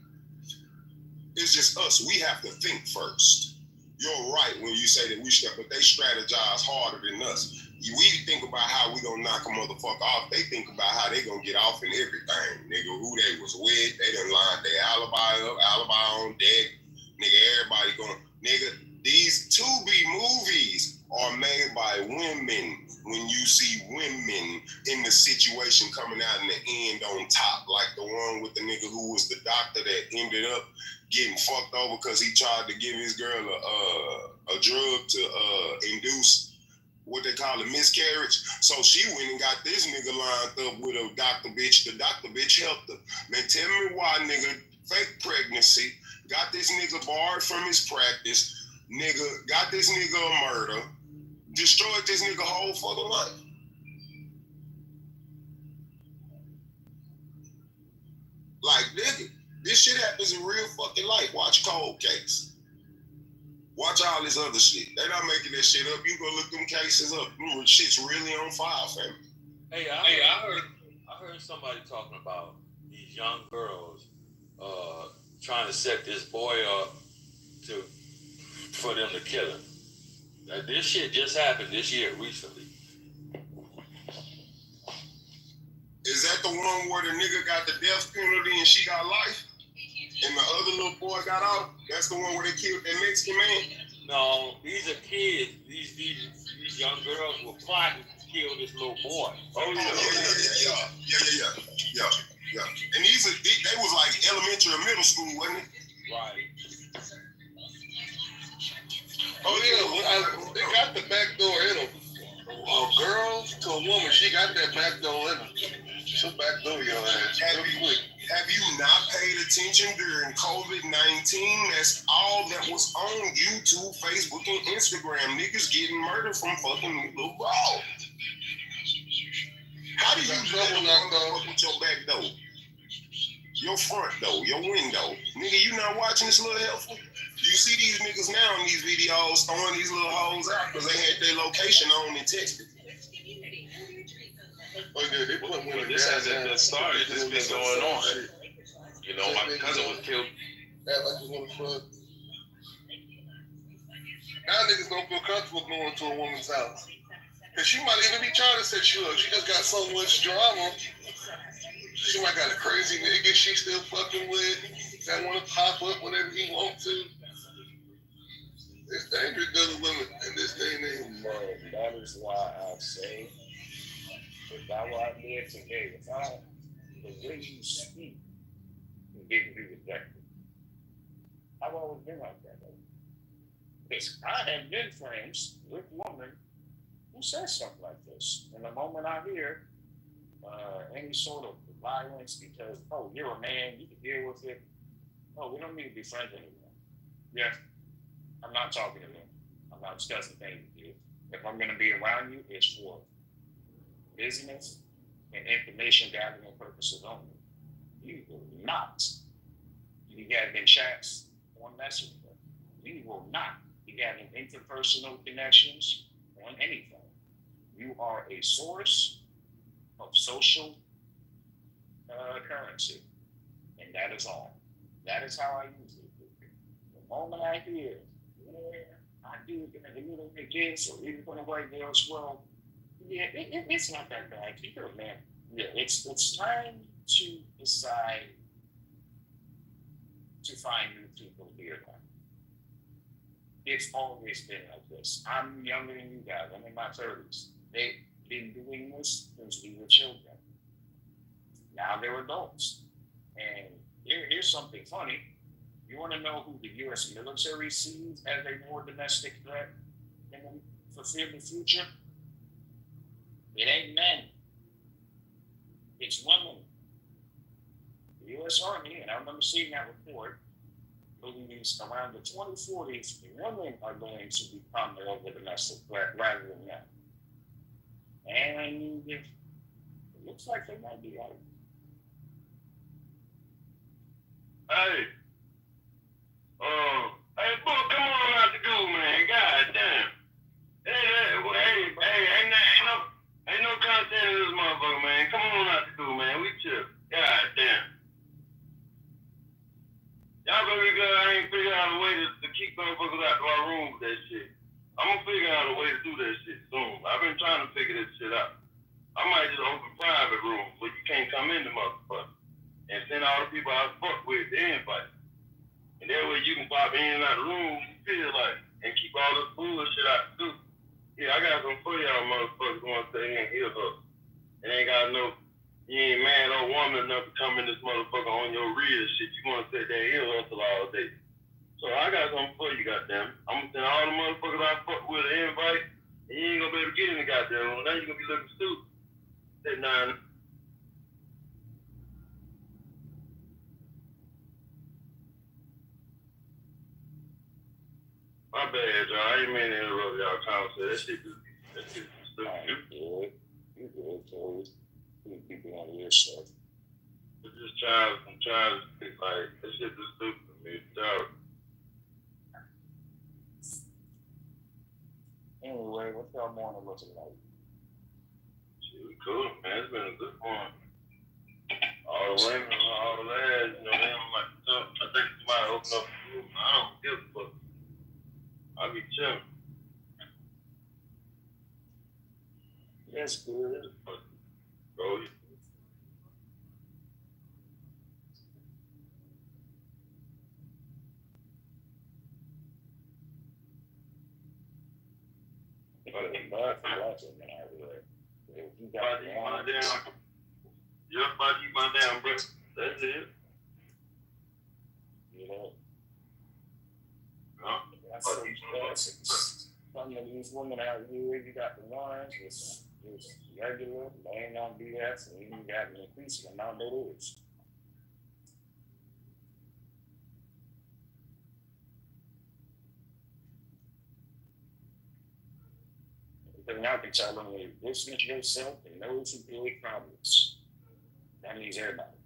It's just us. We have to think first. You're right when you say that we should, but they strategize harder than us. We think about how we gonna knock a motherfucker off. They think about how they gonna get off in everything. Nigga, who they was with, they done lined their alibi up, alibi on deck. Nigga, everybody going, nigga, these to-be movies are made by women. When you see women in the situation coming out in the end on top, like the one with the nigga who was the doctor that ended up getting fucked over because he tried to give his girl a drug to induce what they call a miscarriage. So she went and got this nigga lined up with a doctor bitch. The doctor bitch helped her. Man, tell me why, nigga, fake pregnancy, got this nigga barred from his practice, nigga, got this nigga a murder, destroyed this nigga whole fucking life. Like, nigga, this shit happens in real fucking life. Watch Cold Case. Watch all this other shit. They're not making that shit up. You go look them cases up. Shit's really on fire, fam. Hey, I heard somebody talking about these young girls trying to set this boy up for them to kill him. Now, this shit just happened this year, recently. Is that the one where the nigga got the death penalty and she got life? And the other little boy got out? That's the one where they killed that Mexican man? No, these are kids. These young girls were plotting to kill this little boy. Oh, yeah. And they was like elementary or middle school, wasn't it? Right. Oh, yeah, they got the back door in them. A girl to a woman, she got that back door in her. She'll back door your ass real quick. Have you not paid attention during COVID-19? That's all that was on YouTube, Facebook, and Instagram. Niggas getting murdered from fucking little bro. How do you know with your back door? Your front door, your window. Nigga, you not watching this little helpful? You see these niggas now in these videos throwing these little hoes out because they had their location on and texted. Well, this hasn't been started. This has been going on. You know, my cousin was killed. Now niggas don't feel comfortable going to a woman's house. Cause she might even be trying to set you up. She just got so much drama. She might got a crazy nigga she still fucking with. That want to pop up whenever he want to. It's dangerous dealing with women in this day and age. That is why I say, if I were out there today, the way you speak can be rejected. I've always been like that. Because I have been friends with women who says stuff like this. And the moment I hear any sort of violence because, oh, you're a man, you can deal with it. Oh, we don't need to be friends anymore. Yeah, I'm not talking to you. I'm not discussing things with you. If I'm going to be around you, it's for business and information gathering purposes only. You will not be having chats on Messenger. You will not be having interpersonal connections on anything. You are a source of social currency, and that is all. That is how I use it. The moment I hear, I do it in the little kids or even when a white girls, well, yeah, it's not that bad. You're a man. Yeah, it's time to decide to find new people here. It's always been like this. I'm younger than you guys. I'm in my 30s. They've been doing this since we were children. Now they're adults. And here's something funny. You want to know who the U.S. military sees as a more domestic threat in the foreseeable future? It ain't men. It's women. The U.S. Army, and I remember seeing that report, believes around the 2040s, women are going to become the domestic threat rather than men. And it looks like they might be right. Hey, boy, come on out the goo, man. God damn. Ain't no content in this motherfucker, man. Come on out the goo, man. We chill. God damn. Y'all better good. I ain't figure out a way to keep motherfuckers out of our room with that shit. I'm gonna figure out a way to do that shit soon. I've been trying to figure this shit out. I might just open private rooms where you can't come in the motherfucker and send all the people I fuck with the invite. And that way you can pop in and out the room you feel like and keep all this bullshit out too. Yeah, I got some for y'all motherfuckers want to stay here and hear her. And ain't got no, you ain't man or woman enough to come in this motherfucker on your real shit. You want to sit there and hear hustle all day. So I got something for you, goddamn. I'm gonna send all the motherfuckers I fuck with an invite, and you ain't gonna be able to get in the goddamn room. Now you gonna be looking stupid. That nine. My bad, y'all. I ain't mean to interrupt y'all conversation. That shit is stupid. You good, Joey. You keep it on your stuff. I'm trying to think like, that shit is stupid to me. Y'all. Anyway, what's y'all morning looking like? Shit, we cool, man. It's been a good morning. All the women, all the lads, they don't like to talk. I think somebody open up the room. I don't give a fuck. I be chilling. That's good. Bro, my damn bro. That's it. You know. Some of these women out here, you got the ones it's regular, they ain't on BS, and you got an increasing amount that is. Because now can tell them to distance yourself and those who create problems. That means everybody.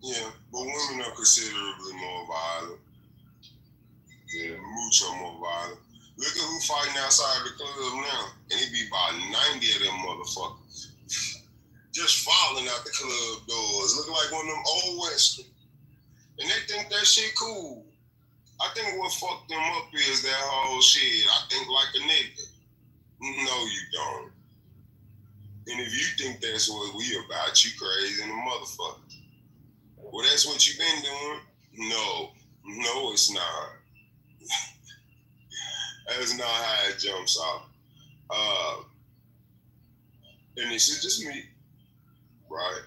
Yeah, but women are considerably more violent. Yeah, mucho more violent. Look at who fighting outside the club now. And it be about 90 of them motherfuckers. just falling out the club doors, looking like one of them old Western. And they think that shit cool. I think what fucked them up is that whole shit. I think like a nigga. No, you don't. And if you think that's what we about, you crazy in the motherfucker. Well, that's what you been doing? No, it's not. That's not how it jumps off. And this is just me, right?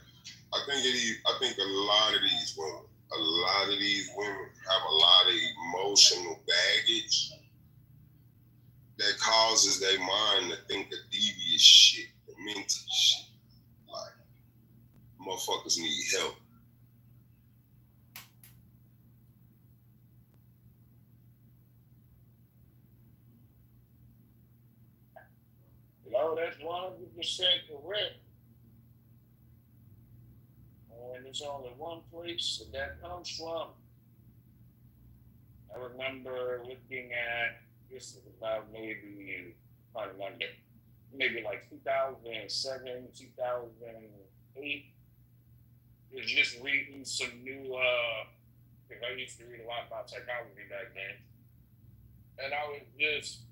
I think a lot of these women have a lot of emotional baggage that causes their mind to think of devious shit, the mental shit. Like, motherfuckers need help. No, that's 100% correct. And there's only one place that comes from. I remember looking at, this is about maybe, I don't remember, maybe like 2007, 2008. Was just reading some new, because I used to read a lot about psychology back then. And I was just,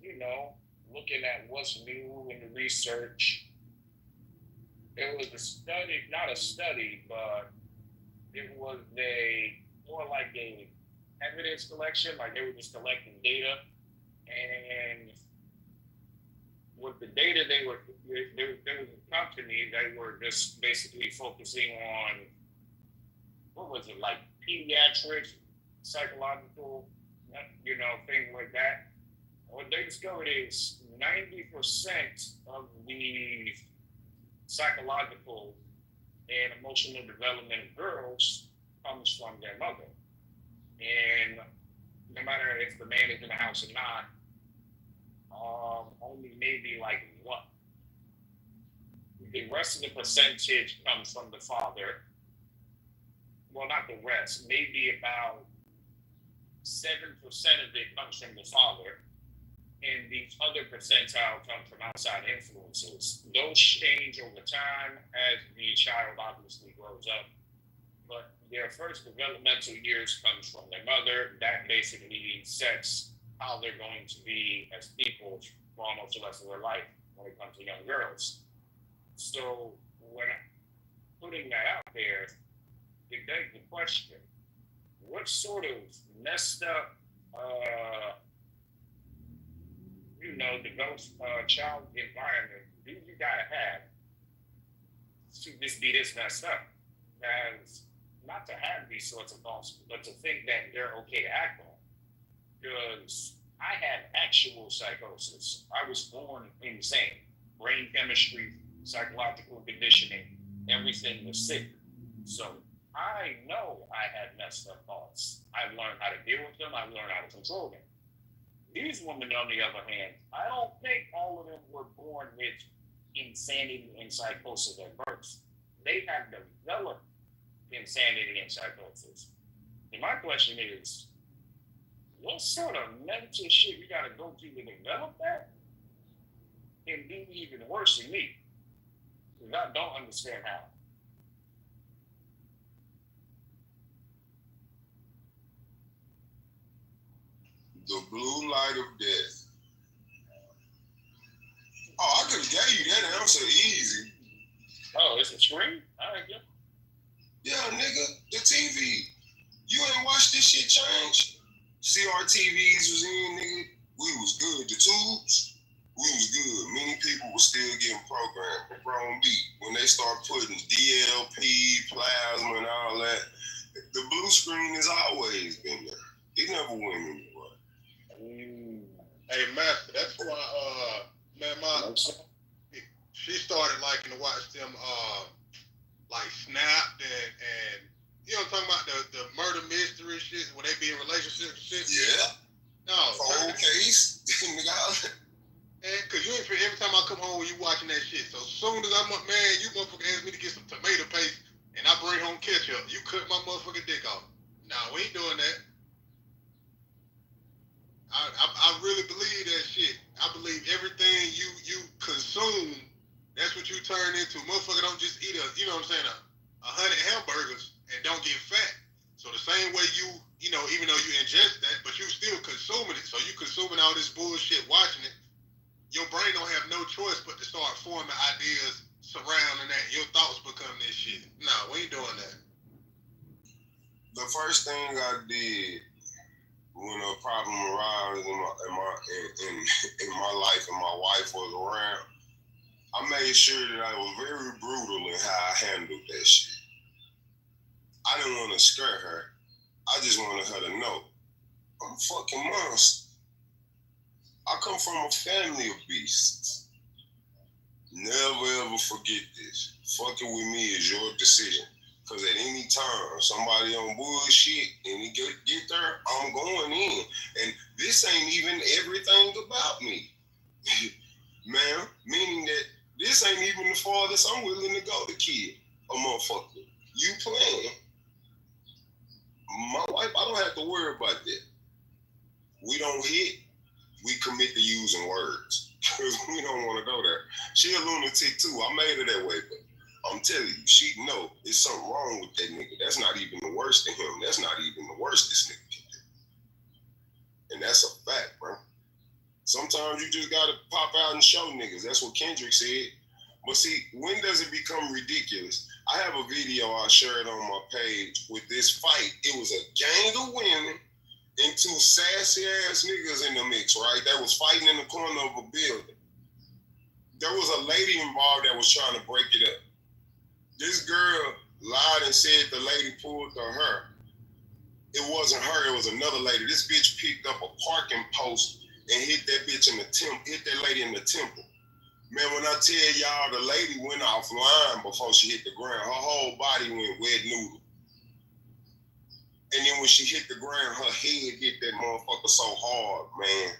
looking at what's new in the research. It was a study, not a study, but it was more like a evidence collection, like they were just collecting data. And with the data there was a company, they were just basically focusing on, what was it, like pediatric, psychological, things like that. What they discovered is 90% of the psychological and emotional development of girls comes from their mother. And no matter if the man is in the house or not, only maybe like what? The rest of the percentage comes from the father. Well, not the rest. Maybe about 7% of it comes from the father. And the other percentile comes from outside influences. Those change over time as the child obviously grows up. But their first developmental years comes from their mother. That basically sets how they're going to be as people for almost the rest of their life when it comes to young girls. So when I'm putting that out there, it begs the question, what sort of messed up developed child environment do you gotta have to just be this messed up? As not to have these sorts of thoughts, but to think that they're okay to act on. Because I had actual psychosis. I was born insane. Brain chemistry, psychological conditioning, everything was sick. So I know I had messed up thoughts. I learned how to deal with them. I learned how to control them. These women, on the other hand, I don't think all of them were born with insanity and psychosis at birth. They have developed insanity and psychosis. And my question is, what sort of mental shit you gotta go through to develop that? And be even worse than me. Because I don't understand how. The blue light of death. Oh, I could have gave you that answer easy. Oh, it's a screen? All right, yeah. Yeah, nigga, the TV. You ain't watched this shit change? CRTVs was in, nigga. We was good. The tubes, we was good. Many people were still getting programmed for grown beat. When they start putting DLP, plasma, and all that, the blue screen has always been there. It never went anywhere. Hey, Master, that's why, she started liking to watch them, like Snapped and you know what I'm talking about, the murder mystery shit, where they be in relationships and shit? Yeah. No. Cold case. And cause you ain't, every time I come home, you watching that shit. So as soon as I'm up, man, you motherfucker ask me to get some tomato paste and I bring home ketchup, you cut my motherfucking dick off. Nah, we ain't doing that. I really believe that shit. I believe everything you consume, that's what you turn too. Motherfucker don't just eat a, you know what I'm saying, a 100 hamburgers and don't get fat. So the same way you know, even though you ingest that, but you still consuming it. So you consuming all this bullshit, watching it. Your brain don't have no choice but to start forming ideas surrounding that. Your thoughts become this shit. Nah, we ain't doing that. The first thing I did when a problem arose in my life and my wife was around, I made sure that I was very brutal in how I handled that shit. I didn't want to scare her. I just wanted her to know I'm a fucking monster. I come from a family of beasts. Never ever forget this. Fucking with me is your decision. Cause at any time somebody on bullshit and he get there, I'm going in. And this ain't even everything about me. Ma'am, meaning that this ain't even the farthest I'm willing to go to kid a motherfucker. You playing. My wife, I don't have to worry about that. We don't hit, we commit to using words. Because we don't want to go there. She a lunatic too. I made her that way, but I'm telling you, she know there's something wrong with that nigga. That's not even the worst of him. That's not even the worst this nigga can do. And that's a fact, bro. Sometimes you just gotta pop out and show niggas. That's what Kendrick said. But see, when does it become ridiculous? I have a video I shared on my page with this fight. It was a gang of women and two sassy ass niggas in the mix, right? That was fighting in the corner of a building. There was a lady involved that was trying to break it up. This girl lied and said the lady pulled her. It wasn't her, it was another lady. This bitch picked up a parking post and hit that bitch in the hit that lady in the temple. Man, when I tell y'all the lady went offline before she hit the ground, her whole body went wet noodle. And then when she hit the ground, her head hit that motherfucker so hard, man.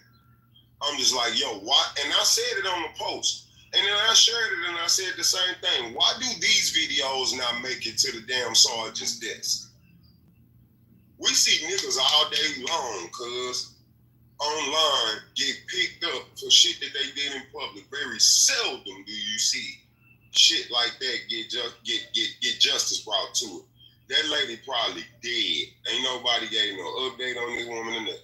I'm just like, yo, why? And I said it on the post. And then I shared it and I said the same thing. Why do these videos not make it to the damn sergeant's desk? We see niggas all day long, cuz online get picked up for shit that they did in public. Very seldom do you see shit like that get justice brought to it. That lady probably dead. Ain't nobody gave no update on this woman or nothing.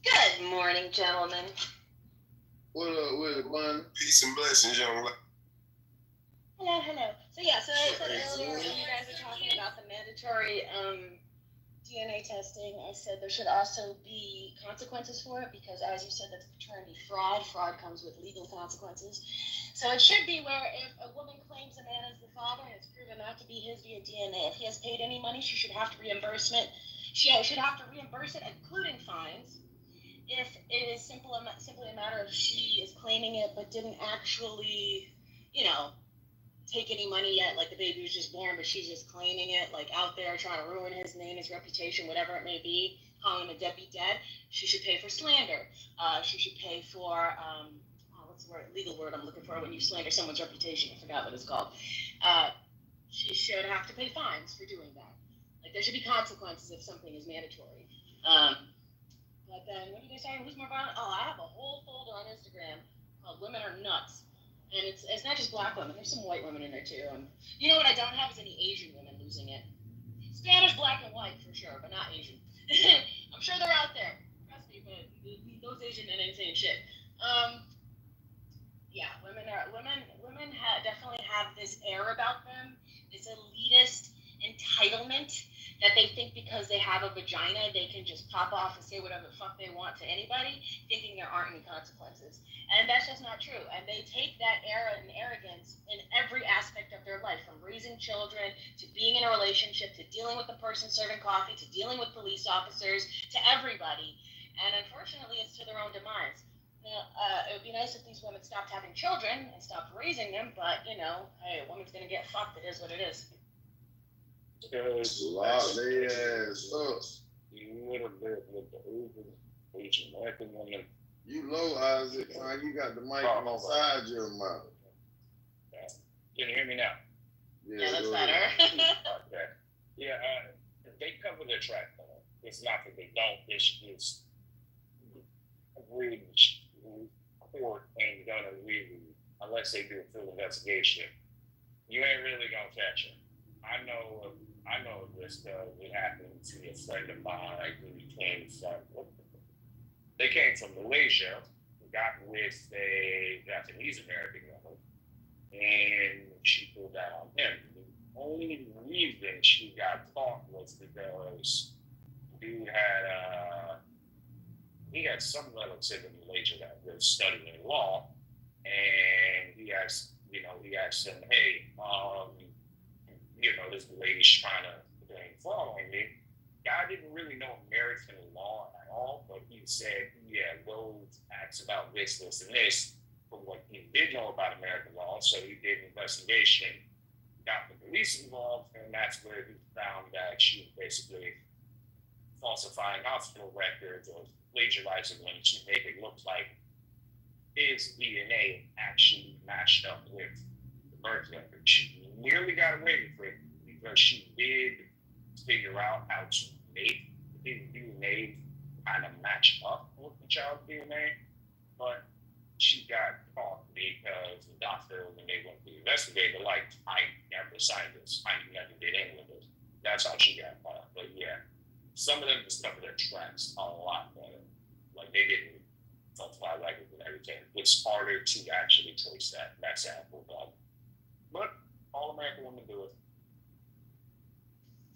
Good morning, gentlemen. What up with it, man? Peace and blessings, young lady. Hello, hello. So yeah, so I said earlier when you guys were talking about the mandatory DNA testing, I said there should also be consequences for it because, as you said, that's paternity fraud. Fraud comes with legal consequences. So it should be where if a woman claims a man is the father and it's proven not to be his via DNA, if he has paid any money, she should have to reimbursement. She should have to reimburse it, including fines. If it is simply a matter of she is claiming it but didn't actually, take any money yet, like the baby was just born, but she's just claiming it, like out there trying to ruin his name, his reputation, whatever it may be, calling him a deadbeat dad, she should pay for slander. She should pay for, what's the legal word I'm looking for when you slander someone's reputation? I forgot what it's called. She should have to pay fines for doing that. Like, there should be consequences if something is mandatory. But then, what are you guys saying? Who's more violent? Oh, I have a whole folder on Instagram called Women Are Nuts. And it's not just black women. There's some white women in there, too. You know what I don't have is any Asian women losing it. Spanish, black, and white, for sure, but not Asian. I'm sure they're out there. Trust me, but those Asian men ain't saying shit. Yeah, women definitely have this air about them, this elitist entitlement that they think because they have a vagina, they can just pop off and say whatever the fuck they want to anybody, thinking there aren't any consequences. And that's just not true. And they take that air and arrogance in every aspect of their life, from raising children, to being in a relationship, to dealing with the person serving coffee, to dealing with police officers, to everybody. And unfortunately, it's to their own demise. Now, it would be nice if these women stopped having children and stopped raising them, but, hey, a woman's going to get fucked. It is what it is. Lock their ass up. You little bit with the Uber, Asian American woman. You low, Isaac. You got the mic inside your mouth. Can you hear me now? Yeah, that's better. Okay. Yeah, they cover their track. It's not that they don't. It's agree with court ain't gonna really, unless they do a full investigation, you ain't really gonna catch him. I know this it happened to a friend of mine who came from, they came from Malaysia, got with a Japanese American woman, and she pulled out on him. The only reason she got caught was because dude had some relative in Malaysia that was studying law, and he asked him, hey, this lady's trying to blame fraud on me. Guy didn't really know American law at all, but he said he had loads acts about this, and this from what he did know about American law. So he did an investigation, got the police involved, and that's where he found that she was basically falsifying hospital records or plagiarizing them to make it look like his DNA actually matched up with the birth record. She nearly got away with it because she did figure out how to make his DNA kind of match up with the child's DNA, but she got caught because the doctor, when they went to investigate, they're like, I never signed this. I never did any of this. That's how she got caught. But yeah, some of them discovered their tracks a lot better. Like they didn't falsify records and everything. It's harder to actually trace that sample. But all American women do it.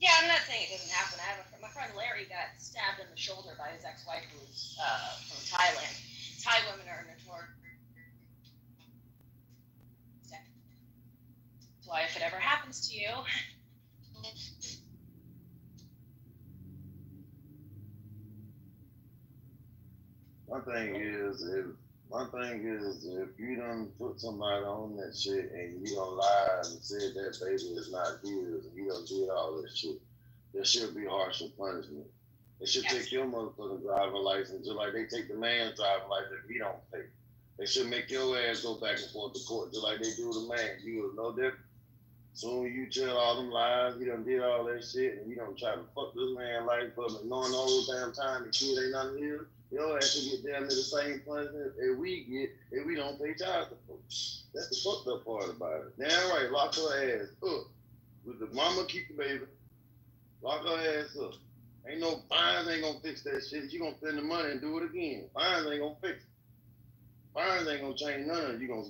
Yeah, I'm not saying it doesn't happen. My friend Larry got stabbed in the shoulder by his ex-wife who was from Thailand. Thai women are notorious. That's why if it ever happens to you, My thing is, if you done put somebody on that shit and you done lied and said that baby is not his and you done did all that shit, there should be harsher punishment. They should take your motherfucking driver license just like they take the man's driver license if he don't pay. They should make your ass go back and forth to court just like they do the man. You was no different. Soon you tell all them lies, you done did all that shit, and you done try to fuck this man life up and knowing the whole damn time the kid ain't nothing here. Your ass should get down to the same punishment that we get if we don't pay child support. That's the fucked up part about it. Damn right, lock her ass up. With the mama keep the baby, lock her ass up. Ain't no fines ain't gonna fix that shit. You gonna spend the money and do it again. Fines ain't gonna fix it. Fines ain't gonna change none of it. You gonna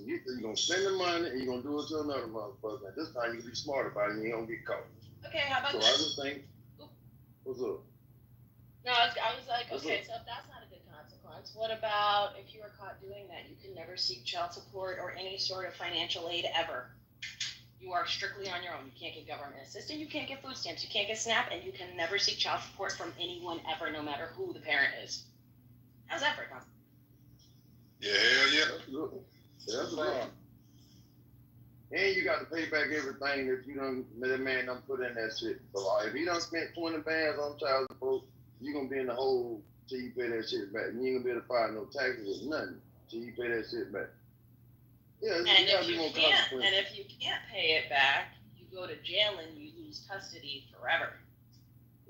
spend the money and you gonna do it to another motherfucker. And this time you can be smart about it and you ain't gonna get caught. okay, how about So this? I just think, what's up? No, I was like, okay, so if that's not a good consequence, what about if you were caught doing that? You can never seek child support or any sort of financial aid ever. You are strictly on your own. You can't get government assistance, you can't get food stamps, you can't get SNAP, and you can never seek child support from anyone ever, no matter who the parent is. How's that for a consequence? Yeah, hell yeah. That's right. And you got to pay back everything that man done put in that shit. So if he done spent 20 bands on child support, you gonna be in the hole till you pay that shit back. You ain't gonna be able to file no taxes or nothing till you pay that shit back. Yeah, and if you can't pay it back, you go to jail and you lose custody forever.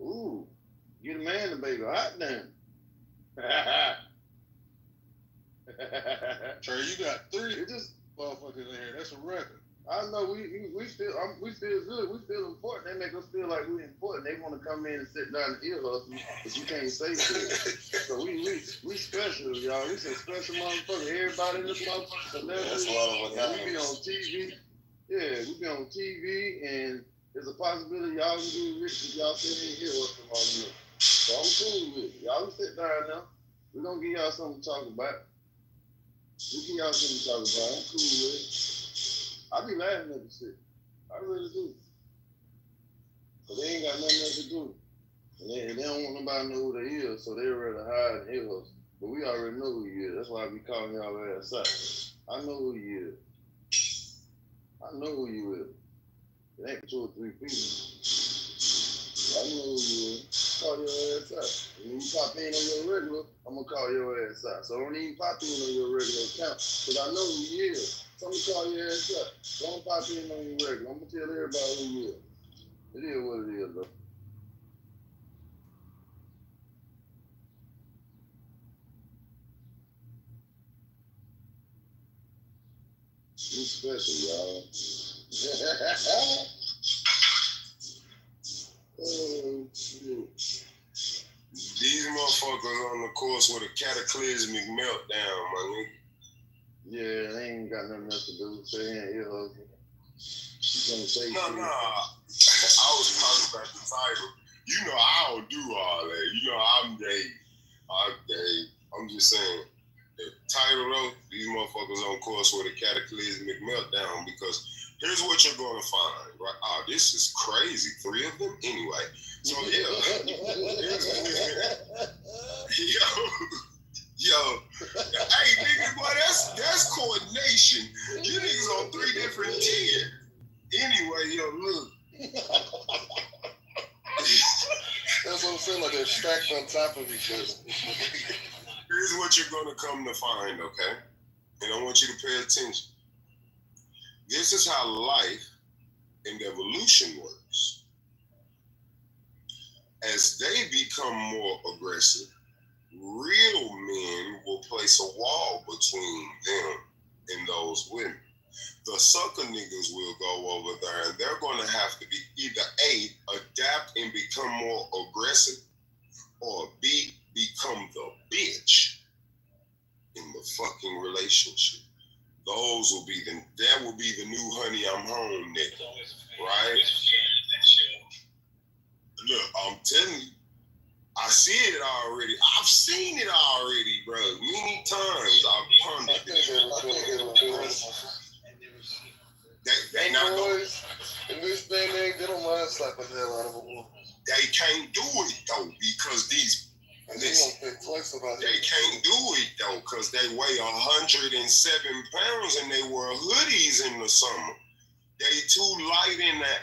Ooh, you the man, the baby, hot damn. Trey, you got 3 motherfuckers in here. That's a record. I know we feel good. We feel important. They make us feel like we're important. They want to come in and sit down and ear hustle, but you can't say shit. So we special, y'all. We some special motherfuckers. Everybody in this motherfucker. That's one of us. We be on TV. Yeah, we be on TV, and there's a possibility y'all can do rich if y'all sit in here hustle all year. So I'm cool with it. Y'all can sit down now. We're gonna give y'all something to talk about. We give y'all something to talk about. I'm cool with it. I be laughing at the shit. I really do. But they ain't got nothing else to do. And they don't want nobody to know who they is, so they rather hide and hear us. But we already know who you is. That's why I be calling y'all ass out. I know who you is. I know who you is. It ain't 2 or 3 people. I know who you is. Call your ass out. When you pop in on your regular, I'm gonna call your ass out. So don't even pop in on your regular account, because I know who you is. So I'm gonna call your ass out. Don't pop in on your regular. I'm gonna tell everybody who you is. It is what it is, though. You special, y'all. Oh, shit. These motherfuckers on the course with a cataclysmic meltdown, my nigga. Yeah, they ain't got nothing else to do. Say ain't ear hustle. You gonna say No. shit? I was talking about the title. You know I don't do all that. You know I'm Dave. I'm just saying. The title though, these motherfuckers on course with a cataclysmic meltdown because here's what you're gonna find, right? Oh, this is crazy. 3 of them? Anyway. So yeah. Yo. Hey nigga, boy, that's coordination. You niggas on 3 different tiers. Anyway, yo, look. That's what I'm saying, like they're stacked on top of each other. Here's what you're going to come to find, okay? And I want you to pay attention. This is how life and evolution works. As they become more aggressive, real men will place a wall between them and those women. The sucker niggas will go over there and they're going to have to be either A, adapt and become more aggressive, or B, become the bitch in the fucking relationship. That will be the new honey I'm home nigga, right? Look, I'm telling you, I see it already. I've seen it already, bro. Many times I've pondered it. They not boys in this day and age, they don't mind slapping the hell out of a woman. They can't do it though because they can't do it though because they weigh 107 pounds and they wear hoodies in the summer. They too light in the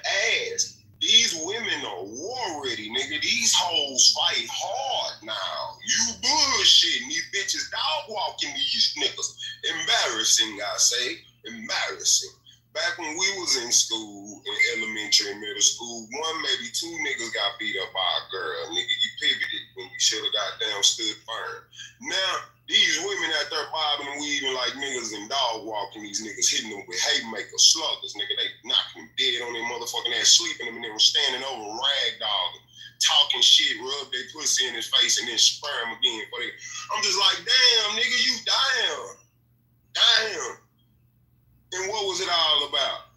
ass. These women are war ready, nigga. These hoes fight hard now. You bullshitting. These bitches dog walking these niggas. Embarrassing, I say. Embarrassing. Back when we was in school, in elementary and middle school, 1, maybe 2 niggas got beat up by a girl. Nigga, you pivoted when you should have got down, stood firm. Now, these women out there bobbing and weaving like niggas and dog walking these niggas, hitting them with haymaker sluggers. Nigga, they knocking them dead on their motherfucking ass, sleeping them, and they were standing over rag dogging, talking shit, rub their pussy in his face, and then spur him again. I'm just like, damn, nigga, you down. Damn. And what was it all about?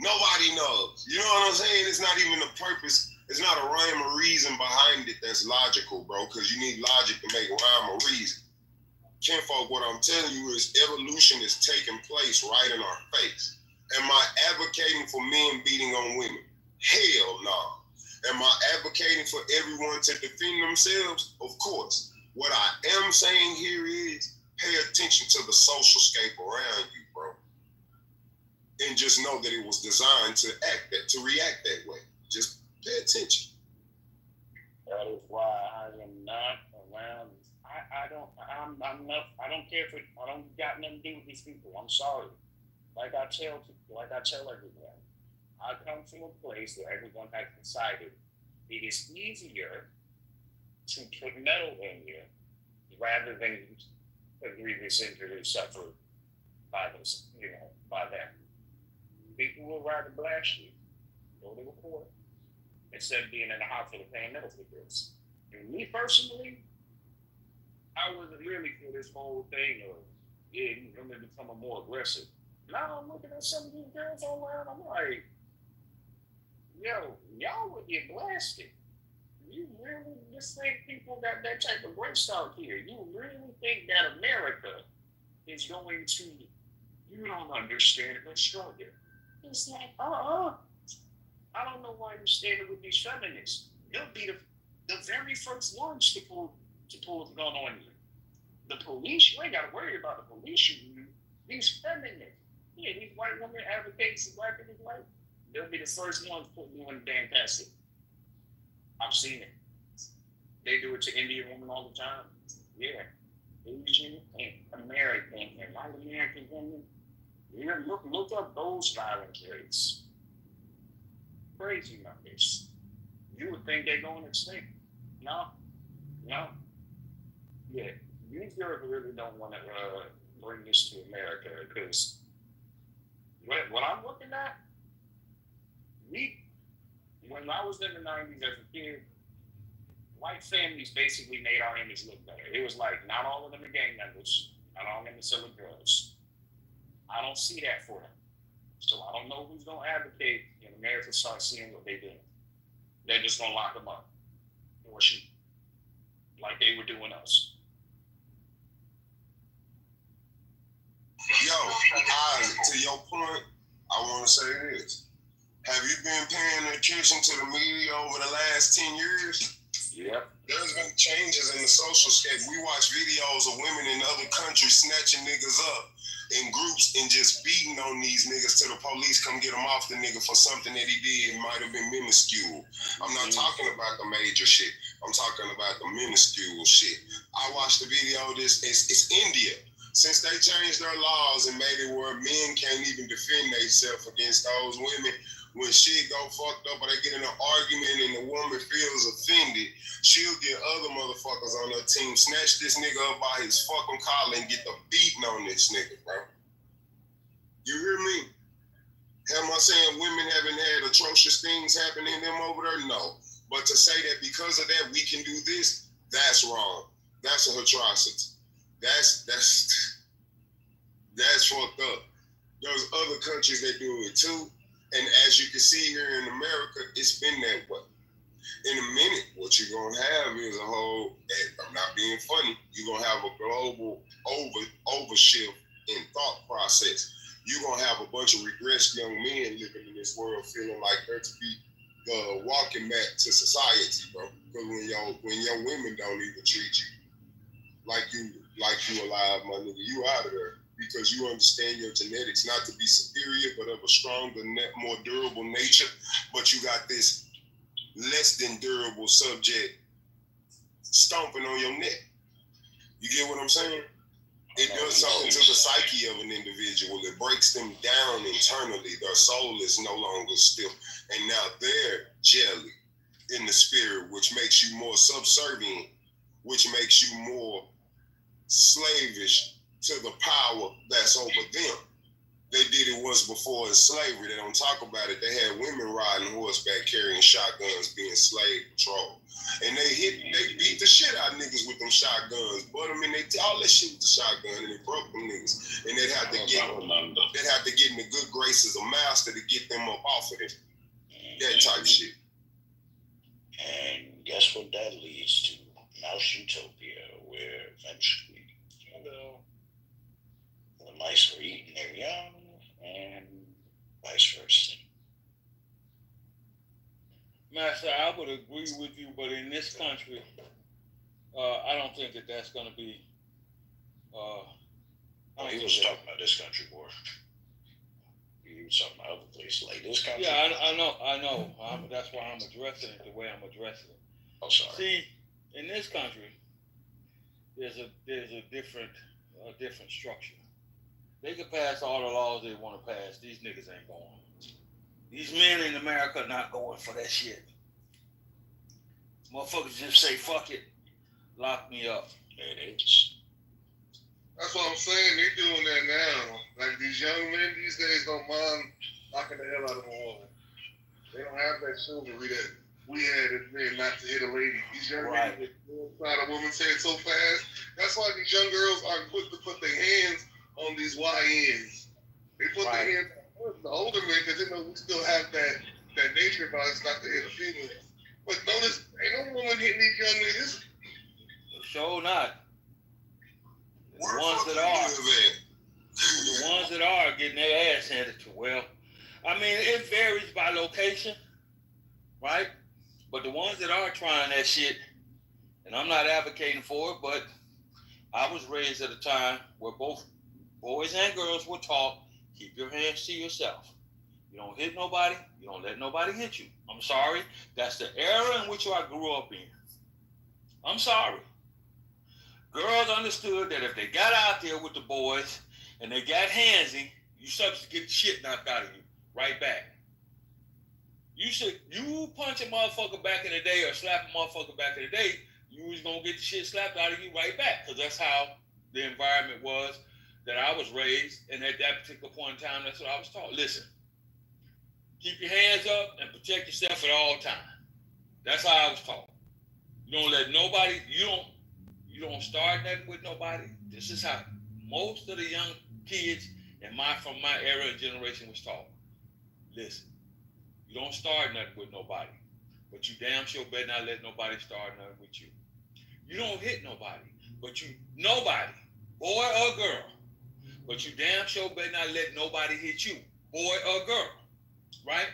Nobody knows. You know what I'm saying? It's not even a purpose. It's not a rhyme or reason behind it that's logical, bro, because you need logic to make rhyme or reason. Kinfolk, what I'm telling you is evolution is taking place right in our face. Am I advocating for men beating on women? Hell no. Am I advocating for everyone to defend themselves? Of course. What I am saying here is pay attention to the social scape around you, bro. And just know that it was designed to react that way. Just pay attention. That is why I am not around. I don't care if I don't got nothing to do with these people. I'm sorry. Like I tell everyone, I come from a place where everyone has decided it is easier to put metal in you rather than a grievous injury suffered by those, by them. People will rather blast you, go to the court, instead of being in the hospital paying medical bills. And me personally, I wasn't really for this whole thing of, you're going to become more aggressive. Now I'm looking at some of these girls online, I'm like, yo, y'all would get blasted. You really just think people got that type of grace out here? You really think that America is going to, you don't understand the struggle. It's like, I don't know why you're standing with these feminists. They'll be the very first ones to pull the gun on you. The police, you ain't got to worry about the police shooting you. These feminists, these white women advocates and black people, white, they'll be the first ones putting you in the damn casket. I've seen it. They do it to Indian women all the time. Yeah. Asian and American and white American women. Yeah, look up those violence rates. Crazy numbers. You would think they're going extinct. No. Yeah. These girls really don't want to bring this to America, because what I'm looking at, when I was in the 90s as a kid, white families basically made our image look better. It was like, not all of them are gang members, not all of them are selling drugs. I don't see that for them. So I don't know who's going to advocate in America start seeing what they did. They're just going to lock them up. Or she, like they were doing us. Yo, to your point, I want to say this. Have you been paying attention to the media over the last 10 years? Yep. There's been changes in the social scape. We watch videos of women in other countries snatching niggas up in groups and just beating on these niggas till the police come get them off the nigga for something that he did. It might have been minuscule. I'm not talking about the major shit. I'm talking about the minuscule shit. I watched the video of this. It's India. Since they changed their laws and made it where men can't even defend themselves against those women, when shit go fucked up or they get in an argument and the woman feels offended, she'll get other motherfuckers on her team, snatch this nigga up by his fucking collar and get the beating on this nigga, bro. You hear me? Am I saying women haven't had atrocious things happen in them over there? No. But to say that because of that we can do this, that's wrong. That's an atrocity. That's fucked up. There's other countries that do it too. And as you can see here in America, it's been that way. In a minute, what you're going to have is a whole, I'm not being funny, you're going to have a global overshift in thought process. You're going to have a bunch of regressed young men living in this world feeling like they're to be the walking mat to society, bro. Because when your women don't even treat you like you alive, my nigga, you out of there. Because you understand your genetics not to be superior, but of a stronger, more durable nature. But you got this less than durable subject stomping on your neck. You get what I'm saying? It does something to the psyche of an individual. It breaks them down internally. Their soul is no longer still. And now they're jelly in the spirit, which makes you more subservient, which makes you more slavish to the power that's over them. They did it once before in slavery. They don't talk about it. They had women riding horseback, carrying shotguns, being slave patrol. And they beat the shit out of niggas with them shotguns. But all that shit with the shotgun, and they broke them niggas. And they'd have to get in the good graces of master to get them up off of it. That type shit. And guess what that leads to? Mouse Utopia, where eventually, the mice were eating their young, and vice versa. Master, I would agree with you, but in this country, I don't think that that's going to be. He was talking about this country, boy. He was talking about other places like this country. Yeah, I know. That's why I'm addressing it the way I'm addressing it. Oh, sorry. See, in this country, there's a different structure. They can pass all the laws they want to pass. These niggas ain't going. These men in America are not going for that shit. Motherfuckers just say, fuck it, lock me up. That's what I'm saying. They doing that now. Like these young men these days don't mind knocking the hell out of a woman. They don't have that chivalry that we had as men not to hit a lady. These young men inside a woman's head so fast. That's why these young girls are quick to put their hands on these YNs. They put their hands on the older men because they know we still have that nature about us not to hit a female. But notice, ain't no woman hitting these young niggas. Sure not. The ones that are getting their ass handed to. Well, I mean, it varies by location, right? But the ones that are trying that shit, and I'm not advocating for it, but I was raised at a time where both boys and girls were taught, keep your hands to yourself. You don't hit nobody. You don't let nobody hit you. I'm sorry. That's the era in which I grew up in. I'm sorry. Girls understood that if they got out there with the boys and they got handsy, you subject to get the shit knocked out of you right back. You punch a motherfucker back in the day or slap a motherfucker back in the day, you was gonna get the shit slapped out of you right back, because that's how the environment was that I was raised, and at that particular point in time, that's what I was taught. Listen, keep your hands up and protect yourself at all times. That's how I was taught. You don't let nobody, you don't start nothing with nobody. This is how most of the young kids from my era and generation was taught. Listen, you don't start nothing with nobody, but you damn sure better not let nobody start nothing with you. You don't hit nobody, nobody, boy or girl, but you damn sure better not let nobody hit you, boy or girl, right?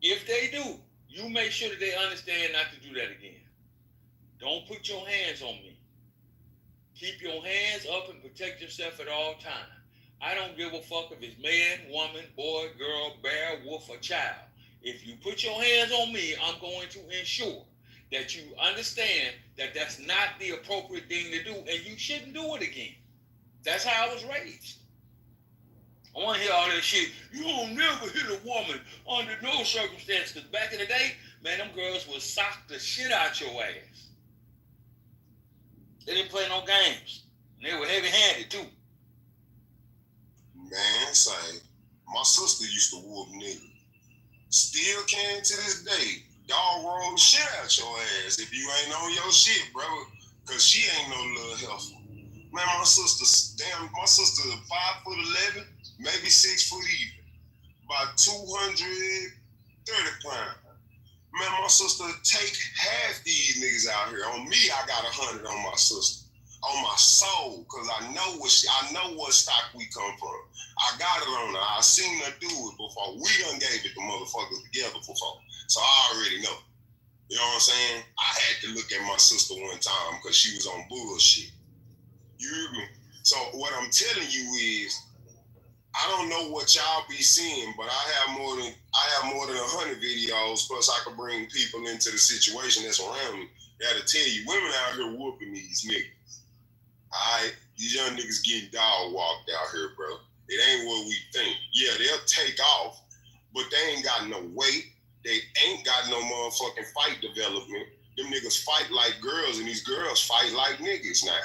If they do, you make sure that they understand not to do that again. Don't put your hands on me. Keep your hands up and protect yourself at all times. I don't give a fuck if it's man, woman, boy, girl, bear, wolf, or child. If you put your hands on me, I'm going to ensure that you understand that that's not the appropriate thing to do, and you shouldn't do it again. That's how I was raised. I want to hear all that shit. You don't never hit a woman under no circumstance. Because back in the day, man, them girls would sock the shit out your ass. They didn't play no games. And they were heavy-handed, too. Man, say, my sister used to whoop niggas. Still can to this day. Dog roll the shit out your ass if you ain't on your shit, bro. Cause she ain't no little helpful. Man, my sister 5'11", maybe 6 foot even. About 230 pounds. Man, my sister take half these niggas out here. On me, I got 100 on my sister. On my soul, cause I know what stock we come from. I got it on her. I seen her do it before. We done gave it the motherfuckers together before. So I already know. You know what I'm saying? I had to look at my sister one time because she was on bullshit. You hear me? So what I'm telling you is, I don't know what y'all be seeing, but I have more than 100 videos. Plus, I can bring people into the situation that's around me that'll tell you women out here whooping these niggas. Alright, these young niggas getting dog walked out here, bro. It ain't what we think. Yeah, they'll take off, but they ain't got no weight. They ain't got no motherfucking fight development. Them niggas fight like girls, and these girls fight like niggas now.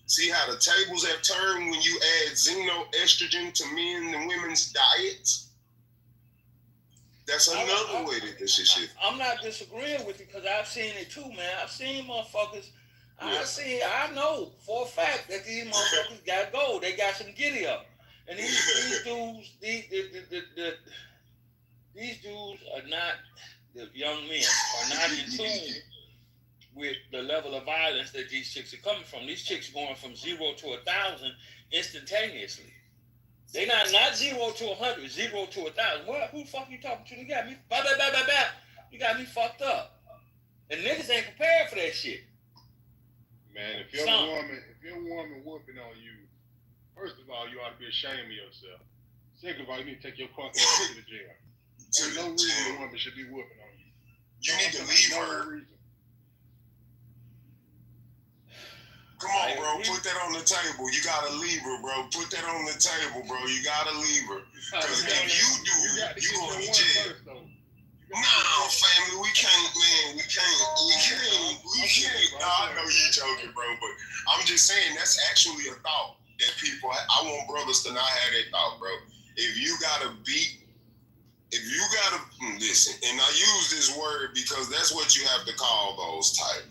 See how the tables have turned when you add xenoestrogen to men and women's diets? That's another way that this is shit. I'm not disagreeing with you because I've seen it too, man. I've seen motherfuckers. I know for a fact that these motherfuckers got gold. They got some giddy up. And these dudes, these dudes are not, the young men are not in tune with the level of violence that these chicks are coming from. These chicks are going from 0 to 1,000 instantaneously. They not 0 to 100, 0 to 1,000. What? Who the fuck you talking to? You got me, you got me fucked up. And niggas ain't prepared for that shit. Man, if your woman whooping on you, first of all, you ought to be ashamed of yourself. Second of all, you need to take your punk ass to the jail. There's no reason a woman should be whooping on you. You need to leave her. Come on, bro. Put that on the table. You gotta leave her, bro. Put that on the table, bro. You gotta leave her. Because if you do it, you going to jail. Nah, family, we can't. No, I know you're joking, bro, but I'm just saying that's actually a thought that people. I want brothers to not have that thought, bro. If you gotta listen, and I use this word because that's what you have to call those type.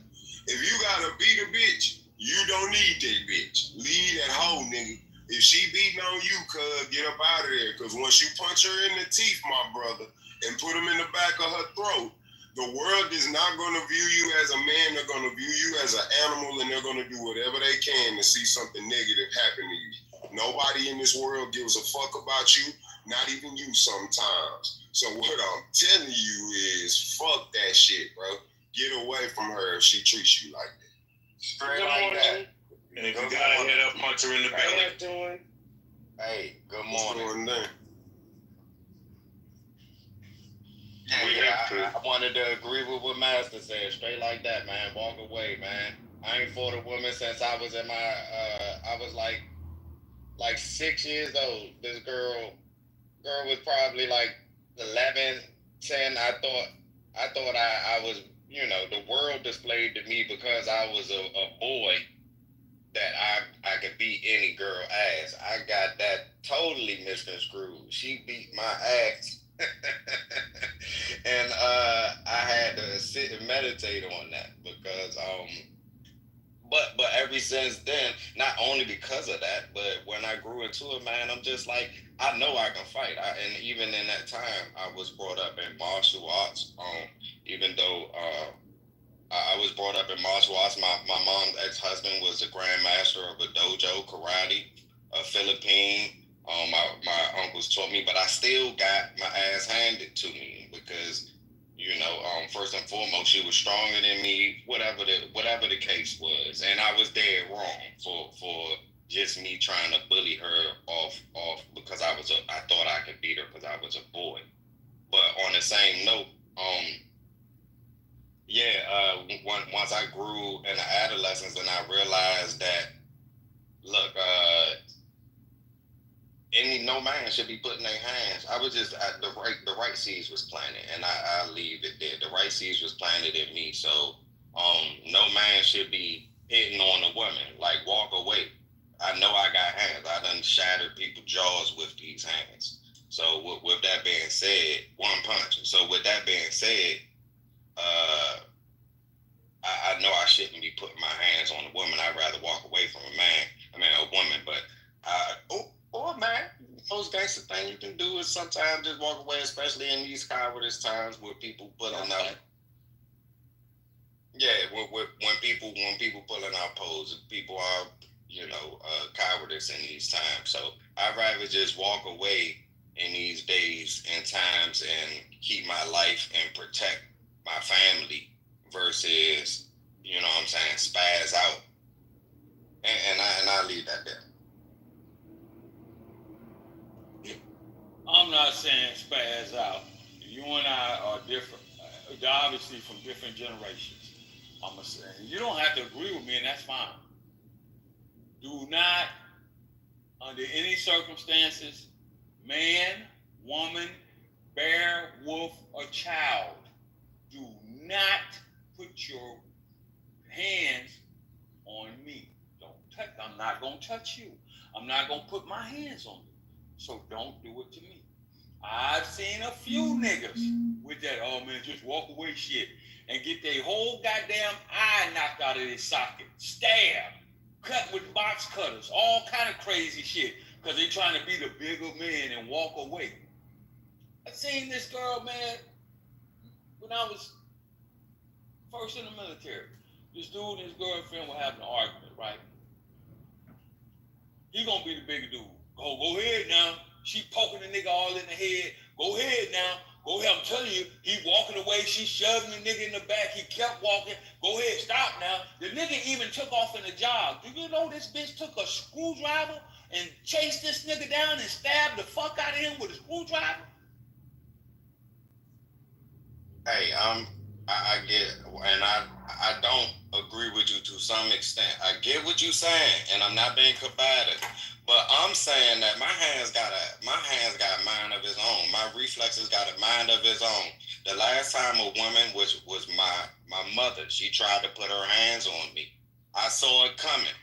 If you gotta beat a bitch, you don't need that bitch. Leave that hoe, nigga. If she beating on you, cuz, get up out of there. Because once you punch her in the teeth, my brother, and put them in the back of her throat, the world is not going to view you as a man. They're going to view you as an animal, and they're going to do whatever they can to see something negative happen to you. Nobody in this world gives a fuck about you, not even you sometimes. So what I'm telling you is, fuck that shit, bro. Get away from her if she treats you like that. Straight like that. And if you gotta hit up, punch her in the belly. Hey, good morning. I wanted to agree with what Master said. Straight like that, man. Walk away, man. I ain't fought a woman since I was in my, I was like 6 years old. This girl was probably like 11, 10. I thought I was, the world displayed to me because I was a boy. that I could beat any girl ass. I got that totally misconstrued. She beat my ass. And I had to sit and meditate on that because but ever since then, not only because of that, but when I grew into it, man, I'm just like, I know I can fight. And even in that time, I was brought up in martial arts. Even though I was brought up in martial arts, my mom's ex-husband was a grandmaster of a dojo, karate, Philippine. My uncles taught me, but I still got my ass handed to me because first and foremost, she was stronger than me, whatever the case was, and I was dead wrong for just me trying to bully her off because I thought I could beat her because I was a boy. But on the same note, once I grew in the adolescence and I realized that, look, no man should be putting their hands. I was just the right seeds was planted, and I leave it there. The right seeds was planted in me, so no man should be hitting on a woman. Like, walk away. I know I got hands. I done shattered people's jaws with these hands. So with that being said, one punch. So with that being said, I know I shouldn't be putting my hands on a woman. I'd rather walk away from a woman, but or a man. Most gangster thing you can do is sometimes just walk away, especially in these cowardice times where people pulling out. Yeah, when people pulling out poses, people are cowardice in these times. So I'd rather just walk away in these days and times and keep my life and protect my family versus spaz out. And I leave that there. I'm not saying spaz out. You and I are different, obviously from different generations. I'm saying you don't have to agree with me, and that's fine. Do not, under any circumstances, man, woman, bear, wolf, or child, do not put your hands on me. Don't touch. I'm not gonna touch you. I'm not gonna put my hands on you. So don't do it to me. I've seen a few niggas with that, oh man, just walk away shit, and get their whole goddamn eye knocked out of their socket, stabbed, cut with box cutters, all kind of crazy shit, because they trying to be the bigger man and walk away. I seen this girl, man, when I was first in the military. This dude and his girlfriend were having an argument, right? He gonna be the bigger dude. Go ahead now. She poking the nigga all in the head. Go ahead now. Go ahead. I'm telling you, he walking away. She shoving the nigga in the back. He kept walking. Go ahead. Stop now. The nigga even took off in a jog. Do you know this bitch took a screwdriver and chased this nigga down and stabbed the fuck out of him with a screwdriver? Hey, I get, and I don't agree with you to some extent. I get what you're saying, and I'm not being combative. But I'm saying that my hands got a mind of its own. My reflexes got a mind of its own. The last time a woman, which was my mother, she tried to put her hands on me. I saw it coming.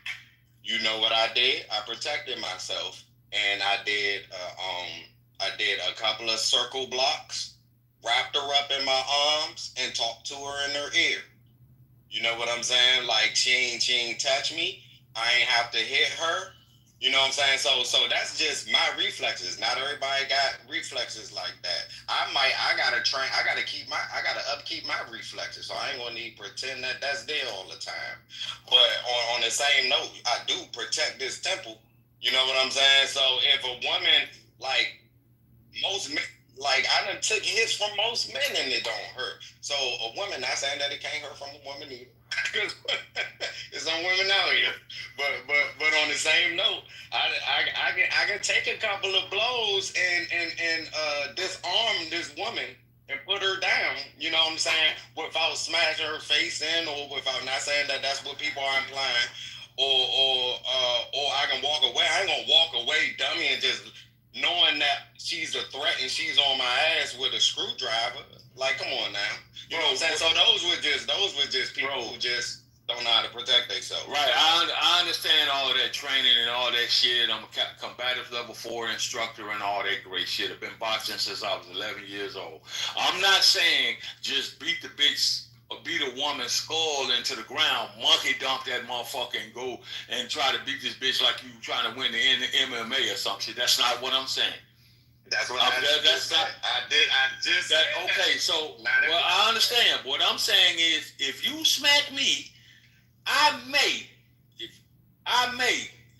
You know what I did? I protected myself, and I did a couple of circle blocks, wrapped her up in my arms, and talked to her in her ear. You know what I'm saying? Like, she ain't touch me. I ain't have to hit her. You know what I'm saying? So that's just my reflexes. Not everybody got reflexes like that. I gotta upkeep my reflexes. So I ain't gonna need to pretend that that's there all the time. But on the same note, I do protect this temple. You know what I'm saying? So if a woman, like most men, like I done took hits from most men and it don't hurt. So a woman, not saying that it can't hurt from a woman either. Because there's some women out here, but on the same note, I can take a couple of blows and disarm this woman and put her down. You know what I'm saying? Without smashing her face in, or without, not saying that that's what people are implying, or I can walk away. I ain't gonna walk away, dummy, and just knowing that she's a threat and she's on my ass with a screwdriver. Like, come on now. You know what I'm saying? So those were just people who just don't know how to protect themselves. Right. I understand all of that training and all that shit. I'm a combative level 4 instructor and all that great shit. I've been boxing since I was 11 years old. I'm not saying just beat the bitch or beat a woman's skull into the ground, monkey dump that motherfucker and go and try to beat this bitch like you trying to win the MMA or some shit. That's not what I'm saying. That's what I just said. Okay, so well, I understand. What I'm saying is, if you smack me, I may.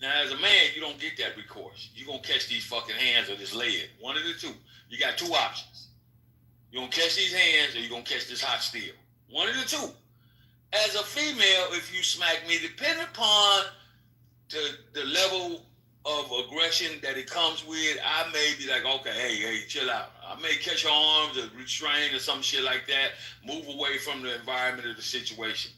Now, as a man, you don't get that recourse. You're going to catch these fucking hands or this leg. One of the two. You got two options. You're going to catch these hands or you're going to catch this hot steel. One of the two. As a female, if you smack me, depending upon the level of aggression that it comes with, I may be like, okay, hey, chill out. I may catch your arms or restrain or some shit like that, move away from the environment of the situation.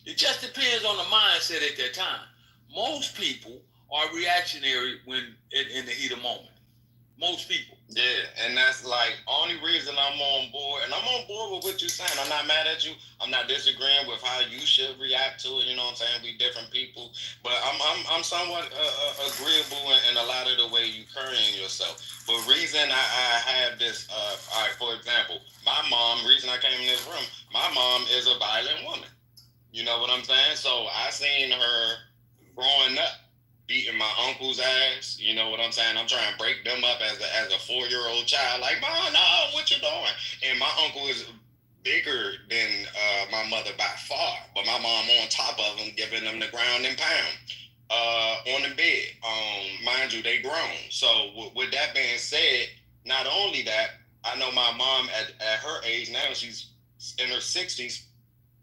It just depends on the mindset at that time. Most people are reactionary when in the heat of moment. Most people. Yeah, and that's like only reason I'm on board, and I'm on board with what you're saying. I'm not mad at you. I'm not disagreeing with how you should react to it. You know what I'm saying? We different people, but I'm somewhat agreeable in a lot of the way you carrying yourself. But reason I have this, all right, for example, my mom. Reason I came in this room, my mom is a violent woman. You know what I'm saying? So I seen her growing up, beating my uncle's ass. You know what I'm saying? I'm trying to break them up as a 4-year-old child. Like, Mom, no, what you doing? And my uncle is bigger than my mother by far. But my mom on top of him, giving them the ground and pound on the bed. Mind you, they grown. So with that being said, not only that, I know my mom at her age now, she's in her 60s.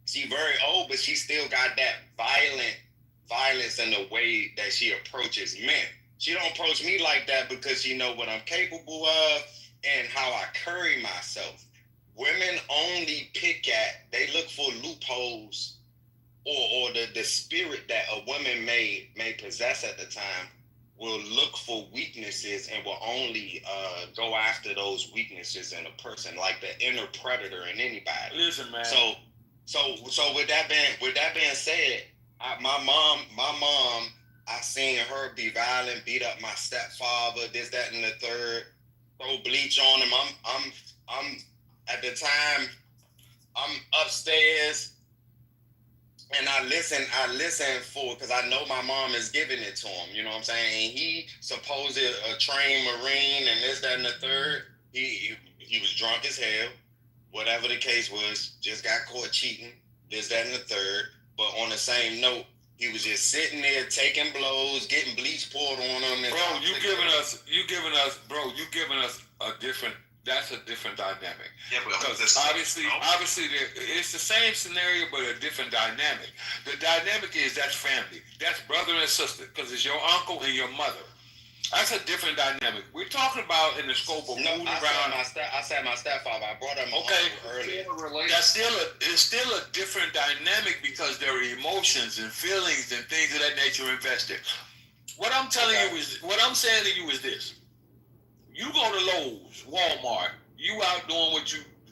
She's very old, but she still got that violence in the way that she approaches men. She don't approach me like that because she know what I'm capable of and how I carry myself. Women only they look for loopholes or the spirit that a woman may possess at the time, will look for weaknesses and will only go after those weaknesses in a person, like the inner predator in anybody. Listen, man. So with that being said, my mom, I seen her be violent, beat up my stepfather, this, that, and the third, throw bleach on him. I'm at the time, I'm upstairs, and I listen because I know my mom is giving it to him. You know what I'm saying? And he supposed a trained Marine and this, that, and the third. He was drunk as hell. Whatever the case was, just got caught cheating, this, that, and the third. But on the same note, he was just sitting there taking blows, getting bleach poured on him. And you giving us a different. That's a different dynamic. Yeah, but because obviously, it's the same scenario, but a different dynamic. The dynamic is that's family, that's brother and sister, because it's your uncle and your mother. That's a different dynamic. We're talking about in the scope of moving around. I said my stepfather. I brought him earlier. It's still a different dynamic because there are emotions and feelings and things of that nature invested. What I'm saying to you is this: you go to Lowe's, Walmart, you out doing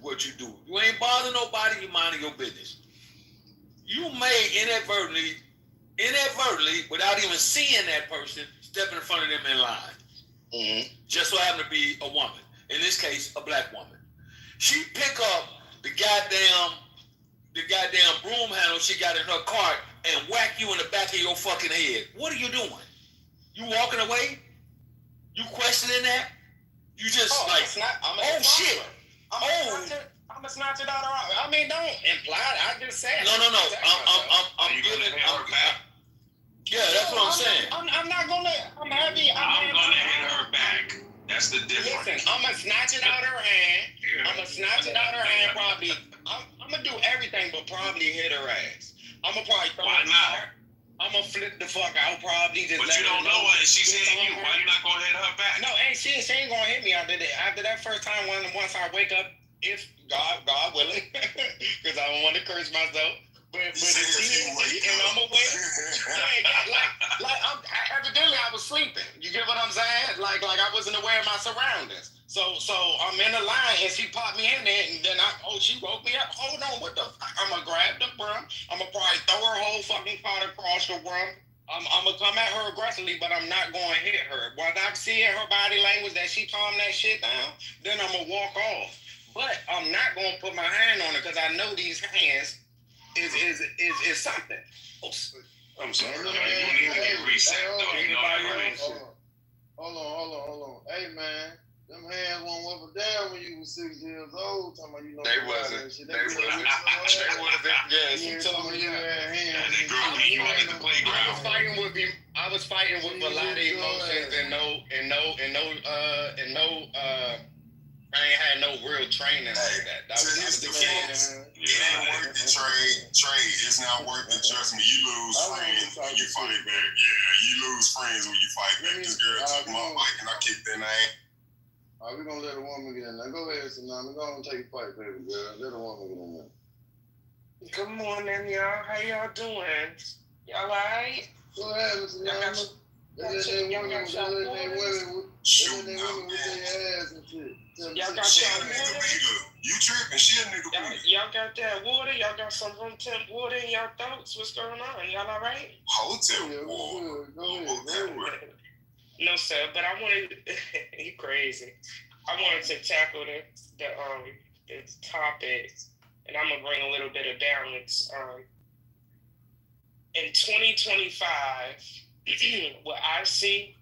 what you do. You ain't bothering nobody. You minding your business. You may inadvertently, without even seeing that person, step in front of them in line. Mm-hmm. Just so happen to be a woman. In this case, a black woman. She pick up the goddamn broom handle she got in her cart and whack you in the back of your fucking head. What are you doing? You walking away? You questioning that? You just shit. I'm gonna snatch it out. I mean, don't imply it. I just said. No. I'm giving. Yeah, that's what I'm saying. I'm not gonna. I'm happy. I'm gonna hit her back. That's the difference. Listen, I'm gonna snatch it out her hand. Probably. I'm gonna do everything, but probably hit her ass. I'm gonna probably throw her. I'm gonna flip the fuck out, probably. But you don't know her, and she's hitting you. Why you not gonna hit her back? No, she ain't gonna hit me after that first time. Once I wake up, if God willing, because I don't want to curse myself. But if she and I'm aware, evidently I was sleeping. You get what I'm saying? Like I wasn't aware of my surroundings. So I'm in the line and she popped me in there and then she woke me up. Hold on, what the fuck? I'm gonna grab the broom. I'm gonna probably throw her whole fucking cart across the room. I'm gonna come at her aggressively, but I'm not gonna hit her. When I see in her body language that she calm that shit down, then I'm gonna walk off. But I'm not gonna put my hand on her because I know these hands is something. I'm sorry, man. You need to reset though. You know that. Hold on. Hey, man. Them hands won't up or down when you was 6 years old. Talking about you know they wasn't. Yeah, she told me that. They grew up you at the playground. I was fighting with a lot of emotions I ain't had no real training like that. That was the kids. It ain't worth the trade. It's not worth it. Trust me, you lose friends when you fight back. Yeah, you lose friends when you fight back. This girl took my mic and I kicked that ass. All right, we're gonna let a woman get in there. Go ahead, Tsunami. Go on and take a fight, baby girl. Let a woman get in there. Good morning, y'all. How y'all doing? Y'all alright? Go ahead, Tsunami. They women with their ass and shit. Y'all got y'all water? You tripping? She a nigga. Y'all got that water? Y'all got some room temp water in y'all throats? What's going on? Y'all alright? Hotel water. Go ahead. No, sir, but I wanted you crazy. I wanted to tackle the topic, and I'm gonna bring a little bit of balance. In 2025, what I see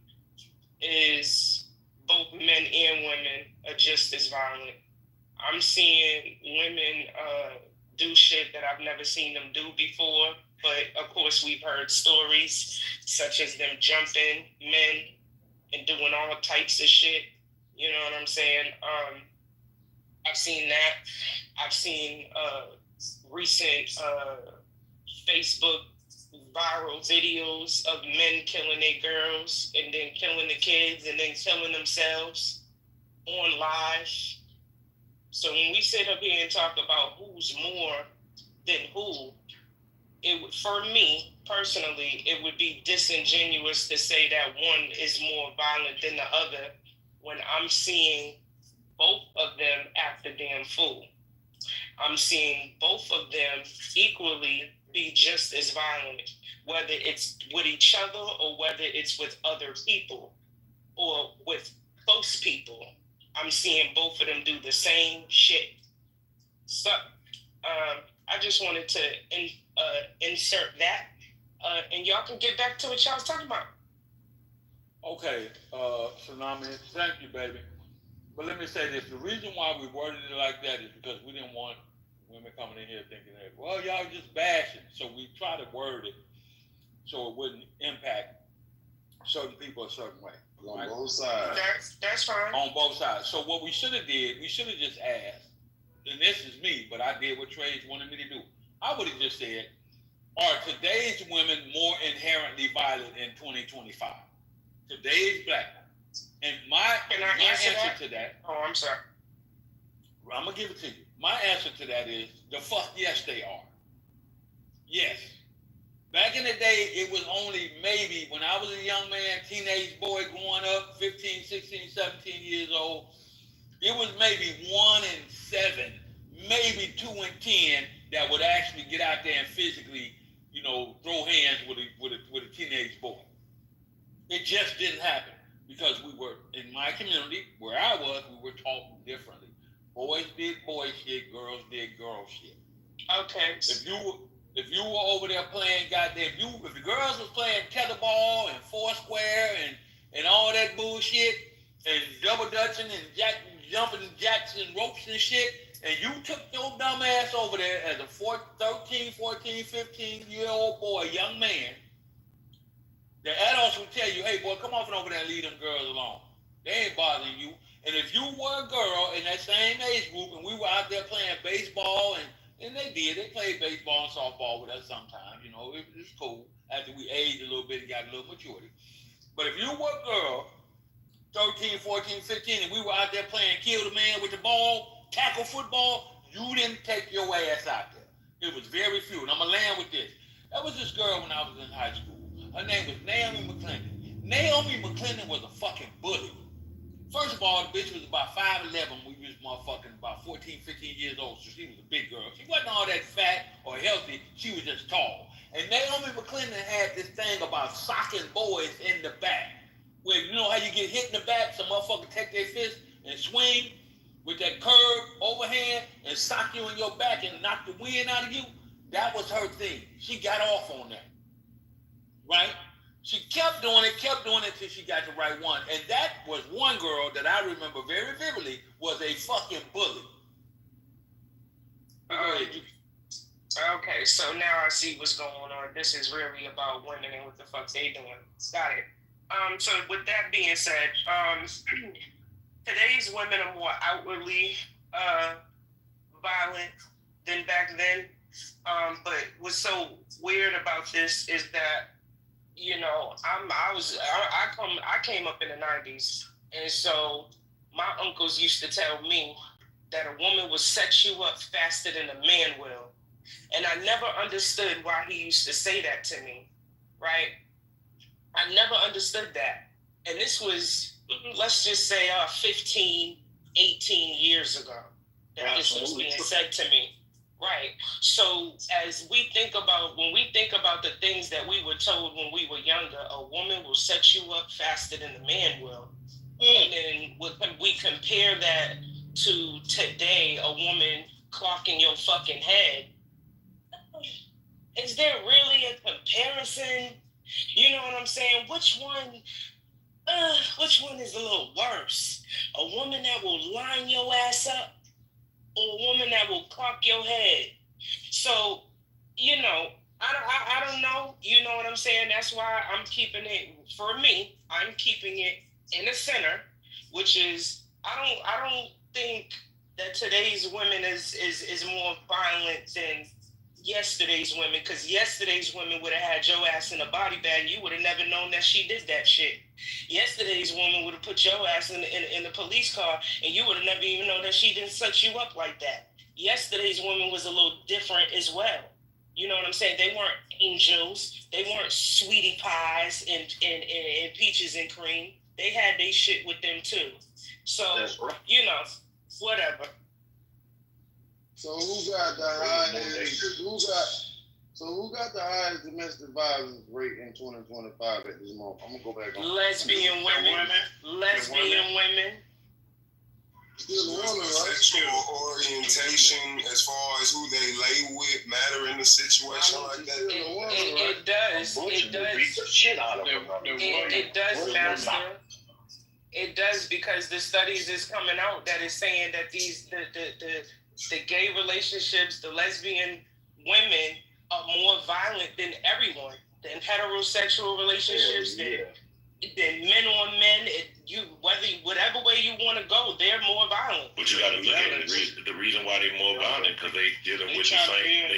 is both men and women are just as violent. I'm seeing women do shit that I've never seen them do before, but of course we've heard stories such as them jumping men and doing all types of shit. You know what I'm saying? I've seen that. I've seen recent Facebook viral videos of men killing their girls and then killing the kids and then killing themselves on live. So when we sit up here and talk about who's more than who, for me personally, it would be disingenuous to say that one is more violent than the other when I'm seeing both of them act a damn fool. I'm seeing both of them equally be just as violent, whether it's with each other or whether it's with other people or with close people. I'm seeing both of them do the same shit. So I just wanted to insert that, and y'all can get back to what y'all was talking about. Okay, Tsunami, thank you, baby. But let me say this: the reason why we worded it like that is because we didn't want women coming in here thinking that, well, y'all just bashing. So we try to word it so it wouldn't impact certain people a certain way. On both sides. That's fine. On both sides. So what we should have did, we should have just asked, and this is me, but I did what Trey's wanted me to do. I would have just said, are today's women more inherently violent in 2025? Today's black women. And my answer to that. Oh, I'm sorry. I'm going to give it to you. My answer to that is, the fuck yes, they are. Yes. Back in the day, it was only maybe, when I was a young man, teenage boy growing up, 15, 16, 17 years old, it was maybe 1 in 7, maybe 2 in 10 that would actually get out there and physically, throw hands with a teenage boy. It just didn't happen because we were, in my community, where I was, we were taught differently. Boys did boy shit, girls did girl shit. Okay. If you were over there playing goddamn, if the girls was playing tetherball and foursquare and all that bullshit and double dutching and jumping jacks and ropes and shit, and you took your dumb ass over there as a 13, 14, 15-year-old boy, young man, the adults would tell you, hey boy, come on over there and leave them girls alone. They ain't bothering you. And if you were a girl in that same age group and we were out there playing baseball and they played baseball and softball with us sometimes, it's cool after we aged a little bit and got a little maturity. But if you were a girl, 13, 14, 15, and we were out there playing kill the man with the ball, tackle football, you didn't take your ass out there. It was very few. And I'm going to land with this. There was this girl when I was in high school. Her name was Naomi McClendon. Naomi McClendon was a fucking bully. First of all, the bitch was about 5'11". We was motherfucking about 14, 15 years old, so she was a big girl. She wasn't all that fat or healthy. She was just tall. And Naomi McClendon had this thing about socking boys in the back. Where you know how you get hit in the back, some motherfucker take their fist and swing with that curve overhand and sock you in your back and knock the wind out of you. That was her thing. She got off on that. Right? She kept doing it till she got the right one. And that was one girl that I remember very vividly was a fucking bully. Okay, so now I see what's going on. This is really about women and what the fuck they doing. Got it. So with that being said, today's women are more outwardly violent than back then. But what's so weird about this is that, you know, I came up in the 90s, and so my uncles used to tell me that a woman will set you up faster than a man will. And I never understood why he used to say that to me, right? I never understood that. And this was, let's just say 15, 18 years ago that this was being said to me. Right. So as we think about, when we think about the things that we were told when we were younger, a woman will set you up faster than a man will. And then we compare that to today, a woman clocking your fucking head. Is there really a comparison? You know what I'm saying? Which one is a little worse? A woman that will line your ass up, or a woman that will clock your head? So, you know, I don't know. You know what I'm saying? That's why I'm keeping it, for me, I'm keeping it in the center, which is, I don't think that today's women is more violent than yesterday's women, because yesterday's women would have had your ass in a body bag. You would have never known that she did that shit. Yesterday's woman would have put your ass in the police car, and you would have never even known that she didn't set you up like that. Yesterday's woman was a little different as well. You know what I'm saying? They weren't angels. They weren't sweetie pies and peaches and cream. They had their shit with them too. So, you know, whatever. So who got the highest? Who got the highest domestic violence rate in 2025 at this moment? I'm gonna go back on. Lesbian women. Still the woman, right? Sexual orientation, as far as who they lay with, matter in a situation like that. It does. It does. Beat the shit out of them. It does, master. It does, because the studies is coming out that is saying that the gay relationships, the lesbian women are more violent than everyone, than heterosexual relationships, than men on men. Whatever way you want to go, they're more violent. But you got to look at the reason why they're more violent, because they dealing with the same.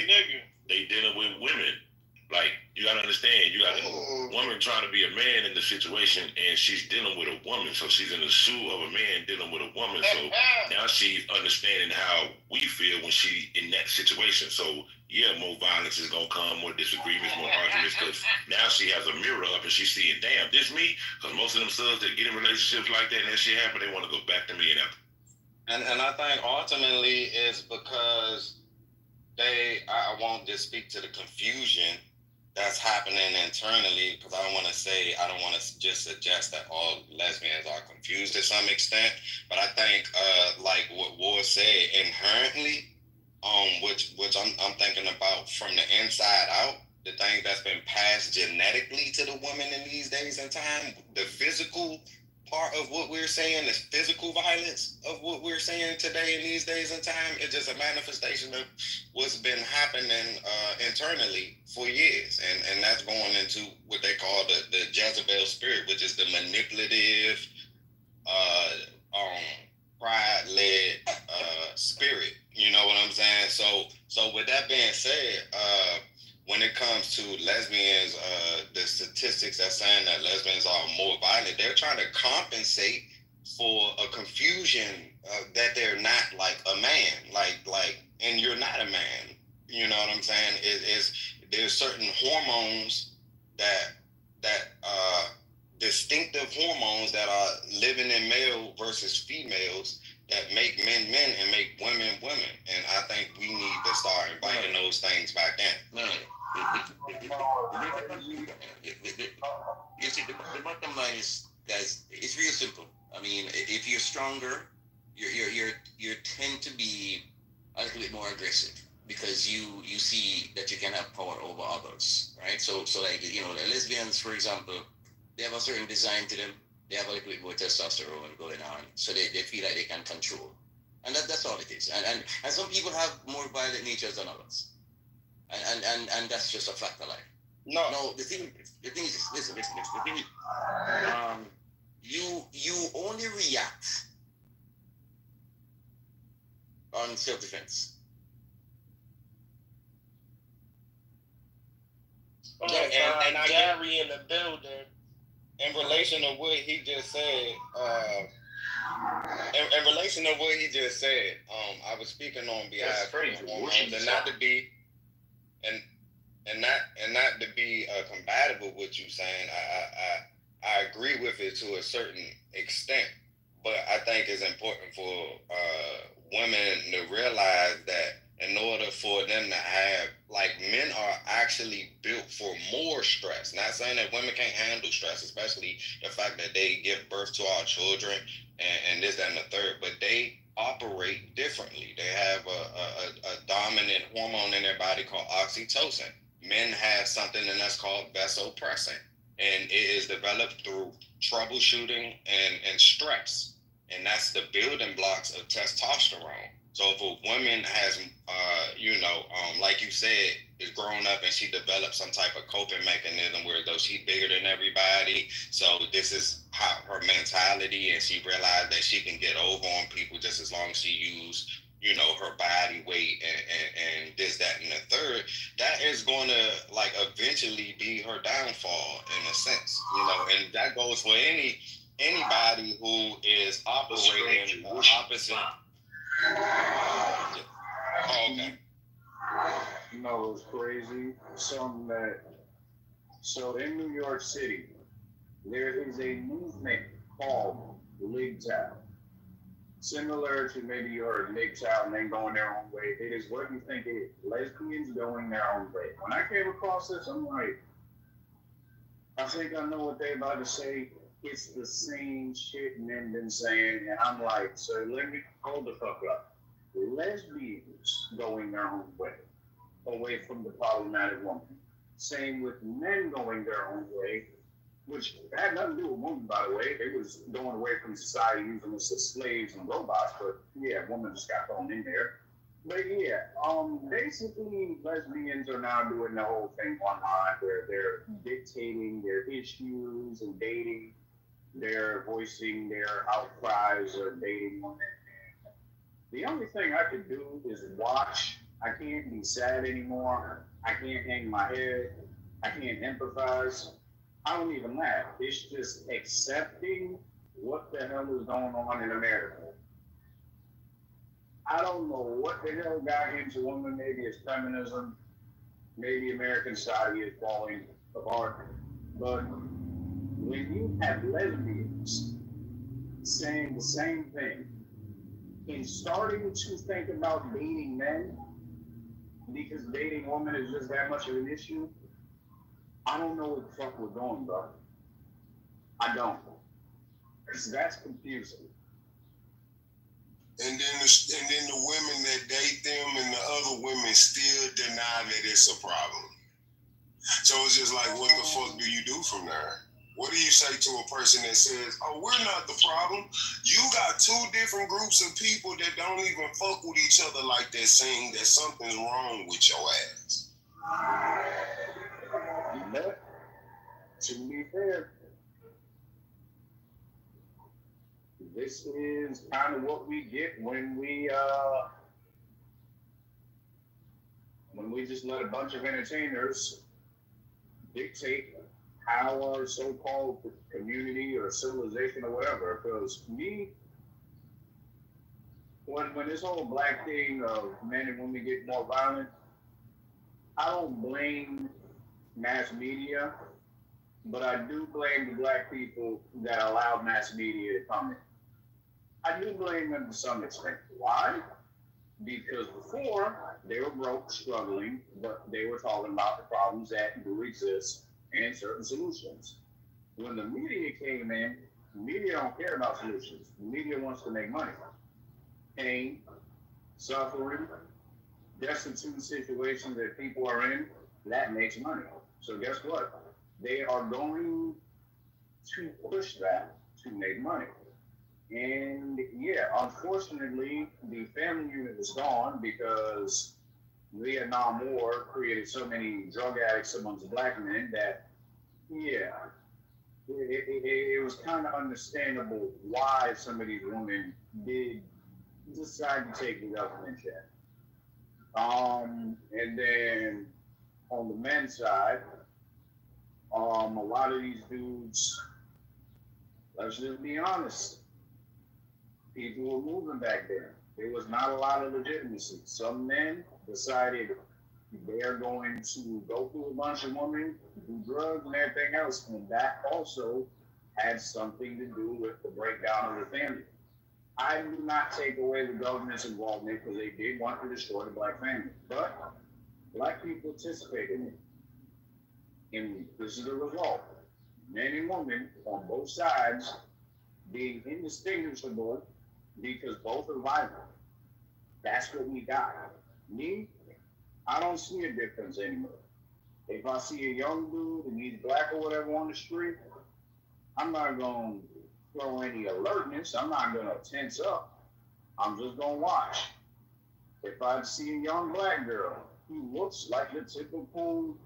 They dealing with women. Like, you got to understand, you got a woman trying to be a man in the situation, and she's dealing with a woman. So she's in the shoe of a man dealing with a woman. So now she's understanding how we feel when she in that situation. So yeah, more violence is gonna come, more disagreements, more arguments, because now she has a mirror up and she's seeing, damn, this me. Because most of them stuff that get in relationships like that and that shit happen, they want to go back to me and after. And I think ultimately it's because I won't just speak to the confusion that's happening internally, because I don't want to just suggest that all lesbians are confused to some extent, but I think like what Ward said, inherently, which I'm thinking about from the inside out, the thing that's been passed genetically to the women in these days and time, the physical part of what we're saying, the physical violence of what we're saying today in these days and time, is just a manifestation of what's been happening internally for years. And that's going into what they call the Jezebel spirit, which is the manipulative, pride-led spirit. You know what I'm saying? So with that being said, when it comes to lesbians, the statistics are saying that lesbians are more violent. They're trying to compensate for a confusion that they're not like a man, and you're not a man. You know what I'm saying? There's certain hormones that distinctive hormones that are living in male versus females that make men and make women. And I think we need to start inviting those things back in. Right. You see, the bottom line is, guys, it's real simple. I mean, if you're stronger, you tend to be a little bit more aggressive because you see that you can have power over others, right? So like the lesbians, for example, they have a certain design to them. They have a little bit more testosterone going on, so they feel like they can control, and that's all it is. And some people have more violent natures than others, and that's just a fact of life. No, the thing is, listen. The thing is, you only react on self-defense. And I Gary in the building. In relation to what he just said, in relation to what he just said, I was speaking on behalf of hormones, and not to be, and not to be combative with what you're saying. I agree with it to a certain extent, but I think it's important for women to realize that in order for them to have, like, men are actually built for more stress. Not saying that women can't handle stress, especially the fact that they give birth to our children and this, that, and the third, but they operate differently. They have a dominant hormone in their body called oxytocin. Men have something that's called vasopressin, and it is developed through troubleshooting and stress, and that's the building blocks of testosterone. So if a woman has, like you said, is growing up and she develops some type of coping mechanism where though she's bigger than everybody, so this is how her mentality, and she realized that she can get over on people just as long as she use, her body weight and this, that, and the third, that is going to, like, eventually be her downfall in a sense, and that goes for anybody who is operating the opposite. Oh, okay. You know what's crazy? So in New York City, there is a movement called LGTOW. Similar to maybe you heard MGTOW, men going their own way. It is what you think it is. Lesbians going their own way. When I came across this, I'm like, I think I know what they're about to say. It's the same shit men been saying, and I'm like, so let me hold the fuck up. Lesbians going their own way, away from the problematic woman. Same with men going their own way, which had nothing to do with women, by the way. They was going away from society using us as slaves and robots, but yeah, women just got thrown in there. But yeah, basically lesbians are now doing the whole thing online where they're dictating their issues and dating. They're voicing their outcries of dating women. The only thing I can do is watch. I can't be sad anymore. I can't hang my head. I can't empathize. I don't even laugh. It's just accepting what the hell is going on in America. I don't know what the hell got into women. Maybe it's feminism. Maybe American society is falling apart. But when you have lesbians saying the same thing and starting to think about dating men because dating women is just that much of an issue, I don't know where the fuck we're going, bro. I don't. Because that's confusing. And then the women that date them and the other women still deny that it's a problem. So it's just like, what the fuck do you do from there? What do you say to a person that says, oh, we're not the problem? You got two different groups of people that don't even fuck with each other like that, saying that something's wrong with your ass. But to be fair, this is kind of what we get when we just let a bunch of entertainers dictate how our so-called community or civilization or whatever. Because when this whole black thing of men and women get more violent, I don't blame mass media, but I do blame the black people that allowed mass media to come in. I do blame them to some extent. Why? Because before they were broke, struggling, but they were talking about the problems that do exist and certain solutions. When the media came in, the media don't care about solutions. The media wants to make money. Pain, suffering, destitute situations that people are in, that makes money. So guess what? They are going to push that to make money. And yeah, unfortunately, the family unit is gone because Vietnam War created so many drug addicts amongst black men that, yeah, it was kind of understandable why some of these women did decide to take the government check. And then on the men's side, a lot of these dudes, let's just be honest, people were moving back there. There was not a lot of legitimacy. Some men decided they are going to go through a bunch of women, do drugs and everything else, and that also had something to do with the breakdown of the family. I do not take away the government's involvement because they did want to destroy the black family, but black people participated in it. And this is the result. Men and women on both sides being indistinguishable because both are violent. That's what we got. Me, I don't see a difference anymore. If I see a young dude and he's black or whatever on the street, I'm not going to throw any alertness. I'm not going to tense up. I'm just going to watch. If I see a young black girl who looks like the typical,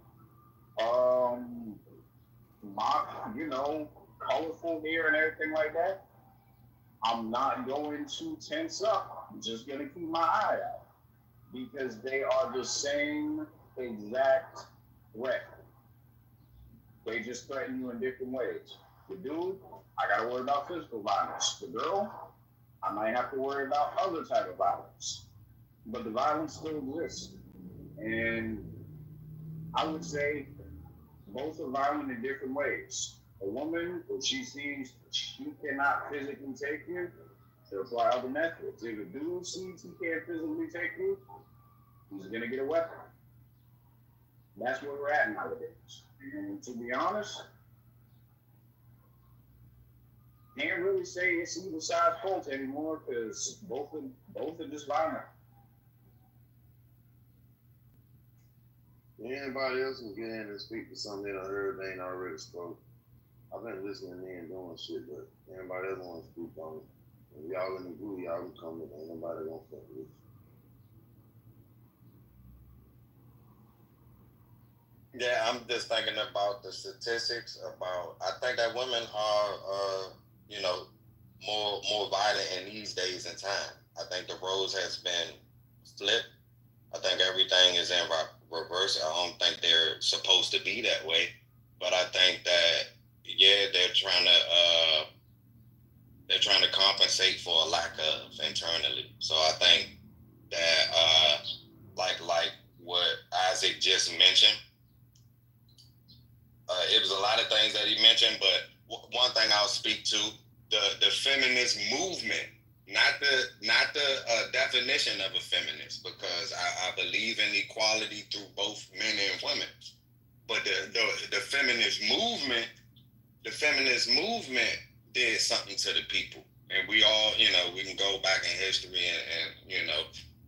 colorful hair and everything like that, I'm not going to tense up. I'm just going to keep my eye out because they are the same exact threat. They just threaten you in different ways. The dude, I got to worry about physical violence. The girl, I might have to worry about other type of violence. But the violence still exists. And I would say both are violent in different ways. A woman, if she sees she cannot physically take you, she'll try other methods. If a dude sees he can't physically take you, he's going to get a weapon. That's where we're at nowadays. And to be honest, can't really say it's either side's fault anymore because both are just violent. Anybody else can get in and speak to something that I heard they ain't already spoke. I've been listening in and doing shit, but anybody else want to speak on it? If y'all in the group, y'all can come in. Ain't nobody gonna fuck with you. Yeah, I'm just thinking about the statistics about. I think that women are, more violent in these days and time. I think the roles has been flipped. I think everything is in reverse. I don't think they're supposed to be that way, but I think that they're trying to compensate for a lack of internally. So I think that like what Isaac just mentioned. It was a lot of things that he mentioned, but one thing I'll speak to the feminist movement, not the definition of a feminist, because I believe in equality through both men and women. But the feminist movement did something to the people, and we all, we can go back in history and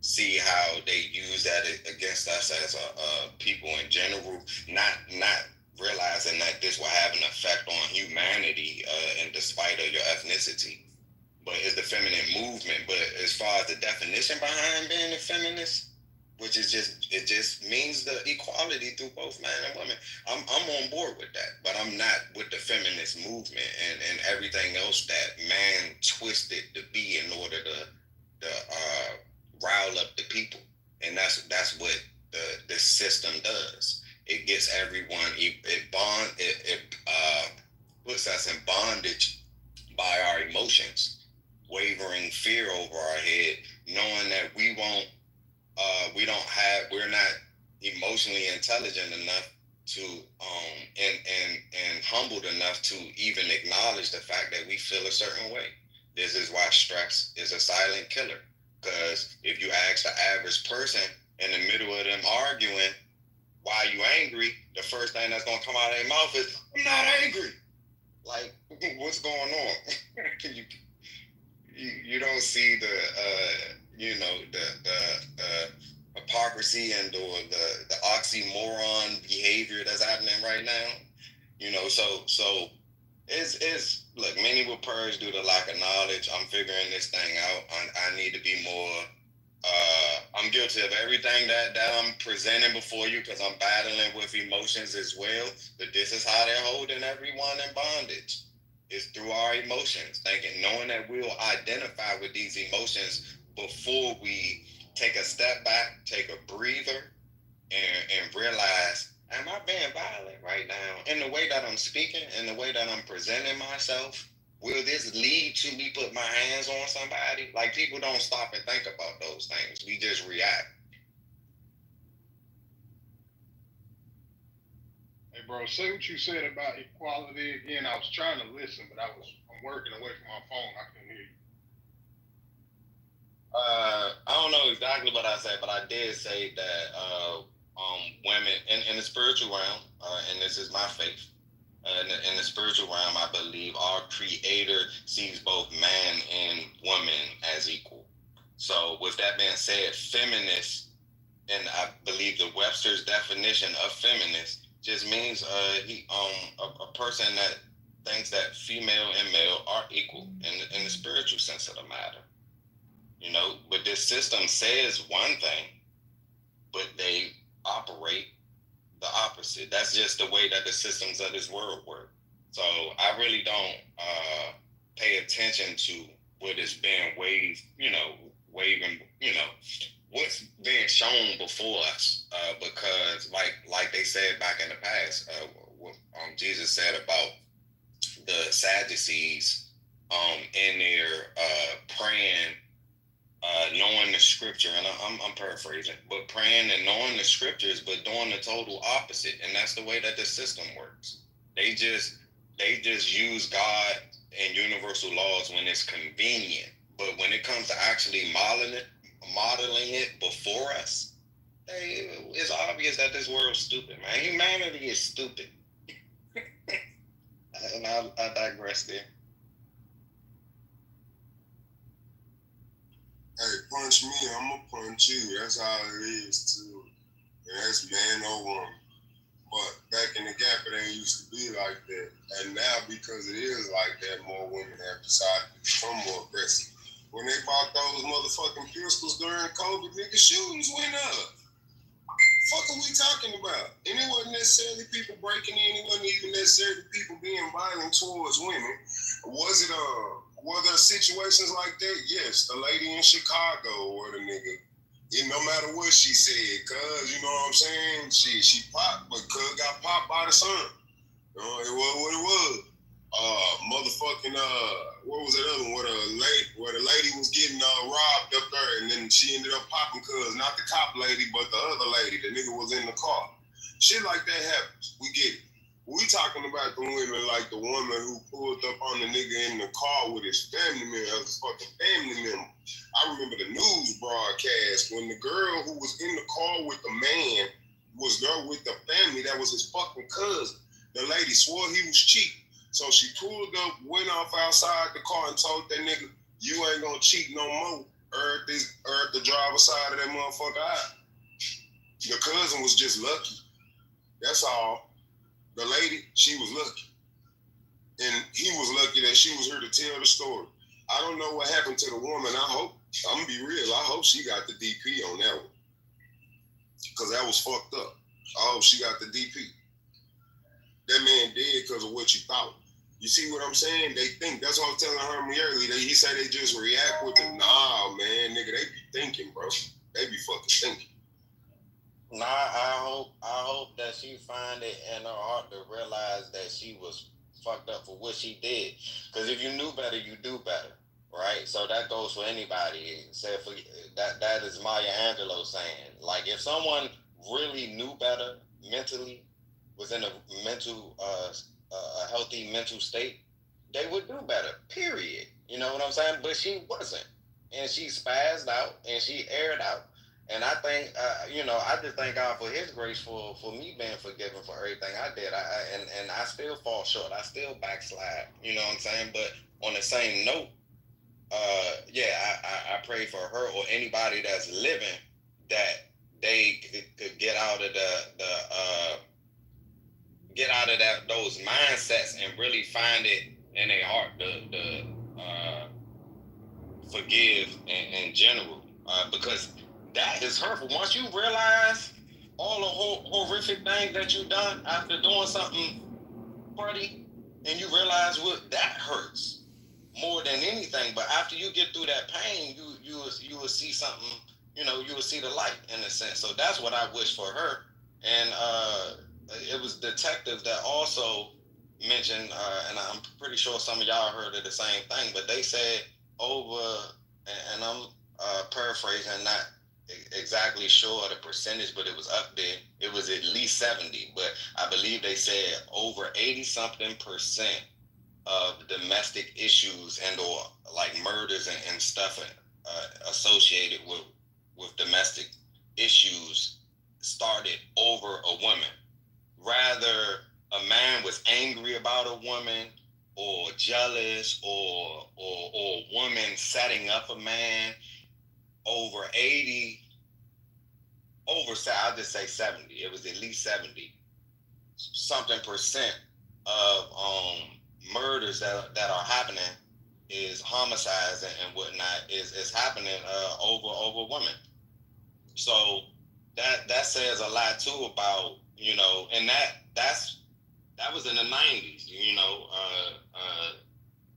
see how they use that against us as people in general, not realizing that this will have an effect on humanity in despite of your ethnicity. But it's the feminine movement. But as far as the definition behind being a feminist, which is it just means the equality through both man and woman. I'm on board with that, but I'm not with the feminist movement and everything else that man twisted to be in order to rile up the people. And that's what the system does. It gets everyone. It puts us in bondage by our emotions, wavering fear over our head, knowing that we're not emotionally intelligent enough to and humbled enough to even acknowledge the fact that we feel a certain way. This is why stress is a silent killer. Because if you ask the average person in the middle of them arguing, why you angry, the first thing that's gonna come out of their mouth is, I'm not angry. Like, what's going on? you don't see the hypocrisy and or the oxymoron behavior that's happening right now. So it's look, many will perish due to lack of knowledge. I'm figuring this thing out. I need to be more. I'm guilty of everything that I'm presenting before you because I'm battling with emotions as well. But this is how they're holding everyone in bondage. It's through our emotions, knowing that we'll identify with these emotions before we take a step back, take a breather, and realize, am I being violent right now? In the way that I'm speaking, in the way that I'm presenting myself, will this lead to me put my hands on somebody? Like, people don't stop and think about those things. We just react. Hey, bro, say what you said about equality again. I was trying to listen, but I'm working away from my phone. I couldn't hear you. I don't know exactly what I said, but I did say that women in the spiritual realm, and this is my faith, in the spiritual realm, I believe our Creator sees both man and woman as equal. So, with that being said, feminist, and I believe the Webster's definition of feminist just means a person that thinks that female and male are equal in the spiritual sense of the matter. But this system says one thing, but they operate the opposite. That's just the way that the systems of this world work. So I really don't pay attention to what is being waving, what's being shown before us. Because like they said back in the past, what Jesus said about the Sadducees in their praying, knowing the scripture, and I'm paraphrasing, but praying and knowing the scriptures, but doing the total opposite, and that's the way that the system works. They just use God and universal laws when it's convenient, but when it comes to actually modeling it before us, it's obvious that this world's stupid, man. Humanity is stupid. And I digress there. Hey, punch me, I'ma punch you. That's how it is too. And that's man or woman. But back in the gap, it ain't used to be like that. And now, because it is like that, more women have decided to become more aggressive. When they bought those motherfucking pistols during COVID, nigga, shootings went up. Fuck are we talking about? And it wasn't necessarily people breaking in. It wasn't even necessarily people being violent towards women. Were there situations like that? Yes. The lady in Chicago or the nigga, no matter what she said, cuz, you know what I'm saying? She popped, but cuz got popped by the sun. It was what it was. Motherfucking, what was that other one? Where the lady was getting robbed up there, and then she ended up popping cuz, not the cop lady, but the other lady. The nigga was in the car. Shit like that happens. We get it. We talking about the women like the woman who pulled up on the nigga in the car with his family member, his fucking family member. I remember the news broadcast when the girl who was in the car with the man was there with the family. That was his fucking cousin. The lady swore he was cheating. So she pulled up, went off outside the car and told that nigga, you ain't gonna cheat no more. Earth the driver's side of that motherfucker out. The cousin was just lucky. That's all. The lady, she was lucky. And he was lucky that she was here to tell the story. I don't know what happened to the woman. I'm gonna be real, I hope she got the DP on that one. Because that was fucked up. I hope she got the DP. That man dead because of what you thought. You see what I'm saying? They think, that's what I was telling Herman earlier. He said they just react with the, nah, man, nigga, they be thinking, bro. They be fucking thinking. Nah, I hope that she find it in her heart to realize that she was fucked up for what she did. Because if you knew better, you do better, right? So that goes for anybody. Except for that is Maya Angelou saying, like, if someone really knew better mentally, was in a mental, a healthy mental state, they would do better. Period. You know what I'm saying? But she wasn't. and she spazzed out and she aired out. And I think, I just thank God for His grace for me being forgiven for everything I did. And I still fall short. I still backslide. You know what I'm saying? But on the same note, I pray for her or anybody that's living that they could get out of those mindsets and really find it in their heart to forgive in general, because that is hurtful. Once you realize all the horrific things that you've done after doing something cruddy, and you realize what that hurts more than anything. But after you get through that pain, you will see something. You will see the light in a sense. So that's what I wish for her. And it was detectives that also mentioned, and I'm pretty sure some of y'all heard of the same thing, but they said and I'm paraphrasing, not exactly sure of the percentage, but it was up there. It was at least 70, but I believe they said over 80-something% of domestic issues and or like murders and stuff associated with domestic issues started over a woman. Rather, a man was angry about a woman or jealous or a woman setting up a man. Over 80, I'll just say 70. It was at least 70-something% of murders that are happening is homicides and whatnot is happening over women. So that says a lot too about, and that was in the 90s.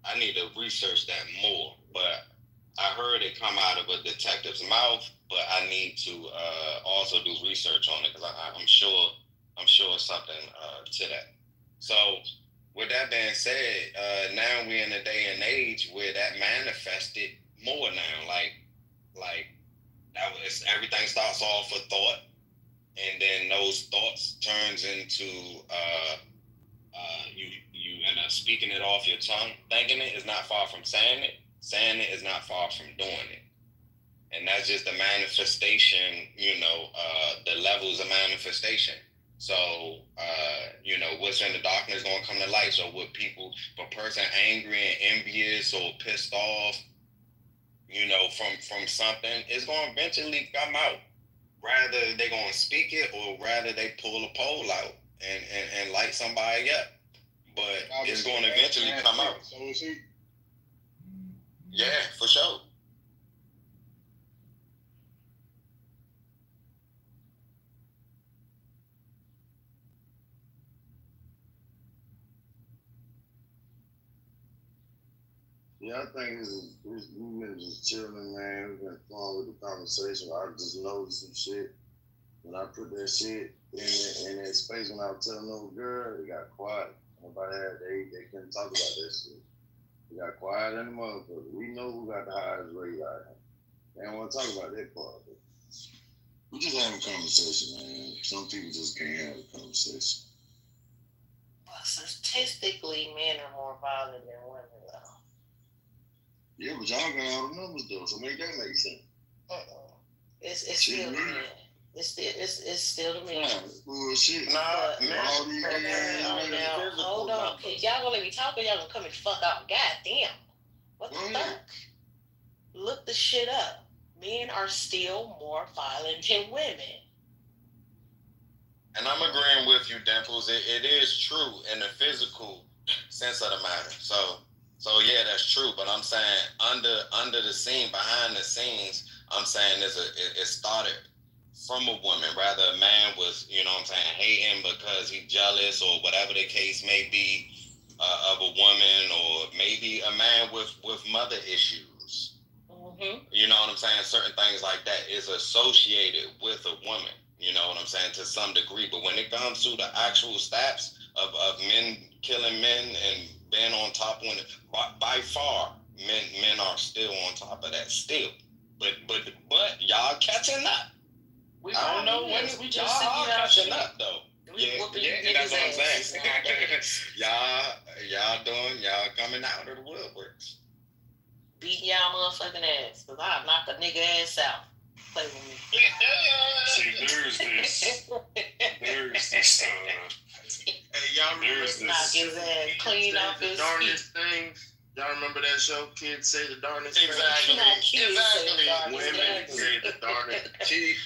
I need to research that more, but I heard it come out of a detective's mouth, but I need to also do research on it because I'm sure something to that. So with that being said, now we're in a day and age where that manifested more now. Like that was, everything starts off with thought, and then those thoughts turns into you end up speaking it off your tongue. Thinking it is not far from saying it. Saying it is not far from doing it. And that's just the manifestation, the levels of manifestation. So, what's in the darkness is going to come to light. So if a person angry and envious or pissed off, from something, it's going to eventually come out. Rather they going to speak it or rather they pull a pole out and light somebody up. But it's going to eventually come out. So is he? Yeah, for sure. Yeah, I think we've been just chilling, man. We've been flowing with the conversation. I just noticed some shit. When I put that shit in that space when I was telling little girl, it got quiet. Nobody they couldn't talk about that shit. It got quiet in the motherfucker. We know who got the highest rate out here. They don't want to talk about that part. We just having a conversation, man. Some people just can't have a conversation. Well, statistically, men are more violent than women, though. Yeah, but y'all got all the numbers though, so make that make sense. It's still the men. It's still the men. Bullshit. Hold on. Y'all gonna let me talk or y'all gonna come and fuck out? Goddamn. What the fuck? Look the shit up. Men are still more violent than women. And I'm agreeing with you, Dimples. It is true in the physical sense of the matter. So yeah, that's true. But I'm saying under the scene, behind the scenes, I'm saying it started from a woman. Rather, a man was, hating because he's jealous or whatever the case may be of a woman, or maybe a man with mother issues. Mm-hmm. You know what I'm saying? Certain things like that is associated with a woman. You know what I'm saying? To some degree. But when it comes to the actual stats of men killing men and being on top of it, by far, men are still on top of that still. But y'all catching up. I don't know when we just y'all catching up though. Yeah, and that's what I'm saying. y'all coming out of the woodworks. beating y'all motherfucking ass. Because I'll knock a nigga ass out. Play with me. See, there's this. Hey, y'all remember Knock his ass clean off his darndest things? Y'all remember that show? Kids say the darndest Exactly. things. Exactly. Women say the darndest. Chief,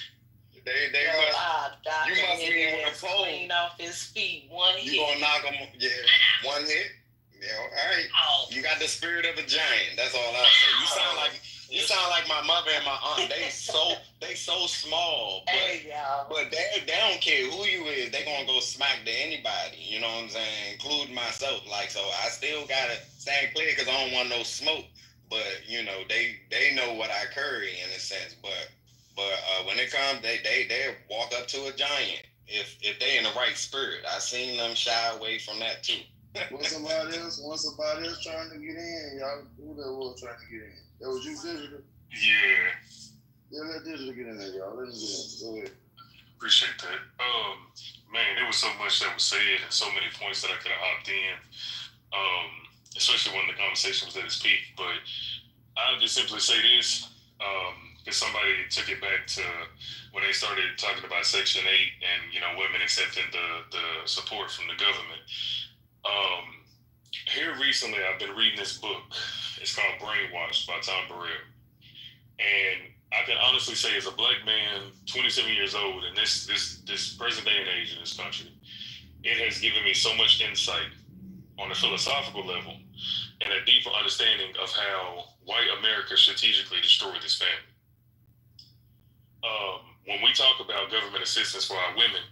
they must. You must mean with a phone. Clean off his feet. One hit. You gonna knock him? Yeah, one hit. Yeah, all right. Oh. You got the spirit of a giant. That's all I say. You sound like my mother and my aunt. They so small, but they don't care who you is. They gonna go smack to anybody. You know what I'm saying, including myself. Like, so I still gotta stand clear because I don't want no smoke. But you know, they know what I carry in a sense. But when it comes, they walk up to a giant if they in the right spirit. I seen them shy away from that too. When somebody else trying to get in, y'all, who that was trying to get in? That was you, Digital? Yeah. Yeah, let Digital get in there, y'all. Let him get in. Go ahead. Appreciate that. Man, there was so much that was said and so many points that I could have hopped in, especially when the conversation was at its peak. But I'll just simply say this, because somebody took it back to when they started talking about Section 8 and, you know, women accepting the support from the government. Here recently, I've been reading this book. It's called Brainwashed by Tom Burrell. And I can honestly say, as a black man, 27 years old, in this present day and age in this country, it has given me so much insight on a philosophical level and a deeper understanding of how white America strategically destroyed this family. When we talk about government assistance for our women,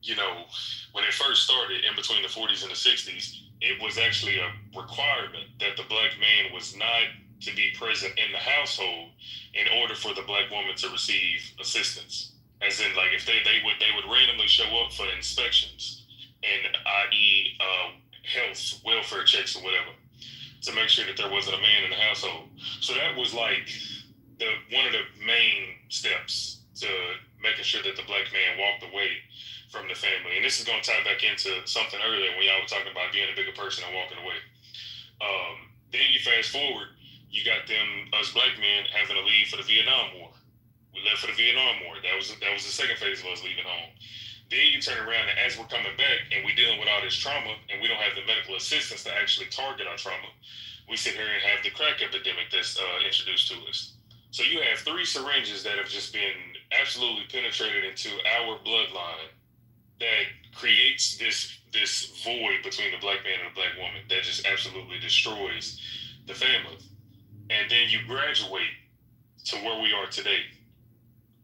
you know, when it first started in between the 40s and the 60s, it was actually a requirement that the black man was not to be present in the household in order for the black woman to receive assistance. As in, like, if they would randomly show up for inspections and i.e. Health, welfare checks or whatever, to make sure that there wasn't a man in the household. So that was like one of the main steps to making sure that the black man walked away from the family. And this is going to tie back into something earlier when y'all were talking about being a bigger person and walking away. Then you fast forward, you got us black men having to leave for the Vietnam War. We left for the Vietnam War. That was the second phase of us leaving home. Then you turn around and as we're coming back and we're dealing with all this trauma and we don't have the medical assistance to actually target our trauma, we sit here and have the crack epidemic that's introduced to us. So you have 3 syringes that have just been absolutely penetrated into our bloodline that creates this void between the black man and the black woman that just absolutely destroys the family. And then you graduate to where we are today.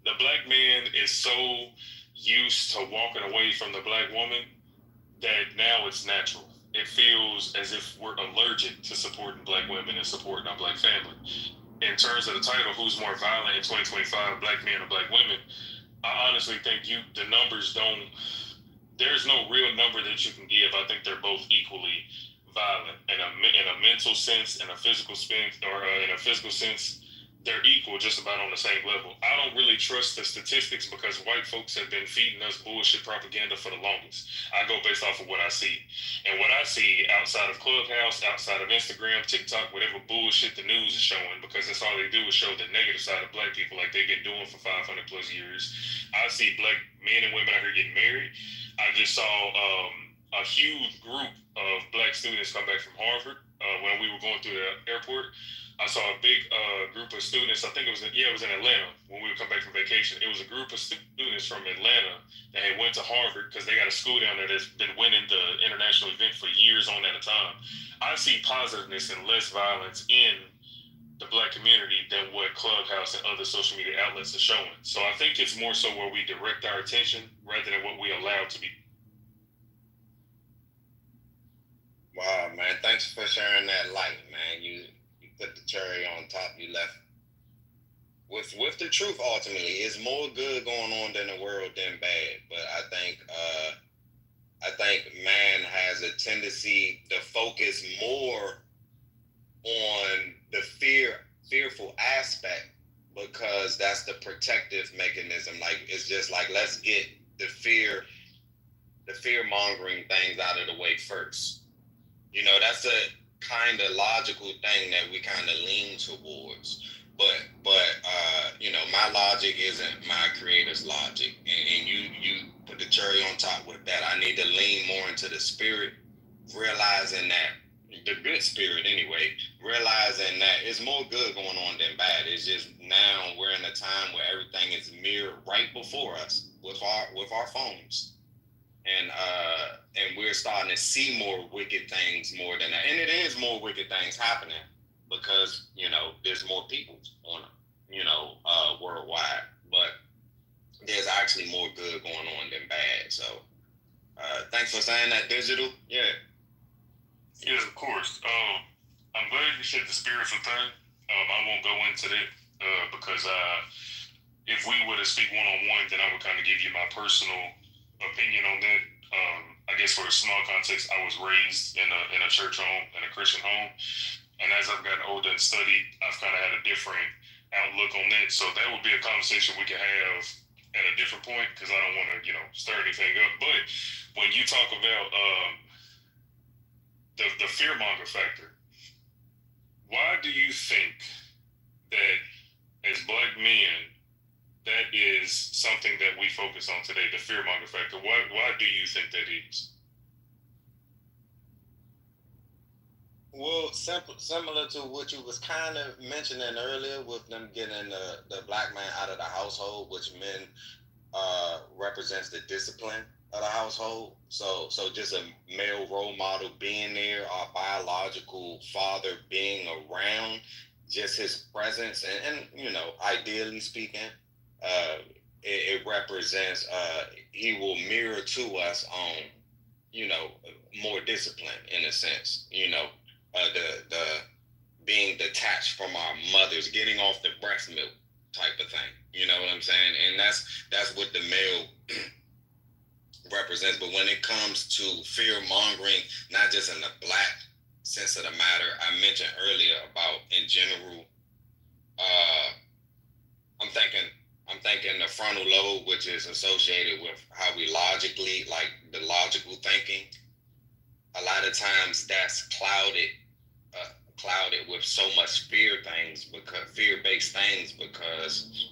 The black man is so used to walking away from the black woman that now it's natural. It feels as if we're allergic to supporting black women and supporting our black family. In terms of the title, who's more violent in 2025, black men or black women, I honestly think the numbers don't. There's no real number that you can give. I think they're both equally violent in a mental sense, in a physical sense, they're equal, just about on the same level. I don't really trust the statistics because white folks have been feeding us bullshit propaganda for the longest. I go based off of what I see. And what I see outside of Clubhouse, outside of Instagram, TikTok, whatever bullshit the news is showing, because that's all they do is show the negative side of black people like they've been doing for 500 plus years. I see black men and women out here getting married. I just saw a huge group of black students come back from Harvard when we were going through the airport. I saw a big group of students. I think it was in Atlanta when we would come back from vacation. It was a group of students from Atlanta that had went to Harvard because they got a school down there that's been winning the international event for years on at a time. I see positiveness and less violence in the black community than what Clubhouse and other social media outlets are showing. So I think it's more so where we direct our attention rather than what we allow to be. Wow, man. Thanks for sharing that light, man. You put the cherry on top. You left with the truth. Ultimately, it's more good going on than the world than bad. But I think man has a tendency to focus more on the fearful aspect because that's the protective mechanism. Like, it's just like, let's get the fear mongering things out of the way first. You know, that's kind of logical thing that we kind of lean towards. But you know, my logic isn't my creator's logic, and you put the cherry on top with that. I need to lean more into the spirit, realizing that the good spirit anyway, realizing that it's more good going on than bad. It's just now we're in a time where everything is mirrored right before us with our phones. And we're starting to see more wicked things more than that. And it is more wicked things happening because, you know, there's more people on, you know, worldwide. But there's actually more good going on than bad. So thanks for saying that, Digital. Yeah. Yes, of course. I'm glad you said the spiritual thing. I won't go into that because if we were to speak one-on-one, then I would kind of give you my personal opinion on that. I guess for a small context, I was raised in a church home, in a Christian home. And as I've gotten older and studied, I've kind of had a different outlook on that. So that would be a conversation we could have at a different point because I don't want to, you know, stir anything up. But when you talk about the fearmonger factor, why do you think that as Black men, that is something that we focus on today, the fearmonger factor? Why do you think that is? Well, similar to what you was kind of mentioning earlier with them getting the Black man out of the household, which men represents the discipline of the household. So just a male role model being there, our biological father being around, just his presence, and you know, ideally speaking, it represents he will mirror to us on, you know, more discipline in a sense, you know, the being detached from our mothers, getting off the breast milk type of thing. You know what I'm saying? And that's what the male represents. But when it comes to fear mongering, not just in the Black sense of the matter, I mentioned earlier about in general, I'm thinking the frontal lobe, which is associated with how we logically, like the logical thinking. A lot of times that's clouded with so much fear-based things because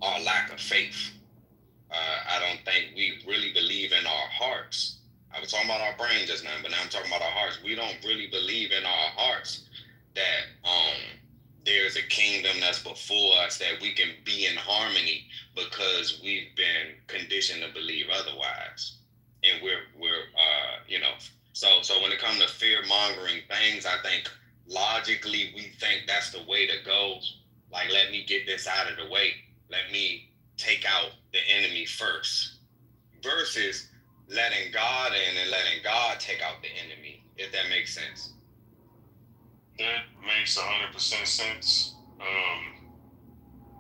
our lack of faith. I don't think we really believe in our hearts. I was talking about our brain just now, but now I'm talking about our hearts. We don't really believe in our hearts that there's a kingdom that's before us, that we can be in harmony because we've been conditioned to believe otherwise. And we're you know, so when it comes to fear-mongering things, I think logically we think that's the way to go. Like, let me get this out of the way. Let me take out the enemy first. Versus letting God in and letting God take out the enemy, if that makes sense. That makes 100% sense.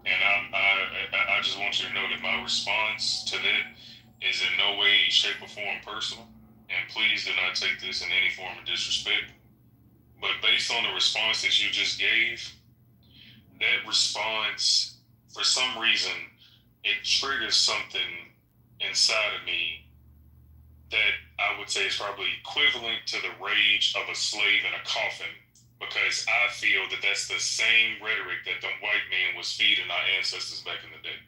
And I just want you to know that my response to that is in no way, shape, or form personal. And please do not take this in any form of disrespect. But based on the response that you just gave, that response, for some reason, it triggers something inside of me that I would say is probably equivalent to the rage of a slave in a coffin, because I feel that that's the same rhetoric that the white man was feeding our ancestors back in the day.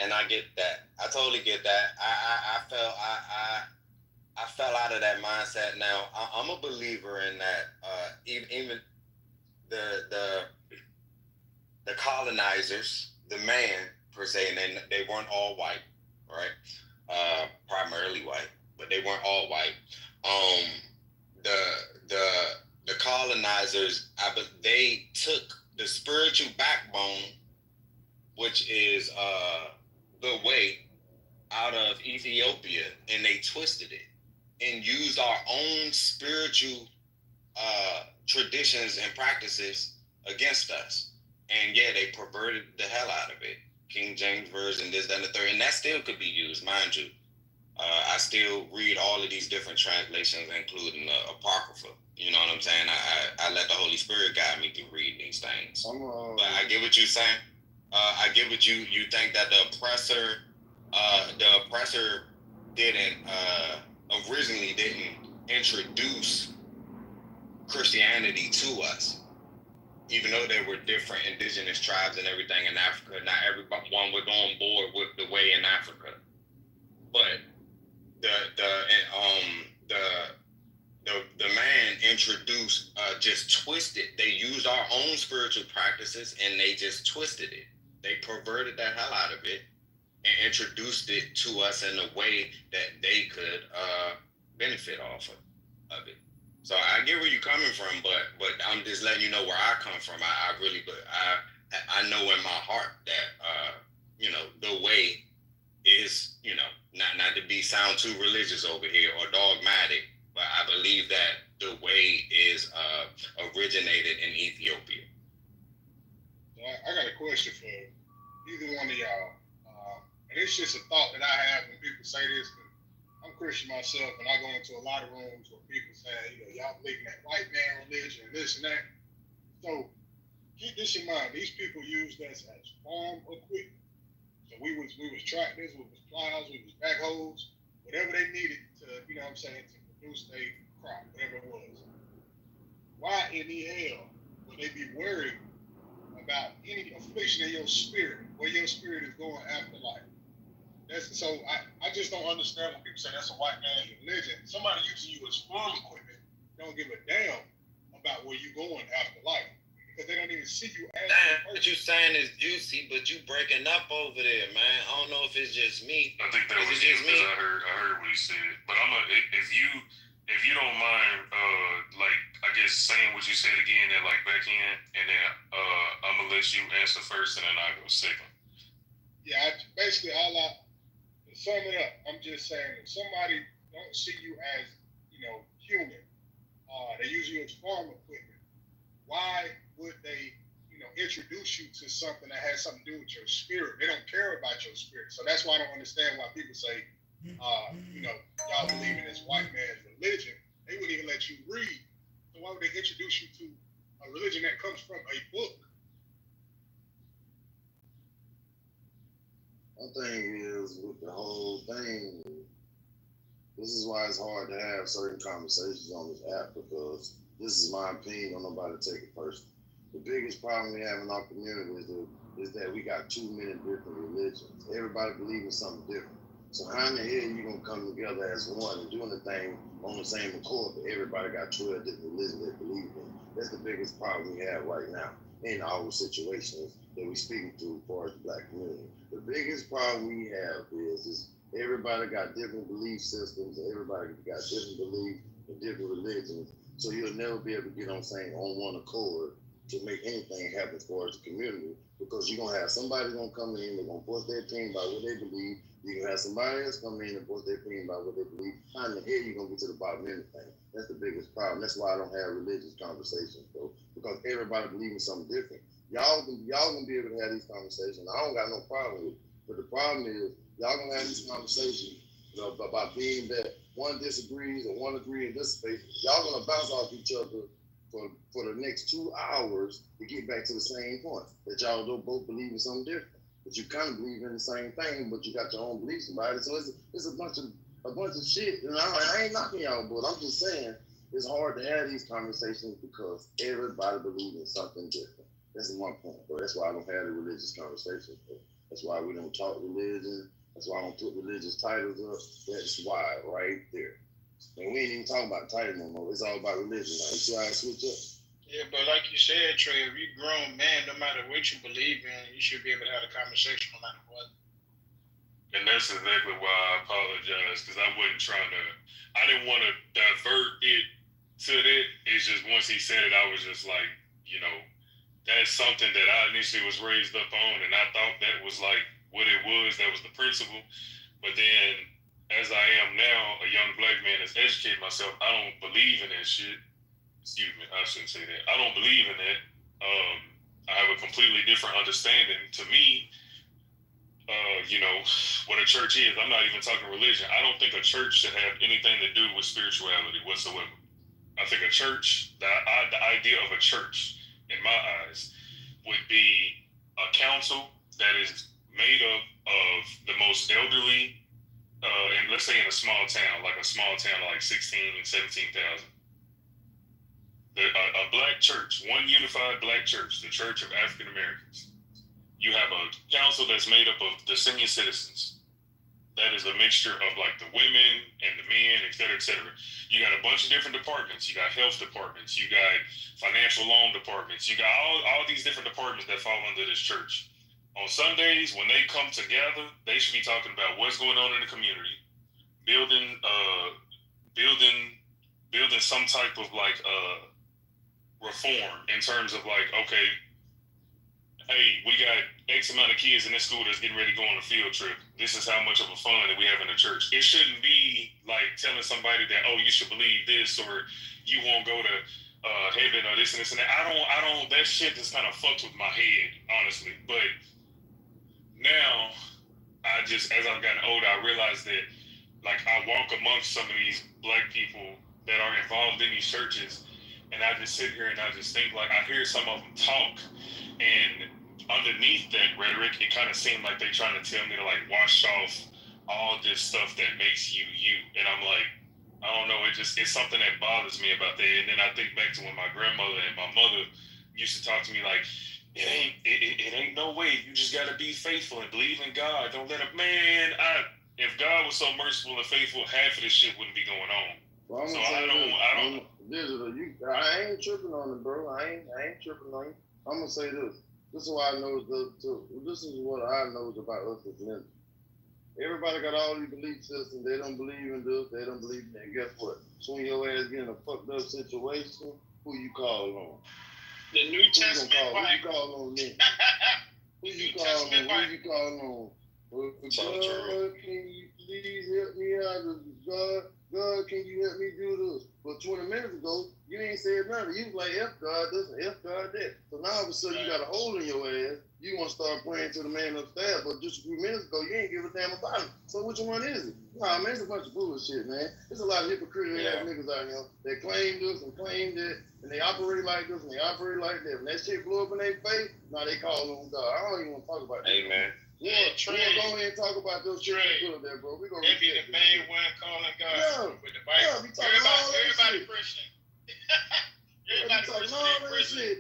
And I get that. I totally get that. I fell out of that mindset. Now I'm a believer in that. Even the colonizers, the man per se, and they weren't all white, right? Primarily white, but they weren't all white. The colonizers, they took the spiritual backbone, which is the way, out of Ethiopia, and they twisted it and used our own spiritual traditions and practices against us. And yeah, they perverted the hell out of it. King James Version, this, that, and the third. And that still could be used, mind you. I still read all of these different translations, including the Apocrypha. You know what I'm saying? I let the Holy Spirit guide me through reading these things. But I get what you're saying. I get what you think that the oppressor didn't originally introduce Christianity to us. Even though there were different indigenous tribes and everything in Africa, not everyone was on board with the way in Africa. But the man introduced, just twisted. They used our own spiritual practices and they just twisted it. They perverted the hell out of it and introduced it to us in a way that they could benefit off of it. So I get where you're coming from, but I'm just letting you know where I come from. I know in my heart that the way is, not to sound too religious over here or dogmatic, but I believe that the way is originated in Ethiopia. I got a question for either one of y'all. And it's just a thought that I have when people say this. I'm Christian myself, and I go into a lot of rooms where people say, y'all believe in that white man religion and this and that. So keep this in mind. These people used us as farm equipment. So we was tractors, we was plows, we was backhoes, whatever they needed to, to produce a crop, whatever it was. Why in the hell would they be worried about any affliction in your spirit, where your spirit is going after life? I just don't understand when people say that's a white man's religion. Somebody using you as farm equipment don't give a damn about where you going after life, because they don't even see you as. Damn, what you saying is juicy, but you breaking up over there, man. I don't know if it's just me. I think that was just me. I heard what he said, but if you don't mind, I guess saying what you said again and back in, and then I'm gonna let you answer first, and then I go second. Yeah, basically to sum it up, I'm just saying if somebody don't see you as human, they use you as farm equipment. Why would they introduce you to something that has something to do with your spirit? They don't care about your spirit. So that's why I don't understand why people say, y'all believe in this white man's religion. They wouldn't even let you read. So why would they introduce you to a religion that comes from a book? My thing is with the whole thing, this is why it's hard to have certain conversations on this app, because this is my opinion. Don't nobody take it personally. The biggest problem we have in our community is that we got too many different religions. Everybody believes in something different. So how in the hell you gonna come together as one and doing the thing on the same accord, but everybody got 12 different religions they believe in? That's the biggest problem we have right now in our situations that we're speaking to as far as the black community. The biggest problem we have is everybody got different belief systems, and everybody got different beliefs and different religions. So you'll never be able to get on one accord to make anything happen as far as the community, because you're gonna have somebody gonna come in, they're gonna voice their opinion about what they believe. You're gonna have somebody else come in and voice their opinion about what they believe. How in the hell you gonna get to the bottom of anything? That's the biggest problem. That's why I don't have religious conversations, though, because everybody believes in something different. Y'all gonna be able to have these conversations. I don't got no problem with it. But the problem is y'all gonna have these conversations about being that one disagrees or one agrees in this space. Y'all gonna bounce off each other for the next 2 hours to get back to the same point, that y'all don't both believe in something different. But you kind of believe in the same thing, but you got your own beliefs about it. So it's a bunch of shit. And I ain't knocking y'all, but I'm just saying it's hard to have these conversations because everybody believes in something different. That's my point, bro. That's why I don't have the religious conversations, bro. That's why we don't talk religion. That's why I don't put religious titles up. That's why, right there. And we ain't even talking about title no more. It's all about religion. Like, you see how I switch up? Yeah, but like you said, Trey, if you're a grown man, no matter what you believe in, you should be able to have a conversation no matter what. And that's exactly why I apologize, because I didn't want to divert it to that. It's just once he said it, I was just like, that's something that I initially was raised up on, and I thought that was like what it was. That was the principle. But then, as I am now, a young black man that's educated myself, I don't believe in that shit. Excuse me, I shouldn't say that. I don't believe in that. I have a completely different understanding. To me, what a church is. I'm not even talking religion. I don't think a church should have anything to do with spirituality whatsoever. I think a church, the idea of a church, in my eyes, would be a council that is made up of the most elderly and let's say in a small town of like 16, 17,000. A black church, one unified black church, the Church of African Americans. You have a council that's made up of the senior citizens. That is a mixture of like the women and the men, et cetera, et cetera. You got a bunch of different departments. You got health departments. You got financial loan departments. You got all these different departments that fall under this church. On Sundays, when they come together, they should be talking about what's going on in the community, building some type of like reform in terms of like, okay, hey, we got X amount of kids in this school that's getting ready to go on a field trip. This is how much of a fun that we have in the church. It shouldn't be like telling somebody that, oh, you should believe this or you won't go to heaven or this and this and that. I don't. That shit just kind of fucked with my head, honestly. But now, as I've gotten older, I realize that like I walk amongst some of these black people that are involved in these churches. And I just sit here and I just think, like, I hear some of them talk, and underneath that rhetoric, it kind of seemed like they're trying to tell me to, like, wash off all this stuff that makes you you. And I'm like, I don't know, it's something that bothers me about that. And then I think back to when my grandmother and my mother used to talk to me like, it ain't no way. You just got to be faithful and believe in God. Don't let him, man, if God was so merciful and faithful, half of this shit wouldn't be going on. Well, so I don't. Digital, I ain't tripping on it, bro. I ain't tripping on you. I'm gonna say this. This is what I know. This is what I know about us as men. Everybody got all these belief systems. They don't believe in this. They don't believe in that. Guess what? So when your ass get in a fucked up situation, who you call on? The New Testament Bible. Who you call on me? Who you call on? Who you call on? God, can you please help me out? God, can you help me do this? But 20 minutes ago, you ain't said nothing. You was like, F God this and F God that. So now all of a sudden you got a hole in your ass. You want to start praying to the man upstairs, but just a few minutes ago, you ain't give a damn about it. So which one is it? Nah, man, it's a bunch of bullshit, man. There's a lot of hypocritical ass niggas out here that claim this and claim that, and they operate like this and they operate like that. When that shit blow up in their face, now they call on God. I don't even want to talk about that. Amen. Yeah, we'll go ahead and talk about those shit you put up there, bro. We're going to be the main one calling God with the Bible. We talking everybody Christian. Everybody talking all that shit.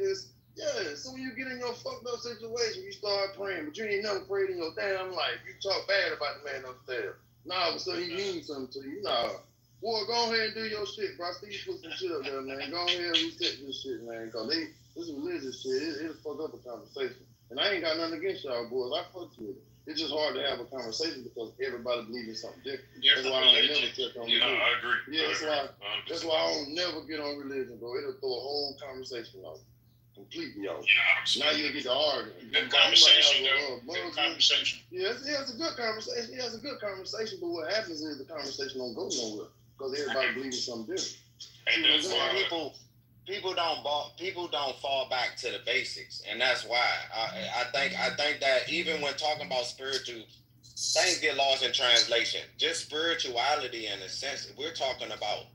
So when you get in your fucked up situation, you start praying, but you ain't never prayed in your damn life. You talk bad about the man upstairs. Now all of a sudden he means something to you. Nah. Boy, go ahead and do your shit, bro. I see you put some shit up there, man. Go ahead and reset this shit, man. Because this is religious shit. It'll fuck up a conversation. And I ain't got nothing against y'all boys. I fuck with it. It's just hard to have a conversation because everybody believes in something different. That's why I don't never touch on religion. I agree. Yeah, that's why I don't never get on religion, bro. It'll throw a whole conversation off. Completely off. Now you get to arguing. Good conversation, though. Good conversation. Yeah, it's a good conversation. Yeah, it's a good conversation, but what happens is the conversation don't go nowhere because everybody believes in something different. And people don't fall back to the basics, and that's why I think that even when talking about spiritual, things get lost in translation. Just spirituality, in a sense, we're talking about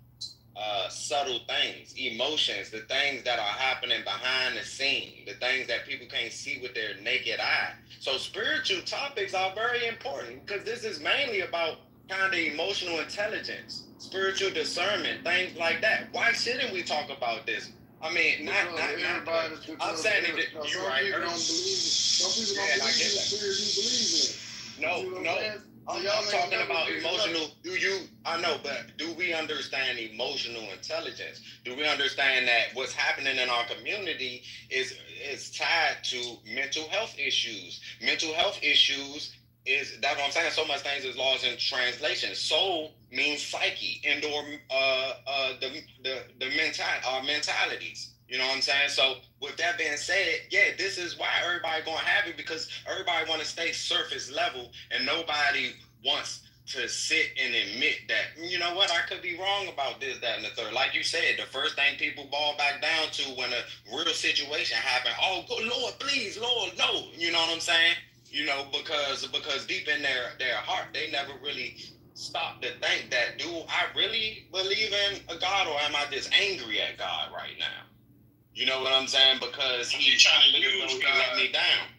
subtle things, emotions, the things that are happening behind the scene, the things that people can't see with their naked eye. So spiritual topics are very important because this is mainly about kind of emotional intelligence, spiritual discernment, things like that. Why shouldn't we talk about this? I mean, not everybody. I'm saying that you're right. Some people don't believe in the spirit you believe in. No. I'm talking about emotional. I know, but do we understand emotional intelligence? Do we understand that what's happening in our community is tied to mental health issues? Mental health issues is that's what I'm saying. So much things is lost in translation. Soul means psyche, and or our mentalities. You know what I'm saying? So with that being said, this is why everybody gonna have it because everybody want to stay surface level, and nobody wants to sit and admit that, you know what, I could be wrong about this, that, and the third. Like you said, the first thing people ball back down to when a real situation happens, oh, good Lord, please, Lord, no. You know what I'm saying? You know, because deep in their heart, they never really stop to think that, do I really believe in a God, or am I just angry at God right now? You know what I'm saying? Because he let me down.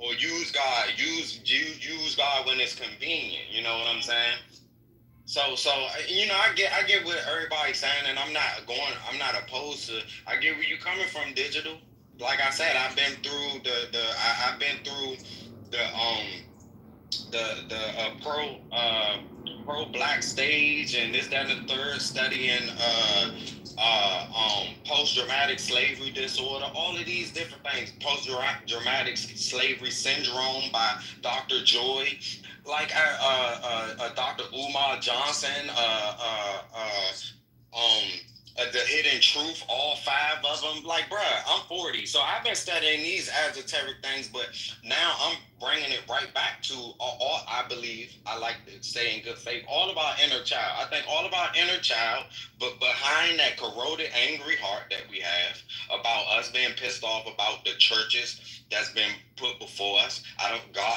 or use God, use God when it's convenient. You know what I'm saying? So I get what everybody's saying, and I'm not opposed to. I get where you coming from, digital. Like I said, I've been through I've been through the pro black stage and this, that, and the third, studying post traumatic slavery disorder, all of these different things, post traumatic slavery syndrome by Dr. Joy, like Dr. Umar Johnson, the Hidden Truth, all 5 of them. Like, bruh, I'm 40, so I've been studying these esoteric things, but now I'm bringing it right back to all I believe, I like to say in good faith, all of our inner child. I think all of our inner child, but behind that corroded, angry heart that we have about us being pissed off about the churches that's been put before us.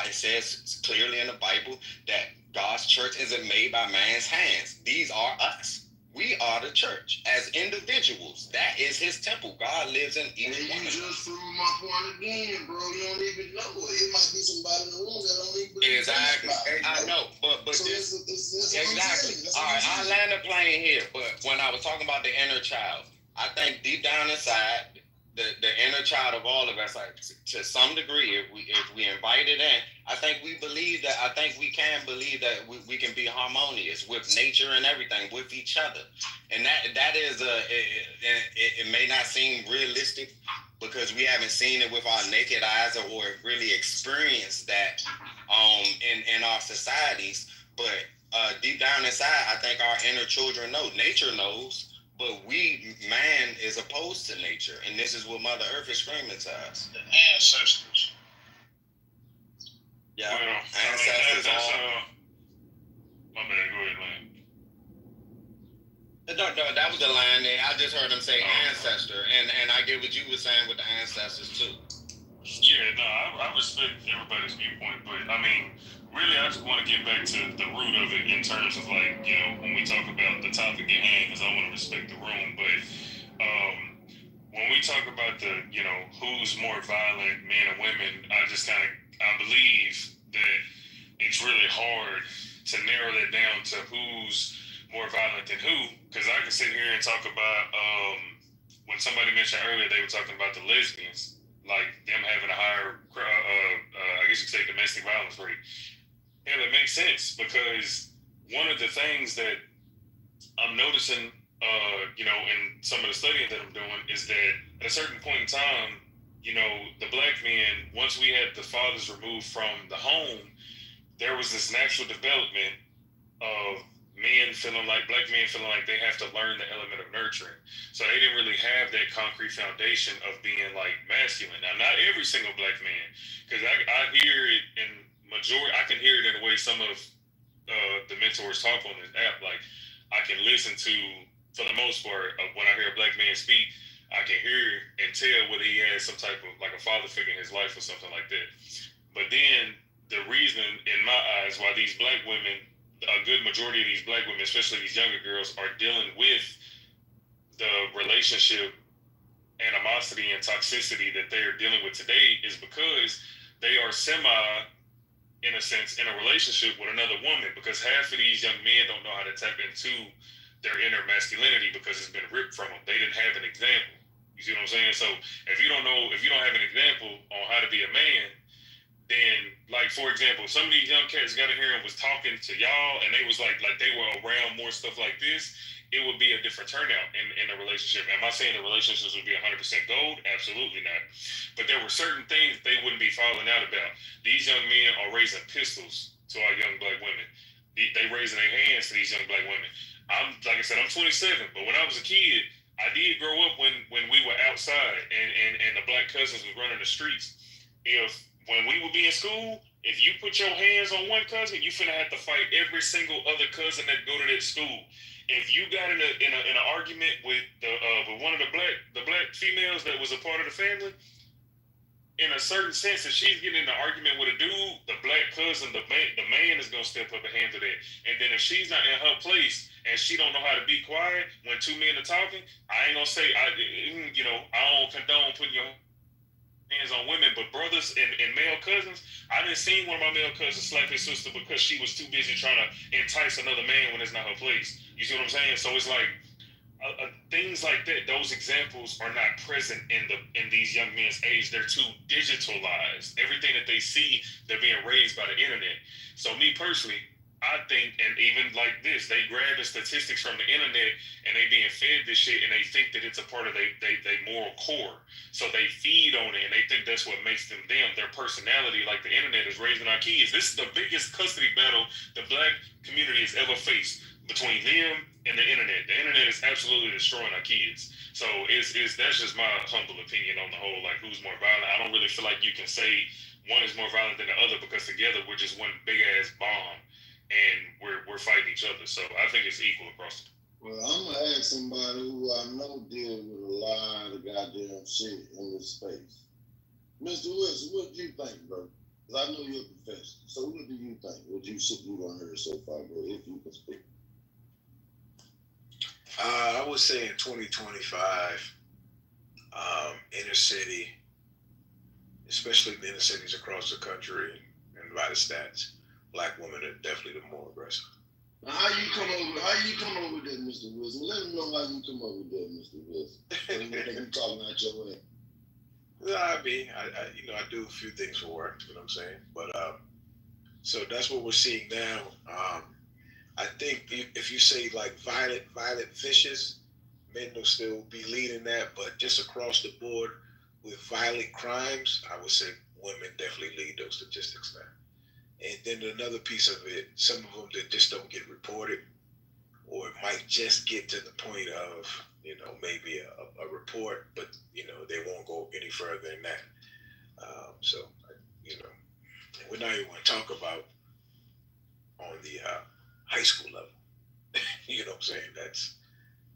It says clearly in the Bible that God's church isn't made by man's hands. These are us. We are the church as individuals. That is his temple. God lives in each one of us. You just proved my point again, bro. You don't even know. It might be somebody in the room that don't even believe. Exactly. I know, but so this exactly. I land the plane here. But when I was talking about the inner child, I think deep down inside, the inner child of all of us, like to some degree, if we invite it in, I think we can believe that we can be harmonious with nature and everything, with each other, and that is it may not seem realistic because we haven't seen it with our naked eyes or really experienced that in our societies, but deep down inside, I think our inner children know. Nature knows. But man is opposed to nature, and this is what Mother Earth is screaming to us. The ancestors. Yeah, well, ancestors. My bad. Go ahead, Lane. No, that was the line there. I just heard him say ancestor, and I get what you were saying with the ancestors too. Yeah, no, I respect everybody's viewpoint, but I mean, really, I just want to get back to the root of it in terms of like, when we talk about the topic at hand, because I want to respect the room, but when we talk about who's more violent, men or women, I believe that it's really hard to narrow that down to who's more violent than who, because I can sit here and talk about, when somebody mentioned earlier, they were talking about the lesbians, like them having a higher, I guess you could say, domestic violence rate. Yeah, that makes sense, because one of the things that I'm noticing, in some of the studying that I'm doing, is that at a certain point in time, the black men, once we had the fathers removed from the home, there was this natural development of black men feeling like they have to learn the element of nurturing. So they didn't really have that concrete foundation of being like masculine. Now, not every single black man, because I hear it in majority. I can hear it in the way some of the mentors talk on this app. Like, I can listen to, for the most part, when I hear a black man speak, I can hear and tell whether he has some type of like a father figure in his life or something like that. But then the reason, in my eyes, why these black women, a good majority of these black women, especially these younger girls, are dealing with the relationship animosity and toxicity that they are dealing with today is because they are in a sense, in a relationship with another woman, because half of these young men don't know how to tap into their inner masculinity because it's been ripped from them. They didn't have an example. You see what I'm saying? So if you don't have an example on how to be a man, then, like, for example, some of these young cats got in here and was talking to y'all, and they was like they were around more stuff like this, it would be a different turnout in a relationship. Am I saying the relationships would be 100% gold? Absolutely not. But there were certain things they wouldn't be falling out about. These young men are raising pistols to our young black women. They raising their hands to these young black women. Like I said, I'm 27, but when I was a kid, I did grow up when we were outside and the black cousins was running the streets. When we would be in school, if you put your hands on one cousin, you finna have to fight every single other cousin that go to that school. If you got in an argument with one of the black females that was a part of the family, in a certain sense, if she's getting in an argument with a dude, the black cousin, the man is gonna step up and handle that. And then if she's not in her place and she don't know how to be quiet when two men are talking, I ain't gonna say I don't condone putting your hands on women, but brothers and male cousins, I didn't see one of my male cousins slap his sister because she was too busy trying to entice another man when it's not her place. You see what I'm saying? So it's like things like that. Those examples are not present in these young men's age. They're too digitalized. Everything that they see, they're being raised by the internet. So me personally, I think, and even like this, they grab the statistics from the internet and they being fed this shit and they think that it's a part of they moral core. So they feed on it and they think that's what makes them them. Their personality, like the internet, is raising our kids. This is the biggest custody battle the black community has ever faced between them and the internet. The internet is absolutely destroying our kids. So it's that's just my humble opinion on the whole, like who's more violent. I don't really feel like you can say one is more violent than the other because together we're just one big ass bomb. And we're fighting each other, so I think it's equal across. Well, I'm gonna ask somebody who I know deals with a lot of goddamn shit in this space. Mr. Wilson, what do you think, bro? Because I know you're a professor. So what do you think? What you done heard so far, bro? If you can speak. I would say in 2025, inner city, especially the inner cities across the country, and by the stats, black women are definitely the more aggressive. Now, how you come over with that, Mr. Wilson? Let me know how you come over with that, Mr. Wilson. You talking out your way. I mean, I do a few things for work, you know what I'm saying? But so that's what we're seeing now. I think if you say like violent, vicious, men will still be leading that, but just across the board with violent crimes, I would say women definitely lead those statistics now. And then another piece of it, some of them that just don't get reported, or it might just get to the point of, maybe a report, but, they won't go any further than that. So, we're not even going to talk about on the high school level. You know what I'm saying?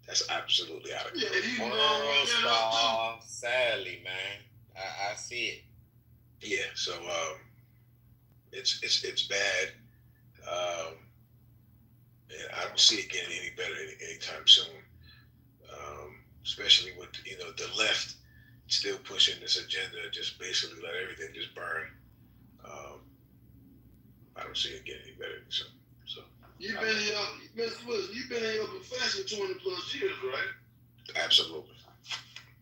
That's absolutely out of control. World sadly, man. I see it. Yeah, so it's bad. And I don't see it getting any better anytime soon. Especially with the left still pushing this agenda, just basically let everything just burn. I don't see it getting any better soon. So you've been in your profession 20 plus years, right? Absolutely.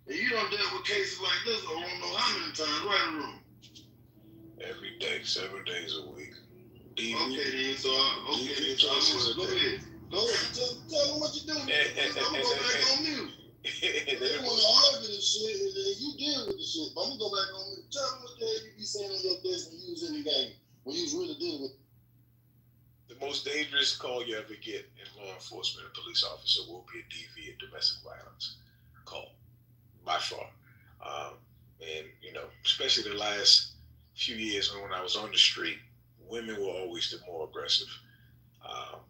And you don't deal with cases like this, I don't know how many times, right or wrong? Every day, 7 days a week. Okay, then, so go ahead. Go ahead, tell them what you're doing. I'm gonna go back on mute. They want to argue this shit, and then you deal with the shit. But I'm gonna go back on mute. Tell them what the hell you be saying on your desk when you was in the game, when you was really dealing with. The most dangerous call you ever get in law enforcement, a police officer, will be a DV, a domestic violence call, by far. And especially the last few years when I was on the street, women were always the more aggressive.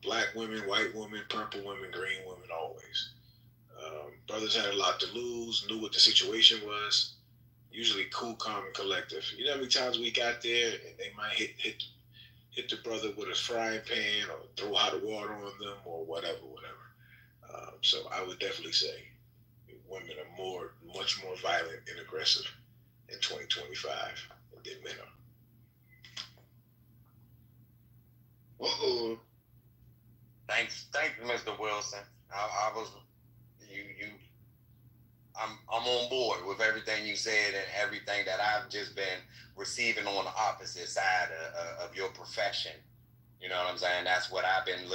Black women, white women, purple women, green women, always. Brothers had a lot to lose, knew what the situation was. Usually cool, calm, and collective. You know how many times we got there and they might hit the brother with a frying pan or throw hot water on them or whatever. So I would definitely say women are much more violent and aggressive in 2025 than men are. Thanks, Mr. Wilson. I'm on board with everything you said and everything that I've just been receiving on the opposite side of your profession. You know what I'm saying? That's what I've been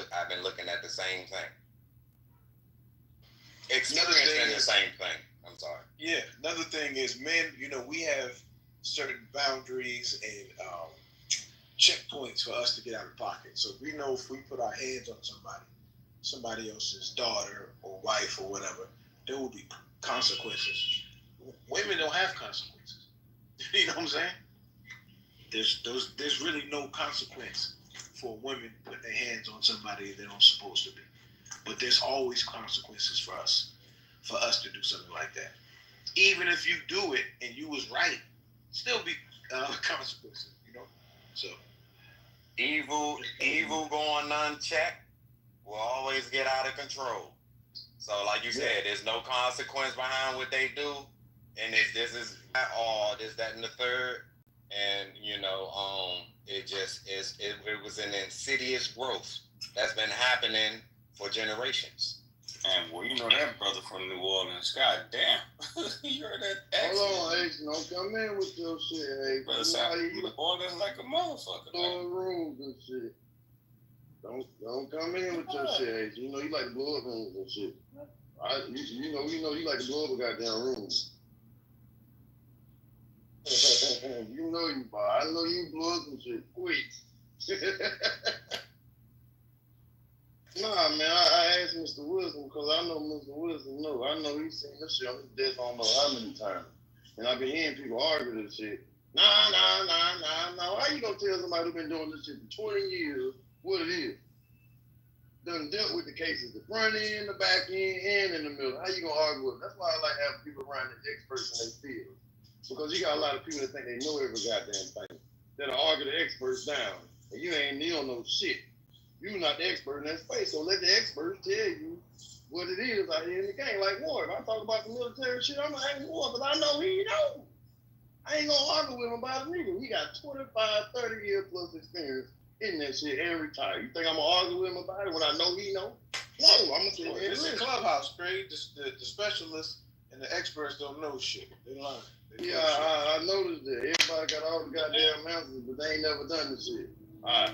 looking at the same thing. Experiencing the same thing. I'm sorry. Yeah. Another thing is men, we have certain boundaries and checkpoints for us to get out of pocket. So we know if we put our hands on somebody else's daughter or wife or whatever, there will be consequences. Women don't have consequences. You know what I'm saying? There's really no consequence for women putting their hands on somebody they don't supposed to be. But there's always consequences for us to do something like that. Even if you do it and you was right, still be consequences, So evil going unchecked will always get out of control. So like you said, there's no consequence behind what they do, and this is not all this, that, and the third, and it was an insidious growth that's been happening for generations. And well, you know that brother from New Orleans. God damn. You heard that accent. Hold on, H. Don't come in with your shit, H. Brother sound New Orleans like a motherfucker. Blowing rooms and shit. Don't come in with your shit, H. You know you like to blow up rooms and shit. You know you like to blow up a goddamn room. You know you, boy. I know you blow up some shit quick. Nah, man, I asked Mr. Wilson because I know Mr. Wilson know. I know he's seen this shit on his desk I don't know how many times. And I've been hearing people argue this shit. Nah. How you gonna tell somebody who's been doing this shit for 20 years what it is? Done dealt with the cases, the front end, the back end, and in the middle. How you gonna argue with them? That's why I like having people around the experts in their field. Because you got a lot of people that think they know every goddamn thing. That'll argue the experts down. And you ain't don't know shit. You're not the expert in that space, so let the experts tell you what it is out here in the game. Like Ward, I talk about the military shit, I'm like, Ward, but I know he know. I ain't gonna argue with him about it either. He got 25, 30 years plus experience in that shit and retired. You think I'm gonna argue with him about it when I know he know? No, I'm gonna say it's a clubhouse, Craig. The specialists and the experts don't know shit. They learn. Yeah, I noticed that. Everybody got all the goddamn answers, but they ain't never done this shit. All right.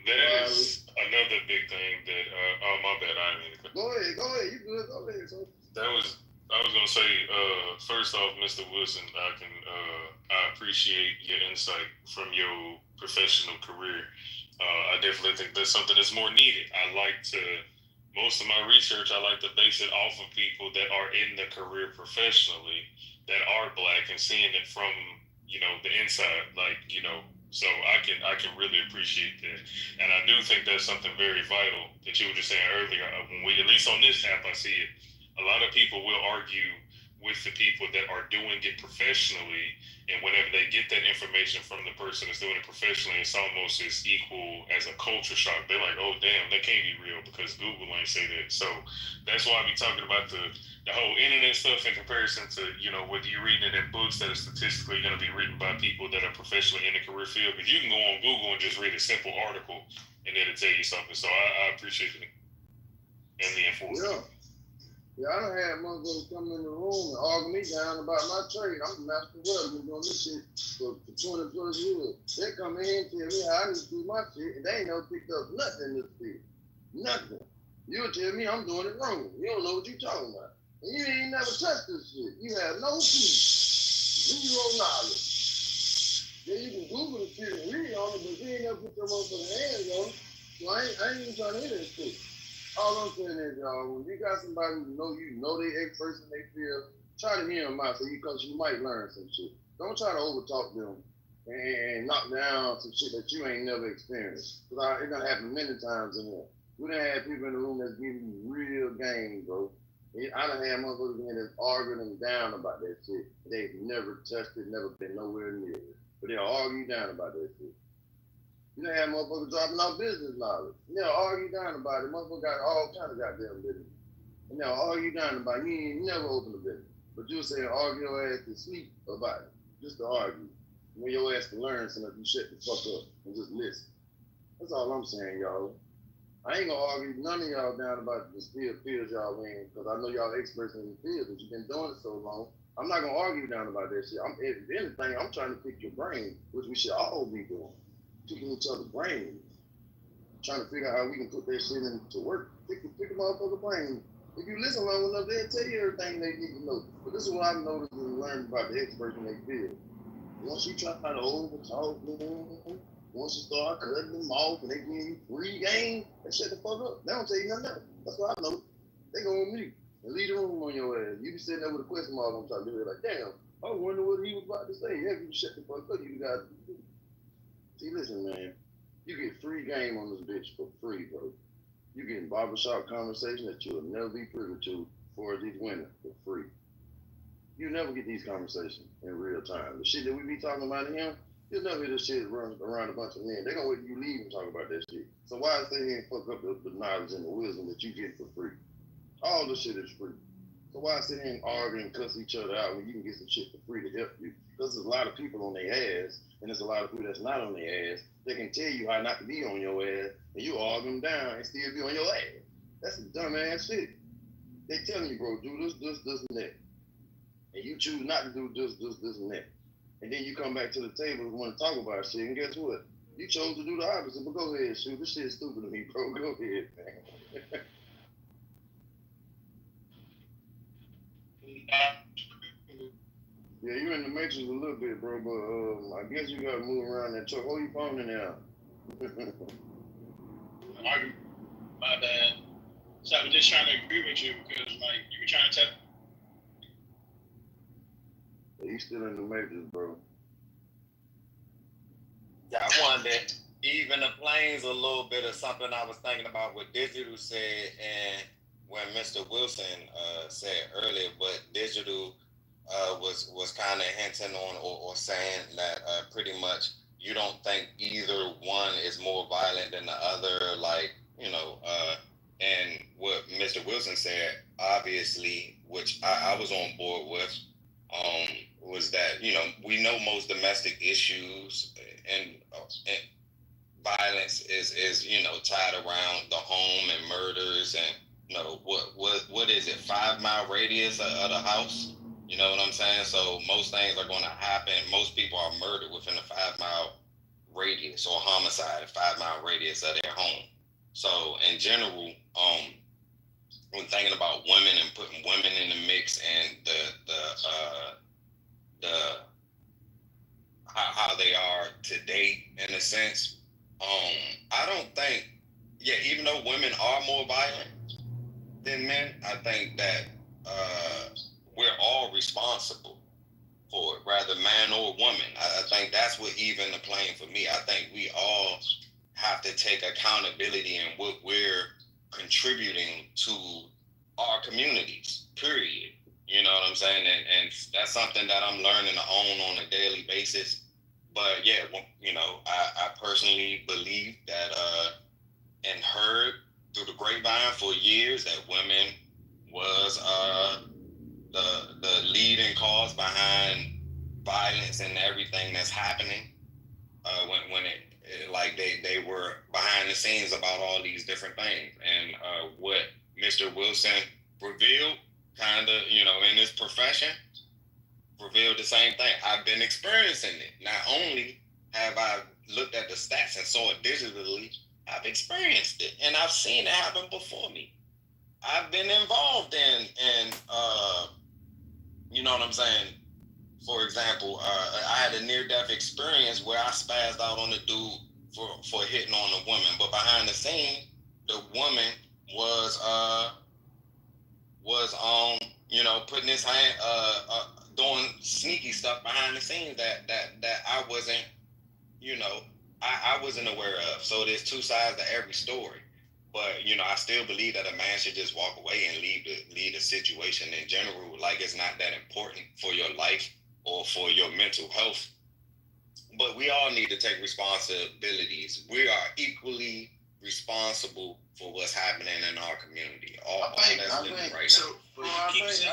That is another big thing that. Oh my bad, I didn't mean to. Go ahead. You good? Go ahead. So. I was gonna say. First off, Mr. Wilson, I appreciate your insight from your professional career. I definitely think that's something that's more needed. Most of my research, I like to base it off of people that are in the career professionally that are Black and seeing it from the inside, So I can really appreciate that, and I do think that's something very vital that you were just saying earlier. When we, at least on this app, I see it. A lot of people will argue with the people that are doing it professionally, and whenever they get that information from the person that's doing it professionally, it's almost as equal as a culture shock. They're like, oh damn, that can't be real because Google ain't say that. So that's why I be talking about the whole internet stuff in comparison to whether you're reading it in books that are statistically going to be written by people that are professionally in the career field. Because you can go on Google and just read a simple article and it'll tell you something. So I appreciate it and the enforcement. Yeah, I done had motherfuckers come in the room and argue me down about my trade. I'm the master welder, been doing this shit for 20 plus years. They come in and tell me how I need to do my shit, and they ain't never picked up nothing in this field. Nothing. You'll tell me I'm doing it wrong. You don't know what you're talking about. And you ain't never touched this shit. You have no clue. Zero knowledge. Yeah, you can Google the shit and read on it, but you ain't never put your motherfucking hands on it. So I ain't even trying to hear that shit. All I'm saying is, y'all, when you got somebody who know they experts in their field, try to hear them out because you might learn some shit. Don't try to overtalk them and knock down some shit that you ain't never experienced. Because it done happened many times in there. We done had people in the room that's giving you real game, bro. I done had motherfuckers in there that's arguing them down about that shit. They've never touched it, never been nowhere near it. But they'll argue down about that shit. You done had motherfuckers dropping out business knowledge. They'll argue down about it. Motherfuckers got all kind of goddamn business. And they'll argue down about it. You ain't never opened a business. But you'll say argue your ass to sleep about it. Just to argue. When your ass can learn something, you shut the fuck up and just listen. That's all I'm saying, y'all. I ain't gonna argue none of y'all down about the fields y'all in, because I know y'all experts in the field, but you've been doing it so long. I'm not gonna argue down about that shit. If anything, I'm trying to pick your brain, which we should all be doing. Picking each other's brains. Trying to figure out how we can put that shit into work. Pick a motherfucker's brain. If you listen long enough, they'll tell you everything they need to know. But this is what I've noticed and learned about the experts in their field. Once you try to overtalk them, once you start cutting them off and they give you free game, they shut the fuck up. They don't tell you nothing else. That's what I know. They go on mute and leave the room on your ass. You be sitting there with a question mark on top of it like, damn, I wonder what he was about to say. Yeah, you shut the fuck up, you guys. See, listen, man. You get free game on this bitch for free, bro. You getting barbershop conversation that you'll never be privy to for these women for free. You never get these conversations in real time. The shit that we be talking about in him, you'll never hear this shit run around a bunch of men. They gonna wait till you leave and talk about that shit. So why stay here and fuck up the knowledge and the wisdom that you get for free? All this shit is free. So why sit here and argue and cuss each other out when you can get some shit for free to help you? Because there's a lot of people on their ass, and there's a lot of people that's not on their ass. They can tell you how not to be on your ass, and you argue them down and still be on your ass. That's some dumb ass shit. They telling you, bro, do this, and that. And you choose not to do this, and that. And then you come back to the table and want to talk about shit, and guess what? You chose to do the opposite, but go ahead, shoot. This shit is stupid to me, bro. Go ahead, man. Yeah, you're in the matrix a little bit, bro, but I guess you gotta move around that truck. Hold your phone in there. My bad. So I was just trying to agree with you because, like, you were trying to tell. You still in the matrix, bro. Yeah, I wanted to even the planes a little bit of something I was thinking about what Digital said and when Mr. Wilson said earlier, but Digital was kind of hinting on or saying that pretty much you don't think either one is more violent than the other, like, you know, and what Mr. Wilson said, obviously, which I was on board with, was that, you know, we know most domestic issues and violence is you know tied around the home and murders and you know what is it 5 mile radius of the house, you know what I'm saying? So most things are going to happen. Most people are murdered within a 5 mile radius or homicide, a 5 mile radius of their home. So in general, when thinking about women and putting women in the mix and the how they are today in a sense, I don't think, yeah, even though women are more violent than men, I think that we're all responsible for it, rather man or woman. I think that's what even the playing for me. I think we all have to take accountability in what we're contributing to our communities, period. You know what I'm saying? And that's something that I'm learning to own on a daily basis. But yeah, you know, I personally believe that and heard through the grapevine for years that women was the leading cause behind violence and everything that's happening. When it like they were behind the scenes about all these different things, and what Mr. Wilson revealed, kind of, you know, in his profession, revealed the same thing. I've been experiencing it. Not only have I looked at the stats and saw it digitally, I've experienced it, and I've seen it happen before me. I've been involved in you know what I'm saying? For example, I had a near-death experience where I spazzed out on the dude for hitting on a woman, but behind the scene, the woman was you know, putting his hand doing sneaky stuff behind the scenes that I wasn't, you know, I wasn't aware of. So there's two sides to every story. But, you know, I still believe that a man should just walk away and leave the situation in general. Like, it's not that important for your life or for your mental health. But we all need to take responsibilities. We are equally responsible for what's happening in our community. All that's living right now. I think it's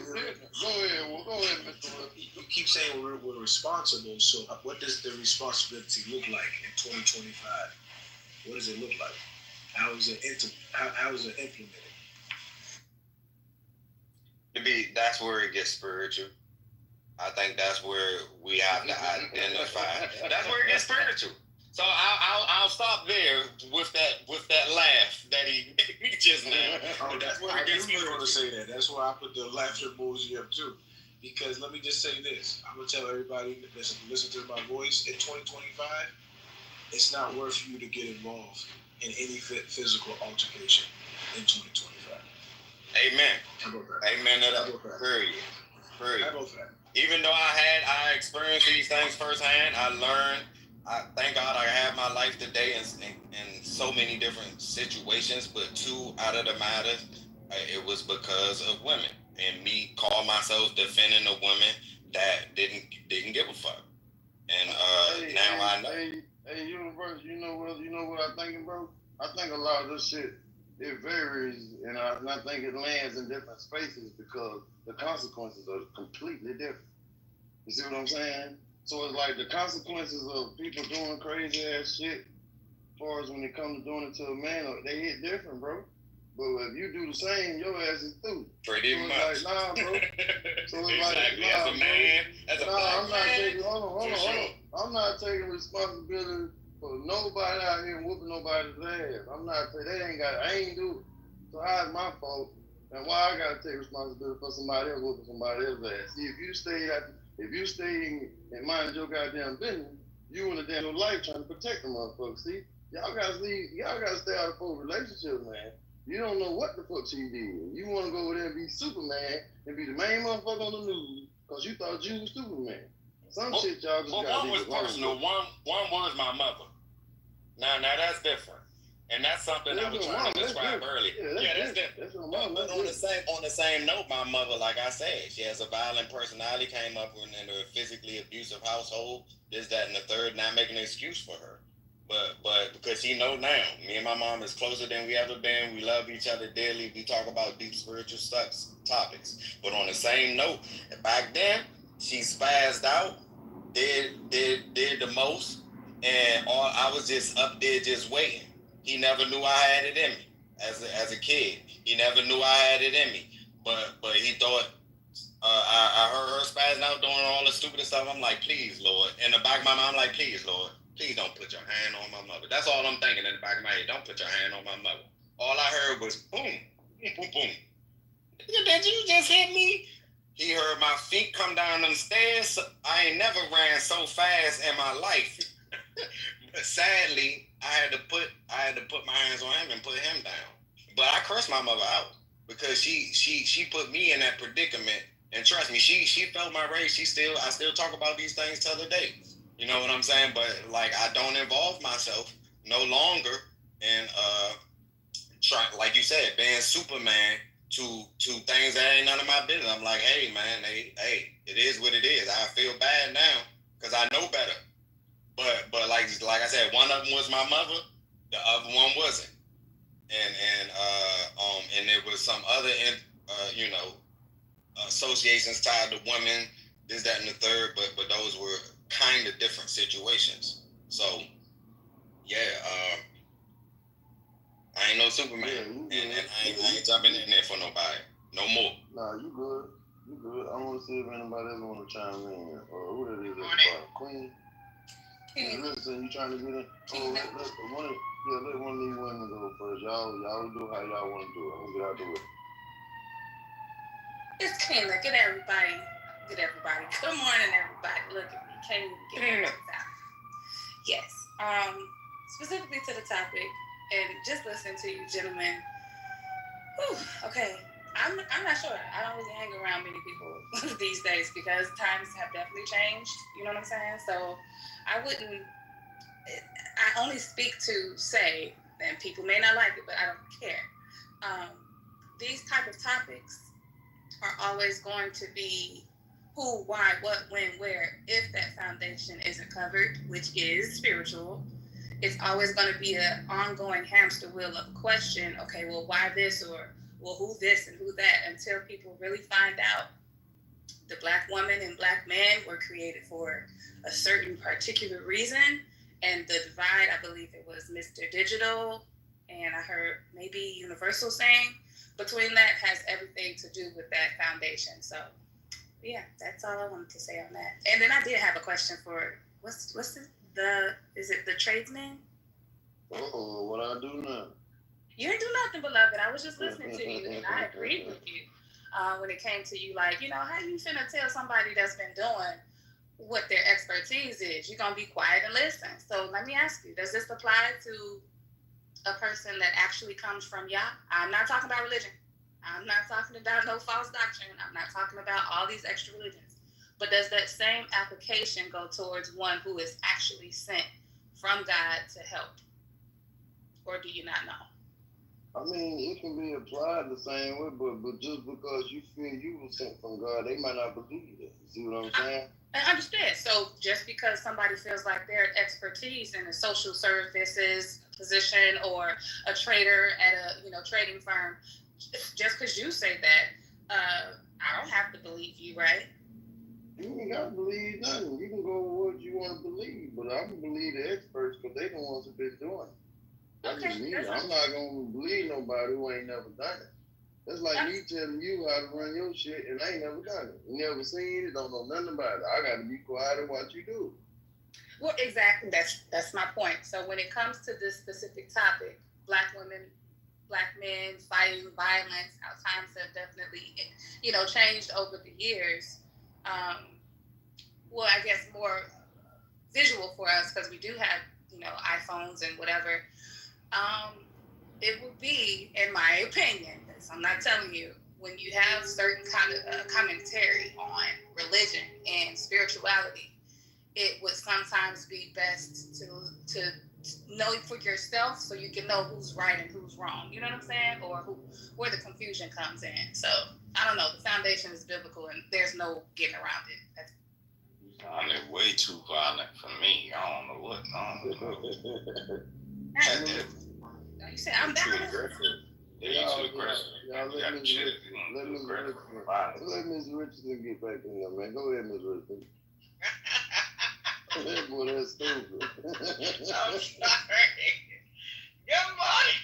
different. Go ahead, Mr. Wilson. You keep saying we're responsible. So what does the responsibility look like in 2025? What does it look like? How is it implemented? That's where it gets spiritual. I think that's where we have to identify. That's where it gets spiritual. So I'll stop there with that laugh that he just did. Oh, that's where it gets spiritual. I was going to say that. That's why I put the laughter emoji up too. Because let me just say this. I'm going to tell everybody that listen to my voice in 2025, it's not worth you to get involved in any physical altercation in 2025. Amen. Amen to that. Period. How about that? Even though I experienced these things firsthand, I learned. I thank God I have my life today in so many different situations, but 2 out of the matters, it was because of women and me call myself defending a woman that didn't give a fuck. And now I know. Hey, Universe, you know what I'm thinking, bro? I think a lot of this shit it varies, and I think it lands in different spaces because the consequences are completely different. You see what I'm saying? So it's like the consequences of people doing crazy ass shit, as far as when it comes to doing it to a man, they hit different, bro. But if you do the same, your ass is through. Pretty so much. Like, nah, bro. So it's exactly. like, nah, as a man, as a black I'm not man, taking. Hold on. I'm not taking responsibility for nobody out here whooping nobody's ass. I'm not. I ain't do it. So how's my fault? And why I gotta take responsibility for somebody else whooping somebody else's ass? See, if you stay and mind your goddamn business, you in the damn life trying to protect the motherfucker. See, y'all gotta stay out of full relationship, man. You don't know what the fuck she did. You want to go over there and be Superman and be the main motherfucker on the news because you thought you was Superman. Some shit y'all just got to one was personal. One was my mother. Now that's different. And that's something I was trying to describe earlier. Yeah, that's different. But on the same note, my mother, like I said, she has a violent personality, came up in a physically abusive household, this, that, and the third, not making an excuse for her. But because she know now, me and my mom is closer than we ever been. We love each other dearly. We talk about deep spiritual topics. But on the same note, back then, she spazzed out, did the most, and I was just up there just waiting. He never knew I had it in me as a kid. He never knew I had it in me. But he thought I heard her spazzing out doing all the stupidest stuff. I'm like, please, Lord. In the back of my mind, I'm like, please, Lord. Please don't put your hand on my mother. That's all I'm thinking in the back of my head. Don't put your hand on my mother. All I heard was boom, boom, boom. Did you just hit me? He heard my feet come down them stairs. I ain't never ran so fast in my life. But sadly, I had to put my hands on him and put him down. But I cursed my mother out because she put me in that predicament. And trust me, she felt my rage. I still talk about these things till the day. You know what I'm saying? But like I don't involve myself no longer in like you said, being Superman to things that ain't none of my business. I'm like, hey man, hey, it is what it is. I feel bad now because I know better. But like I said, one of them was my mother, the other one wasn't, and there was some other associations tied to women, this, that, and the third, but those were kind of different situations. So yeah, I ain't no Superman, and I ain't jumping in there for nobody no more. Nah, you good. I want to see if anybody else want to chime in or who that is. Queen. Listen, you trying to get in? Oh, let one of these women go first. Y'all do how y'all want to do it. I'm gonna get out the way. It's Kayla. Good everybody. Good morning, everybody. Look at me. Can't even get it out. Yes. Specifically to the topic, and just listen to you, gentlemen. Whew, okay. I'm not sure. I don't really hang around many people these days because times have definitely changed. You know what I'm saying? So I only speak to say, and people may not like it, but I don't care. These type of topics are always going to be who, why, what, when, where, if that foundation isn't covered, which is spiritual. It's always going to be an ongoing hamster wheel of a question. Okay, well, why this, or well, who this and who that, until people really find out the black woman and black man were created for a certain particular reason. And the divide, I believe it was Mr. Digital, and I heard maybe Universal saying, between that has everything to do with that foundation. So, yeah, that's all I wanted to say on that. And then I did have a question for, is it the tradesman? Oh, what I do now? You didn't do nothing, beloved. I was just listening to you, and I agreed with you when it came to you. Like, how you finna tell somebody that's been doing what their expertise is? You're gonna be quiet and listen. So let me ask you: does this apply to a person that actually comes from Yah? I'm not talking about religion. I'm not talking about no false doctrine. I'm not talking about all these extra religions. But does that same application go towards one who is actually sent from God to help? Or do you not know? I mean, it can be applied the same way, but just because you feel you were sent from God, they might not believe it. You see what I'm saying? I understand. So just because somebody feels like their expertise in the social services, position or a trader at a trading firm, just because you say that, I don't have to believe you, right? You ain't got to believe nothing. You can go with what you want to believe, but I'm going to believe the experts because they the ones who've been doing it. That's just me. I'm not going to believe nobody who ain't never done it. That's like me telling you how to run your shit and I ain't never done it. You never seen it, don't know nothing about it. I got to be quiet and watch you do it. Well, exactly. That's my point. So when it comes to this specific topic, Black women, Black men fighting violence, how times have definitely, changed over the years. Well, I guess more visual for us because we do have, iPhones and whatever. It would be, in my opinion, I'm not telling you, when you have certain kind of commentary on religion and spirituality, it would sometimes be best to know for yourself so you can know who's right and who's wrong. You know what I'm saying? Or where the confusion comes in. So, I don't know. The foundation is biblical and there's no getting around it. That's violent, way too violent for me. I don't know what. You say I'm down. Y'all let Miss Richardson get back in there, man. Go ahead, Miss Richardson. That boy, that's stupid. I'm sorry. Good morning.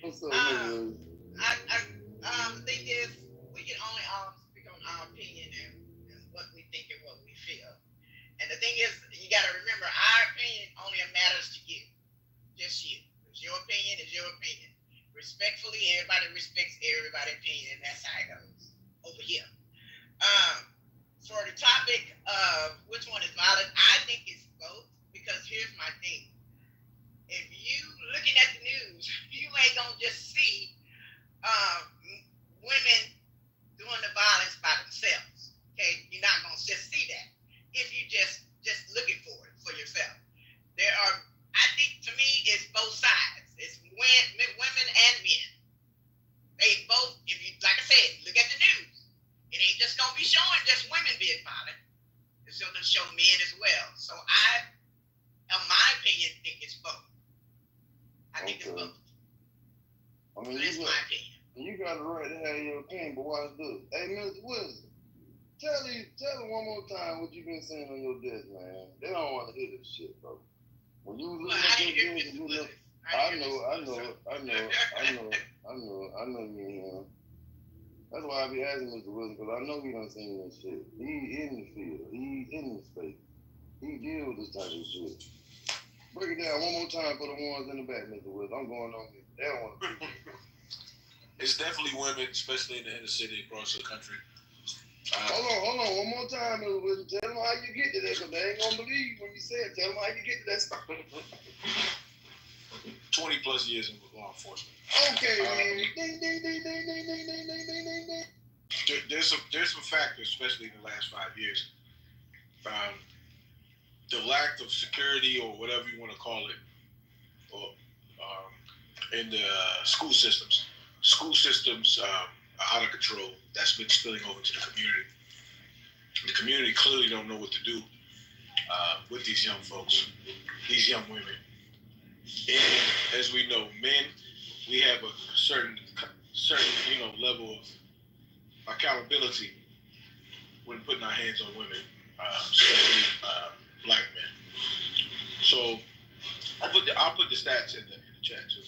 What's up, Miss Richardson? The thing is, we can only speak on our opinion and what we think and what we feel. And the thing is, you got to remember, our opinion only matters to you. Just you. Your opinion is your opinion. Respectfully, everybody respects everybody's opinion, and that's how it goes over here. For the topic of which one is violent, I think it's both, because here's my thing. If you looking at the news, you ain't gonna just see women doing the violence by themselves. Okay, you're not gonna just see that if you just looking for it for yourself. There are. I think, to me, it's both sides. It's women and men. They both, if you, like I said, look at the news. It ain't just going to be showing just women being violent. It's going to show men as well. So I, in my opinion, think it's both. I think it's both. I mean, that's my opinion. You got the right to have your opinion, but watch this. Hey, Mr. Wilson, tell them one more time what you've been saying on your desk, man. They don't want to hear this shit, bro. When you look at your games, you look. I know you know. That's why I be asking Mr. Wilson, because I know he done seen this shit. He in the field. He in the space. He deal with this type of shit. Break it down one more time for the ones in the back, Mr. Wilson. I'm going on here. They don't want to. It's definitely women, especially in the inner city across the country. Hold on, one more time, Mr. Wilson. Tell them how you get to that, because they ain't gonna believe you when you say it. Tell them how you get to that stuff. 20 plus years in law enforcement. Okay, man. Ding. There's some factors, especially in the last 5 years. The lack of security, or whatever you want to call it, or in the school systems. School systems are out of control. That's been spilling over to the community. The community clearly don't know what to do with these young folks, these young women. And as we know, men, we have a certain level of accountability when putting our hands on women, especially Black men. So I'll put the stats in the chat too.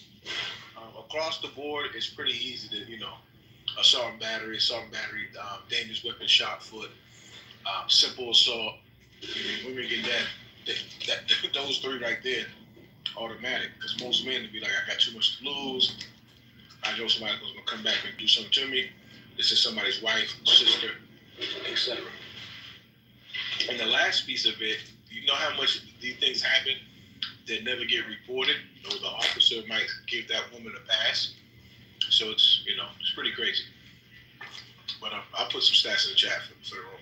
Across the board, it's pretty easy to assault and battery, dangerous weapon, shot foot, simple assault. Women get that those three right there automatic, because most men would be like, I got too much to lose. I know somebody's gonna come back and do something to me. This is somebody's wife, sister, etc. And the last piece of it, you know how much these things happen that never get reported. The officer might give that woman a pass. So it's pretty crazy. But I'll put some stats in the chat for the room.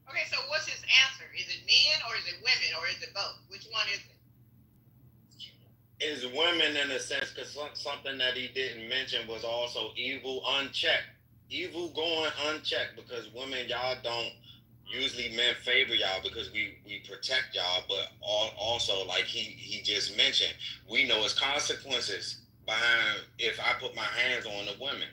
Okay, so what's his answer? Is it men or is it women or is it both? Which one is it? It's women in a sense, because something that he didn't mention was also evil unchecked. Evil going unchecked, because women, y'all don't usually men favor y'all because we protect y'all, but also like he just mentioned, we know it's consequences behind if I put my hands on the women.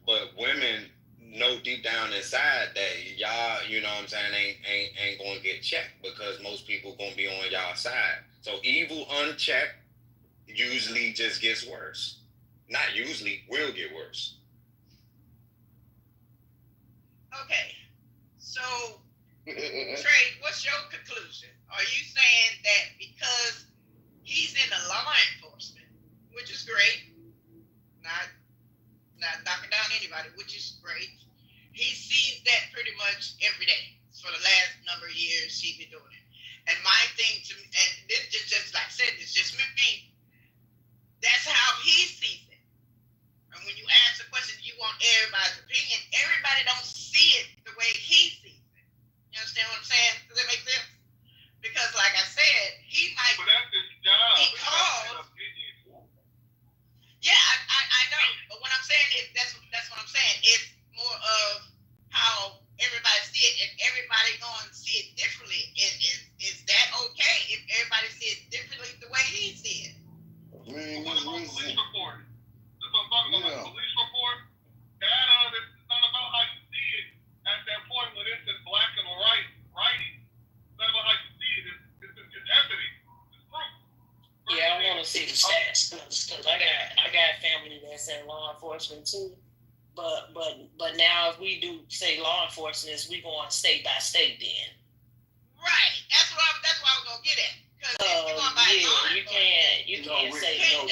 But women know deep down inside that y'all, you know what I'm saying, ain't gonna get checked because most people gonna be on y'all side. So evil unchecked usually just gets worse. Not usually, will get worse. Okay. So Trey, what's your conclusion? Are you saying that because he's in the law enforcement, which is great, not knocking down anybody, which is great, he sees that pretty much every day for the last number of years he's been doing it. And my thing to me, and this just like I said, it's just me, that's how he sees it. And when you ask the question, you want everybody's opinion, everybody don't see it the way he sees it. You understand what I'm saying? Does that make sense? Because, like I said, he might. But that's his job. Yeah, I know. But what I'm saying is that's what I'm saying. It's more of how everybody see it, and everybody going to see it differently. Is that okay if everybody see it differently the way he see it? What about police report? That's what I'm talking about. Police report. Data. It's not about how you see it at that point when it's in black and white writing. It's not about how you see it. It's evidence. It's proof. Yeah, I want to see the stats because I got family that's in law enforcement too. But now if we do say law enforcement, we going state by state then. Right. That's why I was gonna get at. You can't say no.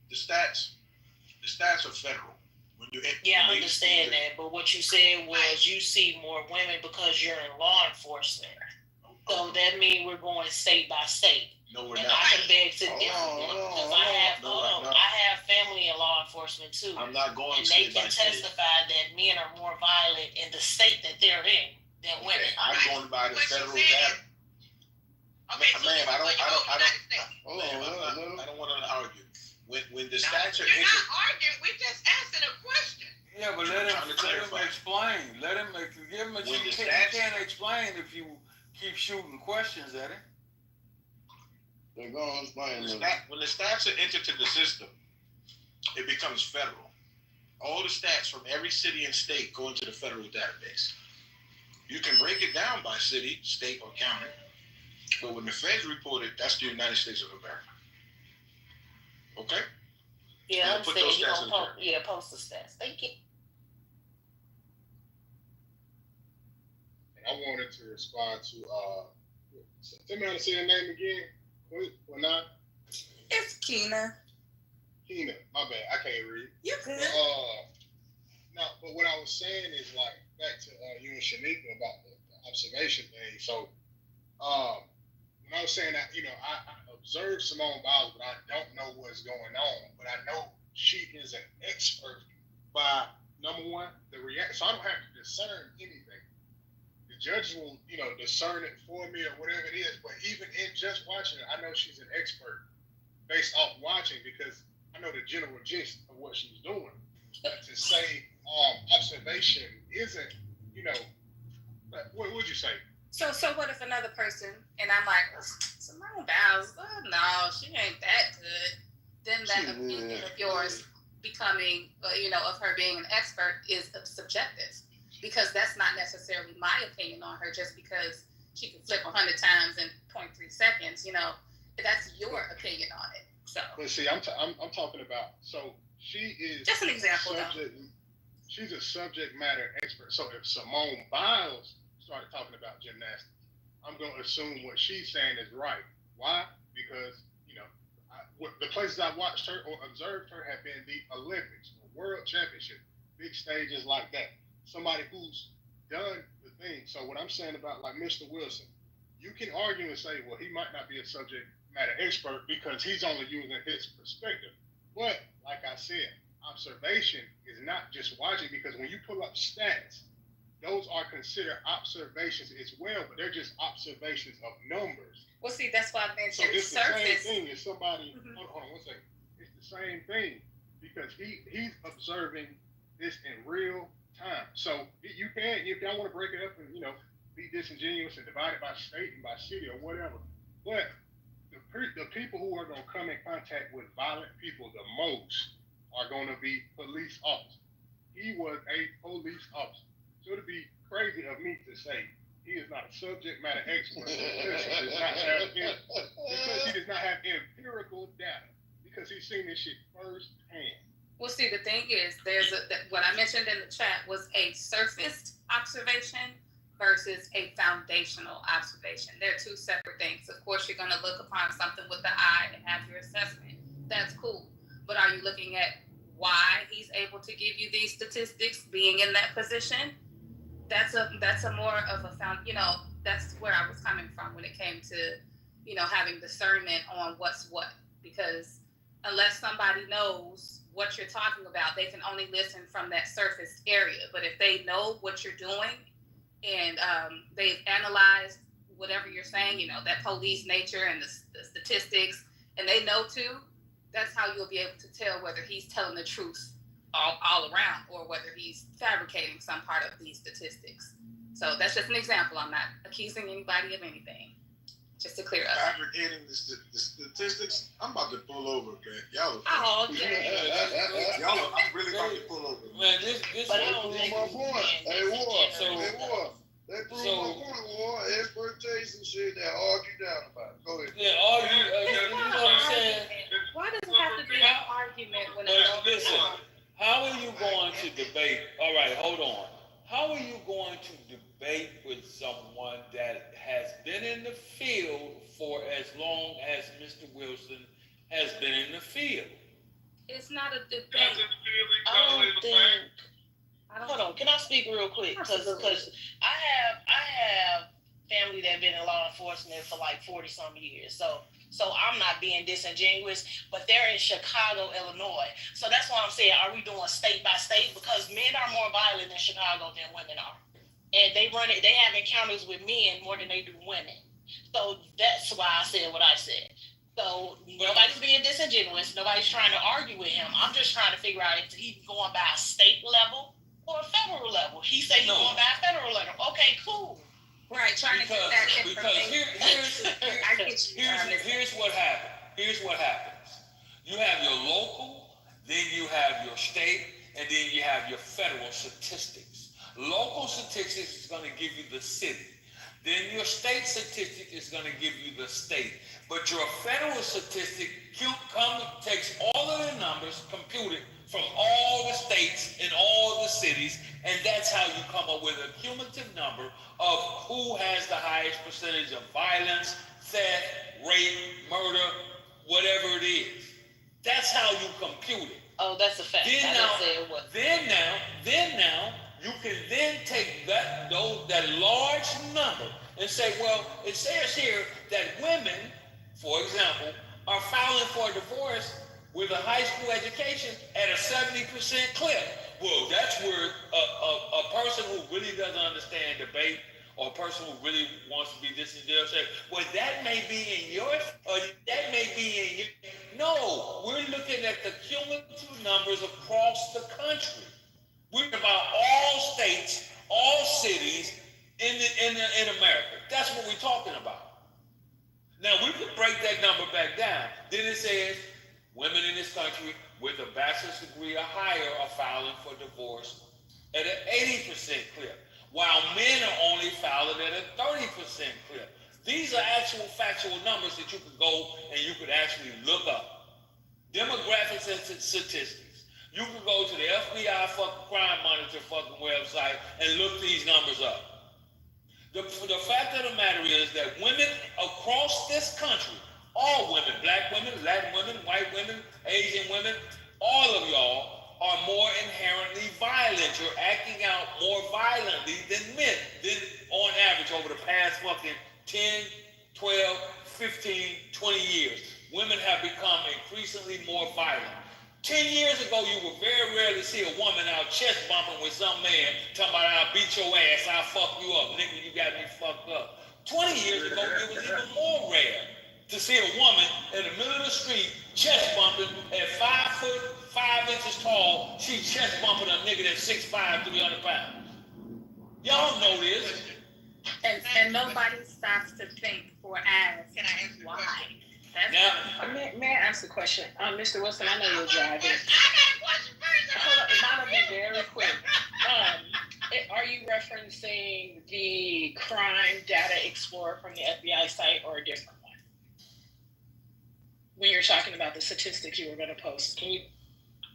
The stats are federal. I understand that, but what you said was you see more women because you're in law enforcement. So that means we're going state by state. No, we're and not. I can beg to differ because I have family in law enforcement too. I'm not going and they can testify that men are more violent in the state that they're in than women. I'm going by the federal data. Okay, ma'am, I don't want to argue. When the stats are you're not arguing. We're just asking a question. Yeah, but let him explain. Let him give him a chance. You can't explain if you keep shooting questions at him. They're going to explain. When the stats are entered to the system, it becomes federal. All the stats from every city and state go into the federal database. You can break it down by city, state, or county. But when the feds report it, that's the United States of America. Okay? Yeah, I'm saying post the stats. Thank you. I wanted to respond to tell me how to say your name again. Or not? It's Keena. Keena, my bad. I can't read. You good? No, but what I was saying is like back to you and Shanika about the observation thing. So when I was saying that, I observed Simone Biles, but I don't know what's going on. But I know she is an expert by number one, the reaction. So I don't have to discern anything. The judge will, discern it for me or whatever it is. But even in just watching it, I know she's an expert based off watching because I know the general gist of what she's doing. But to say observation isn't, what would you say? So what if another person, and I'm like, Simone Biles, no, she ain't that good. Then that opinion of yours becoming, of her being an expert is subjective. Because that's not necessarily my opinion on her just because she can flip 100 times in 0.3 seconds, that's your opinion on it. So. But see, I'm talking about, so she is. Just an example, she's a subject matter expert. So if Simone Biles started talking about gymnastics, I'm going to assume what she's saying is right. Why? Because, the places I've watched her or observed her have been the Olympics, the World Championship, big stages like that. Somebody who's done the thing. So what I'm saying about like Mr. Wilson, you can argue and say, well, he might not be a subject matter expert because he's only using his perspective. But like I said, observation is not just watching because when you pull up stats, those are considered observations as well, but they're just observations of numbers. Well, see, that's why I mentioned it's surface. The same thing as somebody, hold on one second. It's the same thing because he's observing this in real time. So you can, if y'all want to break it up and be disingenuous and divide it by state and by city or whatever, but the people who are going to come in contact with violent people the most are going to be police officers. He was a police officer, so it'd be crazy of me to say he is not a subject matter expert because he does not have empirical data, because he's seen this shit firsthand. Well, see, the thing is, what I mentioned in the chat was a surface observation versus a foundational observation. They're two separate things. Of course, you're going to look upon something with the eye and have your assessment. That's cool. But are you looking at why he's able to give you these statistics being in that position? That's a more of a that's where I was coming from when it came to, having discernment on what's what. Because unless somebody knows what you're talking about, they can only listen from that surface area. But if they know what you're doing and they've analyzed whatever you're saying, that police nature and the statistics, and they know too, that's how you'll be able to tell whether he's telling the truth all around or whether he's fabricating some part of these statistics. So that's just an example. I'm not accusing anybody of anything. Just to clear up. Fabricating the statistics, I'm about to pull over, man. Y'all are I'm really about to pull over. Man, this but I don't think my point. Hey, War. They proved my point, War. Exploitation shit that argue down about it. Go ahead. Yeah, argue. You know what I'm saying? Why does it have to be an argument when it's listen, how are you going to debate? All right, hold on. How are you going to debate with someone that has been in the field for as long as Mr. Wilson has been in the field? It's not a debate. Hold on, can I speak real quick? Because I have family that been in law enforcement for like 40 some years. So I'm not being disingenuous, but they're in Chicago, Illinois. So that's why I'm saying, are we doing state by state? Because men are more violent in Chicago than women are. And they have encounters with men more than they do women. So that's why I said what I said. So nobody's being disingenuous. Nobody's trying to argue with him. I'm just trying to figure out if he's going by a state level or a federal level. He said he's going by a federal level. Okay, cool. Right, trying to get that information. Here's what happens. Here's what happens. You have your local, then you have your state, and then you have your federal statistics. Local statistics is going to give you the city. Then your state statistic is going to give you the state. But your federal statistic takes all of the numbers computed from all the states and all the cities, and that's how you come up with a cumulative number of who has the highest percentage of violence, theft, rape, murder, whatever it is. That's how you compute it. Oh, that's a fact. Then now, you can then take that large number and say, well, it says here that women, for example, are filing for divorce with a high school education at a 70% clip. Well, that's where a person who really doesn't understand debate or a person who really wants to be disingenuous say, well, that may be in yours or that may be in your. No, we're looking at the cumulative numbers across the country. We're about all states, all cities in America. That's what we're talking about. Now, we could break that number back down. Then it says women in this country with a bachelor's degree or higher are filing for divorce at an 80% clip, while men are only filing at a 30% clip. These are actual factual numbers that you could go and you could actually look up. Demographics and statistics. You could go to the FBI crime monitor website and look these numbers up. The fact of the matter is that women across this country, all women, black women, Latin women, white women, Asian women, all of y'all are more inherently violent. You're acting out more violently than men. Then on average over the past 10, 12, 15, 20 years, women have become increasingly more violent. 10 years ago, you would very rarely see a woman out chest bumping with some man talking about, I'll beat your ass, I'll fuck you up. Nigga, you got me fucked up. 20 years ago, it was even more rare to see a woman in the middle of the street chest bumping at 5'5" 5 inches tall, she chest bumping a nigga that's 6'5", 300 pounds. Y'all know this. And nobody stops to think or ask, Can I answer why? That's Now, May I ask a question? Mr. Wilson, I know you're driving. I got a question first. Hold on, that'll be very quick. Are you referencing the Crime Data Explorer from the FBI site or a different one? When you're talking about the statistics you were going to post,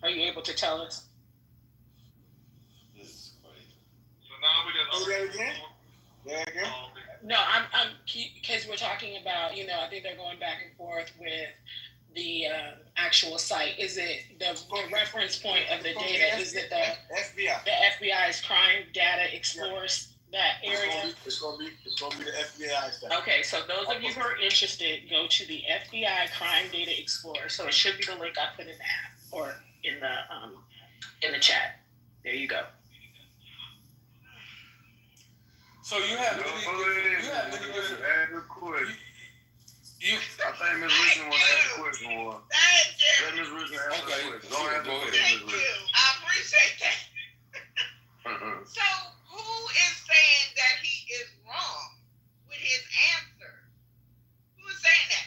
are you able to tell us? This is crazy. So now we just No, I'm because we're talking about, I think they're going back and forth with the actual site. Is it the reference point of the data? Is it the FBI? The FBI's Crime Data Explorer, that area? It's gonna be the FBI site. Okay, so those of you who are interested, go to the FBI Crime Data Explorer. So it should be the link I put in the app or in the chat. There you go. so you have No, many, go ahead. you have many different. Ask a question. You, I think Ms. Richardson want to ask a question. Thank you. Let Ms. Richardson ask Okay, a question. Go ahead. go ahead. Thank you. I appreciate that. So who is saying that he is wrong with his answer? Who is saying that?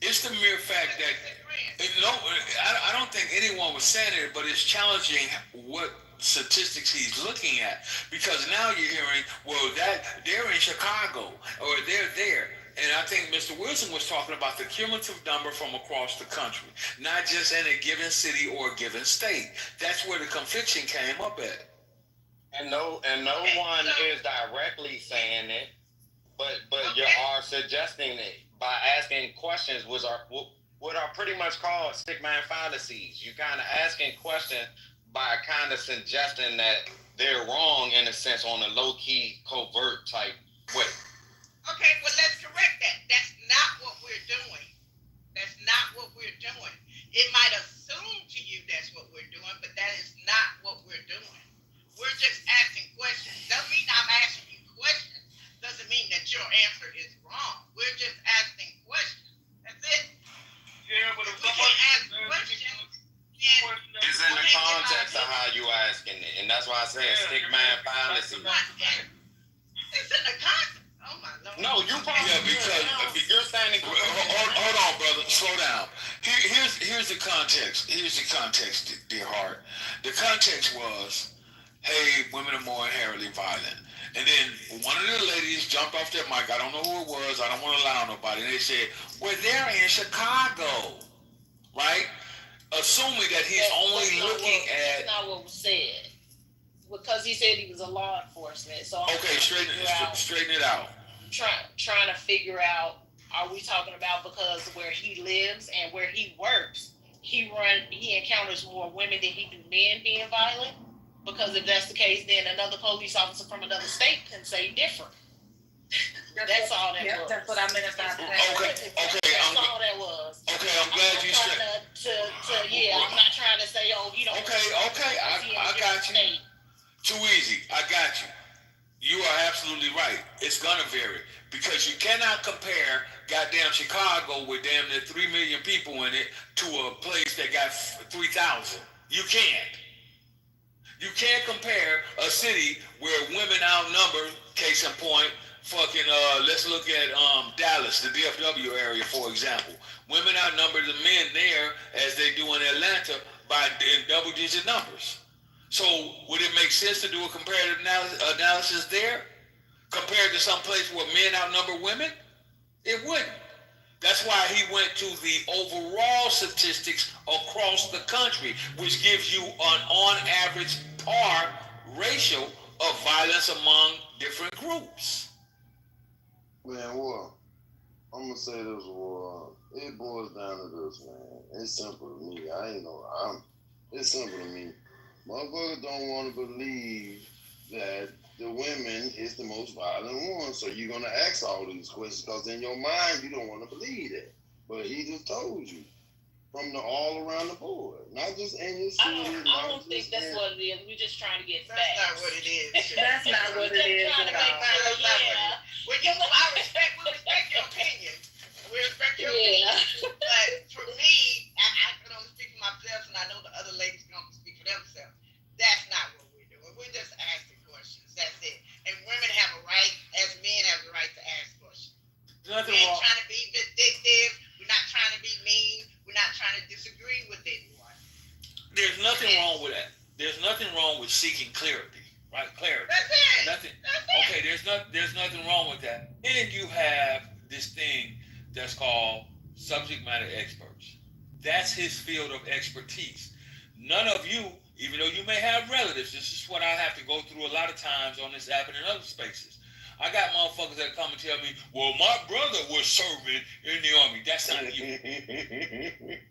it's the mere fact that I don't think anyone was saying it, but it's challenging what statistics he's looking at, because now you're hearing, well, that they're in Chicago or they're there. And I think Mr. Wilson was talking about the cumulative number from across the country, not just in a given city or a given state. That's where the confliction came up at. And no one is directly saying it, but you are suggesting it by asking questions, what are pretty much called stick man fallacies. You kind of asking questions by kind of suggesting that they're wrong in a sense on a low key covert type way. Okay, well, let's correct that. That's not what we're doing. That's not what we're doing. It might assume to you that's what we're doing, but that is not what we're doing. We're just asking questions. Doesn't mean I'm asking you questions. Doesn't mean that your answer is wrong. We're just asking questions. That's it. Yeah, but if we can't ask questions, then It's in the context of how you asking it, and that's why I say stick man fallacy. it's in the context. Oh my Lord. No, you probably you're standing. Hold on, brother. Slow down. Here's the context. Here's the context, dear heart. The context was, hey, women are more inherently violent. And then one of the ladies jumped off their mic. I don't know who it was. I don't want to lie on nobody. And they said, well, they're in Chicago, right? Assuming that he's only looking at. That's not what was said. Because he said he was a law enforcement. So Okay, straighten it out. Trying to figure out, are we talking about because where he lives and where he works, he encounters more women than he do men being violent? Because if that's the case, then another police officer from another state can say different. That's all that was. That's what I meant about that. Okay. That's all that was. Okay, I'm glad you said. I'm not trying to say, oh, you don't. Okay, I got you. Too easy. I got you. You are absolutely right. It's gonna vary because you cannot compare goddamn Chicago with damn near 3 million people in it to a place that got 3,000. You can't. You can't compare a city where women outnumber. Case in point, let's look at Dallas, the DFW area, for example. Women outnumber the men there as they do in Atlanta in double-digit numbers. So would it make sense to do a comparative analysis there compared to some place where men outnumber women? It wouldn't. That's why he went to the overall statistics across the country, which gives you an on average par ratio of violence among different groups. Man, well, I'm gonna say this, it boils down to this, man. It's simple to me. It's simple to me. Motherfuckers don't want to believe that the women is the most violent one, so you're gonna ask all these questions because in your mind you don't want to believe it. But he just told you from all around the board, not just in your city. I don't think that's what it is. We're just trying to get facts. That's not what it is. That's not what it is at all. I respect your opinion. We respect your opinion. But for me, I can only speak for myself. nothing wrong. We're not trying to be vindictive. We're not trying to be mean. We're not trying to disagree with anyone. There's nothing wrong with that. There's nothing wrong with seeking clarity, right? Clarity. That's it. Nothing. That's it. Okay, there's nothing wrong with that. And you have this thing that's called subject matter experts. That's his field of expertise. None of you, even though you may have relatives, this is what I have to go through a lot of times on this app and in other spaces. I got motherfuckers that come and tell me, well, my brother was serving in the army. That's not you.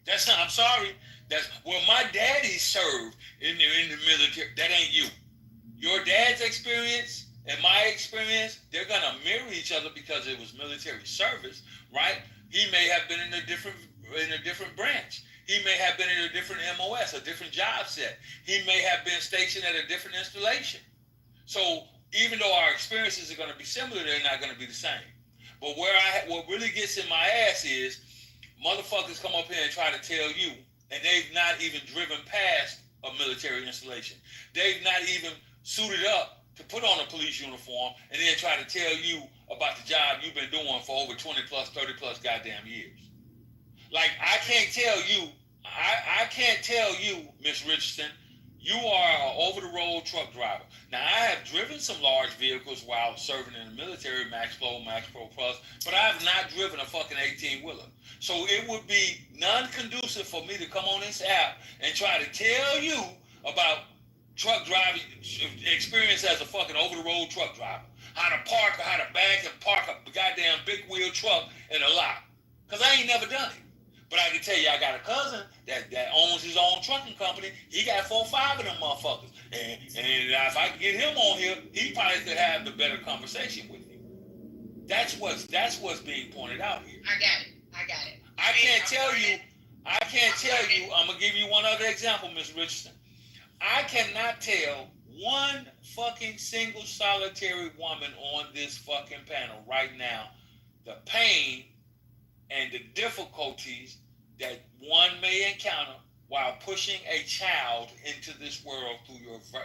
That's not, I'm sorry. That's, well, my daddy served in the military. That ain't you. Your dad's experience and my experience, they're going to mirror each other because it was military service, right? He may have been in a different branch. He may have been in a different MOS, a different job set. He may have been stationed at a different installation. So even though our experiences are going to be similar, they're not going to be the same. But what really gets in my ass is motherfuckers come up here and try to tell you, and they've not even driven past a military installation. They've not even suited up to put on a police uniform and then try to tell you about the job you've been doing for over 20 plus, 30 plus goddamn years. Like, I can't tell you, Miss Richardson, you are an over-the-road truck driver. Now, I have driven some large vehicles while serving in the military, Max Pro Plus, but I have not driven a fucking 18-wheeler. So it would be non-conducive for me to come on this app and try to tell you about truck driving experience as a fucking over-the-road truck driver. How to park, how to back and park a goddamn big-wheel truck in a lot. Because I ain't never done it. But I can tell you, I got a cousin that owns his own trucking company. He got 4 or 5 of them motherfuckers. And if I could get him on here, he probably could have the better conversation with me. That's what's being pointed out here. I got it. I can't tell you, I'm going to give you one other example, Ms. Richardson. I cannot tell one fucking single solitary woman on this fucking panel right now the pain and the difficulties that one may encounter while pushing a child into this world through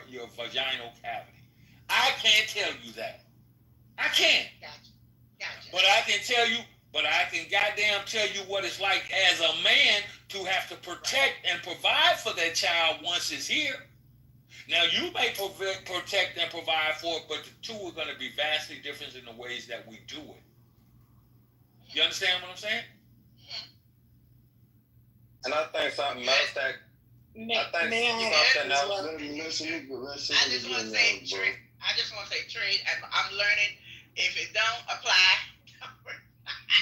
your vaginal cavity. I can't tell you that. I can't. Gotcha. But I can goddamn tell you what it's like as a man to have to protect and provide for that child once it's here. Now, you may protect and provide for it, but the two are going to be vastly different in the ways that we do it. You understand what I'm saying? And I think something else that I just want to say, Trey, I'm learning. If it don't apply,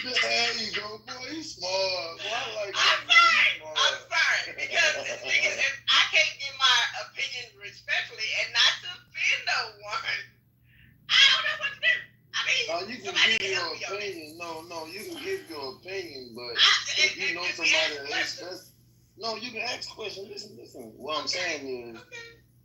there you go, boy. He's smart. Boy, I'm sorry. Because the thing is, if I can't give my opinion respectfully and not to offend no one, I don't know what to do. I mean, you can give your opinion. No, you can give your opinion, but if you know somebody that's no, you can ask questions. Listen. What I'm saying is,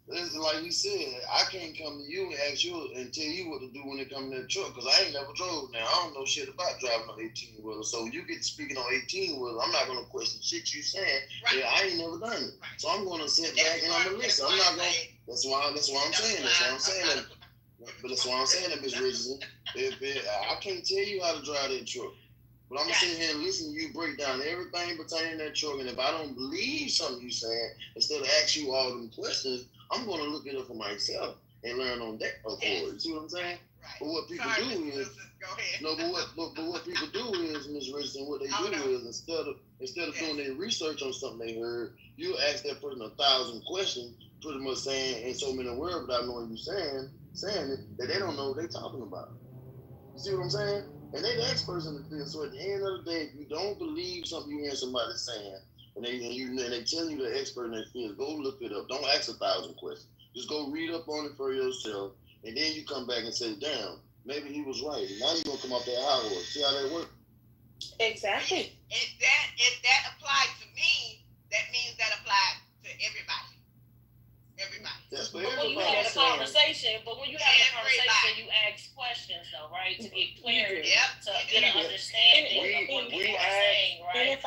it's like you said, I can't come to you and ask you and tell you what to do when it comes to that truck, because I ain't never drove now. I don't know shit about driving an 18-wheeler. So you get speaking on 18-wheeler, I'm not gonna question shit you saying. Right. Yeah, I ain't never done it. Right. So I'm gonna sit back and I'm gonna listen. I'm not gonna. That's why I'm saying. But that's why I'm saying that, Ms. Richardson. I can't tell you how to drive that truck. But I'm going to sit here and listen to you break down everything pertaining to that truck. And if I don't believe something you're saying, instead of ask you all them questions, I'm going to look it up for myself and learn on that accord. You see what I'm saying? Right. But what people do is, but what people do is, Ms. Richardson, what they do is instead of doing their research on something they heard, you ask that person 1,000 questions, pretty much saying in so many words without knowing you saying it, that they don't know what they're talking about. You see what I'm saying? And they're the experts in the field. So at the end of the day, if you don't believe something you hear somebody saying, and they tell you the expert in that field, go look it up. Don't ask 1,000 questions. Just go read up on it for yourself, and then you come back and say, damn, maybe he was right. Now you're going to come off that high horse. See how that works? Exactly. If that applied to me, that means that applied to everybody. That's for everybody. When you have a conversation, you ask questions, though, right? To get clarity, to get an understanding of what people are saying, right?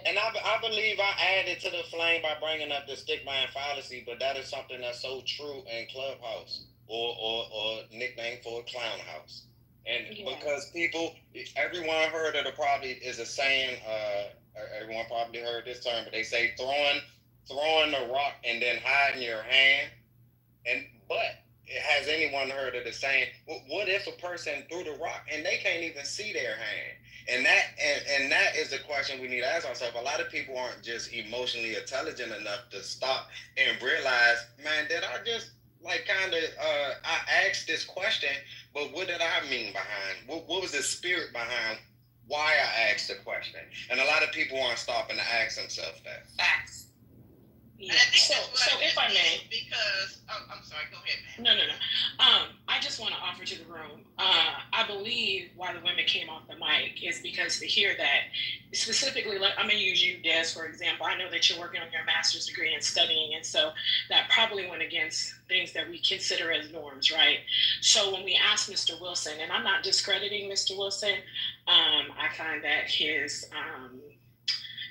And I believe I added to the flame by bringing up the stick man fallacy, but that is something that's so true in Clubhouse or nickname for a clown house. And because people, everyone heard of probably is a saying, everyone probably heard this term, but they say throwing the rock and then hiding your hand. But has anyone heard of the saying, what if a person threw the rock and they can't even see their hand? And that is the question we need to ask ourselves. A lot of people aren't just emotionally intelligent enough to stop and realize, man, did I just I asked this question, but what did I mean behind? What was the spirit behind why I asked the question? And a lot of people aren't stopping to ask themselves that. Facts. Yeah. So if I may, because I'm sorry, go ahead, man. No. I just want to offer to the room. I believe why the women came off the mic is because to hear that specifically, like I'm gonna use you, Des, for example. I know that you're working on your master's degree and studying, and so that probably went against things that we consider as norms, right? So when we asked Mr. Wilson, and I'm not discrediting Mr. Wilson, I find that his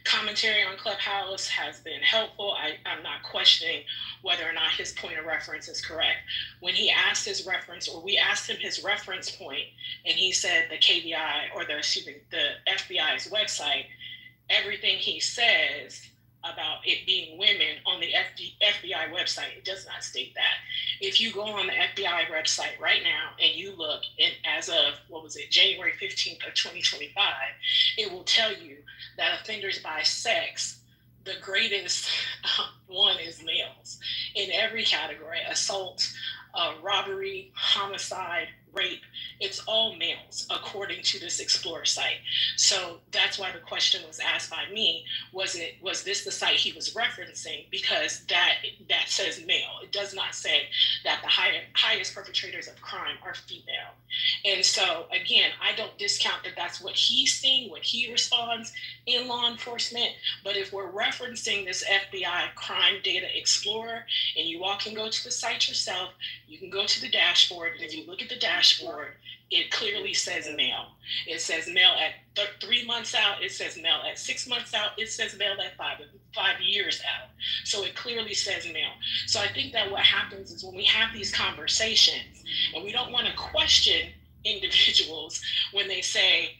commentary on Clubhouse has been helpful. I'm not questioning whether or not his point of reference is correct. When he asked his reference, or we asked him his reference point, and he said the KBI, or the FBI's website, everything he says about it being women on the FBI website, it does not state that. If you go on the FBI website right now and you look, and as of, January 15th of 2025, it will tell you that offenders by sex, the greatest one is males in every category: assault, robbery, homicide, rape. It's all males according to this Explorer site. So that's why the question was asked by me, was this the site he was referencing? Because that says male. It does not say that the highest perpetrators of crime are female. And so again, I don't discount that that's what he's seeing, what he responds in law enforcement. But if we're referencing this FBI Crime Data Explorer, and you all can go to the site yourself, you can go to the dashboard, and if you look at the dashboard, it clearly says male. It says male at 3 months out. It says male at 6 months out. It says male at 5 years out. So it clearly says male. So I think that what happens is when we have these conversations, and we don't want to question individuals when they say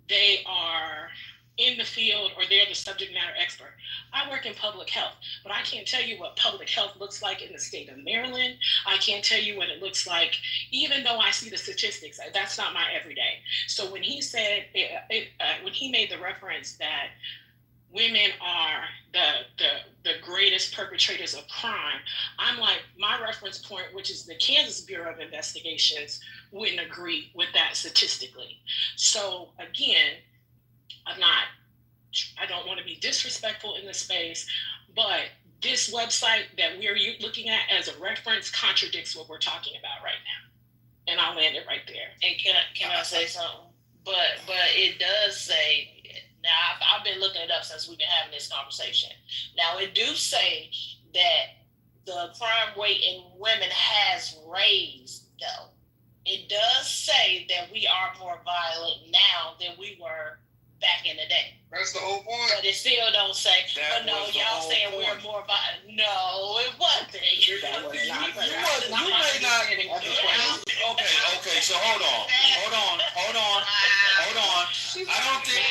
they are in the field or they're the subject matter expert. I work in public health, but I can't tell you what public health looks like in the state of Maryland. I can't tell you what it looks like, even though I see the statistics. That's not my everyday. So when he said, when he made the reference that women are the greatest perpetrators of crime, I'm like, my reference point, which is the Kansas Bureau of Investigations, wouldn't agree with that statistically. So again, I don't want to be disrespectful in this space, but this website that we're looking at as a reference contradicts what we're talking about right now. And I'll land it right there. And can I say something? But it does say, now I've been looking it up since we've been having this conversation. Now it do say that the crime rate in women has raised, though. It does say that we are more violent now than we were back in the day. That's the whole point. But it still don't say, but no, y'all saying we're more violent. No, it wasn't. You may not. Okay, so hold on. I don't think.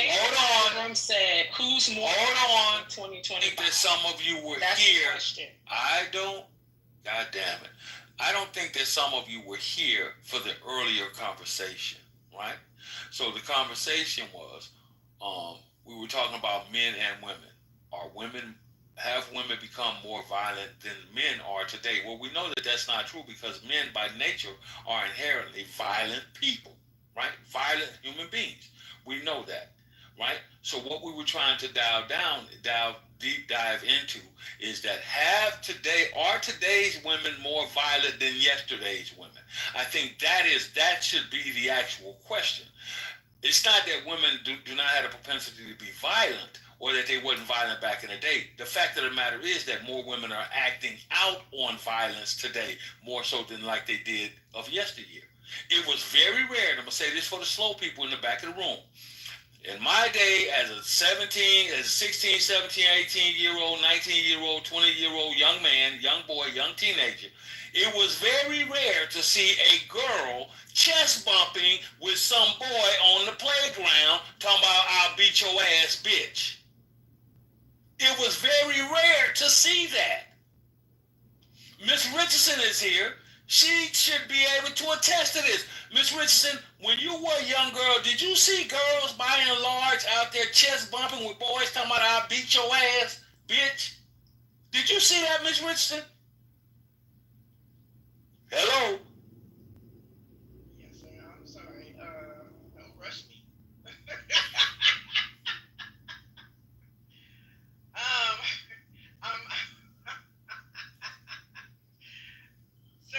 Hold on. Said, who's more? Hold on. 2020. I think that some of you were here. God damn it. I don't think that some of you were here for the earlier conversation, right? So the conversation was, we were talking about men and women. Have women become more violent than men are today? Well, we know that that's not true, because men by nature are inherently violent people, right? Violent human beings. We know that, right? So what we were trying to deep dive into is that are today's women more violent than yesterday's women? I think that should be the actual question. It's not that women do not have a propensity to be violent, or that they wasn't violent back in the day. The fact of the matter is that more women are acting out on violence today, more so than like they did of yesteryear. It was very rare, and I'm going to say this for the slow people in the back of the room. In my day, as a 16, 17, 18-year-old, 19-year-old, 20-year-old young man, young boy, young teenager, it was very rare to see a girl chest bumping with some boy on the playground talking about, I'll beat your ass, bitch. It was very rare to see that. Miss Richardson is here. She should be able to attest to this. Miss Richardson, when you were a young girl, did you see girls by and large out there chest bumping with boys talking about, I'll beat your ass, bitch? Did you see that, Miss Richardson? Hello? Yes, sir. I'm sorry. Don't rush me. Sir,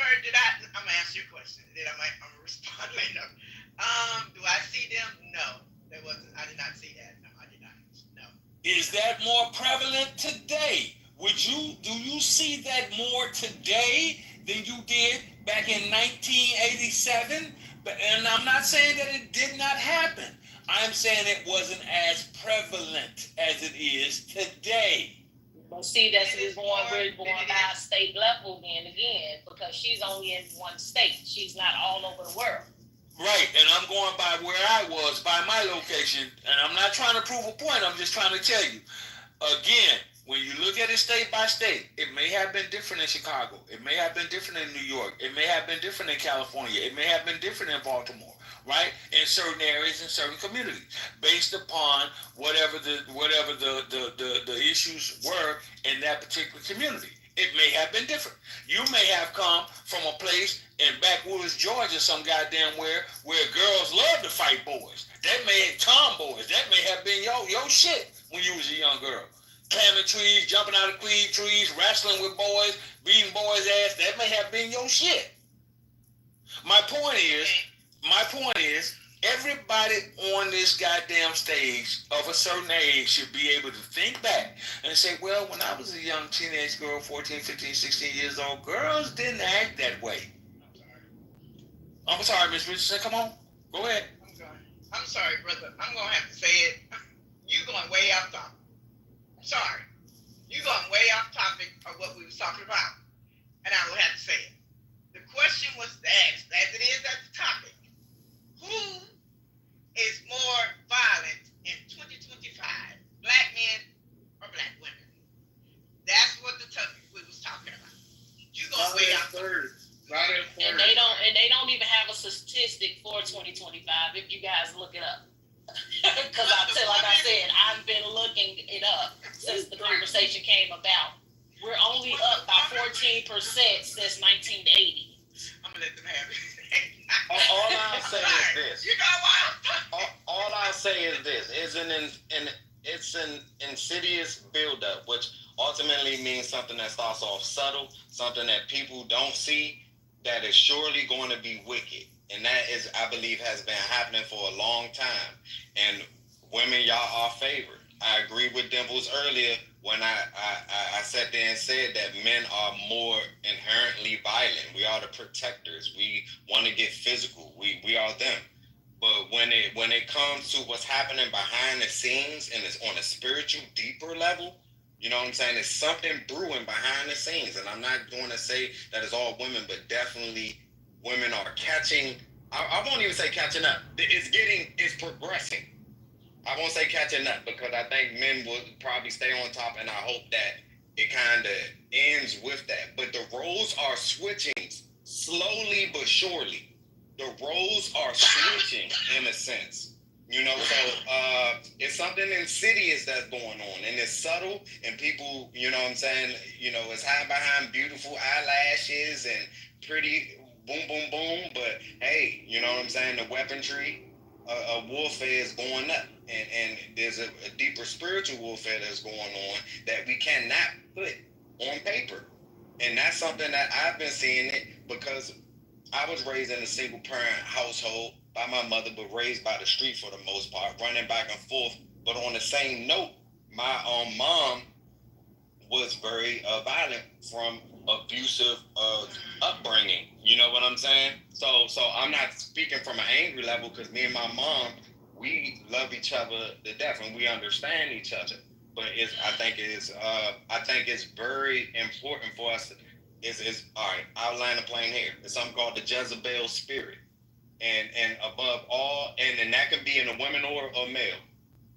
I'm gonna ask you a question. Then I'm gonna respond later. Do I see them? No, there wasn't. I did not see that. No, I did not. No. Is that more prevalent today? Do you see that more today than you did back in 1987? And I'm not saying that it did not happen. I'm saying it wasn't as prevalent as it is today. But see, that's we're going by state level then again, because she's only in one state. She's not all over the world. Right, and I'm going by where I was, by my location, and I'm not trying to prove a point, I'm just trying to tell you. Again, when you look at it state by state, it may have been different in Chicago. It may have been different in New York. It may have been different in California. It may have been different in Baltimore, right? In certain areas, in certain communities, based upon whatever the issues were in that particular community. It may have been different. You may have come from a place in backwoods Georgia, some goddamn where girls love to fight boys. That may have tomboys. That may have been your shit when you was a young girl. Climbing trees, jumping out of trees, wrestling with boys, beating boys' ass. That may have been your shit. My point is, everybody on this goddamn stage of a certain age should be able to think back and say, well, when I was a young teenage girl, 14, 15, 16 years old, girls didn't act that way. I'm sorry, Miss Richardson, come on. Go ahead. I'm sorry, brother. I'm going to have to say it. You're going way off topic. I'm sorry. You're going way off topic of what we was talking about. And I will have to say it. The question was asked, as it is at the topic, who is more violent in 2025, black men or black women? That's what the topic we was talking about. You going way off topic. And they don't even have a statistic for 2025 if you guys look it up. Because like I said, I've been looking it up since the conversation came about. We're only up by 14% since 1980. I'm gonna let them have it. All I'll say is this. You got wild. All I'll say is this. It's an insidious buildup, which ultimately means something that starts off subtle, something that people don't see, that is surely going to be wicked. And that is, I believe, has been happening for a long time. And women, y'all are favored. I agree with Dimples earlier when I sat there and said that men are more inherently violent. We are the protectors. We want to get physical. We are them. But when it comes to what's happening behind the scenes and it's on a spiritual, deeper level, you know what I'm saying? There's something brewing behind the scenes. And I'm not going to say that it's all women, but definitely women are catching. I won't even say catching up. It's progressing. I won't say catching up because I think men will probably stay on top, and I hope that it kind of ends with that. But the roles are switching slowly but surely. The roles are switching in a sense. You know, so it's something insidious that's going on, and it's subtle, and people, you know what I'm saying, you know, it's hiding behind beautiful eyelashes and pretty boom, boom, boom, but hey, you know what I'm saying, the weaponry of warfare is going up, and there's a deeper spiritual warfare that's going on that we cannot put on paper, and that's something that I've been seeing it because I was raised in a single parent household by my mother, but raised by the street for the most part, running back and forth. But on the same note, my mom was very violent from abusive upbringing. You know what I'm saying? So I'm not speaking from an angry level because me and my mom we love each other to death and we understand each other. But I think it's very important for us. Is all right. I'll land the plane here. It's something called the Jezebel spirit, and above all, and that can be in a woman or a male,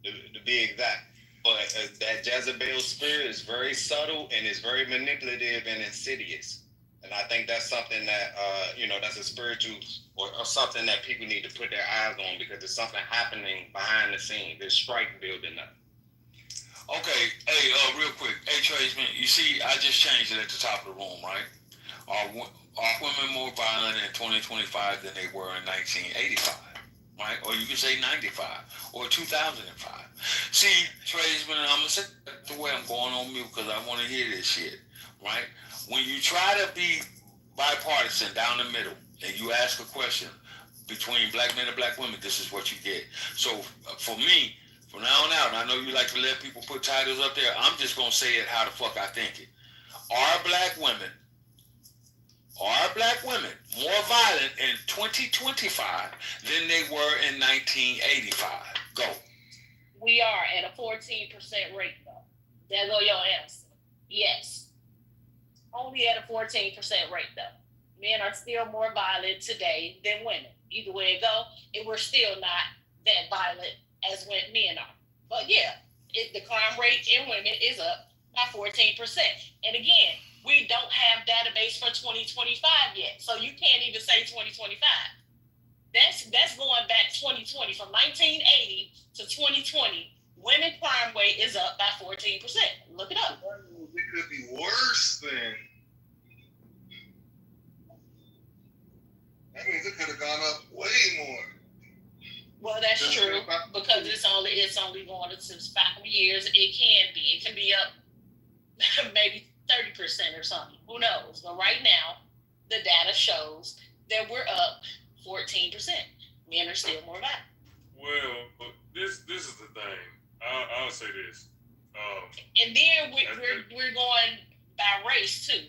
to be exact. But that Jezebel spirit is very subtle and is very manipulative and insidious. And I think that's something that that's a spiritual or something that people need to put their eyes on, because there's something happening behind the scenes. There's strife building up. Okay, hey, real quick, hey Tradesman, you see, I just changed it at the top of the room, right? Are women more violent in 2025 than they were in 1985, right? Or you can say 95 or 2005. See, Tradesman, I'm gonna say the way I'm going on mute because I want to hear this shit, right? When you try to be bipartisan down the middle and you ask a question between black men and black women, this is what you get. So for me, from now on out, and I know you like to let people put titles up there, I'm just going to say it how the fuck I think it. Are black women more violent in 2025 than they were in 1985? Go. We are at a 14% rate, though. There go your answer. Yes. Only at a 14% rate, though. Men are still more violent today than women. Either way it go, we're still not that violent as when men are. But yeah, the crime rate in women is up by 14%. And again, we don't have database for 2025 yet. So you can't even say 2025. That's going back 2020. From 1980 to 2020, women crime rate is up by 14%. Look it up. It could be worse than. That means it could have gone up way more. Well, that's true, because it's only going to 5 years. It can be up maybe 30% or something. Who knows? But right now, the data shows that we're up 14%. Men are still more violent. Well, this is the thing. I'll say this. And then we're going by race too.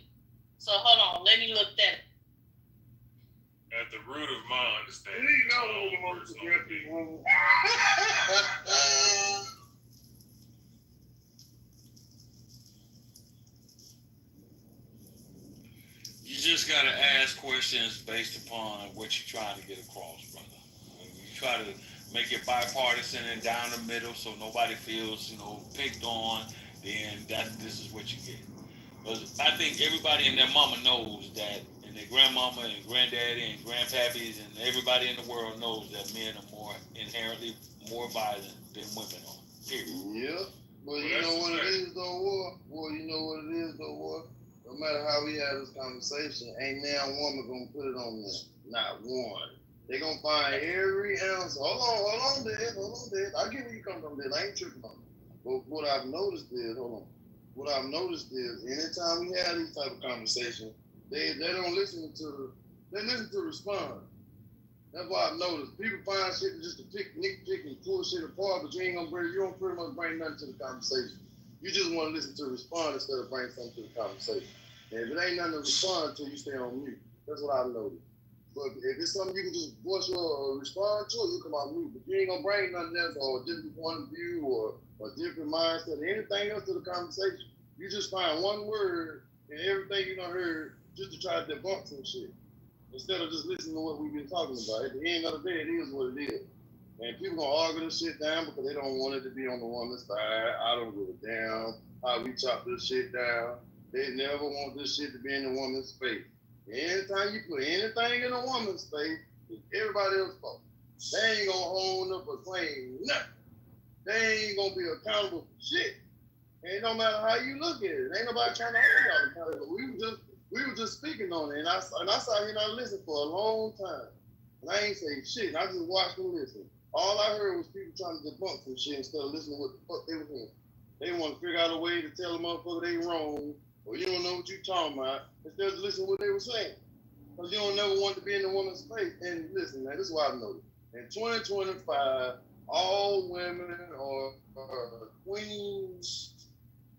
So hold on, let me look that. At the root of my understanding, you just got to ask questions based upon what you're trying to get across, brother. When you try to make it bipartisan and down the middle so nobody feels, picked on, then this is what you get. Because I think everybody and their mama knows that, and their grandmama and granddaddy and grandpappies and everybody in the world knows that men are inherently more violent than women are. Period. Yeah. But you know what it is though, War? No matter how we have this conversation, ain't now woman gonna put it on them. Not one. They gonna find every answer. Hold on, Dad. I get where you come from, Dad. I ain't tripping on it. But what I've noticed is, anytime we have these type of conversations, they don't listen to respond. That's why I've noticed. People find shit just to pick and pull shit apart, but you don't pretty much bring nothing to the conversation. You just want to listen to respond instead of bring something to the conversation. And if it ain't nothing to respond to, you stay on mute. That's what I've noticed. But if it's something you can just voice your respond to, you come on mute. But you ain't gonna bring nothing else or a different point of view or a different mindset or anything else to the conversation. You just find one word in everything you done heard just to try to debunk some shit. Instead of just listening to what we've been talking about. At the end of the day, it is what it is. And people gonna argue this shit down because they don't want it to be on the woman's side. I don't give a damn how we chop this shit down. They never want this shit to be in the woman's face. Anytime you put anything in a woman's face, it's everybody else's fault. They ain't gonna hold up or claim nothing. They ain't gonna be accountable for shit. And it don't matter how you look at it. Ain't nobody trying to hold y'all accountable. We were just speaking on it, and I sat here and I listened for a long time. And I ain't say shit. I just watched and listened. All I heard was people trying to debunk some shit instead of listening to what the fuck they were saying. They want to figure out a way to tell a motherfucker they wrong, or you don't know what you talking about, instead of listening to what they were saying. Because you don't never want to be in the woman's face. And listen, man, this is what I've noticed. In 2025, all women are queens,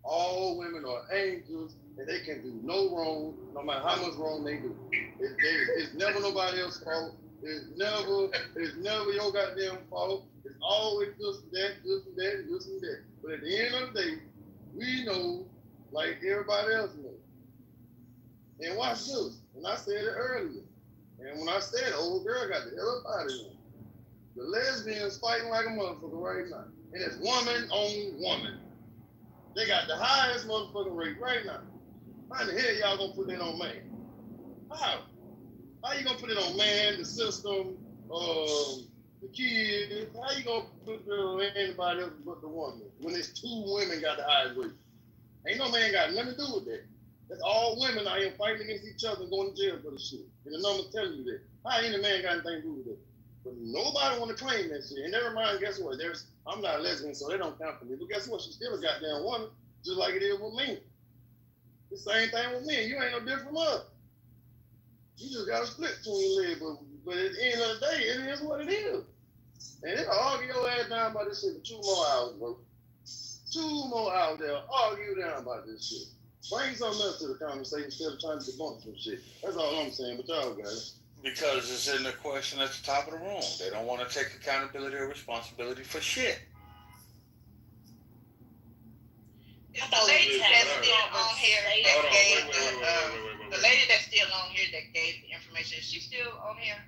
all women are angels, and they can do no wrong, no matter how much wrong they do. It's never nobody else's fault. It's never your goddamn fault. It's always this and that, this and that, this and that. But at the end of the day, we know, like everybody else knows. And watch this. And I said it earlier. And when I said old girl got the hell up out of here. The lesbians fighting like a motherfucker right now. And it's woman on woman. They got the highest motherfucking rate right now. How in the hell y'all gonna put that on man? How? How you gonna put it on man, the system, the kids? How you gonna put it on anybody else but the woman when it's two women got the highest rate? Ain't no man got nothing to do with that. That's all women out here fighting against each other and going to jail for the shit. And the numbers telling you that. How any man got anything to do with that? But nobody want to claim that shit. And never mind, guess what? I'm not a lesbian, so they don't count for me. But guess what? She's still a goddamn woman, just like it is with me. The same thing with me. You ain't no different from us. You just got a split between your legs. But at the end of the day, it is what it is. And they'll argue your ass down about this shit for 2 more hours, bro. 2 more hours, they'll argue down about this shit. Bring something else to the conversation instead of trying to debunk some shit. That's all I'm saying, but y'all got it. Because it's in the question at the top of the room. They don't want to take accountability or responsibility for shit. The lady that's still on here that gave the lady that's still on here that gave the information, is she still on here?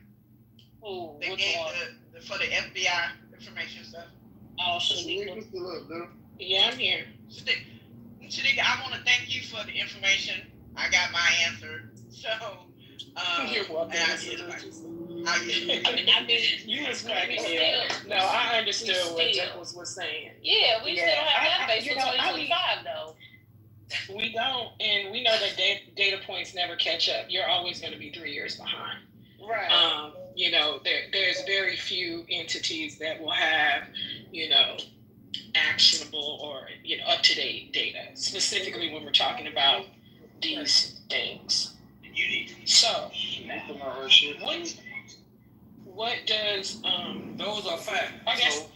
Who? They gave the for the FBI information stuff. Oh, Shanika. Yeah, I'm here. Shanika, I want to thank you for the information. I got my answer. So, you're welcome. I mean, you was cracking it. No, I understood what Jacobs was saying. Yeah, we still have that base for 2025, though. We don't, and we know that data points never catch up. You're always going to be 3 years behind. Right. You know, there's very few entities that will have, you know, actionable or, you know, up-to-date data, specifically when we're talking about these things. So, what does those are facts. I guess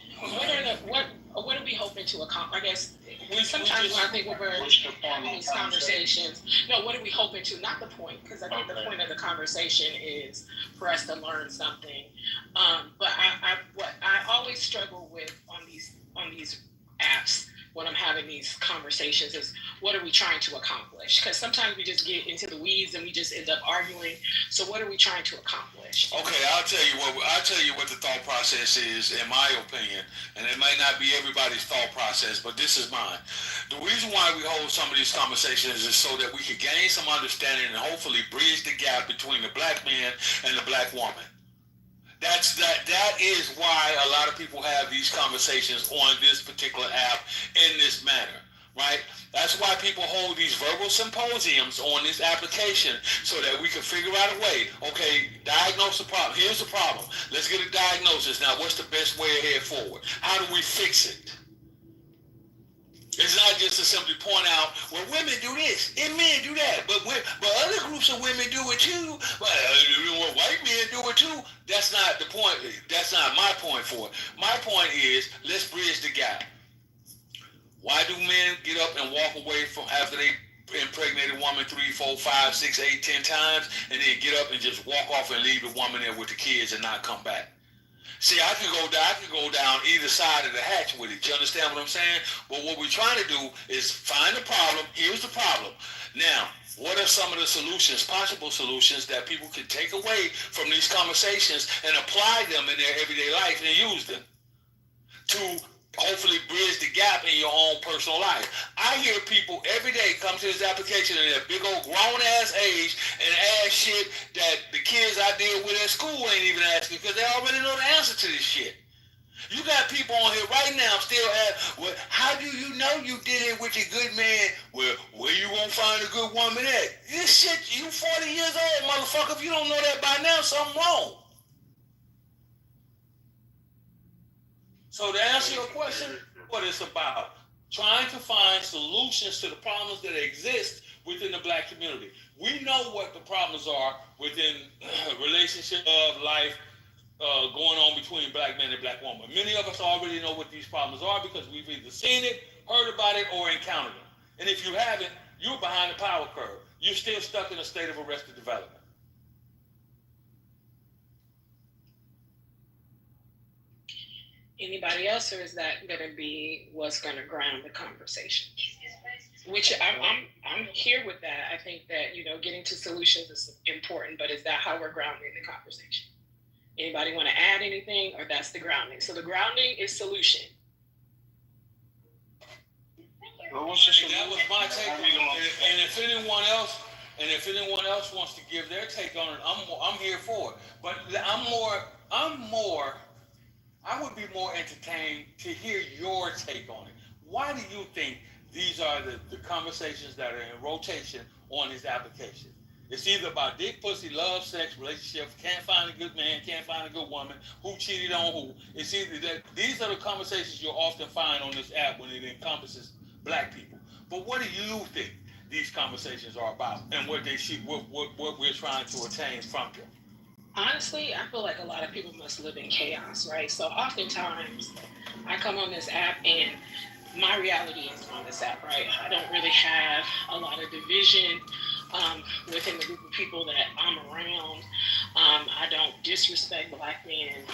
what are we hoping to accomplish? I guess sometimes when I think when we're having these conversations, what are we hoping to? Not the point, because I think the point of the conversation is for us to learn something. But what I always struggle with on these apps when I'm having these conversations is, what are we trying to accomplish? Because sometimes we just get into the weeds and we just end up arguing. So what are we trying to accomplish? Okay, I'll tell you what the thought process is, in my opinion, and it may not be everybody's thought process, but this is mine. The reason why we hold some of these conversations is so that we can gain some understanding and hopefully bridge the gap between the black man and the black woman. That is why a lot of people have these conversations on this particular app in this manner, right? That's why people hold these verbal symposiums on this application, so that we can figure out a way. Okay, diagnose the problem. Here's the problem. Let's get a diagnosis. Now, what's the best way ahead forward? How do we fix it? It's not just to simply point out, well, women do this and men do that, but other groups of women do it too. Well, white men do it too. That's not the point. That's not my point for it. My point is, let's bridge the gap. Why do men get up and walk away from after they impregnate a woman 3, 4, 5, 6, 8, 10 times, and then get up and just walk off and leave the woman there with the kids and not come back? See, I can go down either side of the hatch with it. You understand what I'm saying? But what we're trying to do is find the problem. Here's the problem. Now, what are some of the solutions, possible solutions, that people can take away from these conversations and apply them in their everyday life and use them to hopefully bridge the gap in your own personal life? I hear people every day come to this application in their big old grown-ass age and ask shit that the kids I deal with at school ain't even asking, because they already know the answer to this shit. You got people on here right now still asking, well, how do you know you did it with your good man? Well, where you gonna find a good woman at? This shit, you 40 years old, motherfucker. If you don't know that by now, something wrong. So to answer your question, what it's about, trying to find solutions to the problems that exist within the black community. We know what the problems are within relationship of life going on between black men and black women. Many of us already know what these problems are because we've either seen it, heard about it, or encountered them. And if you haven't, you're behind the power curve. You're still stuck in a state of arrested development. Anybody else, or is that going to be what's going to ground the conversation? Which I'm here with that. I think that, you know, getting to solutions is important, but is that how we're grounding the conversation? Anybody want to add anything, or that's the grounding? So the grounding is solution. That was my take on it. And if anyone else wants to give their take on it, I'm here for it. But I would be more entertained to hear your take on it. Why do you think these are the conversations that are in rotation on this application? It's either about dick, pussy, love, sex, relationships, can't find a good man, can't find a good woman, who cheated on who. It's either that. These are the conversations you'll often find on this app when it encompasses black people. But what do you think these conversations are about, and what we're trying to attain from them? Honestly, I feel like a lot of people must live in chaos, right? So oftentimes I come on this app and my reality is on this app, right? I don't really have a lot of division within the group of people that I'm around. I don't disrespect black men.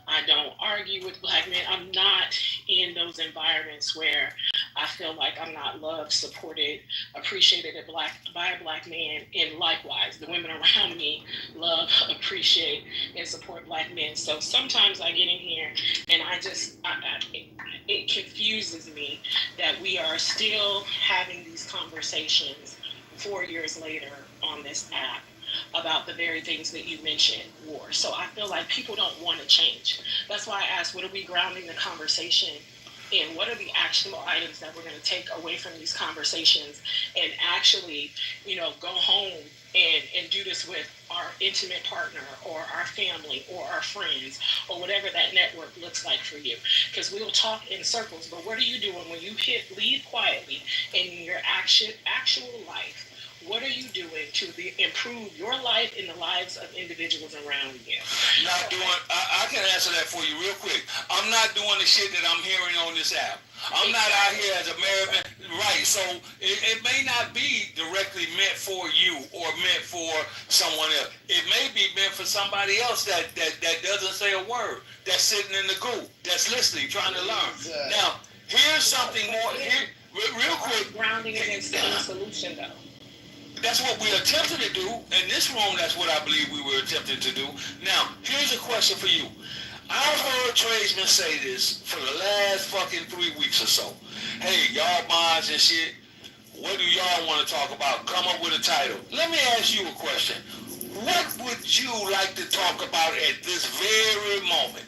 I don't argue with black men. I'm not in those environments where I feel like I'm not loved, supported, appreciated by a black man. And likewise, the women around me love, appreciate, and support black men. So sometimes I get in here and it confuses me that we are still having these conversations 4 years later on this app about the very things that you mentioned, war. So I feel like people don't want to change. That's why I asked, what are we grounding the conversation in? What are the actionable items that we're going to take away from these conversations and actually, you know, go home and do this with our intimate partner or our family or our friends or whatever that network looks like for you? Because we'll talk in circles, but what are you doing when you leave quietly in your actual life? What are you doing to improve your life and the lives of individuals around you? I can answer that for you real quick. I'm not doing the shit that I'm hearing on this app. I'm not out here as a American, right? So it may not be directly meant for you or meant for someone else. It may be meant for somebody else that doesn't say a word, that's sitting in the group, that's listening, trying to learn. Exactly. Now, here's something more. Real quick. Grounding it into a solution, though. That's what we're attempting to do. In this room, that's what I believe we were attempting to do. Now, here's a question for you. I've heard tradesmen say this for the last fucking 3 weeks or so. Hey, y'all minds and shit, what do y'all want to talk about? Come up with a title. Let me ask you a question. What would you like to talk about at this very moment?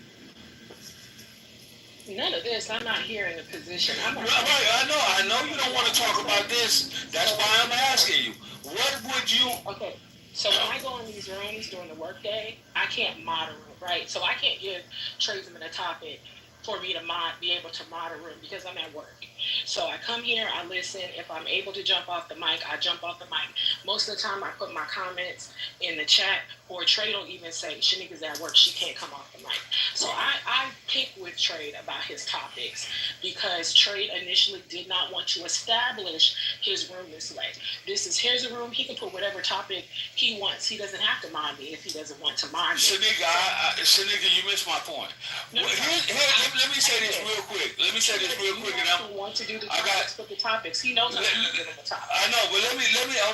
None of this. I'm not here in a position. Right, I know you don't want to talk about this. That's why I'm asking you. What would you... Okay, so when I go in these rooms during the workday, I can't moderate, right? So I can't give tradesmen a topic for me to be able to moderate because I'm at work. So I come here, I listen. If I'm able to jump off the mic, I jump off the mic. Most of the time, I put my comments in the chat, or Trey will even say, Shanika's at work, she can't come off the mic. So I pick with Trey about his topics because Trey initially did not want to establish his room this way. Here's a room, he can put whatever topic he wants. He doesn't have to mind me if he doesn't want to mind me. Shanika, you missed my point. No, let me say this real quick. And want to do the topics, put the topics. He knows how to give him a topic. I know, but let me.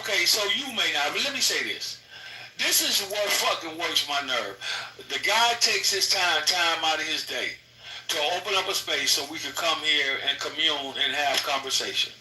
Okay, so you may not, but let me say this. This is what fucking works my nerve. The guy takes his time out of his day to open up a space so we can come here and commune and have conversation.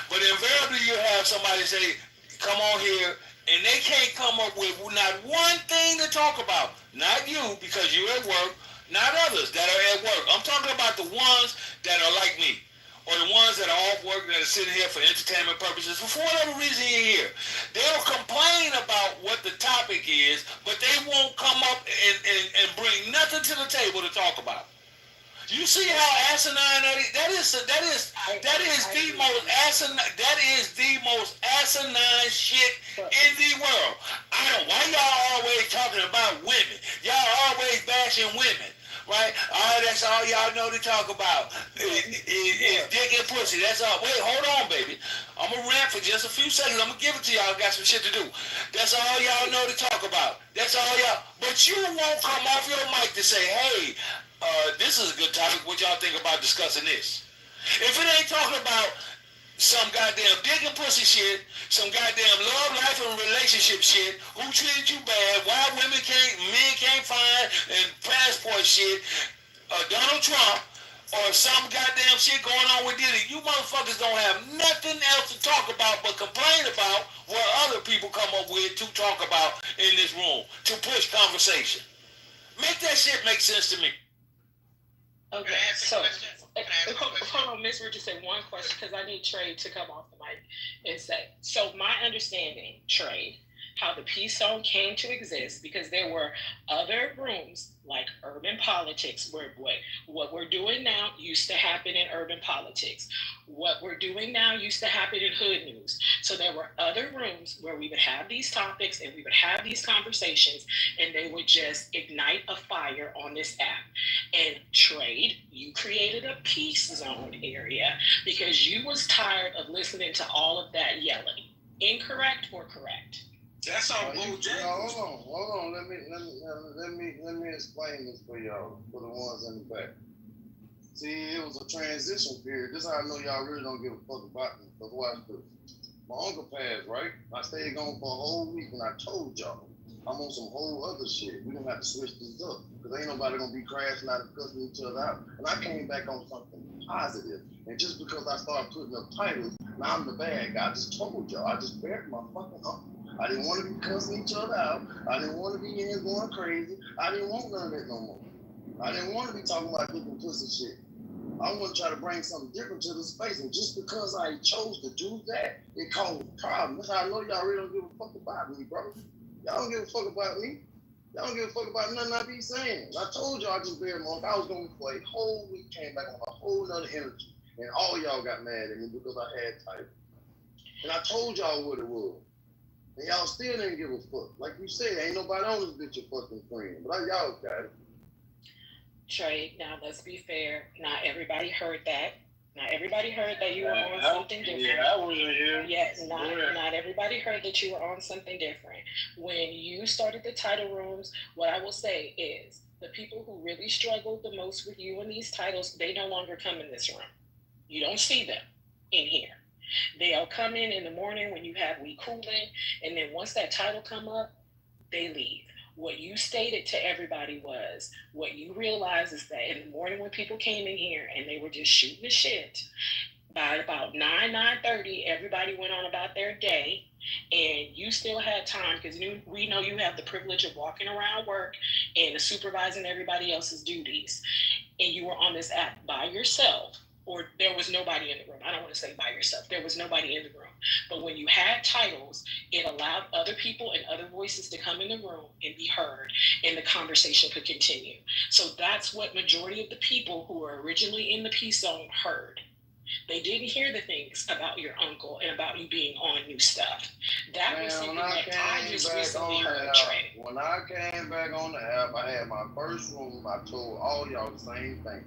But invariably you have somebody say, come on here, and they can't come up with not one thing to talk about. Not you, because you're at work, not others that are at work. I'm talking about the ones that are like me, or the ones that are off work that are sitting here for entertainment purposes. For whatever reason you're here, they'll complain about what the topic is, but they won't come up and bring nothing to the table to talk about. You see how asinine that is? That is the most asinine shit in the world. Why y'all always talking about women? Y'all always bashing women. Right? That's all y'all know to talk about. Is dick and pussy. That's all. Wait, hold on, baby. I'm going to rant for just a few seconds. I'm going to give it to y'all. I got some shit to do. That's all y'all know to talk about. That's all y'all. But you won't come off your mic to say, hey, this is a good topic. What y'all think about discussing this? If it ain't talking about some goddamn dick and pussy shit, some goddamn love, life, and relationship shit, who treated you bad, why men can't find and passport shit, Donald Trump, or some goddamn shit going on with Diddy, you motherfuckers don't have nothing else to talk about but complain about what other people come up with to talk about in this room, to push conversation. Make that shit make sense to me. Okay, so hold on, Miss Richardson, one question, because I need Trey to come off the mic and say. So my understanding, Trey, how the peace zone came to exist, because there were other rooms like urban politics, where what we're doing now used to happen in urban politics. What we're doing now used to happen in hood news. So there were other rooms where we would have these topics and we would have these conversations, and they would just ignite a fire on this app. And Trade, you created a peace zone area because you was tired of listening to all of that yelling. Incorrect or correct? That's on Bojangles. Hold on. Let me explain this for y'all, for the ones in the back. See, it was a transition period. This is how I know y'all really don't give a fuck about me. Because watch this. My uncle passed, right? I stayed gone for a whole week, and I told y'all I'm on some whole other shit. We gonna have to switch this up. Because ain't nobody gonna be crashing out and cussing each other out. And I came back on something positive. And just because I started putting up titles, now I'm the bad guy. I just told y'all. I just buried my fucking uncle. I didn't want to be cussing each other out. I didn't want to be in here going crazy. I didn't want none of that no more. I didn't want to be talking about dick and pussy shit. I want to try to bring something different to the space. And just because I chose to do that, it caused a problem. That's how I know y'all really don't give a fuck about me, bro. Y'all don't give a fuck about me. Y'all don't give a fuck about nothing I be saying. I told y'all I just buried my uncle. I was going for a whole week, came back on a whole nother energy. And all y'all got mad at me because I had title. And I told y'all what it was. And y'all still didn't give a fuck. Like you said, ain't nobody on this bitch your fucking friend. But y'all got it. Trey, now let's be fair. Not everybody heard that. Not everybody heard that you were on something different. Yeah, I wasn't here. Yeah, not everybody heard that you were on something different. When you started the title rooms, what I will say is the people who really struggled the most with you in these titles, they no longer come in this room. You don't see them in here. They'll come in the morning when you have We Coolin', and then once that title come up, they leave. What you stated to everybody was, what you realize is that in the morning when people came in here and they were just shooting the shit, by about 9:30, everybody went on about their day, and you still had time because we know you have the privilege of walking around work and supervising everybody else's duties, and you were on this app by yourself. Or there was nobody in the room. I don't want to say by yourself. There was nobody in the room. But when you had titles, it allowed other people and other voices to come in the room and be heard, and the conversation could continue. So that's what majority of the people who were originally in the peace zone heard. They didn't hear the things about your uncle and about you being on new stuff. That was something that I just recently heard, Trey. When I came back on the app, I had my first room. I told all y'all the same thing.